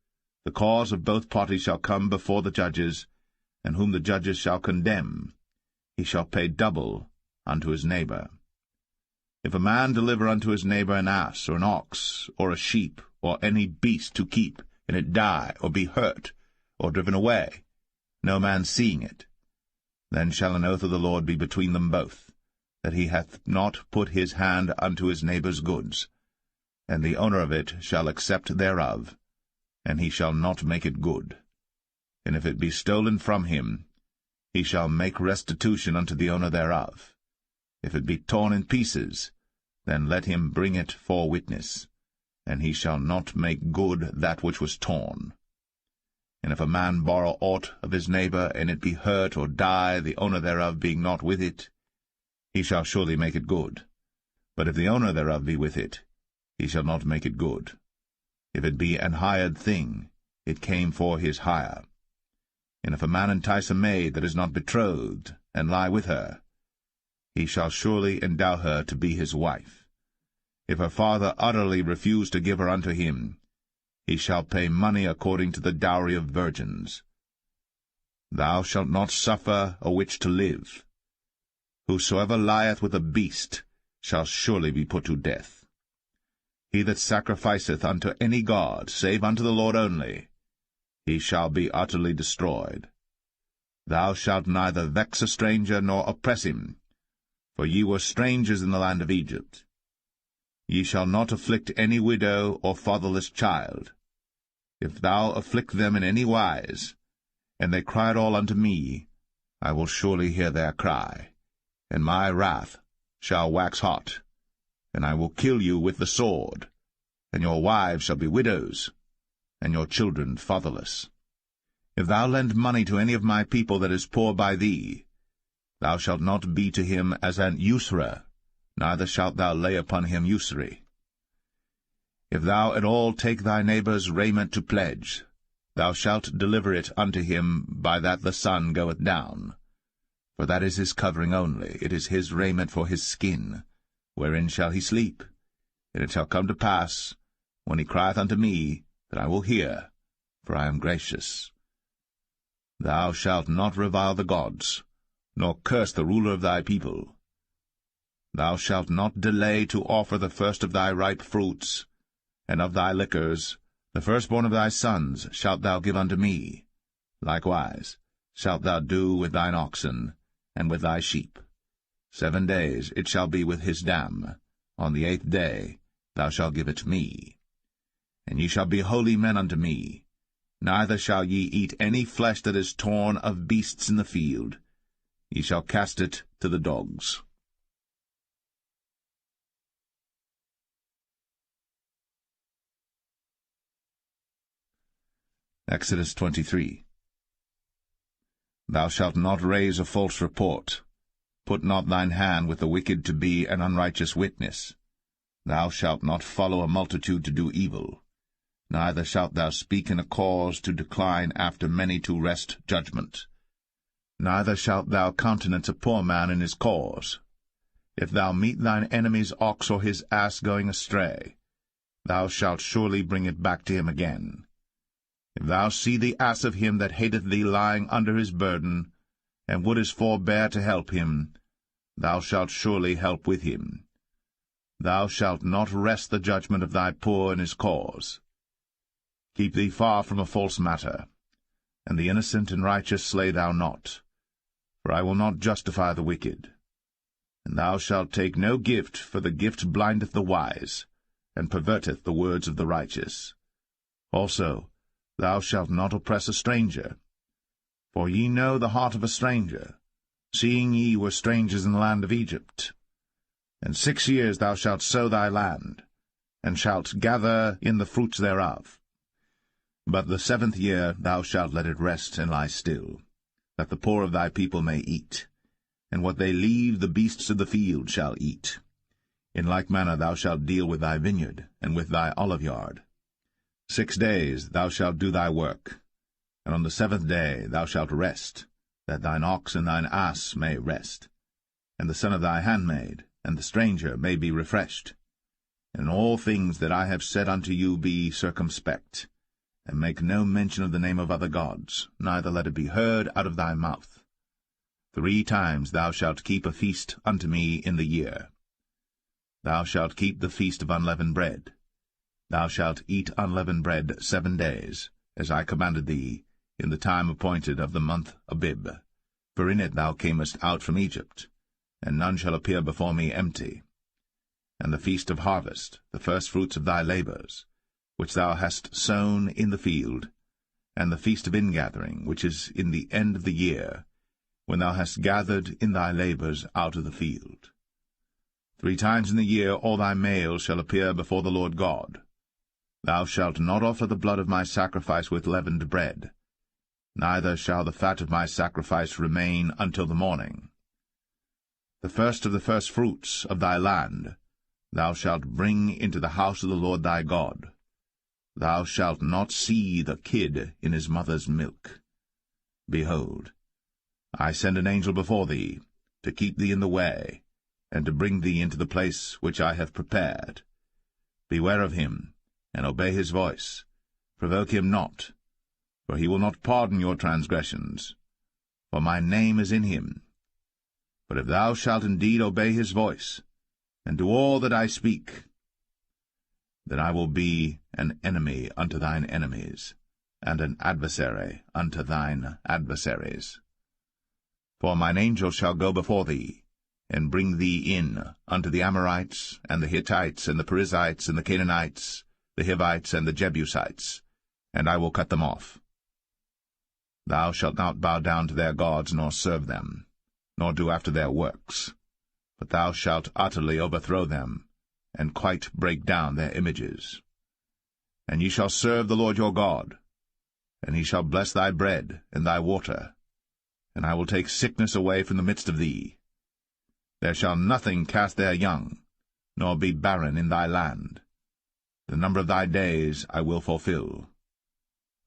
the cause of both parties shall come before the judges, and whom the judges shall condemn, he shall pay double unto his neighbor. If a man deliver unto his neighbor an ass, or an ox, or a sheep, or any beast to keep, and it die, or be hurt, or driven away, no man seeing it, then shall an oath of the Lord be between them both, that he hath not put his hand unto his neighbor's goods, and the owner of it shall accept thereof, and he shall not make it good. And if it be stolen from him, he shall make restitution unto the owner thereof. If it be torn in pieces, then let him bring it for witness, and he shall not make good that which was torn. And if a man borrow aught of his neighbor, and it be hurt or die, the owner thereof being not with it, he shall surely make it good. But if the owner thereof be with it, he shall not make it good. If it be an hired thing, it came for his hire. And if a man entice a maid that is not betrothed, and lie with her, he shall surely endow her to be his wife. If her father utterly refuse to give her unto him, he shall pay money according to the dowry of virgins. Thou shalt not suffer a witch to live. Whosoever lieth with a beast shall surely be put to death. He that sacrificeth unto any god, save unto the Lord only, he shall be utterly destroyed. Thou shalt neither vex a stranger nor oppress him, for ye were strangers in the land of Egypt. Ye shall not afflict any widow or fatherless child. If thou afflict them in any wise, and they cry at all unto me, I will surely hear their cry, and my wrath shall wax hot, and I will kill you with the sword, and your wives shall be widows, and your children fatherless. If thou lend money to any of my people that is poor by thee, thou shalt not be to him as an usurer, neither shalt thou lay upon him usury. If thou at all take thy neighbor's raiment to pledge, thou shalt deliver it unto him by that the sun goeth down. For that is his covering only, it is his raiment for his skin, wherein shall he sleep. And it shall come to pass, when he crieth unto me, that I will hear, for I am gracious. Thou shalt not revile the gods, nor curse the ruler of thy people. Thou shalt not delay to offer the first of thy ripe fruits, and of thy liquors, the firstborn of thy sons shalt thou give unto me. Likewise shalt thou do with thine oxen, and with thy sheep. 7 days it shall be with his dam. On the 8th day thou shalt give it me. And ye shall be holy men unto me. Neither shall ye eat any flesh that is torn of beasts in the field. Ye shall cast it to the dogs. Exodus 23. Thou shalt not raise a false report. Put not thine hand with the wicked to be an unrighteous witness. Thou shalt not follow a multitude to do evil. Neither shalt thou speak in a cause to decline after many to wrest judgment. Neither shalt thou countenance a poor man in his cause. If thou meet thine enemy's ox or his ass going astray, thou shalt surely bring it back to him again. If thou see the ass of him that hateth thee lying under his burden, and wouldest forbear to help him, thou shalt surely help with him. Thou shalt not wrest the judgment of thy poor in his cause. Keep thee far from a false matter, and the innocent and righteous slay thou not, for I will not justify the wicked. And thou shalt take no gift, for the gift blindeth the wise, and perverteth the words of the righteous. Also, thou shalt not oppress a stranger. For ye know the heart of a stranger, seeing ye were strangers in the land of Egypt. And 6 years thou shalt sow thy land, and shalt gather in the fruits thereof. But the 7th year thou shalt let it rest and lie still, that the poor of thy people may eat, and what they leave the beasts of the field shall eat. In like manner thou shalt deal with thy vineyard, and with thy oliveyard. 6 days thou shalt do thy work, and on the 7th day thou shalt rest, that thine ox and thine ass may rest, and the son of thy handmaid, and the stranger may be refreshed. In all things that I have said unto you be circumspect, and make no mention of the name of other gods, neither let it be heard out of thy mouth. 3 times thou shalt keep a feast unto me in the year. Thou shalt keep the feast of unleavened bread. Thou shalt eat unleavened bread 7 days, as I commanded thee, in the time appointed of the month Abib. For in it thou camest out from Egypt, and none shall appear before me empty. And the feast of harvest, the firstfruits of thy labours, which thou hast sown in the field, and the feast of ingathering, which is in the end of the year, when thou hast gathered in thy labours out of the field. 3 times in the year all thy males shall appear before the Lord God. Thou shalt not offer the blood of my sacrifice with leavened bread, neither shall the fat of my sacrifice remain until the morning. The first of the firstfruits of thy land thou shalt bring into the house of the Lord thy God. Thou shalt not see the kid in his mother's milk. Behold, I send an angel before thee, to keep thee in the way, and to bring thee into the place which I have prepared. Beware of him, and obey his voice. Provoke him not, for he will not pardon your transgressions, for my name is in him. But if thou shalt indeed obey his voice, and do all that I speak, then I will be an enemy unto thine enemies, and an adversary unto thine adversaries. For mine angel shall go before thee, and bring thee in unto the Amorites, and the Hittites, and the Perizzites, and the Canaanites, the Hivites, and the Jebusites, and I will cut them off. Thou shalt not bow down to their gods, nor serve them, nor do after their works, but thou shalt utterly overthrow them, and quite break down their images. And ye shall serve the Lord your God, and he shall bless thy bread and thy water, and I will take sickness away from the midst of thee. There shall nothing cast their young, nor be barren in thy land. The number of thy days I will fulfill.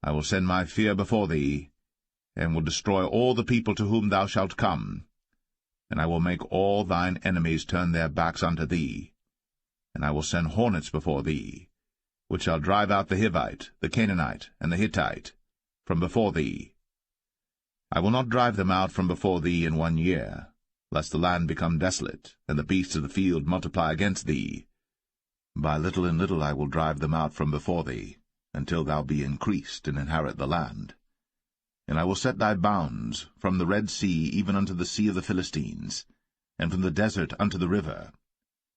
I will send my fear before thee, and will destroy all the people to whom thou shalt come, and I will make all thine enemies turn their backs unto thee. And I will send hornets before thee, which shall drive out the Hivite, the Canaanite, and the Hittite from before thee. I will not drive them out from before thee in 1 year, lest the land become desolate, and the beasts of the field multiply against thee. By little and little I will drive them out from before thee, until thou be increased and inherit the land. And I will set thy bounds from the Red Sea even unto the sea of the Philistines, and from the desert unto the river.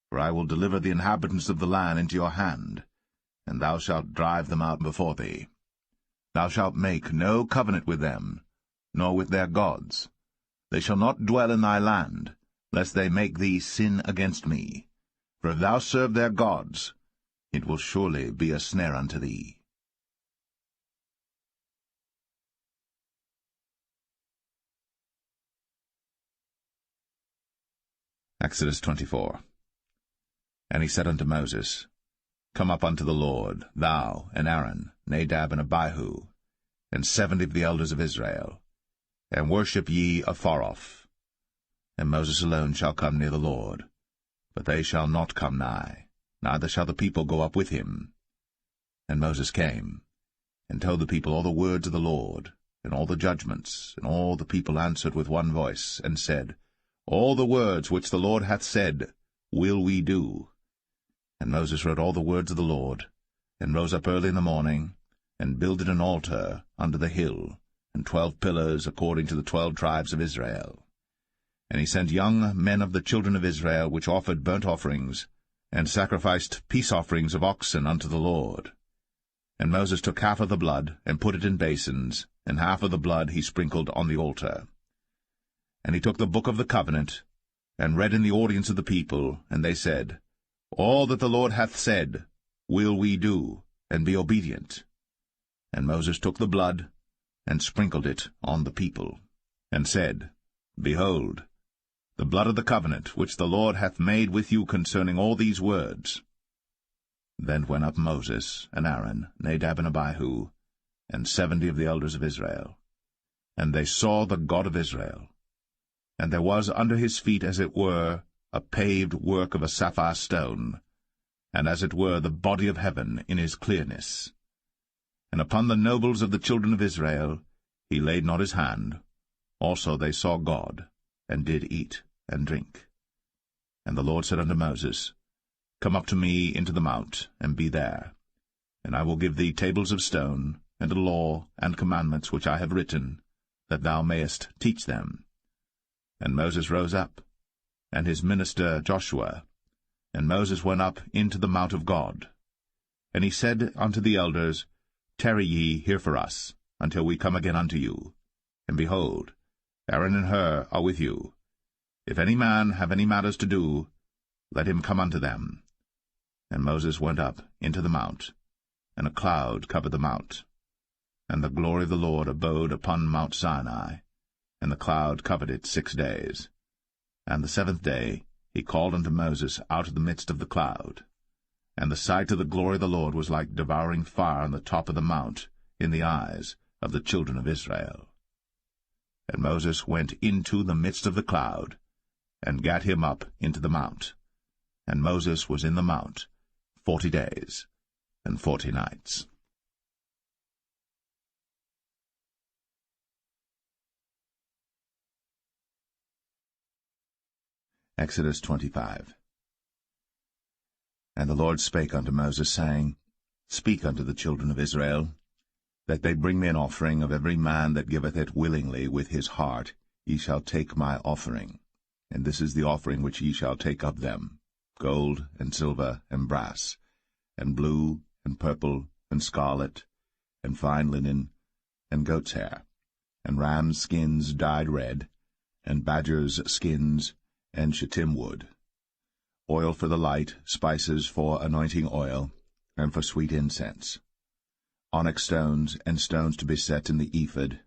For I will deliver the inhabitants of the land into your hand, and thou shalt drive them out before thee. Thou shalt make no covenant with them, nor with their gods. They shall not dwell in thy land, lest they make thee sin against me. For if thou serve their gods, it will surely be a snare unto thee. Exodus 24. And he said unto Moses, Come up unto the Lord, thou, and Aaron, Nadab, and Abihu, and 70 of the elders of Israel, and worship ye afar off. And Moses alone shall come near the Lord, but they shall not come nigh, neither shall the people go up with him. And Moses came, and told the people all the words of the Lord, and all the judgments, and all the people answered with one voice, and said, All the words which the Lord hath said will we do. And Moses wrote all the words of the Lord, and rose up early in the morning, and builded an altar under the hill, and 12 pillars according to the 12 tribes of Israel. And he sent young men of the children of Israel, which offered burnt offerings, and sacrificed peace offerings of oxen unto the Lord. And Moses took half of the blood, and put it in basins, and half of the blood he sprinkled on the altar. And he took the book of the covenant, and read in the audience of the people, and they said, All that the Lord hath said will we do, and be obedient. And Moses took the blood, and sprinkled it on the people, and said, Behold, the blood of the covenant which the Lord hath made with you concerning all these words. Then went up Moses, and Aaron, Nadab, and Abihu, and 70 of the elders of Israel. And they saw the God of Israel. And there was under his feet, as it were, a paved work of a sapphire stone, and as it were the body of heaven in his clearness. And upon the nobles of the children of Israel he laid not his hand. Also they saw God, and did eat and drink. And the Lord said unto Moses, Come up to me into the mount, and be there. And I will give thee tables of stone, and a law and commandments which I have written, that thou mayest teach them. And Moses rose up, and his minister Joshua. And Moses went up into the mount of God. And he said unto the elders, Tarry ye here for us, until we come again unto you. And behold, Aaron and Hur are with you. If any man have any matters to do, let him come unto them. And Moses went up into the mount, and a cloud covered the mount. And the glory of the Lord abode upon Mount Sinai, and the cloud covered it 6 days. And the 7th day he called unto Moses out of the midst of the cloud. And the sight of the glory of the Lord was like devouring fire on the top of the mount in the eyes of the children of Israel. And Moses went into the midst of the cloud, and gat him up into the mount. And Moses was in the mount 40 days and 40 nights. Exodus 25. And the Lord spake unto Moses, saying, Speak unto the children of Israel, that they bring me an offering of every man that giveth it willingly with his heart. Ye shall take my offering. And this is the offering which ye shall take of them, gold, and silver, and brass, and blue, and purple, and scarlet, and fine linen, and goat's hair, and rams' skins dyed red, and badgers' skins, and shittim wood, oil for the light, spices for anointing oil, and for sweet incense, onyx stones, and stones to be set in the ephod,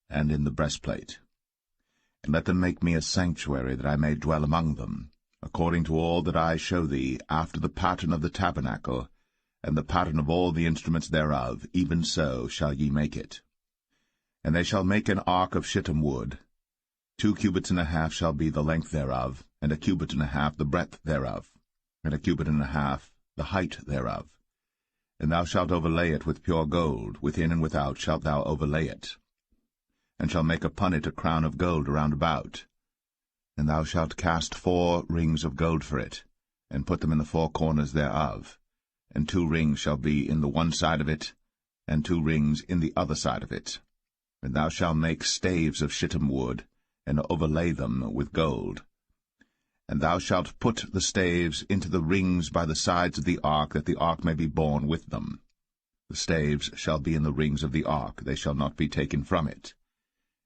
and in the breastplate. And let them make me a sanctuary, that I may dwell among them, according to all that I show thee, after the pattern of the tabernacle, and the pattern of all the instruments thereof, even so shall ye make it. And they shall make an ark of shittim wood. 2 cubits and a half shall be the length thereof, and 1 cubit and a half the breadth thereof, and 1 cubit and a half the height thereof. And thou shalt overlay it with pure gold, within and without shalt thou overlay it, and shalt make upon it a crown of gold round about. And thou shalt cast 4 rings of gold for it, and put them in the 4 corners thereof, and 2 rings shall be in the one side of it, and 2 rings in the other side of it. And thou shalt make staves of shittim wood, and overlay them with gold. And thou shalt put the staves into the rings by the sides of the ark, that the ark may be borne with them. The staves shall be in the rings of the ark, they shall not be taken from it.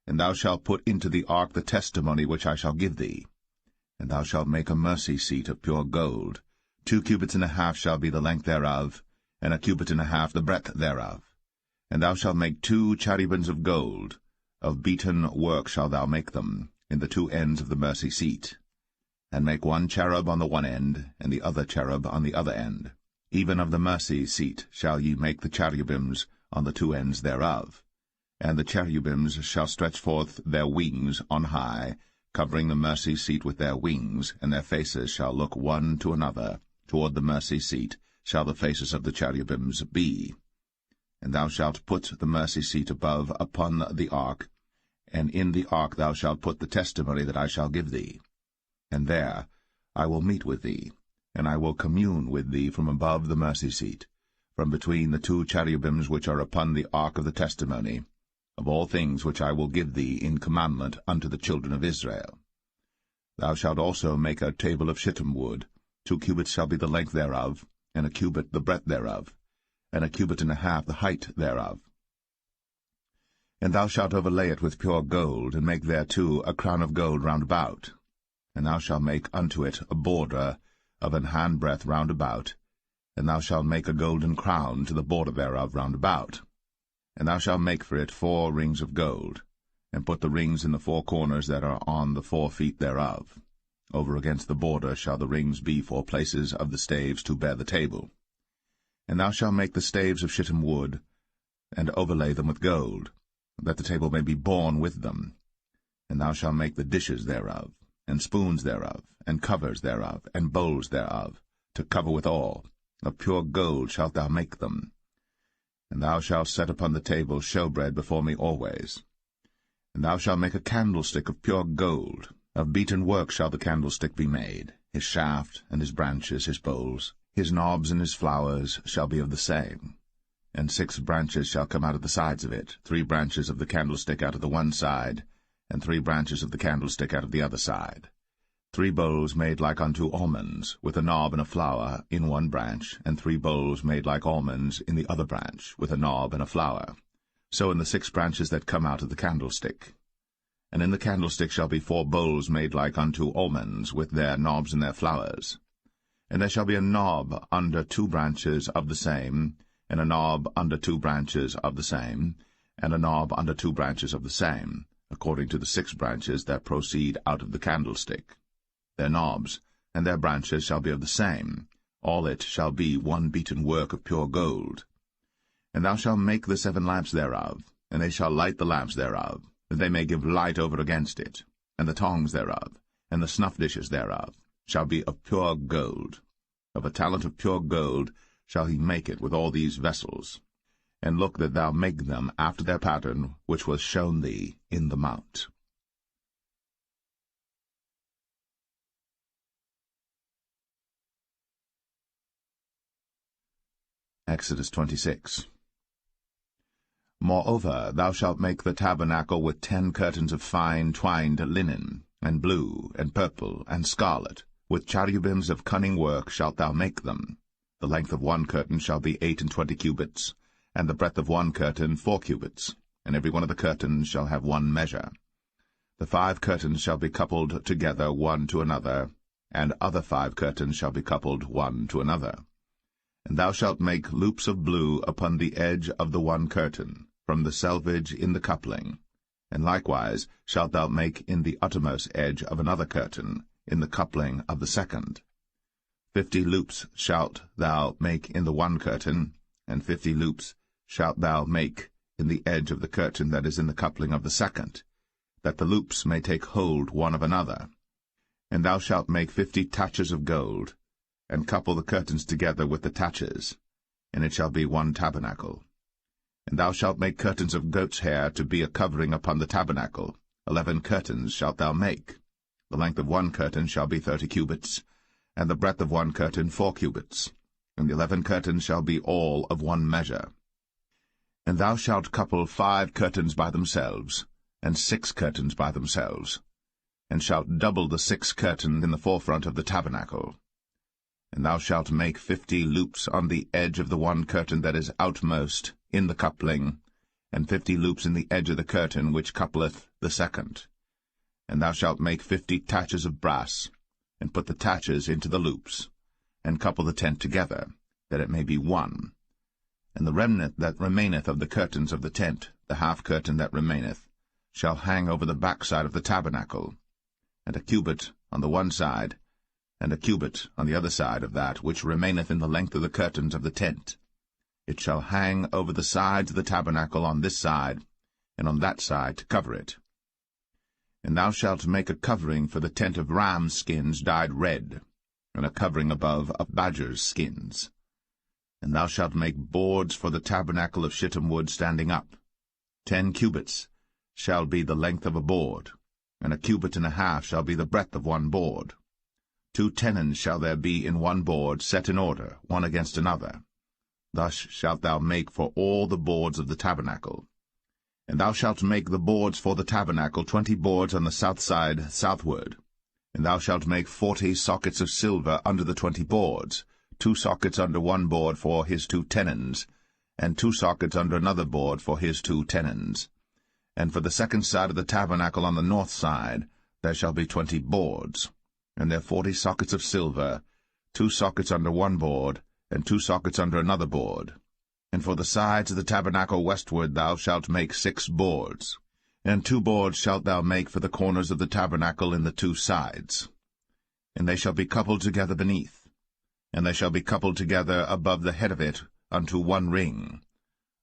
And thou shalt put into the ark the testimony which I shall give thee. And thou shalt make a mercy seat of pure gold. 2 cubits and a half shall be the length thereof, and 1 cubit and a half the breadth thereof. And thou shalt make 2 cherubims of gold. Of beaten work shalt thou make them, in the 2 ends of the mercy seat. And make 1 cherub on the one end, and the other cherub on the other end. Even of the mercy seat shall ye make the cherubims on the 2 ends thereof. And the cherubims shall stretch forth their wings on high, covering the mercy seat with their wings, and their faces shall look one to another. Toward the mercy seat shall the faces of the cherubims be. And thou shalt put the mercy seat above upon the ark, and in the ark thou shalt put the testimony that I shall give thee. And there I will meet with thee, and I will commune with thee from above the mercy seat, from between the 2 cherubims which are upon the ark of the testimony, of all things which I will give thee in commandment unto the children of Israel. Thou shalt also make a table of shittim wood. 2 cubits shall be the length thereof, and 1 cubit the breadth thereof, and 1 cubit and a half the height thereof. And thou shalt overlay it with pure gold, and make thereto a crown of gold round about. And thou shalt make unto it a border of an handbreadth round about, and thou shalt make a golden crown to the border thereof round about. And thou shalt make for it 4 rings of gold, and put the rings in the 4 corners that are on the 4 feet thereof. Over against the border shall the rings be for places of the staves to bear the table. And thou shalt make the staves of shittim wood, and overlay them with gold, that the table may be borne with them. And thou shalt make the dishes thereof, and spoons thereof, and covers thereof, and bowls thereof, to cover withal, of pure gold shalt thou make them. And thou shalt set upon the table showbread before me always. And thou shalt make a candlestick of pure gold. Of beaten work shall the candlestick be made. His shaft, and his branches, his bowls, his knobs and his flowers shall be of the same. And 6 branches shall come out of the sides of it, 3 branches of the candlestick out of the one side, and 3 branches of the candlestick out of the other side. 3 bowls made like unto almonds, with a knob and a flower in one branch, and 3 bowls made like almonds in the other branch, with a knob and a flower. So in the 6 branches that come out of the candlestick. And in the candlestick shall be 4 bowls made like unto almonds, with their knobs and their flowers. And there shall be a knob under 2 branches of the same, and a knob under 2 branches of the same, and a knob under 2 branches of the same, according to the 6 branches that proceed out of the candlestick. Their knobs and their branches shall be of the same. All it shall be one beaten work of pure gold. And thou shalt make the 7 lamps thereof, and they shall light the lamps thereof, that they may give light over against it. And the tongs thereof, and the snuff dishes thereof, shall be of pure gold. Of a talent of pure gold shall he make it with all these vessels. And look that thou make them after their pattern which was shown thee in the mount. Exodus 26. Moreover, thou shalt make the tabernacle with 10 curtains of fine twined linen, and blue, and purple, and scarlet. With cherubims of cunning work shalt thou make them. The length of one curtain shall be 28 cubits, and the breadth of one curtain 4 cubits, and every one of the curtains shall have one measure. The 5 curtains shall be coupled together one to another, and other 5 curtains shall be coupled one to another. And thou shalt make loops of blue upon the edge of the one curtain, from the selvage in the coupling. And likewise shalt thou make in the uttermost edge of another curtain, in the coupling of the second. 50 loops shalt thou make in the one curtain, and 50 loops shalt thou make in the edge of the curtain that is in the coupling of the second, that the loops may take hold one of another. And thou shalt make 50 taches of gold, and couple the curtains together with the taches, and it shall be one tabernacle. And thou shalt make curtains of goat's hair to be a covering upon the tabernacle. 11 curtains shalt thou make. The length of one curtain shall be 30 cubits, and the breadth of one curtain 4 cubits, and the 11 curtains shall be all of one measure. And thou shalt couple 5 curtains by themselves, and 6 curtains by themselves, and shalt double the 6 curtain in the forefront of the tabernacle. And thou shalt make 50 loops on the edge of the one curtain that is outmost in the coupling, and 50 loops in the edge of the curtain which coupleth the second. And thou shalt make 50 taches of brass, and put the taches into the loops, and couple the tent together, that it may be one. And the remnant that remaineth of the curtains of the tent, the half curtain that remaineth, shall hang over the backside of the tabernacle, and a cubit on the one side, and a cubit on the other side of that which remaineth in the length of the curtains of the tent. It shall hang over the sides of the tabernacle on this side, and on that side to cover it. And thou shalt make a covering for the tent of ram skins dyed red, and a covering above of badgers' skins. And thou shalt make boards for the tabernacle of shittim wood standing up. 10 cubits shall be the length of a board, and a cubit and a half shall be the breadth of one board. 2 tenons shall there be in one board, set in order, one against another. Thus shalt thou make for all the boards of the tabernacle. And thou shalt make the boards for the tabernacle 20 boards on the south side southward. And thou shalt make 40 sockets of silver under the 20 boards, 2 sockets under one board for his 2 tenons, and 2 sockets under another board for his 2 tenons. And for the second side of the tabernacle on the north side there shall be 20 boards, and there 40 sockets of silver, 2 sockets under one board, and 2 sockets under another board. And for the sides of the tabernacle westward thou shalt make 6 boards. And 2 boards shalt thou make for the corners of the tabernacle in the 2 sides. And they shall be coupled together beneath, and they shall be coupled together above the head of it unto one ring.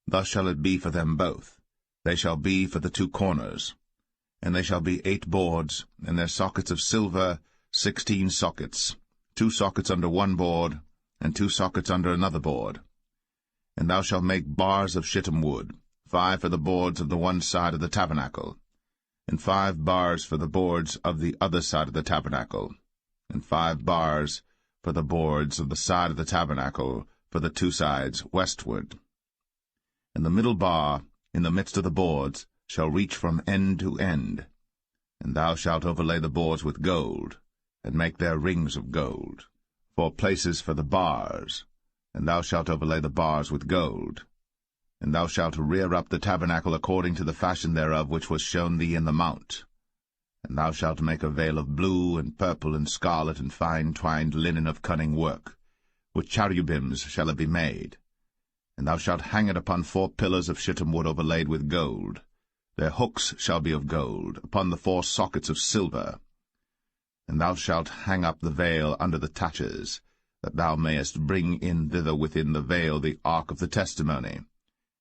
Thus shall it be for them both. They shall be for the 2 corners. And they shall be 8 boards, and their sockets of silver 16 sockets, 2 sockets under one board, and 2 sockets under another board. And thou shalt make bars of shittim wood, 5 for the boards of the one side of the tabernacle, and 5 bars for the boards of the other side of the tabernacle, and 5 bars for the boards of the side of the tabernacle for the 2 sides westward. And the middle bar in the midst of the boards shall reach from end to end. And thou shalt overlay the boards with gold, and make their rings of gold, for places for the bars, and thou shalt overlay the bars with gold. And thou shalt rear up the tabernacle according to the fashion thereof which was shown thee in the mount. And thou shalt make a veil of blue, and purple, and scarlet, and fine twined linen of cunning work. With cherubims shall it be made. And thou shalt hang it upon 4 pillars of shittim wood overlaid with gold. Their hooks shall be of gold, upon the 4 sockets of silver. And thou shalt hang up the veil under the taches, that thou mayest bring in thither within the veil the ark of the testimony.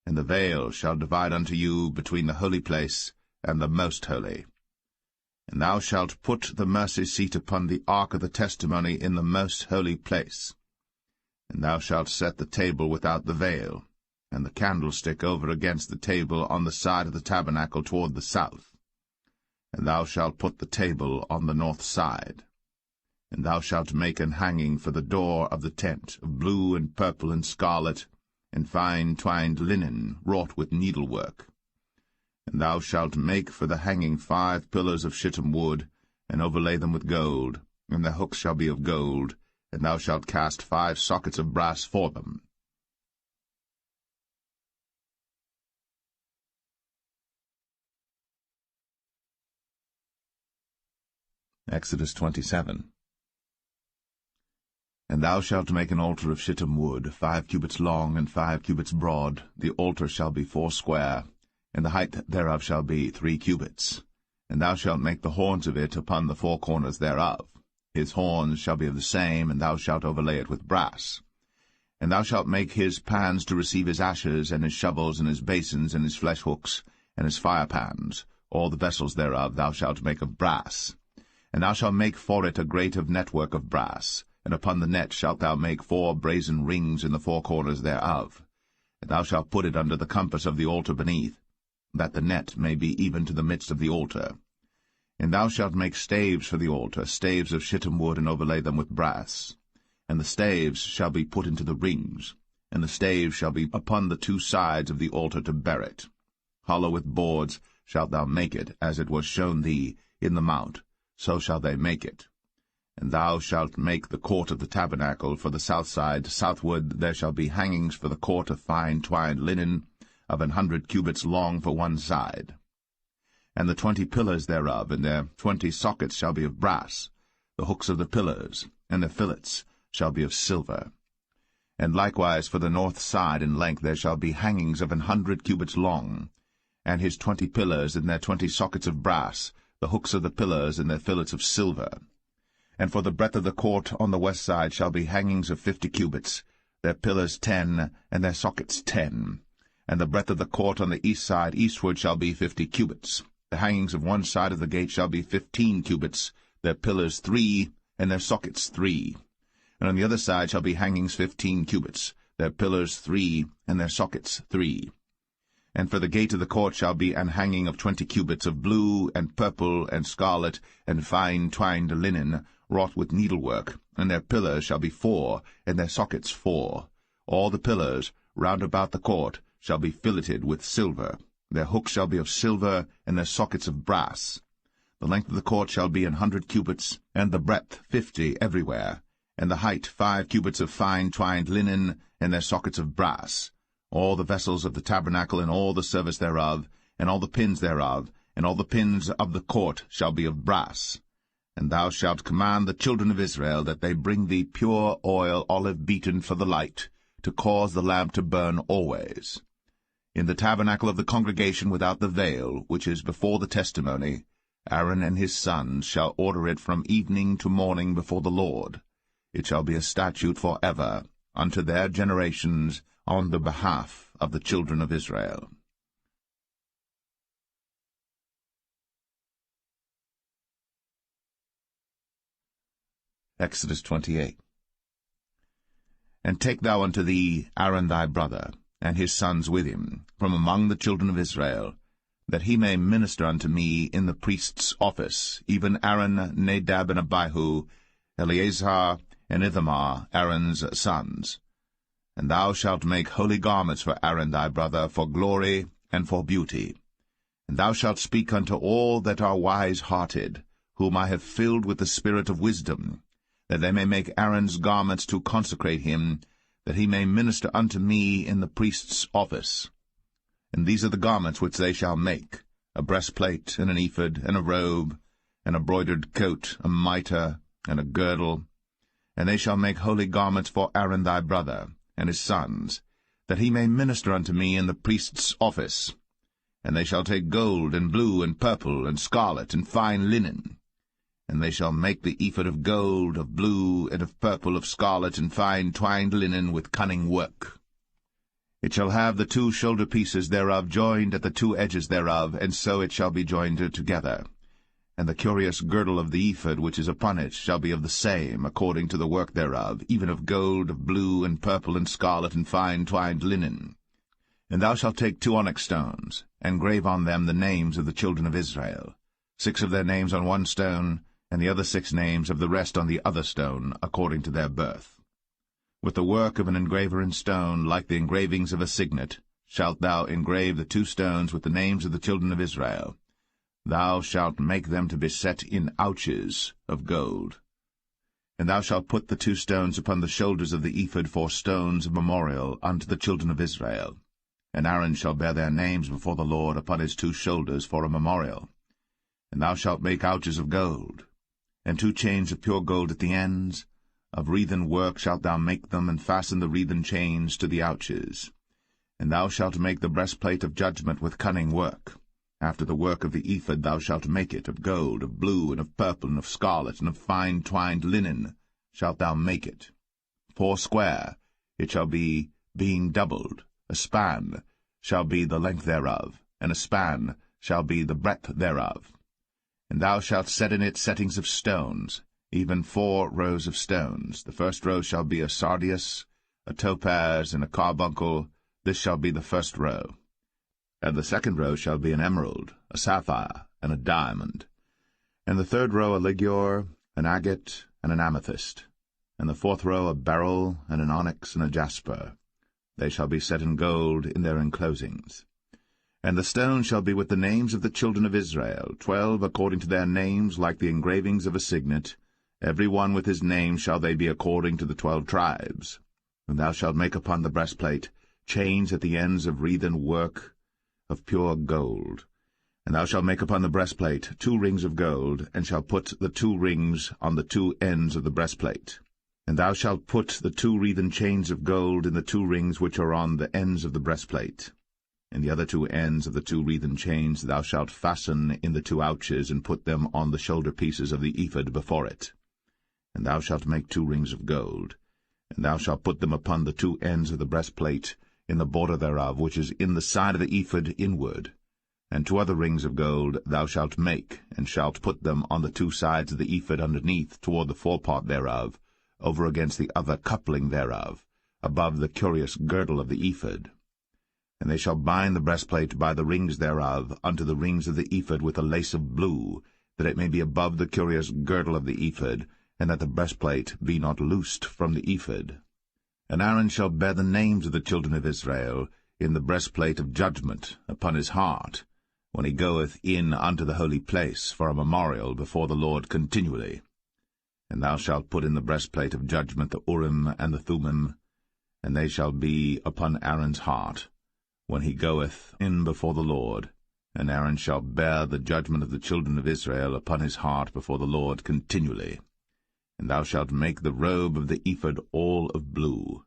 And the veil shall divide unto you between the holy place and the most holy. And thou shalt put the mercy seat upon the ark of the testimony in the most holy place. And thou shalt set the table without the veil, and the candlestick over against the table on the side of the tabernacle toward the south. And thou shalt put the table on the north side. And thou shalt make an hanging for the door of the tent, of blue and purple and scarlet, and fine twined linen, wrought with needlework. And thou shalt make for the hanging 5 pillars of shittim wood, and overlay them with gold, and their hooks shall be of gold, and thou shalt cast 5 sockets of brass for them. Exodus 27. And thou shalt make an altar of shittim wood, 5 cubits long and 5 cubits broad. The altar shall be 4 square, and the height thereof shall be 3 cubits. And thou shalt make the horns of it upon the 4 corners thereof. His horns shall be of the same, and thou shalt overlay it with brass. And thou shalt make his pans to receive his ashes, and his shovels, and his basins, and his flesh hooks, and his firepans. All the vessels thereof thou shalt make of brass. And thou shalt make for it a grate of network of brass, and upon the net shalt thou make 4 brazen rings in the 4 corners thereof. And thou shalt put it under the compass of the altar beneath, that the net may be even to the midst of the altar. And thou shalt make staves for the altar, staves of shittim wood, and overlay them with brass. And the staves shall be put into the rings, and the staves shall be upon the 2 sides of the altar to bear it. Hollow with boards shalt thou make it, as it was shown thee in the mount, so shall they make it. And thou shalt make the court of the tabernacle for the south side. Southward there shall be hangings for the court of fine twined linen, of 100 cubits long for one side. And the 20 pillars thereof, and their 20 sockets shall be of brass. The hooks of the pillars, and their fillets, shall be of silver. And likewise for the north side in length there shall be hangings of 100 cubits long, and his 20 pillars, and their 20 sockets of brass, the hooks of the pillars, and their fillets of silver. And for the breadth of the court on the west side shall be hangings of 50 cubits, their pillars 10, and their sockets 10. And the breadth of the court on the east side eastward shall be 50 cubits. The hangings of one side of the gate shall be 15 cubits, their pillars 3, and their sockets 3. And on the other side shall be hangings 15 cubits, their pillars 3, and their sockets 3. And for the gate of the court shall be an hanging of 20 cubits of blue, and purple, and scarlet, and fine twined linen, wrought with needlework, and their pillars shall be 4, and their sockets 4. All the pillars round about the court shall be filleted with silver. Their hooks shall be of silver, and their sockets of brass. The length of the court shall be 100 cubits, and the breadth 50 everywhere, and the height 5 cubits of fine twined linen, and their sockets of brass. All the vessels of the tabernacle, and all the service thereof, and all the pins thereof, and all the pins of the court shall be of brass. And thou shalt command the children of Israel that they bring thee pure oil, olive beaten for the light, to cause the lamp to burn always. In the tabernacle of the congregation without the veil, which is before the testimony, Aaron and his sons shall order it from evening to morning before the Lord. It shall be a statute for ever, unto their generations, on the behalf of the children of Israel. Exodus 28. And take thou unto thee Aaron thy brother, and his sons with him, from among the children of Israel, that he may minister unto me in the priest's office, even Aaron, Nadab, and Abihu, Eleazar, and Ithamar, Aaron's sons. And thou shalt make holy garments for Aaron thy brother, for glory and for beauty. And thou shalt speak unto all that are wise-hearted, whom I have filled with the spirit of wisdom, that they may make Aaron's garments to consecrate him, that he may minister unto me in the priest's office. And these are the garments which they shall make, a breastplate, and an ephod, and a robe, and a broidered coat, a mitre, and a girdle. And they shall make holy garments for Aaron thy brother, and his sons, that he may minister unto me in the priest's office. And they shall take gold, and blue, and purple, and scarlet, and fine linen. And they shall make the ephod of gold, of blue, and of purple, of scarlet, and fine twined linen with cunning work. It shall have the 2 shoulder pieces thereof joined at the 2 edges thereof, and so it shall be joined together. And the curious girdle of the ephod which is upon it shall be of the same, according to the work thereof, even of gold, of blue, and purple, and scarlet, and fine twined linen. And thou shalt take 2 onyx stones, and grave on them the names of the children of Israel, 6 of their names on one stone, and the other 6 names of the rest on the other stone, according to their birth. With the work of an engraver in stone, like the engravings of a signet, shalt thou engrave the 2 stones with the names of the children of Israel. Thou shalt make them to be set in ouches of gold. And thou shalt put the 2 stones upon the shoulders of the ephod for stones of memorial unto the children of Israel. And Aaron shall bear their names before the Lord upon his 2 shoulders for a memorial. And thou shalt make ouches of gold, and 2 chains of pure gold at the ends. Of wreathen work shalt thou make them, and fasten the wreathen chains to the ouches. And thou shalt make the breastplate of judgment with cunning work. After the work of the ephod thou shalt make it, of gold, of blue, and of purple, and of scarlet, and of fine twined linen shalt thou make it. 4 square it shall be, being doubled. A span shall be the length thereof, and a span shall be the breadth thereof. And thou shalt set in it settings of stones, even 4 rows of stones. The first row shall be a sardius, a topaz, and a carbuncle. This shall be the first row. And the second row shall be an emerald, a sapphire, and a diamond. And the third row a ligure, an agate, and an amethyst. And the 4th row a beryl, and an onyx, and a jasper. They shall be set in gold in their enclosings. And the stone shall be with the names of the children of Israel, 12 according to their names, like the engravings of a signet. Every one with his name shall they be according to the 12 tribes. And thou shalt make upon the breastplate chains at the ends of wreathen work of pure gold. And thou shalt make upon the breastplate 2 rings of gold, and shalt put the 2 rings on the 2 ends of the breastplate. And thou shalt put the 2 wreathen chains of gold in the 2 rings which are on the ends of the breastplate. And the other 2 ends of the 2 wreathen chains thou shalt fasten in the 2 ouches, and put them on the shoulder pieces of the ephod before it. And thou shalt make 2 rings of gold, and thou shalt put them upon the 2 ends of the breastplate, in the border thereof, which is in the side of the ephod inward. And 2 other rings of gold thou shalt make, and shalt put them on the 2 sides of the ephod underneath, toward the forepart thereof, over against the other coupling thereof, above the curious girdle of the ephod. And they shall bind the breastplate by the rings thereof unto the rings of the ephod with a lace of blue, that it may be above the curious girdle of the ephod, and that the breastplate be not loosed from the ephod. And Aaron shall bear the names of the children of Israel in the breastplate of judgment upon his heart, when he goeth in unto the holy place for a memorial before the Lord continually. And thou shalt put in the breastplate of judgment the Urim and the Thummim, and they shall be upon Aaron's heart, when he goeth in before the Lord. And Aaron shall bear the judgment of the children of Israel upon his heart before the Lord continually. And thou shalt make the robe of the ephod all of blue.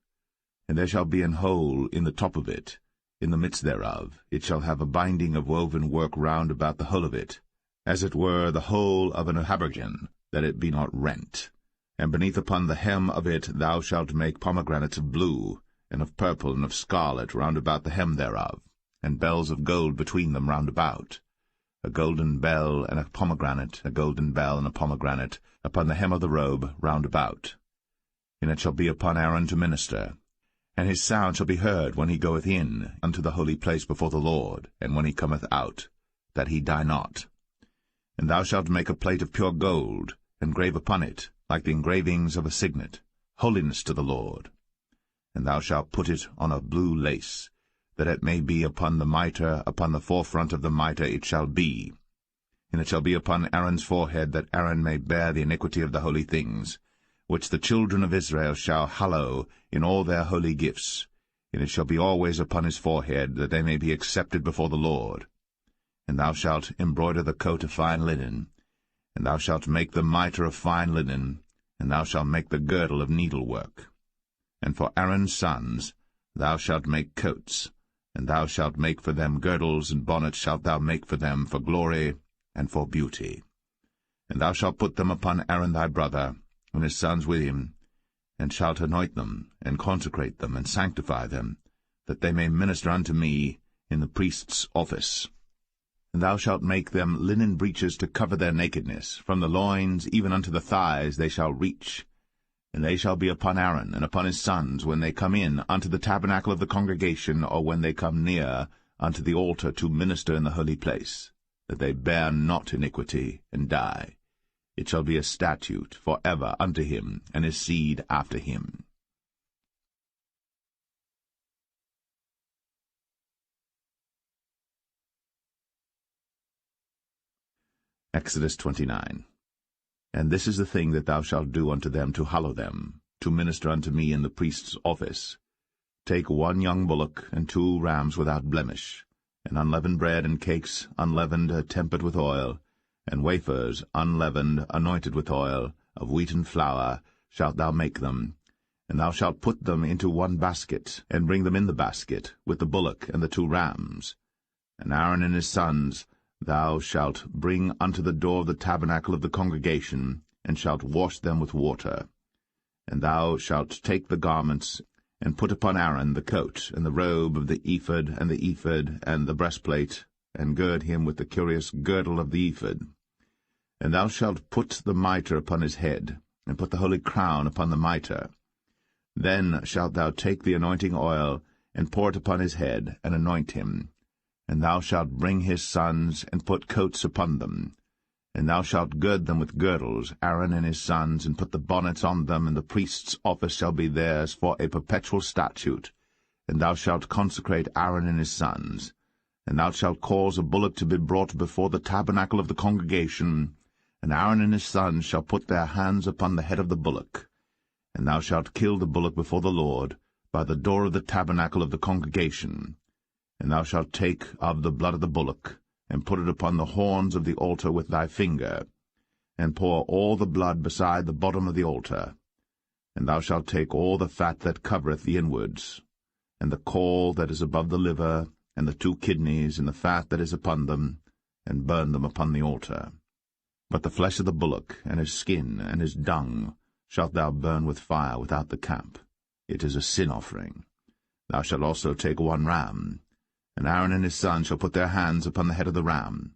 And there shall be an hole in the top of it, in the midst thereof. It shall have a binding of woven work round about the whole of it, as it were the whole of an habergeon, that it be not rent. And beneath upon the hem of it thou shalt make pomegranates of blue, and of purple, and of scarlet round about the hem thereof, and bells of gold between them round about. A golden bell and a pomegranate, a golden bell and a pomegranate, upon the hem of the robe round about. and it shall be upon Aaron to minister. And his sound shall be heard when he goeth in unto the holy place before the Lord, and when he cometh out, that he die not. And thou shalt make a plate of pure gold, and grave upon it, like the engravings of a signet, holiness to the Lord. And thou shalt put it on a blue lace, that it may be upon the mitre, upon the forefront of the mitre it shall be. And it shall be upon Aaron's forehead, that Aaron may bear the iniquity of the holy things, which the children of Israel shall hallow in all their holy gifts. And it shall be always upon his forehead, that they may be accepted before the Lord. And thou shalt embroider the coat of fine linen, and thou shalt make the mitre of fine linen, and thou shalt make the girdle of needlework. And for Aaron's sons thou shalt make coats, and thou shalt make for them girdles, and bonnets shalt thou make for them for glory and for beauty. And thou shalt put them upon Aaron thy brother, and his sons with him, and shalt anoint them, and consecrate them, and sanctify them, that they may minister unto me in the priest's office. And thou shalt make them linen breeches to cover their nakedness, from the loins even unto the thighs they shall reach. And they shall be upon Aaron and upon his sons when they come in unto the tabernacle of the congregation, or when they come near unto the altar to minister in the holy place, that they bear not iniquity, and die. It shall be a statute for ever unto him, and his seed after him. Exodus 29. And this is the thing that thou shalt do unto them to hallow them, to minister unto me in the priest's office. Take 1 young bullock, and 2 rams without blemish, and unleavened bread and cakes unleavened tempered with oil, and wafers unleavened anointed with oil, of wheaten flour shalt thou make them. And thou shalt put them into 1 basket, and bring them in the basket, with the bullock and the 2 rams. And Aaron and his sons thou shalt bring unto the door of the tabernacle of the congregation, and shalt wash them with water. And thou shalt take the garments, and put upon Aaron the coat, and the robe of the ephod, and the ephod, and the breastplate, and gird him with the curious girdle of the ephod. And thou shalt put the mitre upon his head, and put the holy crown upon the mitre. Then shalt thou take the anointing oil, and pour it upon his head, and anoint him. And thou shalt bring his sons, and put coats upon them. And thou shalt gird them with girdles, Aaron and his sons, and put the bonnets on them, and the priest's office shall be theirs for a perpetual statute. And thou shalt consecrate Aaron and his sons. And thou shalt cause a bullock to be brought before the tabernacle of the congregation, and Aaron and his sons shall put their hands upon the head of the bullock. And thou shalt kill the bullock before the Lord, by the door of the tabernacle of the congregation. And thou shalt take of the blood of the bullock, and put it upon the horns of the altar with thy finger, and pour all the blood beside the bottom of the altar. And thou shalt take all the fat that covereth the inwards, and the caul that is above the liver, and the 2 kidneys, and the fat that is upon them, and burn them upon the altar. But the flesh of the bullock, and his skin, and his dung, shalt thou burn with fire without the camp. It is a sin offering. Thou shalt also take 1 ram, and Aaron and his sons shall put their hands upon the head of the ram.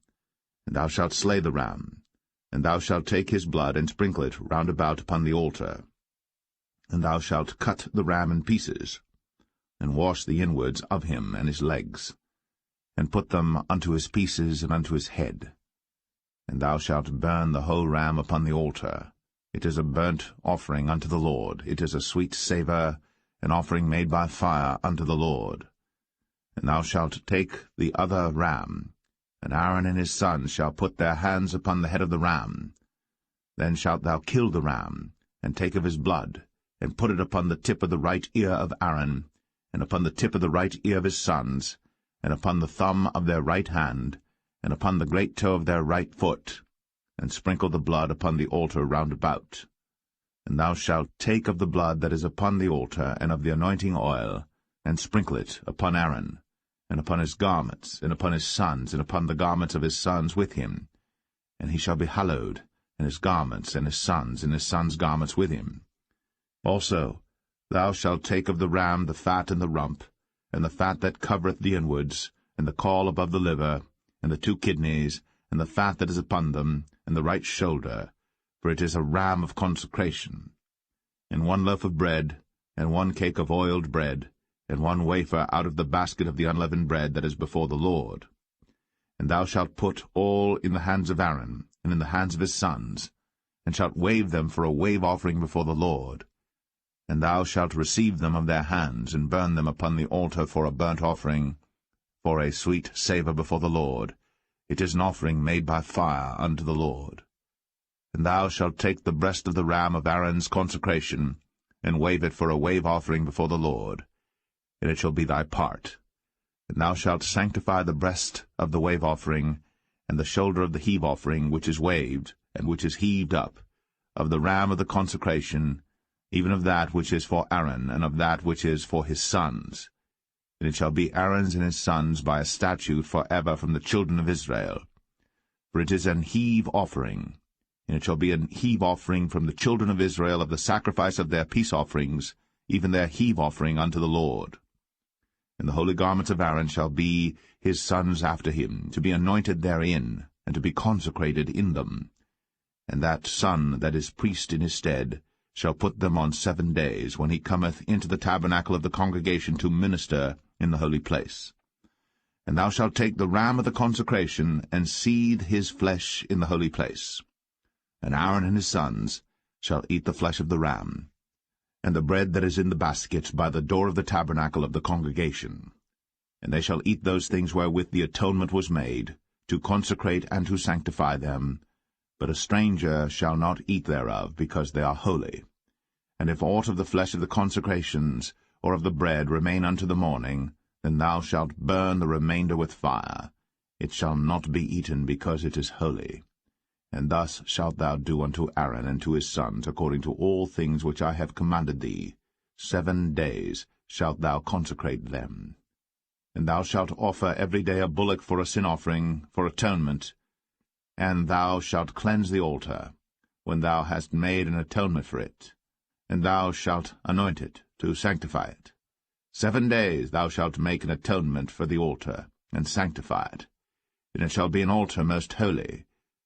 And thou shalt slay the ram, and thou shalt take his blood, and sprinkle it round about upon the altar. And thou shalt cut the ram in pieces, and wash the inwards of him and his legs, and put them unto his pieces and unto his head. And thou shalt burn the whole ram upon the altar. It is a burnt offering unto the Lord. It is a sweet savour, an offering made by fire unto the Lord. And thou shalt take the other ram, and Aaron and his sons shall put their hands upon the head of the ram. Then shalt thou kill the ram, and take of his blood, and put it upon the tip of the right ear of Aaron, and upon the tip of the right ear of his sons, and upon the thumb of their right hand, and upon the great toe of their right foot, and sprinkle the blood upon the altar round about. And thou shalt take of the blood that is upon the altar, and of the anointing oil, and sprinkle it upon Aaron, and upon his garments, and upon his sons, and upon the garments of his sons with him. And he shall be hallowed, and his garments, and his sons' garments with him. Also thou shalt take of the ram the fat and the rump, and the fat that covereth the inwards, and the caul above the liver, and the 2 kidneys, and the fat that is upon them, and the right shoulder, for it is a ram of consecration. and 1 loaf of bread, and 1 cake of oiled bread, and 1 wafer out of the basket of the unleavened bread that is before the Lord. And thou shalt put all in the hands of Aaron, and in the hands of his sons, and shalt wave them for a wave offering before the Lord. And thou shalt receive them of their hands, and burn them upon the altar for a burnt offering, for a sweet savour before the Lord. It is an offering made by fire unto the Lord. And thou shalt take the breast of the ram of Aaron's consecration, and wave it for a wave offering before the Lord, and it shall be thy part. And thou shalt sanctify the breast of the wave offering, and the shoulder of the heave offering, which is waved, and which is heaved up, of the ram of the consecration, even of that which is for Aaron, and of that which is for his sons. And it shall be Aaron's and his sons by a statute for ever from the children of Israel. For it is an heave offering, and it shall be an heave offering from the children of Israel of the sacrifice of their peace offerings, even their heave offering unto the Lord. And the holy garments of Aaron shall be his sons after him, to be anointed therein, and to be consecrated in them. And that son that is priest in his stead shall put them on 7 days, when he cometh into the tabernacle of the congregation to minister in the holy place. And thou shalt take the ram of the consecration, and seethe his flesh in the holy place. And Aaron and his sons shall eat the flesh of the ram, and the bread that is in the basket by the door of the tabernacle of the congregation. And they shall eat those things wherewith the atonement was made, to consecrate and to sanctify them. But a stranger shall not eat thereof, because they are holy. And if aught of the flesh of the consecrations, or of the bread, remain unto the morning, then thou shalt burn the remainder with fire. It shall not be eaten, because it is holy. And thus shalt thou do unto Aaron and to his sons, according to all things which I have commanded thee. 7 days shalt thou consecrate them. And thou shalt offer every day a bullock for a sin offering, for atonement. And thou shalt cleanse the altar, when thou hast made an atonement for it. And thou shalt anoint it, to sanctify it. 7 days thou shalt make an atonement for the altar, and sanctify it. And it shall be an altar most holy.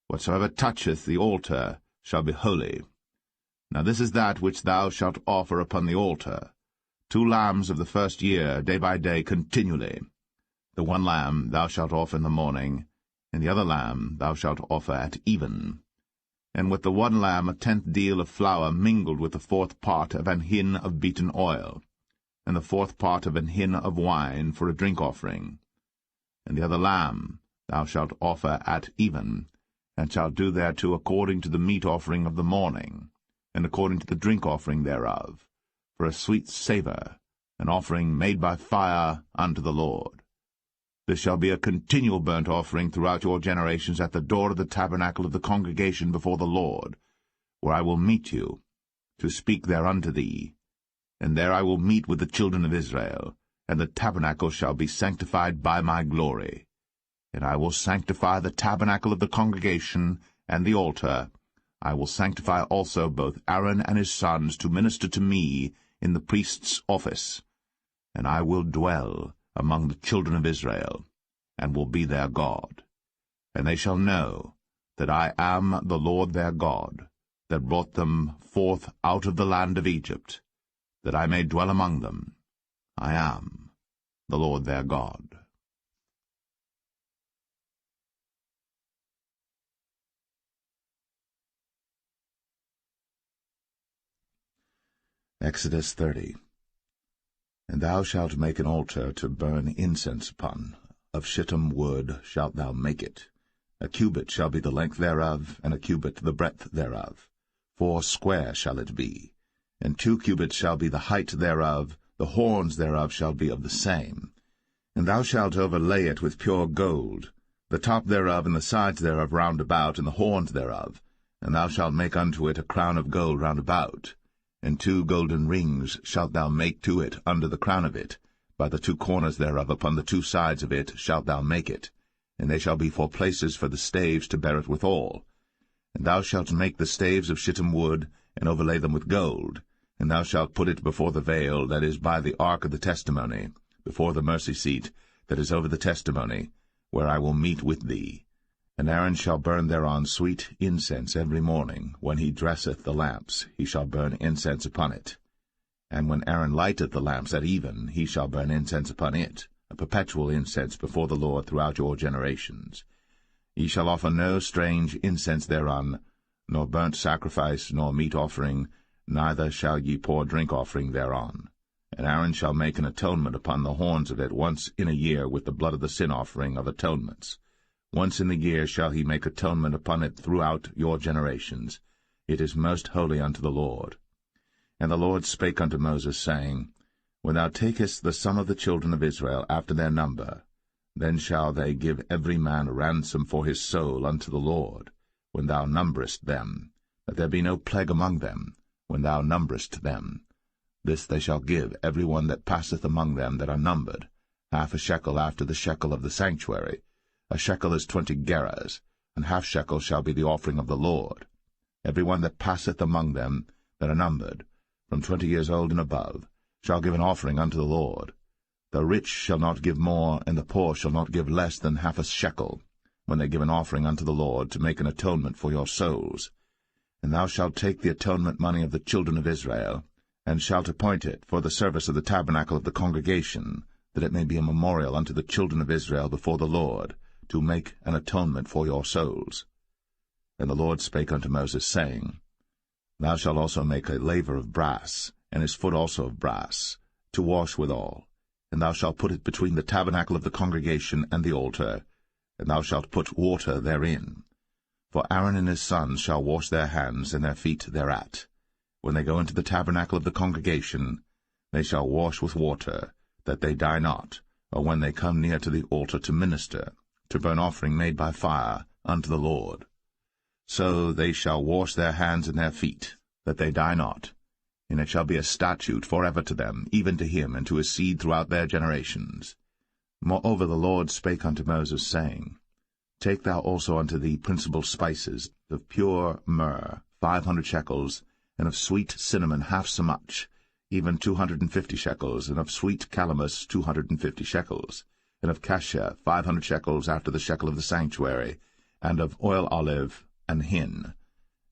Whatsoever toucheth the altar shall be holy. Now this is that which thou shalt offer upon the altar: 2 lambs of the first year, day by day, continually. The 1 lamb thou shalt offer in the morning, and the other lamb thou shalt offer at even. And with the 1 lamb a 10th deal of flour mingled with the 4th part of an hin of beaten oil, and the 4th part of an hin of wine for a drink offering. And the other lamb thou shalt offer at even, and shalt do thereto according to the meat offering of the morning, and according to the drink offering thereof, for a sweet savour, an offering made by fire unto the Lord. This shall be a continual burnt offering throughout your generations at the door of the tabernacle of the congregation before the Lord, where I will meet you, to speak there unto thee. And there I will meet with the children of Israel, and the tabernacle shall be sanctified by my glory. And I will sanctify the tabernacle of the congregation and the altar. I will sanctify also both Aaron and his sons to minister to me in the priest's office. And I will dwell among the children of Israel, and will be their God. And they shall know that I am the Lord their God, that brought them forth out of the land of Egypt, that I may dwell among them. I am the Lord their God. Exodus 30. And thou shalt make an altar to burn incense upon. Of shittim wood shalt thou make it. A cubit shall be the length thereof, and a cubit the breadth thereof. 4 square shall it be. And 2 cubits shall be the height thereof. The horns thereof shall be of the same. And thou shalt overlay it with pure gold, the top thereof and the sides thereof round about, and the horns thereof. And thou shalt make unto it a crown of gold round about. And 2 golden rings shalt thou make to it under the crown of it. By the 2 corners thereof upon the 2 sides of it shalt thou make it. And they shall be for places for the staves to bear it withal. And thou shalt make the staves of shittim wood, and overlay them with gold. And thou shalt put it before the veil that is by the ark of the testimony, before the mercy seat that is over the testimony, where I will meet with thee. And Aaron shall burn thereon sweet incense every morning. When he dresseth the lamps, he shall burn incense upon it. And when Aaron lighteth the lamps at even, he shall burn incense upon it, a perpetual incense before the Lord throughout your generations. Ye shall offer no strange incense thereon, nor burnt sacrifice, nor meat offering, neither shall ye pour drink offering thereon. And Aaron shall make an atonement upon the horns of it once in a year with the blood of the sin offering of atonements. Once in the year shall he make atonement upon it throughout your generations. It is most holy unto the Lord. And the Lord spake unto Moses, saying, When thou takest the sum of the children of Israel after their number, then shall they give every man a ransom for his soul unto the Lord, when thou numberest them, that there be no plague among them, when thou numberest them. This they shall give every one that passeth among them that are numbered, half a shekel after the shekel of the sanctuary. A shekel is 20 gerahs, and half shekel shall be the offering of the Lord. Every one that passeth among them that are numbered, from 20 years old and above, shall give an offering unto the Lord. The rich shall not give more, and the poor shall not give less than half a shekel, when they give an offering unto the Lord, to make an atonement for your souls. And thou shalt take the atonement money of the children of Israel, and shalt appoint it for the service of the tabernacle of the congregation, that it may be a memorial unto the children of Israel before the Lord, to make an atonement for your souls. And the Lord spake unto Moses, saying, Thou shalt also make a laver of brass, and his foot also of brass, to wash withal. And thou shalt put it between the tabernacle of the congregation and the altar, and thou shalt put water therein. For Aaron and his sons shall wash their hands and their feet thereat. When they go into the tabernacle of the congregation, they shall wash with water, that they die not, or when they come near to the altar to minister, to burn offering made by fire unto the Lord. So they shall wash their hands and their feet, that they die not. And it shall be a statute forever to them, even to him and to his seed throughout their generations. Moreover the Lord spake unto Moses, saying, Take thou also unto thee principal spices, of pure myrrh 500 shekels, and of sweet cinnamon half so much, even 250 shekels, and of sweet calamus 250 shekels, and of cassia 500 shekels after the shekel of the sanctuary, and of oil olive and hin.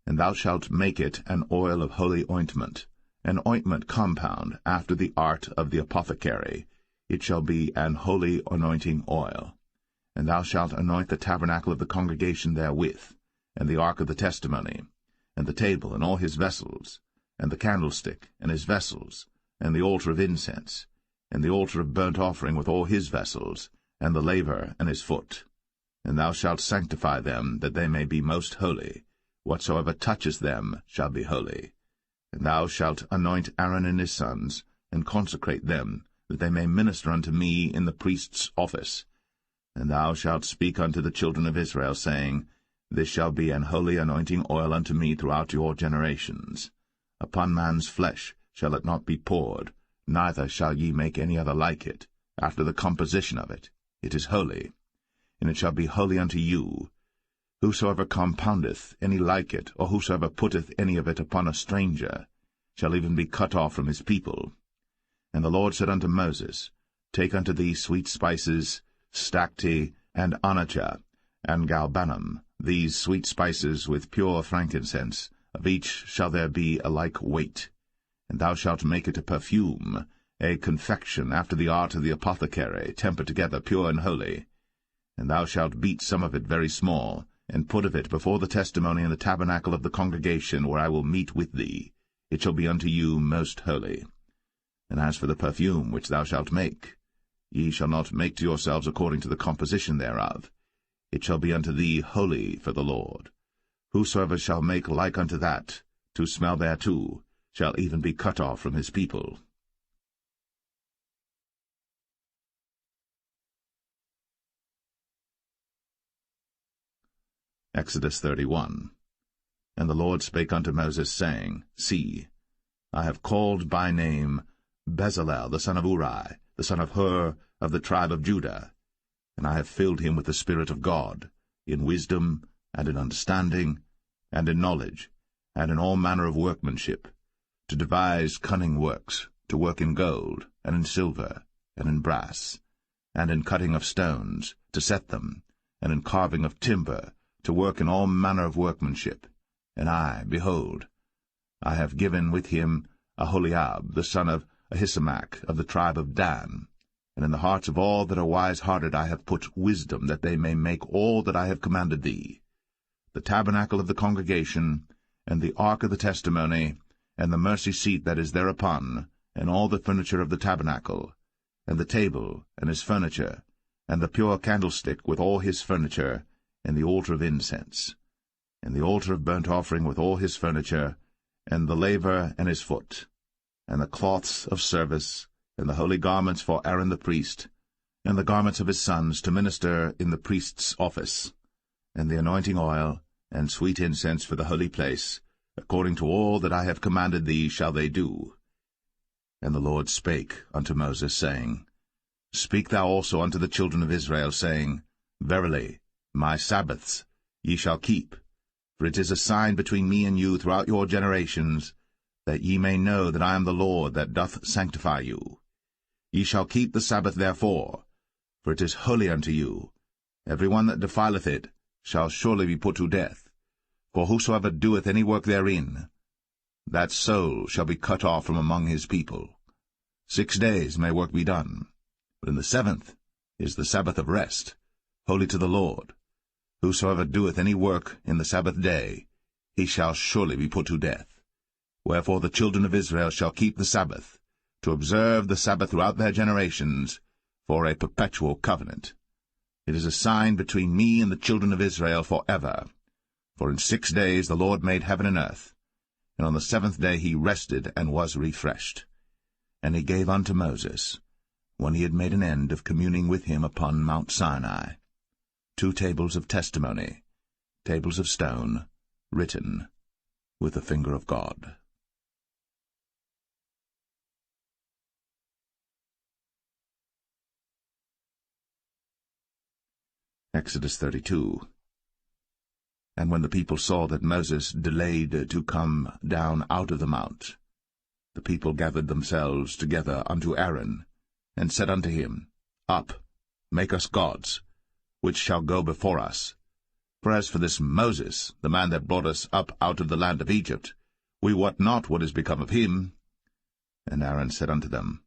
And thou shalt make it an oil of holy ointment, an ointment compound after the art of the apothecary. It shall be an holy anointing oil. And thou shalt anoint the tabernacle of the congregation therewith, and the ark of the testimony, and the table and all his vessels, and the candlestick and his vessels, and the altar of incense, and the altar of burnt offering with all his vessels, and the laver and his foot. And thou shalt sanctify them, that they may be most holy. Whatsoever toucheth them shall be holy. And thou shalt anoint Aaron and his sons, and consecrate them, that they may minister unto me in the priest's office. And thou shalt speak unto the children of Israel, saying, This shall be an holy anointing oil unto me throughout your generations. Upon man's flesh shall it not be poured, neither shall ye make any other like it, after the composition of it. It is holy. And it shall be holy unto you. Whosoever compoundeth any like it, or whosoever putteth any of it upon a stranger, shall even be cut off from his people. And the Lord said unto Moses, Take unto thee sweet spices, stacte, and onycha, and galbanum, these sweet spices with pure frankincense, of each shall there be a like weight. And thou shalt make it a perfume, a confection after the art of the apothecary, tempered together pure and holy. And thou shalt beat some of it very small, and put of it before the testimony in the tabernacle of the congregation, where I will meet with thee. It shall be unto you most holy. And as for the perfume which thou shalt make, ye shall not make to yourselves according to the composition thereof. It shall be unto thee holy for the Lord. Whosoever shall make like unto that, to smell thereto, shall even be cut off from his people. Exodus 31. And the Lord spake unto Moses, saying, See, I have called by name Bezalel the son of Uri, the son of Hur, of the tribe of Judah, and I have filled him with the Spirit of God, in wisdom, and in understanding, and in knowledge, and in all manner of workmanship, to devise cunning works, to work in gold, and in silver, and in brass, and in cutting of stones, to set them, and in carving of timber, to work in all manner of workmanship. And I, behold, I have given with him Aholiab, the son of Ahisamach, of the tribe of Dan. And in the hearts of all that are wise-hearted I have put wisdom, that they may make all that I have commanded thee: the tabernacle of the congregation, and the ark of the testimony, and the mercy seat that is thereupon, and all the furniture of the tabernacle, and the table, and his furniture, and the pure candlestick with all his furniture, and the altar of incense, and the altar of burnt offering with all his furniture, and the laver and his foot, and the cloths of service, and the holy garments for Aaron the priest, and the garments of his sons to minister in the priest's office, and the anointing oil, and sweet incense for the holy place, according to all that I have commanded thee shall they do. And the Lord spake unto Moses, saying, Speak thou also unto the children of Israel, saying, Verily, my Sabbaths ye shall keep, for it is a sign between me and you throughout your generations, that ye may know that I am the Lord that doth sanctify you. Ye shall keep the Sabbath therefore, for it is holy unto you. Every one that defileth it shall surely be put to death. For whosoever doeth any work therein, that soul shall be cut off from among his people. 6 days may work be done, but in the 7th is the Sabbath of rest, holy to the Lord. Whosoever doeth any work in the Sabbath day, he shall surely be put to death. Wherefore the children of Israel shall keep the Sabbath, to observe the Sabbath throughout their generations, for a perpetual covenant. It is a sign between me and the children of Israel forever. For in 6 days the Lord made heaven and earth, and on the 7th day he rested and was refreshed. And he gave unto Moses, when he had made an end of communing with him upon Mount Sinai, 2 tables of testimony, tables of stone, written with the finger of God. Exodus 32. And when the people saw that Moses delayed to come down out of the mount, the people gathered themselves together unto Aaron, and said unto him, Up, make us gods, which shall go before us. For as for this Moses, the man that brought us up out of the land of Egypt, we wot not what is become of him. And Aaron said unto them,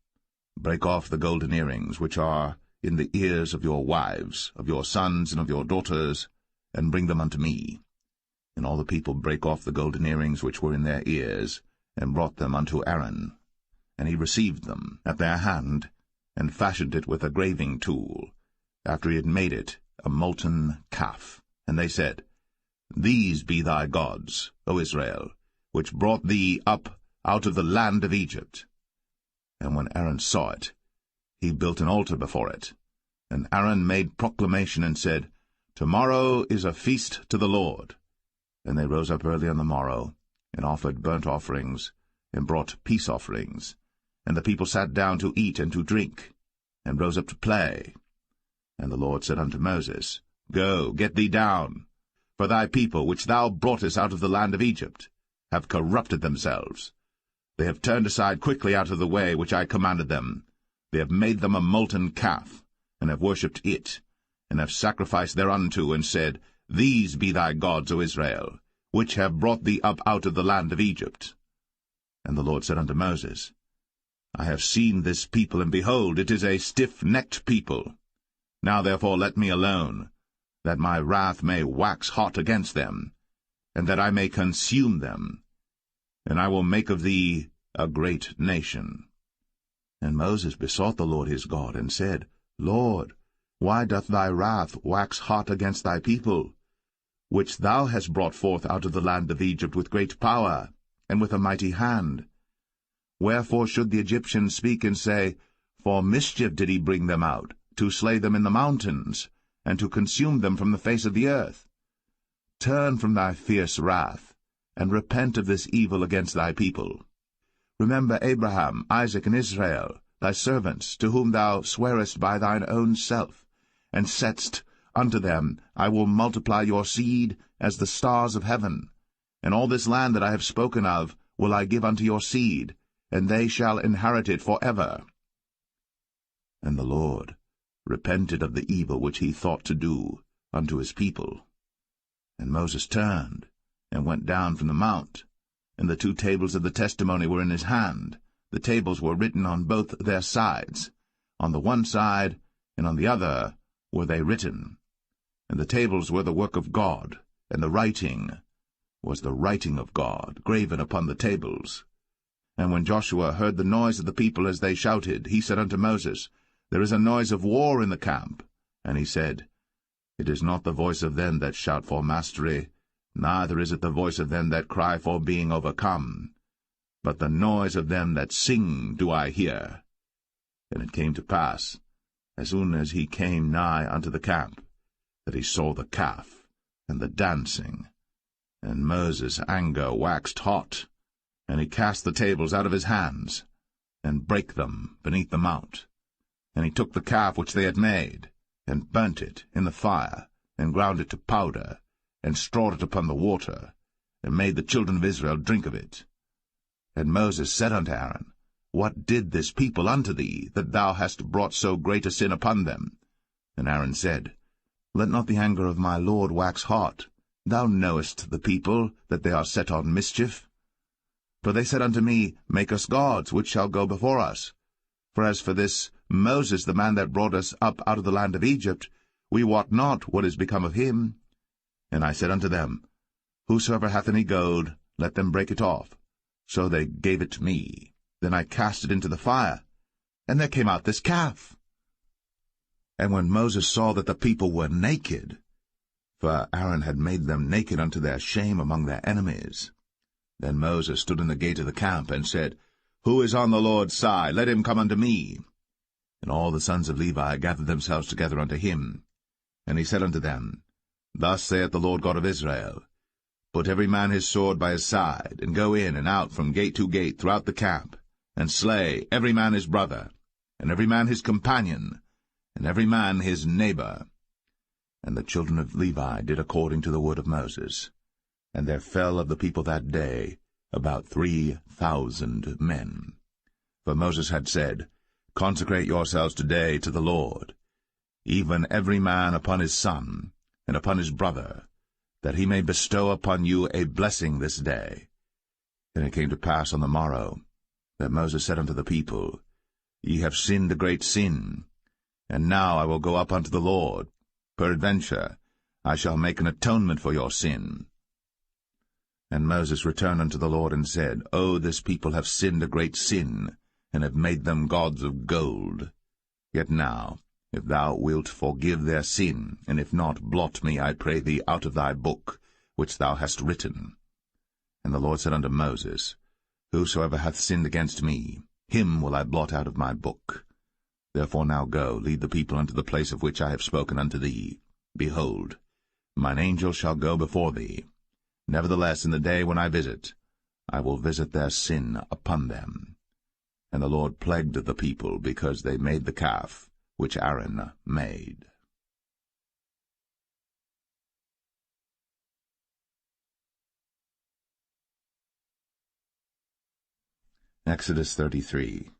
Break off the golden earrings which are in the ears of your wives, of your sons, and of your daughters, and bring them unto me. And all the people brake off the golden earrings which were in their ears, and brought them unto Aaron. And he received them at their hand, and fashioned it with a graving tool, after he had made it a molten calf. And they said, These be thy gods, O Israel, which brought thee up out of the land of Egypt. And when Aaron saw it, he built an altar before it. And Aaron made proclamation and said, Tomorrow is a feast to the Lord. And they rose up early on the morrow, and offered burnt offerings, and brought peace offerings. And the people sat down to eat and to drink, and rose up to play. And the Lord said unto Moses, Go, get thee down, for thy people, which thou broughtest out of the land of Egypt, have corrupted themselves. They have turned aside quickly out of the way which I commanded them. They have made them a molten calf, and have worshipped it, and have sacrificed thereunto, and said, These be thy gods, O Israel, which have brought thee up out of the land of Egypt. And the Lord said unto Moses, I have seen this people, and behold, it is a stiff-necked people. Now therefore let me alone, that my wrath may wax hot against them, and that I may consume them, and I will make of thee a great nation. And Moses besought the Lord his God, and said, Lord, why doth thy wrath wax hot against thy people, which thou hast brought forth out of the land of Egypt with great power, and with a mighty hand? Wherefore should the Egyptians speak and say, For mischief did he bring them out, to slay them in the mountains, and to consume them from the face of the earth? Turn from thy fierce wrath, and repent of this evil against thy people. Remember Abraham, Isaac, and Israel, thy servants, to whom thou swarest by thine own self, and saidst unto them, I will multiply your seed as the stars of heaven, and all this land that I have spoken of will I give unto your seed, and they shall inherit it forever. And the Lord repented of the evil which he thought to do, unto his people. And Moses turned, and went down from the mount, and the 2 tables of the testimony were in his hand. The tables were written on both their sides. On the one side and on the other were they written. And the tables were the work of God, and the writing was the writing of God, graven upon the tables. And when Joshua heard the noise of the people as they shouted, he said unto Moses, There is a noise of war in the camp. And he said, It is not the voice of them that shout for mastery, neither is it the voice of them that cry for being overcome, but the noise of them that sing do I hear. And it came to pass, as soon as he came nigh unto the camp, that he saw the calf, and the dancing. And Moses' anger waxed hot, and he cast the tables out of his hands, and brake them beneath the mount. And he took the calf which they had made, and burnt it in the fire, and ground it to powder, and strawed it upon the water, and made the children of Israel drink of it. And Moses said unto Aaron, What did this people unto thee, that thou hast brought so great a sin upon them? And Aaron said, Let not the anger of my Lord wax hot. Thou knowest the people, that they are set on mischief. For they said unto me, Make us gods, which shall go before us. For as for this Moses, the man that brought us up out of the land of Egypt, we wot not what is become of him. And I said unto them, Whosoever hath any gold, let them break it off. So they gave it to me. Then I cast it into the fire, and there came out this calf. And when Moses saw that the people were naked, for Aaron had made them naked unto their shame among their enemies, then Moses stood in the gate of the camp, and said, Who is on the Lord's side? Let him come unto me. And all the sons of Levi gathered themselves together unto him. And he said unto them, Thus saith the Lord God of Israel, Put every man his sword by his side, and go in and out from gate to gate throughout the camp, and slay every man his brother, and every man his companion, and every man his neighbor. And the children of Levi did according to the word of Moses. And there fell of the people that day about 3,000 men. For Moses had said, Consecrate yourselves today to the Lord, even every man upon his son, and upon his brother, that he may bestow upon you a blessing this day. And it came to pass on the morrow, that Moses said unto the people, Ye have sinned a great sin, and now I will go up unto the Lord. Peradventure I shall make an atonement for your sin. And Moses returned unto the Lord, and said, O this people have sinned a great sin, and have made them gods of gold. Yet now, if thou wilt forgive their sin, and if not, blot me, I pray thee, out of thy book, which thou hast written. And the Lord said unto Moses, Whosoever hath sinned against me, him will I blot out of my book. Therefore now go, lead the people unto the place of which I have spoken unto thee. Behold, mine angel shall go before thee. Nevertheless, in the day when I visit, I will visit their sin upon them. And the Lord plagued the people, because they made the calf which Aaron made. Exodus 33.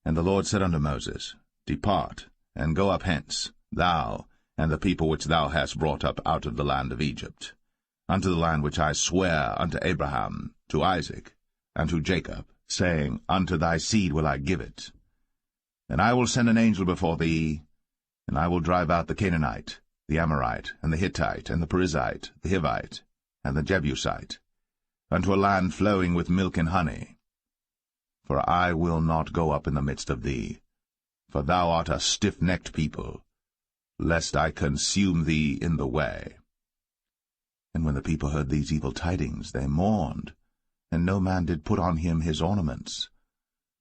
And the Lord said unto Moses, Depart, and go up hence, thou, and the people which thou hast brought up out of the land of Egypt, unto the land which I sware unto Abraham, to Isaac, and to Jacob, saying, Unto thy seed will I give it. And I will send an angel before thee, and I will drive out the Canaanite, the Amorite, and the Hittite, and the Perizzite, the Hivite, and the Jebusite, unto a land flowing with milk and honey. For I will not go up in the midst of thee, for thou art a stiff-necked people, lest I consume thee in the way. And when the people heard these evil tidings, they mourned, and no man did put on him his ornaments.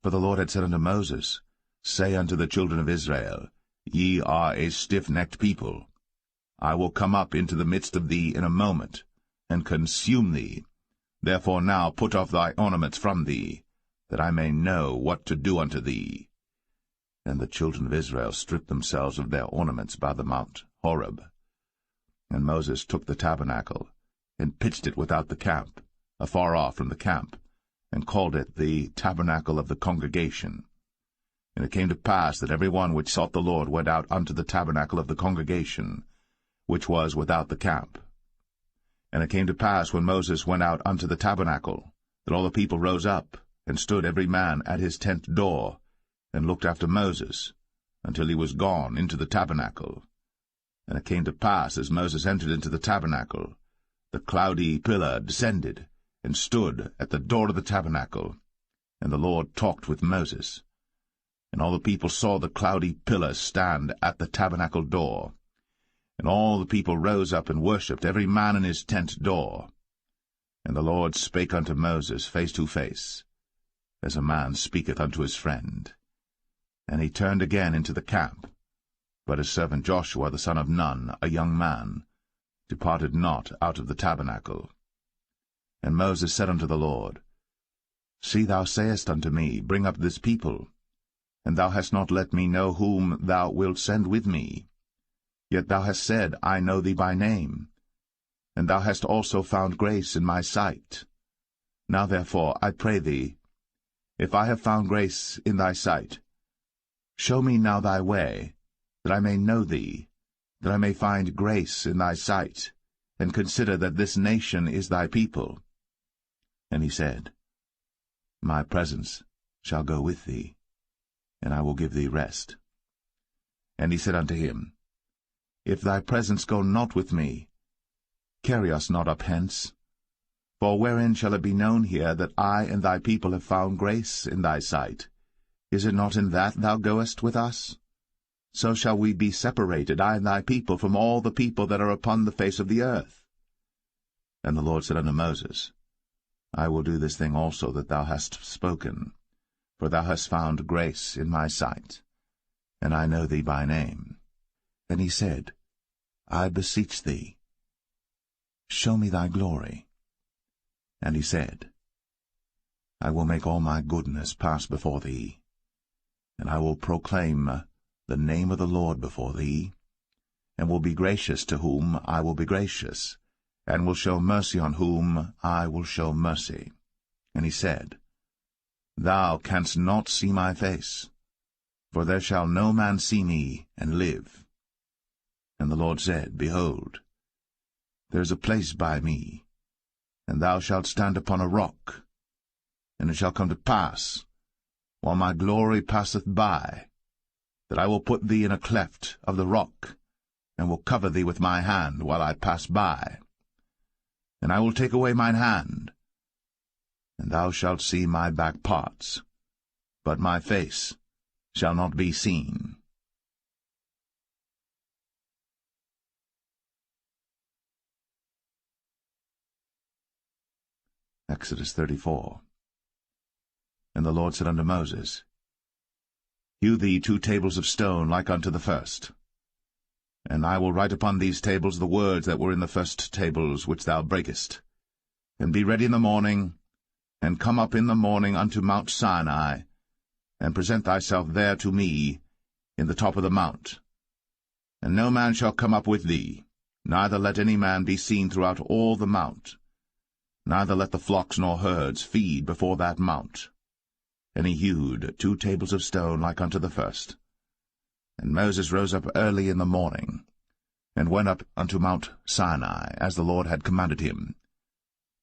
For the Lord had said unto Moses, Say unto the children of Israel, Ye are a stiff-necked people. I will come up into the midst of thee in a moment, and consume thee. Therefore now put off thy ornaments from thee, that I may know what to do unto thee. And the children of Israel stripped themselves of their ornaments by the mount Horeb. And Moses took the tabernacle, and pitched it without the camp, afar off from the camp, and called it the tabernacle of the congregation. And it came to pass that every one which sought the Lord went out unto the tabernacle of the congregation, which was without the camp. And it came to pass, when Moses went out unto the tabernacle, that all the people rose up, and stood every man at his tent door, and looked after Moses, until he was gone into the tabernacle. And it came to pass, as Moses entered into the tabernacle, the cloudy pillar descended, and stood at the door of the tabernacle, and the Lord talked with Moses. And all the people saw the cloudy pillar stand at the tabernacle door. And all the people rose up and worshipped, every man in his tent door. And the Lord spake unto Moses face to face, as a man speaketh unto his friend. And he turned again into the camp. But his servant Joshua the son of Nun, a young man, departed not out of the tabernacle. And Moses said unto the Lord, See, thou sayest unto me, Bring up this people, and thou hast not let me know whom thou wilt send with me. Yet thou hast said, I know thee by name, and thou hast also found grace in my sight. Now therefore, I pray thee, if I have found grace in thy sight, show me now thy way, that I may know thee, that I may find grace in thy sight, and consider that this nation is thy people. And he said, My presence shall go with thee, and I will give thee rest. And he said unto him, If thy presence go not with me, carry us not up hence. For wherein shall it be known here that I and thy people have found grace in thy sight? Is it not in that thou goest with us? So shall we be separated, I and thy people, from all the people that are upon the face of the earth. And the Lord said unto Moses, I will do this thing also that thou hast spoken, for thou hast found grace in my sight, and I know thee by name. And he said, I beseech thee, show me thy glory. And he said, I will make all my goodness pass before thee, and I will proclaim the name of the Lord before thee, and will be gracious to whom I will be gracious, and will show mercy on whom I will show mercy. And he said, Thou canst not see my face, for there shall no man see me and live. And the Lord said, Behold, there is a place by me, and thou shalt stand upon a rock. And it shall come to pass, while my glory passeth by, that I will put thee in a cleft of the rock, and will cover thee with my hand while I pass by. And I will take away mine hand, and thou shalt see my back parts, but my face shall not be seen. Exodus 34. And the Lord said unto Moses, Hew thee 2 tables of stone like unto the first. And I will write upon these tables the words that were in the first tables which thou breakest. And be ready in the morning, and come up in the morning unto Mount Sinai, and present thyself there to me in the top of the mount. And no man shall come up with thee, neither let any man be seen throughout all the mount. Neither let the flocks nor herds feed before that mount. And he hewed 2 tables of stone like unto the first. And Moses rose up early in the morning, and went up unto Mount Sinai, as the Lord had commanded him,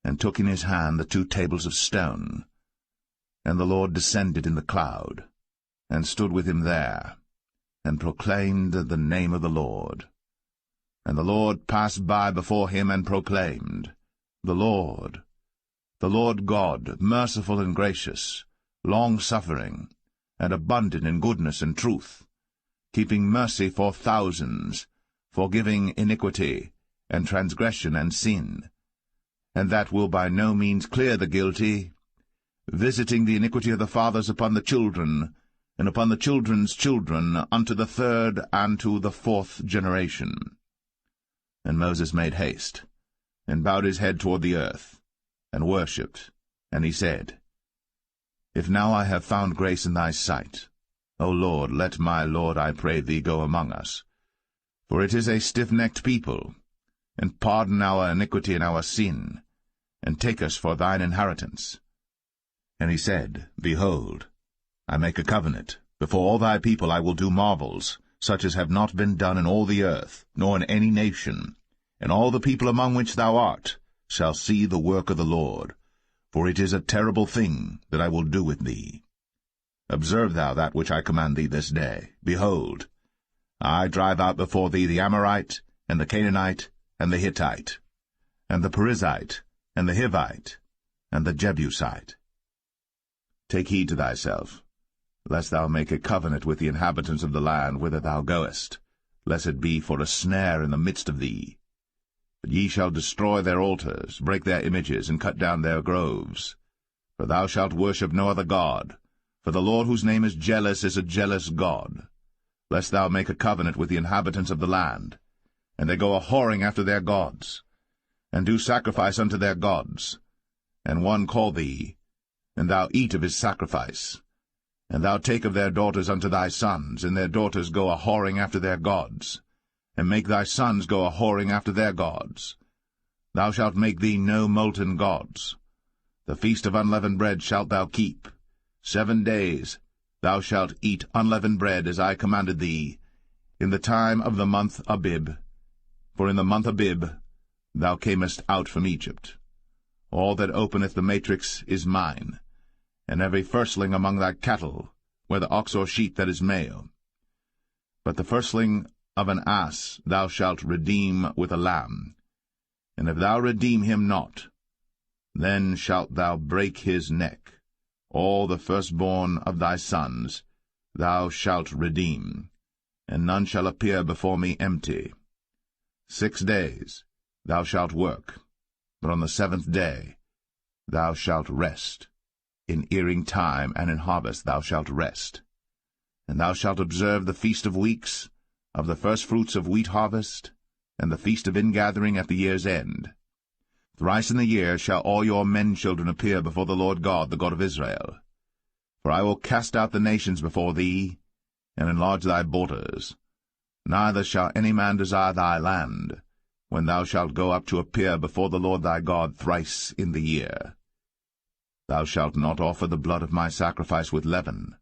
and took in his hand the 2 tables of stone. And the Lord descended in the cloud, and stood with him there, and proclaimed the name of the Lord. And the Lord passed by before him, and proclaimed, the Lord God, merciful and gracious, long-suffering, and abundant in goodness and truth, keeping mercy for thousands, forgiving iniquity, and transgression and sin, and that will by no means clear the guilty, visiting the iniquity of the fathers upon the children, and upon the children's children, unto the 3rd and to the 4th generation. And Moses made haste, and bowed his head toward the earth, and worshipped. And he said, If now I have found grace in thy sight, O Lord, let my Lord, I pray thee, go among us. For it is a stiff-necked people, and pardon our iniquity and our sin, and take us for thine inheritance. And he said, Behold, I make a covenant. Before all thy people I will do marvels, such as have not been done in all the earth, nor in any nation, and all the people among which thou art shall see the work of the Lord, for it is a terrible thing that I will do with thee. Observe thou that which I command thee this day. Behold, I drive out before thee the Amorite, and the Canaanite, and the Hittite, and the Perizzite, and the Hivite, and the Jebusite. Take heed to thyself, lest thou make a covenant with the inhabitants of the land whither thou goest, lest it be for a snare in the midst of thee. But ye shall destroy their altars, break their images, and cut down their groves. For thou shalt worship no other god, for the Lord whose name is jealous is a jealous God. Lest thou make a covenant with the inhabitants of the land, and they go a-whoring after their gods, and do sacrifice unto their gods, and one call thee, and thou eat of his sacrifice, and thou take of their daughters unto thy sons, and their daughters go a-whoring after their gods, and make thy sons go a-whoring after their gods. Thou shalt make thee no molten gods. The feast of unleavened bread shalt thou keep. 7 days thou shalt eat unleavened bread, as I commanded thee, in the time of the month Abib. For in the month Abib thou camest out from Egypt. All that openeth the matrix is mine, and every firstling among thy cattle, whether ox or sheep that is male. But the firstling of an ass thou shalt redeem with a lamb, and if thou redeem him not, then shalt thou break his neck. All the firstborn of thy sons thou shalt redeem, and none shall appear before me empty. 6 days thou shalt work, but on the 7th day thou shalt rest. In earing time and in harvest thou shalt rest. And thou shalt observe the feast of weeks, of the firstfruits of wheat harvest, and the feast of ingathering at the year's end. Thrice in the year shall all your men-children appear before the Lord God, the God of Israel. For I will cast out the nations before thee, and enlarge thy borders. Neither shall any man desire thy land, when thou shalt go up to appear before the Lord thy God thrice in the year. Thou shalt not offer the blood of my sacrifice with leaven,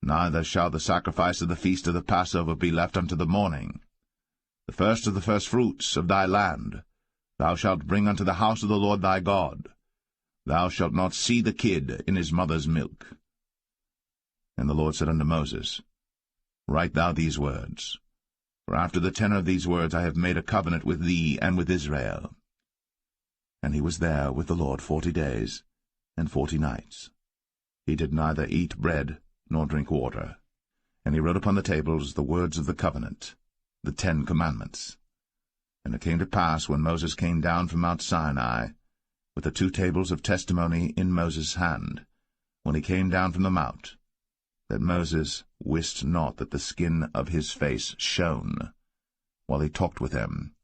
neither shall the sacrifice of the feast of the Passover be left unto the morning. The first of the firstfruits of thy land thou shalt bring unto the house of the Lord thy God. Thou shalt not see the kid in his mother's milk. And the Lord said unto Moses, Write thou these words, for after the tenor of these words I have made a covenant with thee and with Israel. And he was there with the Lord 40 days and 40 nights. He did neither eat bread nor drink water. And he wrote upon the tables the words of the covenant, the 10 commandments. And it came to pass, when Moses came down from Mount Sinai, with the 2 tables of testimony in Moses' hand, when he came down from the mount, that Moses wist not that the skin of his face shone, while he talked with him.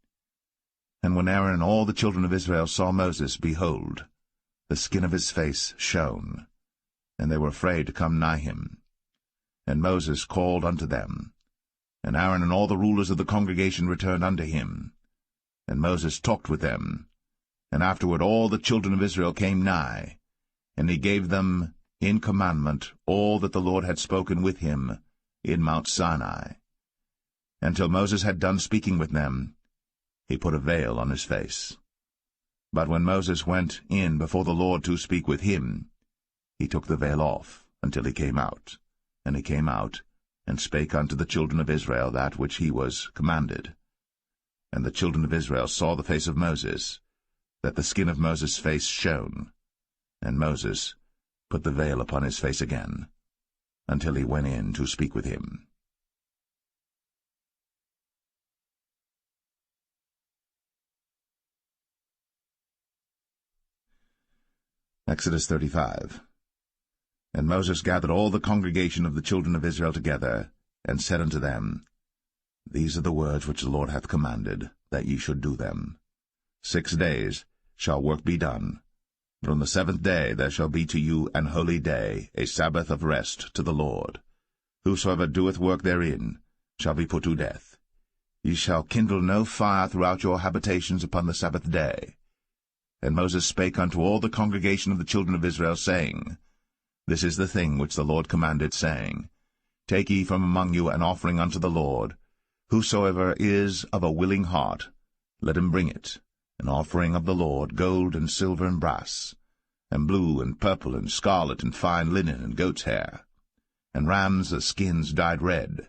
And when Aaron and all the children of Israel saw Moses, behold, the skin of his face shone, and they were afraid to come nigh him. And Moses called unto them, and Aaron and all the rulers of the congregation returned unto him. And Moses talked with them, and afterward all the children of Israel came nigh, and he gave them in commandment all that the Lord had spoken with him in Mount Sinai. And till Moses had done speaking with them, he put a veil on his face. But when Moses went in before the Lord to speak with him, he took the veil off until he came out. And he came out, and spake unto the children of Israel that which he was commanded. And the children of Israel saw the face of Moses, that the skin of Moses' face shone. And Moses put the veil upon his face again, until he went in to speak with him. Exodus 35. And Moses gathered all the congregation of the children of Israel together, and said unto them, These are the words which the Lord hath commanded, that ye should do them. 6 days shall work be done, but on the 7th day there shall be to you an holy day, a Sabbath of rest to the Lord. Whosoever doeth work therein shall be put to death. Ye shall kindle no fire throughout your habitations upon the Sabbath day. And Moses spake unto all the congregation of the children of Israel, saying, This is the thing which the Lord commanded, saying, Take ye from among you an offering unto the Lord. Whosoever is of a willing heart, let him bring it, an offering of the Lord, gold and silver and brass, and blue and purple and scarlet and fine linen and goat's hair, and rams' skins dyed red,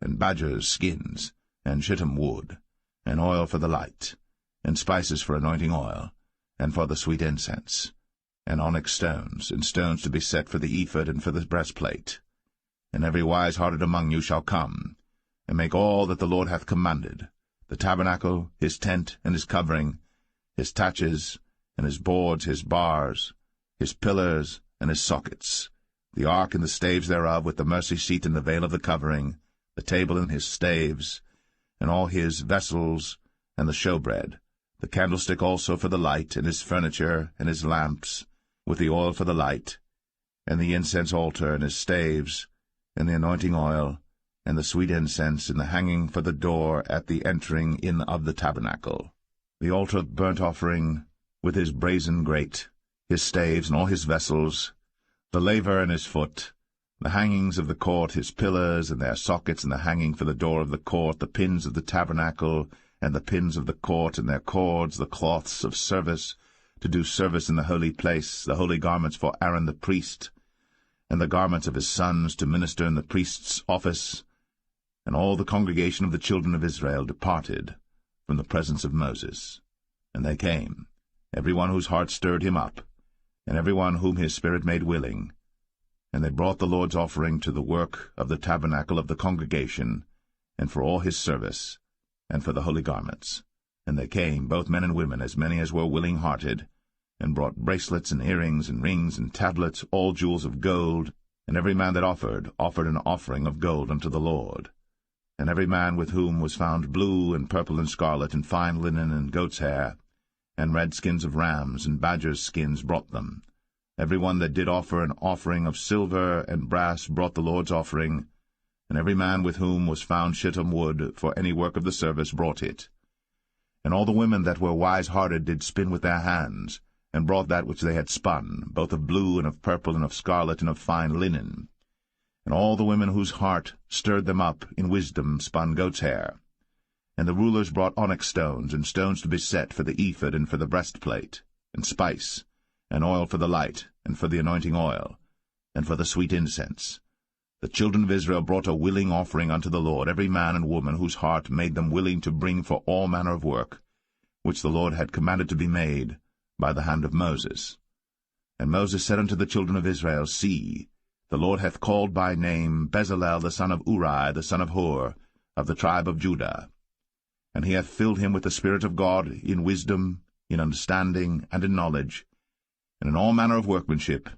and badgers' skins, and shittim wood, and oil for the light, and spices for anointing oil, and for the sweet incense, and onyx stones, and stones to be set for the ephod and for the breastplate. And every wise-hearted among you shall come, and make all that the Lord hath commanded, the tabernacle, his tent, and his covering, his taches, and his boards, his bars, his pillars, and his sockets, the ark and the staves thereof, with the mercy seat and the veil of the covering, the table and his staves, and all his vessels, and the showbread, the candlestick also for the light, and his furniture, and his lamps, with the oil for the light, and the incense altar, and his staves, and the anointing oil, and the sweet incense, and the hanging for the door at the entering in of the tabernacle, the altar of burnt offering, with his brazen grate, his staves, and all his vessels, the laver and his foot, the hangings of the court, his pillars, and their sockets, and the hanging for the door of the court, the pins of the tabernacle, and the pins of the court, and their cords, the cloths of service, to do service in the holy place, the holy garments for Aaron the priest, and the garments of his sons to minister in the priest's office. And all the congregation of the children of Israel departed from the presence of Moses. And they came, every one whose heart stirred him up, and every one whom his spirit made willing. And they brought the Lord's offering to the work of the tabernacle of the congregation, and for all his service, and for the holy garments. And they came, both men and women, as many as were willing-hearted, and brought bracelets and earrings and rings and tablets, all jewels of gold. And every man that offered an offering of gold unto the Lord. And every man with whom was found blue and purple and scarlet and fine linen and goat's hair, and red skins of rams and badgers' skins brought them. Every one that did offer an offering of silver and brass brought the Lord's offering, and every man with whom was found shittim wood for any work of the service brought it. And all the women that were wise-hearted did spin with their hands, and brought that which they had spun, both of blue and of purple and of scarlet and of fine linen. And all the women whose heart stirred them up in wisdom spun goat's hair. And the rulers brought onyx stones, and stones to be set for the ephod and for the breastplate, and spice, and oil for the light, and for the anointing oil, and for the sweet incense. The children of Israel brought a willing offering unto the Lord, every man and woman whose heart made them willing to bring for all manner of work, which the Lord had commanded to be made by the hand of Moses. And Moses said unto the children of Israel, See, the Lord hath called by name Bezalel the son of Uri, the son of Hur, of the tribe of Judah. And he hath filled him with the Spirit of God in wisdom, in understanding, and in knowledge, and in all manner of workmanship,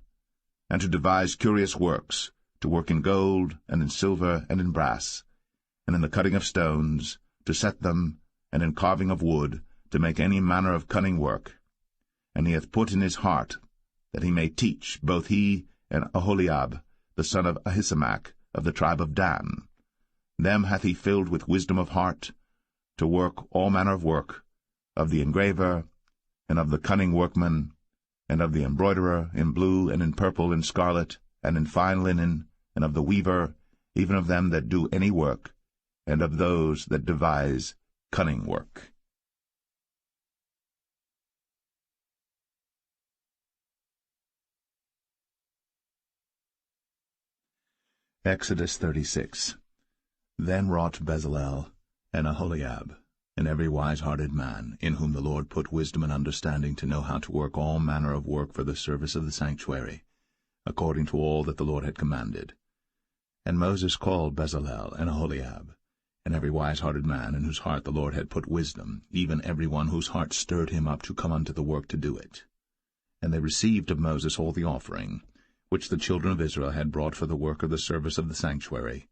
and to devise curious works, to work in gold, and in silver, and in brass, and in the cutting of stones, to set them, and in carving of wood, to make any manner of cunning work. And he hath put in his heart that he may teach, both he and Aholiab, the son of Ahisamach, of the tribe of Dan. Them hath he filled with wisdom of heart, to work all manner of work, of the engraver, and of the cunning workman, and of the embroiderer, in blue, and in purple, and scarlet, and in fine linen, and of the weaver, even of them that do any work, and of those that devise cunning work. Exodus 36. Then wrought Bezalel and Aholiab, and every wise-hearted man, in whom the Lord put wisdom and understanding to know how to work all manner of work for the service of the sanctuary, according to all that the Lord had commanded. And Moses called Bezalel and Aholiab, and every wise-hearted man, in whose heart the Lord had put wisdom, even every one whose heart stirred him up to come unto the work to do it. And they received of Moses all the offering, which the children of Israel had brought for the work of the service of the sanctuary,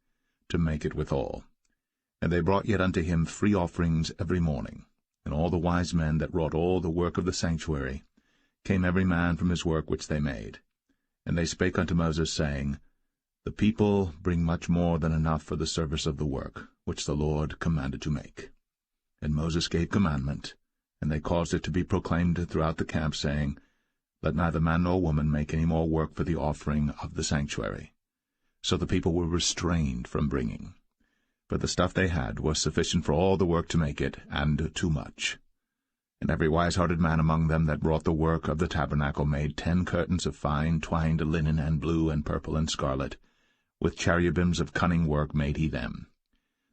to make it withal. And they brought yet unto him free offerings every morning. And all the wise men that wrought all the work of the sanctuary came every man from his work which they made. And they spake unto Moses, saying, The people bring much more than enough for the service of the work, which the Lord commanded to make. And Moses gave commandment, and they caused it to be proclaimed throughout the camp, saying, Let neither man nor woman make any more work for the offering of the sanctuary. so the people were restrained from bringing. For the stuff they had was sufficient for all the work to make it, and too much. And every wise-hearted man among them that wrought the work of the tabernacle made 10 curtains of fine twined linen, and blue, and purple, and scarlet. With cherubims of cunning work made he them.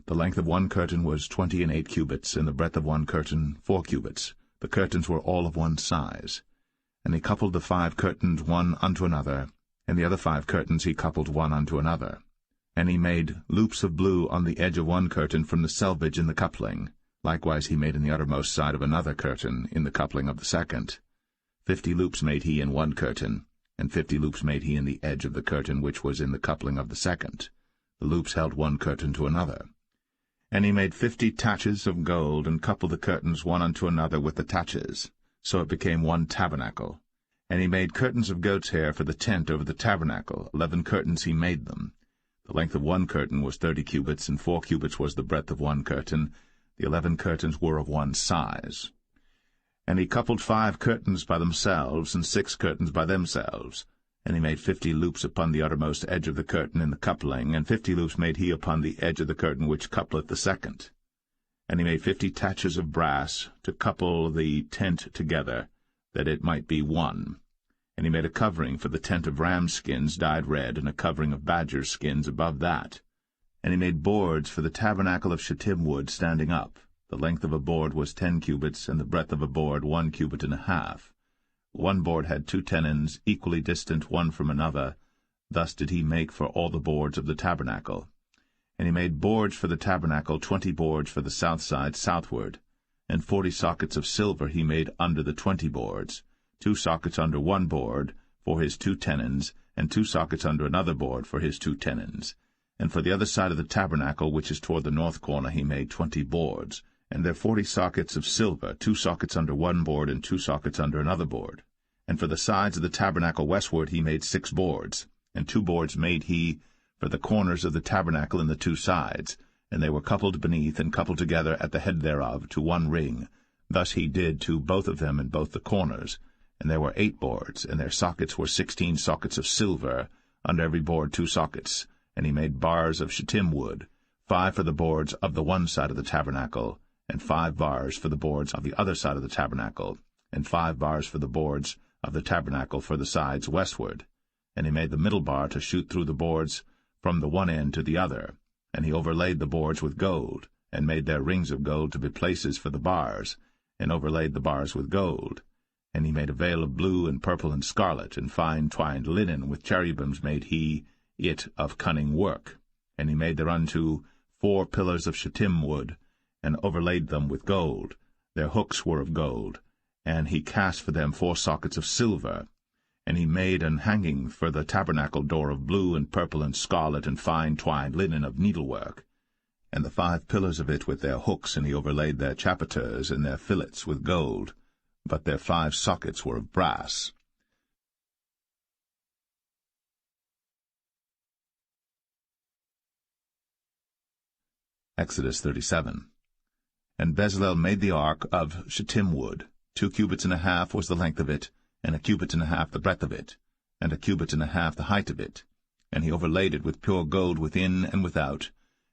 The length of one curtain was 28 cubits, and the breadth of one curtain 4 cubits. The curtains were all of one size. And he coupled the 5 curtains one unto another, and the other 5 curtains he coupled one unto another. And he made loops of blue on the edge of one curtain from the selvage in the coupling. Likewise he made in the uttermost side of another curtain in the coupling of the second. 50 loops made he in one curtain, and 50 loops made he in the edge of the curtain which was in the coupling of the second. The loops held one curtain to another. And he made 50 taches of gold, and coupled the curtains one unto another with the taches. So it became one tabernacle. And he made curtains of goat's hair for the tent over the tabernacle. 11 curtains he made them. The length of one curtain was 30 cubits, and 4 cubits was the breadth of one curtain. The 11 curtains were of one size. And he coupled 5 curtains by themselves, and 6 curtains by themselves. And he made 50 loops upon the uttermost edge of the curtain in the coupling, and 50 loops made he upon the edge of the curtain which coupleth the second. And he made 50 taches of brass to couple the tent together, that it might be one. And he made a covering for the tent of ram skins dyed red, and a covering of badger skins above that. And he made boards for the tabernacle of shittim wood standing up. The length of a board was 10 cubits, and the breadth of a board 1 cubit and a half. One board had 2 tenons, equally distant one from another. Thus did he make for all the boards of the tabernacle. And he made boards for the tabernacle, 20 boards for the south side southward. And 40 sockets of silver he made under the 20 boards, 2 sockets under one board for his 2 tenons, and 2 sockets under another board for his 2 tenons. And for the other side of the tabernacle, which is toward the north corner, he made 20 boards, and there 40 sockets of silver, 2 sockets under one board, and 2 sockets under another board. And for the sides of the tabernacle westward he made 6 boards, and 2 boards made he for the corners of the tabernacle in the 2 sides, and they were coupled beneath and coupled together at the head thereof to one ring. Thus he did to both of them in both the corners. And there were 8 boards, and their sockets were 16 sockets of silver, under every board 2 sockets. And he made bars of shittim wood, 5 for the boards of the one side of the tabernacle, and 5 bars for the boards of the other side of the tabernacle, and 5 bars for the boards of the tabernacle for the sides westward. And he made the middle bar to shoot through the boards from the one end to the other. And he overlaid the boards with gold, and made their rings of gold to be places for the bars, and overlaid the bars with gold. And he made a veil of blue and purple and scarlet, and fine twined linen, with cherubims made he it of cunning work. And he made thereunto 4 pillars of shittim wood, and overlaid them with gold. Their hooks were of gold, and he cast for them 4 sockets of silver. And he made an hanging for the tabernacle door of blue and purple and scarlet and fine twined linen of needlework, and the 5 pillars of it with their hooks, and he overlaid their chapiters and their fillets with gold, but their 5 sockets were of brass. Exodus 37. And Bezalel made the ark of shittim wood. 2 cubits and a half was the length of it, and 1 cubit and a half the breadth of it, and 1 cubit and a half the height of it. And he overlaid it with pure gold within and without,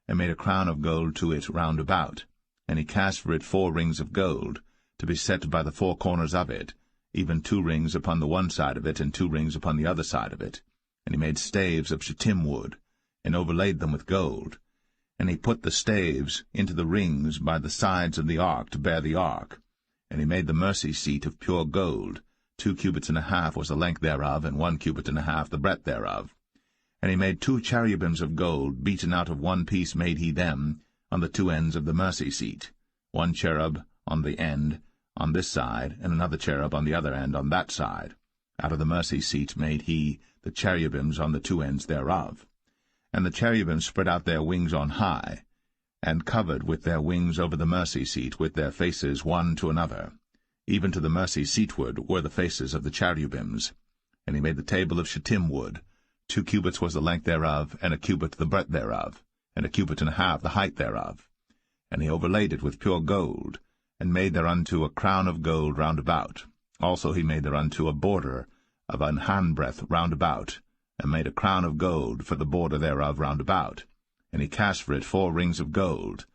and made a crown of gold to it round about. And he cast for it 4 rings of gold, to be set by the 4 corners of it, even 2 rings upon the one side of it, and 2 rings upon the other side of it. And he made staves of shittim wood, and overlaid them with gold. And he put the staves into the rings by the sides of the ark to bear the ark. And he made the mercy seat of pure gold. 2 cubits and a half was the length thereof, and 1 cubit and a half the breadth thereof. And he made 2 cherubims of gold, beaten out of one piece made he them, on the 2 ends of the mercy seat, 1 cherub on the end on this side, and another cherub on the other end on that side. Out of the mercy seat made he the cherubims on the 2 ends thereof. And the cherubims spread out their wings on high, and covered with their wings over the mercy seat, with their faces one to another. Even to the mercy seatward were the faces of the cherubims. And he made the table of shittim wood. 2 cubits was the length thereof, and 1 cubit the breadth thereof, and 1 cubit and a half the height thereof. And he overlaid it with pure gold, and made thereunto a crown of gold round about. Also he made thereunto a border of an handbreadth round about, and made a crown of gold for the border thereof round about. And he cast for it 4 rings of gold,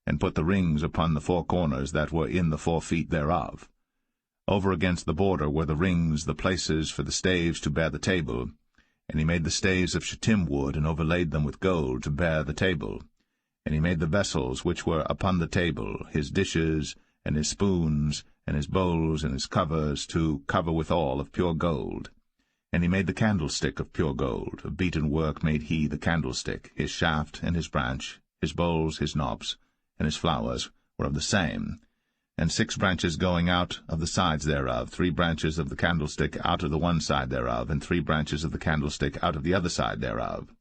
and put the rings upon the 4 corners that were in the 4 feet thereof. Over against the border were the rings, the places for the staves to bear the table. And he made the staves of shittim wood, and overlaid them with gold to bear the table. And he made the vessels which were upon the table, his dishes, and his spoons, and his bowls, and his covers, to cover withal of pure gold. And he made the candlestick of pure gold. Of beaten work made he the candlestick. His shaft and his branch, his bowls, his knobs, and his flowers were of the same. And 6 branches going out of the sides thereof, 3 branches of the candlestick out of the one side thereof, and 3 branches of the candlestick out of the other side thereof.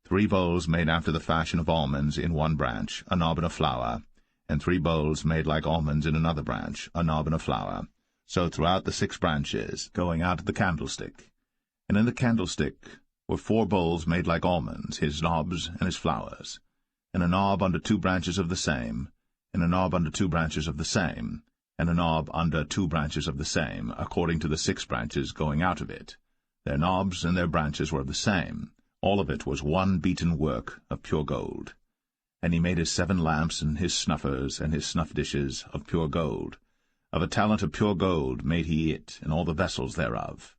3 bowls made after the fashion of almonds in one branch, a knob and a flower, and 3 bowls made like almonds in another branch, a knob and a flower. So throughout the 6 branches, going out of the candlestick. And in the candlestick were 4 bowls made like almonds, his knobs and his flowers, and a knob under 2 branches of the same, and a knob under 2 branches of the same, and a knob under 2 branches of the same, according to the 6 branches going out of it. Their knobs and their branches were of the same. All of it was one beaten work of pure gold. And he made his 7 lamps and his snuffers and his snuff dishes of pure gold. Of a talent of pure gold made he it, and all the vessels thereof.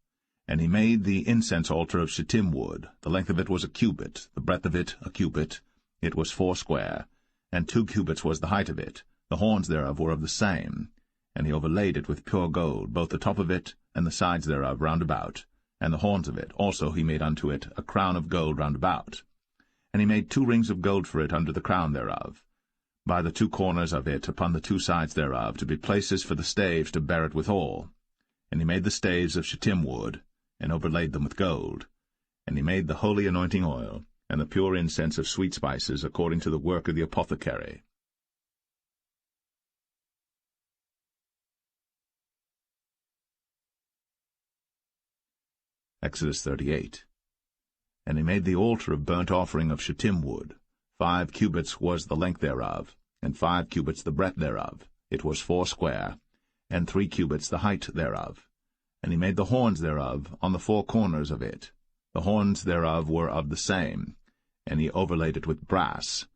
And he made the incense altar of shittim wood. The length of it was a cubit, the breadth of it a cubit. It was 4 square, and 2 cubits was the height of it. The horns thereof were of the same. And he overlaid it with pure gold, both the top of it and the sides thereof round about. And the horns of it also he made unto it a crown of gold round about. And he made 2 rings of gold for it under the crown thereof, by the 2 corners of it upon the 2 sides thereof, to be places for the staves to bear it withal. And he made the staves of shittim wood, and overlaid them with gold. And he made the holy anointing oil, and the pure incense of sweet spices, according to the work of the apothecary. Exodus 38. And he made the altar of burnt offering of shittim wood. 5 cubits was the length thereof, and 5 cubits the breadth thereof. It was 4 square, and 3 cubits the height thereof. And he made the horns thereof on the 4 corners of it. The horns thereof were of the same, and he overlaid it with brass.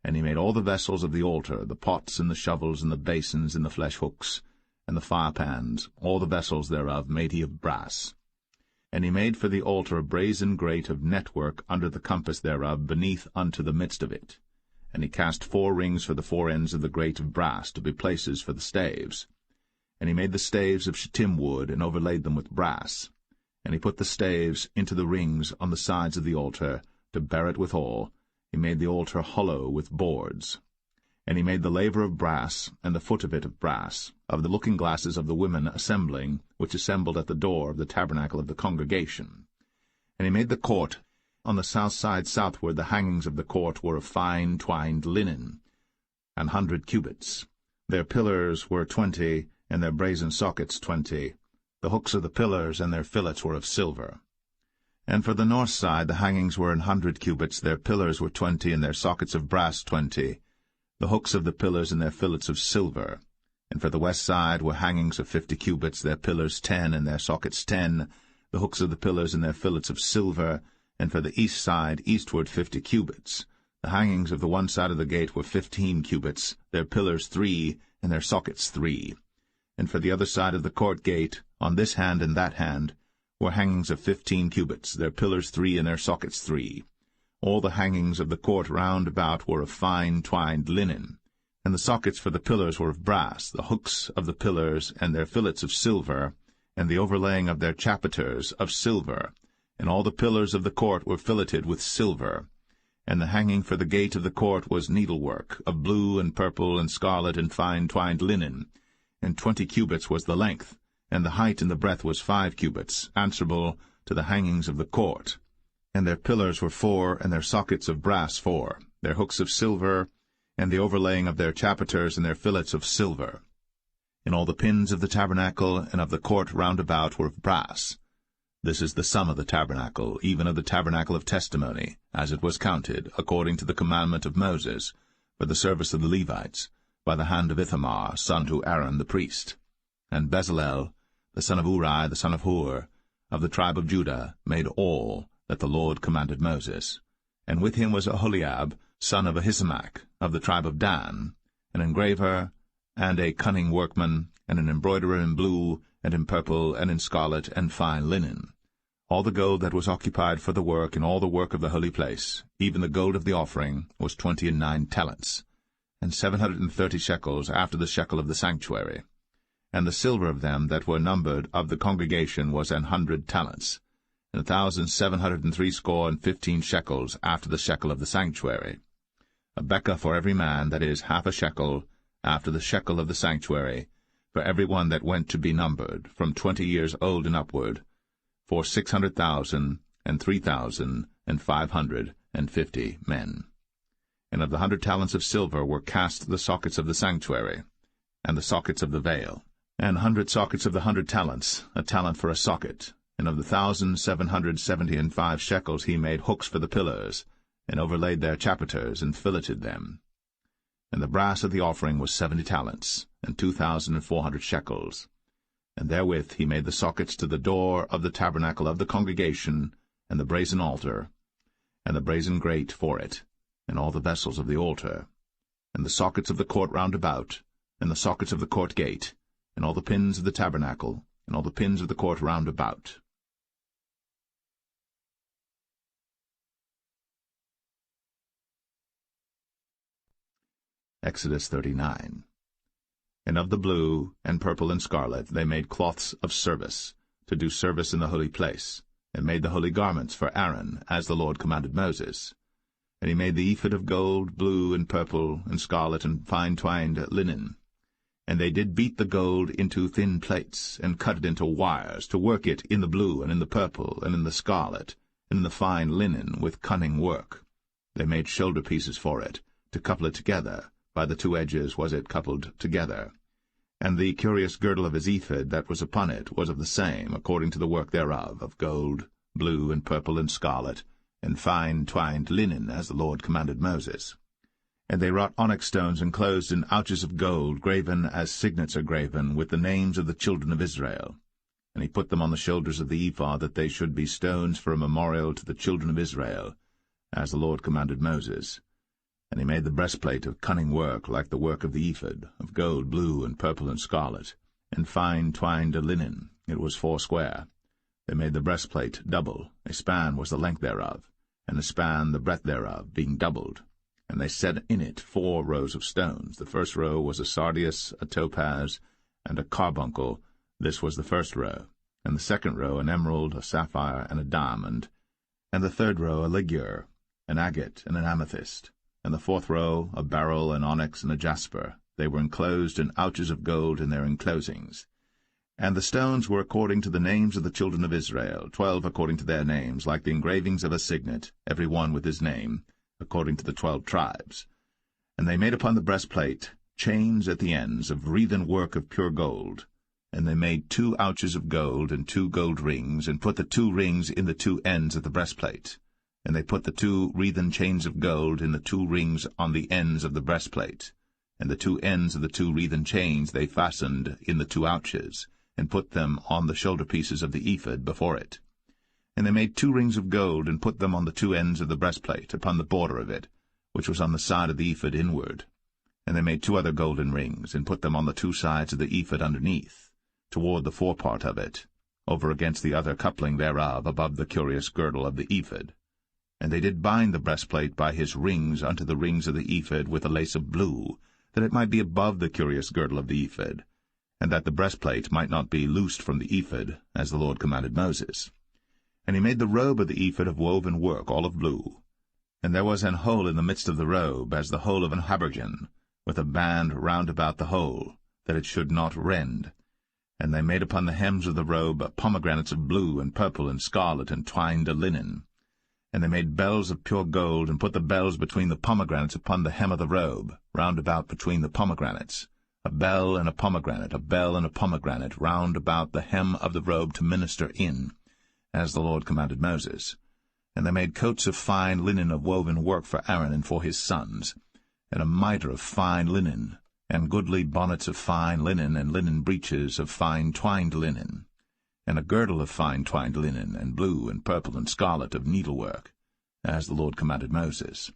And he made all the vessels of the altar, the pots and the shovels and the basins and the flesh hooks, and the firepans, all the vessels thereof made he of brass. And he made for the altar a brazen grate of network under the compass thereof beneath unto the midst of it. And he cast 4 rings for the 4 ends of the grate of brass, to be places for the staves. And he made the staves of shittim wood, and overlaid them with brass. And he put the staves into the rings on the sides of the altar, to bear it withal. He made the altar hollow with boards. And he made the laver of brass, and the foot of it of brass, of the looking-glasses of the women assembling, which assembled at the door of the tabernacle of the congregation. And he made the court. On the south side southward the hangings of the court were of fine twined linen, 100 cubits. Their pillars were 20, and their brazen sockets 20. The hooks of the pillars and their fillets were of silver. And for the north side the hangings were 100 cubits, their pillars were 20, and their sockets of brass 20. The hooks of the pillars and their fillets of silver. And for the west side were hangings of 50 cubits, their pillars 10, and their sockets 10, the hooks of the pillars and their fillets of silver. And for the east side eastward 50 cubits. The hangings of the one side of the gate were 15 cubits, their pillars 3, and their sockets 3. And for the other side of the court gate, on this hand and that hand, were hangings of 15 cubits, their pillars 3, and their sockets 3. All the hangings of the court round about were of fine twined linen, and the sockets for the pillars were of brass, the hooks of the pillars and their fillets of silver, and the overlaying of their chapiters of silver, and all the pillars of the court were filleted with silver. And the hanging for the gate of the court was needlework, of blue and purple and scarlet and fine twined linen, and 20 cubits was the length, and the height and the breadth was 5 cubits, answerable to the hangings of the court. And their pillars were 4, and their sockets of brass 4, their hooks of silver, and the overlaying of their chapiters and their fillets of silver. And all the pins of the tabernacle and of the court round about were of brass. This is the sum of the tabernacle, even of the tabernacle of testimony, as it was counted, according to the commandment of Moses, for the service of the Levites, by the hand of Ithamar, son to Aaron the priest. And Bezalel, the son of Uri, the son of Hur, of the tribe of Judah, made all that the Lord commanded Moses. And with him was Aholiab, son of Ahisamach, of the tribe of Dan, an engraver, and a cunning workman, and an embroiderer in blue, and in purple, and in scarlet, and fine linen. All the gold that was occupied for the work, and all the work of the holy place, even the gold of the offering, was 29 talents, and 730 shekels after the shekel of the sanctuary. And the silver of them that were numbered of the congregation was 100 talents, and 1,760 shekels after the shekel of the sanctuary. A bekah for every man, that is, half a shekel, after the shekel of the sanctuary, for every one that went to be numbered, from 20 years old and upward, for 600,000 and 3,550 men. And of the 100 talents of silver were cast the sockets of the sanctuary, and the sockets of the veil, and 100 sockets of the 100 talents, a talent for a socket. And of the 1,775 shekels he made hooks for the pillars, and overlaid their chapiters, and filleted them. And the brass of the offering was 70 talents, and 2,400 shekels. And therewith he made the sockets to the door of the tabernacle of the congregation, and the brazen altar, and the brazen grate for it, and all the vessels of the altar, and the sockets of the court round about, and the sockets of the court gate, and all the pins of the tabernacle, and all the pins of the court round about. Exodus 39. And of the blue, and purple, and scarlet they made cloths of service, to do service in the holy place, and made the holy garments for Aaron, as the Lord commanded Moses. And he made the ephod of gold, blue, and purple, and scarlet, and fine twined linen. And they did beat the gold into thin plates, and cut it into wires, to work it in the blue, and in the purple, and in the scarlet, and in the fine linen, with cunning work. They made shoulder pieces for it, to couple it together. By the two edges was it coupled together. And the curious girdle of his ephod that was upon it was of the same, according to the work thereof, of gold, blue, and purple, and scarlet, and fine twined linen, as the Lord commanded Moses. And they wrought onyx stones enclosed in ouches of gold, graven as signets are graven, with the names of the children of Israel. And he put them on the shoulders of the ephod, that they should be stones for a memorial to the children of Israel, as the Lord commanded Moses. And he made the breastplate of cunning work, like the work of the ephod, of gold, blue, and purple, and scarlet, and fine twined linen. It was foursquare. They made the breastplate double. A span was the length thereof, and a span the breadth thereof, being doubled. And they set in it 4 rows of stones. The first row was a sardius, a topaz, and a carbuncle. This was the first row. And the second row an emerald, a sapphire, and a diamond. And the third row a ligure, an agate, and an amethyst. And the fourth row a beryl, an onyx, and a jasper. They were enclosed in ouches of gold in their enclosings. And the stones were according to the names of the children of Israel, 12 according to their names, like the engravings of a signet, every one with his name, according to the 12 tribes. And they made upon the breastplate chains at the ends of wreathen work of pure gold. And they made 2 ouches of gold, and 2 gold rings, and put the 2 rings in the 2 ends of the breastplate. And they put the 2 wreathen chains of gold in the 2 rings on the ends of the breastplate. And the 2 ends of the 2 wreathen chains they fastened in the 2 ouches, and put them on the shoulder pieces of the ephod before it. And they made 2 rings of gold, and put them on the 2 ends of the breastplate, upon the border of it, which was on the side of the ephod inward. And they made 2 other golden rings, and put them on the 2 sides of the ephod underneath, toward the forepart of it, over against the other coupling thereof, above the curious girdle of the ephod. And they did bind the breastplate by his rings unto the rings of the ephod with a lace of blue, that it might be above the curious girdle of the ephod, and that the breastplate might not be loosed from the ephod, as the Lord commanded Moses. And he made the robe of the ephod of woven work, all of blue. And there was an hole in the midst of the robe, as the hole of an habergeon, with a band round about the hole, that it should not rend. And they made upon the hems of the robe pomegranates of blue and purple and scarlet and twined linen. And they made bells of pure gold, and put the bells between the pomegranates upon the hem of the robe, round about between the pomegranates, a bell and a pomegranate, round about the hem of the robe to minister in, as the Lord commanded Moses. And they made coats of fine linen of woven work for Aaron and for his sons, and a mitre of fine linen, and goodly bonnets of fine linen, and linen breeches of fine twined linen. and a girdle of fine twined linen, and blue and purple and scarlet of needlework, as the Lord commanded Moses.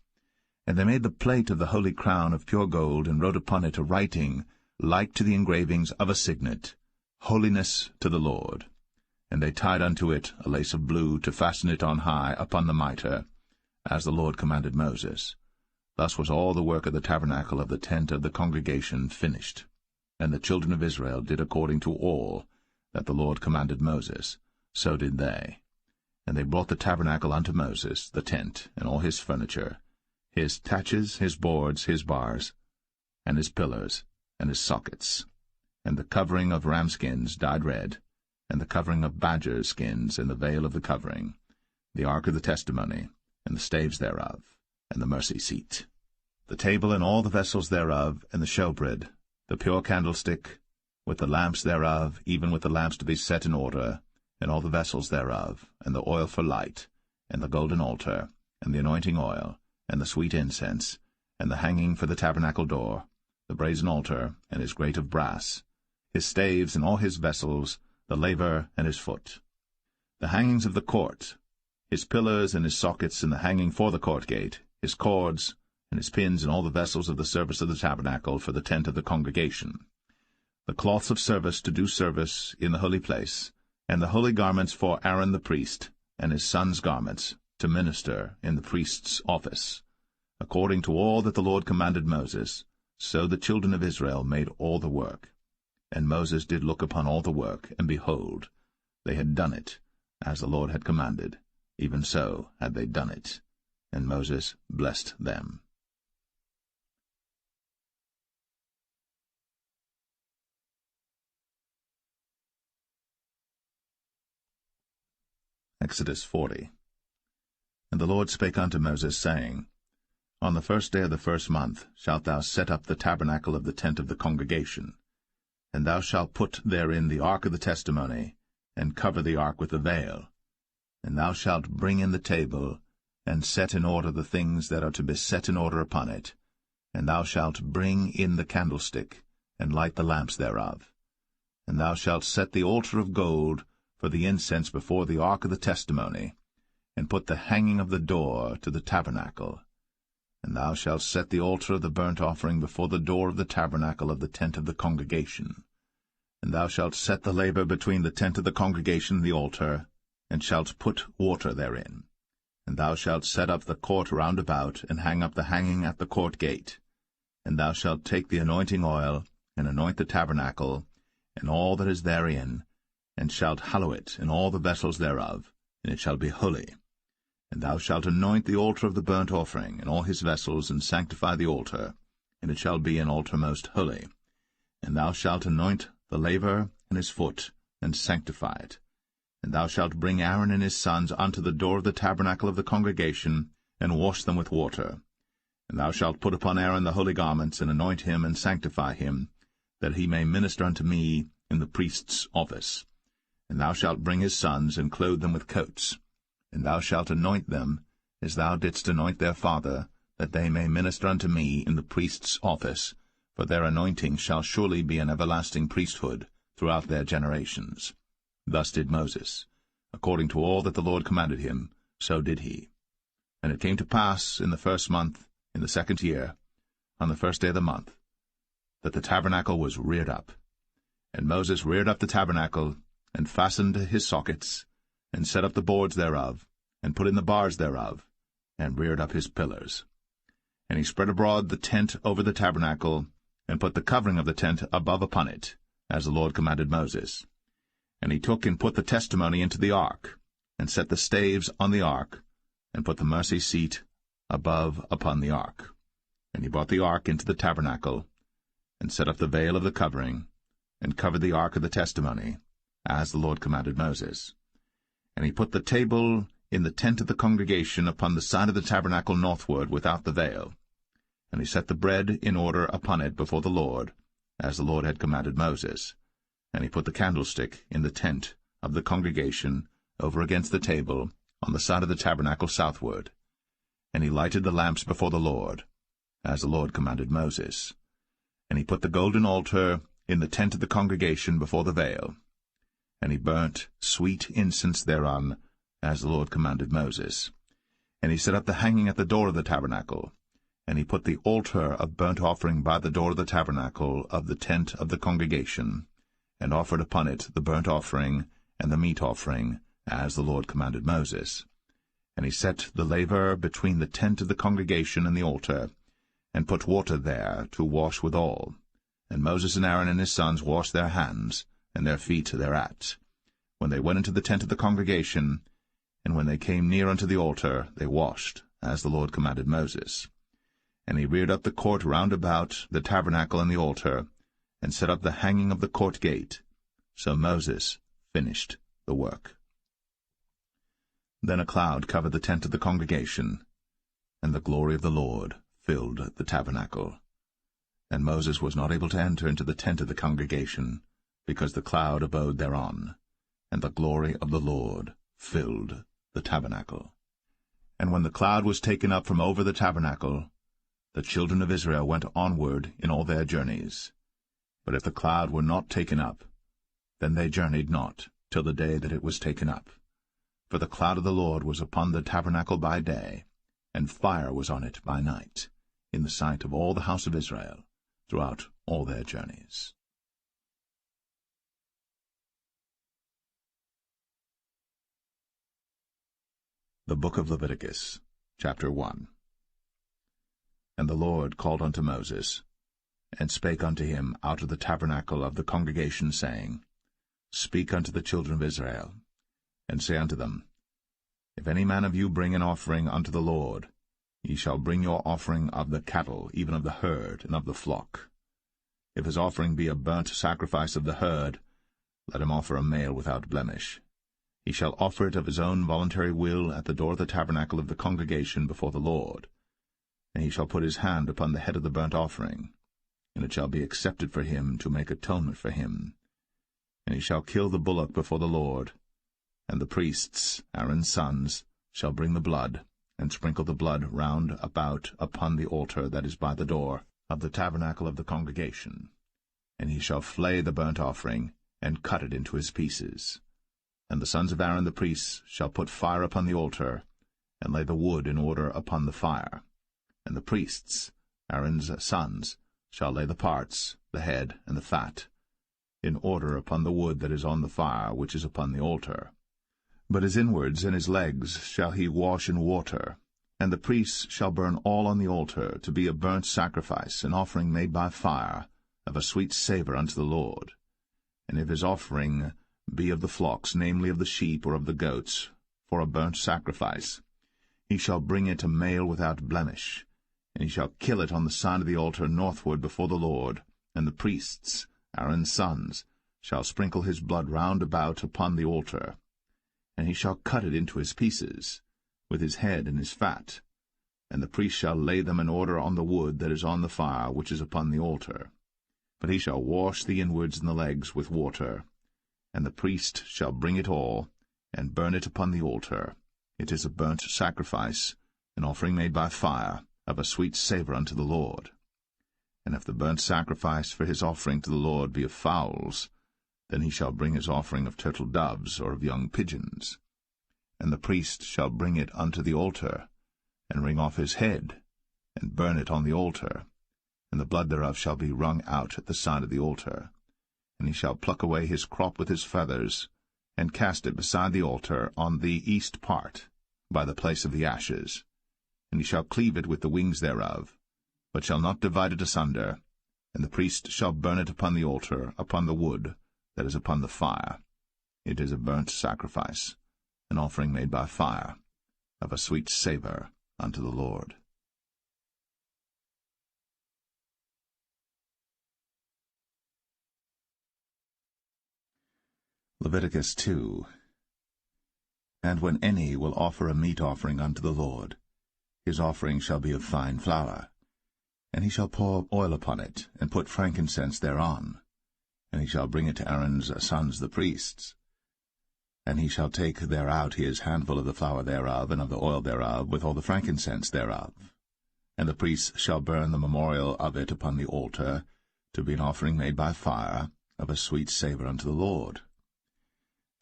And they made the plate of the holy crown of pure gold, and wrote upon it a writing like to the engravings of a signet, Holiness to the Lord. And they tied unto it a lace of blue, to fasten it on high upon the mitre, as the Lord commanded Moses. Thus was all the work of the tabernacle of the tent of the congregation finished. And the children of Israel did according to all that the Lord commanded Moses, so did they. And they brought the tabernacle unto Moses, the tent, and all his furniture, his taches, his boards, his bars, and his pillars, and his sockets, and the covering of ram skins dyed red, and the covering of badger skins, and the veil of the covering, the ark of the testimony, and the staves thereof, and the mercy seat, the table and all the vessels thereof, and the showbread, the pure candlestick, with the lamps thereof, even with the lamps to be set in order, and all the vessels thereof, and the oil for light, and the golden altar, and the anointing oil, and the sweet incense, and the hanging for the tabernacle door, the brazen altar, and his grate of brass, his staves and all his vessels, the laver and his foot, the hangings of the court, his pillars and his sockets, and the hanging for the court gate, his cords, and his pins, and all the vessels of the service of the tabernacle for the tent of the congregation, the cloths of service to do service in the holy place, and the holy garments for Aaron the priest, and his sons' garments, to minister in the priest's office. According to all that the Lord commanded Moses, so the children of Israel made all the work. And Moses did look upon all the work, and behold, they had done it, as the Lord had commanded, even so had they done it. And Moses blessed them. Exodus 40. And the Lord spake unto Moses, saying, On the first day of the first month shalt thou set up the tabernacle of the tent of the congregation, and thou shalt put therein the ark of the testimony, and cover the ark with the veil. And thou shalt bring in the table, and set in order the things that are to be set in order upon it. And thou shalt bring in the candlestick, and light the lamps thereof. And thou shalt set the altar of gold for the incense before the ark of the testimony, and put the hanging of the door to the tabernacle. And thou shalt set the altar of the burnt offering before the door of the tabernacle of the tent of the congregation. And thou shalt set the laver between the tent of the congregation and the altar, and shalt put water therein. And thou shalt set up the court round about, and hang up the hanging at the court gate. And thou shalt take the anointing oil, and anoint the tabernacle, and all that is therein, and shalt hallow it, and all the vessels thereof, and it shall be holy. And thou shalt anoint the altar of the burnt offering, and all his vessels, and sanctify the altar, and it shall be an altar most holy. And thou shalt anoint the laver and his foot, and sanctify it. And thou shalt bring Aaron and his sons unto the door of the tabernacle of the congregation, and wash them with water. And thou shalt put upon Aaron the holy garments, and anoint him, and sanctify him, that he may minister unto me in the priest's office. And thou shalt bring his sons, and clothe them with coats. And thou shalt anoint them, as thou didst anoint their father, that they may minister unto me in the priest's office, for their anointing shall surely be an everlasting priesthood throughout their generations. Thus did Moses. According to all that the Lord commanded him, so did he. And it came to pass in the first month, in the second year, on the first day of the month, that the tabernacle was reared up. And Moses reared up the tabernacle, and fastened his sockets, and set up the boards thereof, and put in the bars thereof, and reared up his pillars. And he spread abroad the tent over the tabernacle, and put the covering of the tent above upon it, as the Lord commanded Moses. And he took and put the testimony into the ark, and set the staves on the ark, and put the mercy seat above upon the ark. And he brought the ark into the tabernacle, and set up the veil of the covering, and covered the ark of the testimony, as the Lord commanded Moses. And he put the table in the tent of the congregation upon the side of the tabernacle northward without the veil. And he set the bread in order upon it before the Lord, as the Lord had commanded Moses. And he put the candlestick in the tent of the congregation over against the table on the side of the tabernacle southward. And he lighted the lamps before the Lord, as the Lord commanded Moses. And he put the golden altar in the tent of the congregation before the veil. And he burnt sweet incense thereon, as the Lord commanded Moses. And he set up the hanging at the door of the tabernacle. And he put the altar of burnt offering by the door of the tabernacle of the tent of the congregation, and offered upon it the burnt offering and the meat offering, as the Lord commanded Moses. And he set the laver between the tent of the congregation and the altar, and put water there to wash withal. And Moses and Aaron and his sons washed their hands, and their feet thereat, when they went into the tent of the congregation, and when they came near unto the altar, they washed, as the Lord commanded Moses. And he reared up the court round about the tabernacle and the altar, and set up the hanging of the court gate. So Moses finished the work. Then a cloud covered the tent of the congregation, and the glory of the Lord filled the tabernacle. And Moses was not able to enter into the tent of the congregation, because the cloud abode thereon, and the glory of the Lord filled the tabernacle. And when the cloud was taken up from over the tabernacle, the children of Israel went onward in all their journeys. But if the cloud were not taken up, then they journeyed not till the day that it was taken up. For the cloud of the Lord was upon the tabernacle by day, and fire was on it by night, in the sight of all the house of Israel, throughout all their journeys. The Book of Leviticus, chapter 1. And the Lord called unto Moses, and spake unto him out of the tabernacle of the congregation, saying, Speak unto the children of Israel, and say unto them, If any man of you bring an offering unto the Lord, ye shall bring your offering of the cattle, even of the herd, and of the flock. If his offering be a burnt sacrifice of the herd, let him offer a male without blemish. He shall offer it of his own voluntary will at the door of the tabernacle of the congregation before the Lord. And he shall put his hand upon the head of the burnt offering, and it shall be accepted for him to make atonement for him. And he shall kill the bullock before the Lord, and the priests, Aaron's sons, shall bring the blood, and sprinkle the blood round about upon the altar that is by the door of the tabernacle of the congregation. And he shall flay the burnt offering, and cut it into his pieces. And the sons of Aaron the priests shall put fire upon the altar, and lay the wood in order upon the fire. And the priests, Aaron's sons, shall lay the parts, the head, and the fat, in order upon the wood that is on the fire which is upon the altar. But his inwards and his legs shall he wash in water, and the priests shall burn all on the altar, to be a burnt sacrifice, an offering made by fire, of a sweet savour unto the Lord. And if his offering be of the flocks, namely of the sheep or of the goats, for a burnt sacrifice, he shall bring it a male without blemish, and he shall kill it on the side of the altar northward before the Lord, and the priests, Aaron's sons, shall sprinkle his blood round about upon the altar. And he shall cut it into his pieces, with his head and his fat, and the priest shall lay them in order on the wood that is on the fire which is upon the altar. But he shall wash the inwards and the legs with water, and the priest shall bring it all, and burn it upon the altar. It is a burnt sacrifice, an offering made by fire, of a sweet savour unto the Lord. And if the burnt sacrifice for his offering to the Lord be of fowls, then he shall bring his offering of turtle doves or of young pigeons. And the priest shall bring it unto the altar, and wring off his head, and burn it on the altar, and the blood thereof shall be wrung out at the side of the altar. And he shall pluck away his crop with his feathers, and cast it beside the altar on the east part, by the place of the ashes. And he shall cleave it with the wings thereof, but shall not divide it asunder. And the priest shall burn it upon the altar, upon the wood that is upon the fire. It is a burnt sacrifice, an offering made by fire, of a sweet savour unto the Lord. Leviticus 2. And when any will offer a meat offering unto the Lord, his offering shall be of fine flour, and he shall pour oil upon it, and put frankincense thereon, and he shall bring it to Aaron's sons the priests. And he shall take thereout his handful of the flour thereof, and of the oil thereof, with all the frankincense thereof. And the priests shall burn the memorial of it upon the altar, to be an offering made by fire, of a sweet savour unto the Lord.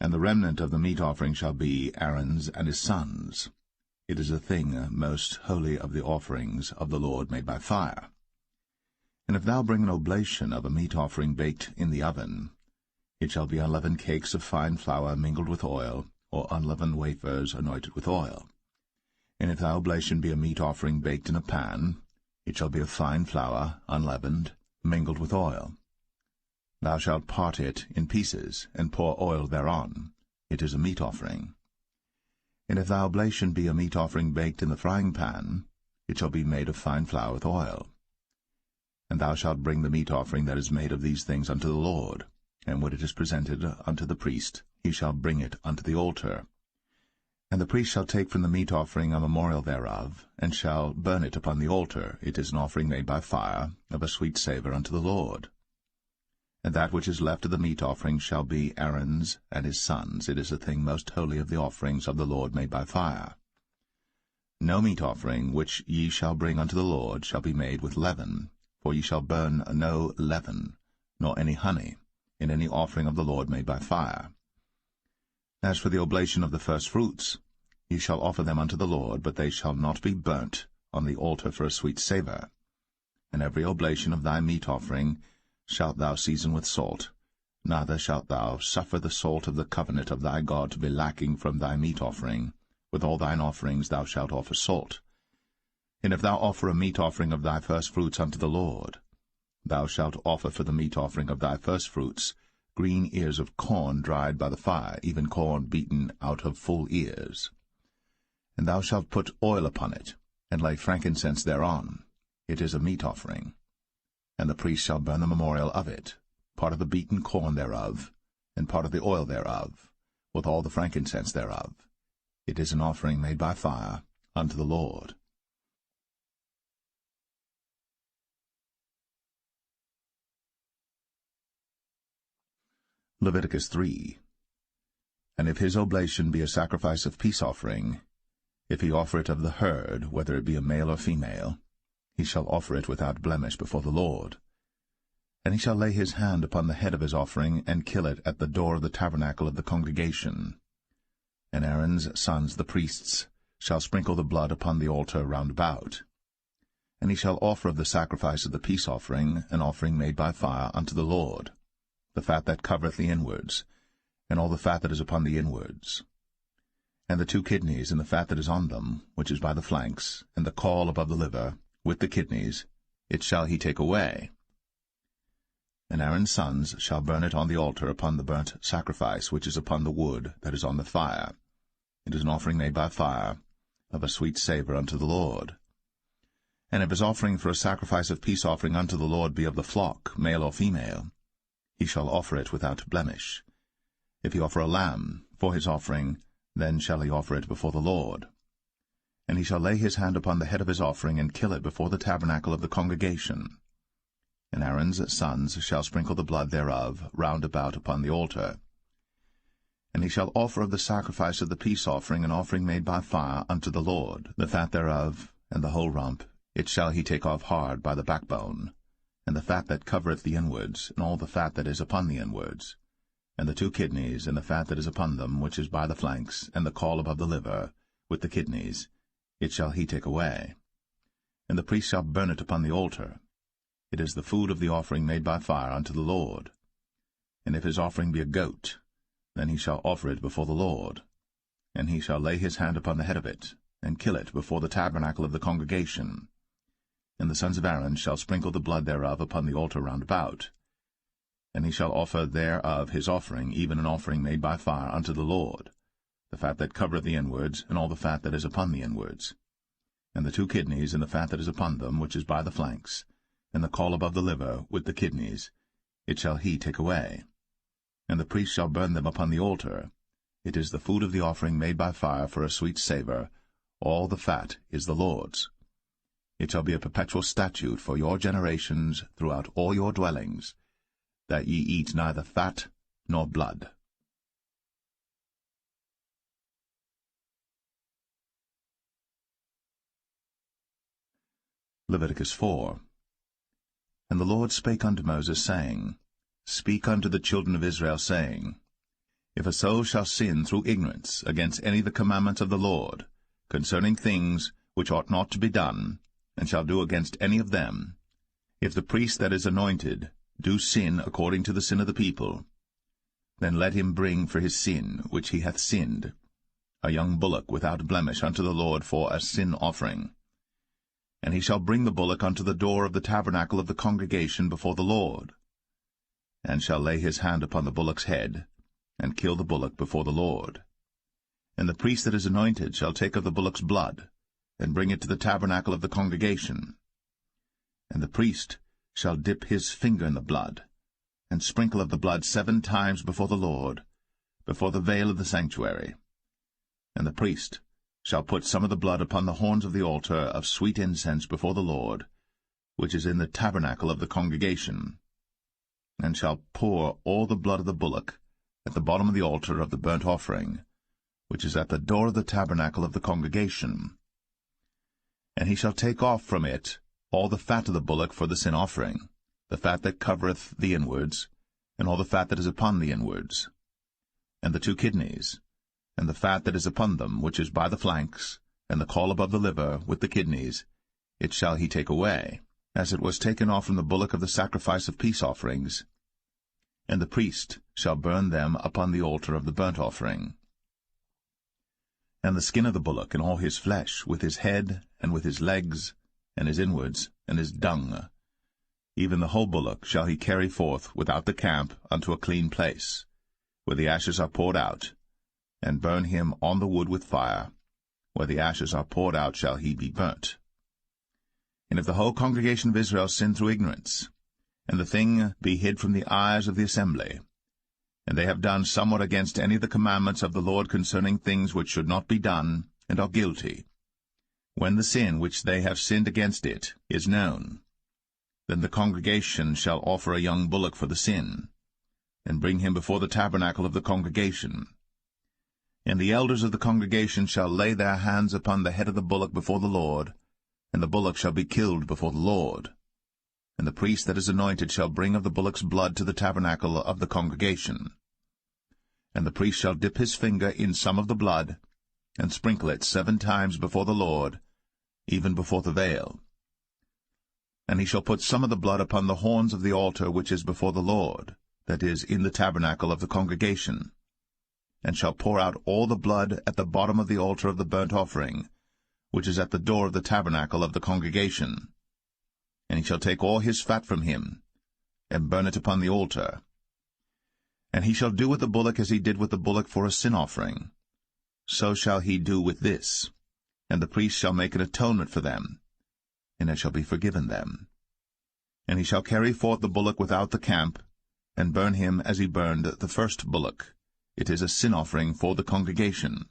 And the remnant of the meat offering shall be Aaron's and his sons. It is a thing most holy of the offerings of the Lord made by fire. And if thou bring an oblation of a meat offering baked in the oven, it shall be unleavened cakes of fine flour mingled with oil, or unleavened wafers anointed with oil. And if thy oblation be a meat offering baked in a pan, it shall be of fine flour, unleavened, mingled with oil. Thou shalt part it in pieces, and pour oil thereon. It is a meat offering. And if thy oblation be a meat offering baked in the frying pan, it shall be made of fine flour with oil. And thou shalt bring the meat offering that is made of these things unto the Lord, and when it is presented unto the priest, he shall bring it unto the altar. And the priest shall take from the meat offering a memorial thereof, and shall burn it upon the altar. It is an offering made by fire, of a sweet savour unto the Lord. And that which is left of the meat offering shall be Aaron's and his sons. It is a thing most holy of the offerings of the Lord made by fire. No meat offering which ye shall bring unto the Lord shall be made with leaven, for ye shall burn no leaven, nor any honey, in any offering of the Lord made by fire. As for the oblation of the firstfruits, ye shall offer them unto the Lord, but they shall not be burnt on the altar for a sweet savour. And every oblation of thy meat offering shalt thou season with salt, neither shalt thou suffer the salt of the covenant of thy God to be lacking from thy meat offering. With all thine offerings thou shalt offer salt. And if thou offer a meat offering of thy firstfruits unto the Lord, thou shalt offer for the meat offering of thy firstfruits green ears of corn dried by the fire, even corn beaten out of full ears. And thou shalt put oil upon it, and lay frankincense thereon. It is a meat offering. And the priest shall burn the memorial of it, part of the beaten corn thereof, and part of the oil thereof, with all the frankincense thereof. It is an offering made by fire unto the Lord. Leviticus 3. And if his oblation be a sacrifice of peace offering, if he offer it of the herd, whether it be a male or female, he shall offer it without blemish before the Lord. And he shall lay his hand upon the head of his offering, and kill it at the door of the tabernacle of the congregation. And Aaron's sons the priests shall sprinkle the blood upon the altar round about. And he shall offer of the sacrifice of the peace offering an offering made by fire unto the Lord, the fat that covereth the inwards, and all the fat that is upon the inwards, and the 2 kidneys, and the fat that is on them, which is by the flanks, and the caul above the liver, with the kidneys, it shall he take away. And Aaron's sons shall burn it on the altar upon the burnt sacrifice which is upon the wood that is on the fire. It is an offering made by fire, of a sweet savour unto the Lord. And if his offering for a sacrifice of peace offering unto the Lord be of the flock, male or female, he shall offer it without blemish. If he offer a lamb for his offering, then shall he offer it before the Lord. And he shall lay his hand upon the head of his offering, and kill it before the tabernacle of the congregation. And Aaron's sons shall sprinkle the blood thereof round about upon the altar. And he shall offer of the sacrifice of the peace offering an offering made by fire unto the Lord, the fat thereof, and the whole rump, it shall he take off hard by the backbone, and the fat that covereth the inwards, and all the fat that is upon the inwards, and the 2 kidneys, and the fat that is upon them, which is by the flanks, and the caul above the liver, with the kidneys, it shall he take away. And the priest shall burn it upon the altar. It is the food of the offering made by fire unto the Lord. And if his offering be a goat, then he shall offer it before the Lord. And he shall lay his hand upon the head of it, and kill it before the tabernacle of the congregation. And the sons of Aaron shall sprinkle the blood thereof upon the altar round about. And he shall offer thereof his offering, even an offering made by fire unto the Lord, the fat that covereth the inwards, and all the fat that is upon the inwards, and the 2 kidneys, and the fat that is upon them, which is by the flanks, and the caul above the liver, with the kidneys, it shall he take away. And the priest shall burn them upon the altar. It is the food of the offering made by fire for a sweet savour. All the fat is the Lord's. It shall be a perpetual statute for your generations throughout all your dwellings, that ye eat neither fat nor blood. Leviticus 4. And the Lord spake unto Moses, saying, Speak unto the children of Israel, saying, If a soul shall sin through ignorance against any of the commandments of the Lord, concerning things which ought not to be done, and shall do against any of them, if the priest that is anointed do sin according to the sin of the people, then let him bring for his sin which he hath sinned a young bullock without blemish unto the Lord for a sin offering. And he shall bring the bullock unto the door of the tabernacle of the congregation before the Lord, and shall lay his hand upon the bullock's head, and kill the bullock before the Lord. And the priest that is anointed shall take of the bullock's blood, and bring it to the tabernacle of the congregation. And the priest shall dip his finger in the blood, and sprinkle of the blood 7 times before the Lord, before the veil of the sanctuary. And the priest shall put some of the blood upon the horns of the altar of sweet incense before the Lord, which is in the tabernacle of the congregation, and shall pour all the blood of the bullock at the bottom of the altar of the burnt offering, which is at the door of the tabernacle of the congregation. And he shall take off from it all the fat of the bullock for the sin offering, the fat that covereth the inwards, and all the fat that is upon the inwards, and the 2 kidneys, and the fat that is upon them, which is by the flanks, and the caul above the liver, with the kidneys, it shall he take away, as it was taken off from the bullock of the sacrifice of peace offerings. And the priest shall burn them upon the altar of the burnt offering. And the skin of the bullock, and all his flesh, with his head, and with his legs, and his inwards, and his dung, even the whole bullock shall he carry forth without the camp unto a clean place, where the ashes are poured out, and burn him on the wood with fire. Where the ashes are poured out shall he be burnt. And if the whole congregation of Israel sin through ignorance, and the thing be hid from the eyes of the assembly, and they have done somewhat against any of the commandments of the Lord concerning things which should not be done, and are guilty, when the sin which they have sinned against it is known, then the congregation shall offer a young bullock for the sin, and bring him before the tabernacle of the congregation. And the elders of the congregation shall lay their hands upon the head of the bullock before the Lord, and the bullock shall be killed before the Lord. And the priest that is anointed shall bring of the bullock's blood to the tabernacle of the congregation. And the priest shall dip his finger in some of the blood, and sprinkle it 7 times before the Lord, even before the veil. And he shall put some of the blood upon the horns of the altar which is before the Lord, that is, in the tabernacle of the congregation, and shall pour out all the blood at the bottom of the altar of the burnt offering, which is at the door of the tabernacle of the congregation. And he shall take all his fat from him, and burn it upon the altar. And he shall do with the bullock as he did with the bullock for a sin offering. So shall he do with this. And the priest shall make an atonement for them, and it shall be forgiven them. And he shall carry forth the bullock without the camp, and burn him as he burned the first bullock. It is a sin offering for the congregation.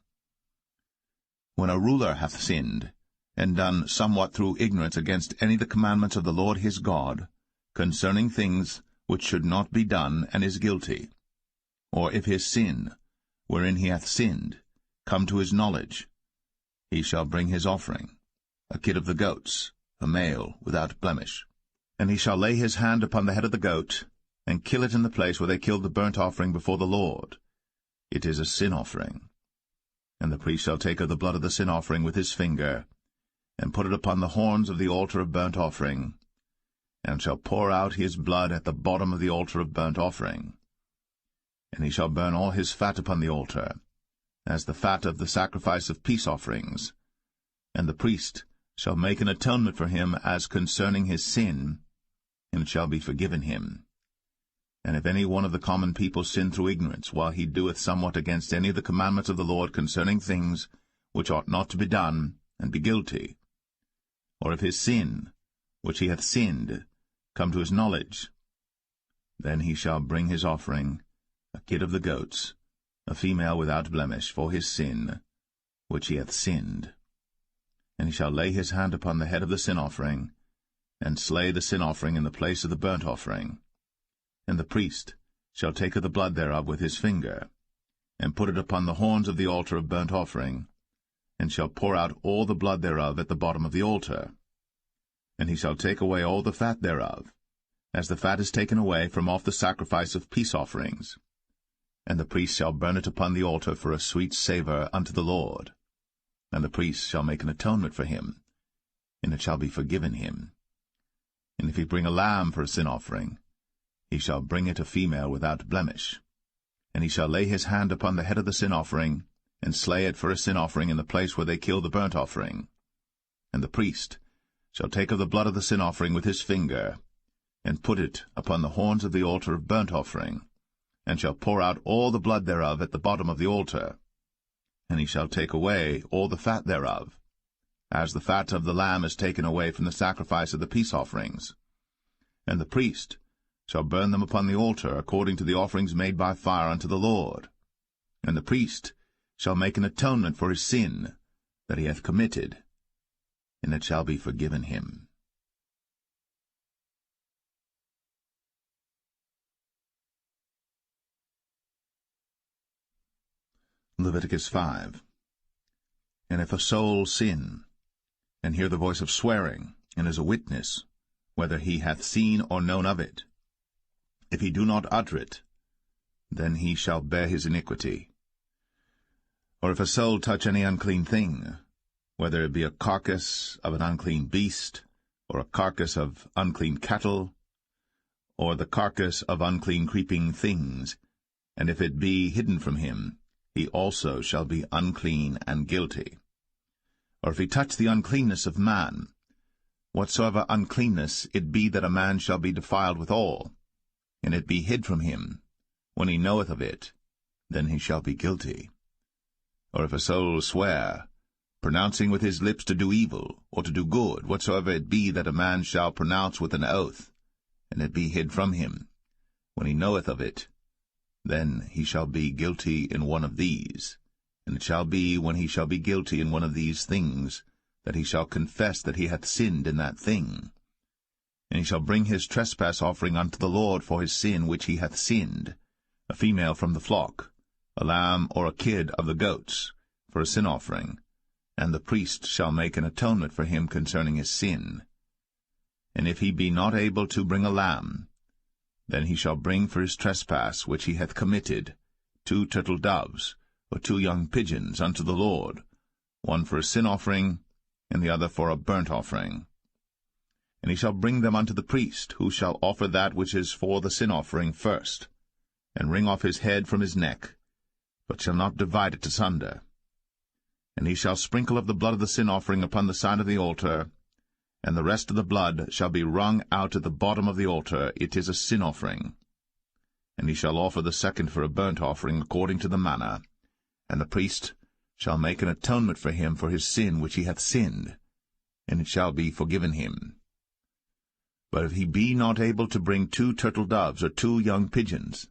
When a ruler hath sinned, and done somewhat through ignorance against any of the commandments of the Lord his God, concerning things which should not be done, and is guilty, or if his sin, wherein he hath sinned, come to his knowledge, he shall bring his offering, a kid of the goats, a male without blemish. And he shall lay his hand upon the head of the goat, and kill it in the place where they killed the burnt offering before the Lord. It is a sin offering. And the priest shall take of the blood of the sin offering with his finger, and put it upon the horns of the altar of burnt offering, and shall pour out his blood at the bottom of the altar of burnt offering. And he shall burn all his fat upon the altar, as the fat of the sacrifice of peace offerings. And the priest shall make an atonement for him as concerning his sin, and it shall be forgiven him. And if any one of the common people sin through ignorance, while he doeth somewhat against any of the commandments of the Lord concerning things which ought not to be done, and be guilty, or if his sin, which he hath sinned, come to his knowledge, then he shall bring his offering, a kid of the goats, a female without blemish, for his sin, which he hath sinned. And he shall lay his hand upon the head of the sin offering, and slay the sin offering in the place of the burnt offering. And the priest shall take of the blood thereof with his finger, and put it upon the horns of the altar of burnt offering, and shall pour out all the blood thereof at the bottom of the altar. And he shall take away all the fat thereof, as the fat is taken away from off the sacrifice of peace offerings. And the priest shall burn it upon the altar for a sweet savour unto the Lord. And the priest shall make an atonement for him, and it shall be forgiven him. And if he bring a lamb for a sin offering, he shall bring it a female without blemish. And he shall lay his hand upon the head of the sin offering, and slay it for a sin offering in the place where they kill the burnt offering. And the priest shall take of the blood of the sin offering with his finger, and put it upon the horns of the altar of burnt offering, and shall pour out all the blood thereof at the bottom of the altar. And he shall take away all the fat thereof, as the fat of the lamb is taken away from the sacrifice of the peace offerings. And the priest shall burn them upon the altar according to the offerings made by fire unto the Lord. And the priest shall make an atonement for his sin that he hath committed, and it shall be forgiven him. Leviticus 5. And if a soul sin, and hear the voice of swearing, and is a witness, whether he hath seen or known of it, if he do not utter it, then he shall bear his iniquity. Or if a soul touch any unclean thing, whether it be a carcass of an unclean beast, or a carcass of unclean cattle, or the carcass of unclean creeping things, and if it be hidden from him, he also shall be unclean and guilty. Or if he touch the uncleanness of man, whatsoever uncleanness it be that a man shall be defiled withal, and it be hid from him, when he knoweth of it, then he shall be guilty. Or if a soul swear, pronouncing with his lips to do evil, or to do good, whatsoever it be that a man shall pronounce with an oath, and it be hid from him, when he knoweth of it, then he shall be guilty in one of these. And it shall be, when he shall be guilty in one of these things, that he shall confess that he hath sinned in that thing. And he shall bring his trespass offering unto the Lord for his sin which he hath sinned, a female from the flock, a lamb or a kid of the goats, for a sin offering, and the priest shall make an atonement for him concerning his sin. And if he be not able to bring a lamb, then he shall bring for his trespass which he hath committed 2 turtle doves, or 2 young pigeons unto the Lord, one for a sin offering, and the other for a burnt offering. And he shall bring them unto the priest, who shall offer that which is for the sin offering first, and wring off his head from his neck, but shall not divide it asunder. And he shall sprinkle of the blood of the sin offering upon the side of the altar, and the rest of the blood shall be wrung out at the bottom of the altar. It is a sin offering. And he shall offer the second for a burnt offering according to the manner, and the priest shall make an atonement for him for his sin which he hath sinned, and it shall be forgiven him. But if he be not able to bring 2 turtle doves or 2 young pigeons,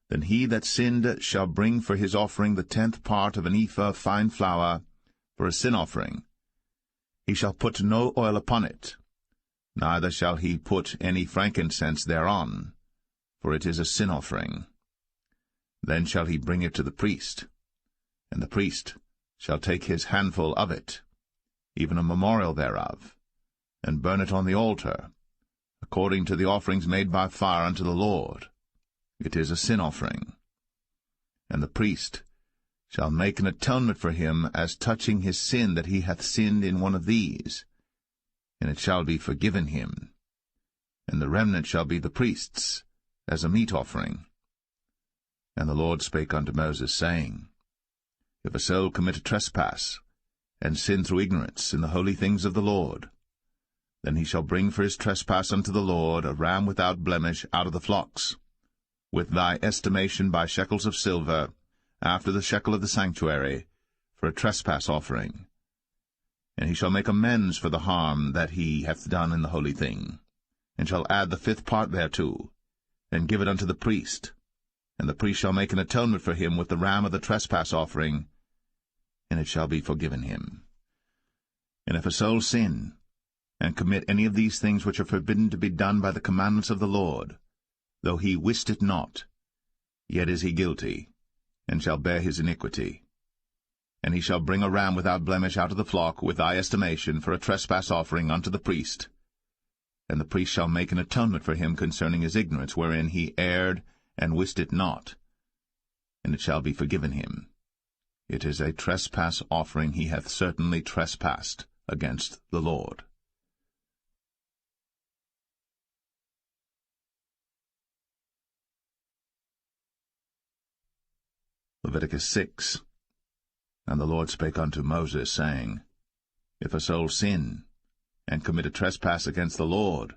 then he that sinned shall bring for his offering the 10th part of an ephah of fine flour for a sin offering. He shall put no oil upon it, neither shall he put any frankincense thereon, for it is a sin offering. Then shall he bring it to the priest, and the priest shall take his handful of it, even a memorial thereof, and burn it on the altar, according to the offerings made by fire unto the Lord. It is a sin offering. And the priest shall make an atonement for him as touching his sin that he hath sinned in one of these, and it shall be forgiven him. And the remnant shall be the priest's, as a meat offering. And the Lord spake unto Moses, saying, If a soul commit a trespass, and sin through ignorance in the holy things of the Lord, then he shall bring for his trespass unto the Lord a ram without blemish out of the flocks, with thy estimation by shekels of silver, after the shekel of the sanctuary, for a trespass offering. And he shall make amends for the harm that he hath done in the holy thing, and shall add the 5th part thereto, and give it unto the priest. And the priest shall make an atonement for him with the ram of the trespass offering, and it shall be forgiven him. And if a soul sin, and commit any of these things which are forbidden to be done by the commandments of the Lord, though he wist it not, yet is he guilty, and shall bear his iniquity. And he shall bring a ram without blemish out of the flock, with thy estimation, for a trespass offering unto the priest. And the priest shall make an atonement for him concerning his ignorance, wherein he erred, and wist it not. and it shall be forgiven him. It is a trespass offering. He hath certainly trespassed against the Lord. Leviticus 6. And the Lord spake unto Moses, saying, If a soul sin, and commit a trespass against the Lord,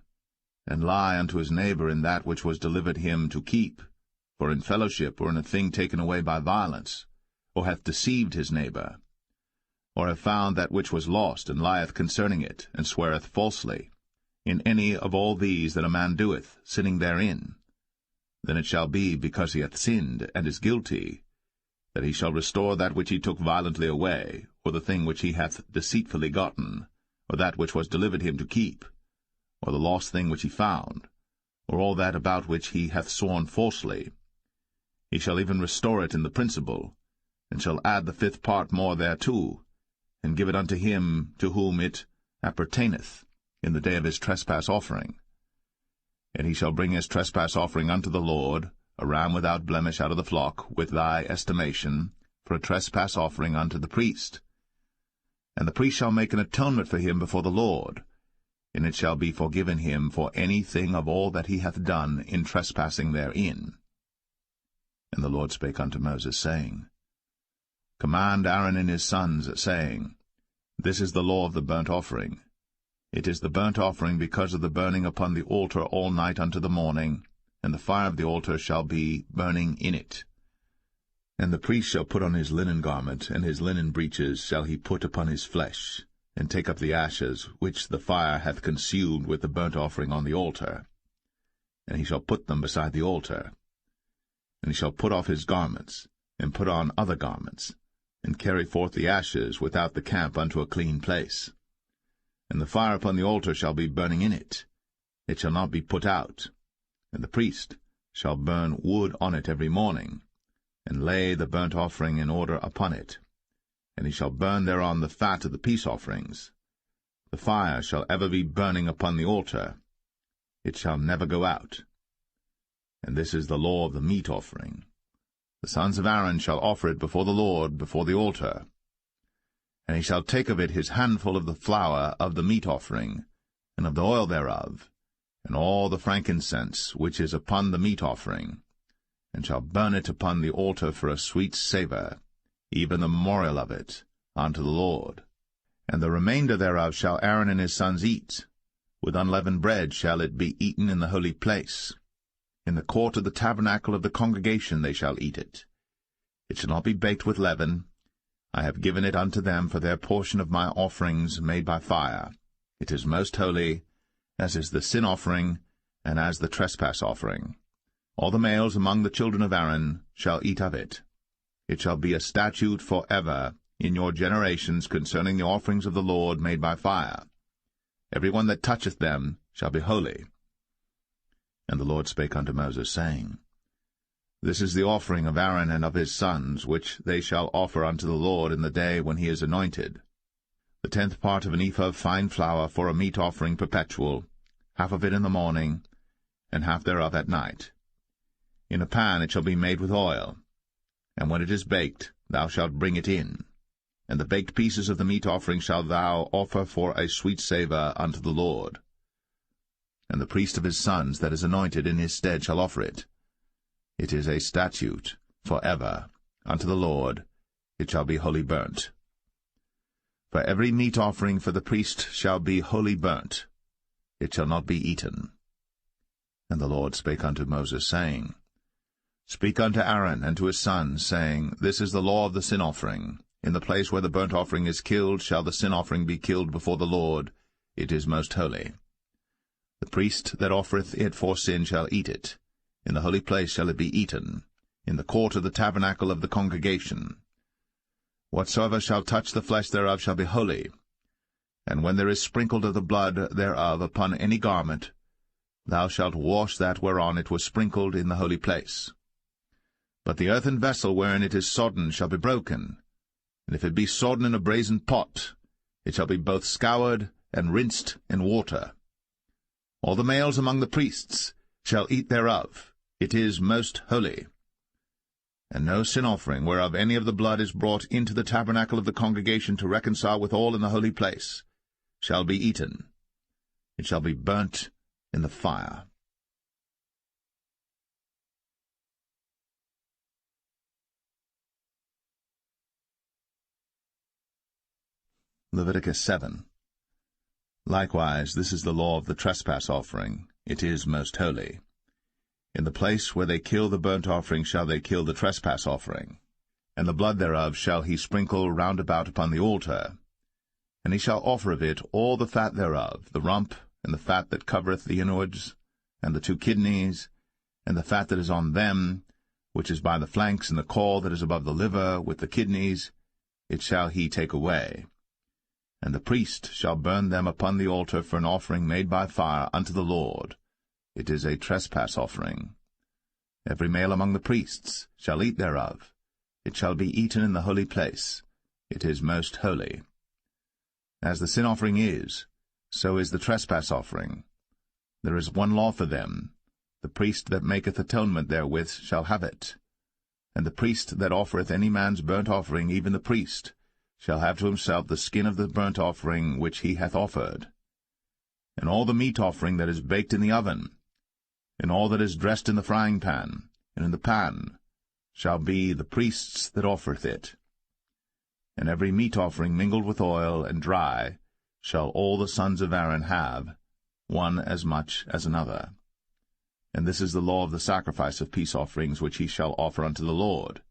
and lie unto his neighbor in that which was delivered him to keep, for in fellowship or in a thing taken away by violence, or hath deceived his neighbor, or have found that which was lost, and lieth concerning it, and sweareth falsely, in any of all these that a man doeth, sinning therein, then it shall be, because he hath sinned, and is guilty, that he shall restore that which he took violently away, or the thing which he hath deceitfully gotten, or that which was delivered him to keep, or the lost thing which he found, or all that about which he hath sworn falsely. He shall even restore it in the principal, and shall add the 5th part more thereto, and give it unto him to whom it appertaineth in the day of his trespass offering. And he shall bring his trespass offering unto the Lord, a ram without blemish out of the flock, with thy estimation, for a trespass offering unto the priest. And the priest shall make an atonement for him before the Lord, and it shall be forgiven him for anything of all that he hath done in trespassing therein. And the Lord spake unto Moses, saying, Command Aaron and his sons, saying, This is the law of the burnt offering. It is the burnt offering because of the burning upon the altar all night unto the morning, and the fire of the altar shall be burning in it. And the priest shall put on his linen garment, and his linen breeches shall he put upon his flesh, and take up the ashes which the fire hath consumed with the burnt offering on the altar. And he shall put them beside the altar. And he shall put off his garments, and put on other garments, and carry forth the ashes without the camp unto a clean place. And the fire upon the altar shall be burning in it. It shall not be put out. And the priest shall burn wood on it every morning, and lay the burnt offering in order upon it. And he shall burn thereon the fat of the peace offerings. The fire shall ever be burning upon the altar. It shall never go out. And this is the law of the meat offering. The sons of Aaron shall offer it before the Lord, before the altar. And he shall take of it his handful of the flour of the meat offering, and of the oil thereof, and all the frankincense which is upon the meat offering, and shall burn it upon the altar for a sweet savour, even the memorial of it, unto the Lord. And the remainder thereof shall Aaron and his sons eat. With unleavened bread shall it be eaten in the holy place. In the court of the tabernacle of the congregation they shall eat it. It shall not be baked with leaven. I have given it unto them for their portion of my offerings made by fire. It is most holy, as is the sin offering, and as the trespass offering. All the males among the children of Aaron shall eat of it. It shall be a statute for ever in your generations concerning the offerings of the Lord made by fire. Every one that toucheth them shall be holy. And the Lord spake unto Moses, saying, This is the offering of Aaron and of his sons, which they shall offer unto the Lord in the day when he is anointed. The 10th part of an ephah of fine flour for a meat offering perpetual, half of it in the morning, and half thereof at night. In a pan it shall be made with oil, and when it is baked, thou shalt bring it in. And the baked pieces of the meat offering shalt thou offer for a sweet savour unto the Lord. And the priest of his sons that is anointed in his stead shall offer it. It is a statute for ever unto the Lord. It shall be wholly burnt. For every meat offering for the priest shall be wholly burnt. It shall not be eaten. And the Lord spake unto Moses, saying, Speak unto Aaron and to his sons, saying, This is the law of the sin offering. In the place where the burnt offering is killed shall the sin offering be killed before the Lord. It is most holy. The priest that offereth it for sin shall eat it. In the holy place shall it be eaten, in the court of the tabernacle of the congregation. Whatsoever shall touch the flesh thereof shall be holy. And when there is sprinkled of the blood thereof upon any garment, thou shalt wash that whereon it was sprinkled in the holy place. But the earthen vessel wherein it is sodden shall be broken, and if it be sodden in a brazen pot, it shall be both scoured and rinsed in water. All the males among the priests shall eat thereof. It is most holy. And no sin offering, whereof any of the blood is brought into the tabernacle of the congregation to reconcile with all in the holy place, shall be eaten. It shall be burnt in the fire. Leviticus 7. Likewise, this is the law of the trespass offering. It is most holy. In the place where they kill the burnt offering shall they kill the trespass offering, and the blood thereof shall he sprinkle round about upon the altar. And he shall offer of it all the fat thereof, the rump, and the fat that covereth the inwards, and the 2 kidneys, and the fat that is on them, which is by the flanks, and the caul that is above the liver, with the kidneys, it shall he take away. And the priest shall burn them upon the altar for an offering made by fire unto the Lord. It is a trespass offering. Every male among the priests shall eat thereof. It shall be eaten in the holy place. It is most holy. As the sin offering is, so is the trespass offering. There is one law for them. The priest that maketh atonement therewith shall have it. And the priest that offereth any man's burnt offering, even the priest, shall have to himself the skin of the burnt offering which he hath offered. And all the meat offering that is baked in the oven, and all that is dressed in the frying pan, and in the pan, shall be the priest's that offereth it. And every meat offering mingled with oil and dry shall all the sons of Aaron have, one as much as another. And this is the law of the sacrifice of peace offerings which he shall offer unto the Lord.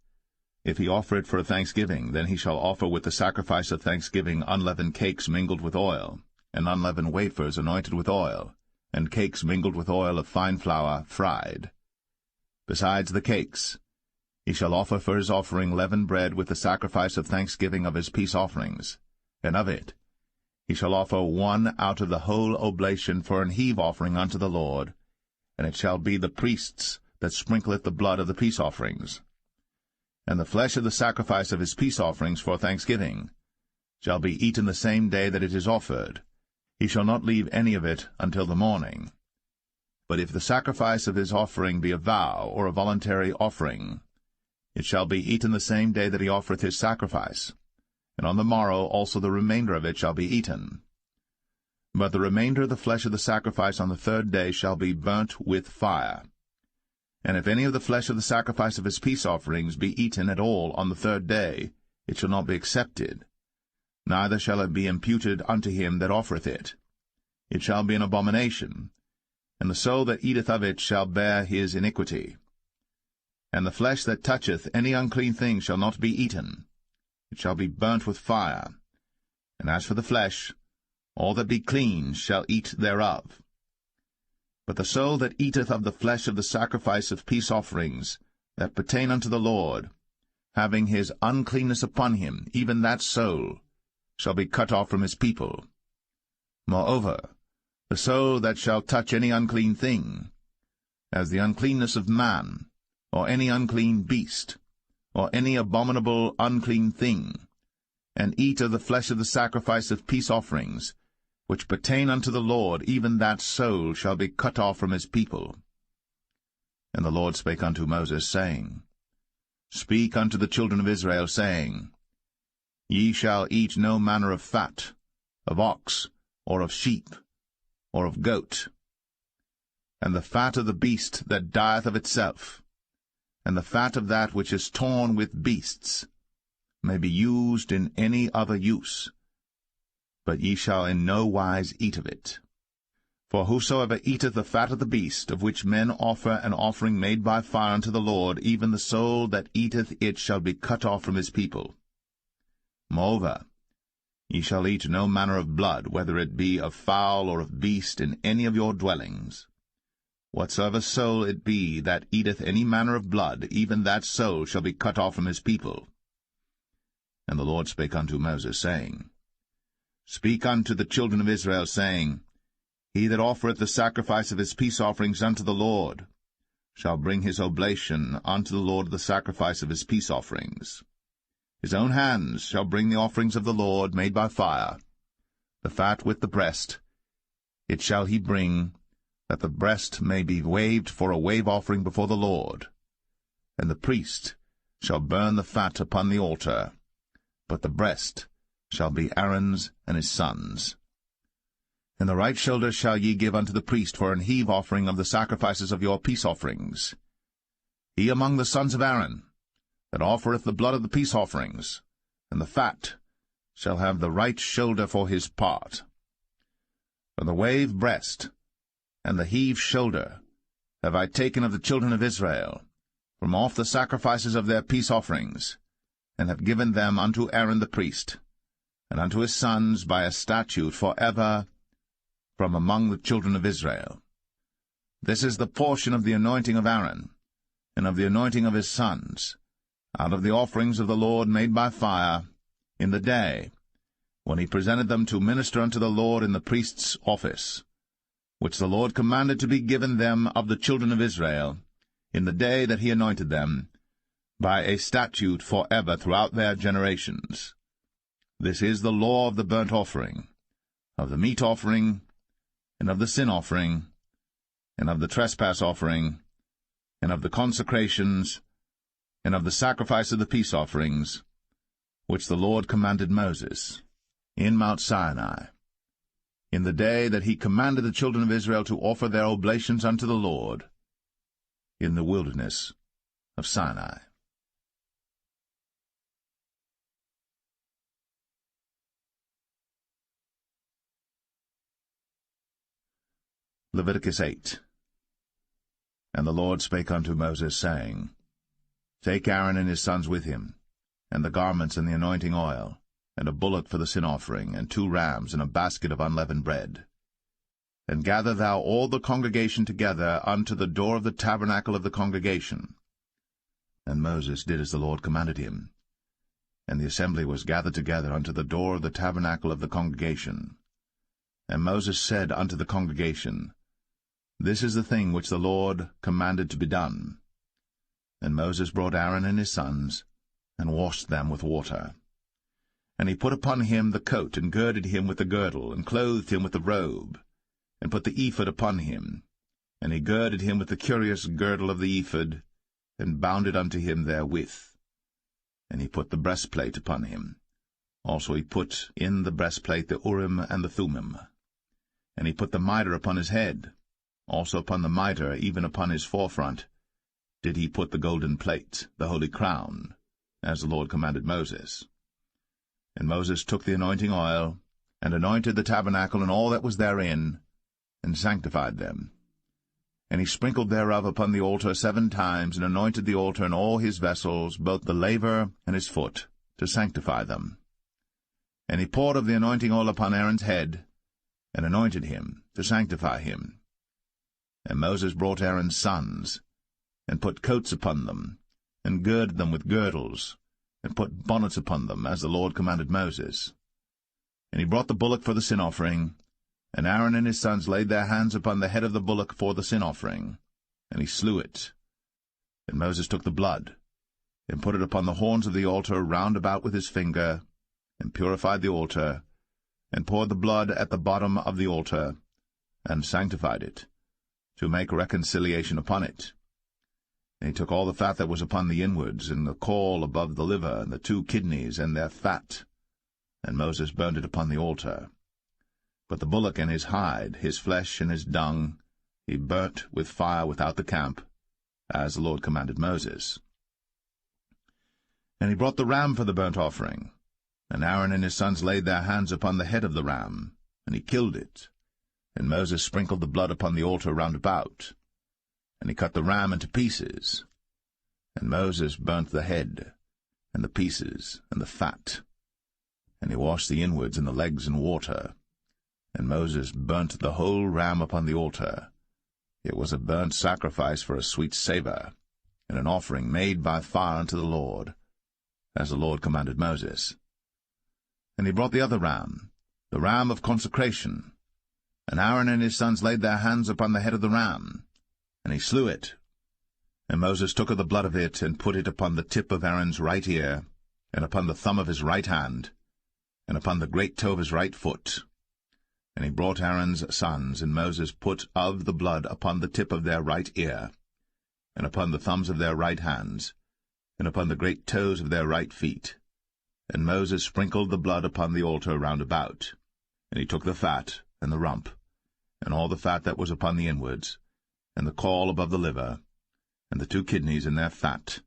If he offer it for a thanksgiving, then he shall offer with the sacrifice of thanksgiving unleavened cakes mingled with oil, and unleavened wafers anointed with oil, and cakes mingled with oil of fine flour fried. Besides the cakes, he shall offer for his offering leavened bread with the sacrifice of thanksgiving of his peace offerings, and of it he shall offer one out of the whole oblation for an heave offering unto the Lord, and it shall be the priest's that sprinkleth the blood of the peace offerings. And the flesh of the sacrifice of his peace offerings for thanksgiving shall be eaten the same day that it is offered. He shall not leave any of it until the morning. But if the sacrifice of his offering be a vow or a voluntary offering, it shall be eaten the same day that he offereth his sacrifice, and on the morrow also the remainder of it shall be eaten. But the remainder of the flesh of the sacrifice on the 3rd day shall be burnt with fire. And if any of the flesh of the sacrifice of his peace offerings be eaten at all on the 3rd day, it shall not be accepted, neither shall it be imputed unto him that offereth it. It shall be an abomination, and the soul that eateth of it shall bear his iniquity. And the flesh that toucheth any unclean thing shall not be eaten. It shall be burnt with fire. And as for the flesh, all that be clean shall eat thereof. But the soul that eateth of the flesh of the sacrifice of peace offerings, that pertain unto the Lord, having his uncleanness upon him, even that soul, shall be cut off from his people. Moreover, the soul that shall touch any unclean thing, as the uncleanness of man, or any unclean beast, or any abominable unclean thing, and eat of the flesh of the sacrifice of peace offerings, which pertain unto the Lord, even that soul shall be cut off from his people. And the Lord spake unto Moses, saying, Speak unto the children of Israel, saying, Ye shall eat no manner of fat, of ox, or of sheep, or of goat, and the fat of the beast that dieth of itself, and the fat of that which is torn with beasts, may be used in any other use, but ye shall in no wise eat of it. For whosoever eateth the fat of the beast, of which men offer an offering made by fire unto the Lord, even the soul that eateth it shall be cut off from his people. Moreover, ye shall eat no manner of blood, whether it be of fowl or of beast, in any of your dwellings. Whatsoever soul it be that eateth any manner of blood, even that soul shall be cut off from his people. And the Lord spake unto Moses, saying, Speak unto the children of Israel, saying, He that offereth the sacrifice of his peace offerings unto the Lord shall bring his oblation unto the Lord the sacrifice of his peace offerings. His own hands shall bring the offerings of the Lord made by fire, the fat with the breast. It shall he bring, that the breast may be waved for a wave offering before the Lord. And the priest shall burn the fat upon the altar, but the breast shall be Aaron's and his sons'. And the right shoulder shall ye give unto the priest for an heave offering of the sacrifices of your peace offerings. He among the sons of Aaron, that offereth the blood of the peace offerings, and the fat, shall have the right shoulder for his part. For the wave breast and the heave shoulder have I taken of the children of Israel, from off the sacrifices of their peace offerings, and have given them unto Aaron the priest, and unto his sons by a statute for ever from among the children of Israel. This is the portion of the anointing of Aaron, and of the anointing of his sons, out of the offerings of the Lord made by fire, in the day when he presented them to minister unto the Lord in the priest's office, which the Lord commanded to be given them of the children of Israel, in the day that he anointed them, by a statute for ever throughout their generations. This is the law of the burnt offering, of the meat offering, and of the sin offering, and of the trespass offering, and of the consecrations, and of the sacrifice of the peace offerings, which the Lord commanded Moses in Mount Sinai, in the day that he commanded the children of Israel to offer their oblations unto the Lord, in the wilderness of Sinai. Leviticus 8. And the Lord spake unto Moses, saying, Take Aaron and his sons with him, and the garments and the anointing oil, and a bullock for the sin offering, and 2 rams, and a basket of unleavened bread. And gather thou all the congregation together unto the door of the tabernacle of the congregation. And Moses did as the Lord commanded him. And the assembly was gathered together unto the door of the tabernacle of the congregation. And Moses said unto the congregation, This is the thing which the Lord commanded to be done. And Moses brought Aaron and his sons, and washed them with water. And he put upon him the coat, and girded him with the girdle, and clothed him with the robe, and put the ephod upon him. And he girded him with the curious girdle of the ephod, and bound it unto him therewith. And he put the breastplate upon him. Also he put in the breastplate the Urim and the Thummim. And he put the mitre upon his head. Also upon the mitre, even upon his forefront, did he put the golden plate, the holy crown, as the Lord commanded Moses. And Moses took the anointing oil, and anointed the tabernacle and all that was therein, and sanctified them. And he sprinkled thereof upon the altar 7 times, and anointed the altar and all his vessels, both the laver and his foot, to sanctify them. And he poured of the anointing oil upon Aaron's head, and anointed him, to sanctify him. And Moses brought Aaron's sons, and put coats upon them, and girded them with girdles, and put bonnets upon them, as the Lord commanded Moses. And he brought the bullock for the sin offering, and Aaron and his sons laid their hands upon the head of the bullock for the sin offering, and he slew it. And Moses took the blood, and put it upon the horns of the altar round about with his finger, and purified the altar, and poured the blood at the bottom of the altar, and sanctified it, to make reconciliation upon it. And he took all the fat that was upon the inwards, and the caul above the liver, and the 2 kidneys, and their fat, and Moses burned it upon the altar. But the bullock and his hide, his flesh and his dung, he burnt with fire without the camp, as the Lord commanded Moses. And he brought the ram for the burnt offering, and Aaron and his sons laid their hands upon the head of the ram, and he killed it. And Moses sprinkled the blood upon the altar round about. And he cut the ram into pieces. And Moses burnt the head, and the pieces, and the fat. And he washed the inwards and the legs in water. And Moses burnt the whole ram upon the altar. It was a burnt sacrifice for a sweet savour, and an offering made by fire unto the Lord, as the Lord commanded Moses. And he brought the other ram, the ram of consecration. And Aaron and his sons laid their hands upon the head of the ram, and he slew it. And Moses took of the blood of it, and put it upon the tip of Aaron's right ear, and upon the thumb of his right hand, and upon the great toe of his right foot. And he brought Aaron's sons, and Moses put of the blood upon the tip of their right ear, and upon the thumbs of their right hands, and upon the great toes of their right feet. And Moses sprinkled the blood upon the altar round about. And he took the fat, and the rump, and all the fat that was upon the inwards, and the caul above the liver, and the 2 kidneys in their fat,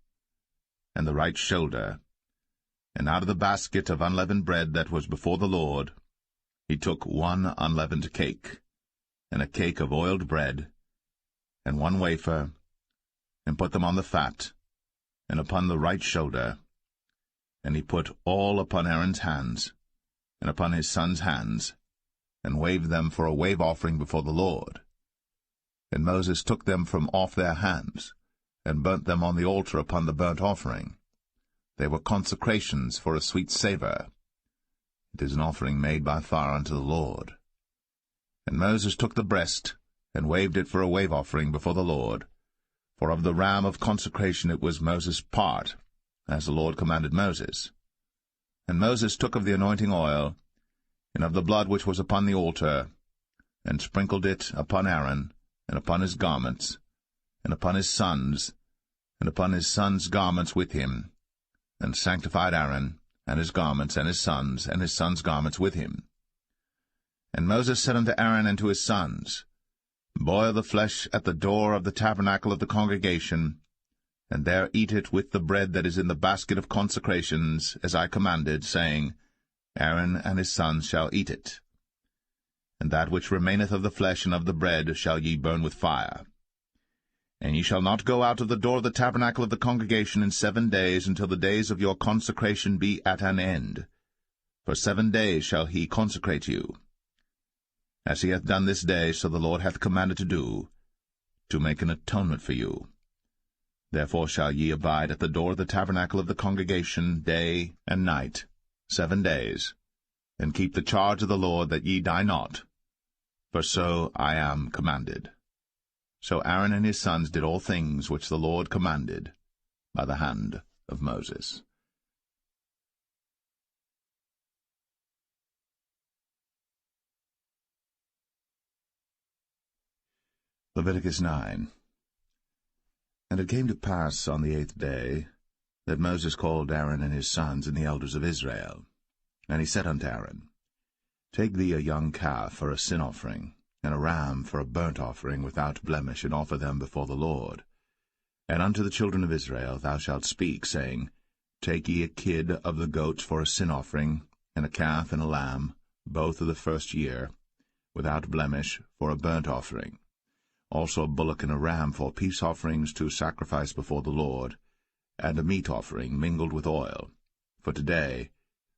and the right shoulder, and out of the basket of unleavened bread that was before the Lord, he took 1 unleavened cake, and a cake of oiled bread, and 1 wafer, and put them on the fat, and upon the right shoulder. And he put all upon Aaron's hands, and upon his sons' hands, and waved them for a wave offering before the Lord. And Moses took them from off their hands, and burnt them on the altar upon the burnt offering. They were consecrations for a sweet savour. It is an offering made by fire unto the Lord. And Moses took the breast, and waved it for a wave offering before the Lord. For of the ram of consecration it was Moses' part, as the Lord commanded Moses. And Moses took of the anointing oil, and of the blood which was upon the altar, and sprinkled it upon Aaron, and upon his garments, and upon his sons, and upon his sons' garments with him, and sanctified Aaron, and his garments, and his sons' garments with him. And Moses said unto Aaron and to his sons, Boil the flesh at the door of the tabernacle of the congregation, and there eat it with the bread that is in the basket of consecrations, as I commanded, saying, Aaron and his sons shall eat it. And that which remaineth of the flesh and of the bread shall ye burn with fire. And ye shall not go out of the door of the tabernacle of the congregation in 7 days, until the days of your consecration be at an end. For 7 days shall he consecrate you. As he hath done this day, so the Lord hath commanded to do, to make an atonement for you. Therefore shall ye abide at the door of the tabernacle of the congregation day and night, 7 days, and keep the charge of the Lord, that ye die not, for so I am commanded. So Aaron and his sons did all things which the Lord commanded by the hand of Moses. Leviticus 9. And it came to pass on the 8th day, that Moses called Aaron and his sons and the elders of Israel. And he said unto Aaron, Take thee a young calf for a sin offering, and a ram for a burnt offering without blemish, and offer them before the Lord. And unto the children of Israel thou shalt speak, saying, Take ye a kid of the goats for a sin offering, and a calf and a lamb, both of the first year, without blemish, for a burnt offering. Also a bullock and a ram for peace offerings to sacrifice before the Lord, and a meat offering mingled with oil. For today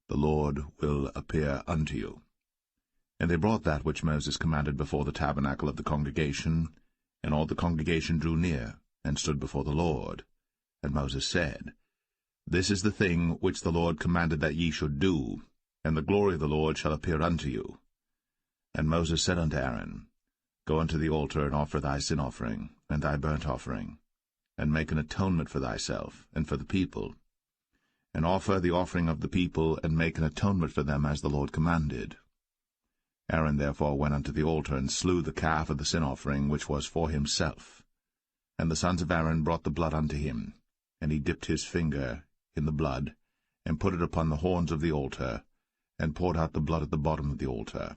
the Lord will appear unto you. And they brought that which Moses commanded before the tabernacle of the congregation, and all the congregation drew near, and stood before the Lord. And Moses said, This is the thing which the Lord commanded that ye should do, and the glory of the Lord shall appear unto you. And Moses said unto Aaron, Go unto the altar, and offer thy sin offering, and thy burnt offering, and make an atonement for thyself, and for the people. And offer the offering of the people, and make an atonement for them, as the Lord commanded. Aaron therefore went unto the altar, and slew the calf of the sin offering, which was for himself. And the sons of Aaron brought the blood unto him, and he dipped his finger in the blood, and put it upon the horns of the altar, and poured out the blood at the bottom of the altar.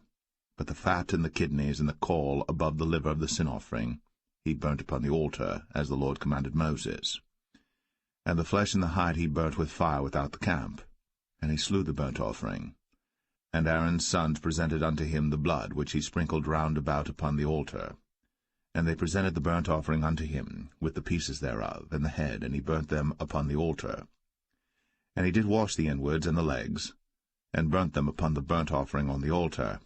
But the fat and the kidneys and the caul above the liver of the sin offering he burnt upon the altar, as the Lord commanded Moses. And the flesh and the hide he burnt with fire without the camp. And he slew the burnt offering. And Aaron's sons presented unto him the blood, which he sprinkled round about upon the altar. And they presented the burnt offering unto him, with the pieces thereof, and the head, and he burnt them upon the altar. And he did wash the inwards and the legs, and burnt them upon the burnt offering on the altar.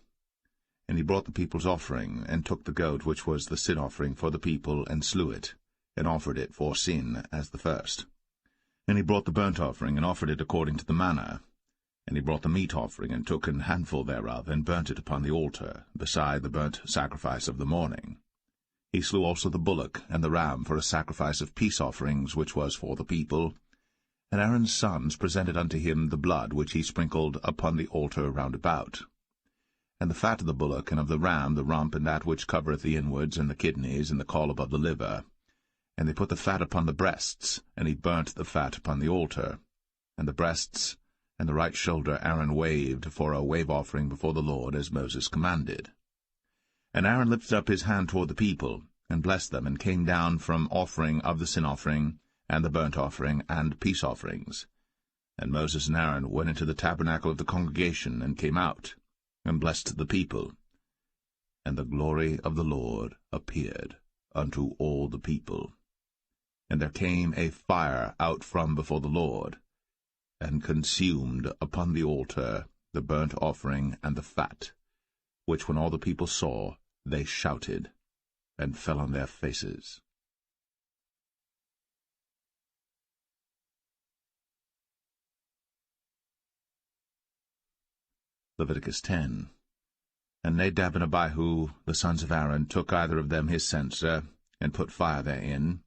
And he brought the people's offering, and took the goat which was the sin offering for the people, and slew it, and offered it for sin as the first. And he brought the burnt offering, and offered it according to the manner. And he brought the meat offering, and took an handful thereof, and burnt it upon the altar, beside the burnt sacrifice of the morning. He slew also the bullock and the ram for a sacrifice of peace offerings, which was for the people. And Aaron's sons presented unto him the blood which he sprinkled upon the altar round about. And the fat of the bullock and of the ram, the rump, and that which covereth the inwards, and the kidneys, and the caul above the liver, And they put the fat upon the breasts, and he burnt the fat upon the altar. And the breasts and the right shoulder Aaron waved for a wave offering before the Lord, as Moses commanded. And Aaron lifted up his hand toward the people, and blessed them, and came down from offering of the sin offering, and the burnt offering, and peace offerings. And Moses and Aaron went into the tabernacle of the congregation, and came out, and blessed the people. And the glory of the Lord appeared unto all the people. And there came a fire out from before the Lord, and consumed upon the altar the burnt offering and the fat, which when all the people saw, they shouted, and fell on their faces. Leviticus 10. And Nadab and Abihu, the sons of Aaron, took either of them his censer, and put fire therein,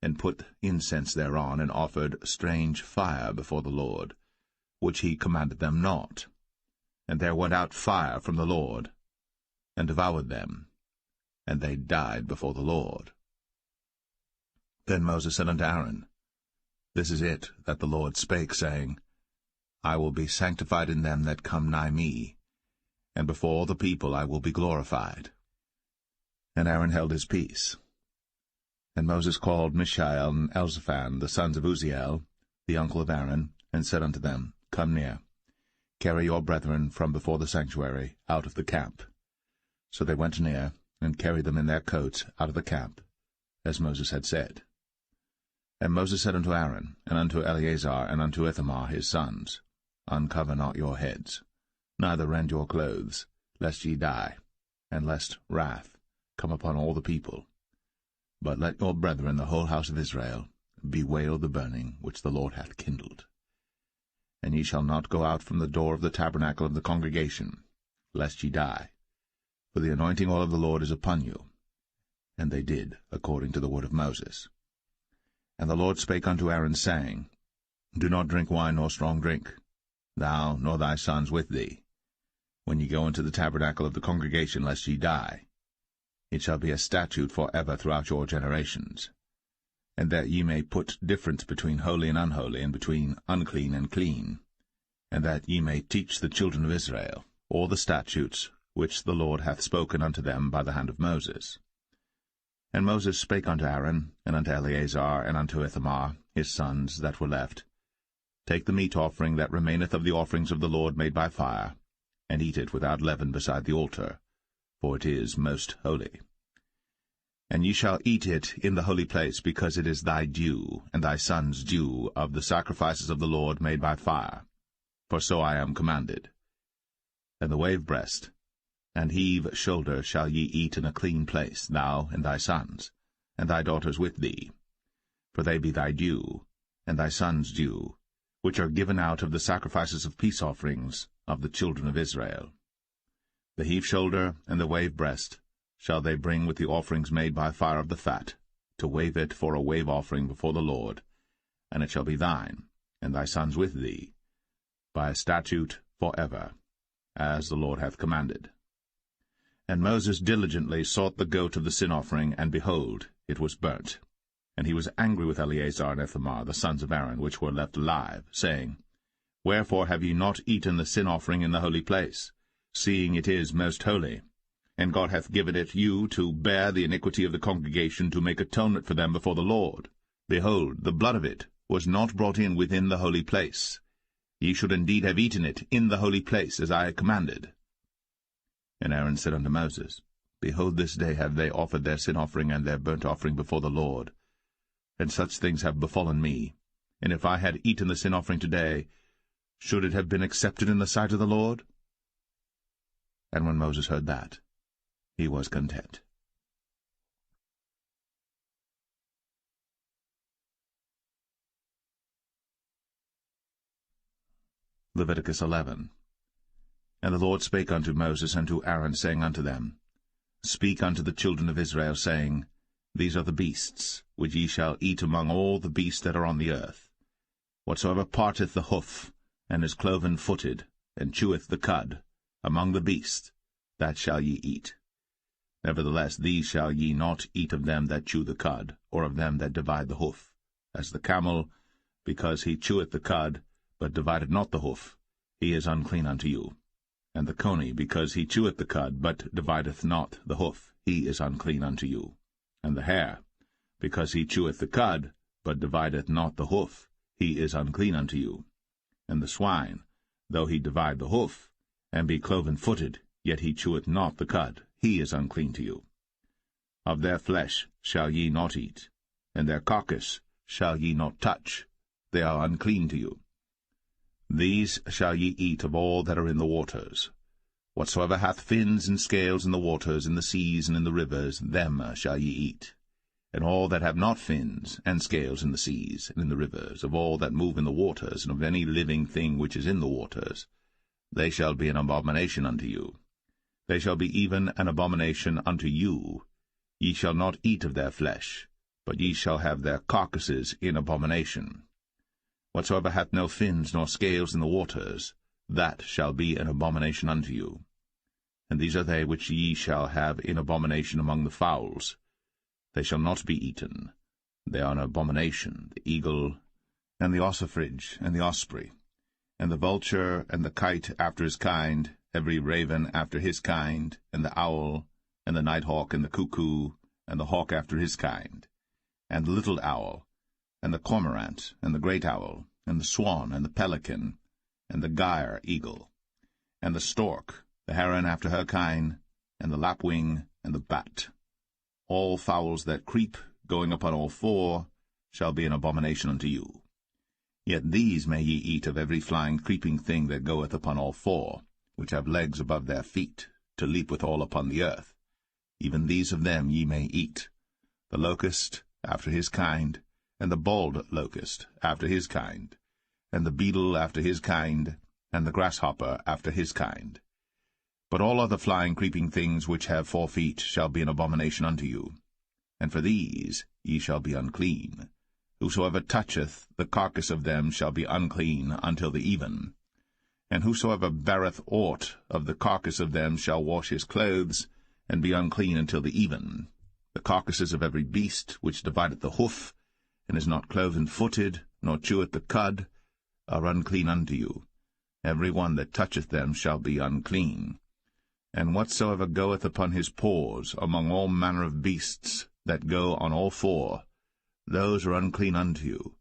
and put incense thereon, and offered strange fire before the Lord, which he commanded them not. And there went out fire from the Lord, and devoured them, and they died before the Lord. Then Moses said unto Aaron, This is it that the Lord spake, saying, I will be sanctified in them that come nigh me, and before all the people I will be glorified. And Aaron held his peace. And Moses called Mishael and Elzaphan, the sons of Uzziel, the uncle of Aaron, and said unto them, Come near, carry your brethren from before the sanctuary out of the camp. So they went near, and carried them in their coats out of the camp, as Moses had said. And Moses said unto Aaron, and unto Eleazar, and unto Ithamar his sons, Uncover not your heads, neither rend your clothes, lest ye die, and lest wrath come upon all the people. But let your brethren, the whole house of Israel, bewail the burning which the Lord hath kindled. And ye shall not go out from the door of the tabernacle of the congregation, lest ye die. For the anointing oil of the Lord is upon you. And they did according to the word of Moses. And the Lord spake unto Aaron, saying, Do not drink wine nor strong drink, thou nor thy sons with thee, when ye go into the tabernacle of the congregation, lest ye die. It shall be a statute for ever throughout your generations. And that ye may put difference between holy and unholy, and between unclean and clean, and that ye may teach the children of Israel all the statutes which the Lord hath spoken unto them by the hand of Moses. And Moses spake unto Aaron, and unto Eleazar, and unto Ithamar, his sons that were left, Take the meat offering that remaineth of the offerings of the Lord made by fire, and eat it without leaven beside the altar, for it is most holy. And ye shall eat it in the holy place, because it is thy due, and thy son's due, of the sacrifices of the Lord made by fire, for so I am commanded. And the wave breast and heave shoulder shall ye eat in a clean place, thou and thy sons, and thy daughters with thee, for they be thy due, and thy sons' due, which are given out of the sacrifices of peace offerings of the children of Israel. The heave shoulder and the wave breast shall they bring with the offerings made by fire of the fat, to wave it for a wave offering before the Lord, and it shall be thine, and thy sons with thee, by a statute for ever, as the Lord hath commanded. And Moses diligently sought the goat of the sin offering, and behold, it was burnt. And he was angry with Eleazar and Ithamar, the sons of Aaron, which were left alive, saying, Wherefore have ye not eaten the sin offering in the holy place, seeing it is most holy? And God hath given it you to bear the iniquity of the congregation, to make atonement for them before the Lord. Behold, the blood of it was not brought in within the holy place. Ye should indeed have eaten it in the holy place, as I commanded. And Aaron said unto Moses, Behold, this day have they offered their sin offering and their burnt offering before the Lord. And such things have befallen me. And if I had eaten the sin offering today, should it have been accepted in the sight of the Lord? And when Moses heard that, he was content. Leviticus 11. And the Lord spake unto Moses and to Aaron, saying unto them, Speak unto the children of Israel, saying, These are the beasts, which ye shall eat among all the beasts that are on the earth. Whatsoever parteth the hoof, and is cloven-footed, and cheweth the cud, among the beasts, that shall ye eat. Nevertheless these shall ye not eat of them that chew the cud, or of them that divide the hoof. As the camel, because he cheweth the cud, but divideth not the hoof, he is unclean unto you. And the coney, because he cheweth the cud, but divideth not the hoof, he is unclean unto you. And the hare, because he cheweth the cud, but divideth not the hoof, he is unclean unto you. And the swine, though he divide the hoof, and be cloven-footed, yet he cheweth not the cud, he is unclean to you. Of their flesh shall ye not eat, and their carcass shall ye not touch, they are unclean to you. These shall ye eat of all that are in the waters. Whatsoever hath fins and scales in the waters, in the seas, and in the rivers, them shall ye eat. And all that have not fins and scales in the seas, and in the rivers, of all that move in the waters, and of any living thing which is in the waters, they shall be an abomination unto you. They shall be even an abomination unto you. Ye shall not eat of their flesh, but ye shall have their carcasses in abomination. Whatsoever hath no fins nor scales in the waters, that shall be an abomination unto you. And these are they which ye shall have in abomination among the fowls. They shall not be eaten. They are an abomination, the eagle, and the ossifrage, and the osprey, and the vulture, and the kite after his kind, every raven after his kind, and the owl, and the nighthawk, and the cuckoo, and the hawk after his kind, and the little owl, and the cormorant, and the great owl, and the swan, and the pelican, and the gyre eagle, and the stork, the heron after her kind, and the lapwing, and the bat. All fowls that creep, going upon all four, shall be an abomination unto you. Yet these may ye eat of every flying creeping thing that goeth upon all four, which have legs above their feet, to leap withal upon the earth. Even these of them ye may eat, the locust after his kind, and the bald locust after his kind, and the beetle after his kind, and the grasshopper after his kind. But all other flying creeping things which have 4 feet shall be an abomination unto you. And for these ye shall be unclean. Whosoever toucheth the carcass of them shall be unclean until the even. And whosoever beareth aught of the carcass of them shall wash his clothes, and be unclean until the even. The carcasses of every beast which divideth the hoof, and is not cloven-footed, nor cheweth the cud, are unclean unto you. Every one that toucheth them shall be unclean. And whatsoever goeth upon his paws among all manner of beasts that go on all four, those are unclean unto you.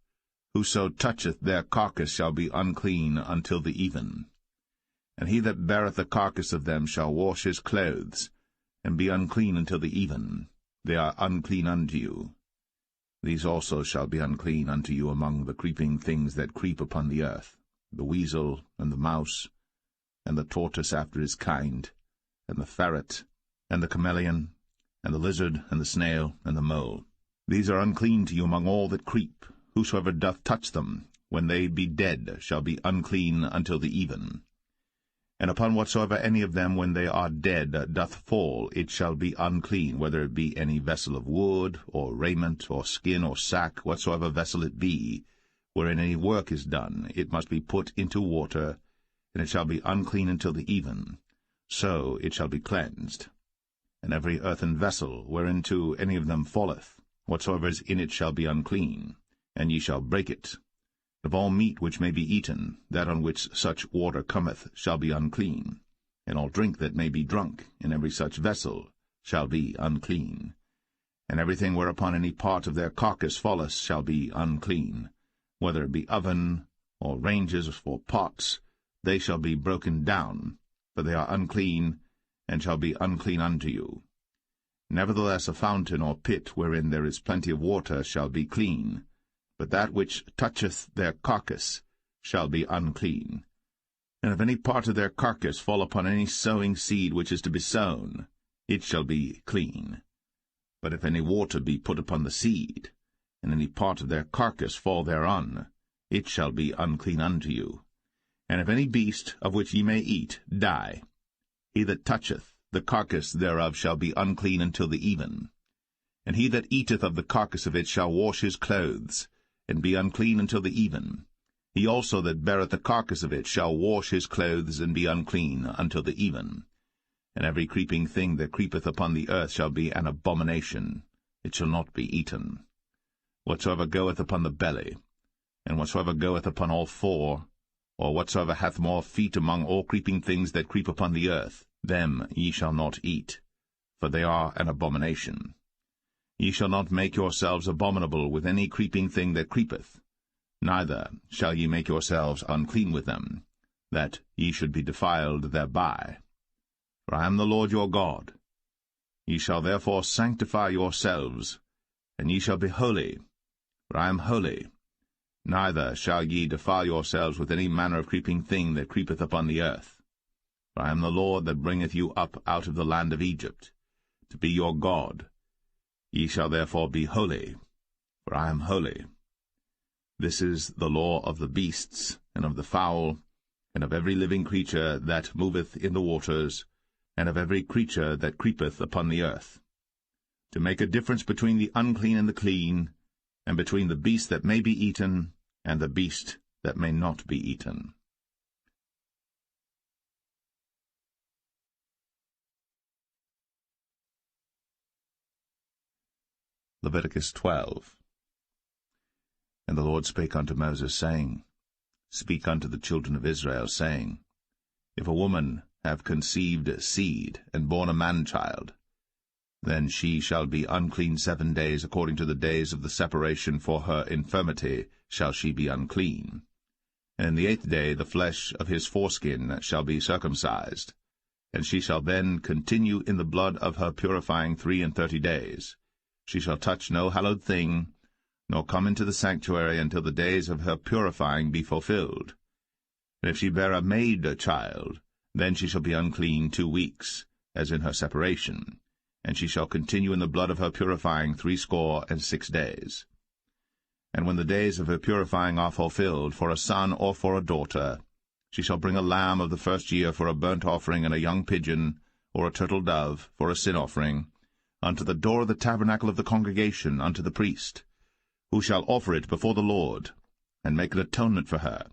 Whoso toucheth their carcass shall be unclean until the even. And he that beareth the carcass of them shall wash his clothes, and be unclean until the even. They are unclean unto you. These also shall be unclean unto you among the creeping things that creep upon the earth, the weasel, and the mouse, and the tortoise after his kind, and the ferret, and the chameleon, and the lizard, and the snail, and the mole. These are unclean to you among all that creep. Whosoever doth touch them, when they be dead, shall be unclean until the even. And upon whatsoever any of them, when they are dead, doth fall, it shall be unclean, whether it be any vessel of wood, or raiment, or skin, or sack, whatsoever vessel it be, wherein any work is done, it must be put into water, and it shall be unclean until the even. So it shall be cleansed. And every earthen vessel, whereinto any of them falleth, whatsoever is in it shall be unclean, and ye shall break it. Of all meat which may be eaten, that on which such water cometh shall be unclean, and all drink that may be drunk in every such vessel shall be unclean. And everything whereupon any part of their carcass falleth shall be unclean, whether it be oven, or ranges for pots, they shall be broken down, for they are unclean, and shall be unclean unto you. Nevertheless a fountain or pit wherein there is plenty of water shall be clean, but that which toucheth their carcass shall be unclean. And if any part of their carcass fall upon any sowing seed which is to be sown, it shall be clean. But if any water be put upon the seed, and any part of their carcass fall thereon, it shall be unclean unto you. And if any beast, of which ye may eat, die, he that toucheth the carcass thereof shall be unclean until the even. And he that eateth of the carcass of it shall wash his clothes, and be unclean until the even. He also that beareth the carcass of it shall wash his clothes, and be unclean until the even. And every creeping thing that creepeth upon the earth shall be an abomination, it shall not be eaten. Whatsoever goeth upon the belly, and whatsoever goeth upon all four, or whatsoever hath more feet among all creeping things that creep upon the earth, them ye shall not eat, for they are an abomination. Ye shall not make yourselves abominable with any creeping thing that creepeth, neither shall ye make yourselves unclean with them, that ye should be defiled thereby. For I am the Lord your God. Ye shall therefore sanctify yourselves, and ye shall be holy, for I am holy. Neither shall ye defile yourselves with any manner of creeping thing that creepeth upon the earth. For I am the Lord that bringeth you up out of the land of Egypt, to be your God. Ye shall therefore be holy, for I am holy. This is the law of the beasts, and of the fowl, and of every living creature that moveth in the waters, and of every creature that creepeth upon the earth, to make a difference between the unclean and the clean, and between the beast that may be eaten and the beast that may not be eaten. Leviticus 12. And the Lord spake unto Moses, saying, Speak unto the children of Israel, saying, If a woman have conceived seed, and born a man-child, then she shall be unclean 7 days, according to the days of the separation for her infirmity shall she be unclean. And in the 8th day the flesh of his foreskin shall be circumcised, and she shall then continue in the blood of her purifying 33 days. She shall touch no hallowed thing, nor come into the sanctuary until the days of her purifying be fulfilled. And if she bear a maid-child, then she shall be unclean 2 weeks, as in her separation, and she shall continue in the blood of her purifying 66 days. And when the days of her purifying are fulfilled, for a son or for a daughter, she shall bring a lamb of the first year for a burnt offering, and a young pigeon, or a turtle dove, for a sin offering, unto the door of the tabernacle of the congregation, unto the priest, who shall offer it before the Lord, and make an atonement for her,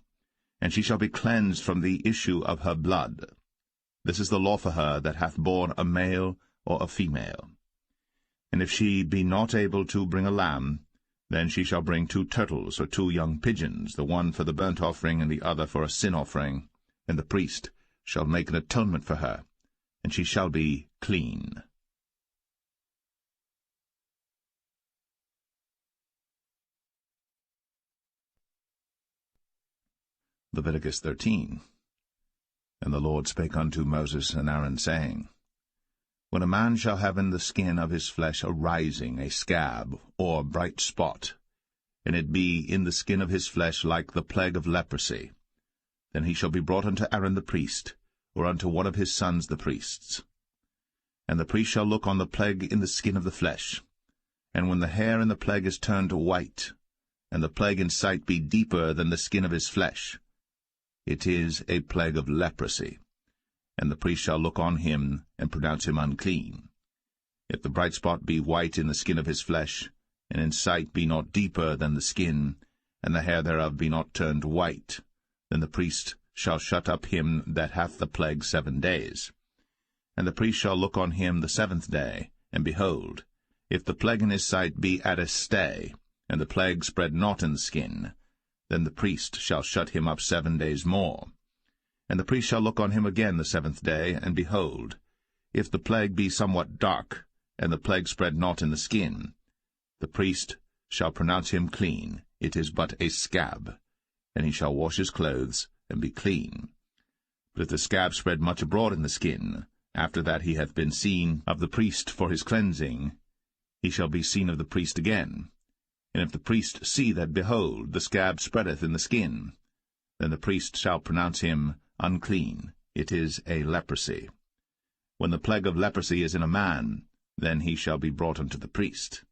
and she shall be cleansed from the issue of her blood. This is the law for her that hath borne a male or a female. And if she be not able to bring a lamb, then she shall bring 2 turtles or 2 young pigeons, the one for the burnt offering and the other for a sin offering, and the priest shall make an atonement for her, and she shall be clean. Leviticus 13. And the Lord spake unto Moses and Aaron, saying, When a man shall have in the skin of his flesh a rising, a scab, or bright spot, and it be in the skin of his flesh like the plague of leprosy, then he shall be brought unto Aaron the priest, or unto one of his sons the priests. And the priest shall look on the plague in the skin of the flesh, and when the hair in the plague is turned white, and the plague in sight be deeper than the skin of his flesh, it is a plague of leprosy, and the priest shall look on him, and pronounce him unclean. If the bright spot be white in the skin of his flesh, and in sight be not deeper than the skin, and the hair thereof be not turned white, then the priest shall shut up him that hath the plague 7 days. And the priest shall look on him the 7th day, and behold, if the plague in his sight be at a stay, and the plague spread not in the skin, then the priest shall shut him up 7 days more. And the priest shall look on him again the 7th day, and behold, if the plague be somewhat dark, and the plague spread not in the skin, the priest shall pronounce him clean, it is but a scab, and he shall wash his clothes, and be clean. But if the scab spread much abroad in the skin, after that he hath been seen of the priest for his cleansing, he shall be seen of the priest again. And if the priest see that, behold, the scab spreadeth in the skin, then the priest shall pronounce him unclean, it is a leprosy. When the plague of leprosy is in a man, then he shall be brought unto the priest.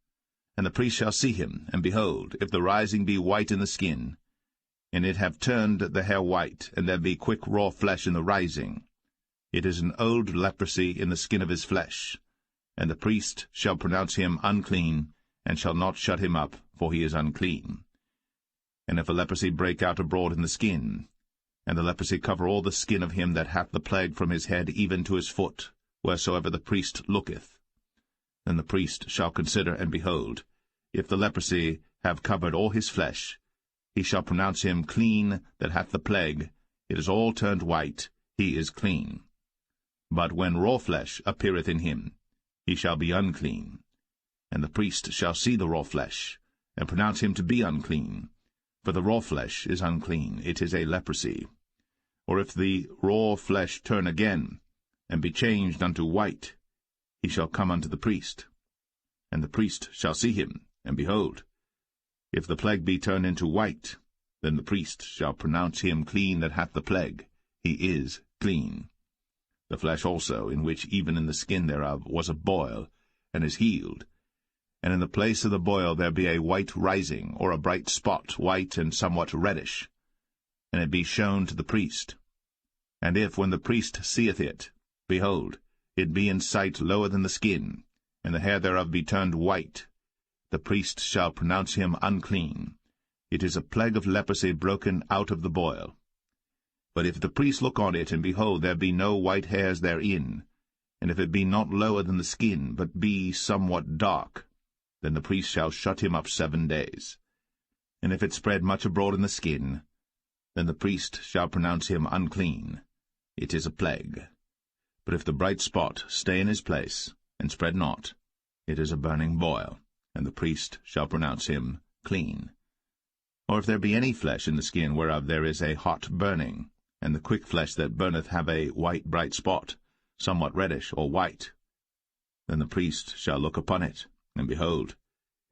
And the priest shall see him, and behold, if the rising be white in the skin, and it have turned the hair white, and there be quick raw flesh in the rising, it is an old leprosy in the skin of his flesh, and the priest shall pronounce him unclean, and shall not shut him up, for he is unclean. And if a leprosy break out abroad in the skin, and the leprosy cover all the skin of him that hath the plague from his head even to his foot, wheresoever the priest looketh. Then the priest shall consider, and behold, if the leprosy have covered all his flesh, he shall pronounce him clean that hath the plague. It is all turned white, he is clean. But when raw flesh appeareth in him, he shall be unclean. And the priest shall see the raw flesh, and pronounce him to be unclean. For the raw flesh is unclean, it is a leprosy. Or if the raw flesh turn again, and be changed unto white, he shall come unto the priest. And the priest shall see him, and behold, if the plague be turned into white, then the priest shall pronounce him clean that hath the plague. He is clean. The flesh also, in which even in the skin thereof was a boil, and is healed, and in the place of the boil there be a white rising, or a bright spot, white and somewhat reddish, and it be shown to the priest. And if, when the priest seeth it, behold, it be in sight lower than the skin, and the hair thereof be turned white, the priest shall pronounce him unclean. It is a plague of leprosy broken out of the boil. But if the priest look on it, and behold, there be no white hairs therein, and if it be not lower than the skin, but be somewhat dark, then the priest shall shut him up 7 days. And if it spread much abroad in the skin, then the priest shall pronounce him unclean. It is a plague. But if the bright spot stay in his place, and spread not, it is a burning boil, and the priest shall pronounce him clean. Or if there be any flesh in the skin whereof there is a hot burning, and the quick flesh that burneth have a white bright spot, somewhat reddish or white, then the priest shall look upon it, and behold,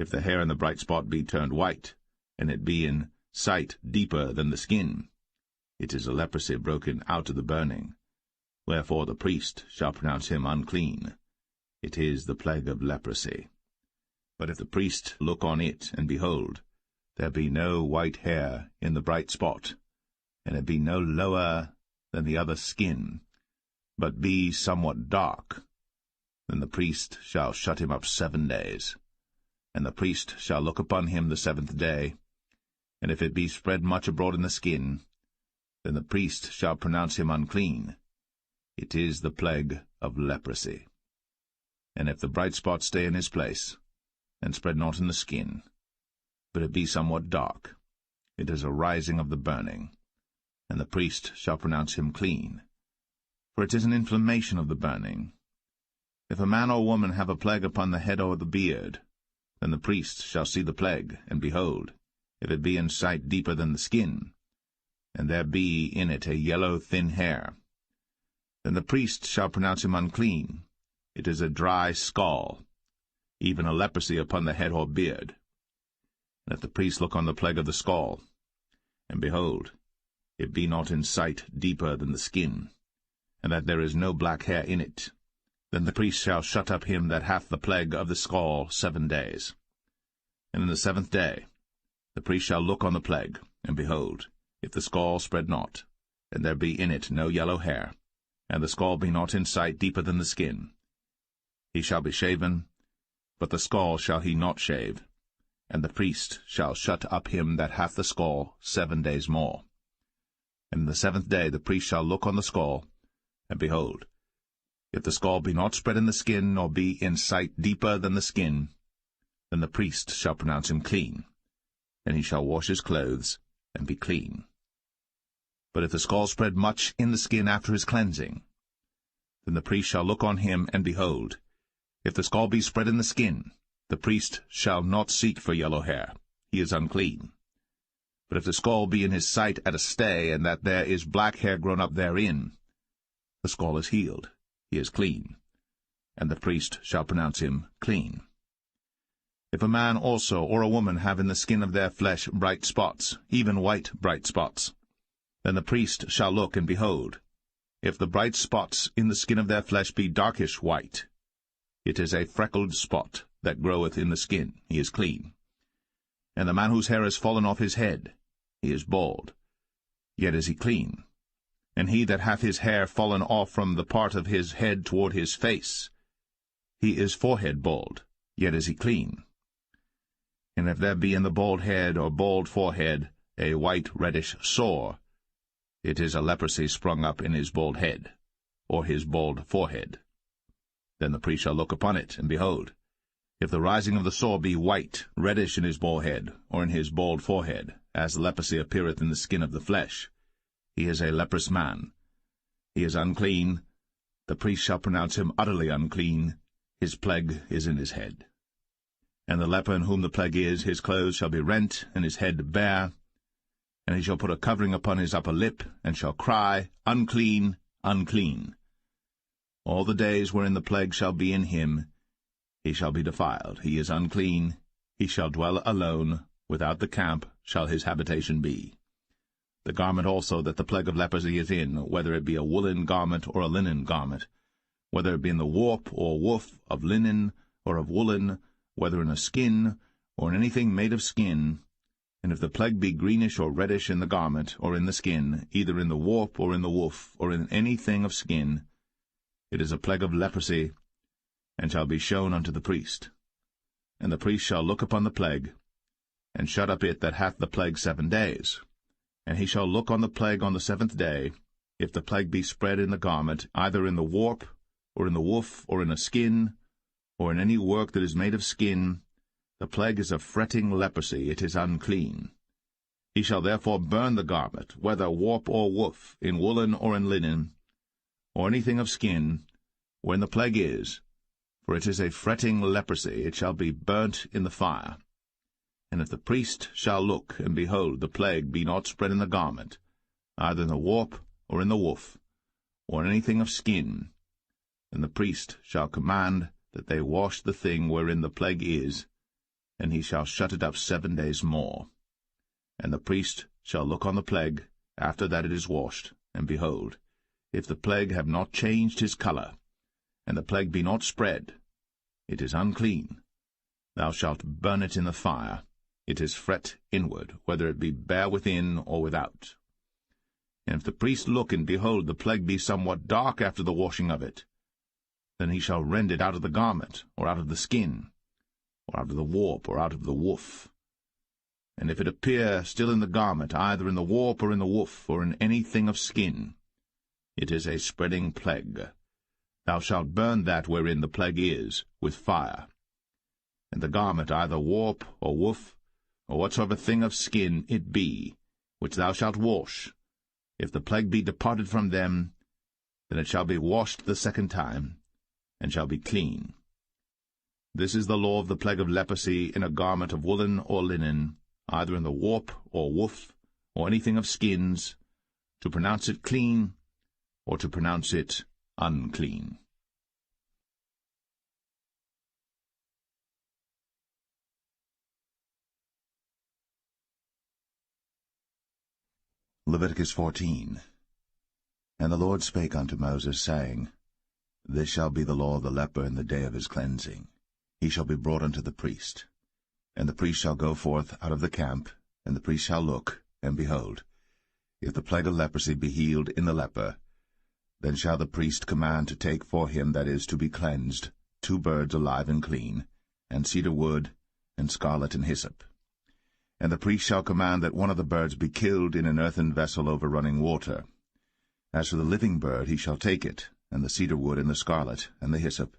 if the hair in the bright spot be turned white, and it be in sight deeper than the skin, it is a leprosy broken out of the burning. Wherefore the priest shall pronounce him unclean. It is the plague of leprosy. But if the priest look on it, and behold, there be no white hair in the bright spot, and it be no lower than the other skin, but be somewhat dark, then the priest shall shut him up 7 days. And the priest shall look upon him the 7th day, and if it be spread much abroad in the skin, then the priest shall pronounce him unclean. It is the plague of leprosy. And if the bright spot stay in his place, and spread not in the skin, but it be somewhat dark, it is a rising of the burning, and the priest shall pronounce him clean. For it is an inflammation of the burning. If a man or woman have a plague upon the head or the beard, then the priest shall see the plague, and behold, if it be in sight deeper than the skin, and there be in it a yellow thin hair, then the priest shall pronounce him unclean. It is a dry scall, even a leprosy upon the head or beard. And if the priest look on the plague of the scall, and behold, it be not in sight deeper than the skin, and that there is no black hair in it, then the priest shall shut up him that hath the plague of the scall 7 days. And in the 7th day the priest shall look on the plague, and behold, if the scall spread not, and there be in it no yellow hair, and the scall be not in sight deeper than the skin, he shall be shaven, but the scall shall he not shave, and the priest shall shut up him that hath the scall 7 days more. And in the 7th day the priest shall look on the scall, and behold, if the scall be not spread in the skin, nor be in sight deeper than the skin, then the priest shall pronounce him clean, and he shall wash his clothes, and be clean. But if the scall spread much in the skin after his cleansing, then the priest shall look on him, and behold, if the scall be spread in the skin, the priest shall not seek for yellow hair, he is unclean. But if the scall be in his sight at a stay, and that there is black hair grown up therein, the scall is healed, he is clean, and the priest shall pronounce him clean. If a man also or a woman have in the skin of their flesh bright spots, even white bright spots, then the priest shall look, and behold, if the bright spots in the skin of their flesh be darkish white, it is a freckled spot that groweth in the skin, he is clean. And the man whose hair is fallen off his head, he is bald, yet is he clean. And he that hath his hair fallen off from the part of his head toward his face, he is forehead bald, yet is he clean. And if there be in the bald head or bald forehead a white reddish sore, it is a leprosy sprung up in his bald head, or his bald forehead. Then the priest shall look upon it, and behold, if the rising of the sore be white, reddish in his bald head, or in his bald forehead, as leprosy appeareth in the skin of the flesh, he is a leprous man. He is unclean. The priest shall pronounce him utterly unclean. His plague is in his head. And the leper in whom the plague is, his clothes shall be rent, and his head bare. And he shall put a covering upon his upper lip, and shall cry, Unclean, unclean. All the days wherein the plague shall be in him, he shall be defiled. He is unclean. He shall dwell alone. Without the camp shall his habitation be. The garment also that the plague of leprosy is in, whether it be a woolen garment or a linen garment, whether it be in the warp or woof of linen or of woolen, whether in a skin or in anything made of skin, and if the plague be greenish or reddish in the garment or in the skin, either in the warp or in the woof or in anything of skin, it is a plague of leprosy, and shall be shown unto the priest. And the priest shall look upon the plague, and shut up it that hath the plague 7 days. And he shall look on the plague on the 7th day, if the plague be spread in the garment, either in the warp, or in the woof, or in a skin, or in any work that is made of skin, the plague is a fretting leprosy, it is unclean. He shall therefore burn the garment, whether warp or woof, in woolen or in linen, or anything of skin, wherein the plague is, for it is a fretting leprosy, it shall be burnt in the fire. And if the priest shall look, and behold, the plague be not spread in the garment, either in the warp or in the woof, or in anything of skin, then the priest shall command that they wash the thing wherein the plague is, and he shall shut it up 7 days more. And the priest shall look on the plague, after that it is washed, and behold, if the plague have not changed his colour, and the plague be not spread, it is unclean. Thou shalt burn it in the fire. It is fret inward, whether it be bare within or without. And if the priest look, and behold, the plague be somewhat dark after the washing of it, then he shall rend it out of the garment, or out of the skin, or out of the warp, or out of the woof. And if it appear still in the garment, either in the warp or in the woof, or in anything of skin, it is a spreading plague. Thou shalt burn that wherein the plague is, with fire. And the garment, either warp or woof, or whatsoever thing of skin it be, which thou shalt wash, if the plague be departed from them, then it shall be washed the 2nd time, and shall be clean. This is the law of the plague of leprosy in a garment of woolen or linen, either in the warp or woof, or anything of skins, to pronounce it clean, or to pronounce it unclean. Leviticus 14. And the Lord spake unto Moses, saying, This shall be the law of the leper in the day of his cleansing. He shall be brought unto the priest. And the priest shall go forth out of the camp, and the priest shall look, and behold, if the plague of leprosy be healed in the leper, then shall the priest command to take for him that is to be cleansed 2 birds alive and clean, and cedar wood, and scarlet and hyssop. And the priest shall command that one of the birds be killed in an earthen vessel over running water. As for the living bird, he shall take it, and the cedar wood, and the scarlet, and the hyssop,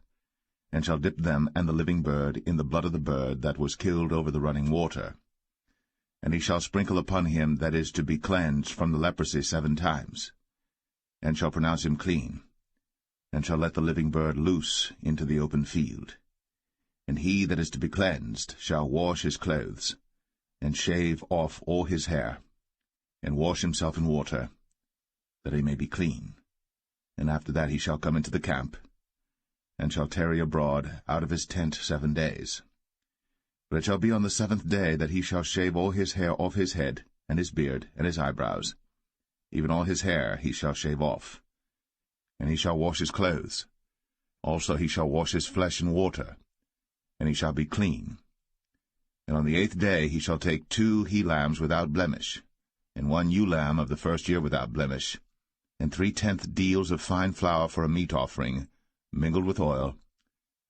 and shall dip them and the living bird in the blood of the bird that was killed over the running water. And he shall sprinkle upon him that is to be cleansed from the leprosy 7 times, and shall pronounce him clean, and shall let the living bird loose into the open field. And he that is to be cleansed shall wash his clothes, and shave off all his hair, and wash himself in water, that he may be clean. And after that he shall come into the camp, and shall tarry abroad out of his tent 7 days. But it shall be on the 7th day that he shall shave all his hair off his head, and his beard, and his eyebrows. Even all his hair he shall shave off. And he shall wash his clothes. Also he shall wash his flesh in water, and he shall be clean. And on the 8th day he shall take 2 he-lambs without blemish, and 1 ewe-lamb of the 1st year without blemish, and 3/10 deals of fine flour for a meat offering, mingled with oil,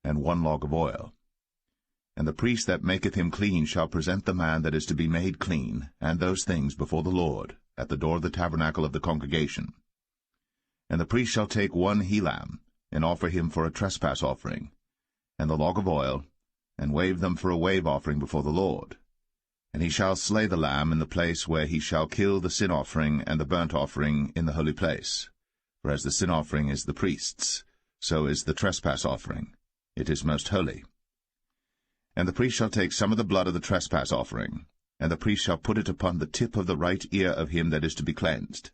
and 1 log of oil. And the priest that maketh him clean shall present the man that is to be made clean, and those things before the Lord, at the door of the tabernacle of the congregation. And the priest shall take 1 he-lamb, and offer him for a trespass offering, and the log of oil, and wave them for a wave offering before the Lord. And he shall slay the lamb in the place where he shall kill the sin offering and the burnt offering in the holy place. For as the sin offering is the priest's, so is the trespass offering. It is most holy. And the priest shall take some of the blood of the trespass offering, and the priest shall put it upon the tip of the right ear of him that is to be cleansed,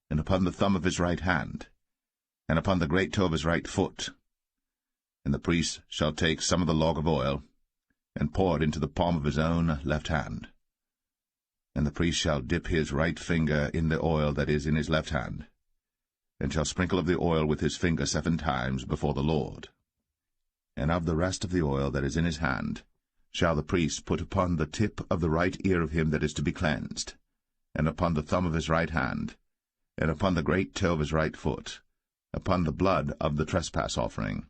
and upon the thumb of his right hand, and upon the great toe of his right foot. And the priest shall take some of the log of oil, and pour it into the palm of his own left hand. And the priest shall dip his right finger in the oil that is in his left hand, and shall sprinkle of the oil with his finger 7 times before the Lord. And of the rest of the oil that is in his hand shall the priest put upon the tip of the right ear of him that is to be cleansed, and upon the thumb of his right hand, and upon the great toe of his right foot, upon the blood of the trespass offering.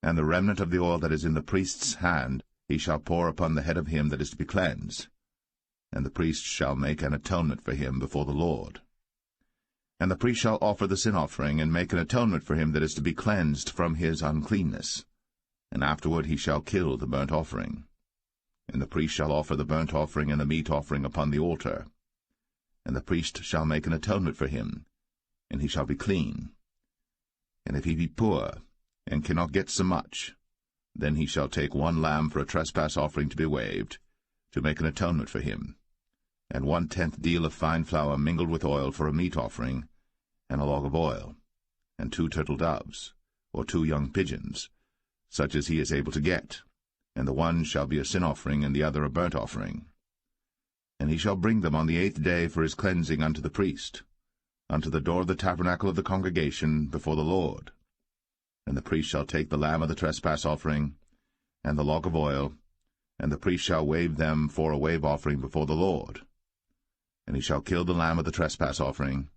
And the remnant of the oil that is in the priest's hand he shall pour upon the head of him that is to be cleansed, and the priest shall make an atonement for him before the Lord. And the priest shall offer the sin offering, and make an atonement for him that is to be cleansed from his uncleanness, and afterward he shall kill the burnt offering. And the priest shall offer the burnt offering and the meat offering upon the altar. And the priest shall make an atonement for him, and he shall be clean. And if he be poor, and cannot get so much, then he shall take 1 lamb for a trespass offering to be waved, to make an atonement for him, and 1/10 deal of fine flour mingled with oil for a meat offering, and a log of oil, and 2 turtle doves, or 2 young pigeons, such as he is able to get, and the one shall be a sin offering, and the other a burnt offering. And he shall bring them on the 8th day for his cleansing unto the priest, unto the door of the tabernacle of the congregation before the Lord. And the priest shall take the lamb of the trespass offering, and the log of oil, and the priest shall wave them for a wave offering before the Lord. And he shall kill the lamb of the trespass offering,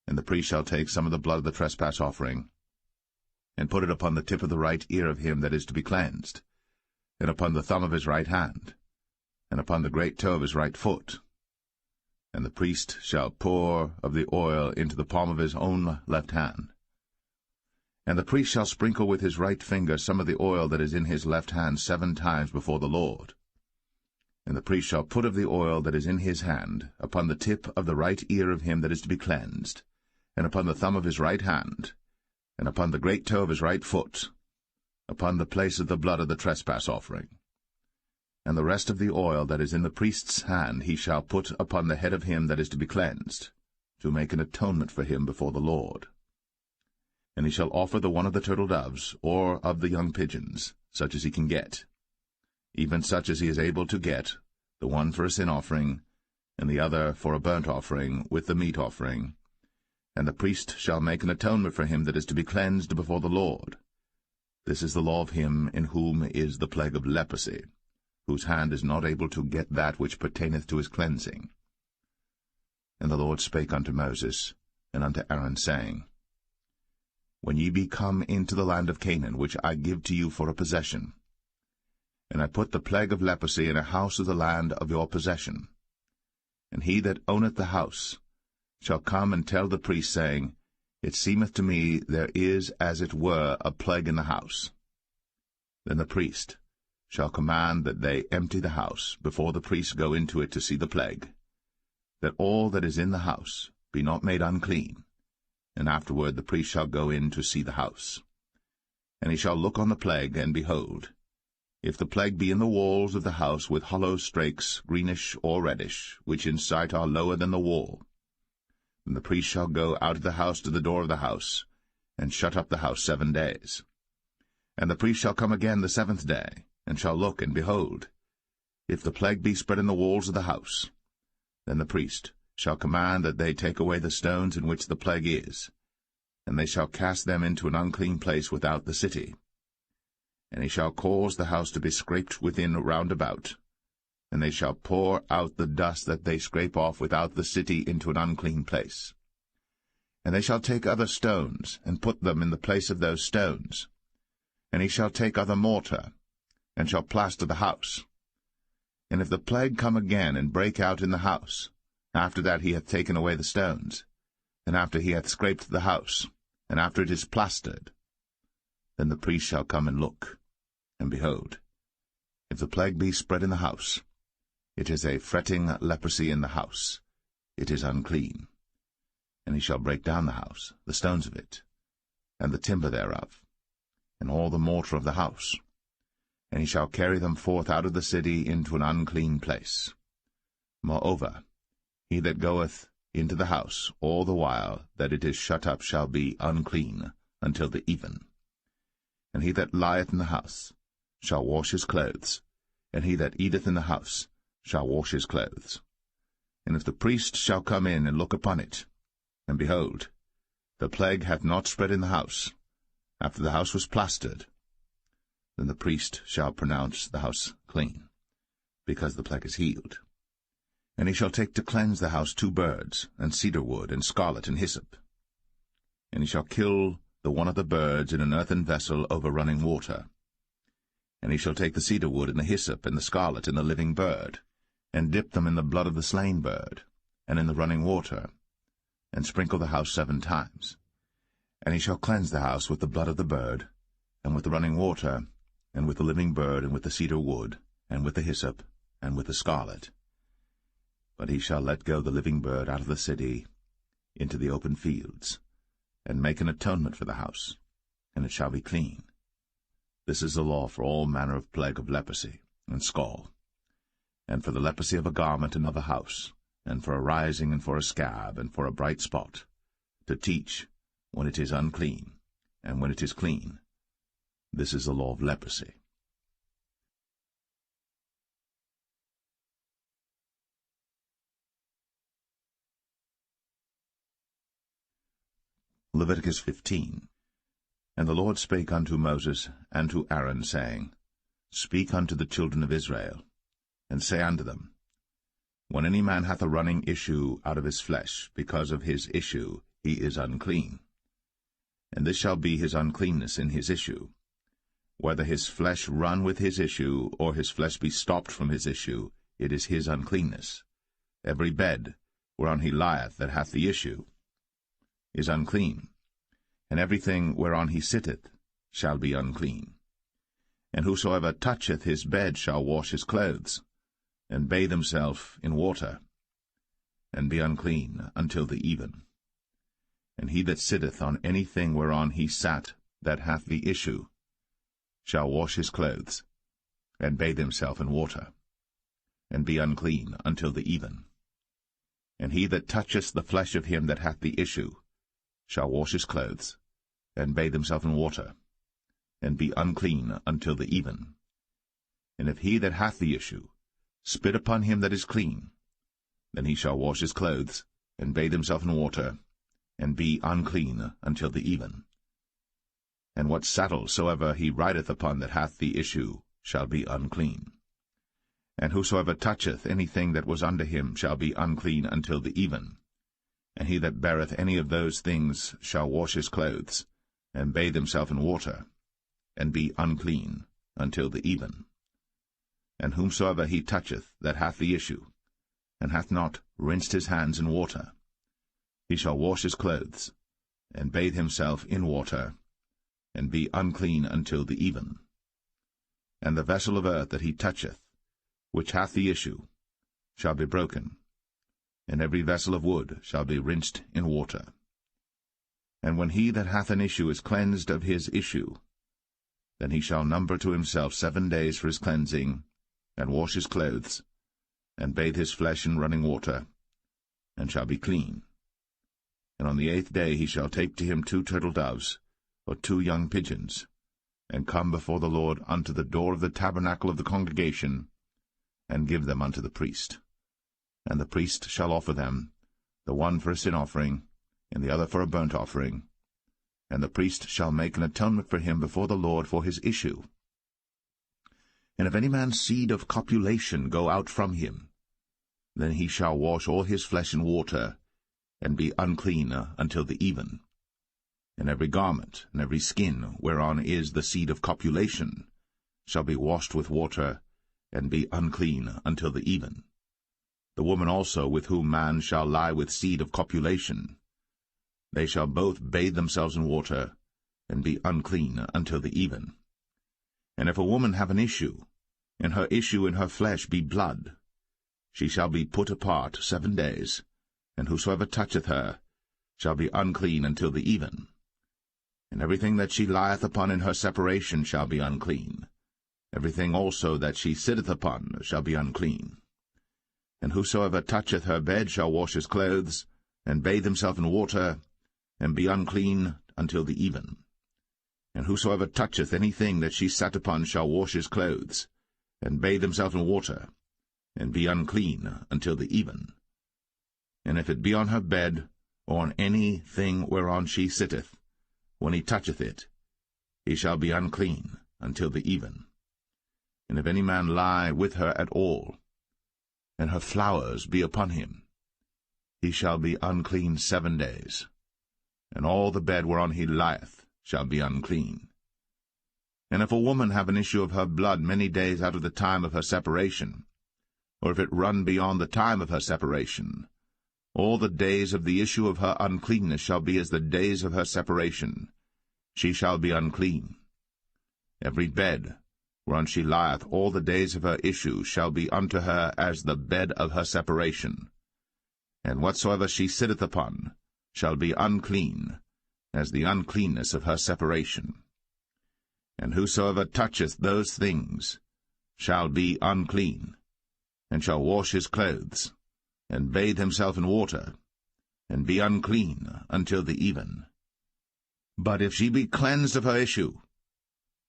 and the priest shall take some of the blood of the trespass offering, and put it upon the tip of the right ear of him that is to be cleansed, and upon the thumb of his right hand, and upon the great toe of his right foot. And the priest shall pour of the oil into the palm of his own left hand. And the priest shall sprinkle with his right finger some of the oil that is in his left hand 7 times before the Lord. And the priest shall put of the oil that is in his hand upon the tip of the right ear of him that is to be cleansed, and upon the thumb of his right hand, and upon the great toe of his right foot, upon the place of the blood of the trespass offering. And the rest of the oil that is in the priest's hand he shall put upon the head of him that is to be cleansed, to make an atonement for him before the Lord. And he shall offer the one of the turtle doves, or of the young pigeons, such as he can get, even such as he is able to get, the one for a sin offering, and the other for a burnt offering, with the meat offering. And the priest shall make an atonement for him that is to be cleansed before the Lord. This is the law of him in whom is the plague of leprosy, whose hand is not able to get that which pertaineth to his cleansing. And the Lord spake unto Moses and unto Aaron, saying, When ye be come into the land of Canaan, which I give to you for a possession, and I put the plague of leprosy in a house of the land of your possession, and he that owneth the house shall come and tell the priest, saying, It seemeth to me there is as it were a plague in the house. Then the priest shall command that they empty the house, before the priests go into it to see the plague, that all that is in the house be not made unclean. And afterward the priest shall go in to see the house. And he shall look on the plague, and behold, if the plague be in the walls of the house with hollow strakes, greenish or reddish, which in sight are lower than the wall, then the priest shall go out of the house to the door of the house, and shut up the house 7 days. And the priest shall come again the 7th day, and shall look, and behold, if the plague be spread in the walls of the house, then the priest shall command that they take away the stones in which the plague is, and they shall cast them into an unclean place without the city. And he shall cause the house to be scraped within round about, and they shall pour out the dust that they scrape off without the city into an unclean place. And they shall take other stones, and put them in the place of those stones. And he shall take other mortar, and shall plaster the house. And if the plague come again, and break out in the house, after that he hath taken away the stones, and after he hath scraped the house, and after it is plastered, Then the priest shall come and look, and behold, if the plague be spread in the house, it is a fretting leprosy in the house, it is unclean. And he shall break down the house, the stones of it, and the timber thereof, and all the mortar of the house, and he shall carry them forth out of the city into an unclean place. Moreover, he that goeth into the house all the while that it is shut up shall be unclean until the even. And he that lieth in the house shall wash his clothes, and he that eateth in the house shall wash his clothes. And if the priest shall come in and look upon it, and behold, the plague hath not spread in the house, after the house was plastered, then the priest shall pronounce the house clean, because the plague is healed. And he shall take to cleanse the house 2 birds, and cedar wood, and scarlet, and hyssop. And he shall kill the one of the birds in an earthen vessel over running water. And he shall take the cedar wood, and the hyssop, and the scarlet, and the living bird, and dip them in the blood of the slain bird, and in the running water, and sprinkle the house 7 times. And he shall cleanse the house with the blood of the bird, and with the running water, and with the living bird, and with the cedar wood, and with the hyssop, and with the scarlet. But he shall let go the living bird out of the city into the open fields, and make an atonement for the house, and it shall be clean. This is the law for all manner of plague of leprosy and scall, and for the leprosy of a garment and of a house, and for a rising, and for a scab, and for a bright spot, to teach when it is unclean, and when it is clean. This is the law of leprosy. Leviticus 15. And the Lord spake unto Moses and to Aaron, saying, Speak unto the children of Israel, and say unto them, When any man hath a running issue out of his flesh, because of his issue he is unclean. And this shall be his uncleanness in his issue, whether his flesh run with his issue, or his flesh be stopped from his issue, it is his uncleanness. Every bed whereon he lieth that hath the issue is unclean, and everything whereon he sitteth shall be unclean. And whosoever toucheth his bed shall wash his clothes, and bathe himself in water, and be unclean until the even. And he that sitteth on anything whereon he sat that hath the issue shall wash his clothes, and bathe himself in water, and be unclean until the even. And he that toucheth the flesh of him that hath the issue shall wash his clothes, and bathe himself in water, and be unclean until the even. And if he that hath the issue spit upon him that is clean, then he shall wash his clothes, and bathe himself in water, and be unclean until the even. And what saddle soever he rideth upon that hath the issue shall be unclean. And whosoever toucheth anything that was under him shall be unclean until the even. And he that beareth any of those things shall wash his clothes, and bathe himself in water, and be unclean until the even. And whomsoever he toucheth that hath the issue, and hath not rinsed his hands in water, he shall wash his clothes, and bathe himself in water, and be unclean until the even. And the vessel of earth that he toucheth, which hath the issue, shall be broken, and every vessel of wood shall be rinsed in water. And when he that hath an issue is cleansed of his issue, then he shall number to himself 7 days for his cleansing, and wash his clothes, and bathe his flesh in running water, and shall be clean. And on the 8th day he shall take to him 2 turtle doves, or 2 young pigeons, and come before the Lord unto the door of the tabernacle of the congregation, and give them unto the priest. And the priest shall offer them, the one for a sin offering, and the other for a burnt offering. And the priest shall make an atonement for him before the Lord for his issue. And if any man's seed of copulation go out from him, then he shall wash all his flesh in water, and be unclean until the even. And every garment and every skin whereon is the seed of copulation shall be washed with water, and be unclean until the even. The woman also with whom man shall lie with seed of copulation, they shall both bathe themselves in water, and be unclean until the even. And if a woman have an issue, and her issue in her flesh be blood, she shall be put apart 7 days, and whosoever toucheth her shall be unclean until the even. And everything that she lieth upon in her separation shall be unclean. Everything also that she sitteth upon shall be unclean. And whosoever toucheth her bed shall wash his clothes, and bathe himself in water, and be unclean until the even. And whosoever toucheth anything that she sat upon shall wash his clothes, and bathe himself in water, and be unclean until the even. And if it be on her bed, or on any thing whereon she sitteth, when he toucheth it, he shall be unclean until the even. And if any man lie with her at all, and her flowers be upon him, he shall be unclean 7 days, and all the bed whereon he lieth shall be unclean. And if a woman have an issue of her blood many days out of the time of her separation, or if it run beyond the time of her separation, all the days of the issue of her uncleanness shall be as the days of her separation. She shall be unclean. Every bed whereon she lieth all the days of her issue shall be unto her as the bed of her separation. And whatsoever she sitteth upon shall be unclean, as the uncleanness of her separation. And whosoever toucheth those things shall be unclean, and shall wash his clothes, and bathe himself in water, and be unclean until the even. But if she be cleansed of her issue,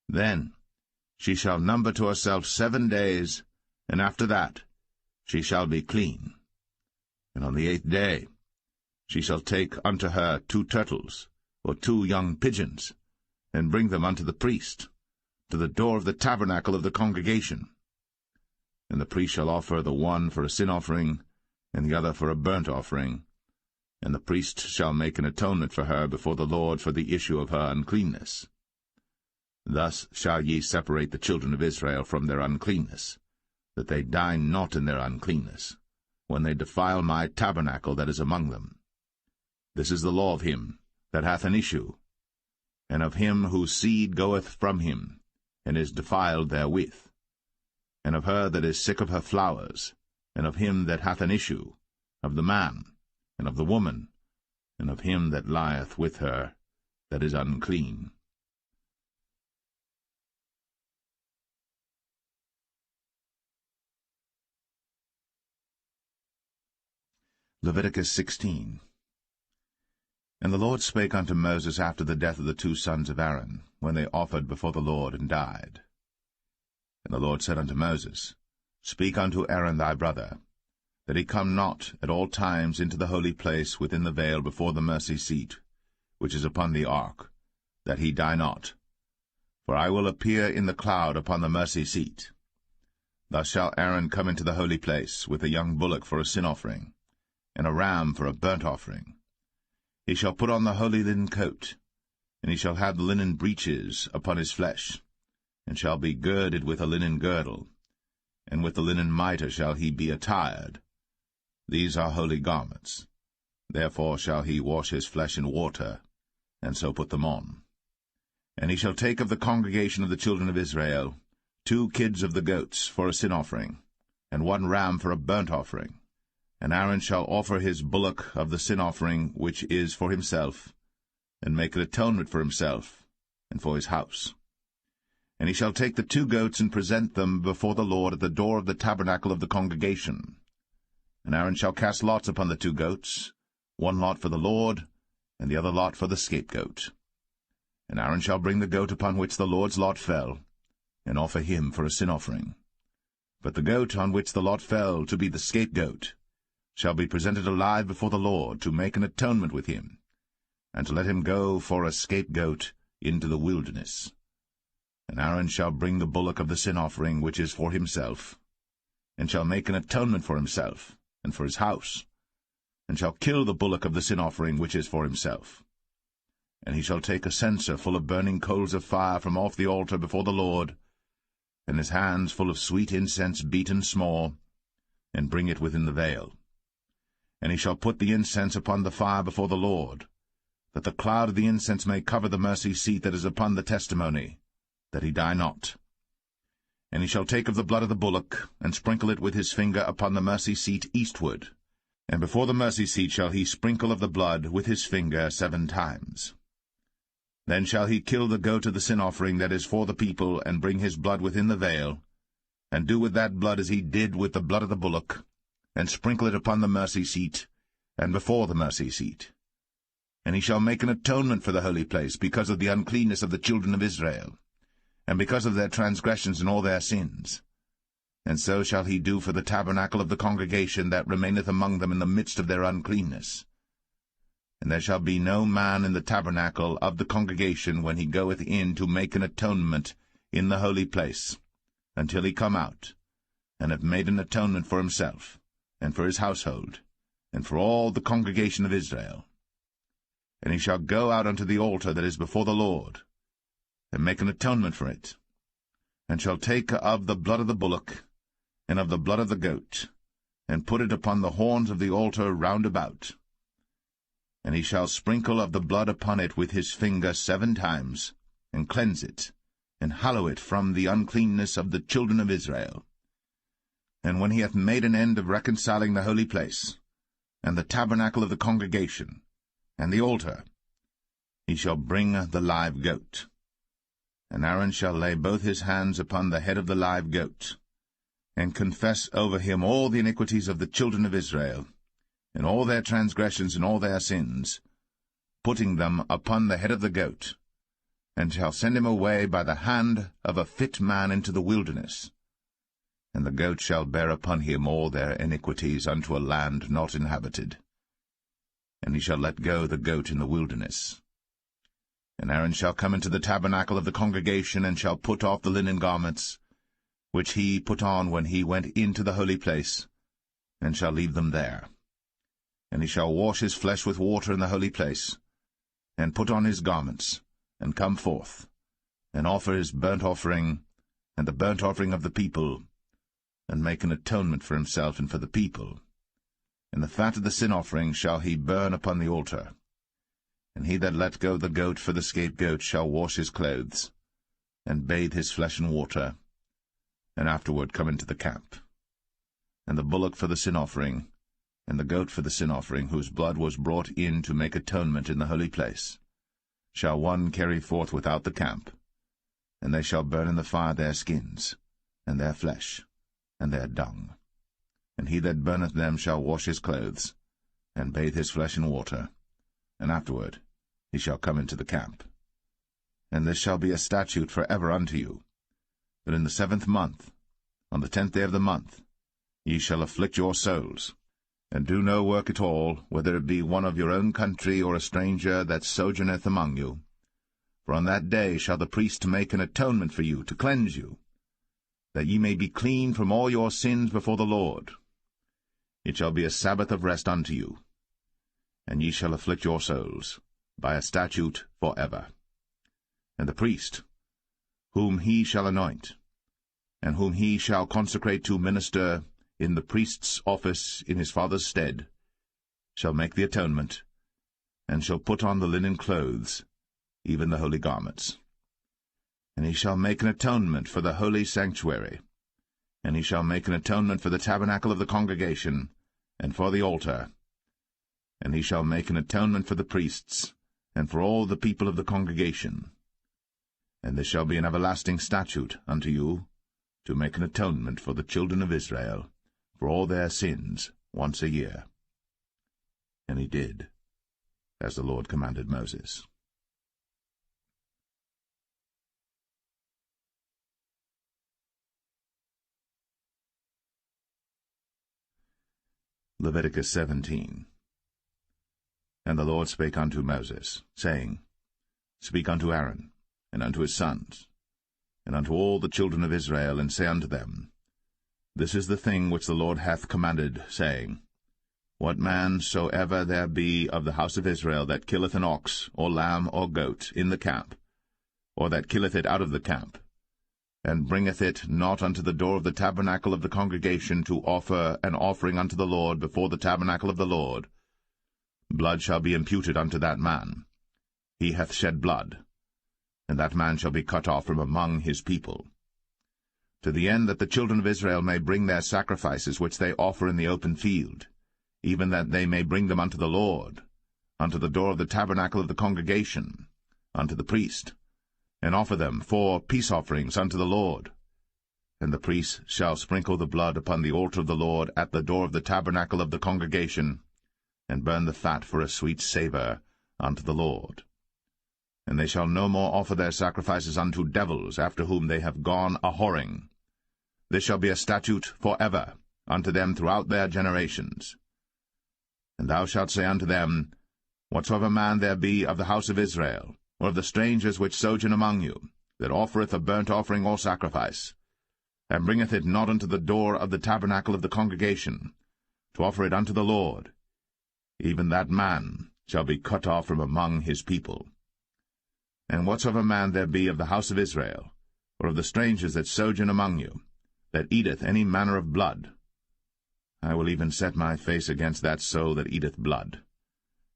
then she shall number to herself 7 days, and after that she shall be clean. And on the 8th day she shall take unto her 2 turtles, or 2 young pigeons, and bring them unto the priest, to the door of the tabernacle of the congregation. And the priest shall offer the one for a sin offering, and the other for a burnt offering, and the priest shall make an atonement for her before the Lord for the issue of her uncleanness. Thus shall ye separate the children of Israel from their uncleanness, that they die not in their uncleanness, when they defile my tabernacle that is among them. This is the law of him that hath an issue, and of him whose seed goeth from him, and is defiled therewith, and of her that is sick of her flowers, and of him that hath an issue, of the man, and of the woman, and of him that lieth with her that is unclean. Leviticus 16. And the Lord spake unto Moses after the death of the 2 sons of Aaron, when they offered before the Lord and died. And the Lord said unto Moses, Speak unto Aaron thy brother, that he come not at all times into the holy place within the veil before the mercy seat, which is upon the ark, that he die not. For I will appear in the cloud upon the mercy seat. Thus shall Aaron come into the holy place with a young bullock for a sin offering, and a ram for a burnt offering. He shall put on the holy linen coat, and he shall have the linen breeches upon his flesh, and shall be girded with a linen girdle, and with the linen mitre shall he be attired. These are holy garments. Therefore shall he wash his flesh in water, and so put them on. And he shall take of the congregation of the children of Israel 2 kids of the goats for a sin offering, and 1 ram for a burnt offering. And Aaron shall offer his bullock of the sin offering which is for himself, and make an atonement for himself, and for his house. And he shall take the 2 goats and present them before the Lord at the door of the tabernacle of the congregation. And Aaron shall cast lots upon the 2 goats, 1 lot for the Lord, and the other lot for the scapegoat. And Aaron shall bring the goat upon which the Lord's lot fell, and offer him for a sin offering. But the goat on which the lot fell to be the scapegoat shall be presented alive before the Lord, to make an atonement with him, and to let him go for a scapegoat into the wilderness. And Aaron shall bring the bullock of the sin offering which is for himself, and shall make an atonement for himself, and for his house, and shall kill the bullock of the sin offering which is for himself. And he shall take a censer full of burning coals of fire from off the altar before the Lord, and his hands full of sweet incense beaten small, and bring it within the veil. And he shall put the incense upon the fire before the Lord that the cloud of the incense may cover the mercy seat that is upon the testimony, that he die not. And he shall take of the blood of the bullock, and sprinkle it with his finger upon the mercy seat eastward, and before the mercy seat shall he sprinkle of the blood with his finger 7 times. Then shall he kill the goat of the sin offering that is for the people, and bring his blood within the veil, and do with that blood as he did with the blood of the bullock, and sprinkle it upon the mercy seat, and before the mercy seat. And he shall make an atonement for the holy place, because of the uncleanness of the children of Israel, and because of their transgressions and all their sins. And so shall he do for the tabernacle of the congregation that remaineth among them in the midst of their uncleanness. And there shall be no man in the tabernacle of the congregation when he goeth in to make an atonement in the holy place, until he come out, and have made an atonement for himself, and for his household, and for all the congregation of Israel. And he shall go out unto the altar that is before the Lord, and make an atonement for it, and shall take of the blood of the bullock, and of the blood of the goat, and put it upon the horns of the altar round about. And he shall sprinkle of the blood upon it with his finger 7 times, and cleanse it, and hallow it from the uncleanness of the children of Israel. And when he hath made an end of reconciling the holy place, and the tabernacle of the congregation, and the altar, he shall bring the live goat. And Aaron shall lay both his hands upon the head of the live goat, and confess over him all the iniquities of the children of Israel, and all their transgressions and all their sins, putting them upon the head of the goat, and shall send him away by the hand of a fit man into the wilderness. And the goat shall bear upon him all their iniquities unto a land not inhabited. And he shall let go the goat in the wilderness. And Aaron shall come into the tabernacle of the congregation, and shall put off the linen garments, which he put on when he went into the holy place, and shall leave them there. And he shall wash his flesh with water in the holy place, and put on his garments, and come forth, and offer his burnt offering, and the burnt offering of the people, and make an atonement for himself and for the people. And the fat of the sin offering shall he burn upon the altar. And he that let go the goat for the scapegoat shall wash his clothes, and bathe his flesh in water, and afterward come into the camp. And the bullock for the sin offering, and the goat for the sin offering, whose blood was brought in to make atonement in the holy place, shall one carry forth without the camp, and they shall burn in the fire their skins, and their flesh, and their dung. And he that burneth them shall wash his clothes, and bathe his flesh in water, and afterward he shall come into the camp. And this shall be a statute for ever unto you, that in the 7th month, on the 10th day of the month, ye shall afflict your souls, and do no work at all, whether it be one of your own country or a stranger that sojourneth among you. For on that day shall the priest make an atonement for you, to cleanse you, that ye may be clean from all your sins before the Lord. It shall be a Sabbath of rest unto you, and ye shall afflict your souls, by a statute for ever. And the priest, whom he shall anoint, and whom he shall consecrate to minister in the priest's office in his father's stead, shall make the atonement, and shall put on the linen clothes, even the holy garments. And he shall make an atonement for the holy sanctuary, and he shall make an atonement for the tabernacle of the congregation, and for the altar, and he shall make an atonement for the priests, and for all the people of the congregation. And this shall be an everlasting statute unto you, to make an atonement for the children of Israel, for all their sins, once a year. And he did, as the Lord commanded Moses. Leviticus 17. And the Lord spake unto Moses, saying, Speak unto Aaron, and unto his sons, and unto all the children of Israel, and say unto them, This is the thing which the Lord hath commanded, saying, What man soever there be of the house of Israel that killeth an ox, or lamb, or goat, in the camp, or that killeth it out of the camp, and bringeth it not unto the door of the tabernacle of the congregation to offer an offering unto the Lord before the tabernacle of the Lord, blood shall be imputed unto that man, he hath shed blood, and that man shall be cut off from among his people. To the end that the children of Israel may bring their sacrifices which they offer in the open field, even that they may bring them unto the Lord, unto the door of the tabernacle of the congregation, unto the priest, and offer them for peace offerings unto the Lord. And the priest shall sprinkle the blood upon the altar of the Lord at the door of the tabernacle of the congregation, and burn the fat for a sweet savour unto the Lord. And they shall no more offer their sacrifices unto devils, after whom they have gone a-whoring. This shall be a statute for ever unto them throughout their generations. And thou shalt say unto them, Whatsoever man there be of the house of Israel, or of the strangers which sojourn among you, that offereth a burnt offering or sacrifice, and bringeth it not unto the door of the tabernacle of the congregation, to offer it unto the Lord, even that man shall be cut off from among his people. And whatsoever man there be of the house of Israel, or of the strangers that sojourn among you, that eateth any manner of blood, I will even set my face against that soul that eateth blood,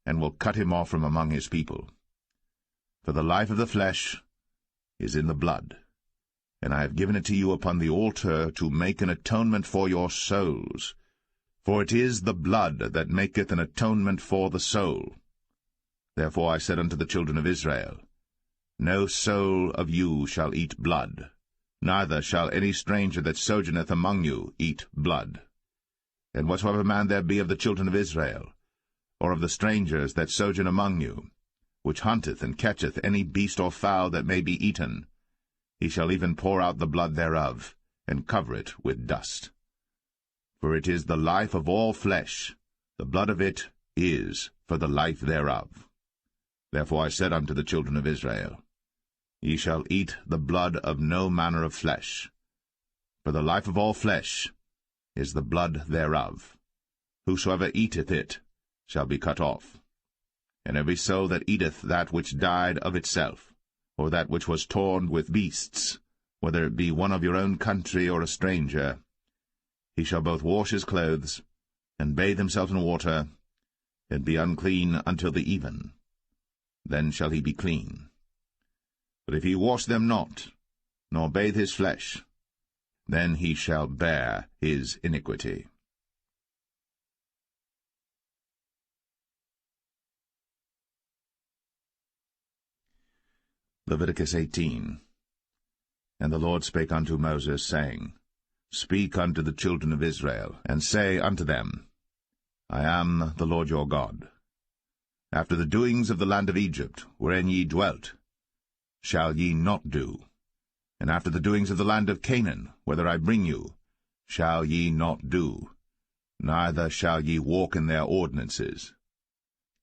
and will cut him off from among his people. For the life of the flesh is in the blood, and I have given it to you upon the altar to make an atonement for your souls. For it is the blood that maketh an atonement for the soul. Therefore I said unto the children of Israel, No soul of you shall eat blood, neither shall any stranger that sojourneth among you eat blood. And whatsoever man there be of the children of Israel, or of the strangers that sojourn among you, which hunteth and catcheth any beast or fowl that may be eaten, he shall even pour out the blood thereof, and cover it with dust. For it is the life of all flesh, the blood of it is for the life thereof. Therefore I said unto the children of Israel, Ye shall eat the blood of no manner of flesh, for the life of all flesh is the blood thereof. Whosoever eateth it shall be cut off. And every soul that eateth that which died of itself, or that which was torn with beasts, whether it be one of your own country or a stranger, he shall both wash his clothes, and bathe himself in water, and be unclean until the even. Then shall he be clean. But if he wash them not, nor bathe his flesh, then he shall bear his iniquity. Leviticus 18. And the Lord spake unto Moses, saying, Speak unto the children of Israel, and say unto them, I am the Lord your God. After the doings of the land of Egypt, wherein ye dwelt, shall ye not do, and after the doings of the land of Canaan, whither I bring you, shall ye not do, neither shall ye walk in their ordinances.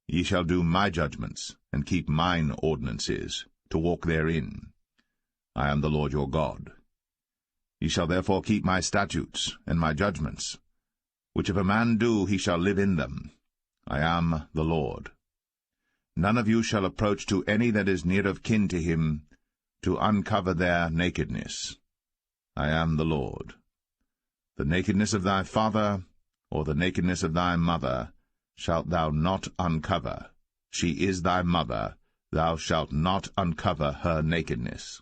Ye shall do my judgments, and keep mine ordinances, to walk therein. I am the Lord your God. Ye shall therefore keep my statutes and my judgments, which if a man do, he shall live in them. I am the Lord. None of you shall approach to any that is near of kin to him, to uncover their nakedness. I am the Lord. The nakedness of thy father, or the nakedness of thy mother, shalt thou not uncover. She is thy mother, thou shalt not uncover her nakedness.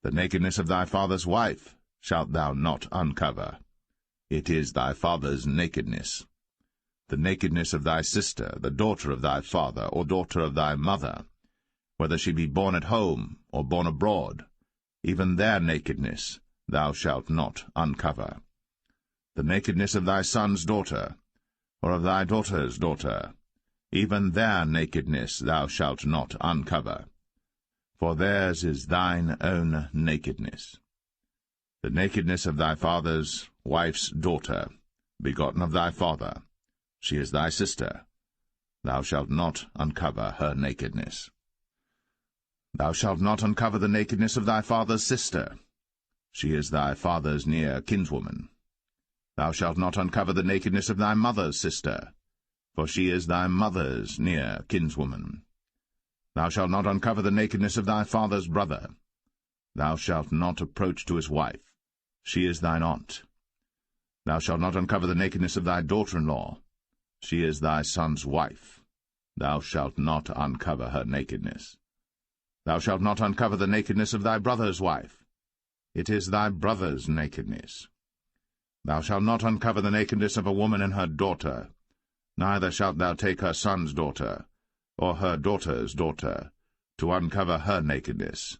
The nakedness of thy father's wife shalt thou not uncover. It is thy father's nakedness. The nakedness of thy sister, the daughter of thy father, or daughter of thy mother, whether she be born at home, or born abroad, even their nakedness thou shalt not uncover. The nakedness of thy son's daughter, or of thy daughter's daughter, even their nakedness thou shalt not uncover. For theirs is thine own nakedness. The nakedness of thy father's wife's daughter, begotten of thy father, she is thy sister. Thou shalt not uncover her nakedness. Thou shalt not uncover the nakedness of thy father's sister. She is thy father's near kinswoman. Thou shalt not uncover the nakedness of thy mother's sister, for she is thy mother's near kinswoman. Thou shalt not uncover the nakedness of thy father's brother. Thou shalt not approach to his wife. She is thine aunt. Thou shalt not uncover the nakedness of thy daughter-in-law. She is thy son's wife. thou shalt not uncover her nakedness. Thou shalt not uncover the nakedness of thy brother's wife. It is thy brother's nakedness. Thou shalt not uncover the nakedness of a woman and her daughter, neither shalt thou take her son's daughter, or her daughter's daughter, to uncover her nakedness,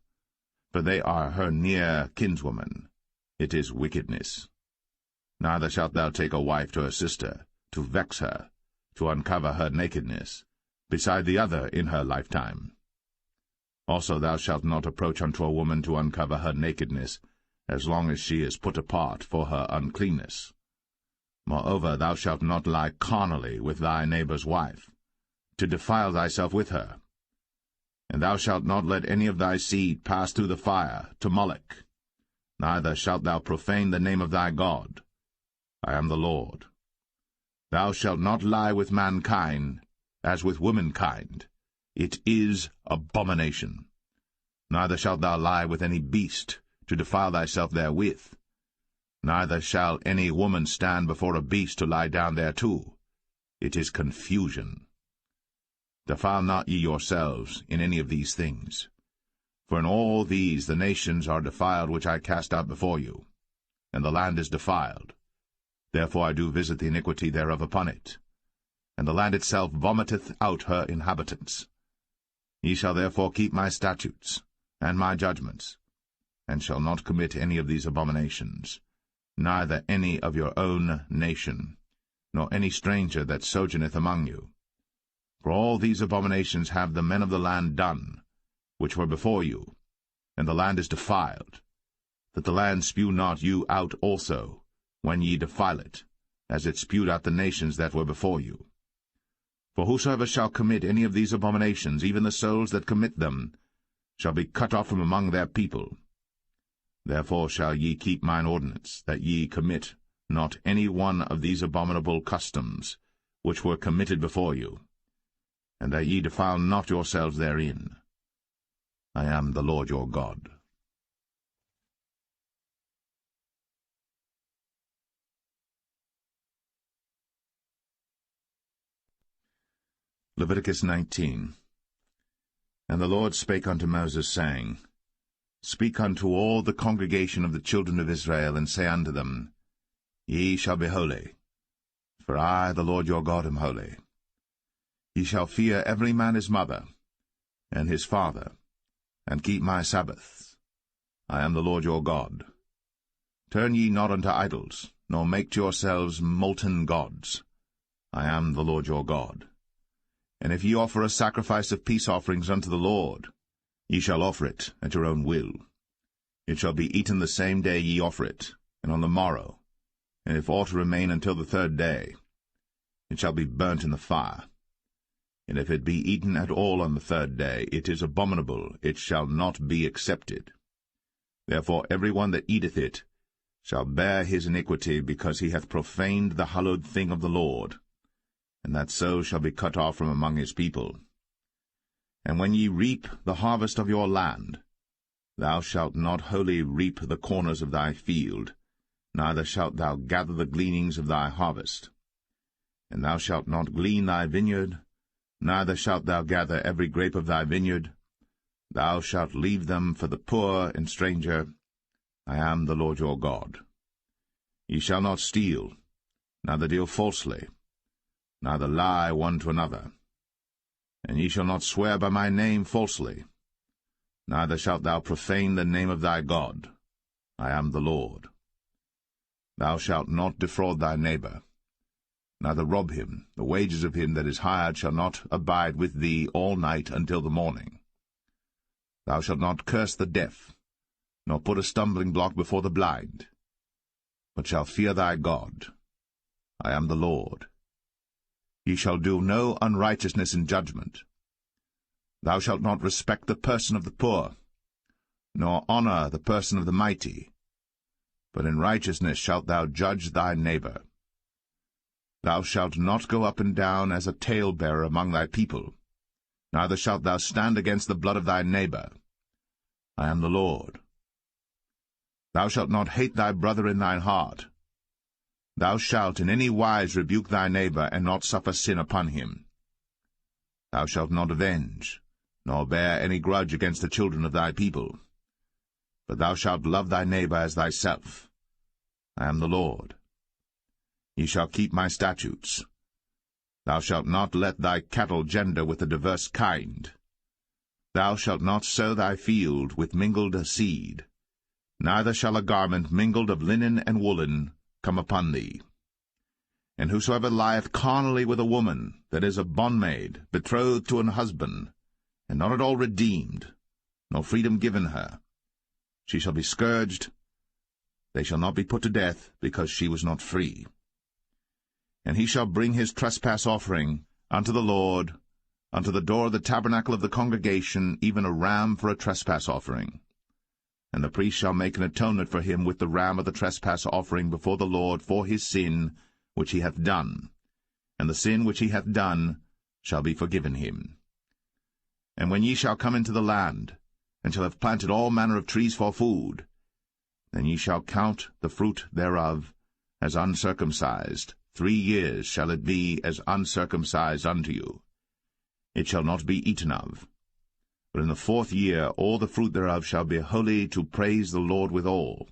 for they are her near kinswoman. It is wickedness. Neither shalt thou take a wife to her sister, to vex her, to uncover her nakedness, beside the other in her lifetime. Also thou shalt not approach unto a woman to uncover her nakedness, as long as she is put apart for her uncleanness. Moreover, thou shalt not lie carnally with thy neighbour's wife, to defile thyself with her. And thou shalt not let any of thy seed pass through the fire to Moloch, neither shalt thou profane the name of thy God. I am the Lord. Thou shalt not lie with mankind, as with womankind. It is abomination. Neither shalt thou lie with any beast, to defile thyself therewith. Neither shall any woman stand before a beast to lie down thereto. It is confusion. Defile not ye yourselves in any of these things. For in all these the nations are defiled which I cast out before you, and the land is defiled. Therefore I do visit the iniquity thereof upon it, and the land itself vomiteth out her inhabitants. Ye shall therefore keep my statutes and my judgments, and shall not commit any of these abominations, neither any of your own nation, nor any stranger that sojourneth among you. For all these abominations have the men of the land done, which were before you, and the land is defiled, that the land spew not you out also, when ye defile it, as it spewed out the nations that were before you. For whosoever shall commit any of these abominations, even the souls that commit them, shall be cut off from among their people. Therefore shall ye keep mine ordinance, that ye commit not any one of these abominable customs, which were committed before you, and that ye defile not yourselves therein. I am the Lord your God. Leviticus 19. And the Lord spake unto Moses, saying, Speak unto all the congregation of the children of Israel, and say unto them, Ye shall be holy, for I, the Lord your God, am holy. Ye shall fear every man his mother, and his father, and keep my Sabbaths. I am the Lord your God. Turn ye not unto idols, nor make to yourselves molten gods. I am the Lord your God. And if ye offer a sacrifice of peace offerings unto the Lord, ye shall offer it at your own will. It shall be eaten the same day ye offer it, and on the morrow, and if aught remain until the third day, it shall be burnt in the fire. And if it be eaten at all on the third day, it is abominable, it shall not be accepted. Therefore every one that eateth it shall bear his iniquity, because he hath profaned the hallowed thing of the Lord, and that so shall be cut off from among his people. And when ye reap the harvest of your land, thou shalt not wholly reap the corners of thy field, neither shalt thou gather the gleanings of thy harvest. And thou shalt not glean thy vineyard, neither shalt thou gather every grape of thy vineyard. Thou shalt leave them for the poor and stranger. I am the Lord your God. Ye shall not steal, neither deal falsely, neither lie one to another. And ye shall not swear by my name falsely, neither shalt thou profane the name of thy God. I am the Lord. Thou shalt not defraud thy neighbor, neither rob him. The wages of him that is hired shall not abide with thee all night until the morning. Thou shalt not curse the deaf, nor put a stumbling block before the blind, but shalt fear thy God. I am the Lord. Ye shall do no unrighteousness in judgment. Thou shalt not respect the person of the poor, nor honor the person of the mighty, but in righteousness shalt thou judge thy neighbor. Thou shalt not go up and down as a talebearer among thy people, neither shalt thou stand against the blood of thy neighbor. I am the Lord. Thou shalt not hate thy brother in thine heart. Thou shalt in any wise rebuke thy neighbor, and not suffer sin upon him. Thou shalt not avenge, nor bear any grudge against the children of thy people. But thou shalt love thy neighbor as thyself. I am the Lord. Ye shall keep my statutes. Thou shalt not let thy cattle gender with a diverse kind. Thou shalt not sow thy field with mingled seed, neither shall a garment mingled of linen and woolen come upon thee. And whosoever lieth carnally with a woman that is a bondmaid, betrothed to an husband, and not at all redeemed, nor freedom given her, she shall be scourged. They shall not be put to death, because she was not free. And he shall bring his trespass offering unto the Lord, unto the door of the tabernacle of the congregation, even a ram for a trespass offering. And the priest shall make an atonement for him with the ram of the trespass offering before the Lord for his sin which he hath done, and the sin which he hath done shall be forgiven him. And when ye shall come into the land, and shall have planted all manner of trees for food, then ye shall count the fruit thereof as uncircumcised. 3 years shall it be as uncircumcised unto you. It shall not be eaten of. But in the 4th year all the fruit thereof shall be holy, to praise the Lord withal.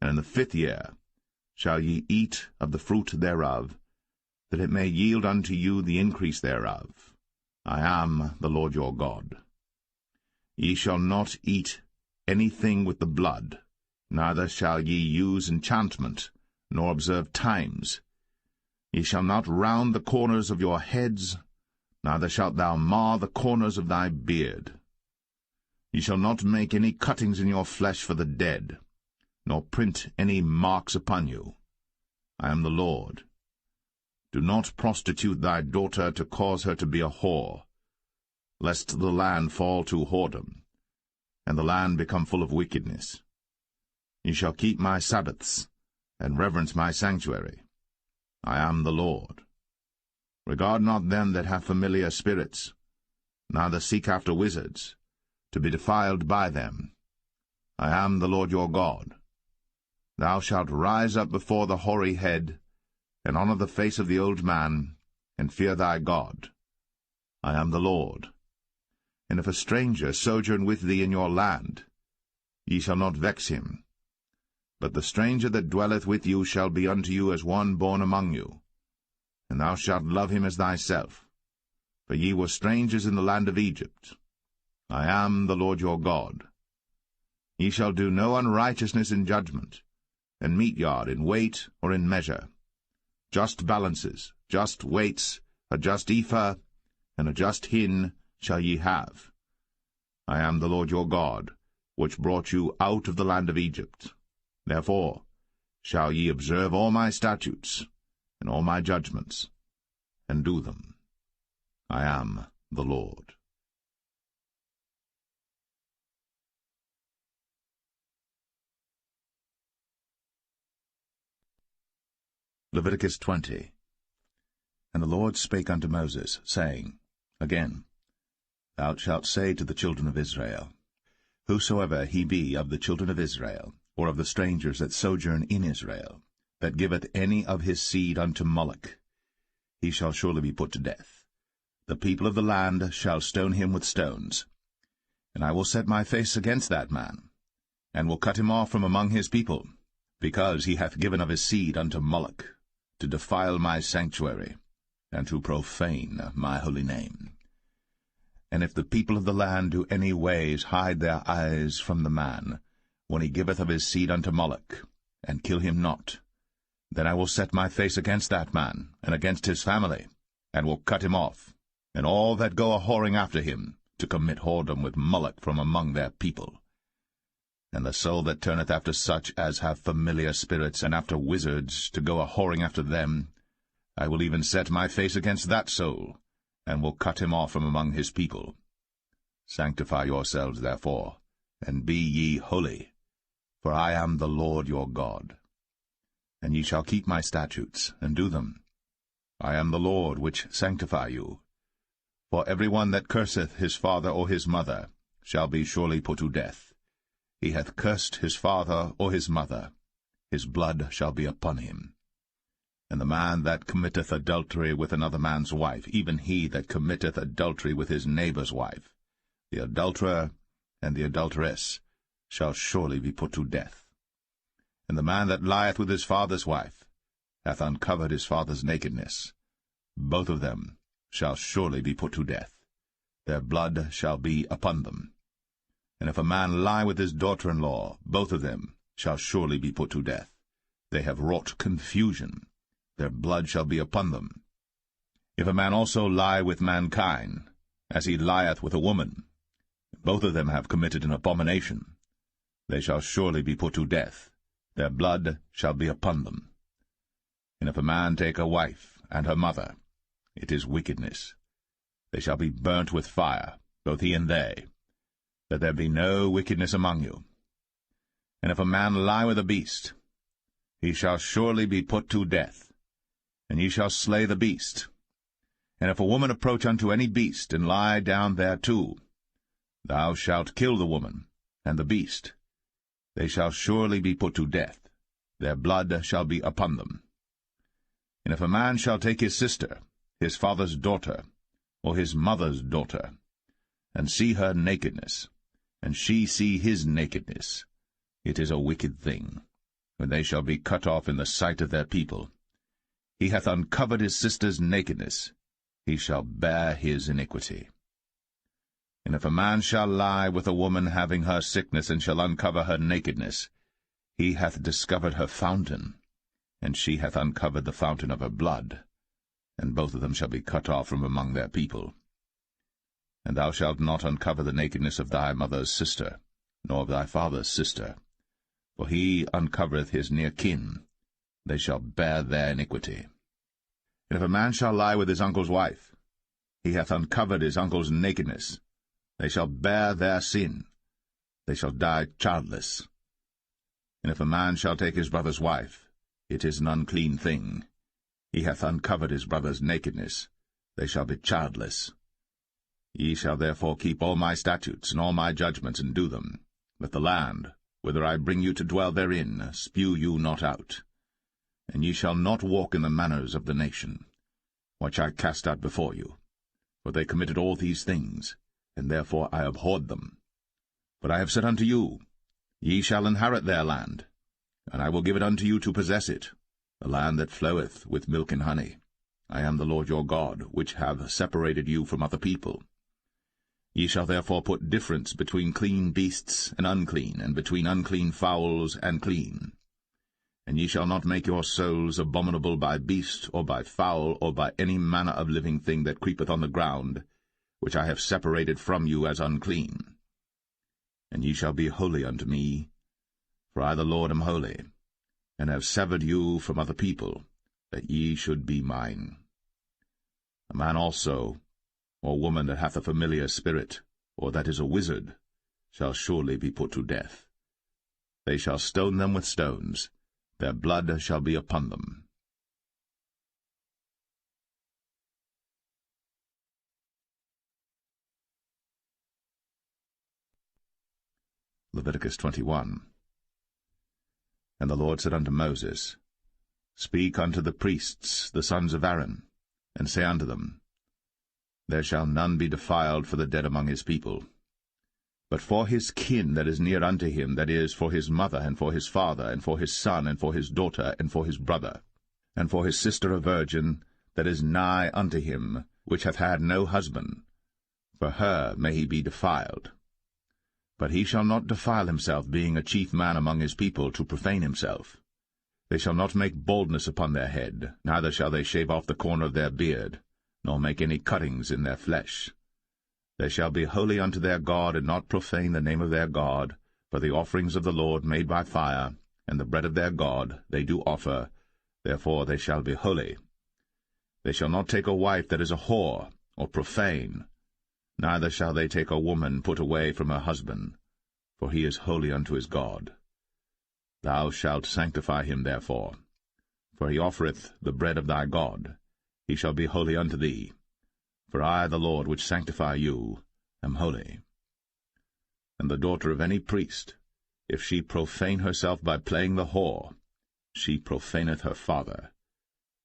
And in the 5th year shall ye eat of the fruit thereof, that it may yield unto you the increase thereof. I am the Lord your God. Ye shall not eat anything with the blood, neither shall ye use enchantment, nor observe times. Ye shall not round the corners of your heads, neither shalt thou mar the corners of thy beard. Ye shall not make any cuttings in your flesh for the dead, nor print any marks upon you. I am the Lord. Do not prostitute thy daughter to cause her to be a whore, lest the land fall to whoredom, and the land become full of wickedness. Ye shall keep my Sabbaths, and reverence my sanctuary. I am the Lord. Regard not them that have familiar spirits, neither seek after wizards, to be defiled by them. I am the Lord your God. Thou shalt rise up before the hoary head, and honour the face of the old man, and fear thy God. I am the Lord. And if a stranger sojourn with thee in your land, ye shall not vex him. But the stranger that dwelleth with you shall be unto you as one born among you, and thou shalt love him as thyself. For ye were strangers in the land of Egypt. I am the Lord your God. Ye shall do no unrighteousness in judgment, and mete yard in weight or in measure. Just balances, just weights, a just ephah, and a just hin shall ye have. I am the Lord your God, which brought you out of the land of Egypt. Therefore shall ye observe all my statutes, and all my judgments, and do them. I am the Lord. Leviticus 20. And the Lord spake unto Moses, saying, Again, thou shalt say to the children of Israel, Whosoever he be of the children of Israel, or of the strangers that sojourn in Israel, that giveth any of his seed unto Moloch, he shall surely be put to death. The people of the land shall stone him with stones. And I will set my face against that man, and will cut him off from among his people, because he hath given of his seed unto Moloch, to defile my sanctuary, and to profane my holy name. And if the people of the land do any ways hide their eyes from the man, when he giveth of his seed unto Moloch, and kill him not, then I will set my face against that man, and against his family, and will cut him off, and all that go a-whoring after him, to commit whoredom with Moloch from among their people. And the soul that turneth after such as have familiar spirits, and after wizards, to go a-whoring after them, I will even set my face against that soul, and will cut him off from among his people. Sanctify yourselves, therefore, and be ye holy, for I am the Lord your God. And ye shall keep my statutes, and do them. I am the Lord which sanctify you. For every one that curseth his father or his mother shall be surely put to death. He hath cursed his father or his mother, his blood shall be upon him. And the man that committeth adultery with another man's wife, even he that committeth adultery with his neighbour's wife, the adulterer and the adulteress shall surely be put to death. And the man that lieth with his father's wife hath uncovered his father's nakedness. Both of them shall surely be put to death. Their blood shall be upon them. And if a man lie with his daughter-in-law, both of them shall surely be put to death. They have wrought confusion. Their blood shall be upon them. If a man also lie with mankind, as he lieth with a woman, both of them have committed an abomination. They shall surely be put to death. Their blood shall be upon them. And if a man take a wife and her mother, it is wickedness. They shall be burnt with fire, both he and they, that there be no wickedness among you. And if a man lie with a beast, he shall surely be put to death, and ye shall slay the beast. And if a woman approach unto any beast, and lie down thereto, thou shalt kill the woman and the beast. They shall surely be put to death. Their blood shall be upon them. And if a man shall take his sister, his father's daughter, or his mother's daughter, and see her nakedness, and she see his nakedness, it is a wicked thing, when they shall be cut off in the sight of their people. He hath uncovered his sister's nakedness, he shall bear his iniquity. And if a man shall lie with a woman having her sickness, and shall uncover her nakedness, he hath discovered her fountain, and she hath uncovered the fountain of her blood, and both of them shall be cut off from among their people. And thou shalt not uncover the nakedness of thy mother's sister, nor of thy father's sister, for he uncovereth his near kin. They shall bear their iniquity. And if a man shall lie with his uncle's wife, he hath uncovered his uncle's nakedness. They shall bear their sin. They shall die childless. And if a man shall take his brother's wife, it is an unclean thing. He hath uncovered his brother's nakedness. They shall be childless. Ye shall therefore keep all my statutes and all my judgments, and do them, that the land, whither I bring you to dwell therein, spew you not out. And ye shall not walk in the manners of the nation, which I cast out before you. For they committed all these things, and therefore I abhorred them. But I have said unto you, Ye shall inherit their land, and I will give it unto you to possess it, the land that floweth with milk and honey. I am the Lord your God, which have separated you from other people. Ye shall therefore put difference between clean beasts and unclean, and between unclean fowls and clean. And ye shall not make your souls abominable by beast, or by fowl, or by any manner of living thing that creepeth on the ground, which I have separated from you as unclean. And ye shall be holy unto me, for I the Lord am holy, and have severed you from other people, that ye should be mine. A man also, or woman that hath a familiar spirit, or that is a wizard, shall surely be put to death. They shall stone them with stones, their blood shall be upon them. Leviticus 21. And the Lord said unto Moses, Speak unto the priests, the sons of Aaron, and say unto them, There shall none be defiled for the dead among his people. But for his kin that is near unto him, that is, for his mother, and for his father, and for his son, and for his daughter, and for his brother, and for his sister a virgin, that is nigh unto him, which hath had no husband, for her may he be defiled. But he shall not defile himself, being a chief man among his people, to profane himself. They shall not make baldness upon their head, neither shall they shave off the corner of their beard, nor make any cuttings in their flesh. They shall be holy unto their God, and not profane the name of their God, for the offerings of the Lord made by fire, and the bread of their God they do offer, therefore they shall be holy. They shall not take a wife that is a whore, or profane, neither shall they take a woman put away from her husband, for he is holy unto his God. Thou shalt sanctify him therefore, for he offereth the bread of thy God. He shall be holy unto thee. For I, the Lord, which sanctify you, am holy. And the daughter of any priest, if she profane herself by playing the whore, she profaneth her father.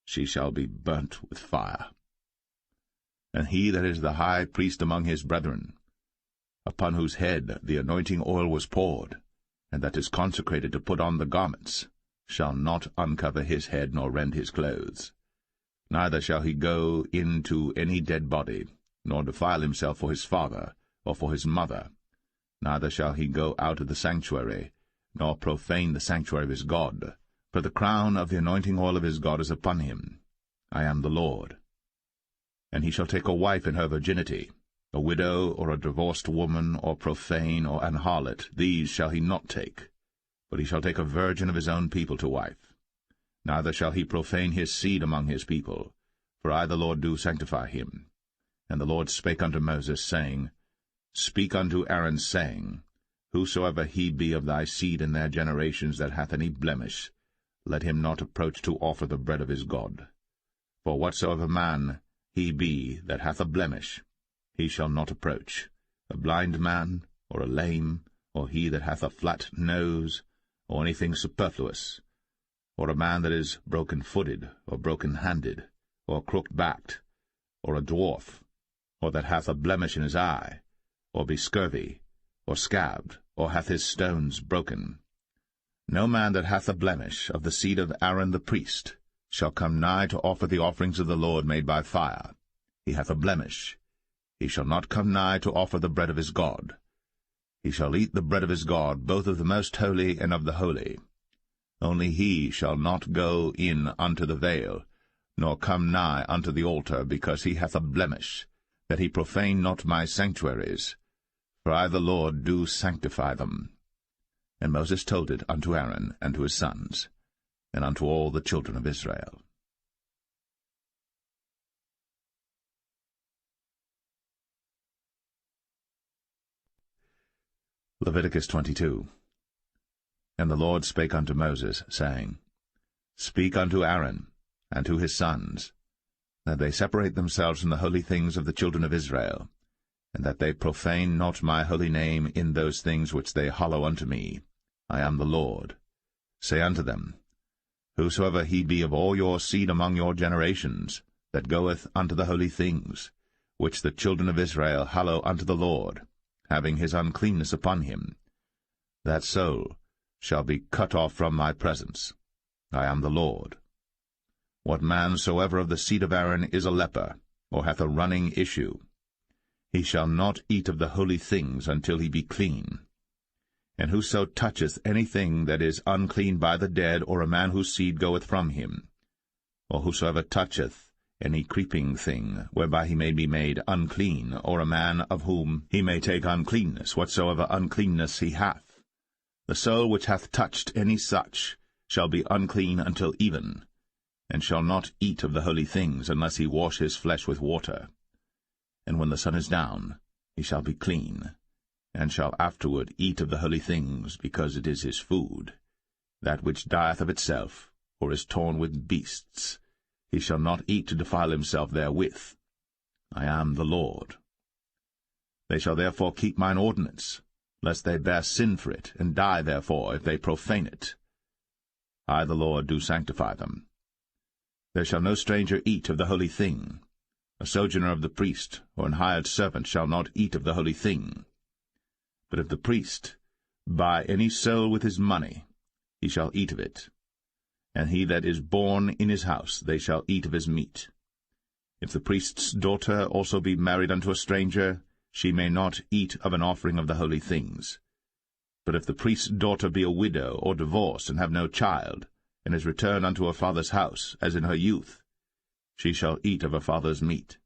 she shall be burnt with fire. And he that is the high priest among his brethren, upon whose head the anointing oil was poured, and that is consecrated to put on the garments, shall not uncover his head nor rend his clothes. Neither shall he go into any dead body, nor defile himself for his father or for his mother. Neither shall he go out of the sanctuary, nor profane the sanctuary of his God. For the crown of the anointing oil of his God is upon him. I am the Lord. And he shall take a wife in her virginity, a widow, or a divorced woman, or profane, or an harlot. These shall he not take, but he shall take a virgin of his own people to wife. Neither shall he profane his seed among his people, for I the Lord do sanctify him. And the Lord spake unto Moses, saying, Speak unto Aaron, saying, Whosoever he be of thy seed in their generations that hath any blemish, let him not approach to offer the bread of his God. For whatsoever man he be that hath a blemish, he shall not approach, a blind man, or a lame, or he that hath a flat nose, or anything superfluous, or a man that is broken-footed, or broken-handed, or crooked-backed, or a dwarf, or that hath a blemish in his eye, or be scurvy, or scabbed, or hath his stones broken. No man that hath a blemish of the seed of Aaron the priest shall come nigh to offer the offerings of the Lord made by fire. He hath a blemish. He shall not come nigh to offer the bread of his God. He shall eat the bread of his God, both of the most holy and of the holy. Only he shall not go in unto the veil, nor come nigh unto the altar, because he hath a blemish, that he profane not my sanctuaries. For I the Lord do sanctify them. And Moses told it unto Aaron and to his sons, and unto all the children of Israel. Leviticus 22. And the Lord spake unto Moses, saying, Speak unto Aaron and to his sons, that they separate themselves from the holy things of the children of Israel, and that they profane not my holy name in those things which they hallow unto me. I am the Lord. Say unto them, Whosoever he be of all your seed among your generations, that goeth unto the holy things, which the children of Israel hallow unto the Lord, having his uncleanness upon him, that soul shall be cut off from my presence. I am the Lord. What man soever of the seed of Aaron is a leper, or hath a running issue, he shall not eat of the holy things until he be clean. And whoso toucheth anything that is unclean by the dead, or a man whose seed goeth from him, or whosoever toucheth any creeping thing, whereby he may be made unclean, or a man of whom he may take uncleanness, whatsoever uncleanness he hath, the soul which hath touched any such shall be unclean until even, and shall not eat of the holy things, unless he wash his flesh with water. And when the sun is down, he shall be clean, and shall afterward eat of the holy things, because it is his food. That which dieth of itself, or is torn with beasts, he shall not eat to defile himself therewith. I am the Lord. They shall therefore keep mine ordinance, lest they bear sin for it, and die therefore, if they profane it. I the Lord do sanctify them. There shall no stranger eat of the holy thing. A sojourner of the priest, or an hired servant, shall not eat of the holy thing. But if the priest buy any soul with his money, he shall eat of it. And he that is born in his house, they shall eat of his meat. If the priest's daughter also be married unto a stranger, she may not eat of an offering of the holy things. But if the priest's daughter be a widow, or divorced, and have no child, and is returned unto her father's house, as in her youth, she shall eat of her father's meat.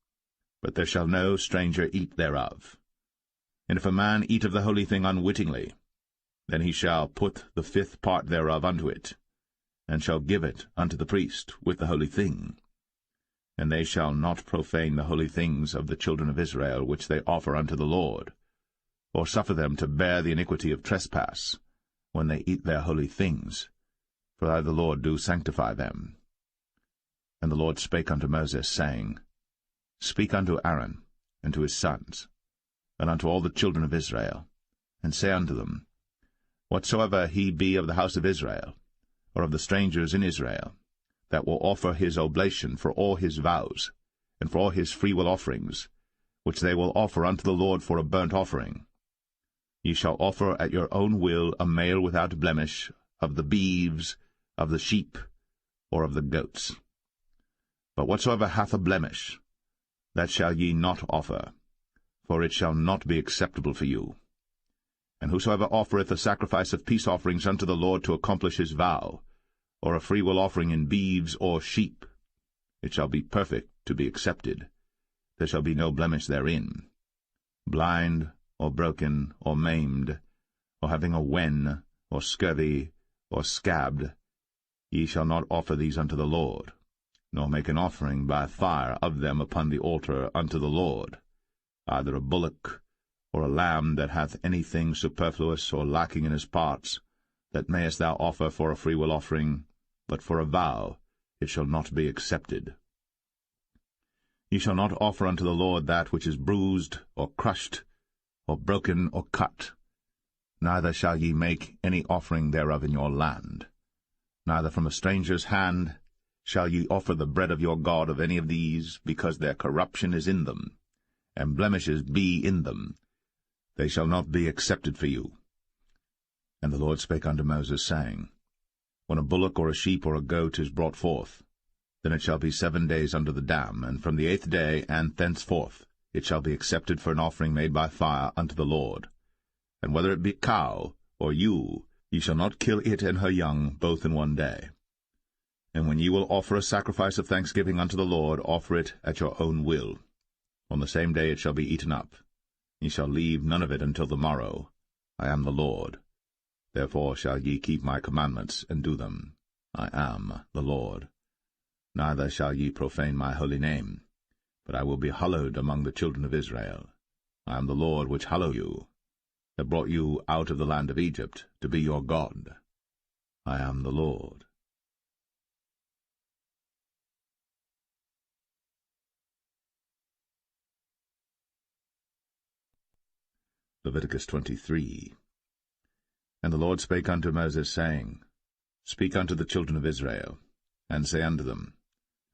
But there shall no stranger eat thereof. And if a man eat of the holy thing unwittingly, then he shall put the 5th part thereof unto it, and shall give it unto the priest with the holy thing. And they shall not profane the holy things of the children of Israel, which they offer unto the Lord, or suffer them to bear the iniquity of trespass, when they eat their holy things. For I the Lord do sanctify them. And the Lord spake unto Moses, saying, Speak unto Aaron and to his sons, and unto all the children of Israel, and say unto them, Whatsoever he be of the house of Israel, or of the strangers in Israel, that will offer his oblation for all his vows, and for all his freewill offerings, which they will offer unto the Lord for a burnt offering. Ye shall offer at your own will a male without blemish, of the beeves, of the sheep, or of the goats. But whatsoever hath a blemish, that shall ye not offer, for it shall not be acceptable for you. And whosoever offereth a sacrifice of peace offerings unto the Lord to accomplish his vow, or a freewill offering in beeves or sheep, it shall be perfect to be accepted. There shall be no blemish therein. Blind, or broken, or maimed, or having a wen, or scurvy, or scabbed, ye shall not offer these unto the Lord, nor make an offering by fire of them upon the altar unto the Lord, either a bullock, or a lamb that hath anything superfluous or lacking in his parts, that mayest thou offer for a freewill offering, but for a vow it shall not be accepted. Ye shall not offer unto the Lord that which is bruised, or crushed, or broken, or cut. Neither shall ye make any offering thereof in your land. Neither from a stranger's hand shall ye offer the bread of your God of any of these, because their corruption is in them, and blemishes be in them. They shall not be accepted for you. And the Lord spake unto Moses, saying, When a bullock or a sheep or a goat is brought forth, then it shall be 7 days under the dam, and from the 8th day and thenceforth it shall be accepted for an offering made by fire unto the Lord. And whether it be cow or ewe, ye shall not kill it and her young both in 1 day. And when ye will offer a sacrifice of thanksgiving unto the Lord, offer it at your own will. On the same day it shall be eaten up. Ye shall leave none of it until the morrow. I am the Lord. Therefore shall ye keep my commandments, and do them. I am the Lord. Neither shall ye profane my holy name, but I will be hallowed among the children of Israel. I am the Lord which hallow you, that brought you out of the land of Egypt, to be your God. I am the Lord. Leviticus 23. And the Lord spake unto Moses, saying, Speak unto the children of Israel, and say unto them,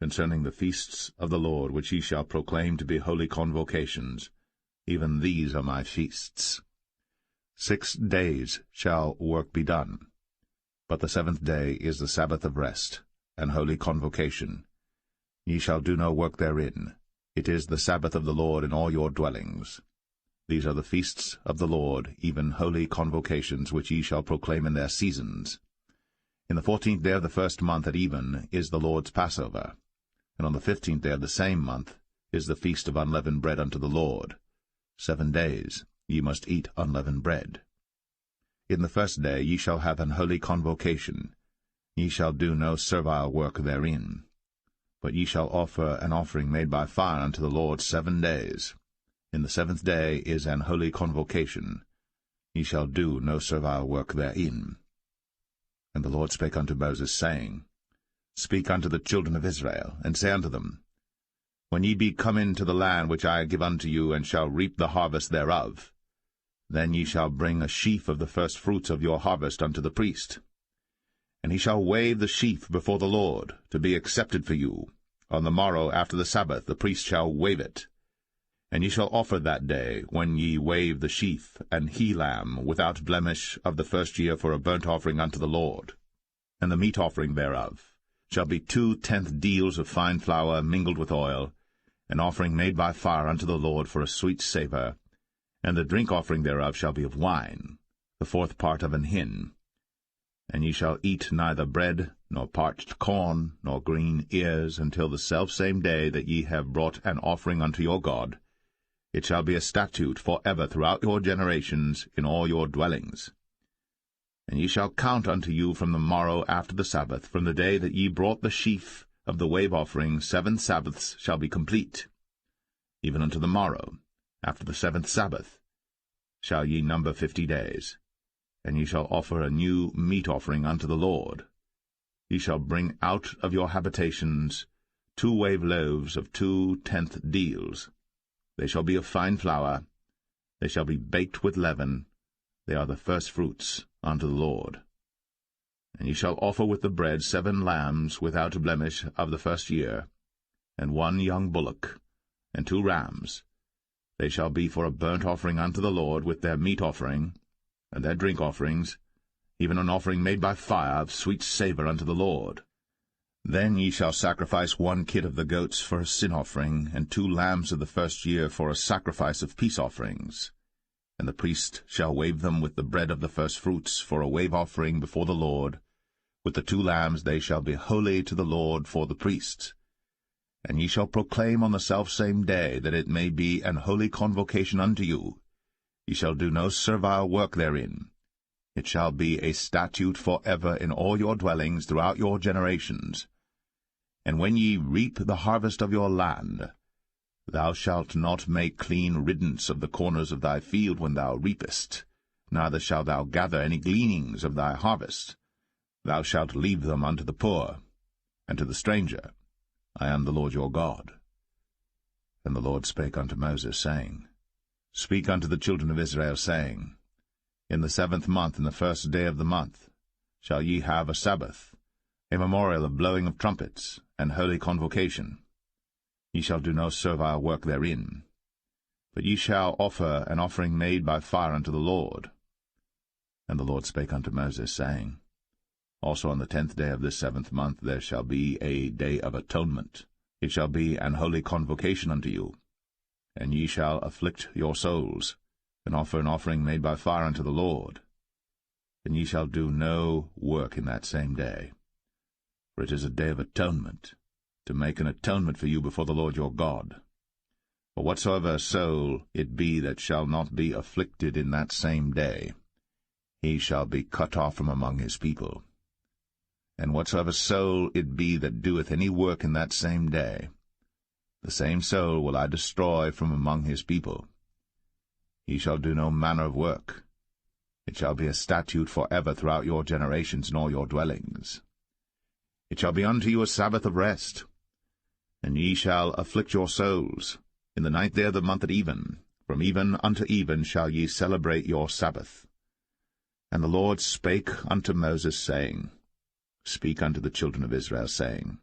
Concerning the feasts of the Lord, which ye shall proclaim to be holy convocations, even these are my feasts. 6 days shall work be done, but the 7th day is the Sabbath of rest, and holy convocation. Ye shall do no work therein. It is the Sabbath of the Lord in all your dwellings. These are the feasts of the Lord, even holy convocations, which ye shall proclaim in their seasons. In the 14th day of the 1st month at even is the Lord's Passover, and on the 15th day of the same month is the feast of unleavened bread unto the Lord. 7 days ye must eat unleavened bread. In the 1st day ye shall have an holy convocation. Ye shall do no servile work therein. But ye shall offer an offering made by fire unto the Lord 7 days. In the 7th day is an holy convocation. Ye shall do no servile work therein. And the Lord spake unto Moses, saying, Speak unto the children of Israel, and say unto them, When ye be come into the land which I give unto you, and shall reap the harvest thereof, then ye shall bring a sheaf of the firstfruits of your harvest unto the priest. And he shall wave the sheaf before the Lord, to be accepted for you. On the morrow after the Sabbath the priest shall wave it. And ye shall offer that day, when ye wave the sheaf, an he-lamb without blemish of the 1st year for a burnt offering unto the Lord. And the meat offering thereof shall be 2/10 deals of fine flour mingled with oil, an offering made by fire unto the Lord for a sweet savour. And the drink offering thereof shall be of wine, the 4th part of an hin. And ye shall eat neither bread, nor parched corn, nor green ears, until the selfsame day that ye have brought an offering unto your God. It shall be a statute for ever throughout your generations in all your dwellings. And ye shall count unto you from the morrow after the Sabbath, from the day that ye brought the sheaf of the wave offering, 7 Sabbaths shall be complete. Even unto the morrow, after the 7th Sabbath, shall ye number 50 days. And ye shall offer a new meat offering unto the Lord. Ye shall bring out of your habitations 2 wave loaves of 2/10 deals. They shall be of fine flour. They shall be baked with leaven. They are the firstfruits unto the Lord. And ye shall offer with the bread 7 lambs without blemish of the first year, and 1 young bullock, and 2 rams. They shall be for a burnt offering unto the Lord, with their meat offering, and their drink offerings, even an offering made by fire of sweet savour unto the Lord. Then ye shall sacrifice 1 kid of the goats for a sin offering, and 2 lambs of the first year for a sacrifice of peace offerings. And the priest shall wave them with the bread of the firstfruits for a wave offering before the Lord. With the 2 lambs they shall be holy to the Lord for the priests. And ye shall proclaim on the selfsame day, that it may be an holy convocation unto you. Ye shall do no servile work therein. It shall be a statute for ever in all your dwellings throughout your generations. And when ye reap the harvest of your land, thou shalt not make clean riddance of the corners of thy field when thou reapest, neither shalt thou gather any gleanings of thy harvest. Thou shalt leave them unto the poor, and to the stranger. I am the Lord your God. And the Lord spake unto Moses, saying, Speak unto the children of Israel, saying, In the 7th month, in the 1st day of the month, shall ye have a Sabbath, a memorial of blowing of trumpets, and holy convocation. Ye shall do no servile work therein, but ye shall offer an offering made by fire unto the Lord. And the Lord spake unto Moses, saying, Also on the 10th day of this 7th month there shall be a day of atonement. It shall be an holy convocation unto you. And ye shall afflict your souls, and offer an offering made by fire unto the Lord. And ye shall do no work in that same day. For it is a day of atonement, to make an atonement for you before the Lord your God. For whatsoever soul it be that shall not be afflicted in that same day, he shall be cut off from among his people. And whatsoever soul it be that doeth any work in that same day, the same soul will I destroy from among his people. He shall do no manner of work. It shall be a statute for ever throughout your generations in all your dwellings. It shall be unto you a Sabbath of rest. And ye shall afflict your souls. In the 9th day of the month at even, from even unto even shall ye celebrate your Sabbath. And the Lord spake unto Moses, saying, Speak unto the children of Israel, saying,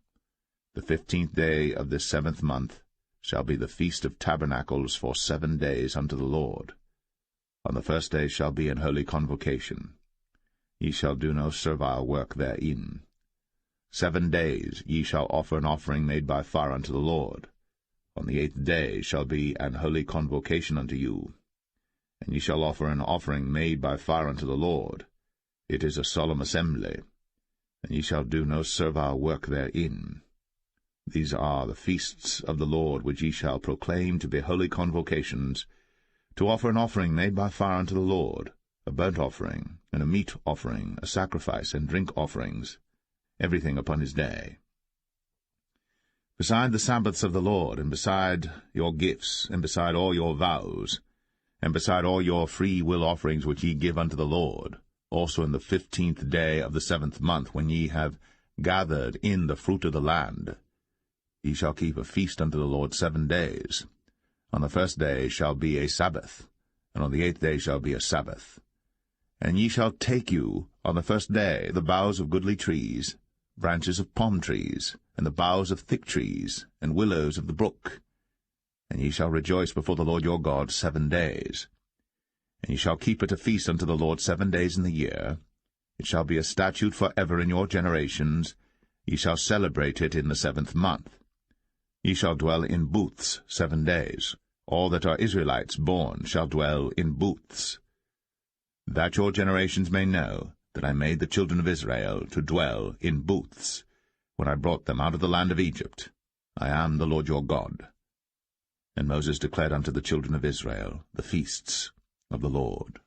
The 15th day of this 7th month shall be the Feast of Tabernacles for 7 days unto the Lord. On the 1st day shall be an holy convocation. Ye shall do no servile work therein. 7 days ye shall offer an offering made by fire unto the Lord. On the 8th day shall be an holy convocation unto you. And ye shall offer an offering made by fire unto the Lord. It is a solemn assembly. And ye shall do no servile work therein. These are the feasts of the Lord, which ye shall proclaim to be holy convocations, to offer an offering made by fire unto the Lord, a burnt offering, and a meat offering, a sacrifice, and drink offerings, everything upon his day. Beside the Sabbaths of the Lord, and beside your gifts, and beside all your vows, and beside all your free will offerings which ye give unto the Lord, also in the 15th day of the 7th month, when ye have gathered in the fruit of the land, ye shall keep a feast unto the Lord 7 days. On the 1st day shall be a Sabbath, and on the 8th day shall be a Sabbath. And ye shall take you on the 1st day the boughs of goodly trees, branches of palm trees, and the boughs of thick trees, and willows of the brook. And ye shall rejoice before the Lord your God 7 days. And ye shall keep it a feast unto the Lord 7 days in the year. It shall be a statute for ever in your generations. Ye shall celebrate it in the 7th month. Ye shall dwell in booths 7 days. All that are Israelites born shall dwell in booths. That your generations may know that I made the children of Israel to dwell in booths, when I brought them out of the land of Egypt. I am the Lord your God. And Moses declared unto the children of Israel the feasts of the Lord.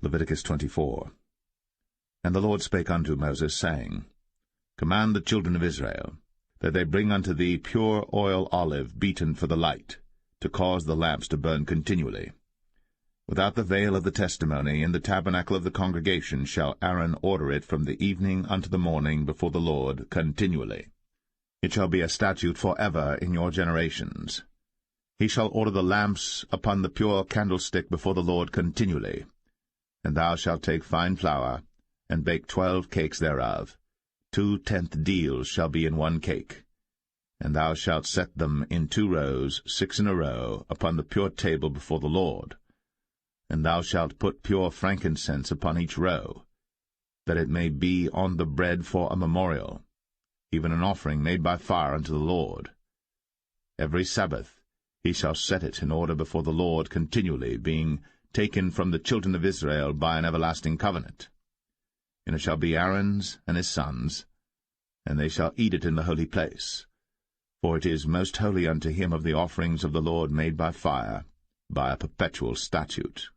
Leviticus 24. And the Lord spake unto Moses, saying, Command the children of Israel, that they bring unto thee pure oil olive beaten for the light, to cause the lamps to burn continually. Without the veil of the testimony, in the tabernacle of the congregation, shall Aaron order it from the evening unto the morning before the Lord continually. It shall be a statute for ever in your generations. He shall order the lamps upon the pure candlestick before the Lord continually. And thou shalt take fine flour, and bake 12 cakes thereof. 2 tenth deals shall be in 1 cake. And thou shalt set them in 2 rows, 6 in a row, upon the pure table before the Lord. And thou shalt put pure frankincense upon each row, that it may be on the bread for a memorial, even an offering made by fire unto the Lord. Every Sabbath he shall set it in order before the Lord continually, being taken from the children of Israel by an everlasting covenant. And it shall be Aaron's and his sons, and they shall eat it in the holy place. For it is most holy unto him of the offerings of the Lord made by fire, by a perpetual statute.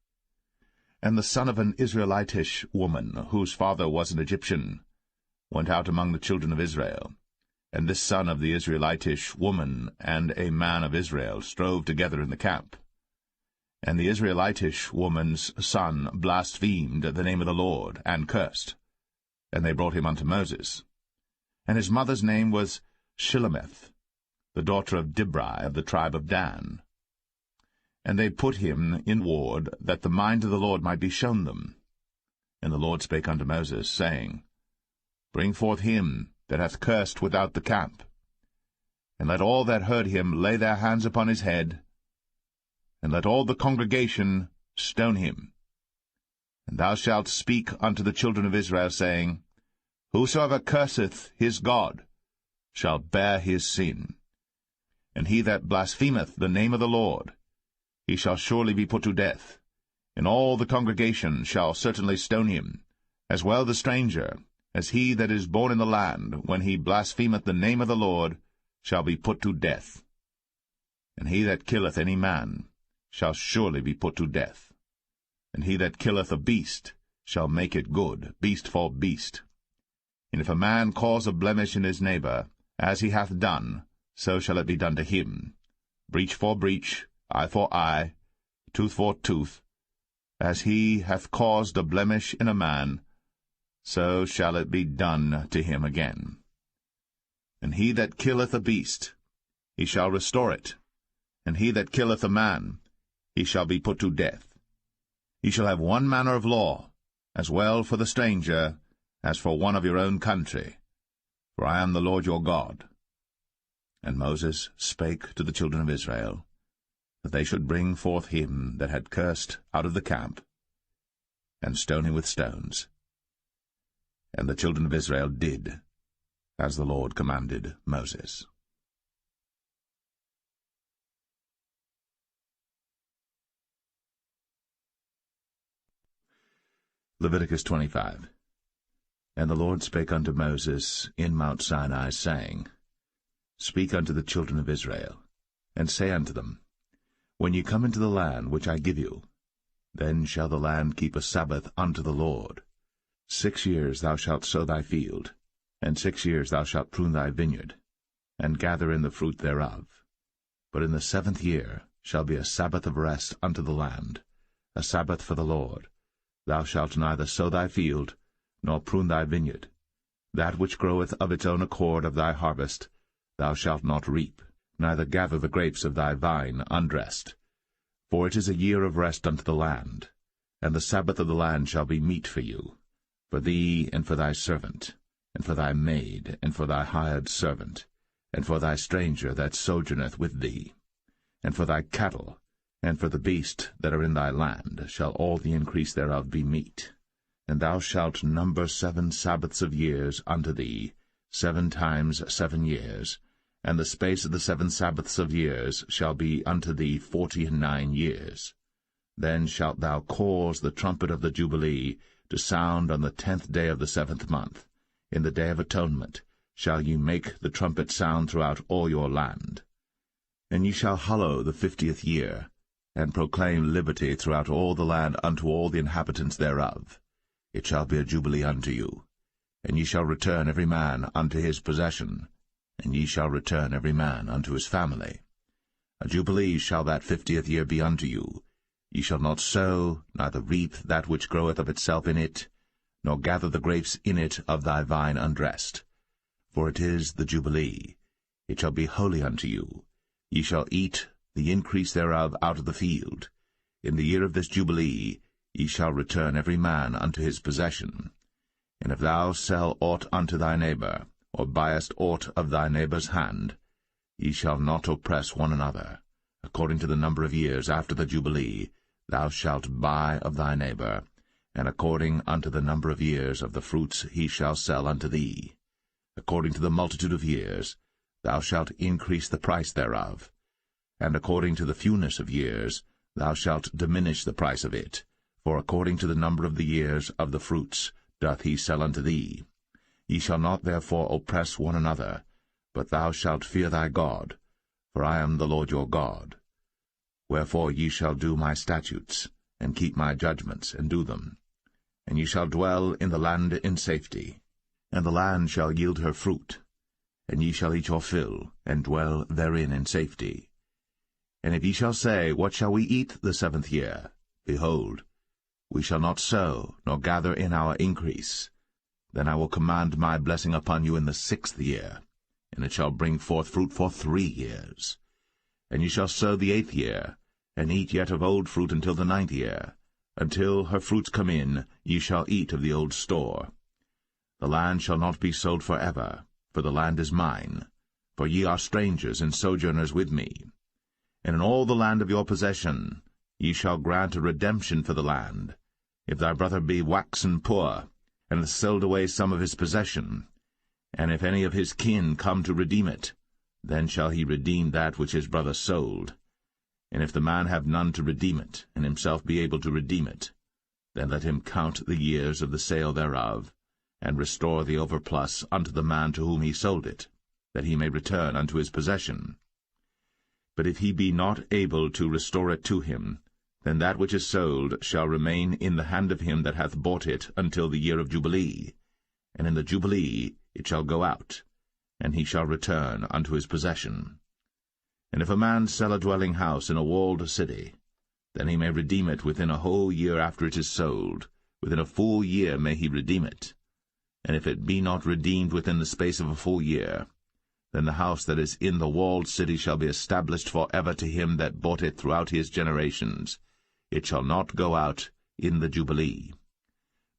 And the son of an Israelitish woman, whose father was an Egyptian, went out among the children of Israel. And this son of the Israelitish woman and a man of Israel strove together in the camp. And the Israelitish woman's son blasphemed the name of the Lord, and cursed. And they brought him unto Moses. And his mother's name was Shilemeth, the daughter of Dibri of the tribe of Dan. And they put him in ward, that the mind of the Lord might be shown them. And the Lord spake unto Moses, saying, Bring forth him that hath cursed without the camp, and let all that heard him lay their hands upon his head, and let all the congregation stone him. And thou shalt speak unto the children of Israel, saying, Whosoever curseth his God shall bear his sin. And he that blasphemeth the name of the Lord, he shall surely be put to death, and all the congregation shall certainly stone him, as well the stranger, as he that is born in the land, when he blasphemeth the name of the Lord, shall be put to death. And he that killeth any man shall surely be put to death. And he that killeth a beast shall make it good, beast for beast. And if a man cause a blemish in his neighbor, as he hath done, so shall it be done to him. Breach for breach, eye for eye, tooth for tooth. As he hath caused a blemish in a man, so shall it be done to him again. And he that killeth a beast, he shall restore it. And he that killeth a man, he shall be put to death. Ye shall have one manner of law, as well for the stranger as for one of your own country. For I am the Lord your God. And Moses spake to the children of Israel, that they should bring forth him that had cursed out of the camp, and stone him with stones. And the children of Israel did as the Lord commanded Moses. Leviticus 25. And the Lord spake unto Moses in Mount Sinai, saying, Speak unto the children of Israel, and say unto them, When ye come into the land which I give you, then shall the land keep a Sabbath unto the Lord. 6 years thou shalt sow thy field, and 6 years thou shalt prune thy vineyard, and gather in the fruit thereof. But in the 7th year shall be a Sabbath of rest unto the land, a Sabbath for the Lord. Thou shalt neither sow thy field, nor prune thy vineyard. That which groweth of its own accord of thy harvest thou shalt not reap, neither gather the grapes of thy vine undressed. For it is a year of rest unto the land, and the Sabbath of the land shall be meat for you, for thee, and for thy servant, and for thy maid, and for thy hired servant, and for thy stranger that sojourneth with thee, and for thy cattle, and for the beast that are in thy land, shall all the increase thereof be meat. And thou shalt number 7 Sabbaths of years unto thee, 7 times 7 years, and the space of the 7 Sabbaths of years shall be unto thee 49 years. Then shalt thou cause the trumpet of the Jubilee to sound on the 10th day of the 7th month. In the day of atonement shall ye make the trumpet sound throughout all your land. And ye shall hallow the 50th year, and proclaim liberty throughout all the land unto all the inhabitants thereof. It shall be a jubilee unto you. And ye shall return every man unto his possession, and ye shall return every man unto his family. A jubilee shall that 50th year be unto you. Ye shall not sow, neither reap that which groweth of itself in it, nor gather the grapes in it of thy vine undressed. For it is the jubilee. It shall be holy unto you. Ye shall eat the increase thereof out of the field. In the year of this Jubilee ye shall return every man unto his possession. And if thou sell aught unto thy neighbor, or buyest aught of thy neighbor's hand, ye shall not oppress one another. According to the number of years after the Jubilee thou shalt buy of thy neighbor, and according unto the number of years of the fruits he shall sell unto thee. According to the multitude of years thou shalt increase the price thereof, and according to the fewness of years thou shalt diminish the price of it, for according to the number of the years of the fruits doth he sell unto thee. Ye shall not therefore oppress one another, but thou shalt fear thy God, for I am the Lord your God. Wherefore ye shall do my statutes, and keep my judgments, and do them. And ye shall dwell in the land in safety, and the land shall yield her fruit, and ye shall eat your fill, and dwell therein in safety. And if ye shall say, What shall we eat the 7th year? Behold, we shall not sow, nor gather in our increase. Then I will command my blessing upon you in the 6th year, and it shall bring forth fruit for 3 years. And ye shall sow the 8th year, and eat yet of old fruit until the 9th year. Until her fruits come in, ye shall eat of the old store. The land shall not be sold for ever, for the land is mine. For ye are strangers and sojourners with me. And in all the land of your possession ye shall grant a redemption for the land. If thy brother be waxen poor, and hath sold away some of his possession, and if any of his kin come to redeem it, then shall he redeem that which his brother sold. And if the man have none to redeem it, and himself be able to redeem it, then let him count the years of the sale thereof, and restore the overplus unto the man to whom he sold it, that he may return unto his possession. But if he be not able to restore it to him, then that which is sold shall remain in the hand of him that hath bought it until the year of Jubilee, and in the Jubilee it shall go out, and he shall return unto his possession. And if a man sell a dwelling house in a walled city, then he may redeem it within a whole year after it is sold. Within a full year may he redeem it. And if it be not redeemed within the space of a full year, then the house that is in the walled city shall be established for ever to him that bought it throughout his generations. It shall not go out in the Jubilee.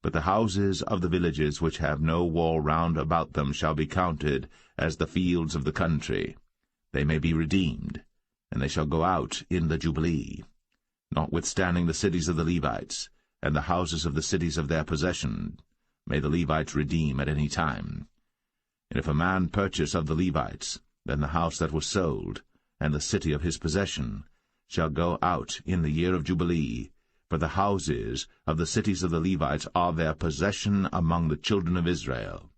But the houses of the villages which have no wall round about them shall be counted as the fields of the country. They may be redeemed, and they shall go out in the Jubilee. Notwithstanding the cities of the Levites, and the houses of the cities of their possession, may the Levites redeem at any time. And if a man purchase of the Levites, then the house that was sold, and the city of his possession, shall go out in the year of Jubilee, for the houses of the cities of the Levites are their possession among the children of Israel.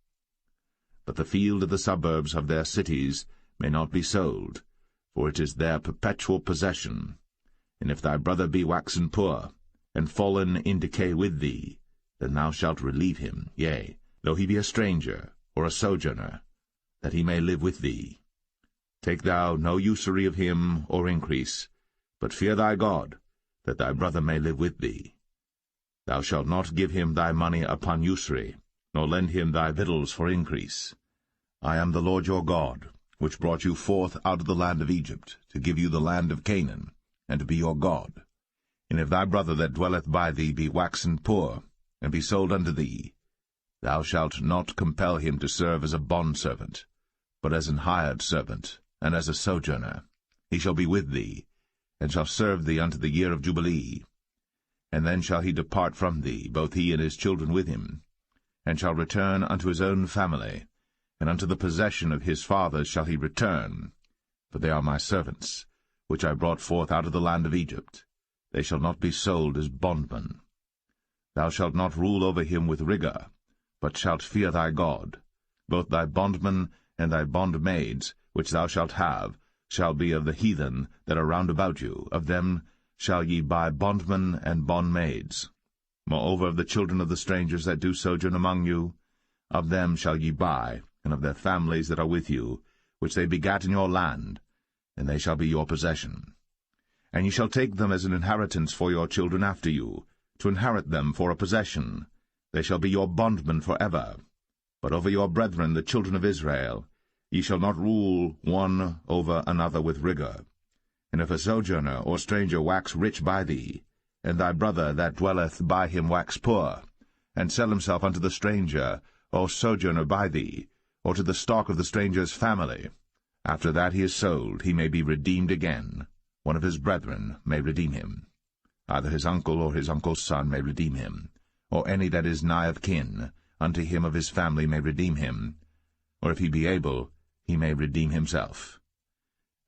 But the field of the suburbs of their cities may not be sold, for it is their perpetual possession. And if thy brother be waxen poor, and fallen in decay with thee, then thou shalt relieve him, yea, though he be a stranger, or a sojourner, that he may live with thee. Take thou no usury of him, or increase, but fear thy God, that thy brother may live with thee. Thou shalt not give him thy money upon usury, nor lend him thy victuals for increase. I am the Lord your God, which brought you forth out of the land of Egypt, to give you the land of Canaan, and to be your God. And if thy brother that dwelleth by thee be waxen poor, and be sold unto thee, thou shalt not compel him to serve as a bondservant, but as an hired servant, and as a sojourner. He shall be with thee, and shall serve thee unto the year of Jubilee. And then shall he depart from thee, both he and his children with him, and shall return unto his own family, and unto the possession of his fathers shall he return, for they are my servants, which I brought forth out of the land of Egypt. They shall not be sold as bondmen. Thou shalt not rule over him with rigor, but shalt fear thy God. Both thy bondmen and thy bondmaids, which thou shalt have, shall be of the heathen that are round about you. Of them shall ye buy bondmen and bondmaids. Moreover, of the children of the strangers that do sojourn among you, of them shall ye buy, and of their families that are with you, which they begat in your land, and they shall be your possession. And ye shall take them as an inheritance for your children after you, to inherit them for a possession. They shall be your bondmen for ever. But over your brethren, the children of Israel, ye shall not rule one over another with rigor. And if a sojourner or stranger wax rich by thee, and thy brother that dwelleth by him wax poor, and sell himself unto the stranger or sojourner by thee, or to the stock of the stranger's family, after that he is sold, he may be redeemed again. One of his brethren may redeem him. Either his uncle or his uncle's son may redeem him, or any that is nigh of kin unto him of his family may redeem him, or if he be able, he may redeem himself.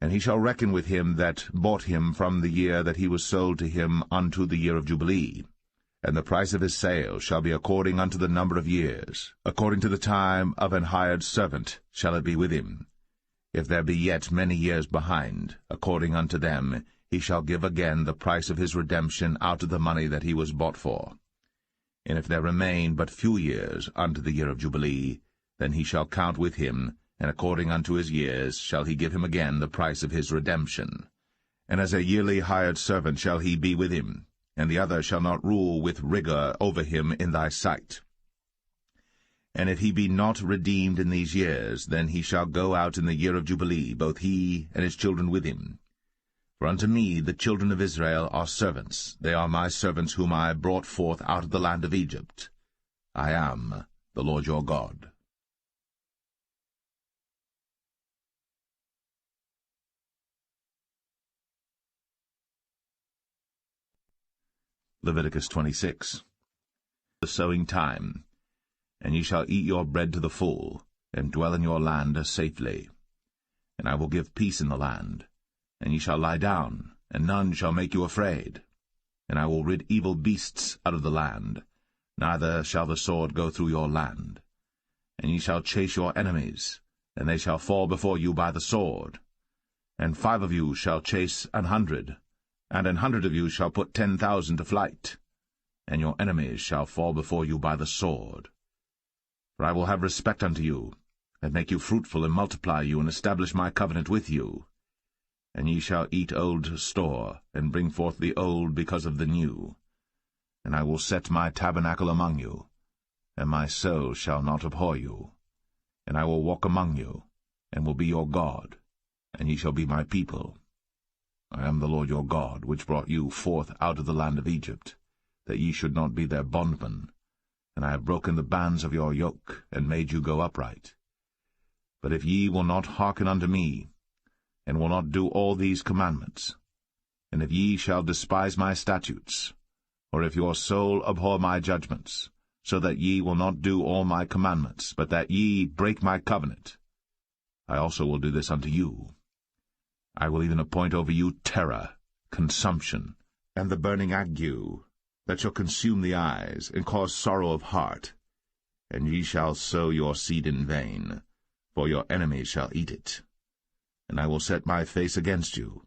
And he shall reckon with him that bought him from the year that he was sold to him unto the year of Jubilee. And the price of his sale shall be according unto the number of years, according to the time of an hired servant shall it be with him. If there be yet many years behind, according unto them, he shall give again the price of his redemption out of the money that he was bought for. And if there remain but few years unto the year of Jubilee, then he shall count with him, and according unto his years shall he give him again the price of his redemption. And as a yearly hired servant shall he be with him, and the other shall not rule with rigor over him in thy sight. And if he be not redeemed in these years, then he shall go out in the year of Jubilee, both he and his children with him. For unto me the children of Israel are servants. They are my servants whom I brought forth out of the land of Egypt. I am the Lord your God. Leviticus 26. The sowing time. And ye shall eat your bread to the full, and dwell in your land safely. And I will give peace in the land, and ye shall lie down, and none shall make you afraid. And I will rid evil beasts out of the land, neither shall the sword go through your land. And ye shall chase your enemies, and they shall fall before you by the sword. And 5 of you shall chase 100, and 100 of you shall put 10,000 to flight. And your enemies shall fall before you by the sword. For I will have respect unto you, and make you fruitful, and multiply you, and establish my covenant with you. And ye shall eat old store, and bring forth the old because of the new. And I will set my tabernacle among you, and my soul shall not abhor you. And I will walk among you, and will be your God, and ye shall be my people. I am the Lord your God, which brought you forth out of the land of Egypt, that ye should not be their bondmen. And I have broken the bands of your yoke, and made you go upright. But if ye will not hearken unto me, and will not do all these commandments, and if ye shall despise my statutes, or if your soul abhor my judgments, so that ye will not do all my commandments, but that ye break my covenant, I also will do this unto you. I will even appoint over you terror, consumption, and the burning ague, that shall consume the eyes, and cause sorrow of heart. And ye shall sow your seed in vain, for your enemies shall eat it. And I will set my face against you,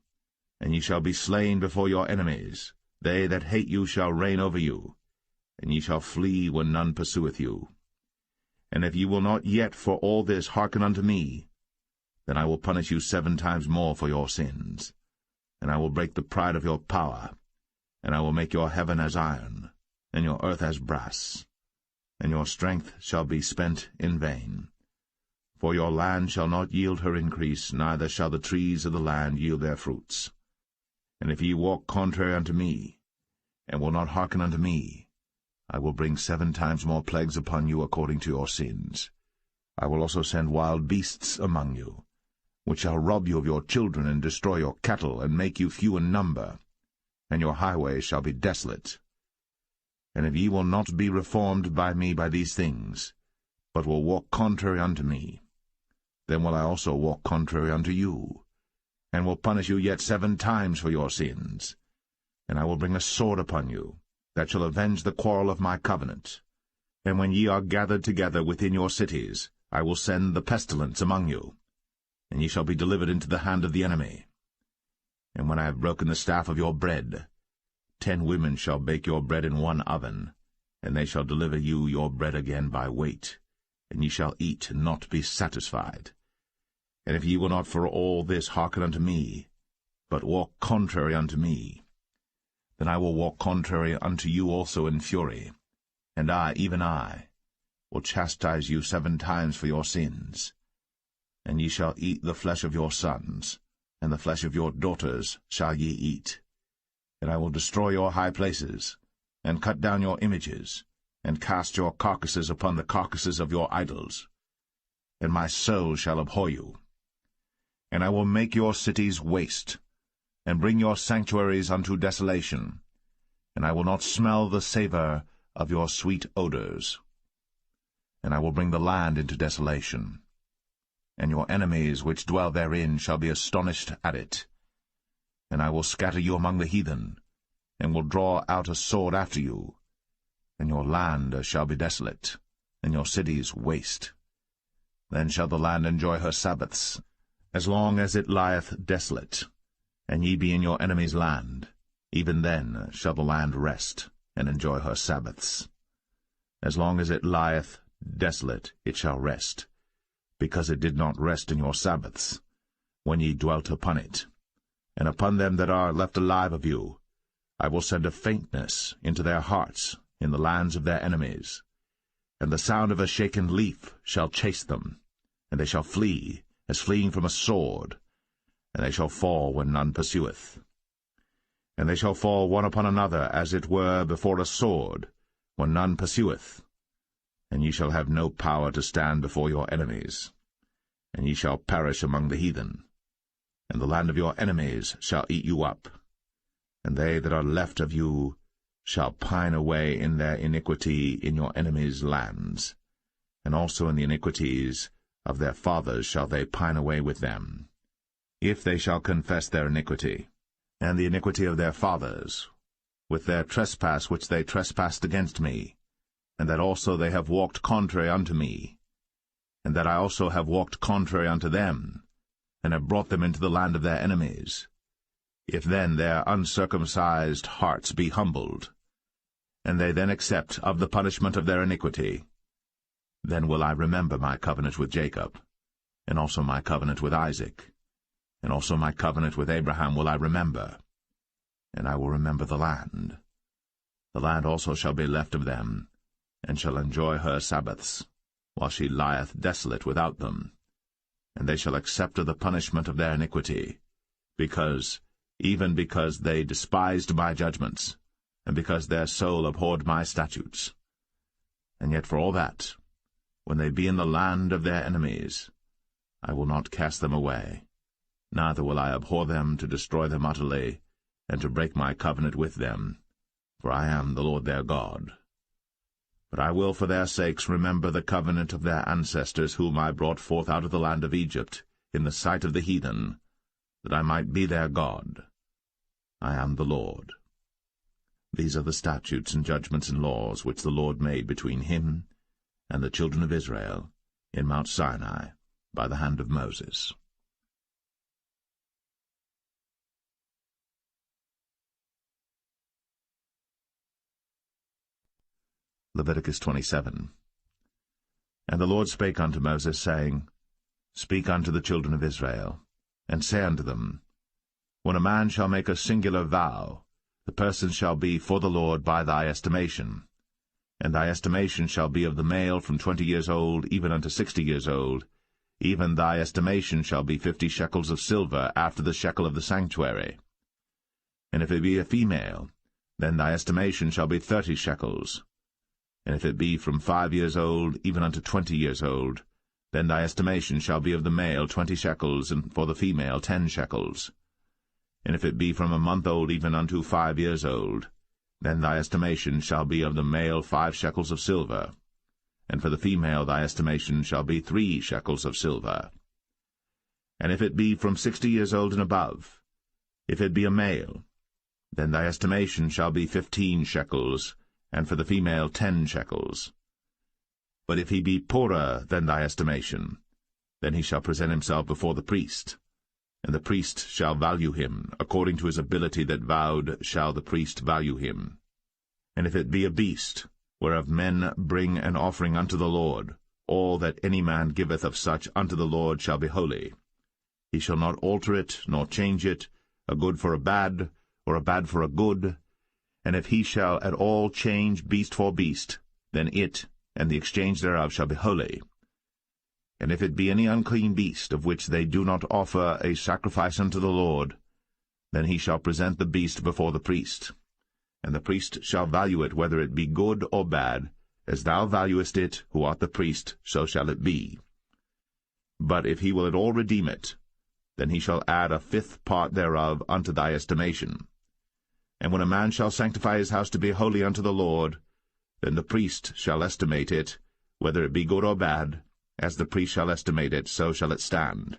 and ye shall be slain before your enemies. They that hate you shall reign over you, and ye shall flee when none pursueth you. And if ye will not yet for all this hearken unto me, then I will punish you 7 times more for your sins. And I will break the pride of your power, and I will make your heaven as iron, and your earth as brass, and your strength shall be spent in vain. For your land shall not yield her increase, neither shall the trees of the land yield their fruits. And if ye walk contrary unto me, and will not hearken unto me, I will bring 7 times more plagues upon you according to your sins. I will also send wild beasts among you, which shall rob you of your children, and destroy your cattle, and make you few in number, and your highways shall be desolate. And if ye will not be reformed by me by these things, but will walk contrary unto me, then will I also walk contrary unto you, and will punish you yet 7 times for your sins. And I will bring a sword upon you, that shall avenge the quarrel of my covenant. And when ye are gathered together within your cities, I will send the pestilence among you, and ye shall be delivered into the hand of the enemy. And when I have broken the staff of your bread, 10 women shall bake your bread in 1 oven, and they shall deliver you your bread again by weight, and ye shall eat and not be satisfied. And if ye will not for all this hearken unto me, but walk contrary unto me, then I will walk contrary unto you also in fury, and I, even I, will chastise you 7 times for your sins. And ye shall eat the flesh of your sons, and the flesh of your daughters shall ye eat. And I will destroy your high places, and cut down your images, and cast your carcasses upon the carcasses of your idols. And my soul shall abhor you. And I will make your cities waste, and bring your sanctuaries unto desolation, and I will not smell the savour of your sweet odours. And I will bring the land into desolation, and your enemies which dwell therein shall be astonished at it. And I will scatter you among the heathen, and will draw out a sword after you, and your land shall be desolate, and your cities waste. Then shall the land enjoy her Sabbaths, as long as it lieth desolate, and ye be in your enemy's land. Even then shall the land rest, and enjoy her Sabbaths. As long as it lieth desolate it shall rest, because it did not rest in your Sabbaths, when ye dwelt upon it. And upon them that are left alive of you I will send a faintness into their hearts in the lands of their enemies, and the sound of a shaken leaf shall chase them, and they shall flee, as fleeing from a sword, and they shall fall when none pursueth. And they shall fall one upon another, as it were before a sword, when none pursueth. And ye shall have no power to stand before your enemies, and ye shall perish among the heathen. And the land of your enemies shall eat you up, and they that are left of you shall pine away in their iniquity in your enemies' lands, and also in the iniquities of their fathers shall they pine away with them, if they shall confess their iniquity, and the iniquity of their fathers, with their trespass which they trespassed against me, and that also they have walked contrary unto me, and that I also have walked contrary unto them, and have brought them into the land of their enemies. If then their uncircumcised hearts be humbled, and they then accept of the punishment of their iniquity, then will I remember my covenant with Jacob, and also my covenant with Isaac, and also my covenant with Abraham will I remember, and I will remember the land. The land also shall be left of them, and shall enjoy her Sabbaths, while she lieth desolate without them. And they shall accept of the punishment of their iniquity, even because they despised my judgments, and because their soul abhorred my statutes. And yet for all that, when they be in the land of their enemies, I will not cast them away, neither will I abhor them to destroy them utterly, and to break my covenant with them, for I am the Lord their God. But I will for their sakes remember the covenant of their ancestors, whom I brought forth out of the land of Egypt, in the sight of the heathen, that I might be their God. I am the Lord. These are the statutes and judgments and laws which the Lord made between him and the children of Israel in Mount Sinai by the hand of Moses. Leviticus 27. And the Lord spake unto Moses, saying, Speak unto the children of Israel, and say unto them, When a man shall make a singular vow, the person shall be for the Lord by thy estimation. And thy estimation shall be of the male from 20 years old even unto 60 years old. Even thy estimation shall be 50 shekels of silver after the shekel of the sanctuary. And if it be a female, then thy estimation shall be 30 shekels. And if it be from 5 years old even unto 20 years old, then thy estimation shall be of the male 20 shekels, and for the female 10 shekels. And if it be from a month old even unto 5 years old, then thy estimation shall be of the male 5 shekels of silver, and for the female thy estimation shall be 3 shekels of silver. And if it be from 60 years old and above, if it be a male, then thy estimation shall be 15 shekels, and for the female 10 shekels. But if he be poorer than thy estimation, then he shall present himself before the priest, and the priest shall value him, according to his ability that vowed shall the priest value him. And if it be a beast, whereof men bring an offering unto the Lord, all that any man giveth of such unto the Lord shall be holy. He shall not alter it, nor change it, a good for a bad, or a bad for a good. And if he shall at all change beast for beast, then it, and the exchange thereof, shall be holy. And if it be any unclean beast, of which they do not offer a sacrifice unto the Lord, then he shall present the beast before the priest. And the priest shall value it, whether it be good or bad. As thou valuest it, who art the priest, so shall it be. But if he will at all redeem it, then he shall add a fifth part thereof unto thy estimation. And when a man shall sanctify his house to be holy unto the Lord, then the priest shall estimate it, whether it be good or bad. As the priest shall estimate it, so shall it stand.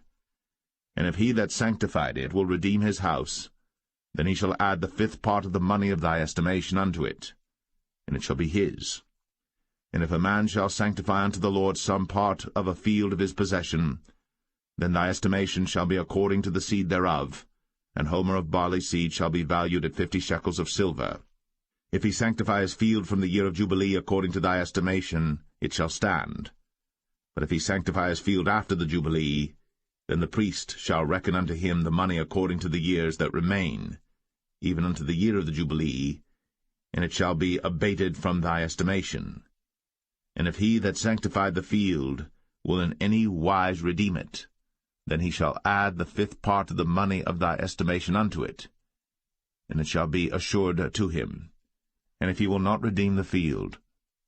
And if he that sanctified it will redeem his house, then he shall add the fifth part of the money of thy estimation unto it, and it shall be his. And if a man shall sanctify unto the Lord some part of a field of his possession, then thy estimation shall be according to the seed thereof, an homer of barley seed shall be valued at 50 shekels of silver. If he sanctify his field from the year of Jubilee according to thy estimation, it shall stand. But if he sanctify his field after the Jubilee, then the priest shall reckon unto him the money according to the years that remain, even unto the year of the Jubilee, and it shall be abated from thy estimation. And if he that sanctified the field will in any wise redeem it, then he shall add the fifth part of the money of thy estimation unto it, and it shall be assured to him. And if he will not redeem the field,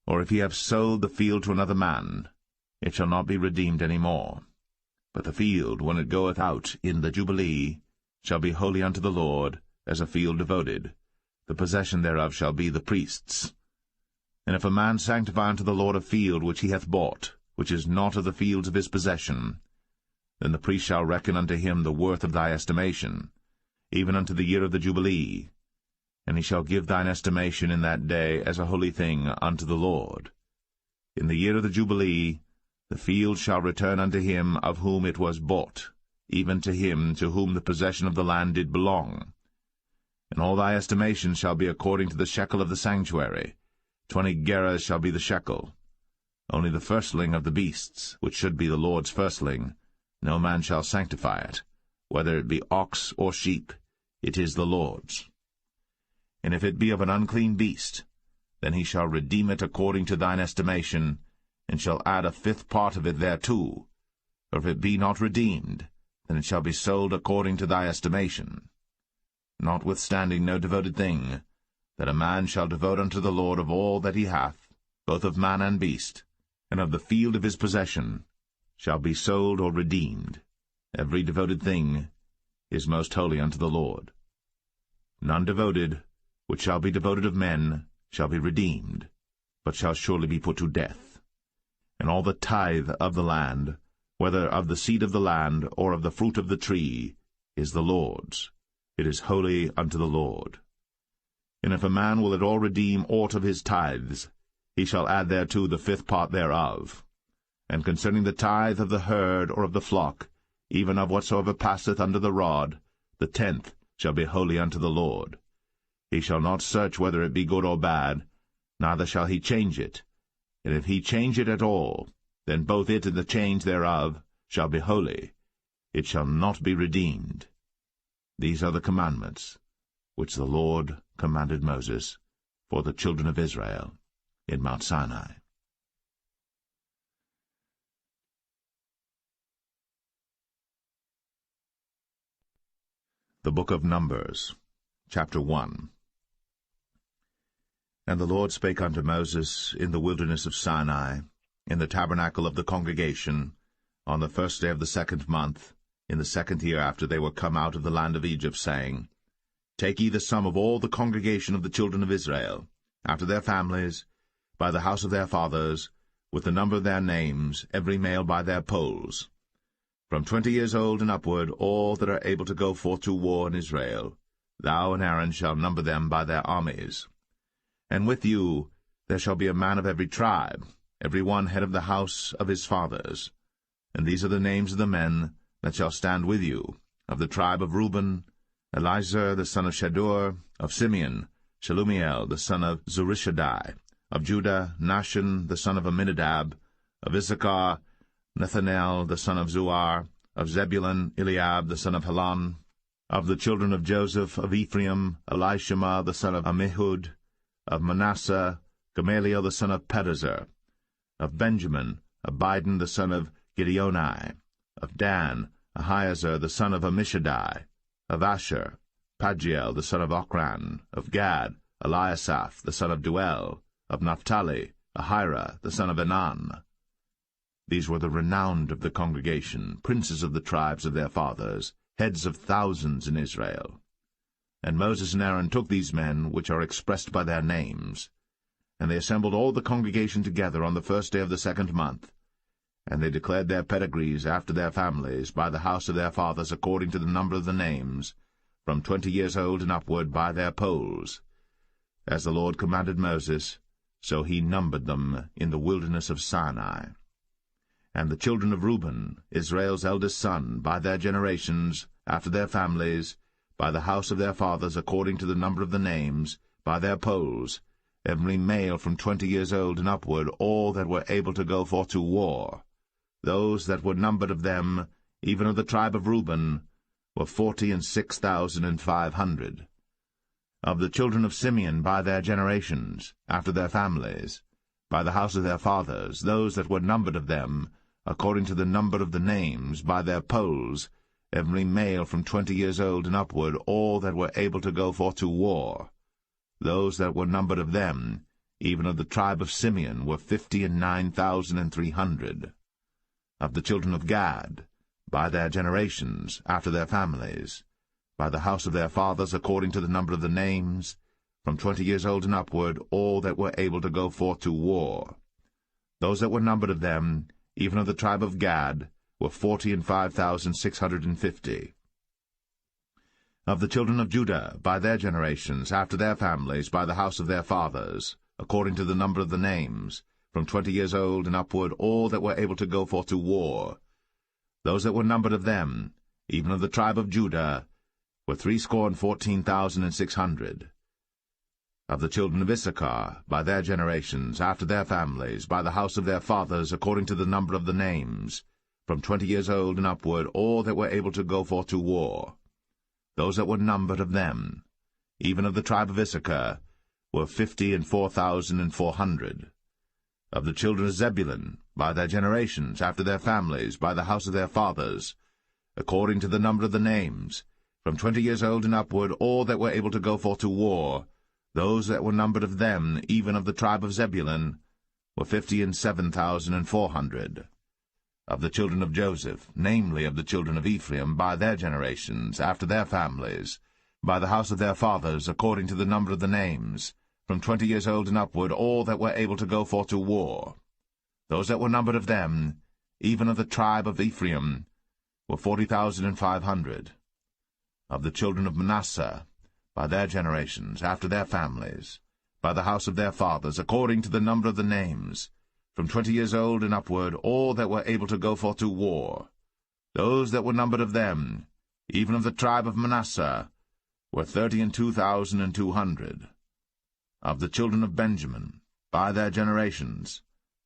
or if he have sold the field to another man, it shall not be redeemed any more. But the field, when it goeth out in the Jubilee, shall be holy unto the Lord, as a field devoted. The possession thereof shall be the priest's. And if a man sanctify unto the Lord a field which he hath bought, which is not of the fields of his possession, then the priest shall reckon unto him the worth of thy estimation, even unto the year of the Jubilee. And he shall give thine estimation in that day as a holy thing unto the Lord. In the year of the Jubilee the field shall return unto him of whom it was bought, even to him to whom the possession of the land did belong. And all thy estimation shall be according to the shekel of the sanctuary. 20 gerahs shall be the shekel. Only the firstling of the beasts, which should be the Lord's firstling, no man shall sanctify it. Whether it be ox or sheep, it is the Lord's. And if it be of an unclean beast, then he shall redeem it according to thine estimation, and shall add a fifth part of it thereto. Or if it be not redeemed, then it shall be sold according to thy estimation. Notwithstanding no devoted thing, that a man shall devote unto the Lord of all that he hath, both of man and beast, and of the field of his possession, shall be sold or redeemed. Every devoted thing is most holy unto the Lord. None devoted, which shall be devoted of men, shall be redeemed, but shall surely be put to death. And all the tithe of the land, whether of the seed of the land or of the fruit of the tree, is the Lord's. It is holy unto the Lord. And if a man will at all redeem aught of his tithes, he shall add thereto the fifth part thereof. And concerning the tithe of the herd or of the flock, even of whatsoever passeth under the rod, the 10th shall be holy unto the Lord. He shall not search whether it be good or bad, neither shall he change it. And if he change it at all, then both it and the change thereof shall be holy. It shall not be redeemed. These are the commandments which the Lord commanded Moses for the children of Israel in Mount Sinai. The Book of Numbers, chapter 1. And the Lord spake unto Moses in the wilderness of Sinai, in the tabernacle of the congregation, on the 1st day of the 2nd month, in the 2nd year after they were come out of the land of Egypt, saying, Take ye the sum of all the congregation of the children of Israel, after their families, by the house of their fathers, with the number of their names, every male by their polls. From 20 years old and upward, all that are able to go forth to war in Israel, thou and Aaron shall number them by their armies. And with you there shall be a man of every tribe, every one head of the house of his fathers. And these are the names of the men that shall stand with you. Of the tribe of Reuben, Elizur the son of Shadur; of Simeon, Shelumiel the son of Zurishaddai; of Judah, Nahshon the son of Amminadab; of Issachar, Nethanel the son of Zuar; of Zebulun, Eliab the son of Helon; of the children of Joseph; of Ephraim, Elishama the son of Ammihud; of Manasseh, Gamaliel the son of Pedazur; of Benjamin, Abidan the son of Gideoni; of Dan, Ahiezer the son of Ammishaddai; of Asher, Pagiel the son of Ochran; of Gad, Eliasaph the son of Duel; of Naphtali, Ahira the son of Enan. These were the renowned of the congregation, princes of the tribes of their fathers, heads of thousands in Israel. And Moses and Aaron took these men, which are expressed by their names, and they assembled all the congregation together on the 1st day of the 2nd month, and they declared their pedigrees after their families, by the house of their fathers, according to the number of the names, from 20 years old and upward, by their polls. As the Lord commanded Moses, so he numbered them in the wilderness of Sinai. And the children of Reuben, Israel's eldest son, by their generations, after their families, by the house of their fathers, according to the number of the names, by their polls, every male from 20 years old and upward, all that were able to go forth to war. Those that were numbered of them, even of the tribe of Reuben, were 46,500. Of the children of Simeon by their generations, after their families, by the house of their fathers, those that were numbered of them, according to the number of the names, by their polls, every male from 20 years old and upward, all that were able to go forth to war. Those that were numbered of them, even of the tribe of Simeon, were 59,300. Of the children of Gad, by their generations, after their families, by the house of their fathers, according to the number of the names, from 20 years old and upward, all that were able to go forth to war. Those that were numbered of them, even of the tribe of Gad, were 45,650. Of the children of Judah, by their generations, after their families, by the house of their fathers, according to the number of the names, from 20 years old and upward, all that were able to go forth to war. Those that were numbered of them, even of the tribe of Judah, were 314,600. Of the children of Issachar, by their generations, after their families, by the house of their fathers, according to the number of the names, from 20 years old and upward, all that were able to go forth to war. Those that were numbered of them, even of the tribe of Issachar, were 54,400. Of the children of Zebulun, by their generations, after their families, by the house of their fathers, according to the number of the names, from 20 years old and upward, all that were able to go forth to war, those that were numbered of them, even of the tribe of Zebulun, were 57,400. Of the children of Joseph, namely of the children of Ephraim, by their generations, after their families, by the house of their fathers, according to the number of the names, from 20 years old and upward, all that were able to go forth to war. Those that were numbered of them, even of the tribe of Ephraim, were 40,500. Of the children of Manasseh, by their generations, after their families, by the house of their fathers, according to the number of the names, from 20 years old and upward, all that were able to go forth to war. Those that were numbered of them, even of the tribe of Manasseh, were 32,200. Of the children of Benjamin, by their generations,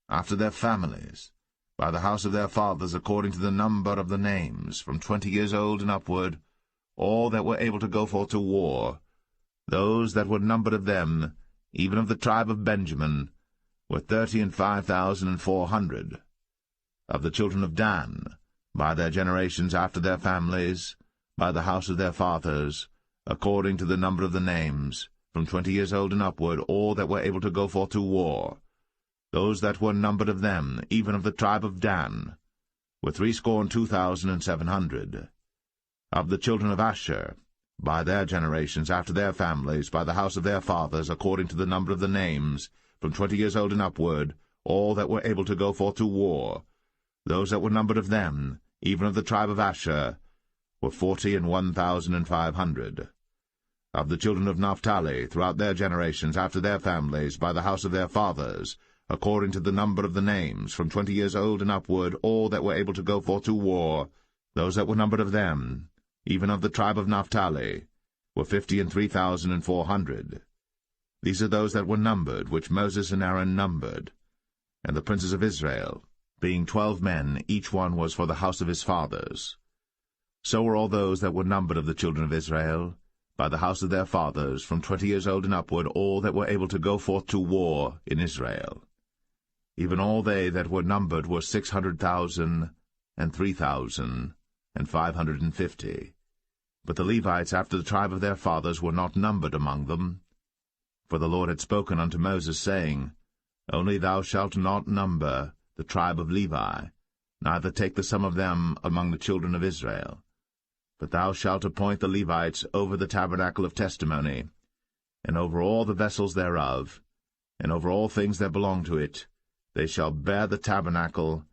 after their families, by the house of their fathers, according to the number of the names, from 20 years old and upward, all that were able to go forth to war, those that were numbered of them, even of the tribe of Benjamin, were 35,400. Of the children of Dan, by their generations, after their families, by the house of their fathers, according to the number of the names, from 20 years old and upward, all that were able to go forth to war, those that were numbered of them, even of the tribe of Dan, were 62,700. Of the children of Asher, by their generations, after their families, by the house of their fathers, according to the number of the names, from 20 years old and upward, all that were able to go forth to war, those that were numbered of them, even of the tribe of Asher, were 41,500. Of the children of Naphtali, throughout their generations, after their families, by the house of their fathers, according to the number of the names, from 20 years old and upward, all that were able to go forth to war, those that were numbered of them, even of the tribe of Naphtali, were 53,400. These are those that were numbered, which Moses and Aaron numbered. And the princes of Israel, being 12 men, each one was for the house of his fathers. So were all those that were numbered of the children of Israel, by the house of their fathers, from 20 years old and upward, all that were able to go forth to war in Israel. Even all they that were numbered were 600,000, and 3,550. But the Levites after the tribe of their fathers were not numbered among them. For the Lord had spoken unto Moses, saying, Only thou shalt not number the tribe of Levi, neither take the sum of them among the children of Israel. But thou shalt appoint the Levites over the tabernacle of testimony, and over all the vessels thereof, and over all things that belong to it. They shall bear the tabernacle,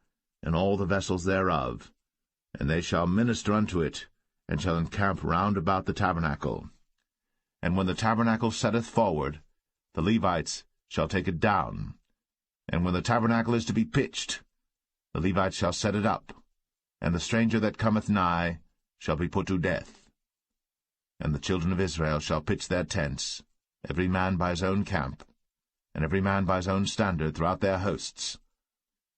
and all the vessels thereof, and they shall minister unto it, and shall encamp round about the tabernacle. And when the tabernacle setteth forward, the Levites shall take it down. And when the tabernacle is to be pitched, the Levites shall set it up, and the stranger that cometh nigh shall be put to death. And the children of Israel shall pitch their tents, every man by his own camp, and every man by his own standard throughout their hosts.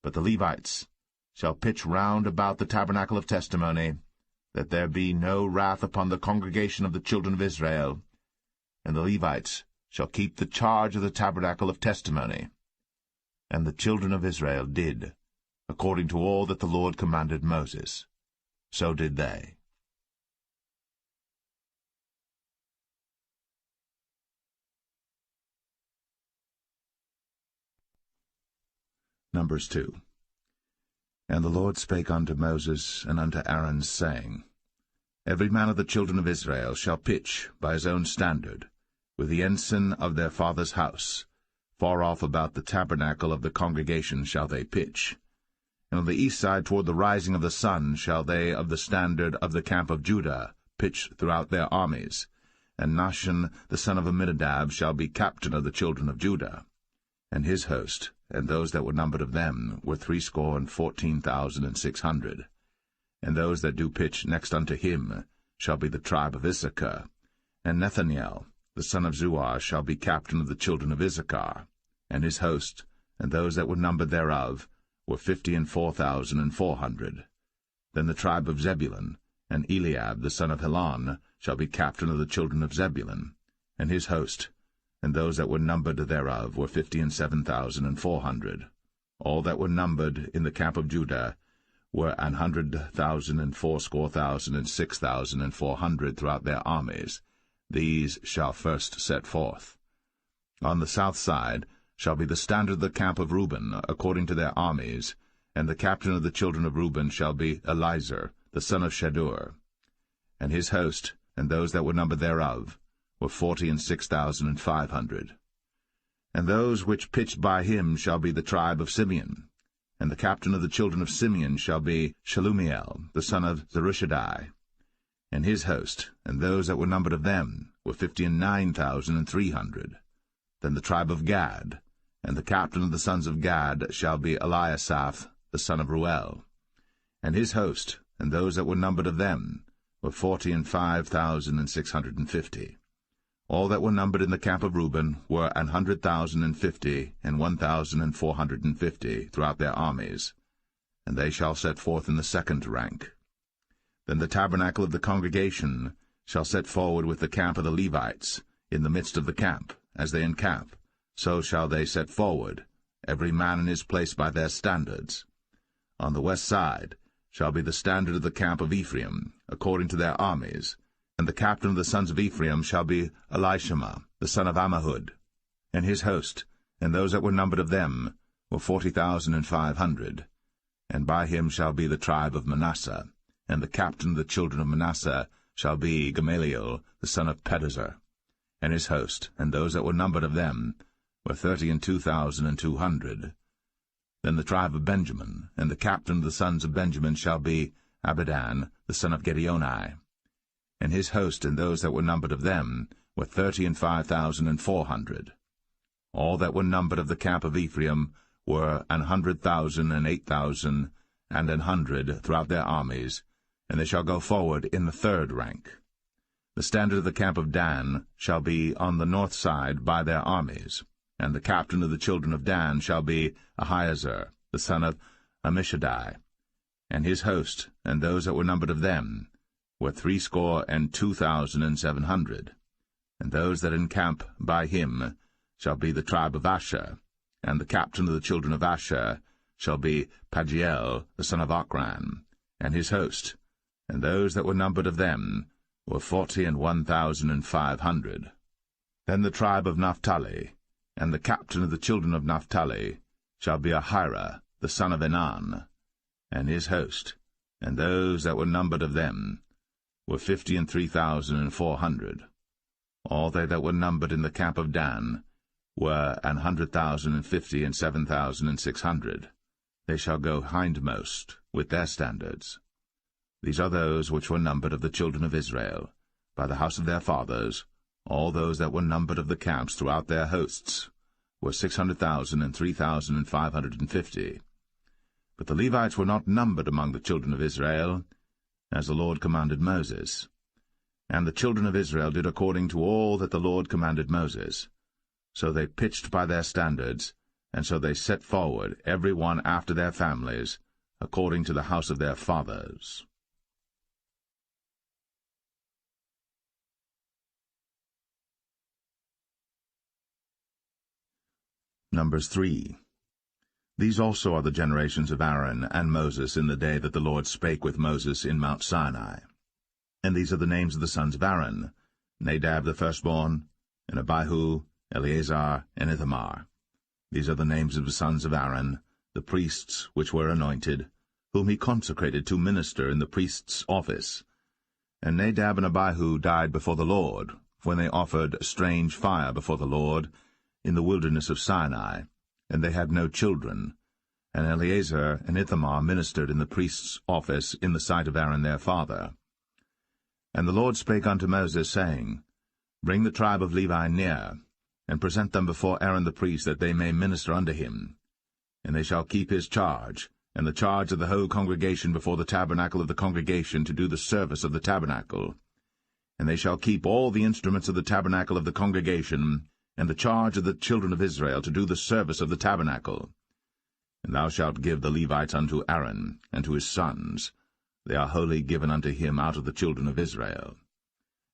But the Levites shall pitch round about the tabernacle of testimony, that there be no wrath upon the congregation of the children of Israel, and the Levites shall keep the charge of the tabernacle of testimony. And the children of Israel did, according to all that the Lord commanded Moses. So did they. Numbers 2. And the Lord spake unto Moses and unto Aaron, saying, Every man of the children of Israel shall pitch by his own standard, with the ensign of their father's house. Far off about the tabernacle of the congregation shall they pitch. And on the east side toward the rising of the sun shall they of the standard of the camp of Judah pitch throughout their armies. And Nahshon the son of Amminadab shall be captain of the children of Judah. And his host, and those that were numbered of them, were 314,600. And those that do pitch next unto him shall be the tribe of Issachar. And Nethaniel the son of Zuar shall be captain of the children of Issachar. And his host, and those that were numbered thereof, were 54,400. Then the tribe of Zebulun, and Eliab the son of Helon, shall be captain of the children of Zebulun. And his host, and those that were numbered thereof, were 57,400. All that were numbered in the camp of Judah were 100,000 and 80,000 and 6,400 throughout their armies. These shall first set forth. On the south side shall be the standard of the camp of Reuben, according to their armies, and the captain of the children of Reuben shall be Elizur, the son of Shedeur. And his host, and those that were numbered thereof, were 46,500. And those which pitched by him shall be the tribe of Simeon. And the captain of the children of Simeon shall be Shelumiel, the son of Zerushadai. And his host, and those that were numbered of them, were 59,300. Then the tribe of Gad, and the captain of the sons of Gad shall be Eliasaph, the son of Ruel. And his host, and those that were numbered of them, were 45,650. All that were numbered in the camp of Reuben were 100,050 and 1,450 throughout their armies, and they shall set forth in the second rank. Then the tabernacle of the congregation shall set forward with the camp of the Levites, in the midst of the camp, as they encamp, so shall they set forward, every man in his place by their standards. On the west side shall be the standard of the camp of Ephraim, according to their armies, and the captain of the sons of Ephraim shall be Elishama, the son of Ammihud. And his host, and those that were numbered of them, were 40,500. And by him shall be the tribe of Manasseh, and the captain of the children of Manasseh shall be Gamaliel, the son of Pedazur. And his host, and those that were numbered of them, were 32,200. Then the tribe of Benjamin, and the captain of the sons of Benjamin shall be Abidan, the son of Gideoni. And his host, and those that were numbered of them, were 35,400. All that were numbered of the camp of Ephraim were 100,000 and 8,000 and 100 throughout their armies, and they shall go forward in the third rank. The standard of the camp of Dan shall be on the north side by their armies, and the captain of the children of Dan shall be Ahiezer, the son of Ammishaddai. And his host, and those that were numbered of them, were 62,700. And those that encamp by him shall be the tribe of Asher, and the captain of the children of Asher shall be Pagiel, the son of Ochran. and his host, and those that were numbered of them were 41,500. Then the tribe of Naphtali, and the captain of the children of Naphtali, shall be Ahira, the son of Enan, and his host, and those that were numbered of them were 53,400. All they that were numbered in the camp of Dan were 150,050 and 7,600. They shall go hindmost with their standards. These are those which were numbered of the children of Israel, by the house of their fathers. All those that were numbered of the camps throughout their hosts were 600,000 and 3,550. But the Levites were not numbered among the children of Israel, as the Lord commanded Moses. And the children of Israel did according to all that the Lord commanded Moses. So they pitched by their standards, and so they set forward, every one after their families, according to the house of their fathers. Numbers 3. These also are the generations of Aaron and Moses in the day that the Lord spake with Moses in Mount Sinai. And these are the names of the sons of Aaron: Nadab the firstborn, and Abihu, Eleazar, and Ithamar. These are the names of the sons of Aaron, the priests which were anointed, whom he consecrated to minister in the priest's office. And Nadab and Abihu died before the Lord, when they offered strange fire before the Lord in the wilderness of Sinai, and they had no children. And Eleazar and Ithamar ministered in the priest's office in the sight of Aaron their father. And the Lord spake unto Moses, saying, Bring the tribe of Levi near, and present them before Aaron the priest, that they may minister unto him. And they shall keep his charge, and the charge of the whole congregation before the tabernacle of the congregation, to do the service of the tabernacle. And they shall keep all the instruments of the tabernacle of the congregation, and the charge of the children of Israel, to do the service of the tabernacle. And thou shalt give the Levites unto Aaron, and to his sons. They are wholly given unto him out of the children of Israel.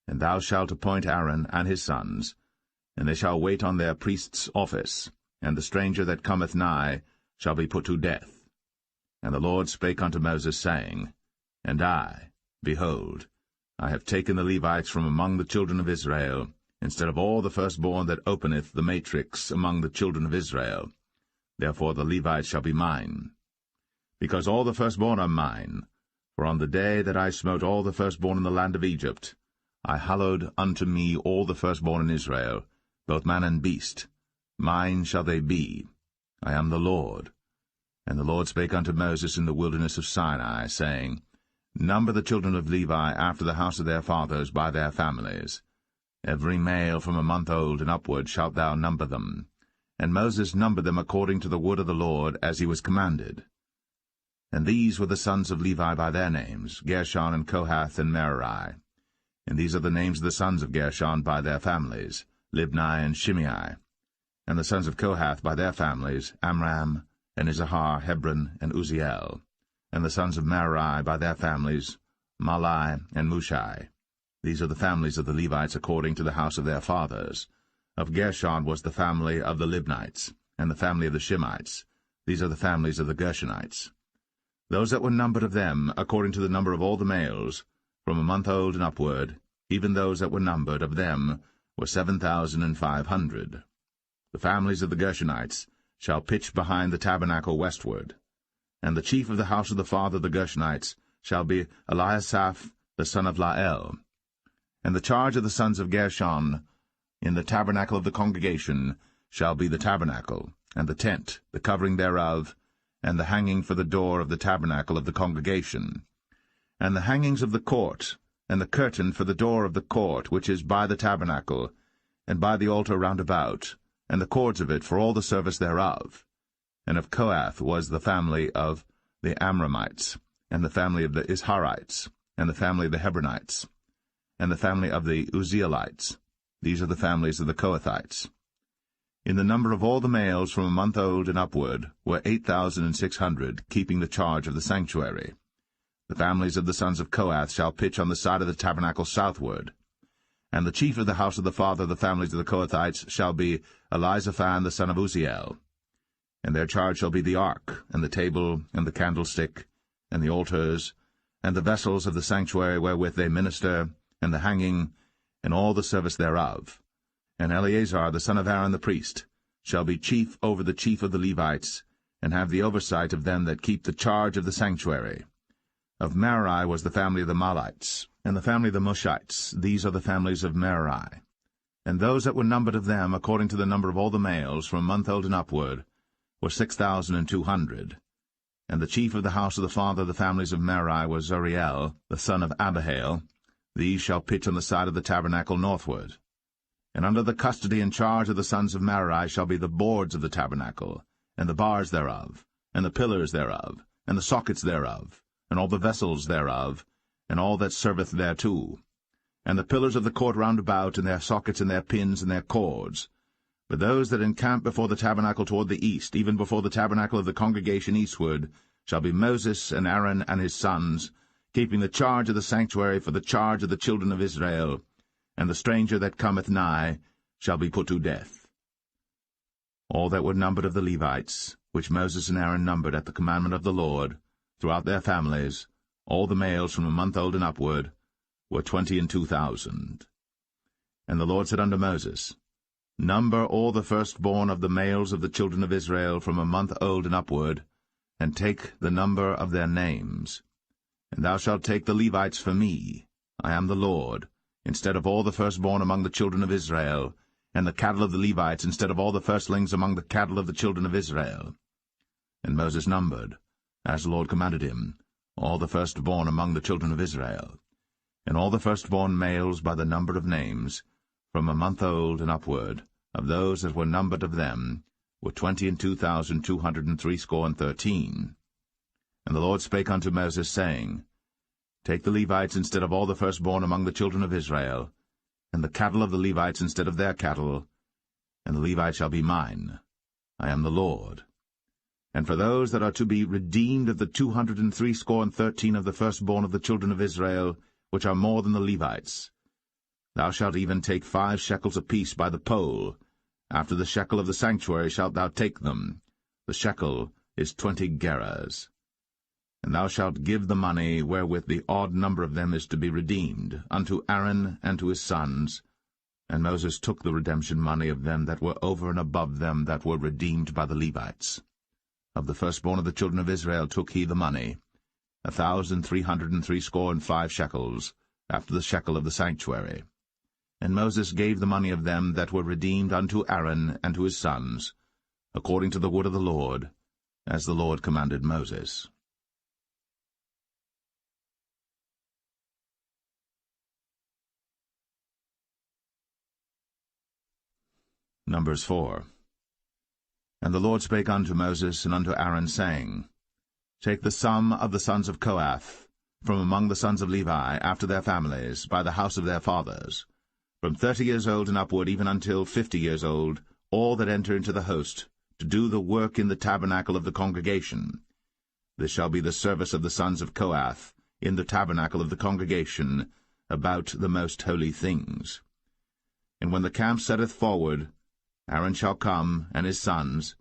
And thou shalt appoint Aaron and his sons, and they shall wait on their priest's office, and the stranger that cometh nigh shall be put to death. And the Lord spake unto Moses, saying, And I, behold, I have taken the Levites from among the children of Israel, instead of all the firstborn that openeth the matrix among the children of Israel. Therefore the Levites shall be mine. Because all the firstborn are mine, for on the day that I smote all the firstborn in the land of Egypt, I hallowed unto me all the firstborn in Israel, both man and beast. Mine shall they be. I am the Lord. And the Lord spake unto Moses in the wilderness of Sinai, saying, Number the children of Levi after the house of their fathers by their families. Every male from a month old and upward shalt thou number them. And Moses numbered them according to the word of the Lord, as he was commanded. And these were the sons of Levi by their names, Gershon and Kohath and Merari. And these are the names of the sons of Gershon by their families, Libni and Shimei. And the sons of Kohath by their families, Amram, and Izahar, Hebron, and Uzziel. And the sons of Merari by their families, Mahli and Mushai. These are the families of the Levites according to the house of their fathers. Of Gershon was the family of the Libnites, and the family of the Shimites. These are the families of the Gershonites. Those that were numbered of them, according to the number of all the males, from a month old and upward, even those that were numbered of them, were 7,500. The families of the Gershonites shall pitch behind the tabernacle westward. And the chief of the house of the father of the Gershonites shall be Eliasaph the son of Lael. And the charge of the sons of Gershon in the tabernacle of the congregation shall be the tabernacle, and the tent, the covering thereof, and the hanging for the door of the tabernacle of the congregation, and the hangings of the court, and the curtain for the door of the court which is by the tabernacle, and by the altar round about, and the cords of it for all the service thereof. And of Kohath was the family of the Amramites, and the family of the Isharites, and the family of the Hebronites, and the family of the Uzzielites. These are the families of the Kohathites. In the number of all the males from a month old and upward were 8,600, keeping the charge of the sanctuary. The families of the sons of Kohath shall pitch on the side of the tabernacle southward. And the chief of the house of the father of the families of the Kohathites shall be Elizaphan the son of Uzziel. And their charge shall be the ark, and the table, and the candlestick, and the altars, and the vessels of the sanctuary wherewith they minister, and the hanging, and all the service thereof. And Eleazar the son of Aaron the priest shall be chief over the chief of the Levites, and have the oversight of them that keep the charge of the sanctuary. Of Merari was the family of the Mahlites, and the family of the Mushites. These are the families of Merari. And those that were numbered of them, according to the number of all the males, from a month old and upward, were 6,200. And the chief of the house of the father of the families of Merari was Zuriel, the son of Abihail. These shall pitch on the side of the tabernacle northward. And under the custody and charge of the sons of Merari shall be the boards of the tabernacle, and the bars thereof, and the pillars thereof, and the sockets thereof, and all the vessels thereof, and all that serveth thereto, and the pillars of the court round about, and their sockets, and their pins, and their cords. But those that encamp before the tabernacle toward the east, even before the tabernacle of the congregation eastward, shall be Moses and Aaron and his sons, keeping the charge of the sanctuary for the charge of the children of Israel, and the stranger that cometh nigh shall be put to death. All that were numbered of the Levites, which Moses and Aaron numbered at the commandment of the Lord, throughout their families, all the males from a month old and upward, were 22,000. And the Lord said unto Moses, Number all the firstborn of the males of the children of Israel from a month old and upward, and take the number of their names. And thou shalt take the Levites for me, I am the Lord, instead of all the firstborn among the children of Israel, and the cattle of the Levites instead of all the firstlings among the cattle of the children of Israel. And Moses numbered, as the Lord commanded him, all the firstborn among the children of Israel, and all the firstborn males by the number of names, from a month old and upward, of those that were numbered of them, were 22,213. And the Lord spake unto Moses, saying, Take the Levites instead of all the firstborn among the children of Israel, and the cattle of the Levites instead of their cattle, and the Levites shall be mine. I am the Lord. And for those that are to be redeemed of the 213 of the firstborn of the children of Israel, which are more than the Levites, thou shalt even take 5 shekels apiece by the poll. After the shekel of the sanctuary shalt thou take them. The shekel is 20 gerahs. And thou shalt give the money wherewith the odd number of them is to be redeemed, unto Aaron and to his sons. And Moses took the redemption money of them that were over and above them that were redeemed by the Levites. Of the firstborn of the children of Israel took he the money, 1,365 shekels, after the shekel of the sanctuary. And Moses gave the money of them that were redeemed unto Aaron and to his sons, according to the word of the Lord, as the Lord commanded Moses. Numbers 4. And the Lord spake unto Moses and unto Aaron, saying, Take the sum of the sons of Kohath, from among the sons of Levi, after their families, by the house of their fathers, from 30 years old and upward, even until 50 years old, all that enter into the host, to do the work in the tabernacle of the congregation. This shall be the service of the sons of Kohath, in the tabernacle of the congregation, about the most holy things. And when the camp setteth forward, Aaron shall come, and his sons,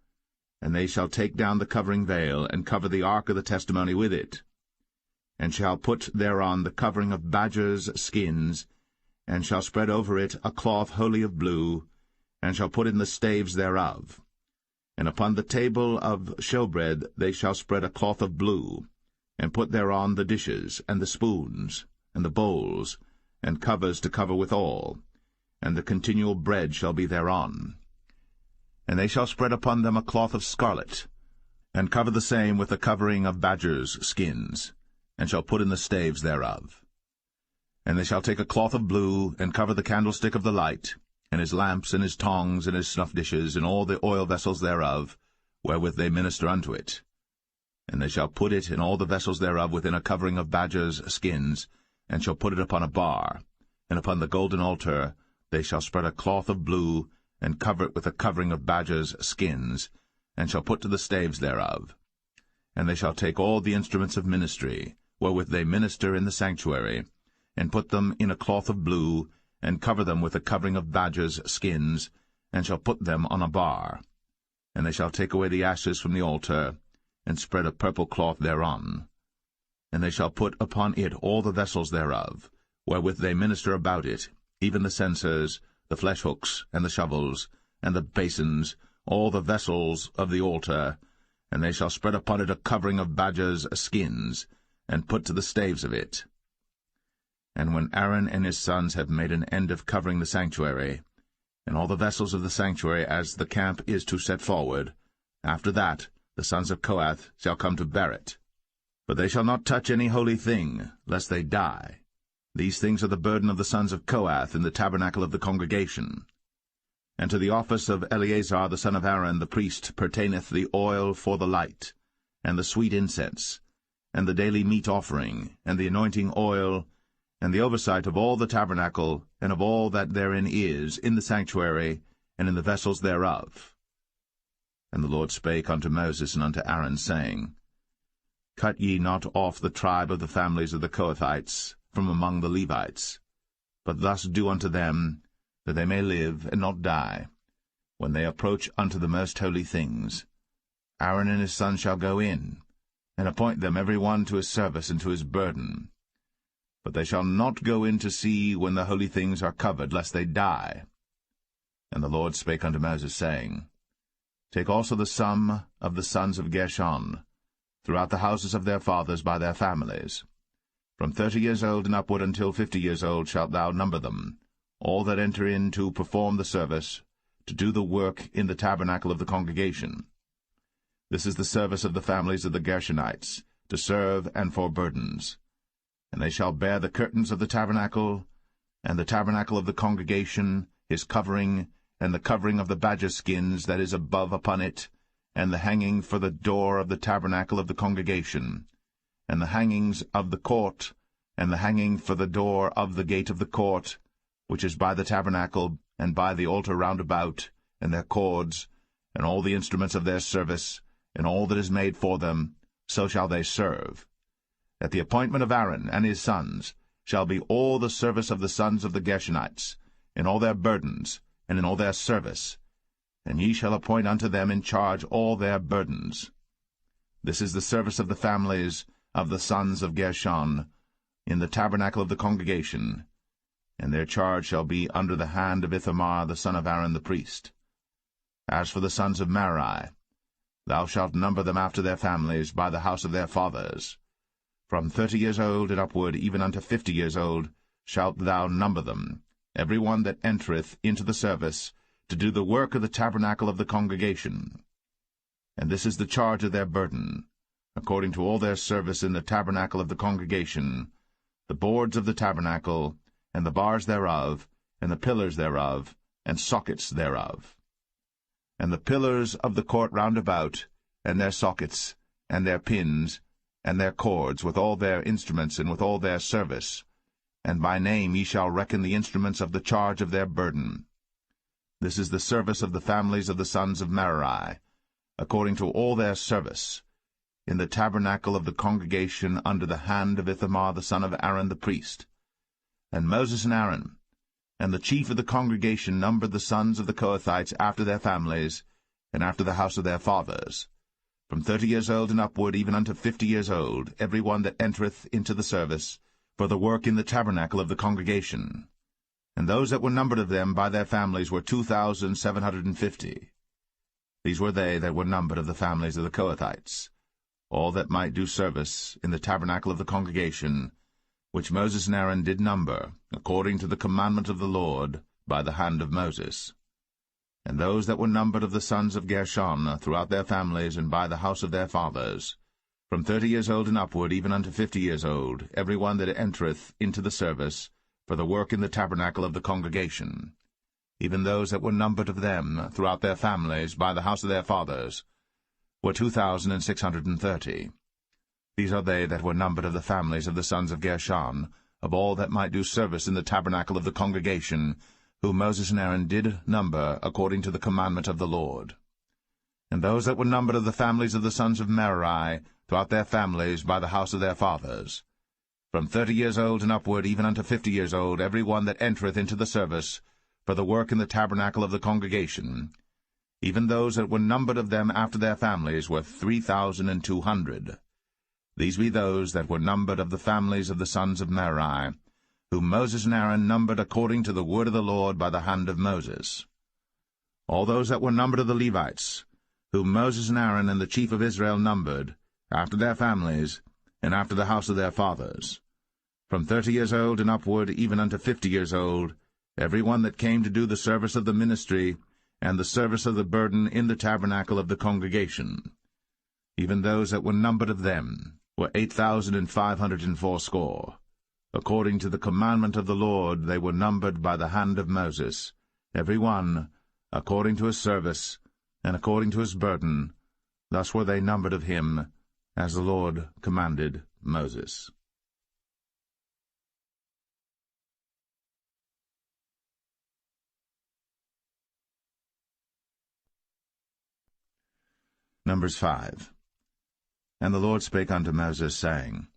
and they shall take down the covering veil, and cover the ark of the testimony with it, and shall put thereon the covering of badgers' skins, and shall spread over it a cloth wholly of blue, and shall put in the staves thereof. And upon the table of showbread they shall spread a cloth of blue, and put thereon the dishes, and the spoons, and the bowls, and covers to cover withal, and the continual bread shall be thereon. And they shall spread upon them a cloth of scarlet, and cover the same with a covering of badgers' skins, and shall put in the staves thereof. And they shall take a cloth of blue, and cover the candlestick of the light, and his lamps, and his tongs, and his snuff dishes, and all the oil vessels thereof, wherewith they minister unto it. And they shall put it and all the vessels thereof within a covering of badgers' skins, and shall put it upon a bar. And upon the golden altar they shall spread a cloth of blue, and cover it with a covering of badgers' skins, and shall put to the staves thereof. And they shall take all the instruments of ministry, wherewith they minister in the sanctuary, and put them in a cloth of blue, and cover them with a covering of badgers' skins, and shall put them on a bar. And they shall take away the ashes from the altar, and spread a purple cloth thereon. And they shall put upon it all the vessels thereof, wherewith they minister about it, even the censers, the flesh-hooks, and the shovels, and the basins, all the vessels of the altar, and they shall spread upon it a covering of badgers' skins, and put to the staves of it. And when Aaron and his sons have made an end of covering the sanctuary, and all the vessels of the sanctuary as the camp is to set forward, after that the sons of Kohath shall come to bear it. But they shall not touch any holy thing, lest they die. These things are the burden of the sons of Kohath in the tabernacle of the congregation. And to the office of Eleazar the son of Aaron the priest pertaineth the oil for the light, and the sweet incense, and the daily meat offering, and the anointing oil, and the oversight of all the tabernacle, and of all that therein is, in the sanctuary, and in the vessels thereof. And the Lord spake unto Moses and unto Aaron, saying, Cut ye not off the tribe of the families of the Kohathites from among the Levites, but thus do unto them, that they may live and not die, when they approach unto the most holy things. Aaron and his sons shall go in, and appoint them every one to his service and to his burden. But they shall not go in to see when the holy things are covered, lest they die. And the Lord spake unto Moses, saying, Take also the sum of the sons of Gershon, throughout the houses of their fathers by their families. From 30 years old and upward until 50 years old shalt thou number them, all that enter in to perform the service, to do the work in the tabernacle of the congregation. This is the service of the families of the Gershonites, to serve and for burdens. And they shall bear the curtains of the tabernacle, and the tabernacle of the congregation, his covering, and the covering of the badger skins that is above upon it, and the hanging for the door of the tabernacle of the congregation, and the hangings of the court, and the hanging for the door of the gate of the court, which is by the tabernacle, and by the altar round about, and their cords, and all the instruments of their service, and all that is made for them, so shall they serve. At the appointment of Aaron and his sons shall be all the service of the sons of the Gershonites, in all their burdens, and in all their service, and ye shall appoint unto them in charge all their burdens. This is the service of the families of the sons of Gershon, in the tabernacle of the congregation, and their charge shall be under the hand of Ithamar the son of Aaron the priest. As for the sons of Merari, thou shalt number them after their families by the house of their fathers. From 30 years old and upward, even unto 50 years old, shalt thou number them, every one that entereth into the service, to do the work of the tabernacle of the congregation. And this is the charge of their burden, according to all their service in the tabernacle of the congregation, the boards of the tabernacle, and the bars thereof, and the pillars thereof, and sockets thereof. And the pillars of the court round about, and their sockets, and their pins, and their cords, with all their instruments, and with all their service. And by name ye shall reckon the instruments of the charge of their burden. This is the service of the families of the sons of Merari, according to all their service, in the tabernacle of the congregation under the hand of Ithamar the son of Aaron the priest. And Moses and Aaron, and the chief of the congregation numbered the sons of the Kohathites after their families, and after the house of their fathers, from 30 years old and upward, even unto 50 years old, every one that entereth into the service, for the work in the tabernacle of the congregation. And those that were numbered of them by their families were 2,750. These were they that were numbered of the families of the Kohathites, all that might do service in the tabernacle of the congregation, which Moses and Aaron did number, according to the commandment of the Lord, by the hand of Moses. And those that were numbered of the sons of Gershon throughout their families and by the house of their fathers, from 30 years old and upward, even unto 50 years old, every one that entereth into the service, for the work in the tabernacle of the congregation, even those that were numbered of them throughout their families by the house of their fathers, were 2,630. These are they that were numbered of the families of the sons of Gershon, of all that might do service in the tabernacle of the congregation, whom Moses and Aaron did number according to the commandment of the Lord. And those that were numbered of the families of the sons of Merari throughout their families by the house of their fathers, from 30 years old and upward, even unto 50 years old, every one that entereth into the service, for the work in the tabernacle of the congregation, even those that were numbered of them after their families were 3,200. These be those that were numbered of the families of the sons of Merari, whom Moses and Aaron numbered according to the word of the Lord by the hand of Moses. All those that were numbered of the Levites, whom Moses and Aaron and the chief of Israel numbered, after their families, and after the house of their fathers, from 30 years old and upward, even unto 50 years old, every one that came to do the service of the ministry, and the service of the burden in the tabernacle of the congregation. Even those that were numbered of them were 8,580. According to the commandment of the Lord they were numbered by the hand of Moses, every one according to his service, and according to his burden. Thus were they numbered of him, as the Lord commanded Moses. Numbers 5. And the Lord spake unto Moses, saying,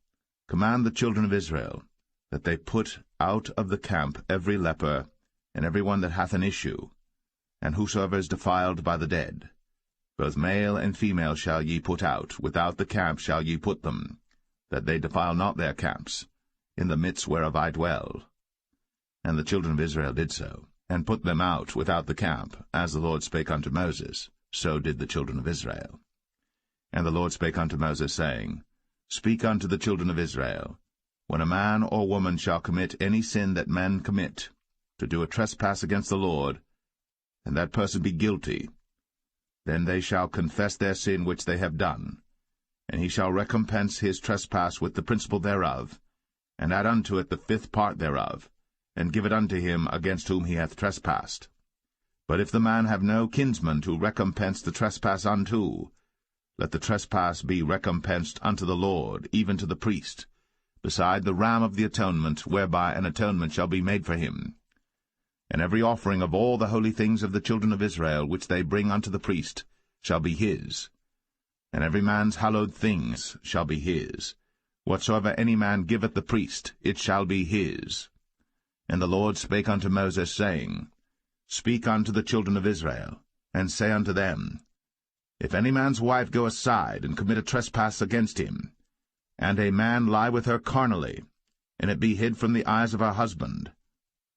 Command the children of Israel, that they put out of the camp every leper, and every one that hath an issue, and whosoever is defiled by the dead. Both male and female shall ye put out, without the camp shall ye put them, that they defile not their camps, in the midst whereof I dwell. And the children of Israel did so, and put them out without the camp, as the Lord spake unto Moses, so did the children of Israel. And the Lord spake unto Moses, saying, Speak unto the children of Israel, when a man or woman shall commit any sin that men commit, to do a trespass against the Lord, and that person be guilty, then they shall confess their sin which they have done, and he shall recompense his trespass with the principal thereof, and add unto it the 5th part thereof, and give it unto him against whom he hath trespassed. But if the man have no kinsman to recompense the trespass unto, let the trespass be recompensed unto the Lord, even to the priest, beside the ram of the atonement, whereby an atonement shall be made for him. And every offering of all the holy things of the children of Israel, which they bring unto the priest, shall be his. And every man's hallowed things shall be his. Whatsoever any man giveth the priest, it shall be his. And the Lord spake unto Moses, saying, Speak unto the children of Israel, and say unto them, If any man's wife go aside, and commit a trespass against him, and a man lie with her carnally, and it be hid from the eyes of her husband,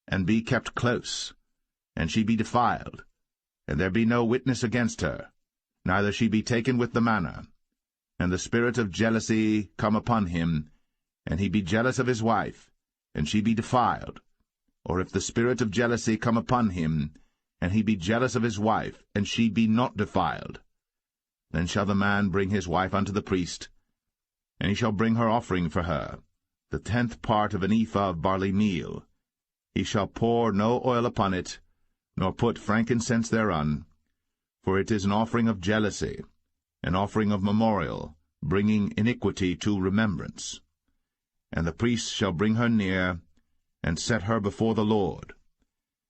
and be kept close, and she be defiled, and there be no witness against her, neither she be taken with the manner, and the spirit of jealousy come upon him, and he be jealous of his wife, and she be defiled, or if the spirit of jealousy come upon him, and he be jealous of his wife, and she be not defiled, then shall the man bring his wife unto the priest, and he shall bring her offering for her, the 10th part of an ephah of barley meal. He shall pour no oil upon it, nor put frankincense thereon, for it is an offering of jealousy, an offering of memorial, bringing iniquity to remembrance. And the priest shall bring her near, and set her before the Lord.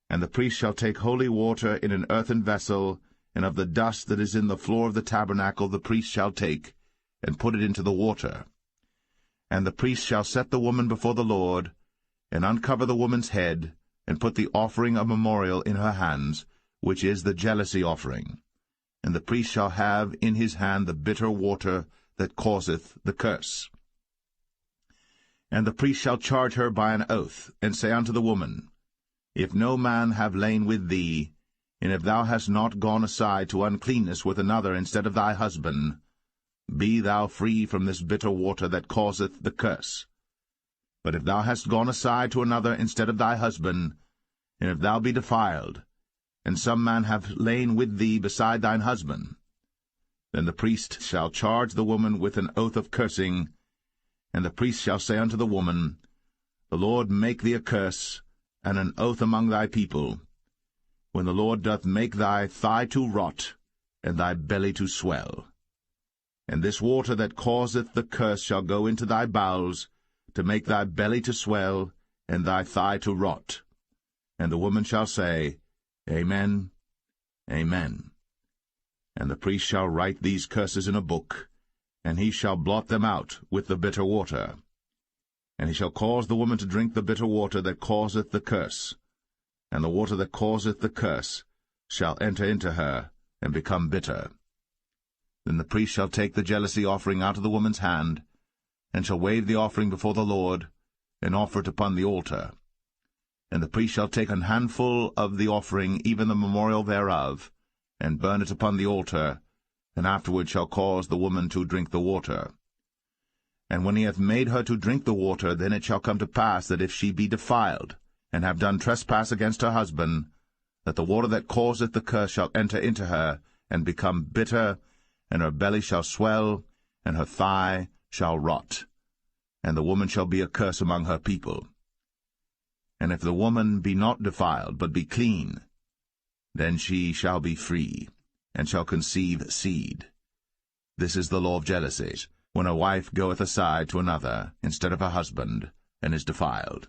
And the priest shall take holy water in an earthen vessel, and of the dust that is in the floor of the tabernacle the priest shall take, and put it into the water. And the priest shall set the woman before the Lord, and uncover the woman's head, and put the offering of memorial in her hands, which is the jealousy offering. And the priest shall have in his hand the bitter water that causeth the curse. And the priest shall charge her by an oath, and say unto the woman, If no man have lain with thee, and if thou hast not gone aside to uncleanness with another instead of thy husband, be thou free from this bitter water that causeth the curse. But if thou hast gone aside to another instead of thy husband, and if thou be defiled, and some man have lain with thee beside thine husband, then the priest shall charge the woman with an oath of cursing, and the priest shall say unto the woman, The Lord make thee a curse, and an oath among thy people, when the Lord doth make thy thigh to rot, and thy belly to swell. And this water that causeth the curse shall go into thy bowels, to make thy belly to swell, and thy thigh to rot. And the woman shall say, Amen, Amen. And the priest shall write these curses in a book, and he shall blot them out with the bitter water. And he shall cause the woman to drink the bitter water that causeth the curse, and the water that causeth the curse shall enter into her, and become bitter. Then the priest shall take the jealousy offering out of the woman's hand, and shall wave the offering before the Lord, and offer it upon the altar. And the priest shall take an handful of the offering, even the memorial thereof, and burn it upon the altar, and afterward shall cause the woman to drink the water. And when he hath made her to drink the water, then it shall come to pass that if she be defiled, and have done trespass against her husband, that the water that causeth the curse shall enter into her, and become bitter, and her belly shall swell, and her thigh shall rot, and the woman shall be a curse among her people. And if the woman be not defiled, but be clean, then she shall be free, and shall conceive seed. This is the law of jealousy, when a wife goeth aside to another instead of her husband, and is defiled.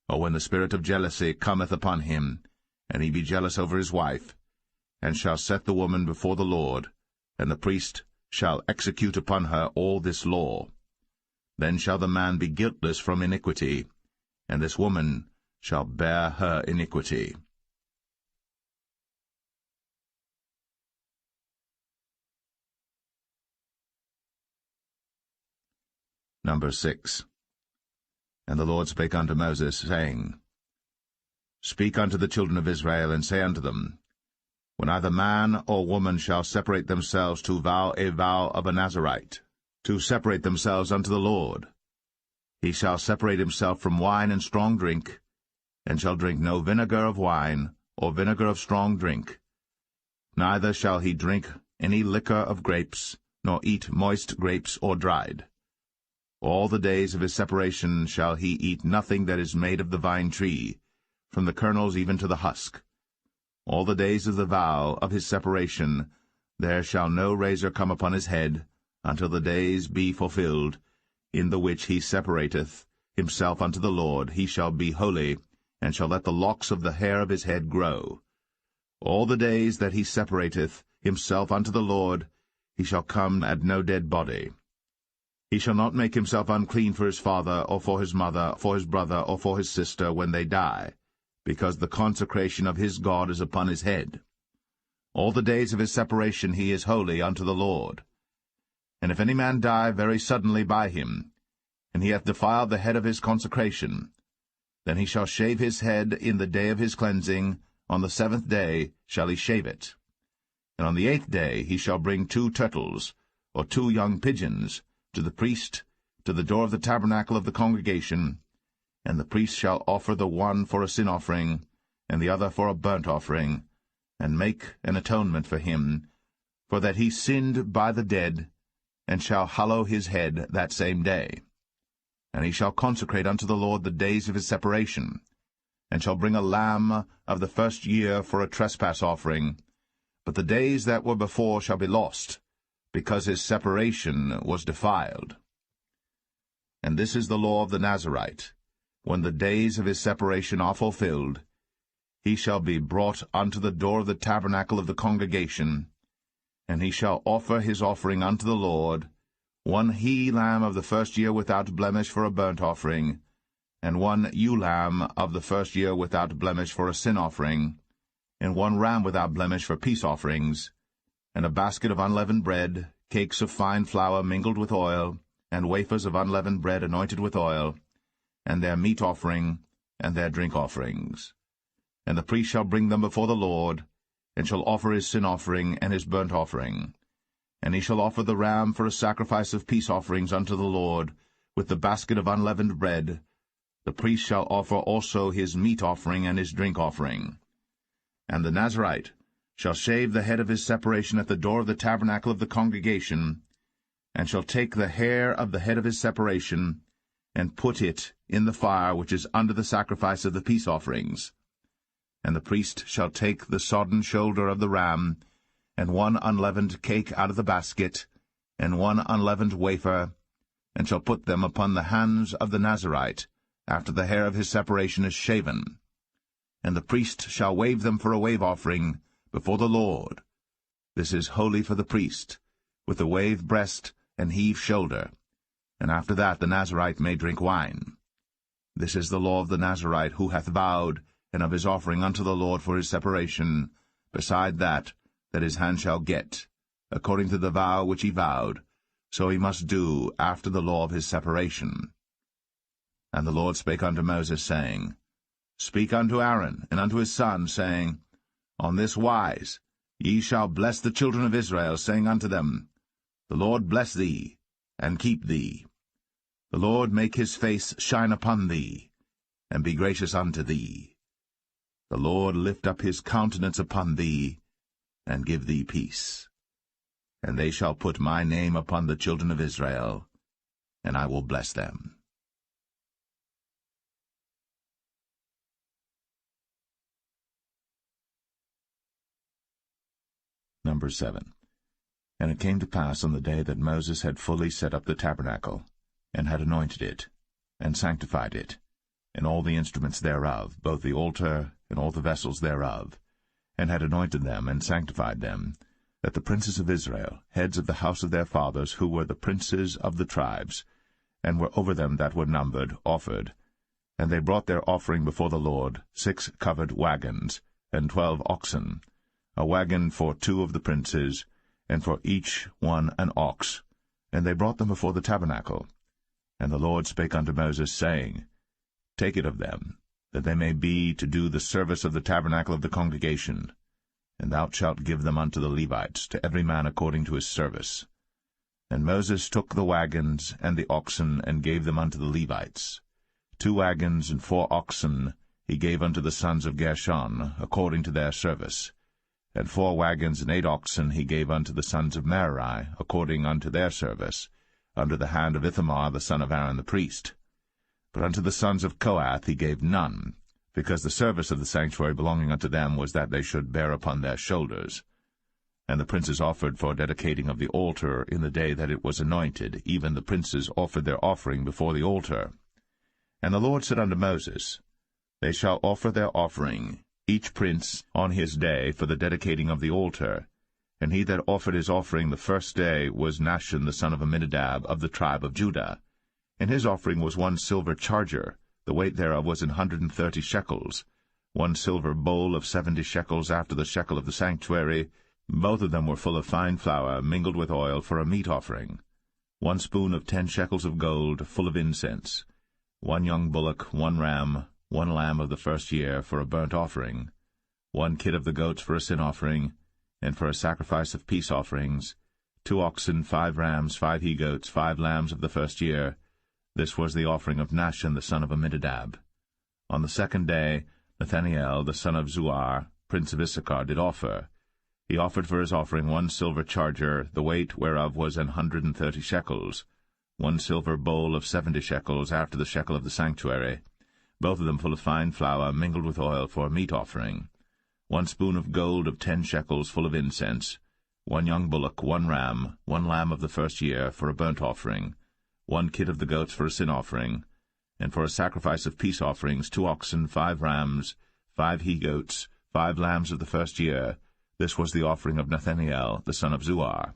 Or when the spirit of jealousy cometh upon him, and he be jealous over his wife, and shall set the woman before the Lord, and the priest shall execute upon her all this law. Then shall the man be guiltless from iniquity, and this woman shall bear her iniquity. Number 6. And the Lord spake unto Moses, saying, Speak unto the children of Israel, and say unto them, When either man or woman shall separate themselves to vow a vow of a Nazarite, to separate themselves unto the Lord, he shall separate himself from wine and strong drink, and shall drink no vinegar of wine, or vinegar of strong drink. Neither shall he drink any liquor of grapes, nor eat moist grapes or dried. All the days of his separation shall he eat nothing that is made of the vine tree, from the kernels even to the husk. All the days of the vow of his separation there shall no razor come upon his head, until the days be fulfilled, in the which he separateth himself unto the Lord. He shall be holy, and shall let the locks of the hair of his head grow. All the days that he separateth himself unto the Lord, he shall come at no dead body. He shall not make himself unclean for his father, or for his mother, for his brother, or for his sister, when they die, because the consecration of his God is upon his head. All the days of his separation he is holy unto the Lord. And if any man die very suddenly by him, and he hath defiled the head of his consecration, then he shall shave his head in the day of his cleansing. On the 7th day shall he shave it. And on the 8th day he shall bring 2 turtles, or 2 young pigeons, to the priest, to the door of the tabernacle of the congregation, and the priest shall offer the one for a sin offering, and the other for a burnt offering, and make an atonement for him, for that he sinned by the dead, and shall hallow his head that same day. And he shall consecrate unto the Lord the days of his separation, and shall bring a lamb of the first year for a trespass offering, but the days that were before shall be lost, because his separation was defiled. And this is the law of the Nazarite. When the days of his separation are fulfilled, he shall be brought unto the door of the tabernacle of the congregation, and he shall offer his offering unto the Lord, 1 he-lamb of the first year without blemish for a burnt offering, and 1 ewe-lamb of the first year without blemish for a sin offering, and 1 ram without blemish for peace offerings, and a basket of unleavened bread, cakes of fine flour mingled with oil, and wafers of unleavened bread anointed with oil, and their meat offering, and their drink offerings. And the priest shall bring them before the Lord, and shall offer his sin offering and his burnt offering. And he shall offer the ram for a sacrifice of peace offerings unto the Lord, with the basket of unleavened bread. The priest shall offer also his meat offering and his drink offering. And the Nazarite shall shave the head of his separation at the door of the tabernacle of the congregation, and shall take the hair of the head of his separation, and put it in the fire which is under the sacrifice of the peace offerings. And the priest shall take the sodden shoulder of the ram, and 1 unleavened cake out of the basket, and 1 unleavened wafer, and shall put them upon the hands of the Nazarite, after the hair of his separation is shaven. And the priest shall wave them for a wave offering before the Lord. This is holy for the priest, with the waved breast and heaved shoulder. And after that the Nazarite may drink wine. This is the law of the Nazarite who hath vowed, and of his offering unto the Lord for his separation, beside that his hand shall get, according to the vow which he vowed, So he must do after the law of his separation. And the Lord spake unto Moses, saying, Speak unto Aaron and unto his sons, saying, On this wise ye shall bless the children of Israel, saying unto them, The Lord bless thee, and keep thee. The Lord make his face shine upon thee, and be gracious unto thee. The Lord lift up his countenance upon thee, and give thee peace. And they shall put my name upon the children of Israel, and I will bless them. Number 7. And it came to pass on the day that Moses had fully set up the tabernacle, and had anointed it, and sanctified it, and all the instruments thereof, both the altar and all the vessels thereof, and had anointed them and sanctified them, that the princes of Israel, heads of the house of their fathers, who were the princes of the tribes, and were over them that were numbered, offered. And they brought their offering before the Lord, 6 covered wagons, and 12 oxen, a wagon for 2 of the princes, and for each one an ox. And they brought them before the tabernacle. And the Lord spake unto Moses, saying, Take it of them, that they may be to do the service of the tabernacle of the congregation. And thou shalt give them unto the Levites, to every man according to his service. And Moses took the wagons and the oxen, and gave them unto the Levites. 2 wagons and 4 oxen he gave unto the sons of Gershon, according to their service. And 4 wagons and 8 oxen he gave unto the sons of Merari, according unto their service, under the hand of Ithamar the son of Aaron the priest. But unto the sons of Kohath he gave none, because the service of the sanctuary belonging unto them was that they should bear upon their shoulders. And the princes offered for dedicating of the altar in the day that it was anointed, even the princes offered their offering before the altar. And the Lord said unto Moses, They shall offer their offering, each prince on his day, for the dedicating of the altar. And he that offered his offering the first day was Nahshon the son of Amminadab, of the tribe of Judah. And his offering was 1 silver charger, the weight thereof was 130 shekels, 1 silver bowl of 70 shekels after the shekel of the sanctuary. Both of them were full of fine flour, mingled with oil, for a meat offering. 1 spoon of 10 shekels of gold, full of incense. 1 young bullock, 1 ram, 1 lamb of the first year, for a burnt offering. 1 kid of the goats for a sin offering, and for a sacrifice of peace offerings. 2 oxen, 5 rams, 5 he-goats, 5 lambs of the first year. This was the offering of Nahshon the son of Amminadab. On the 2nd day, Nathaniel the son of Zuar, prince of Issachar, did offer. He offered for his offering 1 silver charger, the weight whereof was 130 shekels, 1 silver bowl of 70 shekels after the shekel of the sanctuary, both of them full of fine flour, mingled with oil, for a meat offering. 1 spoon of gold of 10 shekels, full of incense. 1 young bullock, 1 ram, 1 lamb of the first year, for a burnt offering. 1 kid of the goats for a sin offering. And for a sacrifice of peace offerings, 2 oxen, 5 rams, 5 he-goats, 5 lambs of the first year. This was the offering of Nathaniel the son of Zuar.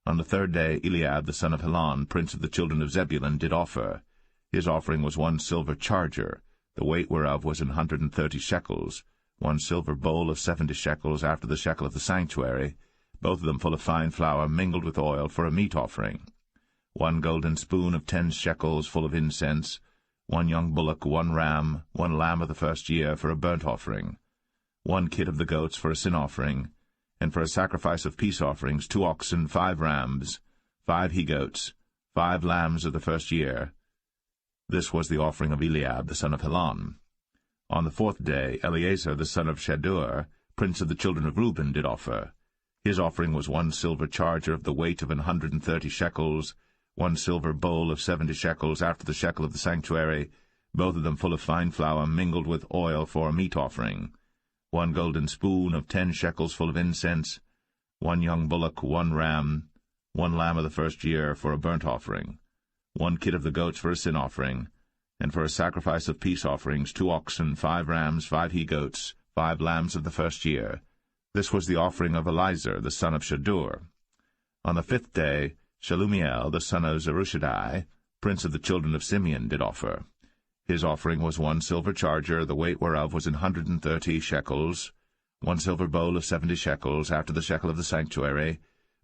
On the 3rd day Eliab the son of Helon, prince of the children of Zebulun, did offer. His offering was 1 silver charger, the weight whereof was 130 shekels, 1 silver bowl of 70 shekels after the shekel of the sanctuary, both of them full of fine flour, mingled with oil, for a meat offering. 1 golden spoon of 10 shekels, full of incense. 1 young bullock, 1 ram, 1 lamb of the first year, for a burnt offering. 1 kid of the goats for a sin offering. And for a sacrifice of peace offerings, 2 oxen, 5 rams, 5 he-goats, 5 lambs of the first year. This was the offering of Eliab the son of Helon. On the 4th day Eleazar the son of Shedeur, prince of the children of Reuben, did offer. His offering was 1 silver charger of the weight of 130 shekels, 1 silver bowl of 70 shekels after the shekel of the sanctuary, both of them full of fine flour, mingled with oil, for a meat offering. 1 golden spoon of 10 shekels, full of incense. 1 young bullock, 1 ram, 1 lamb of the first year, for a burnt offering. 1 kid of the goats for a sin offering. And for a sacrifice of peace offerings, 2 oxen, 5 rams, 5 he-goats, 5 lambs of the first year. This was the offering of Elizur the son of Shedeur. On the 5th day Shelumiel the son of Zerushadai, prince of the children of Simeon, did offer. His offering was 1 silver charger, the weight whereof was 130 shekels, 1 silver bowl of 70 shekels after the shekel of the sanctuary,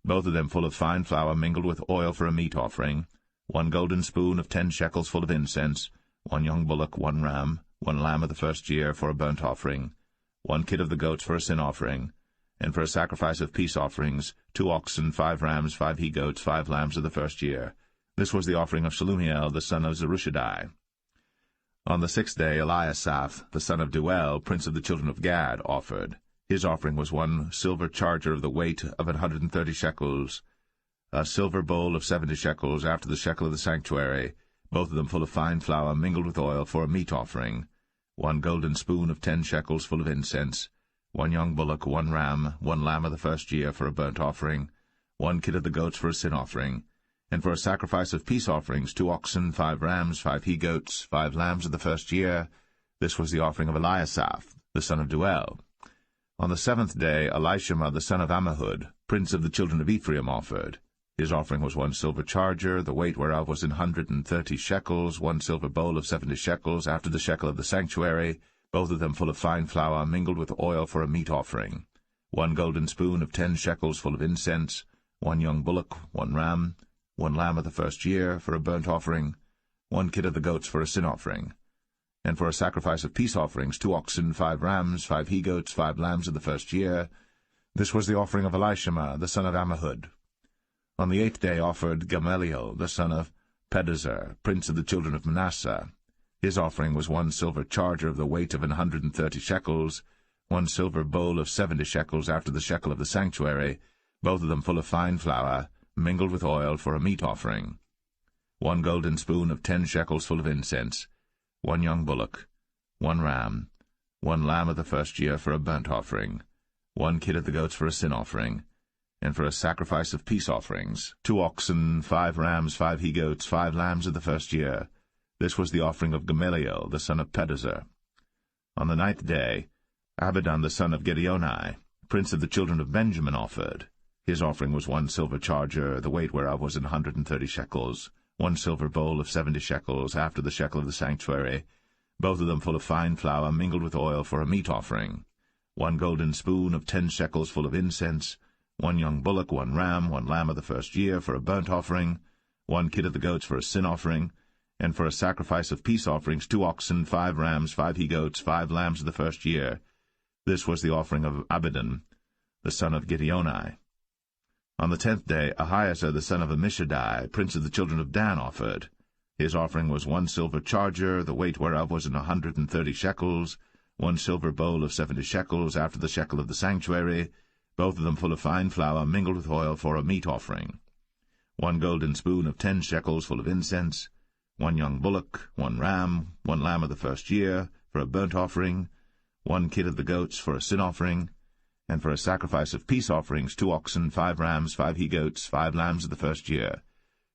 both of them full of fine flour mingled with oil for a meat offering, 1 golden spoon of 10 shekels full of incense, 1 young bullock, 1 ram, 1 lamb of the first year for a burnt offering, 1 kid of the goats for a sin offering, and for a sacrifice of peace offerings, 2 oxen, 5 rams, 5 he-goats, 5 lambs of the first year. This was the offering of Shelumiel, the son of Zerushadai. On the 6th day Eliasaph, the son of Deuel, prince of the children of Gad, offered. His offering was 1 silver charger of the weight of 130 shekels, a silver bowl of 70 shekels, after the shekel of the sanctuary, both of them full of fine flour mingled with oil for a meat offering, 1 golden spoon of 10 shekels full of incense, 1 young bullock, 1 ram, 1 lamb of the first year for a burnt offering, 1 kid of the goats for a sin offering, and for a sacrifice of peace offerings, 2 oxen, 5 rams, 5 he-goats, 5 lambs of the first year. This was the offering of Eliasaph, the son of Deuel. On the 7th day Elishama, the son of Ammihud, prince of the children of Ephraim, offered. His offering was 1 silver charger, the weight whereof was 130 shekels, 1 silver bowl of 70 shekels, after the shekel of the sanctuary, both of them full of fine flour mingled with oil for a meat offering, 1 golden spoon of 10 shekels full of incense, 1 young bullock, 1 ram, 1 lamb of the first year for a burnt offering, 1 kid of the goats for a sin offering, and for a sacrifice of peace offerings, 2 oxen, 5 rams, 5 he-goats, 5 lambs of the first year. This was the offering of Elishama, the son of Ammihud. On the 8th day offered Gamaliel, the son of Pedahzur, prince of the children of Manasseh. His offering was 1 silver charger of the weight of 130 shekels, 1 silver bowl of 70 shekels, after the shekel of the sanctuary, both of them full of fine flour, mingled with oil for a meat offering, 1 golden spoon of 10 shekels full of incense, 1 young bullock, 1 ram, 1 lamb of the first year for a burnt offering, 1 kid of the goats for a sin offering, and for a sacrifice of peace offerings, 2 oxen, 5 rams, 5 he-goats, 5 lambs of the first year. This was the offering of Gamaliel, the son of Pedahzur. On the 9th day Abidan, the son of Gideoni, prince of the children of Benjamin, offered. His offering was 1 silver charger, the weight whereof was 130 shekels, 1 silver bowl of 70 shekels, after the shekel of the sanctuary, both of them full of fine flour mingled with oil for a meat offering, 1 golden spoon of 10 shekels full of incense, 1 young bullock, 1 ram, 1 lamb of the first year for a burnt offering, 1 kid of the goats for a sin offering, and for a sacrifice of peace offerings, 2 oxen, 5 rams, 5 he-goats, 5 lambs of the first year. This was the offering of Abidan, the son of Gideoni. On the 10th day Ahiezer, the son of Ammishaddai, prince of the children of Dan, offered. His offering was 1 silver charger, the weight whereof was 130 shekels, 1 silver bowl of 70 shekels, after the shekel of the sanctuary, both of them full of fine flour mingled with oil for a meat offering, 1 golden spoon of 10 shekels full of incense, 1 young bullock, 1 ram, 1 lamb of the first year for a burnt offering, 1 kid of the goats for a sin offering, and for a sacrifice of peace offerings, 2 oxen, 5 rams, 5 he-goats, 5 lambs of the first year.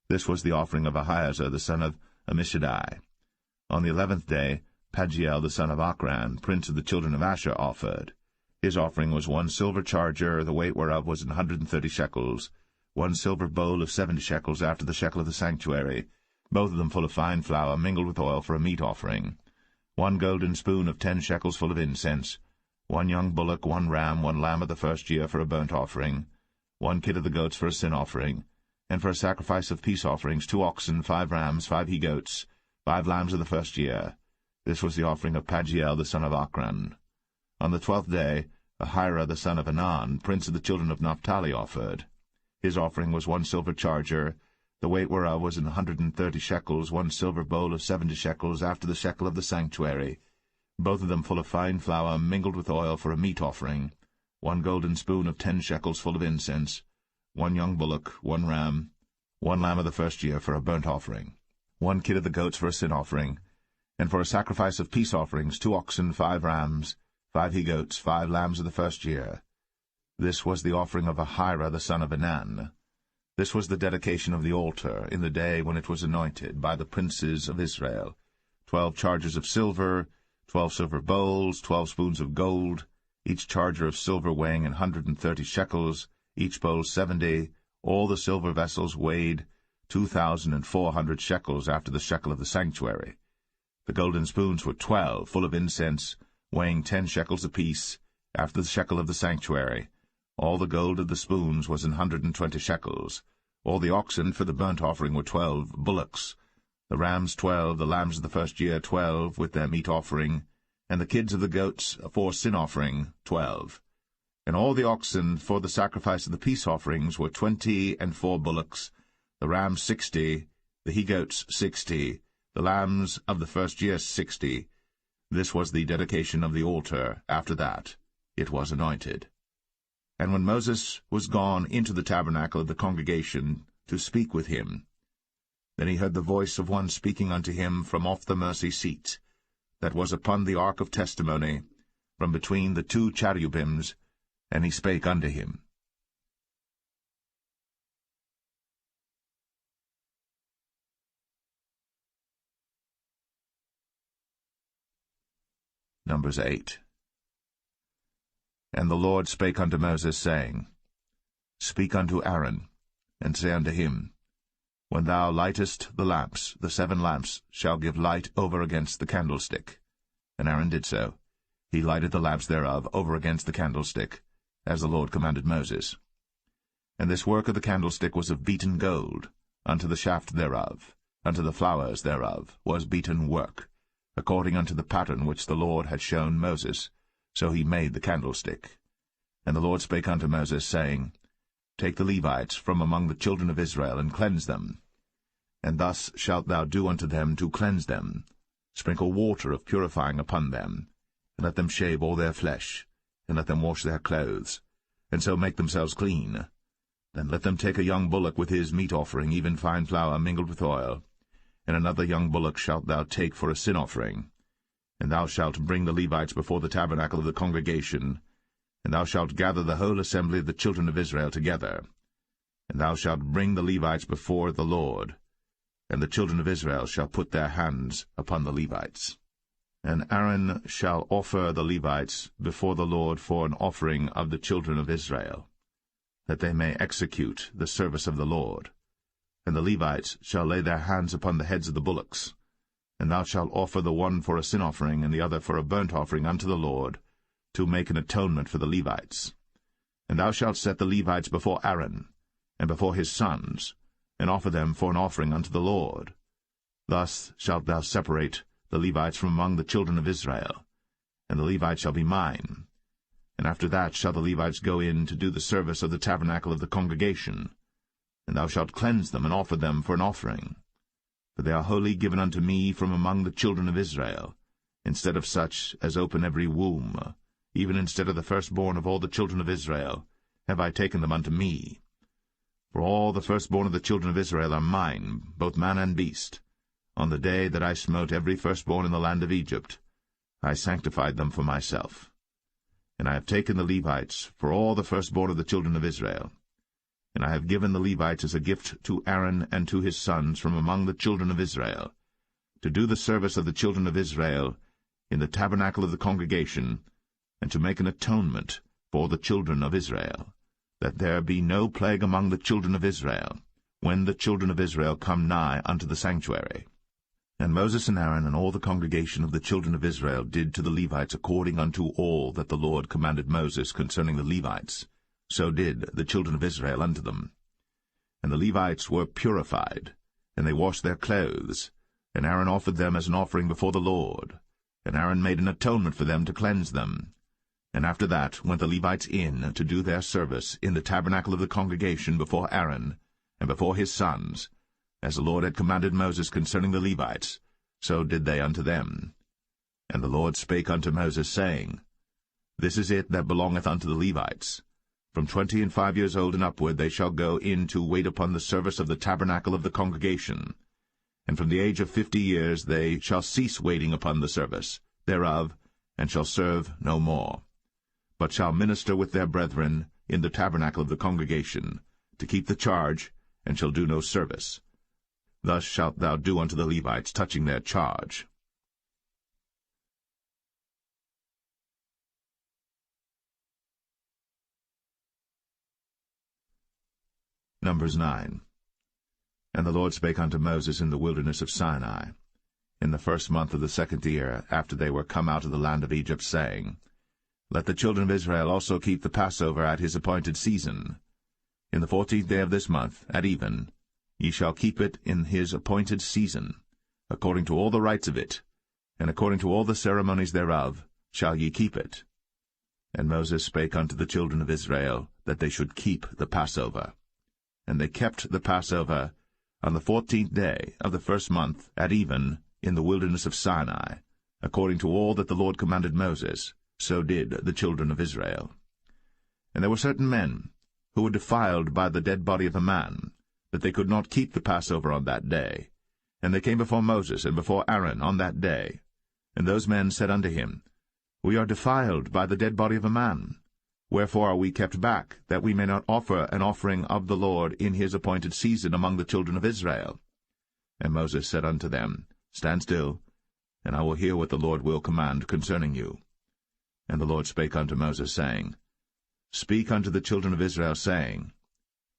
This was the offering of Ahiezer, the son of Ammishaddai. On the 11th day Pagiel, the son of Ochran, prince of the children of Asher, offered. His offering was 1 silver charger, the weight whereof was 130 shekels, 1 silver bowl of 70 shekels, after the shekel of the sanctuary, both of them full of fine flour mingled with oil for a meat offering, 1 golden spoon of 10 shekels full of incense, 1 young bullock, 1 ram, 1 lamb of the first year for a burnt offering, 1 kid of the goats for a sin offering, and for a sacrifice of peace offerings, 2 oxen, 5 rams, 5 he-goats, 5 lambs of the first year. This was the offering of Pagiel, the son of Ochran. On the 12th day Ahira, the son of Anan, prince of the children of Naphtali, offered. His offering was 1 silver charger, the weight whereof was 130 shekels, 1 silver bowl of 70 shekels, after the shekel of the sanctuary, both of them full of fine flour mingled with oil for a meat offering, 1 golden spoon of 10 shekels full of incense, 1 young bullock, 1 ram, 1 lamb of the first year for a burnt offering, 1 kid of the goats for a sin offering, and for a sacrifice of peace offerings, 2 oxen, 5 rams, 5 he-goats, 5 lambs of the first year. This was the offering of Ahira, the son of Anan. This was the dedication of the altar in the day when it was anointed by the princes of Israel, 12 chargers of silver, 12 silver bowls, 12 spoons of gold, each charger of silver weighing 130 shekels, each bowl 70, all the silver vessels weighed 2,400 shekels after the shekel of the sanctuary. The golden spoons were 12, full of incense, weighing 10 shekels apiece, after the shekel of the sanctuary, All the gold of the spoons was 120 shekels. All the oxen for the burnt offering were 12 bullocks, the rams 12, the lambs of the first year 12, with their meat offering, and the kids of the goats for sin offering 12. And all the oxen for the sacrifice of the peace offerings were 24 bullocks, the rams 60, the he-goats 60, the lambs of the first year 60. This was the dedication of the altar. After that it was anointed. And when Moses was gone into the tabernacle of the congregation to speak with him, then he heard the voice of one speaking unto him from off the mercy seat, that was upon the ark of testimony, from between the two cherubims, and he spake unto him. Numbers 8. And the Lord spake unto Moses, saying, Speak unto Aaron, and say unto him, When thou lightest the lamps, the 7 lamps shall give light over against the candlestick. And Aaron did so. He lighted the lamps thereof over against the candlestick, as the Lord commanded Moses. And this work of the candlestick was of beaten gold, unto the shaft thereof, unto the flowers thereof was beaten work, according unto the pattern which the Lord had shown Moses. So he made the candlestick. And the Lord spake unto Moses, saying, Take the Levites from among the children of Israel, and cleanse them. And thus shalt thou do unto them to cleanse them. Sprinkle water of purifying upon them, and let them shave all their flesh, and let them wash their clothes, and so make themselves clean. Then let them take a young bullock with his meat offering, even fine flour mingled with oil, and another young bullock shalt thou take for a sin offering. And thou shalt bring the Levites before the tabernacle of the congregation, and thou shalt gather the whole assembly of the children of Israel together. And thou shalt bring the Levites before the Lord, and the children of Israel shall put their hands upon the Levites. And Aaron shall offer the Levites before the Lord for an offering of the children of Israel, that they may execute the service of the Lord. And the Levites shall lay their hands upon the heads of the bullocks. And thou shalt offer the one for a sin offering, and the other for a burnt offering unto the Lord, to make an atonement for the Levites. And thou shalt set the Levites before Aaron, and before his sons, and offer them for an offering unto the Lord. Thus shalt thou separate the Levites from among the children of Israel, and the Levites shall be mine. And after that shall the Levites go in to do the service of the tabernacle of the congregation. And thou shalt cleanse them, and offer them for an offering. For they are wholly given unto me from among the children of Israel, instead of such as open every womb, even instead of the firstborn of all the children of Israel, have I taken them unto me. For all the firstborn of the children of Israel are mine, both man and beast. On the day that I smote every firstborn in the land of Egypt, I sanctified them for myself. And I have taken the Levites for all the firstborn of the children of Israel. And I have given the Levites as a gift to Aaron and to his sons from among the children of Israel, to do the service of the children of Israel in the tabernacle of the congregation, and to make an atonement for the children of Israel, that there be no plague among the children of Israel, when the children of Israel come nigh unto the sanctuary. And Moses and Aaron and all the congregation of the children of Israel did to the Levites according unto all that the Lord commanded Moses concerning the Levites. So did the children of Israel unto them. And the Levites were purified, and they washed their clothes, and Aaron offered them as an offering before the Lord. And Aaron made an atonement for them to cleanse them. And after that went the Levites in to do their service in the tabernacle of the congregation before Aaron, and before his sons. As the Lord had commanded Moses concerning the Levites, so did they unto them. And the Lord spake unto Moses, saying, This is it that belongeth unto the Levites. From 25 years old and upward they shall go in to wait upon the service of the tabernacle of the congregation. And from the age of 50 years they shall cease waiting upon the service thereof, and shall serve no more, but shall minister with their brethren in the tabernacle of the congregation, to keep the charge, and shall do no service. Thus shalt thou do unto the Levites touching their charge. Numbers 9. And the Lord spake unto Moses in the wilderness of Sinai, in the first month of the 2nd year, after they were come out of the land of Egypt, saying, Let the children of Israel also keep the Passover at his appointed season. In the 14th day of this month, at even, ye shall keep it in his appointed season, according to all the rites of it, and according to all the ceremonies thereof, shall ye keep it. And Moses spake unto the children of Israel, that they should keep the Passover. And they kept the Passover on the 14th day of the first month, at even, in the wilderness of Sinai, according to all that the Lord commanded Moses, so did the children of Israel. And there were certain men, who were defiled by the dead body of a man, that they could not keep the Passover on that day. And they came before Moses and before Aaron on that day. And those men said unto him, We are defiled by the dead body of a man. Wherefore are we kept back, that we may not offer an offering of the Lord in his appointed season among the children of Israel? And Moses said unto them, Stand still, and I will hear what the Lord will command concerning you. And the Lord spake unto Moses, saying, Speak unto the children of Israel, saying,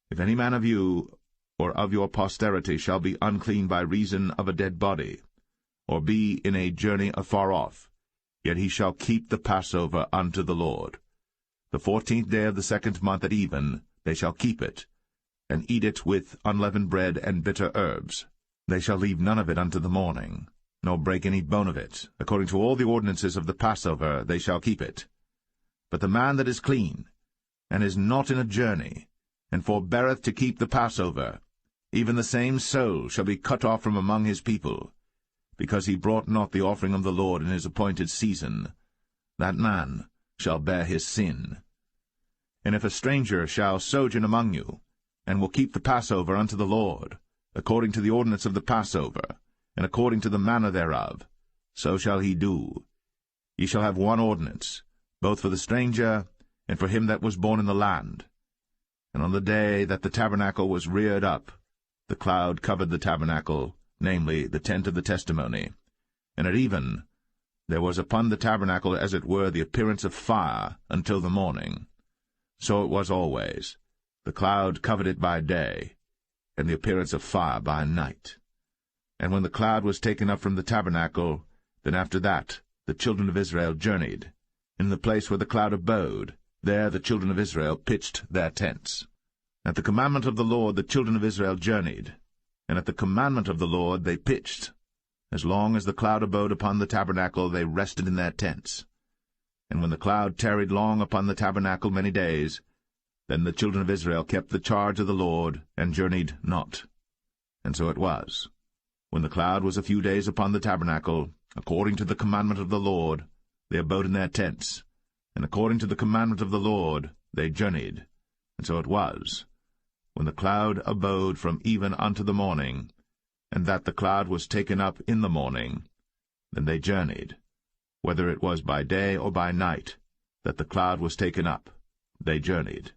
If any man of you or of your posterity shall be unclean by reason of a dead body, or be in a journey afar off, yet he shall keep the Passover unto the Lord. The 14th day of the 2nd month at even they shall keep it, and eat it with unleavened bread and bitter herbs. They shall leave none of it unto the morning, nor break any bone of it. According to all the ordinances of the Passover they shall keep it. But the man that is clean, and is not in a journey, and forbeareth to keep the Passover, even the same soul shall be cut off from among his people, because he brought not the offering of the Lord in his appointed season. That man shall bear his sin. And if a stranger shall sojourn among you, and will keep the Passover unto the Lord, according to the ordinance of the Passover, and according to the manner thereof, so shall he do. Ye shall have one ordinance, both for the stranger and for him that was born in the land. And on the day that the tabernacle was reared up, the cloud covered the tabernacle, namely, the tent of the testimony. And at even there was upon the tabernacle as it were the appearance of fire until the morning. So it was always. The cloud covered it by day, and the appearance of fire by night. And when the cloud was taken up from the tabernacle, then after that the children of Israel journeyed. In the place where the cloud abode, there the children of Israel pitched their tents. At the commandment of the Lord the children of Israel journeyed, and at the commandment of the Lord they pitched. As long as the cloud abode upon the tabernacle, they rested in their tents. And when the cloud tarried long upon the tabernacle many days, then the children of Israel kept the charge of the Lord, and journeyed not. And so it was, when the cloud was a few days upon the tabernacle, according to the commandment of the Lord, they abode in their tents, and according to the commandment of the Lord they journeyed. And so it was, when the cloud abode from even unto the morning, and that the cloud was taken up in the morning, then they journeyed. Whether it was by day or by night that the cloud was taken up, they journeyed.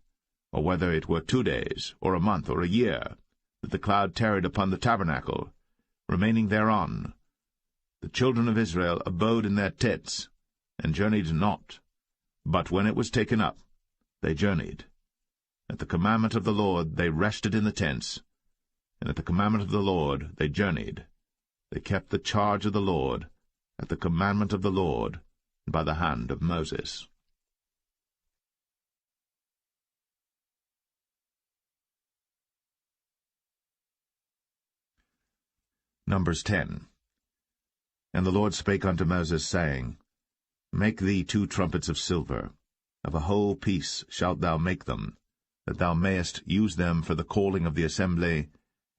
Or whether it were 2 days, or a month, or a year, that the cloud tarried upon the tabernacle, remaining thereon, the children of Israel abode in their tents, and journeyed not. But when it was taken up, they journeyed. At the commandment of the Lord they rested in the tents, and at the commandment of the Lord they journeyed. They kept the charge of the Lord, at the commandment of the Lord, and by the hand of Moses. Numbers 10. And the Lord spake unto Moses, saying, Make thee 2 trumpets of silver. Of a whole piece shalt thou make them, that thou mayest use them for the calling of the assembly,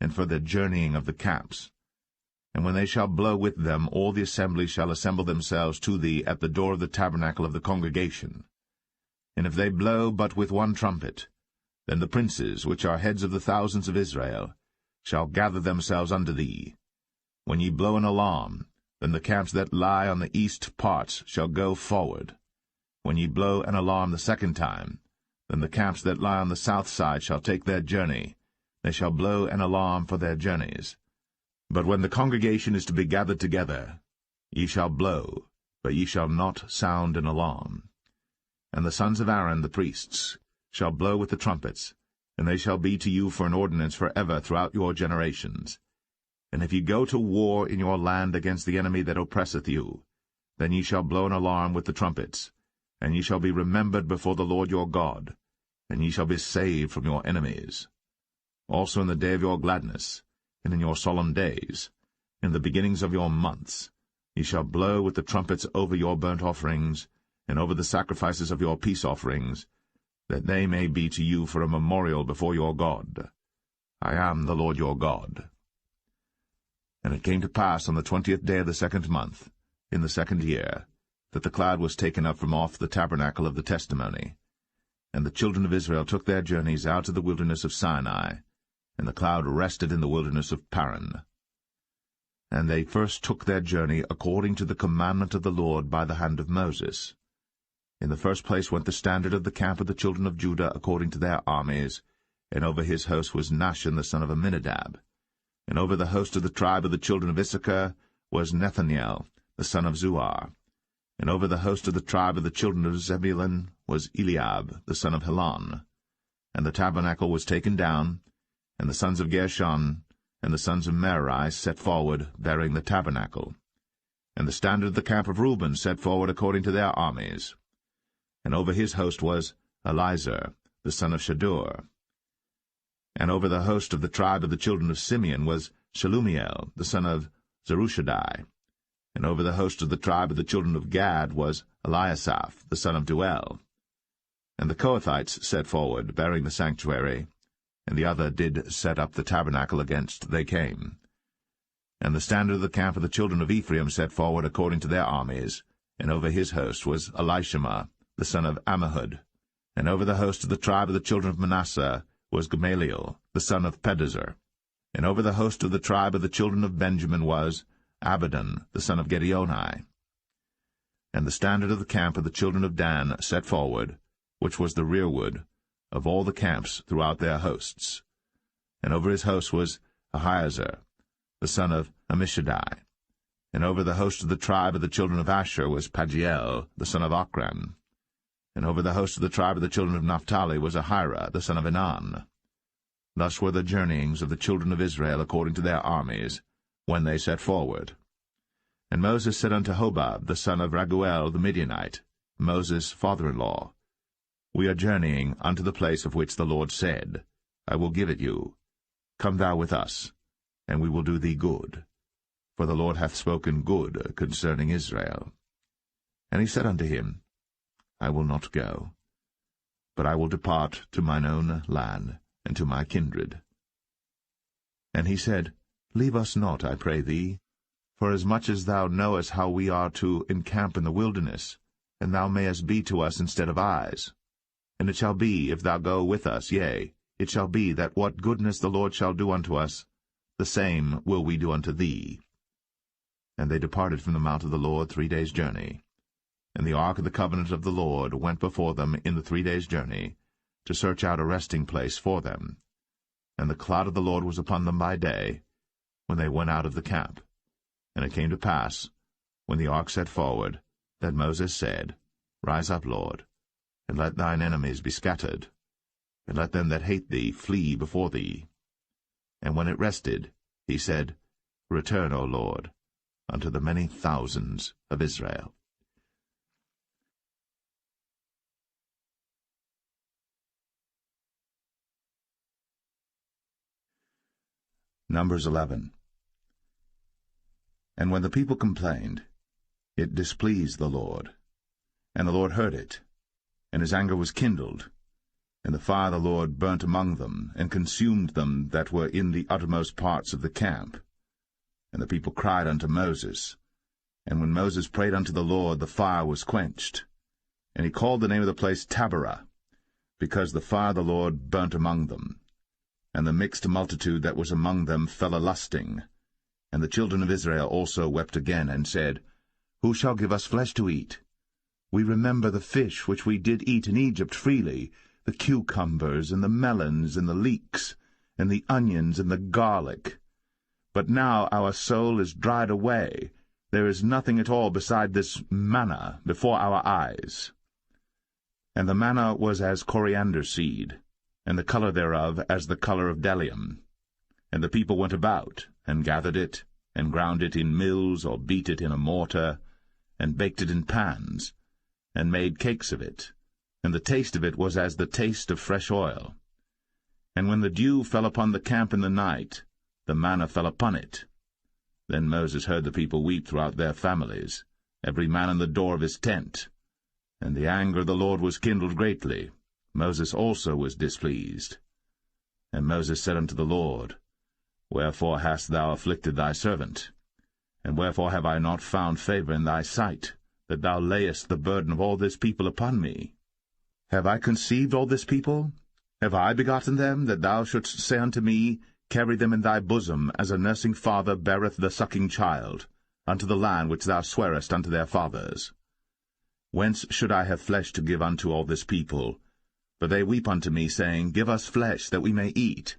and for the journeying of the camps. And when they shall blow with them, all the assembly shall assemble themselves to thee at the door of the tabernacle of the congregation. And if they blow but with 1 trumpet, then the princes, which are heads of the thousands of Israel, shall gather themselves unto thee. When ye blow an alarm, then the camps that lie on the east parts shall go forward. When ye blow an alarm the 2nd time, then the camps that lie on the south side shall take their journey. They shall blow an alarm for their journeys. But when the congregation is to be gathered together, ye shall blow, but ye shall not sound an alarm. And the sons of Aaron the priests shall blow with the trumpets, and they shall be to you for an ordinance forever throughout your generations. And if ye go to war in your land against the enemy that oppresseth you, then ye shall blow an alarm with the trumpets, and ye shall be remembered before the Lord your God, and ye shall be saved from your enemies. Also in the day of your gladness, and in your solemn days, in the beginnings of your months, ye shall blow with the trumpets over your burnt offerings, and over the sacrifices of your peace offerings, that they may be to you for a memorial before your God. I am the Lord your God. And it came to pass on the 20th day of the 2nd month, in the 2nd year, that the cloud was taken up from off the tabernacle of the testimony. And the children of Israel took their journeys out of the wilderness of Sinai, and the cloud rested in the wilderness of Paran. And they first took their journey according to the commandment of the Lord by the hand of Moses. In the first place went the standard of the camp of the children of Judah according to their armies, and over his host was Nahshon the son of Amminadab. And over the host of the tribe of the children of Issachar was Nethanel the son of Zuar. And over the host of the tribe of the children of Zebulun was Eliab the son of Helon. And the tabernacle was taken down, and the sons of Gershon and the sons of Merari set forward, bearing the tabernacle. And the standard of the camp of Reuben set forward according to their armies. And over his host was Elizur the son of Shadur. And over the host of the tribe of the children of Simeon was Shelumiel the son of Zerushadai. And over the host of the tribe of the children of Gad was Eliasaph the son of Duel. And the Kohathites set forward, bearing the sanctuary, and the other did set up the tabernacle against they came. And the standard of the camp of the children of Ephraim set forward according to their armies, and over his host was Elishama the son of Ammihud. And over the host of the tribe of the children of Manasseh was Gamaliel the son of Pedazur. And over the host of the tribe of the children of Benjamin was Abidan the son of Gideoni. And the standard of the camp of the children of Dan set forward, which was the rearward of all the camps throughout their hosts. And over his host was Ahiezer the son of Ammishaddai. And over the host of the tribe of the children of Asher was Pagiel the son of Ochran. And over the host of the tribe of the children of Naphtali was Ahira the son of Enan. Thus were the journeyings of the children of Israel according to their armies, when they set forward. And Moses said unto Hobab the son of Raguel the Midianite, Moses' father-in-law, We are journeying unto the place of which the Lord said, I will give it you. Come thou with us, and we will do thee good. For the Lord hath spoken good concerning Israel. And he said unto him, I will not go, but I will depart to mine own land, and to my kindred. And he said, Leave us not, I pray thee, for as much as thou knowest how we are to encamp in the wilderness, and thou mayest be to us instead of eyes. And it shall be, if thou go with us, yea, it shall be that what goodness the Lord shall do unto us, the same will we do unto thee. And they departed from the mount of the Lord 3 days' journey. And the ark of the covenant of the Lord went before them in the 3 days' journey, to search out a resting place for them. And the cloud of the Lord was upon them by day, when they went out of the camp. And it came to pass, when the ark set forward, that Moses said, Rise up, Lord, and let thine enemies be scattered, and let them that hate thee flee before thee. And when it rested, he said, Return, O Lord, unto the many thousands of Israel. Numbers 11. And when the people complained, it displeased the Lord. And the Lord heard it, and his anger was kindled. And the fire of the Lord burnt among them, and consumed them that were in the uttermost parts of the camp. And the people cried unto Moses. And when Moses prayed unto the Lord, the fire was quenched. And he called the name of the place Taberah, because the fire of the Lord burnt among them. And the mixed multitude that was among them fell a-lusting. And the children of Israel also wept again, and said, Who shall give us flesh to eat? We remember the fish which we did eat in Egypt freely, the cucumbers, and the melons, and the leeks, and the onions, and the garlic. But now our soul is dried away. There is nothing at all beside this manna before our eyes. And the manna was as coriander seed, and the color thereof as the color of bdellium. And the people went about, and gathered it, and ground it in mills, or beat it in a mortar, and baked it in pans, and made cakes of it, and the taste of it was as the taste of fresh oil. And when the dew fell upon the camp in the night, the manna fell upon it. Then Moses heard the people weep throughout their families, every man in the door of his tent. And the anger of the Lord was kindled greatly. Moses also was displeased. And Moses said unto the Lord, Wherefore hast thou afflicted thy servant? And wherefore have I not found favor in thy sight, that thou layest the burden of all this people upon me? Have I conceived all this people? Have I begotten them, that thou shouldst say unto me, Carry them in thy bosom, as a nursing father beareth the sucking child, unto the land which thou swarest unto their fathers? Whence should I have flesh to give unto all this people? For they weep unto me, saying, Give us flesh, that we may eat.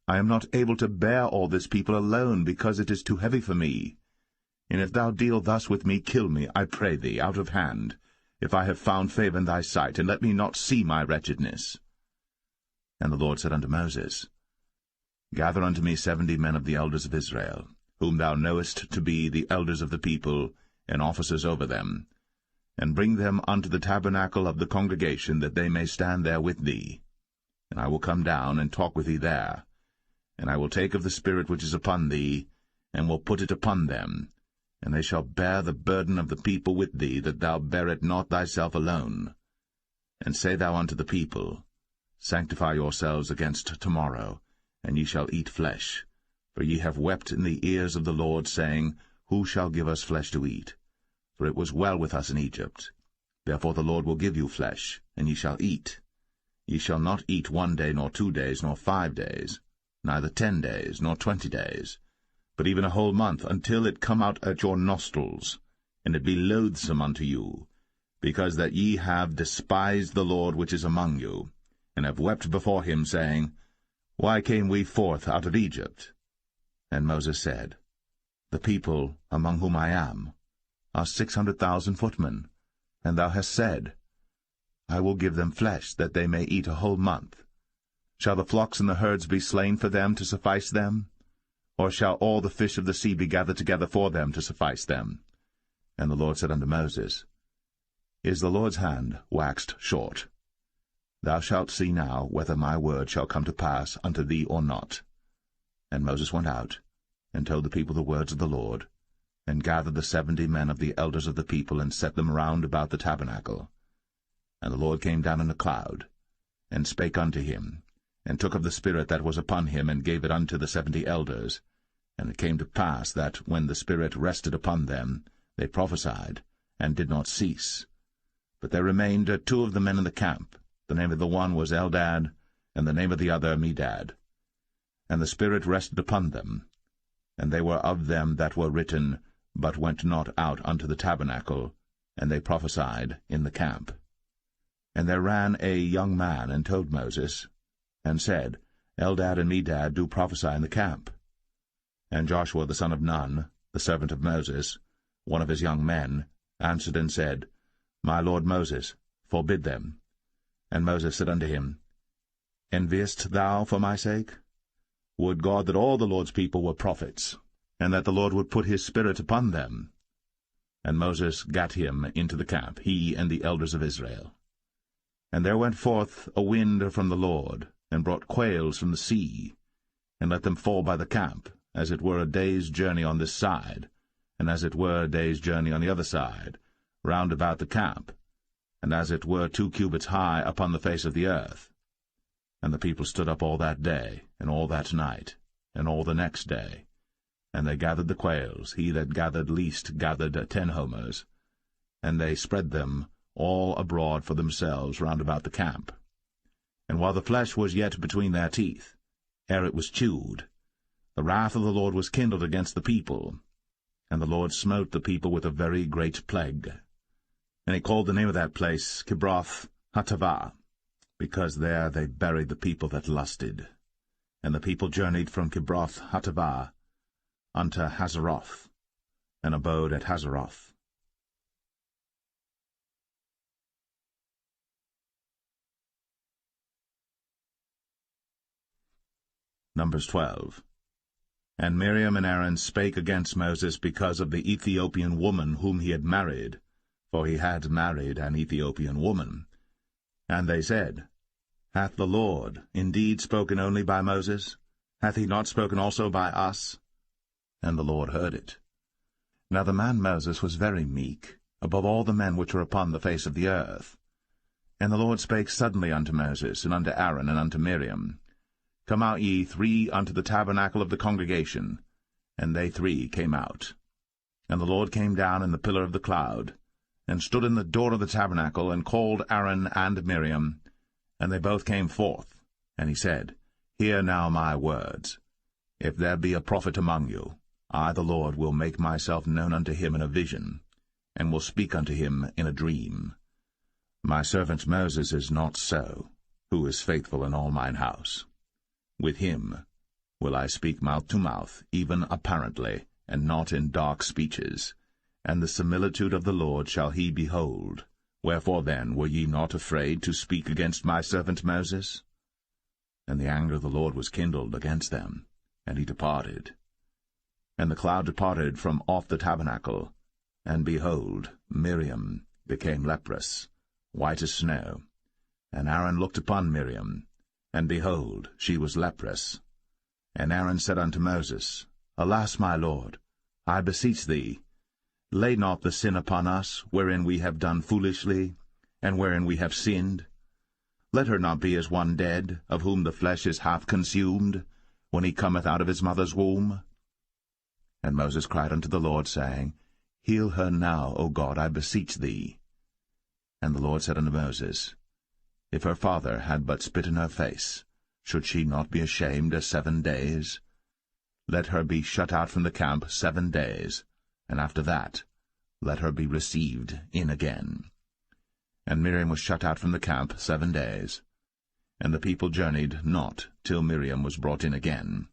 I am not able to bear all this people alone, because it is too heavy for me. And if thou deal thus with me, kill me, I pray thee, out of hand, if I have found favor in thy sight, and let me not see my wretchedness. And the Lord said unto Moses, Gather unto me 70 men of the elders of Israel, whom thou knowest to be the elders of the people, and officers over them, and bring them unto the tabernacle of the congregation, that they may stand there with thee. And I will come down and talk with thee there. And I will take of the Spirit which is upon thee, and will put it upon them, and they shall bear the burden of the people with thee, that thou bear it not thyself alone. And say thou unto the people, Sanctify yourselves against tomorrow, and ye shall eat flesh. For ye have wept in the ears of the Lord, saying, Who shall give us flesh to eat? For it was well with us in Egypt. Therefore the Lord will give you flesh, and ye shall eat. Ye shall not eat 1 day, nor 2 days, nor 5 days, neither 10 days, nor 20 days, but even a whole month, until it come out at your nostrils, and it be loathsome unto you, because that ye have despised the Lord which is among you, and have wept before him, saying, Why came we forth out of Egypt? And Moses said, The people, among whom I am, are 600,000 footmen, and thou hast said, I will give them flesh, that they may eat a whole month. Shall the flocks and the herds be slain for them to suffice them? Or shall all the fish of the sea be gathered together for them to suffice them? And the Lord said unto Moses, Is the Lord's hand waxed short? Thou shalt see now whether my word shall come to pass unto thee or not. And Moses went out, and told the people the words of the Lord, and gathered the 70 men of the elders of the people, and set them round about the tabernacle. And the Lord came down in a cloud, and spake unto him, and took of the Spirit that was upon him, and gave it unto the 70 elders. And it came to pass that, when the Spirit rested upon them, they prophesied, and did not cease. But there remained 2 of the men in the camp. The name of the one was Eldad, and the name of the other Medad. And the Spirit rested upon them, and they were of them that were written, but went not out unto the tabernacle, and they prophesied in the camp. And there ran a young man, and told Moses, and said, Eldad and Medad do prophesy in the camp. And Joshua the son of Nun, the servant of Moses, one of his young men, answered and said, My lord Moses, forbid them. And Moses said unto him, Enviest thou for my sake? Would God that all the Lord's people were prophets, and that the Lord would put his Spirit upon them. And Moses gat him into the camp, he and the elders of Israel. And there went forth a wind from the Lord, and brought quails from the sea, and let them fall by the camp, as it were a day's journey on this side, and as it were a day's journey on the other side, round about the camp, and as it were 2 cubits high upon the face of the earth. And the people stood up all that day, and all that night, and all the next day. And they gathered the quails, he that gathered least gathered 10 homers, and they spread them all abroad for themselves round about the camp. And while the flesh was yet between their teeth, ere it was chewed, the wrath of the Lord was kindled against the people, and the Lord smote the people with a very great plague. And he called the name of that place Kibroth Hattaavah, because there they buried the people that lusted. And the people journeyed from Kibroth Hattaavah unto Hazeroth, and abode at Hazeroth. Numbers 12. And Miriam and Aaron spake against Moses because of the Ethiopian woman whom he had married, for he had married an Ethiopian woman. And they said, Hath the Lord indeed spoken only by Moses? Hath he not spoken also by us? And the Lord heard it. Now the man Moses was very meek, above all the men which are upon the face of the earth. And the Lord spake suddenly unto Moses, and unto Aaron, and unto Miriam, Come out ye three unto the tabernacle of the congregation. And they three came out. And the Lord came down in the pillar of the cloud, and stood in the door of the tabernacle, and called Aaron and Miriam. And they both came forth. And he said, Hear now my words. If there be a prophet among you, I the Lord will make myself known unto him in a vision, and will speak unto him in a dream. My servant Moses is not so, who is faithful in all mine house. With him will I speak mouth to mouth, even apparently, and not in dark speeches. And the similitude of the Lord shall he behold. Wherefore then were ye not afraid to speak against my servant Moses? And the anger of the Lord was kindled against them, and he departed. And the cloud departed from off the tabernacle, and behold, Miriam became leprous, white as snow. And Aaron looked upon Miriam, and behold, she was leprous. And Aaron said unto Moses, Alas, my Lord, I beseech thee, lay not the sin upon us, wherein we have done foolishly, and wherein we have sinned. Let her not be as one dead, of whom the flesh is half consumed, when he cometh out of his mother's womb. And Moses cried unto the Lord, saying, Heal her now, O God, I beseech thee. And the Lord said unto Moses, If her father had but spit in her face, should she not be ashamed 7 days? Let her be shut out from the camp 7 days, and after that let her be received in again. And Miriam was shut out from the camp 7 days. And the people journeyed not till Miriam was brought in again.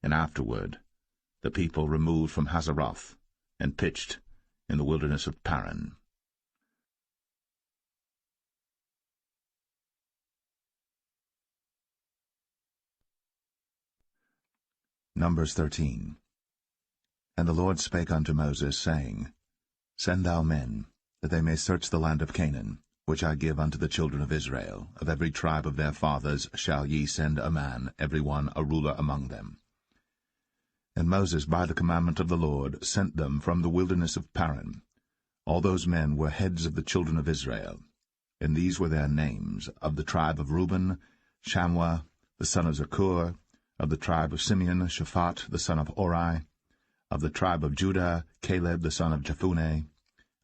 And afterward the people removed from Hazeroth, and pitched in the wilderness of Paran. Numbers 13. And the Lord spake unto Moses, saying, Send thou men, that they may search the land of Canaan, which I give unto the children of Israel. Of every tribe of their fathers shall ye send a man, every one a ruler among them. And Moses, by the commandment of the Lord, sent them from the wilderness of Paran. All those men were heads of the children of Israel. And these were their names: of the tribe of Reuben, Shammua, the son of Zakur; of the tribe of Simeon, Shaphat, the son of Ori; of the tribe of Judah, Caleb, the son of Jephunneh;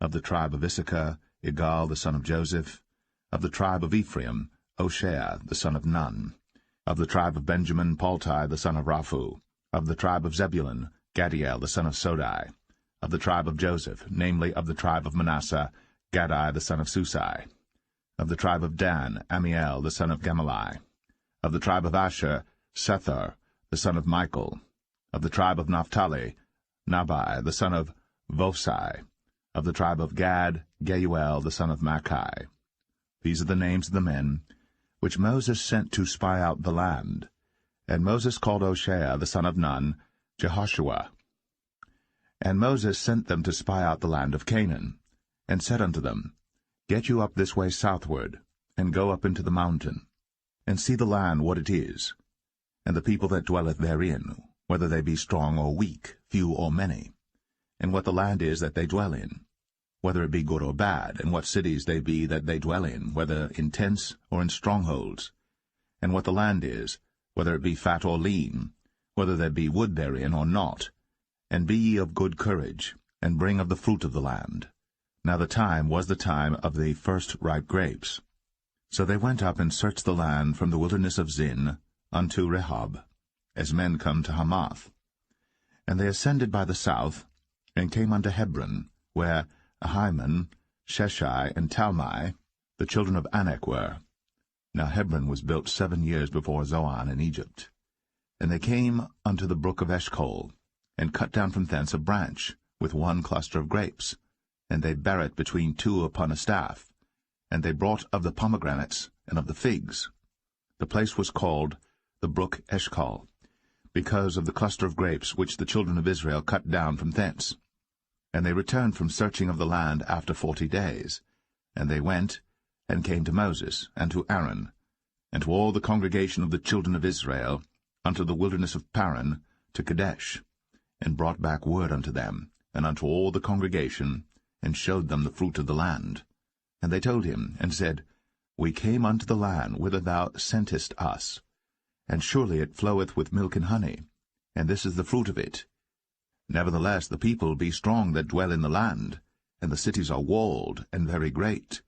of the tribe of Issachar, Igal, the son of Joseph; of the tribe of Ephraim, Hoshea, the son of Nun; of the tribe of Benjamin, Palti, the son of Raphu; of the tribe of Zebulun, Gadiel, the son of Sodai; of the tribe of Joseph, namely of the tribe of Manasseh, Gadai, the son of Susai; of the tribe of Dan, Amiel, the son of Gemalli; of the tribe of Asher, Sethar, the son of Michael; of the tribe of Naphtali, Nabai, the son of Vosai; of the tribe of Gad, Geuel, the son of Machi. These are the names of the men which Moses sent to spy out the land. And Moses called Hoshea, the son of Nun, Jehoshua. And Moses sent them to spy out the land of Canaan, and said unto them, Get you up this way southward, and go up into the mountain, and see the land what it is, and the people that dwelleth therein, whether they be strong or weak, few or many, and what the land is that they dwell in, whether it be good or bad, and what cities they be that they dwell in, whether in tents or in strongholds, and what the land is, whether it be fat or lean, whether there be wood therein or not. And be ye of good courage, and bring of the fruit of the land. Now the time was the time of the first ripe grapes. So they went up and searched the land from the wilderness of Zin unto Rehob, as men come to Hamath. And they ascended by the south, and came unto Hebron, where Ahiman, Sheshai, and Talmai, the children of Anak, were. Now Hebron was built 7 years before Zoan in Egypt. And they came unto the brook of Eshcol, and cut down from thence a branch, with one cluster of grapes, and they bare it between two upon a staff. And they brought of the pomegranates and of the figs. The place was called the brook Eshcol, because of the cluster of grapes which the children of Israel cut down from thence. And they returned from searching of the land after 40 days. And they went, and came to Moses, and to Aaron, and to all the congregation of the children of Israel, unto the wilderness of Paran, to Kadesh, and brought back word unto them, and unto all the congregation, and showed them the fruit of the land. And they told him, and said, We came unto the land whither thou sentest us, and surely it floweth with milk and honey, and this is the fruit of it. Nevertheless the people be strong that dwell in the land, and the cities are walled, and very great.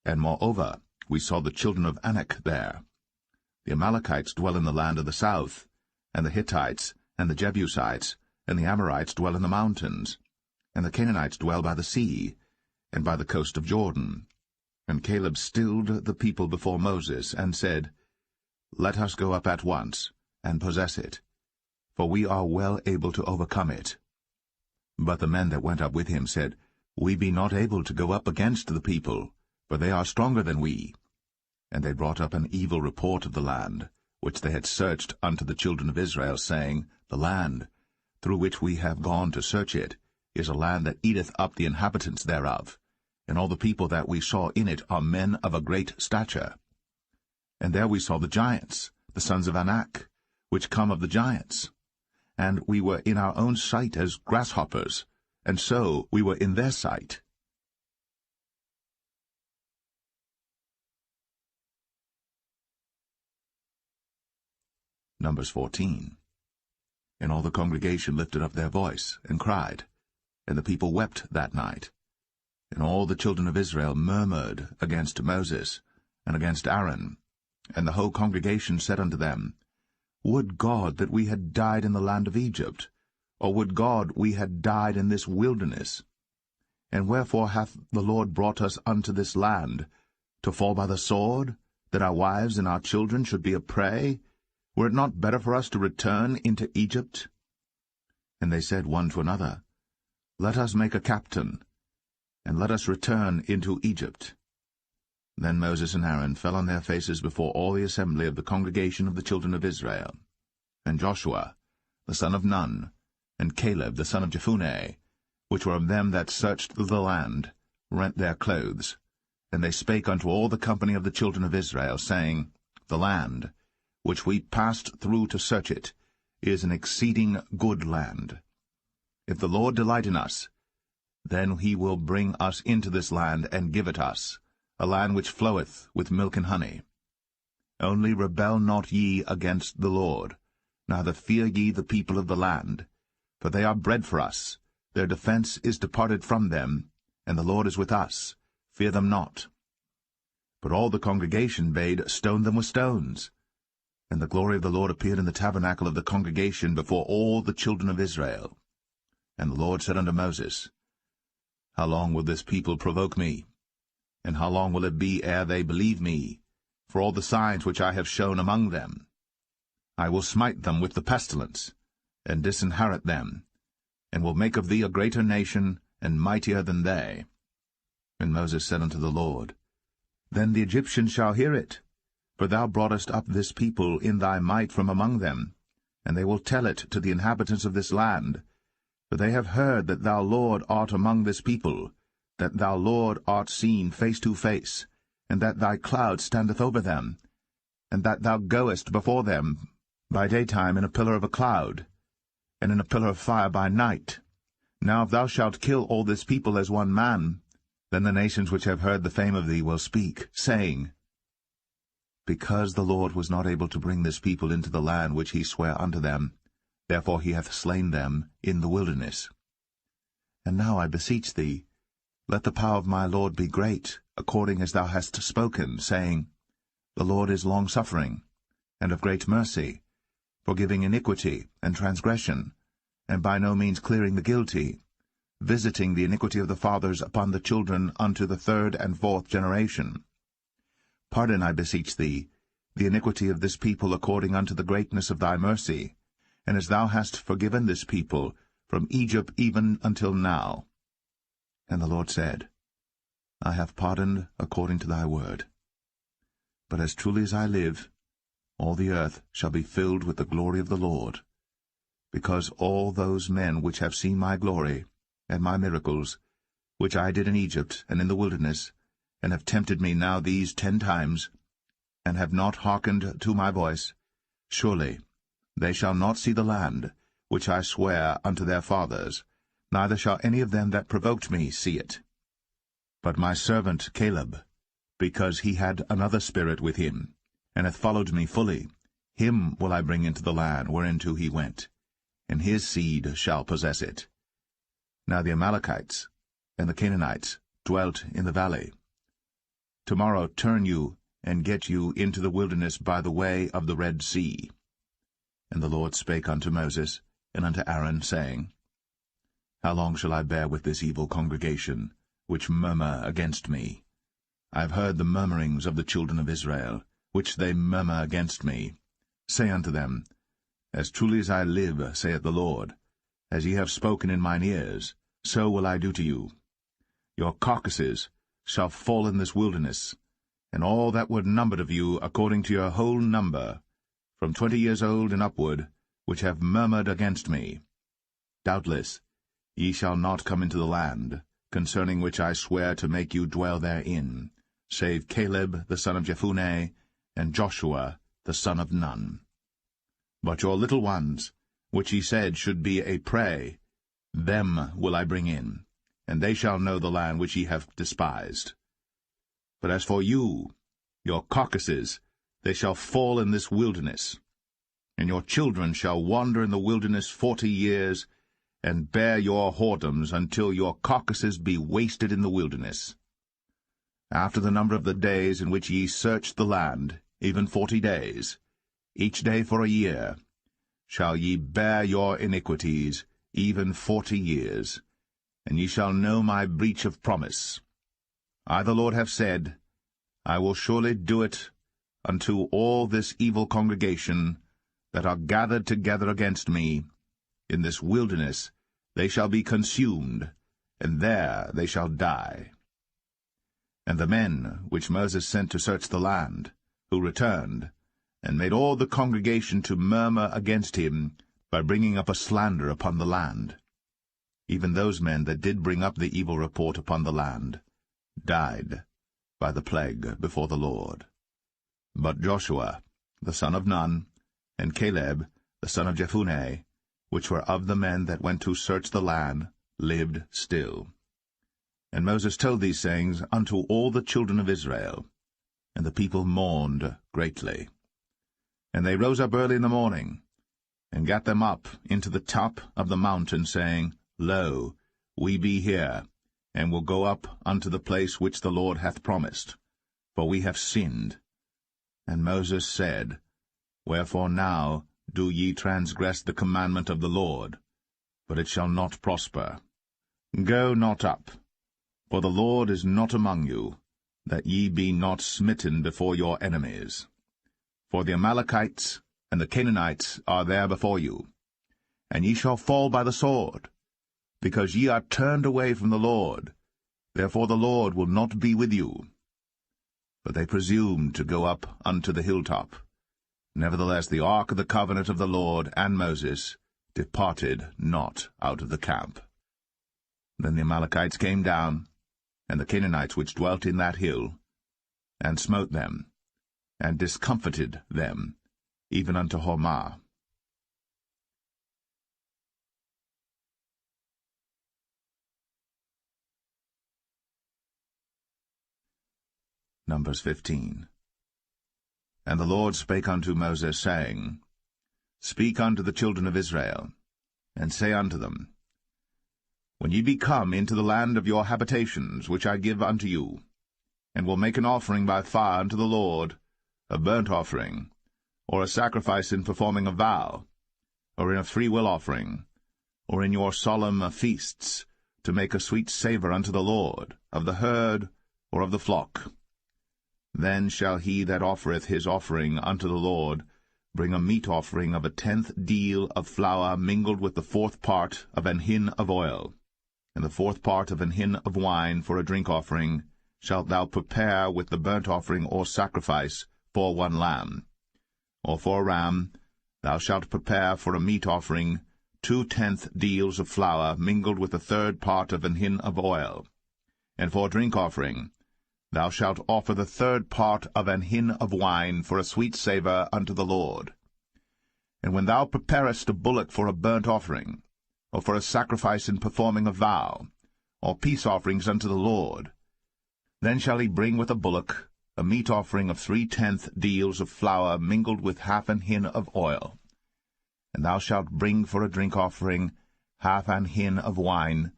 And moreover, we saw the children of Anak there. The Amalekites dwell in the land of the south, and the Hittites, and the Jebusites, and the Amorites dwell in the mountains, and the Canaanites dwell by the sea, and by the coast of Jordan. And Caleb stilled the people before Moses, and said, Let us go up at once, and possess it, for we are well able to overcome it. But the men that went up with him said, We be not able to go up against the people, for they are stronger than we. And they brought up an evil report of the land, which they had searched unto the children of Israel, saying, The land, through which we have gone to search it, is a land that eateth up the inhabitants thereof, and all the people that we saw in it are men of a great stature. And there we saw the giants, the sons of Anak, which come of the giants. And we were in our own sight as grasshoppers, and so we were in their sight. Numbers 14. And all the congregation lifted up their voice, and cried, and the people wept that night. And all the children of Israel murmured against Moses, and against Aaron. And the whole congregation said unto them, Would God that we had died in the land of Egypt, or would God we had died in this wilderness? And wherefore hath the Lord brought us unto this land, to fall by the sword, that our wives and our children should be a prey? Were it not better for us to return into Egypt? And they said one to another, Let us make a captain, and let us return into Egypt. Then Moses and Aaron fell on their faces before all the assembly of the congregation of the children of Israel. And Joshua, the son of Nun, and Caleb, the son of Jephunneh, which were of them that searched the land, rent their clothes. And they spake unto all the company of the children of Israel, saying, The land, which we passed through to search it, is an exceeding good land. If the Lord delight in us, then he will bring us into this land, and give it us, a land which floweth with milk and honey. Only rebel not ye against the Lord, neither fear ye the people of the land, for they are bread for us, their defense is departed from them, and the Lord is with us, fear them not. But all the congregation bade stone them with stones. And the glory of the Lord appeared in the tabernacle of the congregation before all the children of Israel. And the Lord said unto Moses, How long will this people provoke me? And how long will it be ere they believe me, for all the signs which I have shown among them? I will smite them with the pestilence, and disinherit them, and will make of thee a greater nation, and mightier than they. And Moses said unto the Lord, Then the Egyptians shall hear it, for thou broughtest up this people in thy might from among them, and they will tell it to the inhabitants of this land. For they have heard that thou, Lord, art among this people, that thou, Lord, art seen face to face, and that thy cloud standeth over them, and that thou goest before them by daytime in a pillar of a cloud, and in a pillar of fire by night. Now if thou shalt kill all this people as one man, then the nations which have heard the fame of thee will speak, saying, Because the Lord was not able to bring this people into the land which he sware unto them, therefore he hath slain them in the wilderness. And now I beseech thee, let the power of my Lord be great, according as thou hast spoken, saying, The Lord is longsuffering, and of great mercy, forgiving iniquity and transgression, and by no means clearing the guilty, visiting the iniquity of the fathers upon the children unto the third and fourth generation. Pardon, I beseech thee, the iniquity of this people according unto the greatness of thy mercy, and as thou hast forgiven this people from Egypt even until now. And the Lord said, I have pardoned according to thy word. But as truly as I live, all the earth shall be filled with the glory of the Lord, because all those men which have seen my glory and my miracles, which I did in Egypt and in the wilderness, and have tempted me now these 10 times, and have not hearkened to my voice, surely they shall not see the land, which I swear unto their fathers, neither shall any of them that provoked me see it. But my servant Caleb, because he had another spirit with him, and hath followed me fully, him will I bring into the land whereinto he went, and his seed shall possess it. Now the Amalekites and the Canaanites dwelt in the valley. Tomorrow turn you, and get you into the wilderness by the way of the Red Sea. And the Lord spake unto Moses and unto Aaron, saying, How long shall I bear with this evil congregation, which murmur against me? I have heard the murmurings of the children of Israel, which they murmur against me. Say unto them, As truly as I live, saith the Lord, as ye have spoken in mine ears, so will I do to you. Your carcasses shall fall in this wilderness, and all that were numbered of you according to your whole number, from 20 years old and upward, which have murmured against me. Doubtless ye shall not come into the land, concerning which I swear to make you dwell therein, save Caleb the son of Jephunneh, and Joshua the son of Nun. But your little ones, which ye said should be a prey, them will I bring in, and they shall know the land which ye have despised. But as for you, your carcasses, they shall fall in this wilderness, and your children shall wander in the wilderness 40 years, and bear your whoredoms until your carcasses be wasted in the wilderness. After the number of the days in which ye searched the land, even 40 days, each day for a year, shall ye bear your iniquities, even 40 years, and ye shall know my breach of promise. I the Lord have said, I will surely do it unto all this evil congregation that are gathered together against me. In this wilderness they shall be consumed, and there they shall die. And the men which Moses sent to search the land, who returned, and made all the congregation to murmur against him, by bringing up a slander upon the land, even those men that did bring up the evil report upon the land, died by the plague before the Lord. But Joshua the son of Nun, and Caleb the son of Jephunneh, which were of the men that went to search the land, lived still. And Moses told these sayings unto all the children of Israel, and the people mourned greatly. And they rose up early in the morning, and gat them up into the top of the mountain, saying, Lo, we be here, and will go up unto the place which the Lord hath promised, for we have sinned. And Moses said, Wherefore now do ye transgress the commandment of the Lord? But it shall not prosper. Go not up, for the Lord is not among you, that ye be not smitten before your enemies. For the Amalekites and the Canaanites are there before you, and ye shall fall by the sword, because ye are turned away from the Lord. Therefore the Lord will not be with you. But they presumed to go up unto the hilltop. Nevertheless the ark of the covenant of the Lord and Moses departed not out of the camp. Then the Amalekites came down, and the Canaanites which dwelt in that hill, and smote them, and discomfited them, even unto Hormah. Numbers 15. And the Lord spake unto Moses, saying, Speak unto the children of Israel, and say unto them, When ye be come into the land of your habitations, which I give unto you, and will make an offering by fire unto the Lord, a burnt offering, or a sacrifice in performing a vow, or in a freewill offering, or in your solemn feasts, to make a sweet savour unto the Lord, of the herd or of the flock. Then shall he that offereth his offering unto the Lord bring a meat offering of 1/10 deal of flour mingled with the 4th part of an hin of oil, and the 4th part of an hin of wine for a drink offering shalt thou prepare with the burnt offering or sacrifice for 1 lamb. Or for a ram thou shalt prepare for a meat offering 2/10 deals of flour mingled with 1/3 part of an hin of oil. And for a drink offering thou shalt offer the 1/3 part of an hin of wine for a sweet savour unto the Lord. And when thou preparest a bullock for a burnt offering, or for a sacrifice in performing a vow, or peace offerings unto the Lord, then shall he bring with a bullock a meat offering of 3/10 deals of flour mingled with half an hin of oil. And thou shalt bring for a drink offering half an hin of wine,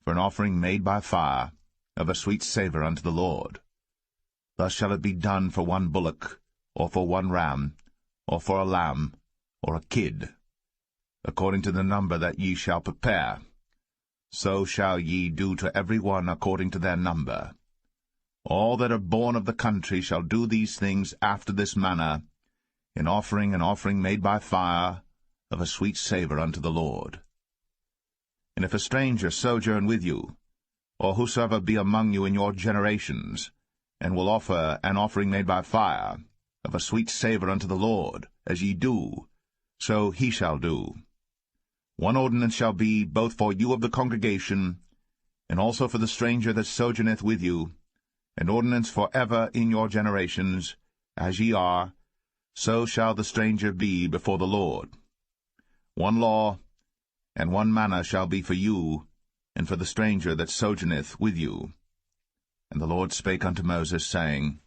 for an offering made by fire, of a sweet savour unto the Lord. Thus shall it be done for one bullock, or for one ram, or for a lamb, or a kid, according to the number that ye shall prepare. So shall ye do to every one according to their number. All that are born of the country shall do these things after this manner, in offering an offering made by fire, of a sweet savour unto the Lord. And if a stranger sojourn with you, or whosoever be among you in your generations, and will offer an offering made by fire, of a sweet savour unto the Lord, as ye do, so he shall do. One ordinance shall be both for you of the congregation, and also for the stranger that sojourneth with you, an ordinance for ever in your generations, as ye are, so shall the stranger be before the Lord. One law and one manner shall be for you, and for the stranger that sojourneth with you. And the Lord spake unto Moses, saying,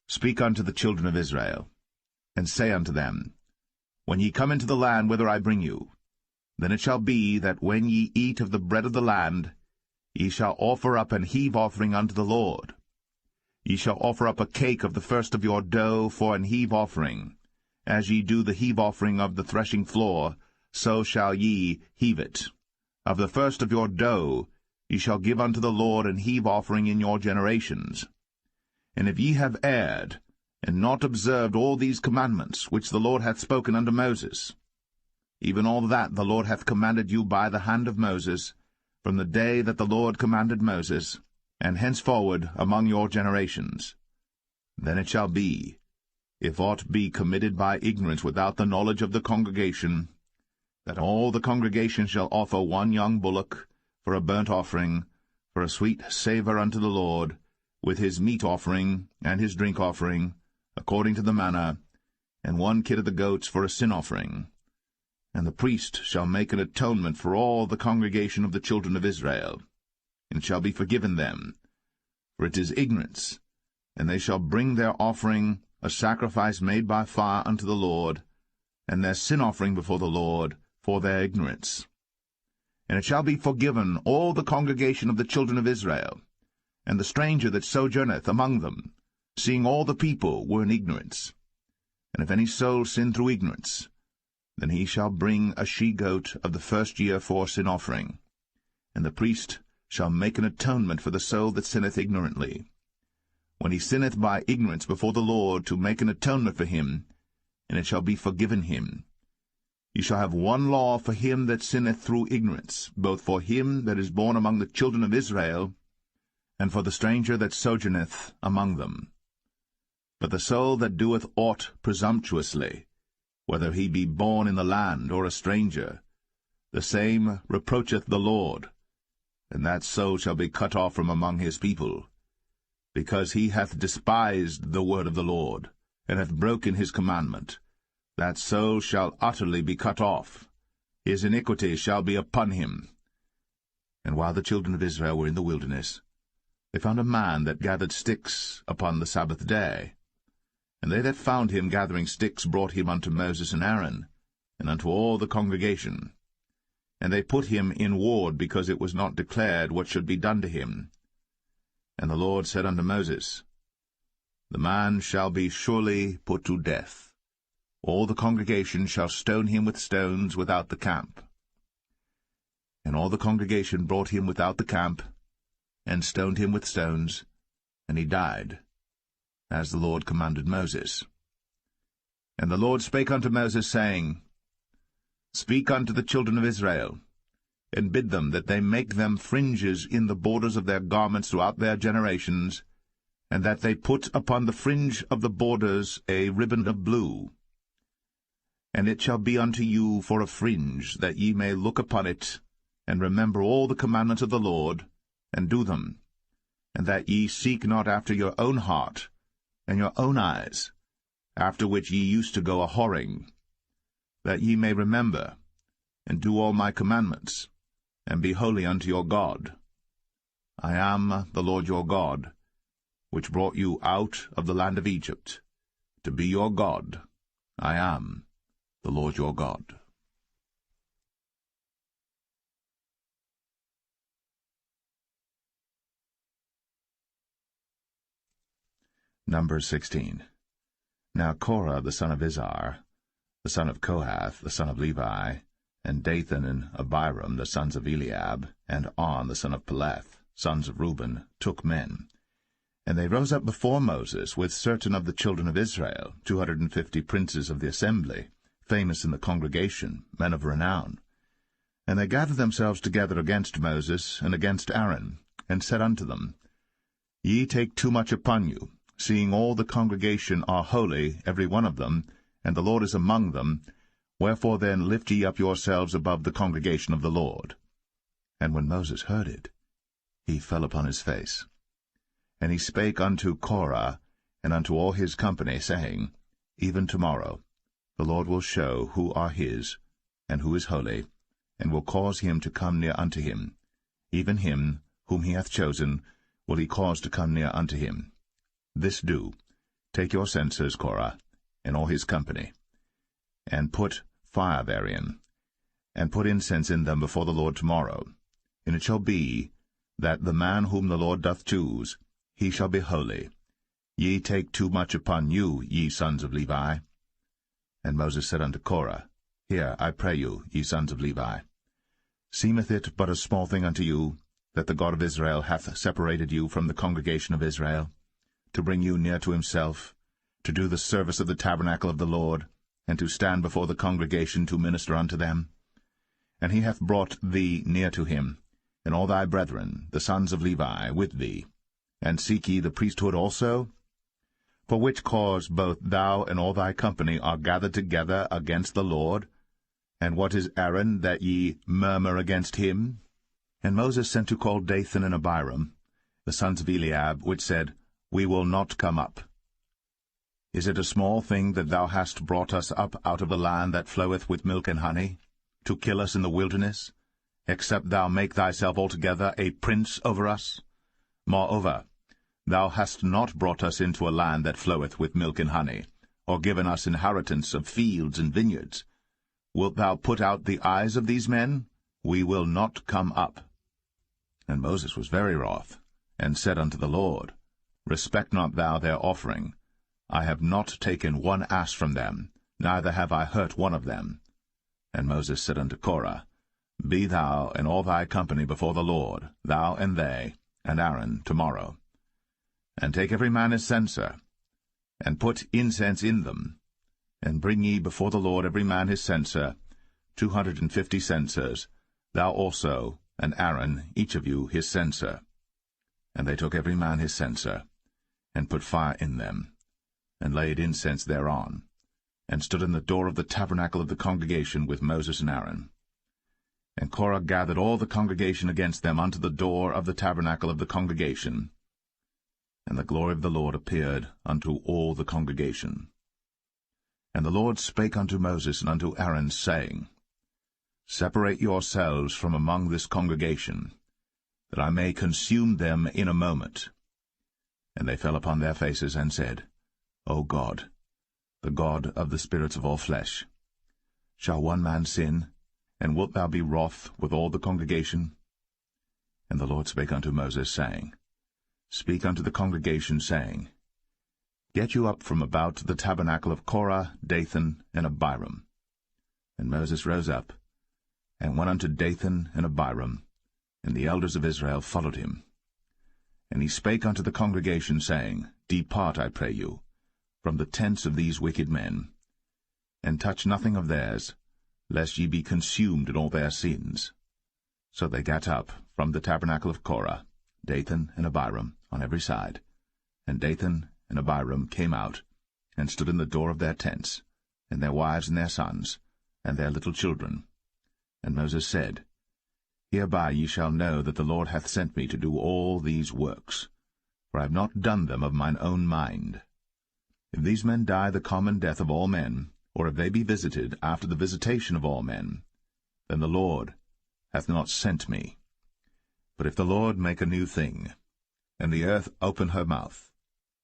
Speak unto the children of Israel, and say unto them, When ye come into the land whither I bring you, then it shall be that when ye eat of the bread of the land, ye shall offer up an heave offering unto the Lord. Ye shall offer up a cake of the first of your dough for an heave offering. As ye do the heave offering of the threshing floor, so shall ye heave it. Of the first of your dough ye shall give unto the Lord an heave offering in your generations. And if ye have erred, and not observed all these commandments which the Lord hath spoken unto Moses, even all that the Lord hath commanded you by the hand of Moses, from the day that the Lord commanded Moses, and henceforward among your generations, then it shall be, if aught be committed by ignorance without the knowledge of the congregation, that all the congregation shall offer one young bullock for a burnt offering, for a sweet savour unto the Lord, with his meat offering and his drink offering, according to the manner, and one kid of the goats for a sin offering. And the priest shall make an atonement for all the congregation of the children of Israel, and it shall be forgiven them, for it is ignorance, and they shall bring their offering, a sacrifice made by fire unto the Lord, and their sin offering before the Lord, for their ignorance. And it shall be forgiven all the congregation of the children of Israel, and the stranger that sojourneth among them, seeing all the people were in ignorance. And if any soul sin through ignorance, then he shall bring a she-goat of the first year for sin offering, and the priest shall make an atonement for the soul that sinneth ignorantly. When he sinneth by ignorance before the Lord, to make an atonement for him, and it shall be forgiven him. Ye shall have one law for him that sinneth through ignorance, both for him that is born among the children of Israel, and for the stranger that sojourneth among them. But the soul that doeth aught presumptuously, whether he be born in the land or a stranger, the same reproacheth the Lord, and that soul shall be cut off from among his people, because he hath despised the word of the Lord, and hath broken his commandment. That soul shall utterly be cut off. His iniquity shall be upon him. And while the children of Israel were in the wilderness, they found a man that gathered sticks upon the Sabbath day. And they that found him gathering sticks brought him unto Moses and Aaron, and unto all the congregation. And they put him in ward, because it was not declared what should be done to him. And the Lord said unto Moses, The man shall be surely put to death. All the congregation shall stone him with stones without the camp. And all the congregation brought him without the camp, and stoned him with stones, and he died, as the Lord commanded Moses. And the Lord spake unto Moses, saying, Speak unto the children of Israel, and bid them that they make them fringes in the borders of their garments throughout their generations, and that they put upon the fringe of the borders a ribbon of blue. And it shall be unto you for a fringe, that ye may look upon it, and remember all the commandments of the Lord, and do them, and that ye seek not after your own heart, and your own eyes, after which ye used to go a-whoring, that ye may remember, and do all my commandments, and be holy unto your God. I am the Lord your God, which brought you out of the land of Egypt, to be your God. I am the Lord your God. Numbers 16. Now Korah the son of Izhar, the son of Kohath, the son of Levi, and Dathan and Abiram, the sons of Eliab, and On, the son of Paulett, sons of Reuben, took men. And they rose up before Moses with certain of the children of Israel, 250 princes of the assembly, famous in the congregation, men of renown. And they gathered themselves together against Moses and against Aaron, and said unto them, Ye take too much upon you, seeing all the congregation are holy, every one of them, and the Lord is among them. Wherefore then lift ye up yourselves above the congregation of the Lord. And when Moses heard it, he fell upon his face. And he spake unto Korah and unto all his company, saying, Even tomorrow the Lord will show who are his, and who is holy, and will cause him to come near unto him. Even him whom he hath chosen will he cause to come near unto him. This do, take your censers, Korah, and all his company, and put fire therein, and put incense in them before the Lord tomorrow. And it shall be, that the man whom the Lord doth choose, he shall be holy. Ye take too much upon you, ye sons of Levi. And Moses said unto Korah, Hear, I pray you, ye sons of Levi. Seemeth it but a small thing unto you, that the God of Israel hath separated you from the congregation of Israel, to bring you near to himself, to do the service of the tabernacle of the Lord, and to stand before the congregation to minister unto them? And he hath brought thee near to him, and all thy brethren, the sons of Levi, with thee. And seek ye the priesthood also? For which cause both thou and all thy company are gathered together against the Lord? And what is Aaron, that ye murmur against him? And Moses sent to call Dathan and Abiram, the sons of Eliab, which said, We will not come up. Is it a small thing that thou hast brought us up out of the land that floweth with milk and honey, to kill us in the wilderness, except thou make thyself altogether a prince over us? Moreover, thou hast not brought us into a land that floweth with milk and honey, or given us inheritance of fields and vineyards. Wilt thou put out the eyes of these men? We will not come up. And Moses was very wroth, and said unto the Lord, Respect not thou their offering. I have not taken one ass from them, neither have I hurt one of them. And Moses said unto Korah, Be thou and all thy company before the Lord, thou and they, and Aaron, tomorrow. And take every man his censer, and put incense in them, and bring ye before the Lord every man his censer, 250 censers, thou also, and Aaron, each of you his censer. And they took every man his censer, and put fire in them, and laid incense thereon, and stood in the door of the tabernacle of the congregation with Moses and Aaron. And Korah gathered all the congregation against them unto the door of the tabernacle of the congregation. And the glory of the Lord appeared unto all the congregation. And the Lord spake unto Moses and unto Aaron, saying, Separate yourselves from among this congregation, that I may consume them in a moment. And they fell upon their faces, and said, O God, the God of the spirits of all flesh, shall one man sin, and wilt thou be wroth with all the congregation? And the Lord spake unto Moses, saying, Speak unto the congregation, saying, Get you up from about the tabernacle of Korah, Dathan, and Abiram. And Moses rose up, and went unto Dathan and Abiram, and the elders of Israel followed him. And he spake unto the congregation, saying, Depart, I pray you, from the tents of these wicked men, and touch nothing of theirs, lest ye be consumed in all their sins. So they gat up from the tabernacle of Korah, Dathan and Abiram, on every side. And Dathan and Abiram came out, and stood in the door of their tents, and their wives and their sons, and their little children. And Moses said, Hereby ye shall know that the Lord hath sent me to do all these works, for I have not done them of mine own mind. If these men die the common death of all men, or if they be visited after the visitation of all men, then the Lord hath not sent me. But if the Lord make a new thing, and the earth open her mouth,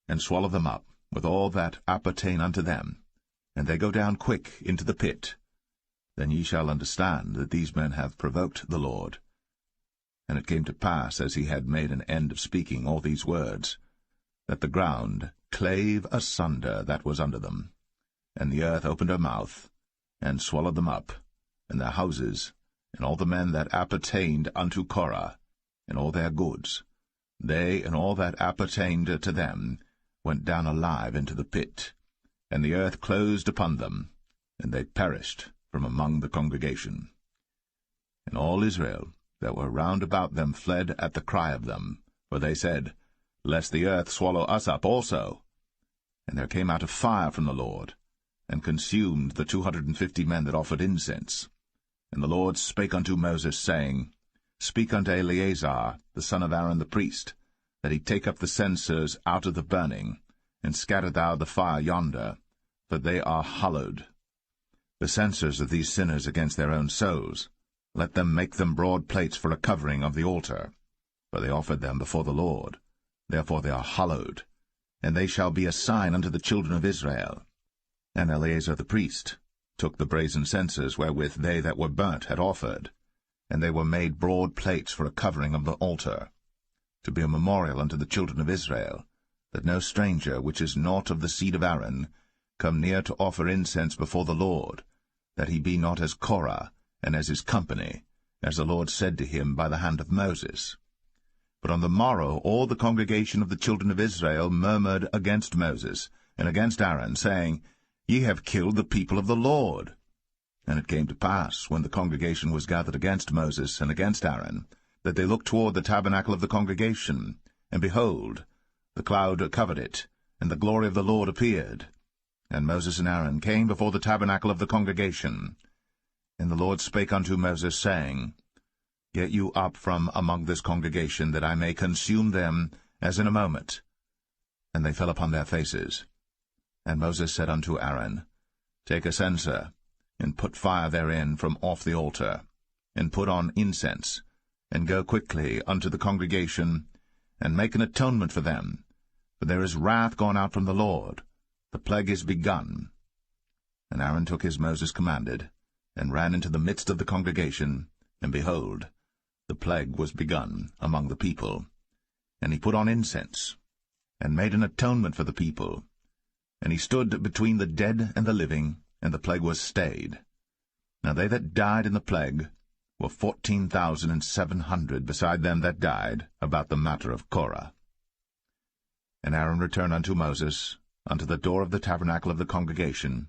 and swallow them up, with all that appertain unto them, and they go down quick into the pit, then ye shall understand that these men have provoked the Lord. And it came to pass, as he had made an end of speaking all these words, that the ground clave asunder that was under them, and the earth opened her mouth, and swallowed them up, and their houses, and all the men that appertained unto Korah, and all their goods. They and all that appertained to them went down alive into the pit, and the earth closed upon them, and they perished from among the congregation. And all Israel that were round about them fled at the cry of them, for they said, Lest the earth swallow us up also. And there came out a fire from the Lord, and consumed the 250 men that offered incense. And the Lord spake unto Moses, saying, Speak unto Eleazar, the son of Aaron the priest, that he take up the censers out of the burning, and scatter thou the fire yonder, for they are hallowed. The censers of these sinners against their own souls, let them make them broad plates for a covering of the altar, for they offered them before the Lord. Therefore they are hallowed, and they shall be a sign unto the children of Israel. And Eleazar the priest took the brazen censers wherewith they that were burnt had offered, and they were made broad plates for a covering of the altar, to be a memorial unto the children of Israel, that no stranger which is not of the seed of Aaron come near to offer incense before the Lord, that he be not as Korah, and as his company, as the Lord said to him by the hand of Moses. But on the morrow all the congregation of the children of Israel murmured against Moses, and against Aaron, saying, Ye have killed the people of the Lord. And it came to pass, when the congregation was gathered against Moses and against Aaron, that they looked toward the tabernacle of the congregation, and behold, the cloud covered it, and the glory of the Lord appeared. And Moses and Aaron came before the tabernacle of the congregation. And the Lord spake unto Moses, saying, Get you up from among this congregation, that I may consume them as in a moment. And they fell upon their faces. And Moses said unto Aaron, Take a censer, and put fire therein from off the altar, and put on incense, and go quickly unto the congregation, and make an atonement for them. For there is wrath gone out from the Lord, the plague is begun. And Aaron took as Moses commanded, and ran into the midst of the congregation, and behold, the plague was begun among the people. And he put on incense, and made an atonement for the people. And he stood between the dead and the living, and the plague was stayed. Now they that died in the plague were 14,700, beside them that died about the matter of Korah. And Aaron returned unto Moses, unto the door of the tabernacle of the congregation,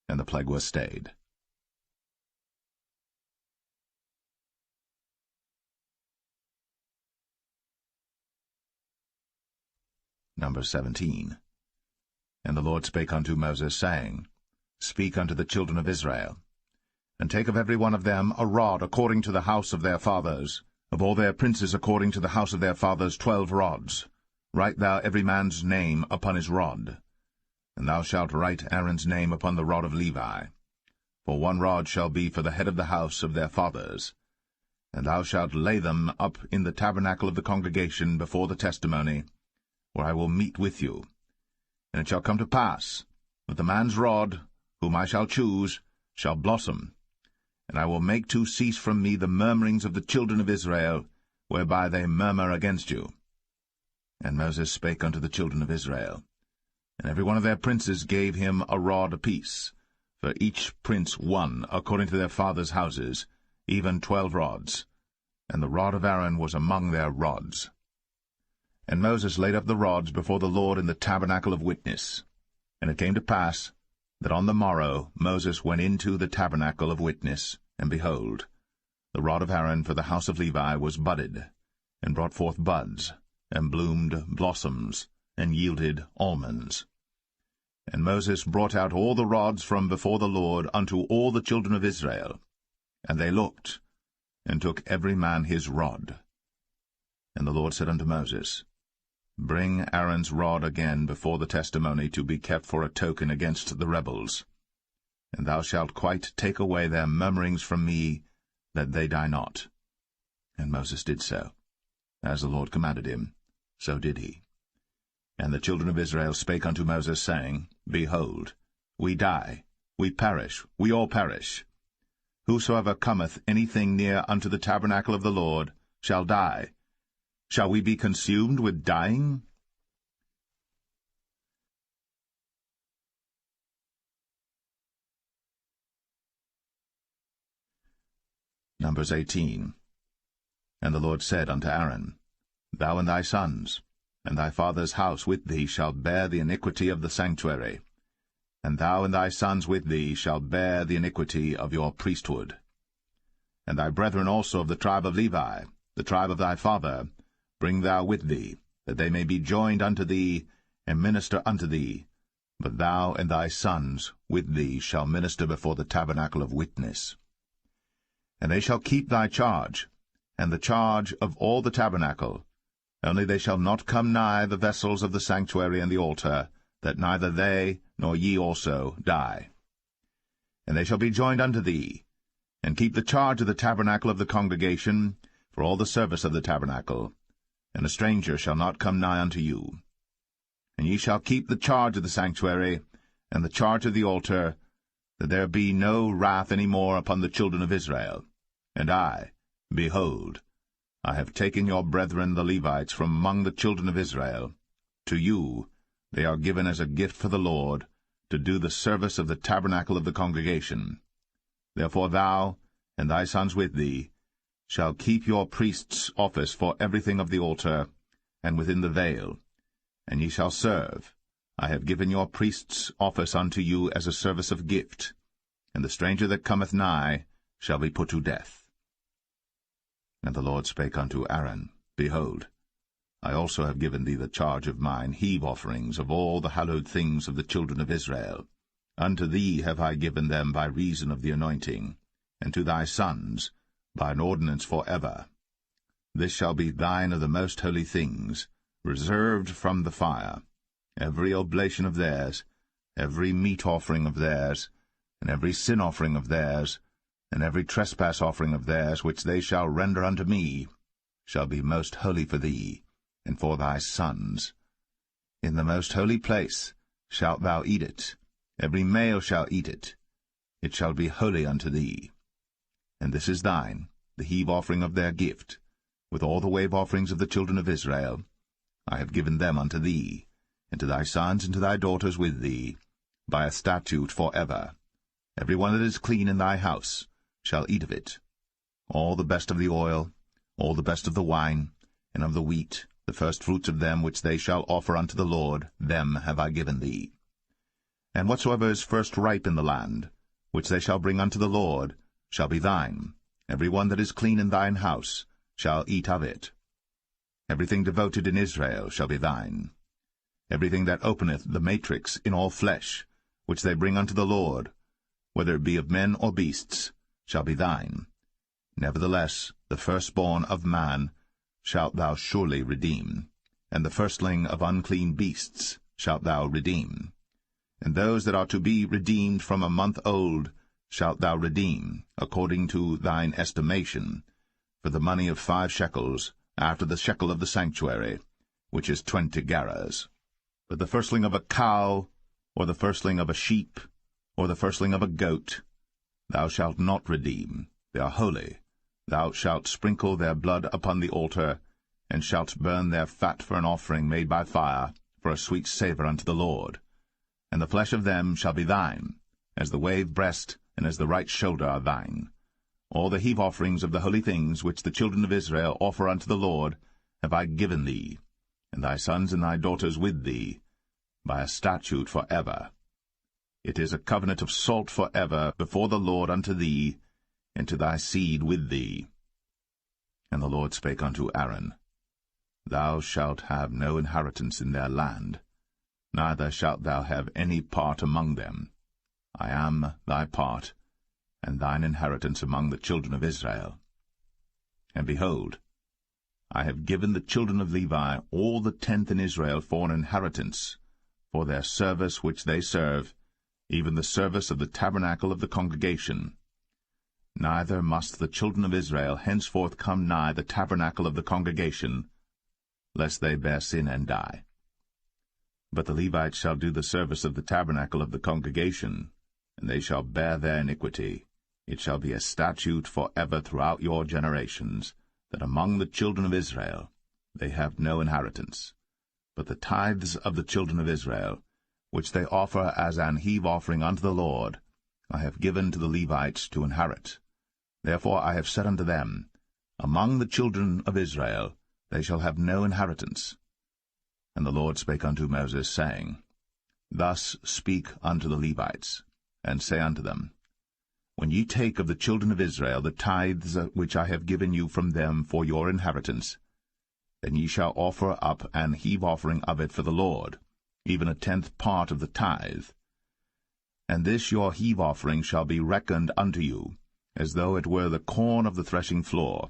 and the plague was stayed. Number 17. And the Lord spake unto Moses, saying, Speak unto the children of Israel, and take of every one of them a rod according to the house of their fathers, of all their princes according to the house of their fathers 12 rods. Write thou every man's name upon his rod. And thou shalt write Aaron's name upon the rod of Levi. For 1 rod shall be for the head of the house of their fathers. And thou shalt lay them up in the tabernacle of the congregation before the testimony, where I will meet with you. And it shall come to pass that the man's rod, whom I shall choose, shall blossom, and I will make to cease from me the murmurings of the children of Israel, whereby they murmur against you. And Moses spake unto the children of Israel, and every one of their princes gave him a rod apiece, for each prince 1 according to their fathers' houses, even 12 rods, and the rod of Aaron was among their rods. And Moses laid up the rods before the Lord in the tabernacle of witness. And it came to pass that on the morrow Moses went into the tabernacle of witness, and behold, the rod of Aaron for the house of Levi was budded, and brought forth buds, and bloomed blossoms, and yielded almonds. And Moses brought out all the rods from before the Lord unto all the children of Israel. And they looked, and took every man his rod. And the Lord said unto Moses, Bring Aaron's rod again before the testimony to be kept for a token against the rebels. And thou shalt quite take away their murmurings from me, that they die not. And Moses did so. As the Lord commanded him, so did he. And the children of Israel spake unto Moses, saying, Behold, we die, we perish, we all perish. Whosoever cometh anything near unto the tabernacle of the Lord shall die. Shall we be consumed with dying? Numbers 18. And the Lord said unto Aaron, Thou and thy sons, and thy father's house with thee shall bear the iniquity of the sanctuary, and thou and thy sons with thee shall bear the iniquity of your priesthood. And thy brethren also of the tribe of Levi, the tribe of thy father, bring thou with thee, that they may be joined unto thee, and minister unto thee. But thou and thy sons with thee shall minister before the tabernacle of witness. And they shall keep thy charge, and the charge of all the tabernacle, only they shall not come nigh the vessels of the sanctuary and the altar, that neither they nor ye also die. And they shall be joined unto thee, and keep the charge of the tabernacle of the congregation, for all the service of the tabernacle, and a stranger shall not come nigh unto you. And ye shall keep the charge of the sanctuary, and the charge of the altar, that there be no wrath any more upon the children of Israel. And I, behold, I have taken your brethren the Levites from among the children of Israel. To you they are given as a gift for the Lord, to do the service of the tabernacle of the congregation. Therefore thou, and thy sons with thee, shall keep your priest's office for everything of the altar, and within the veil, and ye shall serve. I have given your priest's office unto you as a service of gift, and the stranger that cometh nigh shall be put to death. And the Lord spake unto Aaron, Behold, I also have given thee the charge of mine heave offerings of all the hallowed things of the children of Israel. Unto thee have I given them by reason of the anointing, and to thy sons by an ordinance for ever. This shall be thine of the most holy things, reserved from the fire, every oblation of theirs, every meat offering of theirs, and every sin offering of theirs, and every trespass offering of theirs, which they shall render unto me, shall be most holy for thee, and for thy sons. In the most holy place shalt thou eat it, every male shall eat it. It shall be holy unto thee. And this is thine, the heave offering of their gift, with all the wave offerings of the children of Israel. I have given them unto thee, and to thy sons and to thy daughters with thee, by a statute for ever. Every one that is clean in thy house shall eat of it. All the best of the oil, all the best of the wine, and of the wheat, the firstfruits of them which they shall offer unto the Lord, them have I given thee. And whatsoever is first ripe in the land, which they shall bring unto the Lord, shall be thine. Every one that is clean in thine house shall eat of it. Everything devoted in Israel shall be thine. Everything that openeth the matrix in all flesh, which they bring unto the Lord, whether it be of men or beasts, shall be thine. Nevertheless, the firstborn of man shalt thou surely redeem, and the firstling of unclean beasts shalt thou redeem. And those that are to be redeemed from a month old shalt thou redeem, according to thine estimation, for the money of 5 shekels, after the shekel of the sanctuary, which is 20 gerahs. But the firstling of a cow, or the firstling of a sheep, or the firstling of a goat, thou shalt not redeem. They are holy. Thou shalt sprinkle their blood upon the altar, and shalt burn their fat for an offering made by fire, for a sweet savour unto the Lord. And the flesh of them shall be thine, as the wave breast and as the right shoulder are thine. All the heave offerings of the holy things which the children of Israel offer unto the Lord have I given thee, and thy sons and thy daughters with thee, by a statute for ever. It is a covenant of salt for ever before the Lord unto thee, and to thy seed with thee. And the Lord spake unto Aaron, Thou shalt have no inheritance in their land. neither shalt thou have any part among them. I am thy part, and thine inheritance among the children of Israel. And behold, I have given the children of Levi all the tenth in Israel for an inheritance, for their service which they serve, even the service of the tabernacle of the congregation. Neither must the children of Israel henceforth come nigh the tabernacle of the congregation, lest they bear sin and die. But the Levites shall do the service of the tabernacle of the congregation, and they shall bear their iniquity. It shall be a statute for ever throughout your generations, that among the children of Israel they have no inheritance. But the tithes of the children of Israel, which they offer as an heave offering unto the Lord, I have given to the Levites to inherit. Therefore I have said unto them, Among the children of Israel they shall have no inheritance. And the Lord spake unto Moses, saying, Thus speak unto the Levites, and say unto them, When ye take of the children of Israel the tithes which I have given you from them for your inheritance, then ye shall offer up an heave offering of it for the Lord, even a tenth part of the tithe. And this your heave offering shall be reckoned unto you, as though it were the corn of the threshing floor,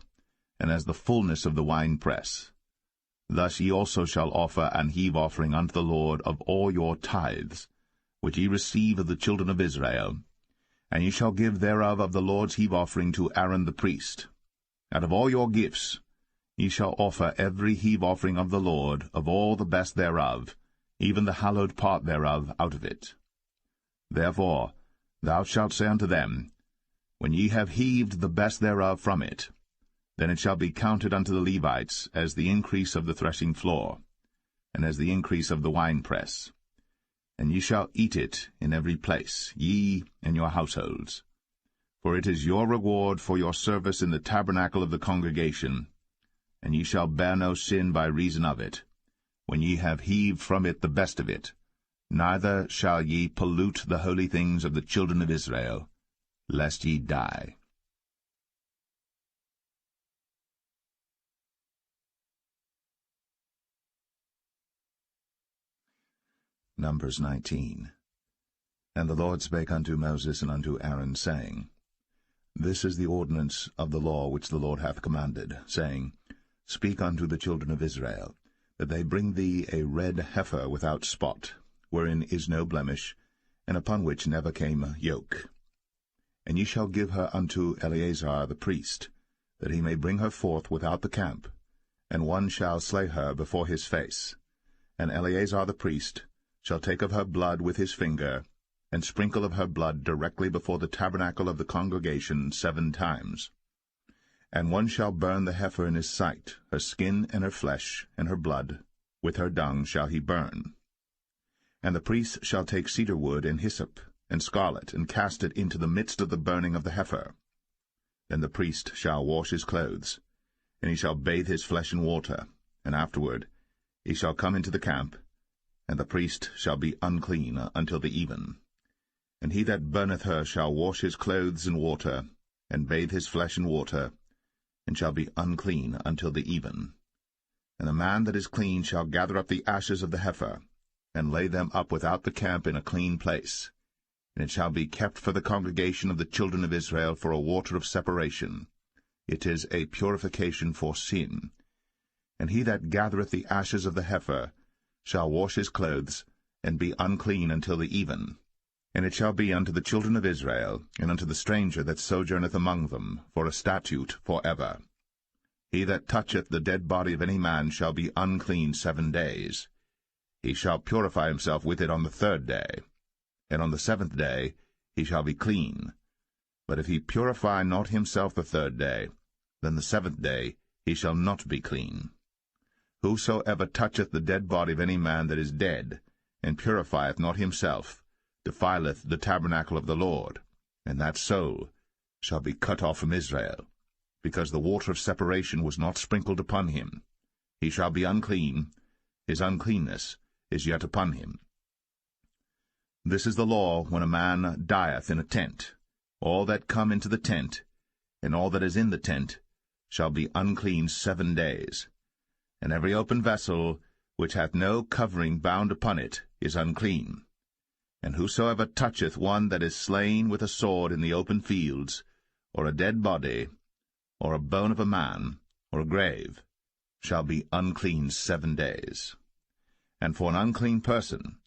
and as the fullness of the winepress. Thus ye also shall offer an heave offering unto the Lord of all your tithes, which ye receive of the children of Israel, and ye shall give thereof of the Lord's heave offering to Aaron the priest. Out of all your gifts ye shall offer every heave offering of the Lord, of all the best thereof, even the hallowed part thereof out of it. Therefore thou shalt say unto them, When ye have heaved the best thereof from it, then it shall be counted unto the Levites as the increase of the threshing floor, and as the increase of the winepress. And ye shall eat it in every place, ye and your households. For it is your reward for your service in the tabernacle of the congregation, and ye shall bear no sin by reason of it, when ye have heaved from it the best of it. Neither shall ye pollute the holy things of the children of Israel, lest ye die. Numbers 19. And the Lord spake unto Moses and unto Aaron, saying, This is the ordinance of the law which the Lord hath commanded, saying, Speak unto the children of Israel, that they bring thee a red heifer without spot, wherein is no blemish, and upon which never came yoke. And ye shall give her unto Eleazar the priest, that he may bring her forth without the camp, and one shall slay her before his face. And Eleazar the priest shall take of her blood with his finger, and sprinkle of her blood directly before the tabernacle of the congregation 7 times. And one shall burn the heifer in his sight, her skin and her flesh, and her blood, with her dung shall he burn. And the priest shall take cedar wood and hyssop, and scarlet, and cast it into the midst of the burning of the heifer. Then the priest shall wash his clothes, and he shall bathe his flesh in water, and afterward he shall come into the camp, and the priest shall be unclean until the even. And he that burneth her shall wash his clothes in water, and bathe his flesh in water, and shall be unclean until the even. And the man that is clean shall gather up the ashes of the heifer, and lay them up without the camp in a clean place. And it shall be kept for the congregation of the children of Israel for a water of separation. It is a purification for sin. And he that gathereth the ashes of the heifer shall wash his clothes, and be unclean until the even. And it shall be unto the children of Israel, and unto the stranger that sojourneth among them, for a statute for ever. He that toucheth the dead body of any man shall be unclean 7 days. He shall purify himself with it on the 3rd day, and on the 7th day he shall be clean. But if he purify not himself the 3rd day, then the 7th day he shall not be clean. Whosoever toucheth the dead body of any man that is dead, and purifieth not himself, defileth the tabernacle of the Lord, and that soul shall be cut off from Israel, because the water of separation was not sprinkled upon him. He shall be unclean, his uncleanness is yet upon him. This is the law when a man dieth in a tent. All that come into the tent, and all that is in the tent, shall be unclean 7 days. And every open vessel which hath no covering bound upon it, is unclean. And whosoever toucheth one that is slain with a sword in the open fields, or a dead body, or a bone of a man, or a grave, shall be unclean 7 days. And for an unclean person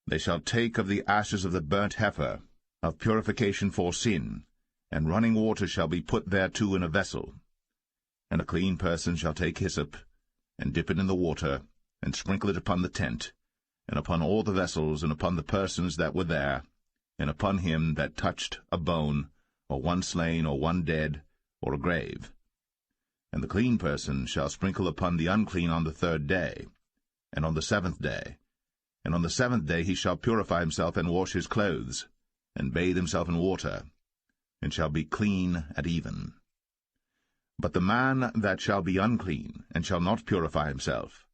they shall take of the ashes of the burnt heifer, of purification for sin, and running water shall be put thereto in a vessel. And a clean person shall take hyssop, and dip it in the water, and sprinkle it upon the tent, and upon all the vessels, and upon the persons that were there, and upon him that touched a bone, or one slain, or one dead, or a grave. And the clean person shall sprinkle upon the unclean on the 3rd day, and on the 7th day. And on the 7th day he shall purify himself, and wash his clothes, and bathe himself in water, and shall be clean at even. But the man that shall be unclean, and shall not purify himself,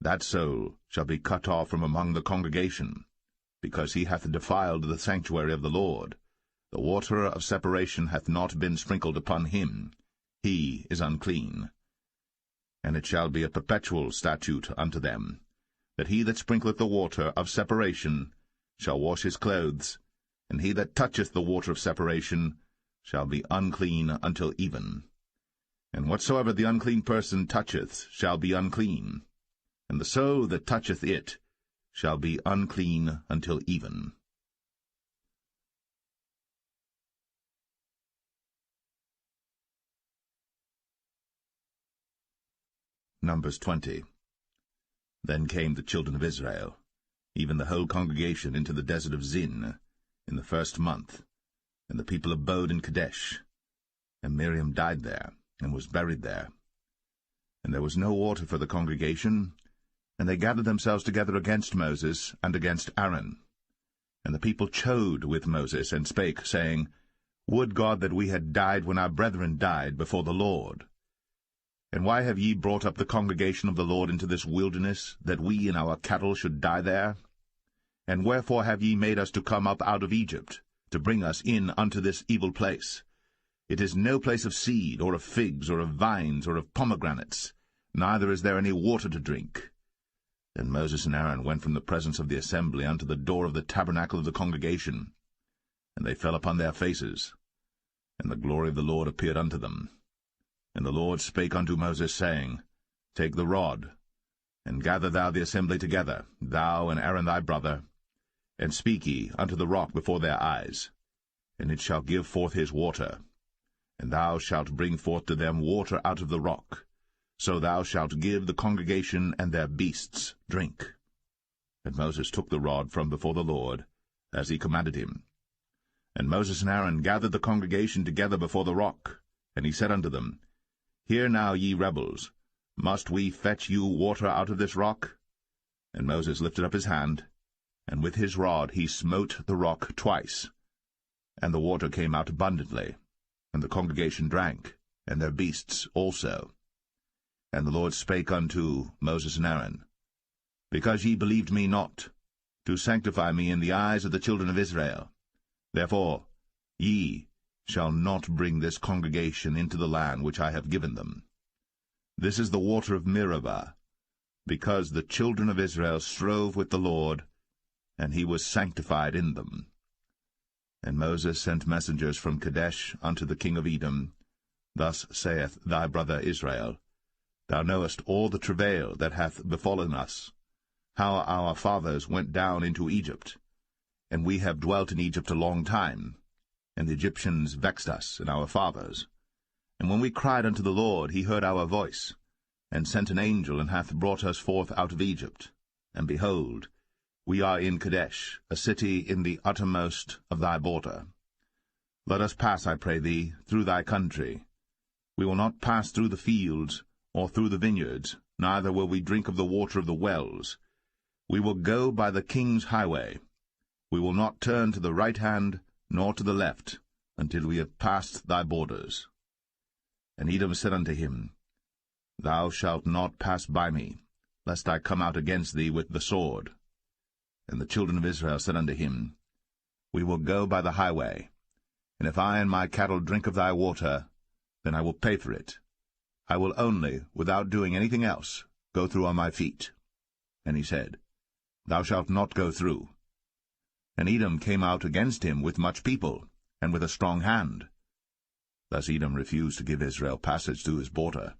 that soul shall be cut off from among the congregation, because he hath defiled the sanctuary of the Lord. The water of separation hath not been sprinkled upon him. He is unclean. And it shall be a perpetual statute unto them, that he that sprinkleth the water of separation shall wash his clothes, and he that toucheth the water of separation shall be unclean until even. And whatsoever the unclean person toucheth shall be unclean, and the soul that toucheth it shall be unclean until even. Numbers 20. Then came the children of Israel, even the whole congregation, into the desert of Zin, in the 1st month, and the people abode in Kadesh. And Miriam died there, and was buried there. And there was no water for the congregation, and they gathered themselves together against Moses and against Aaron. And the people chode with Moses, and spake, saying, Would God that we had died when our brethren died before the Lord! And why have ye brought up the congregation of the Lord into this wilderness, that we and our cattle should die there? And wherefore have ye made us to come up out of Egypt, to bring us in unto this evil place? It is no place of seed, or of figs, or of vines, or of pomegranates, neither is there any water to drink. Then Moses and Aaron went from the presence of the assembly unto the door of the tabernacle of the congregation, and they fell upon their faces, and the glory of the Lord appeared unto them. And the Lord spake unto Moses, saying, Take the rod, and gather thou the assembly together, thou and Aaron thy brother, and speak ye unto the rock before their eyes, and it shall give forth his water. And thou shalt bring forth to them water out of the rock, so thou shalt give the congregation and their beasts drink. And Moses took the rod from before the Lord, as he commanded him. And Moses and Aaron gathered the congregation together before the rock, and he said unto them, Hear now, ye rebels, must we fetch you water out of this rock? And Moses lifted up his hand, and with his rod he smote the rock twice, and the water came out abundantly, and the congregation drank, and their beasts also. And the Lord spake unto Moses and Aaron, Because ye believed me not, to sanctify me in the eyes of the children of Israel, therefore ye shall not bring this congregation into the land which I have given them. This is the water of Meribah, because the children of Israel strove with the Lord, and he was sanctified in them. And Moses sent messengers from Kadesh unto the king of Edom. Thus saith thy brother Israel, Thou knowest all the travail that hath befallen us, how our fathers went down into Egypt. And we have dwelt in Egypt a long time, and the Egyptians vexed us and our fathers. And when we cried unto the Lord, he heard our voice, and sent an angel, and hath brought us forth out of Egypt. And behold, we are in Kadesh, a city in the uttermost of thy border. Let us pass, I pray thee, through thy country. We will not pass through the fields, or through the vineyards, neither will we drink of the water of the wells. We will go by the king's highway. We will not turn to the right hand, nor to the left, until we have passed thy borders. And Edom said unto him, Thou shalt not pass by me, lest I come out against thee with the sword. And the children of Israel said unto him, We will go by the highway, and if I and my cattle drink of thy water, then I will pay for it. I will only, without doing anything else, go through on my feet. And he said, Thou shalt not go through. And Edom came out against him with much people, and with a strong hand. Thus Edom refused to give Israel passage to his border.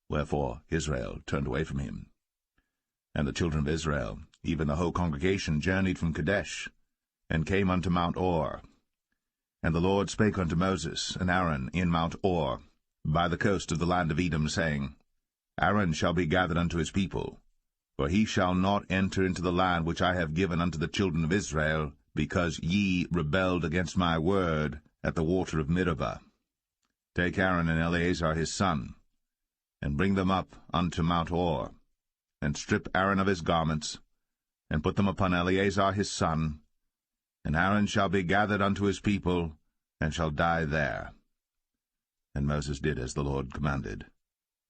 Wherefore Israel turned away from him. And the children of Israel, even the whole congregation, journeyed from Kadesh, and came unto Mount Or. And the Lord spake unto Moses and Aaron in Mount Or, by the coast of the land of Edom, saying, Aaron shall be gathered unto his people, for he shall not enter into the land which I have given unto the children of Israel, because ye rebelled against my word at the water of Meribah. Take Aaron and Eleazar his son, and bring them up unto Mount Or, and strip Aaron of his garments, and put them upon Eleazar his son, and Aaron shall be gathered unto his people, and shall die there. And Moses did as the Lord commanded.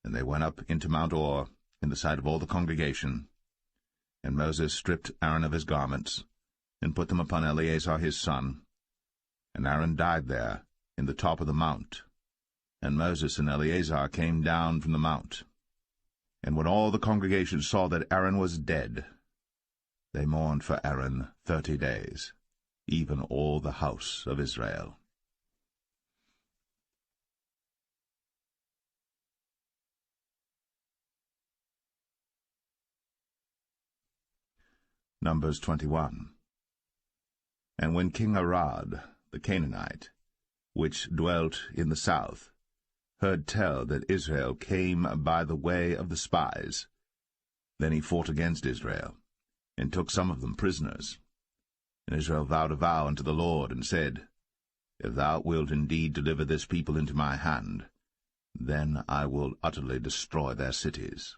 And they went up into Mount Or, in the sight of all the congregation. And Moses stripped Aaron of his garments, and put them upon Eleazar his son. And Aaron died there, in the top of the mount. And Moses and Eleazar came down from the mount. And when all the congregation saw that Aaron was dead, they mourned for Aaron 30 days, even all the house of Israel. Numbers 21. And when King Arad, the Canaanite, which dwelt in the south, heard tell that Israel came by the way of the spies, then he fought against Israel, and took some of them prisoners. And Israel vowed a vow unto the Lord, and said, If thou wilt indeed deliver this people into my hand, then I will utterly destroy their cities.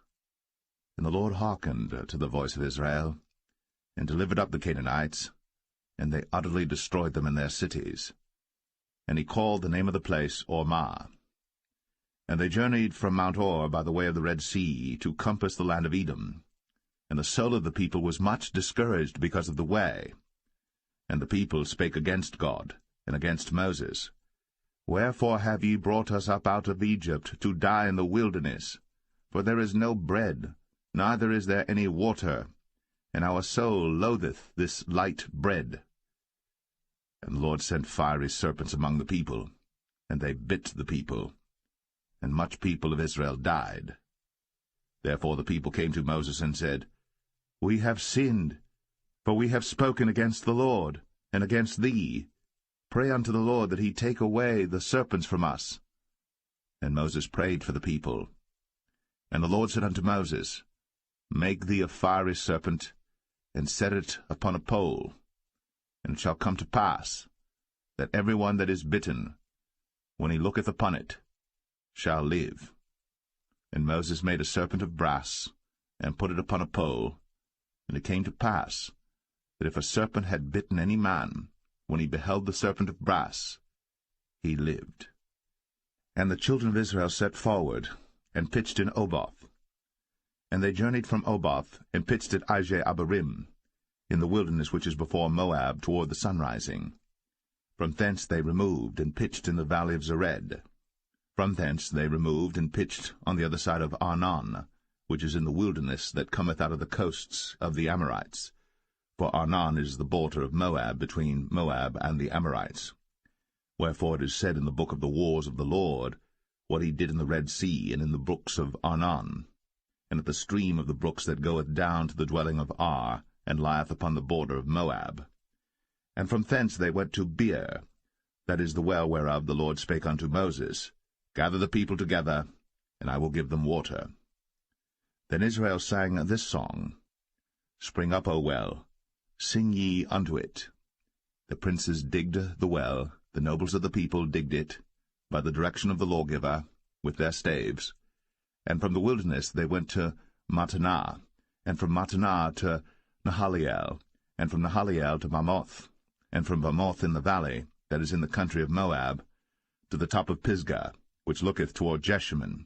And the Lord hearkened to the voice of Israel, and delivered up the Canaanites, and they utterly destroyed them in their cities. And he called the name of the place Ormah. And they journeyed from Mount Or by the way of the Red Sea to compass the land of Edom. And the soul of the people was much discouraged because of the way. And the people spake against God, and against Moses. Wherefore have ye brought us up out of Egypt to die in the wilderness? For there is no bread, neither is there any water, and our soul loatheth this light bread. And the Lord sent fiery serpents among the people, and they bit the people, and much people of Israel died. Therefore the people came to Moses and said, We have sinned, for we have spoken against the Lord, and against thee. Pray unto the Lord that he take away the serpents from us. And Moses prayed for the people. And the Lord said unto Moses, Make thee a fiery serpent, and set it upon a pole. And it shall come to pass, that every one that is bitten, when he looketh upon it, shall live. And Moses made a serpent of brass, and put it upon a pole. And it came to pass, that if a serpent had bitten any man, when he beheld the serpent of brass, he lived. And the children of Israel set forward, and pitched in Oboth. And they journeyed from Oboth, and pitched at Abarim, in the wilderness which is before Moab, toward the sunrising. From thence they removed, and pitched in the valley of Zered. From thence they removed, and pitched on the other side of Arnon, which is in the wilderness that cometh out of the coasts of the Amorites. For Arnon is the border of Moab, between Moab and the Amorites. Wherefore it is said in the book of the wars of the Lord, what he did in the Red Sea, and in the brooks of Arnon, and at the stream of the brooks that goeth down to the dwelling of Ar, and lieth upon the border of Moab. And from thence they went to Beer, that is the well whereof the Lord spake unto Moses, Gather the people together, and I will give them water. Then Israel sang this song, Spring up, O well, sing ye unto it. The princes digged the well, the nobles of the people digged it, by the direction of the lawgiver, with their staves. And from the wilderness they went to Mattanah, and from Mattanah to Nahaliel, and from Nahaliel to Bamoth, and from Bamoth in the valley, that is in the country of Moab, to the top of Pisgah, which looketh toward Jeshimon.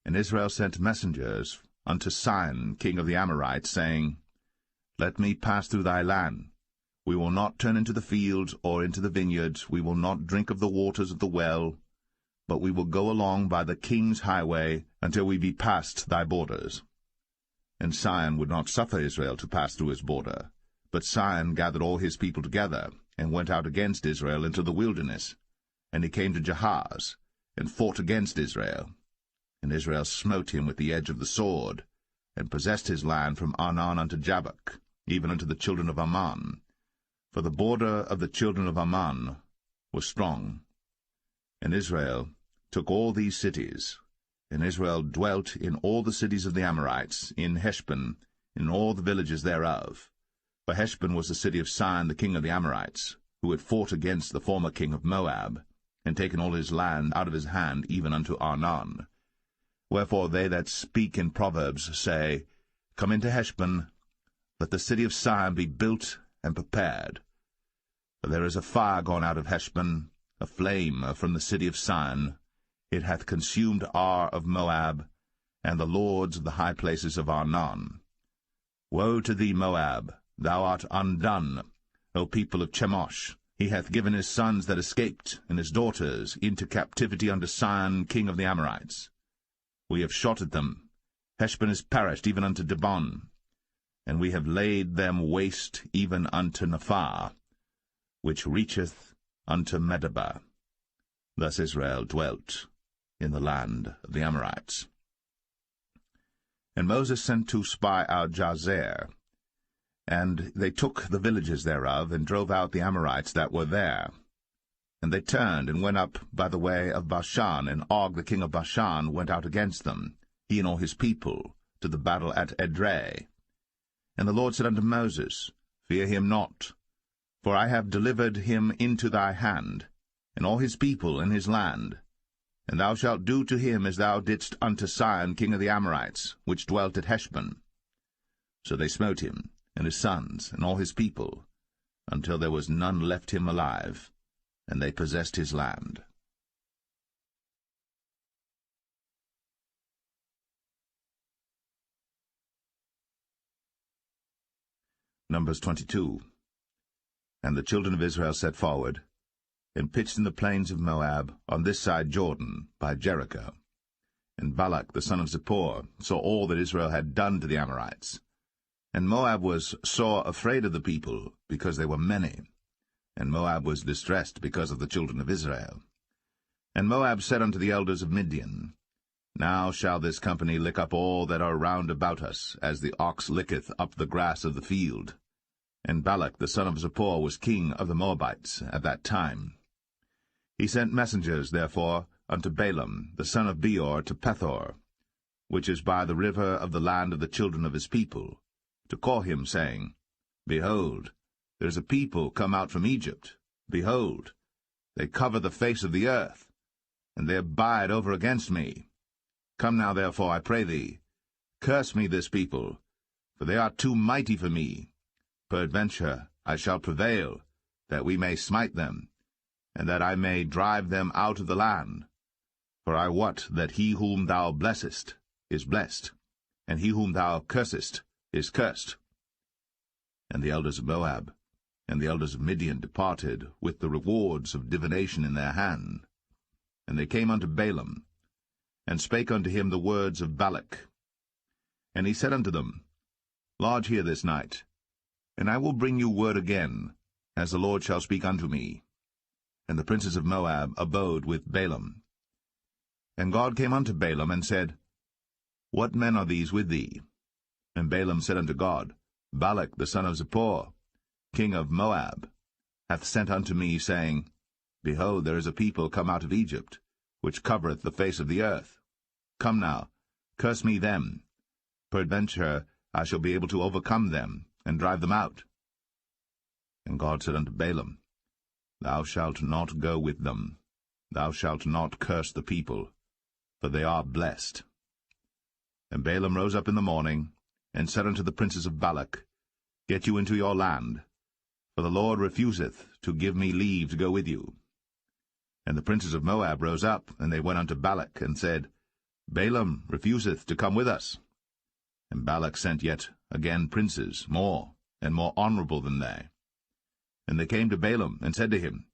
And Israel sent messengers unto Sihon, king of the Amorites, saying, Let me pass through thy land. We will not turn into the fields or into the vineyards, we will not drink of the waters of the well, but we will go along by the king's highway until we be past thy borders. And Sihon would not suffer Israel to pass through his border. But Sihon gathered all his people together, and went out against Israel into the wilderness. And he came to Jahaz, and fought against Israel. And Israel smote him with the edge of the sword, and possessed his land from Arnon unto Jabbok, even unto the children of Ammon. For the border of the children of Ammon was strong. And Israel took all these cities, and Israel dwelt in all the cities of the Amorites, in Heshbon, in all the villages thereof. For Heshbon was the city of Sihon the king of the Amorites, who had fought against the former king of Moab, and taken all his land out of his hand, even unto Arnon. Wherefore they that speak in Proverbs say, Come into Heshbon, let the city of Sihon be built and prepared. For there is a fire gone out of Heshbon, a flame from the city of Sihon. It hath consumed Ar of Moab, and the lords of the high places of Arnon. Woe to thee, Moab! Thou art undone, O people of Chemosh! He hath given his sons that escaped, and his daughters, into captivity unto Sihon king of the Amorites. We have shot at them. Heshbon is perished even unto Dibon, and we have laid them waste even unto Nephah, which reacheth unto Medeba. Thus Israel dwelt in the land of the Amorites. And Moses sent to spy out Jazer, and they took the villages thereof, and drove out the Amorites that were there. And they turned, and went up by the way of Bashan, and Og the king of Bashan went out against them, he and all his people, to the battle at Edrei. And the Lord said unto Moses, Fear him not, for I have delivered him into thy hand, and all his people and his land. And thou shalt do to him as thou didst unto Sihon king of the Amorites, which dwelt at Heshbon. So they smote him, and his sons, and all his people, until there was none left him alive, and they possessed his land. Numbers 22. And the children of Israel set forward, and pitched in the plains of Moab, on this side Jordan, by Jericho. And Balak the son of Zippor saw all that Israel had done to the Amorites. And Moab was sore afraid of the people, because they were many. And Moab was distressed because of the children of Israel. And Moab said unto the elders of Midian, Now shall this company lick up all that are round about us, as the ox licketh up the grass of the field. And Balak the son of Zippor was king of the Moabites at that time. He sent messengers, therefore, unto Balaam the son of Beor to Pethor, which is by the river of the land of the children of his people, to call him, saying, Behold, there is a people come out from Egypt. Behold, they cover the face of the earth, and they abide over against me. Come now, therefore, I pray thee, curse me this people, for they are too mighty for me. Peradventure I shall prevail, that we may smite them, and that I may drive them out of the land. For I wot that he whom thou blessest is blessed, and he whom thou cursest is cursed. And the elders of Moab and the elders of Midian departed with the rewards of divination in their hand. And they came unto Balaam, and spake unto him the words of Balak. And he said unto them, Lodge here this night, and I will bring you word again, as the Lord shall speak unto me. And the princes of Moab abode with Balaam. And God came unto Balaam, and said, What men are these with thee? And Balaam said unto God, Balak the son of Zippor, king of Moab, hath sent unto me, saying, Behold, there is a people come out of Egypt, which covereth the face of the earth. Come now, curse me them. Peradventure I shall be able to overcome them, and drive them out. And God said unto Balaam, Thou shalt not go with them. Thou shalt not curse the people, for they are blessed. And Balaam rose up in the morning, and said unto the princes of Balak, Get you into your land, for the Lord refuseth to give me leave to go with you. And the princes of Moab rose up, and they went unto Balak, and said, Balaam refuseth to come with us. And Balak sent yet again princes, more and more honorable than they. And they came to Balaam, and said to him,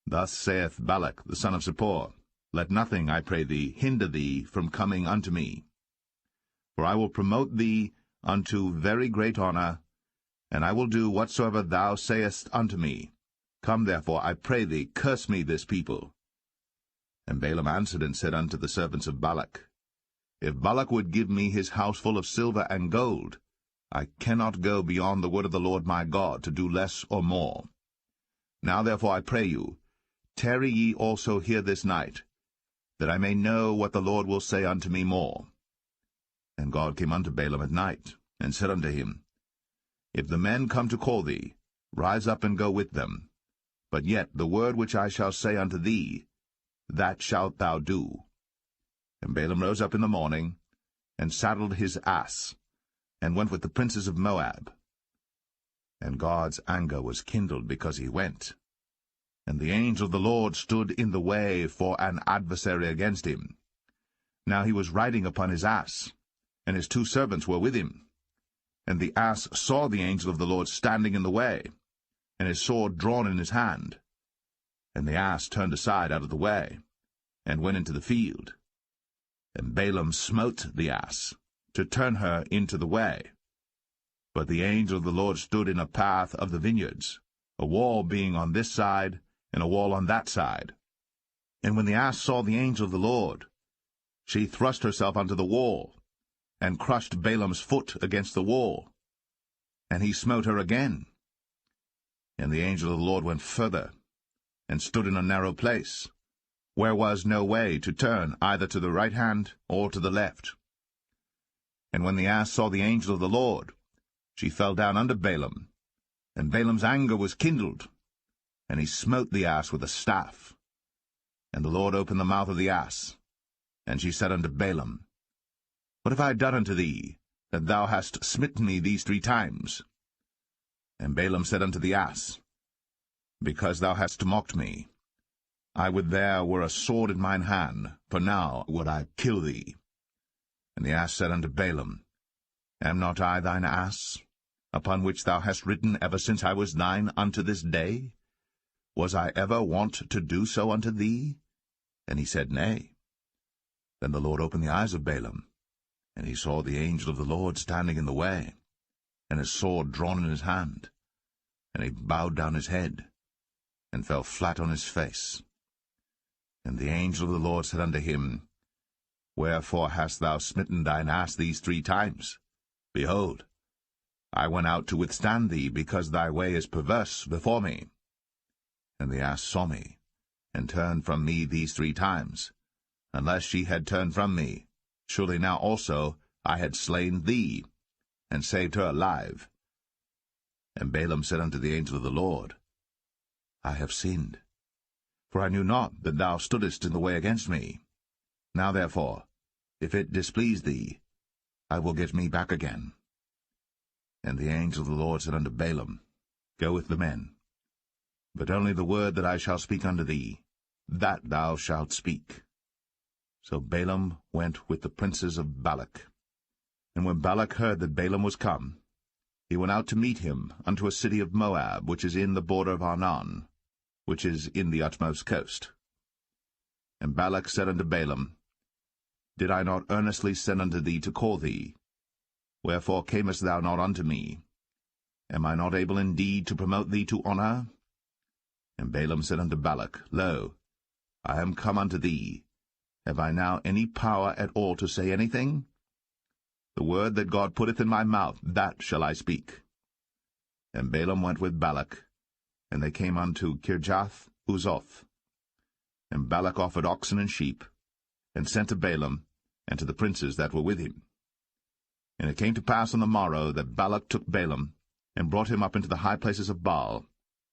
Thus saith Balak the son of Zippor, Let nothing, I pray thee, hinder thee from coming unto me. For I will promote thee unto very great honour, and I will do whatsoever thou sayest unto me. Come therefore, I pray thee, curse me this people. And Balaam answered and said unto the servants of Balak, If Balak would give me his house full of silver and gold, I cannot go beyond the word of the Lord my God, to do less or more. Now therefore I pray you, tarry ye also here this night, that I may know what the Lord will say unto me more. And God came unto Balaam at night, and said unto him, If the men come to call thee, rise up and go with them. But yet the word which I shall say unto thee, that shalt thou do. And Balaam rose up in the morning, and saddled his ass, and went with the princes of Moab. And God's anger was kindled because he went. And the angel of the Lord stood in the way for an adversary against him. Now he was riding upon his ass, and his 2 servants were with him. And the ass saw the angel of the Lord standing in the way, and his sword drawn in his hand. And the ass turned aside out of the way, and went into the field. And Balaam smote the ass, to turn her into the way. But the angel of the Lord stood in a path of the vineyards, a wall being on this side, and a wall on that side. And when the ass saw the angel of the Lord, she thrust herself unto the wall, and crushed Balaam's foot against the wall. And he smote her again. And the angel of the Lord went further, and stood in a narrow place, where was no way to turn either to the right hand or to the left. And when the ass saw the angel of the Lord, she fell down under Balaam, and Balaam's anger was kindled, and he smote the ass with a staff. And the Lord opened the mouth of the ass, and she said unto Balaam, What have I done unto thee, that thou hast smitten me these 3 times? And Balaam said unto the ass, Because thou hast mocked me. I would there were a sword in mine hand, for now would I kill thee. And the ass said unto Balaam, Am not I thine ass, upon which thou hast ridden ever since I was thine unto this day? Was I ever wont to do so unto thee? And he said, Nay. Then the Lord opened the eyes of Balaam, and he saw the angel of the Lord standing in the way, and his sword drawn in his hand. And he bowed down his head, and fell flat on his face. And the angel of the Lord said unto him, Wherefore hast thou smitten thine ass these 3 times? Behold, I went out to withstand thee, because thy way is perverse before me. And the ass saw me, and turned from me these 3 times. Unless she had turned from me, surely now also I had slain thee, and saved her alive. And Balaam said unto the angel of the Lord, I have sinned, for I knew not that thou stoodest in the way against me. Now therefore, if it displease thee, I will get me back again. And the angel of the Lord said unto Balaam, Go with the men, but only the word that I shall speak unto thee, that thou shalt speak. So Balaam went with the princes of Balak. And when Balak heard that Balaam was come, he went out to meet him unto a city of Moab, which is in the border of Arnon, which is in the utmost coast. And Balak said unto Balaam, Did I not earnestly send unto thee to call thee? Wherefore camest thou not unto me? Am I not able indeed to promote thee to honour? And Balaam said unto Balak, Lo, I am come unto thee. Have I now any power at all to say anything? The word that God putteth in my mouth, that shall I speak. And Balaam went with Balak, and they came unto Kirjath-Uzoth. And Balak offered oxen and sheep, and sent to Balaam, and to the princes that were with him. And it came to pass on the morrow that Balak took Balaam, and brought him up into the high places of Baal,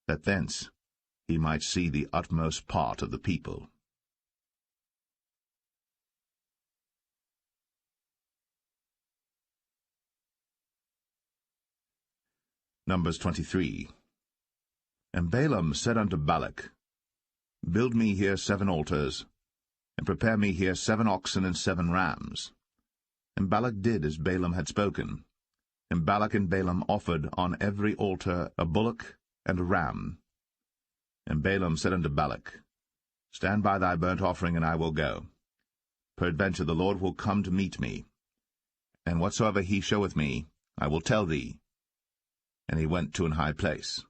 that thence he might see the utmost part of the people. Numbers 23. And Balaam said unto Balak, Build me here 7 altars, and prepare me here 7 oxen and 7 rams. And Balak did as Balaam had spoken. And Balak and Balaam offered on every altar a bullock and a ram. And Balaam said unto Balak, Stand by thy burnt offering, and I will go. Peradventure the Lord will come to meet me. And whatsoever he showeth me, I will tell thee. And he went to an high place.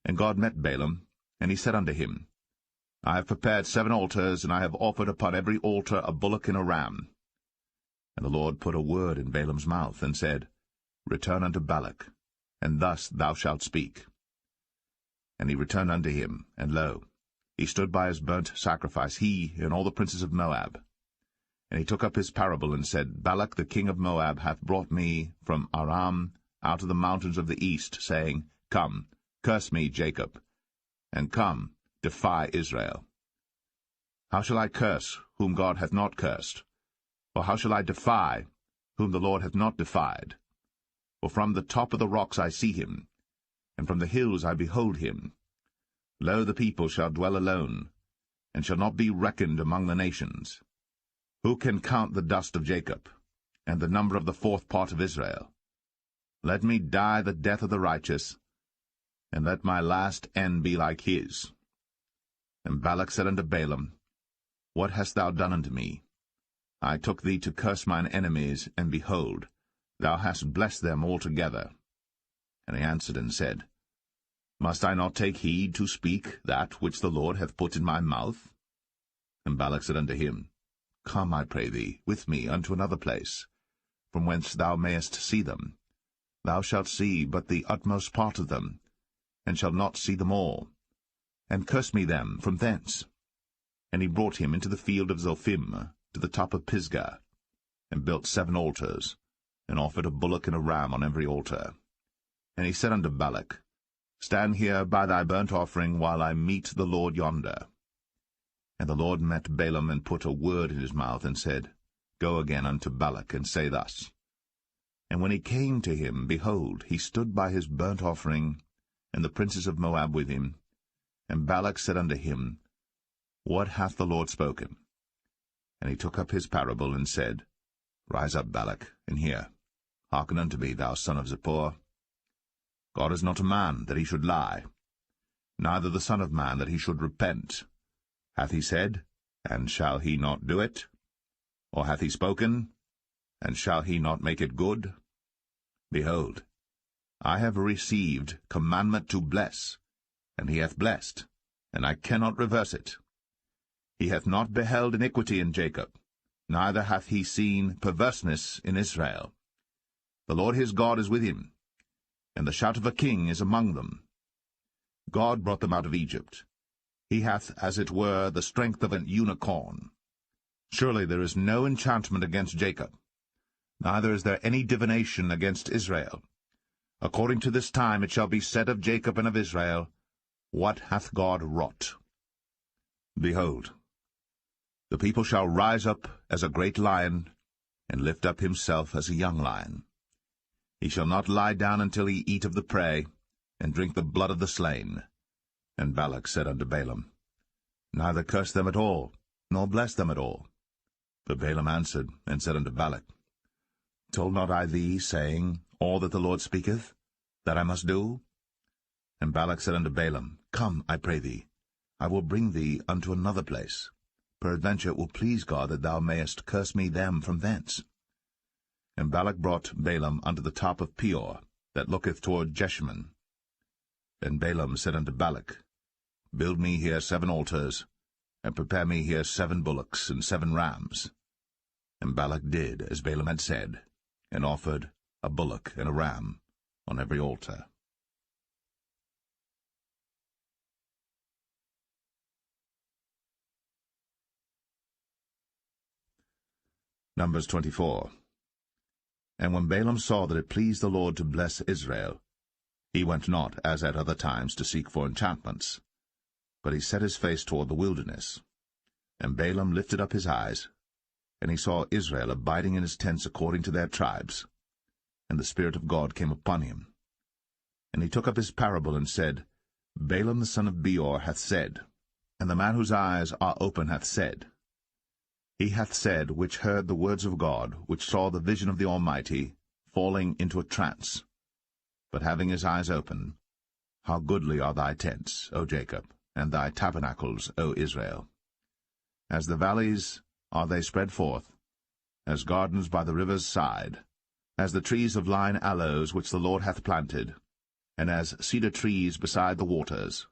And God met Balaam, and he said unto him, I have prepared 7 altars, and I have offered upon every altar a bullock and a ram. And the Lord put a word in Balaam's mouth, and said, Return unto Balak, and thus thou shalt speak. And he returned unto him, and lo, he stood by his burnt sacrifice, he and all the princes of Moab. And he took up his parable, and said, Balak the king of Moab hath brought me from Aram out of the mountains of the east, saying, Come, curse me, Jacob, and come, defy Israel. How shall I curse whom God hath not cursed? Or how shall I defy whom the Lord hath not defied? For from the top of the rocks I see him, and from the hills I behold him. Lo, the people shall dwell alone, and shall not be reckoned among the nations. Who can count the dust of Jacob, and the number of the 4th part of Israel? Let me die the death of the righteous, and let my last end be like his. And Balak said unto Balaam, What hast thou done unto me? I took thee to curse mine enemies, and behold, thou hast blessed them altogether. And he answered and said, Must I not take heed to speak that which the Lord hath put in my mouth? And Balak said unto him, Come, I pray thee, with me unto another place, from whence thou mayest see them. Thou shalt see but the utmost part of them, and shalt not see them all. And curse me them from thence. And he brought him into the field of Zophim, to the top of Pisgah, and built 7 altars, and offered a bullock and a ram on every altar. And he said unto Balak, Stand here by thy burnt offering, while I meet the Lord yonder. And the Lord met Balaam, and put a word in his mouth, and said, Go again unto Balak, and say thus. And when he came to him, behold, he stood by his burnt offering, and the princes of Moab with him. And Balak said unto him, What hath the Lord spoken? And he took up his parable, and said, Rise up, Balak, and hear. Hearken unto me, thou son of Zippor. God is not a man, that he should lie, neither the Son of Man, that he should repent. Hath he said, and shall he not do it? Or hath he spoken, and shall he not make it good? Behold, I have received commandment to bless, and he hath blessed, and I cannot reverse it. He hath not beheld iniquity in Jacob, neither hath he seen perverseness in Israel. The Lord his God is with him, and the shout of a king is among them. God brought them out of Egypt. He hath, as it were, the strength of an unicorn. Surely there is no enchantment against Jacob, neither is there any divination against Israel. According to this time it shall be said of Jacob and of Israel, What hath God wrought? Behold, the people shall rise up as a great lion, and lift up himself as a young lion. He shall not lie down until he eat of the prey, and drink the blood of the slain. And Balak said unto Balaam, Neither curse them at all, nor bless them at all. But Balaam answered, and said unto Balak, Told not I thee, saying, All that the Lord speaketh, that I must do? And Balak said unto Balaam, Come, I pray thee, I will bring thee unto another place. Peradventure it will please God that thou mayest curse me them from thence. And Balak brought Balaam unto the top of Peor, that looketh toward Jeshimon. Then Balaam said unto Balak, Build me here 7 altars, and prepare me here 7 bullocks and 7 rams. And Balak did as Balaam had said, and offered a bullock and a ram on every altar. Numbers 24. And when Balaam saw that it pleased the Lord to bless Israel, he went not, as at other times, to seek for enchantments, but he set his face toward the wilderness. And Balaam lifted up his eyes, and he saw Israel abiding in his tents according to their tribes. And the Spirit of God came upon him. And he took up his parable, and said, Balaam the son of Beor hath said, and the man whose eyes are open hath said. He hath said, which heard the words of God, which saw the vision of the Almighty, falling into a trance, but having his eyes open, How goodly are thy tents, O Jacob, and thy tabernacles, O Israel! As the valleys are they spread forth, as gardens by the river's side, as the trees of lign aloes which the Lord hath planted, and as cedar trees beside the waters.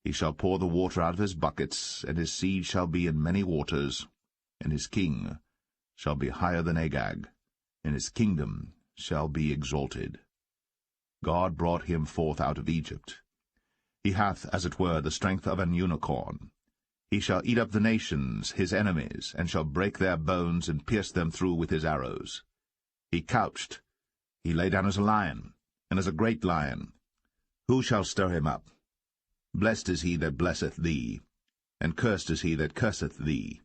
He shall pour the water out of his buckets, and his seed shall be in many waters, and his king shall be higher than Agag, and his kingdom shall be exalted. God brought him forth out of Egypt. He hath, as it were, the strength of an unicorn. He shall eat up the nations, his enemies, and shall break their bones and pierce them through with his arrows. He couched, he lay down as a lion, and as a great lion. Who shall stir him up? Blessed is he that blesseth thee, and cursed is he that curseth thee.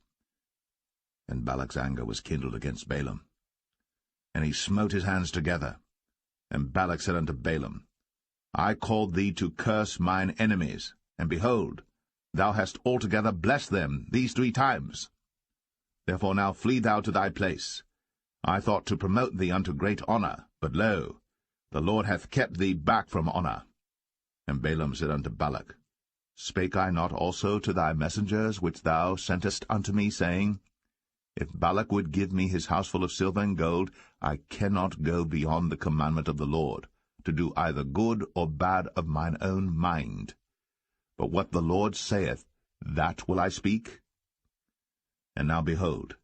And Balak's anger was kindled against Balaam. And he smote his hands together. And Balak said unto Balaam, I called thee to curse mine enemies, and behold, thou hast altogether blessed them these 3 times. Therefore now flee thou to thy place. I thought to promote thee unto great honour, but lo, the Lord hath kept thee back from honour. And Balaam said unto Balak, Spake I not also to thy messengers which thou sentest unto me, saying, If Balak would give me his house full of silver and gold, I cannot go beyond the commandment of the Lord, to do either good or bad of mine own mind. But what the Lord saith, that will I speak. And now behold,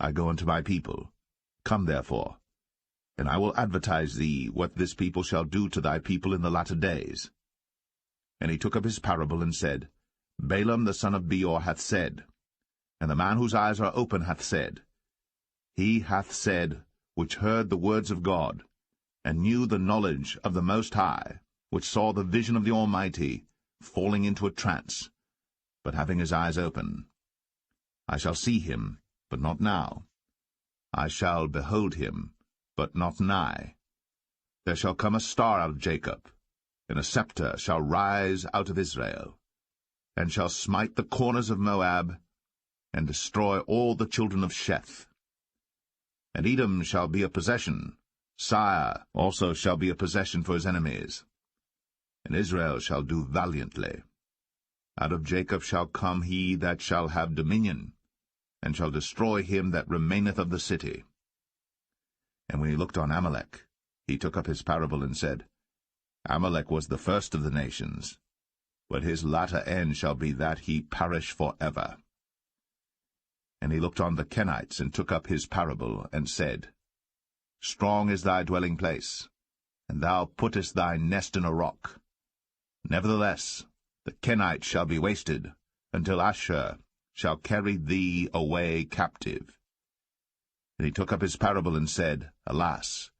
I go unto my people. Come therefore, and I will advertise thee what this people shall do to thy people in the latter days. And he took up his parable, and said, Balaam the son of Beor hath said, and the man whose eyes are open hath said, He hath said, which heard the words of God, and knew the knowledge of the Most High, which saw the vision of the Almighty, falling into a trance, but having his eyes open. I shall see him, but not now. I shall behold him, but not nigh. There shall come a star out of Jacob, and a scepter shall rise out of Israel, and shall smite the corners of Moab, and destroy all the children of Sheth. And Edom shall be a possession, Sire also shall be a possession for his enemies. And Israel shall do valiantly. Out of Jacob shall come he that shall have dominion, and shall destroy him that remaineth of the city. And when he looked on Amalek, he took up his parable, and said, Amalek was the first of the nations, but his latter end shall be that he perish for ever. And he looked on the Kenites, and took up his parable, and said, Strong is thy dwelling place, and thou puttest thy nest in a rock. Nevertheless, the Kenites shall be wasted, until Ashur shall carry thee away captive. And he took up his parable, and said, Alas,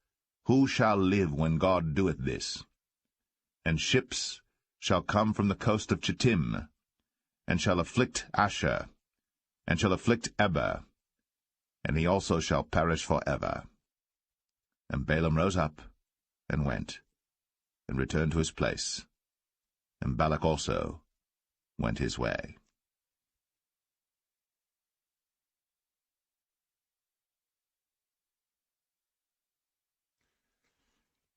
who shall live when God doeth this? And ships shall come from the coast of Chittim, and shall afflict Ashur, and shall afflict Eber, and he also shall perish for ever. And Balaam rose up, and went, and returned to his place, and Balak also went his way.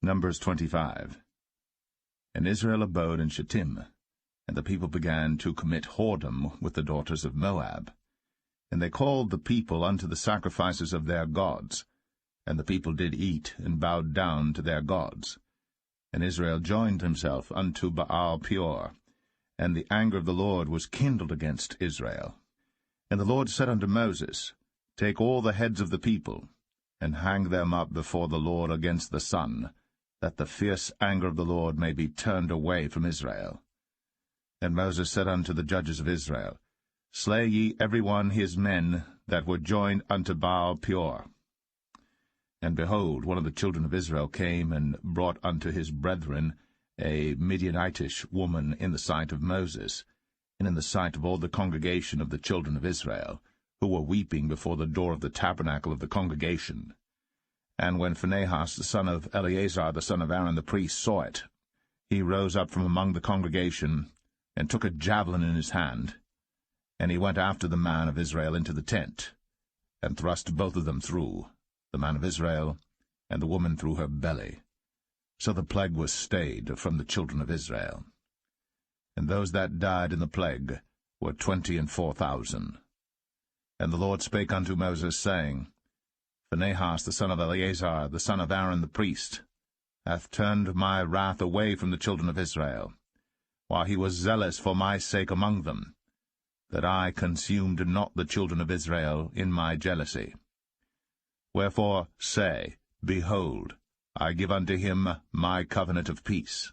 Numbers 25. And Israel abode in Shittim, and the people began to commit whoredom with the daughters of Moab. And they called the people unto the sacrifices of their gods, and the people did eat, and bowed down to their gods. And Israel joined himself unto Baal-peor, and the anger of the Lord was kindled against Israel. And the Lord said unto Moses, Take all the heads of the people, and hang them up before the Lord against the sun, that the fierce anger of the Lord may be turned away from Israel. And Moses said unto the judges of Israel, Slay ye every one his men that were joined unto Baal-peor. And behold, one of the children of Israel came and brought unto his brethren a Midianitish woman in the sight of Moses, and in the sight of all the congregation of the children of Israel, who were weeping before the door of the tabernacle of the congregation. And when Phinehas the son of Eleazar the son of Aaron the priest saw it, he rose up from among the congregation, and took a javelin in his hand, and he went after the man of Israel into the tent, and thrust both of them through, the man of Israel, and the woman through her belly. So the plague was stayed from the children of Israel. And those that died in the plague were 24,000. And the Lord spake unto Moses, saying, Phinehas the son of Eleazar, the son of Aaron the priest, hath turned my wrath away from the children of Israel, while he was zealous for my sake among them, that I consumed not the children of Israel in my jealousy. Wherefore say, Behold, I give unto him my covenant of peace,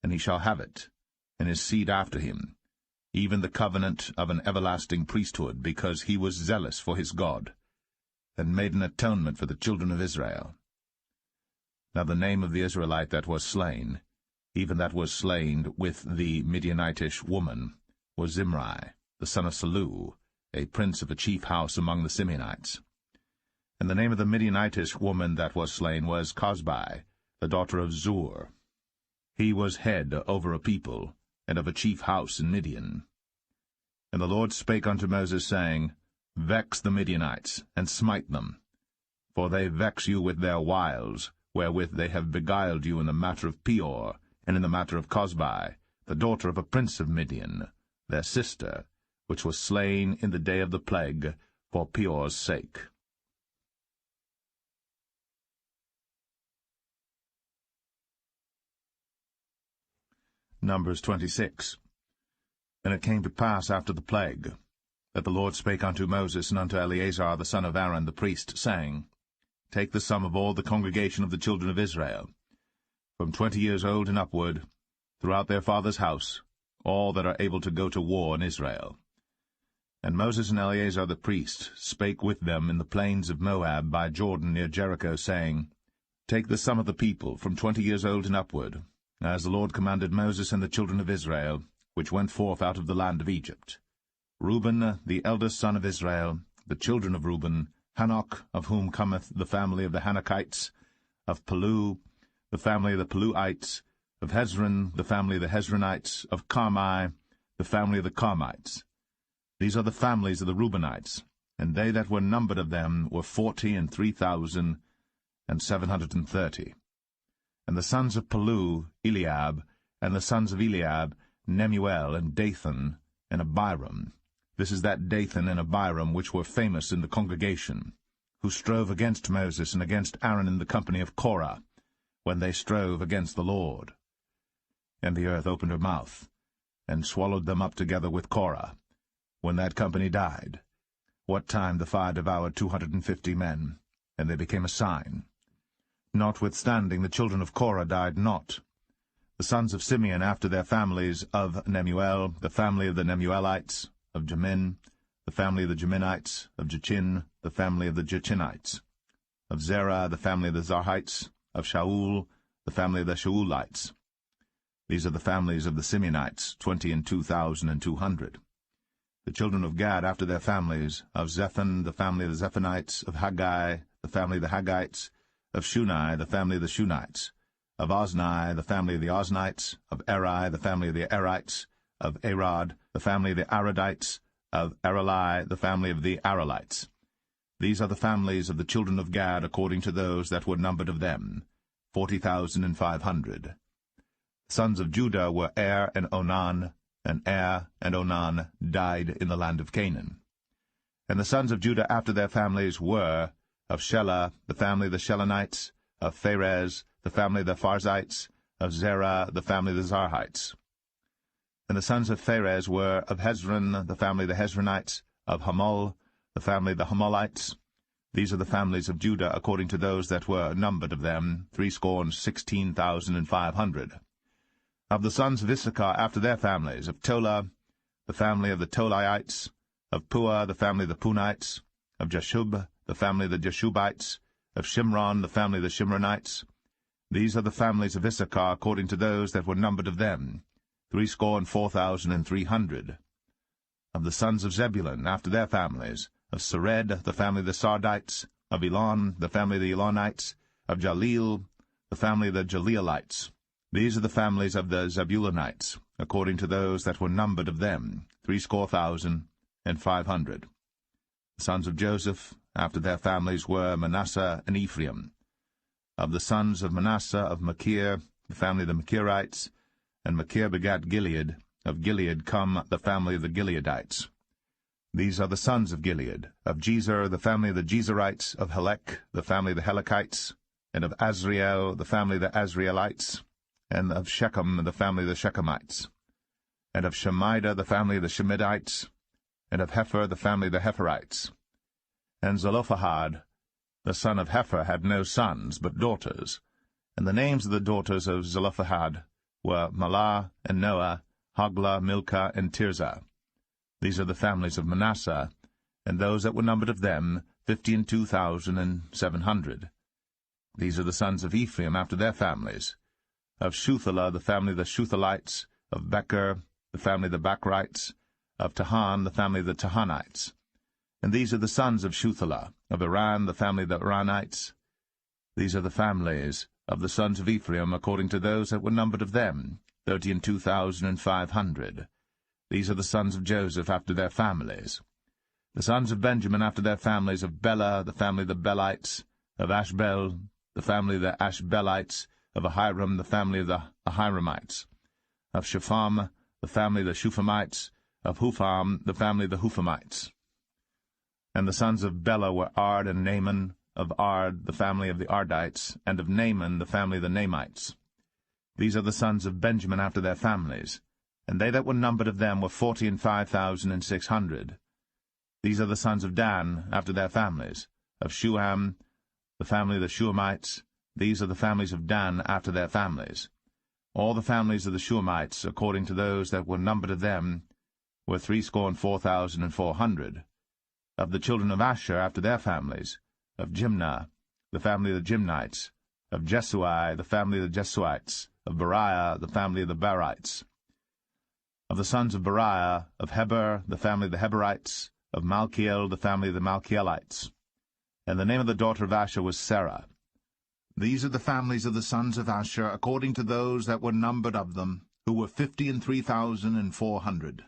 and he shall have it, and his seed after him, even the covenant of an everlasting priesthood, because he was zealous for his God, and made an atonement for the children of Israel. Now the name of the Israelite that was slain, even that was slain with the Midianitish woman, was Zimri, the son of Salu, a prince of a chief house among the Simeonites. And the name of the Midianitish woman that was slain was Cosbi, the daughter of Zur. He was head over a people, and of a chief house in Midian. And the Lord spake unto Moses, saying, Vex the Midianites, and smite them, for they vex you with their wiles, wherewith they have beguiled you in the matter of Peor, and in the matter of Cosbi, the daughter of a prince of Midian, their sister, which was slain in the day of the plague, for Peor's sake. Numbers 26. And it came to pass after the plague, that the Lord spake unto Moses and unto Eleazar the son of Aaron the priest, saying, Take the sum of all the congregation of the children of Israel, from 20 years old and upward, throughout their father's house, all that are able to go to war in Israel. And Moses and Eleazar the priest spake with them in the plains of Moab by Jordan near Jericho, saying, Take the sum of the people from 20 years old and upward, as the Lord commanded Moses and the children of Israel, which went forth out of the land of Egypt. Reuben, the eldest son of Israel, the children of Reuben, Hanok, of whom cometh the family of the Hanokites, of Palu, the family of the Paluites, of Hezron, the family of the Hezronites, of Carmi, the family of the Carmites. These are the families of the Reubenites, and they that were numbered of them were 40,003,730. And the sons of Palu, Eliab, and the sons of Eliab, Nemuel, and Dathan, and Abiram. This is that Dathan and Abiram which were famous in the congregation, who strove against Moses and against Aaron in the company of Korah, when they strove against the Lord. And the earth opened her mouth, and swallowed them up together with Korah, when that company died, what time the fire devoured 250 men, and they became a sign. Notwithstanding the children of Korah died not. The sons of Simeon after their families, of Nemuel, the family of the Nemuelites, of Jamin, the family of the Jaminites, of Jachin, the family of the Jachinites, of Zerah, the family of the Zarhites, of Shaul, the family of the Shaulites. These are the families of the Simeonites, 22,200. The children of Gad after their families, of Zephon, the family of the Zephonites, of Haggai, the family of the Haggites, of Shuni, the family of the Shunites, of Ozni, the family of the Oznites, of Eri, the family of the Erites, of Arad, the family of the Aradites, of Arali, the family of the Aralites. These are the families of the children of Gad according to those that were numbered of them, 40,500. The sons of Judah were Er and Onan, and Er and Onan died in the land of Canaan. And the sons of Judah after their families were, of Shelah, the family of the Shelonites, of Pharez, the family of the Pharzites, of Zerah, the family of the Zarhites. And the sons of Pharez were, of Hezron, the family of the Hezronites, of Hamul, the family of the Hamulites. These are the families of Judah according to those that were numbered of them, 16,500. Of the sons of Issachar after their families, of Tola, the family of the Tolaites, of Pua, the family of the Punites, of Jashub, the family of the Jashubites, of Shimron, the family of the Shimronites. These are the families of Issachar according to those that were numbered of them, 64,300. Of the sons of Zebulun after their families, of Sered, the family of the Sardites, of Elon, the family of the Elonites, of Jaleel, the family of the Jaleelites. These are the families of the Zebulunites, according to those that were numbered of them, 60,500. The sons of Joseph after their families were Manasseh and Ephraim. Of the sons of Manasseh, of Machir, the family of the Machirites, and Machir begat Gilead. Of Gilead come the family of the Gileadites. These are the sons of Gilead. Of Jezer, the family of the Jezerites. Of Helek, the family of the Helekites. And of Azriel, the family of the Azrielites. And of Shechem, the family of the Shechemites. And of Shemida, the family of the Shemidites. And of Hepher, the family of the Hepherites. And Zelophehad, the son of Hepher, had no sons, but daughters. And the names of the daughters of Zelophehad were Mahlah, and Noah, Hoglah, Milcah, and Tirzah. These are the families of Manasseh, and those that were numbered of them, 52,700. These are the sons of Ephraim after their families. Of Shuthelah, the family of the Shuthelites. Of Becher, the family of the Bachrites. Of Tahan, the family of the Tahanites. And these are the sons of Shuthelah. Of Iran, the family of the Iranites. These are the families of the sons of Ephraim according to those that were numbered of them, 32,500. These are the sons of Joseph after their families. The sons of Benjamin after their families, of Bela, the family of the Belites. Of Ashbel, the family of the Ashbelites. Of Ahiram, the family of the Ahiramites. Of Shepham, the family of the Shuphamites. Of Hupham, the family of the Huphamites. And the sons of Bela were Ard and Naaman. Of Ard, the family of the Ardites. And of Naaman, the family of the Naamites. These are the sons of Benjamin after their families. And they that were numbered of them were 45,600. These are the sons of Dan after their families. Of Shuham, the family of the Shuhamites. These are the families of Dan after their families. All the families of the Shuhamites, according to those that were numbered of them, were 64,400. Of the children of Asher after their families. Of Jimnah, the family of the Jimnites. Of Jesui, the family of the Jesuites. Of Beriah, the family of the Berites. Of the sons of Beriah, of Heber, the family of the Heberites. Of Malchiel, the family of the Malchielites. And the name of the daughter of Asher was Sarah. These are the families of the sons of Asher, according to those that were numbered of them, who were 53,400.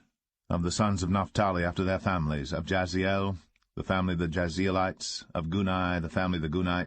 Of the sons of Naphtali after their families, of Jaziel, the family of the Jazielites. Of Gunai, the family of the Gunites.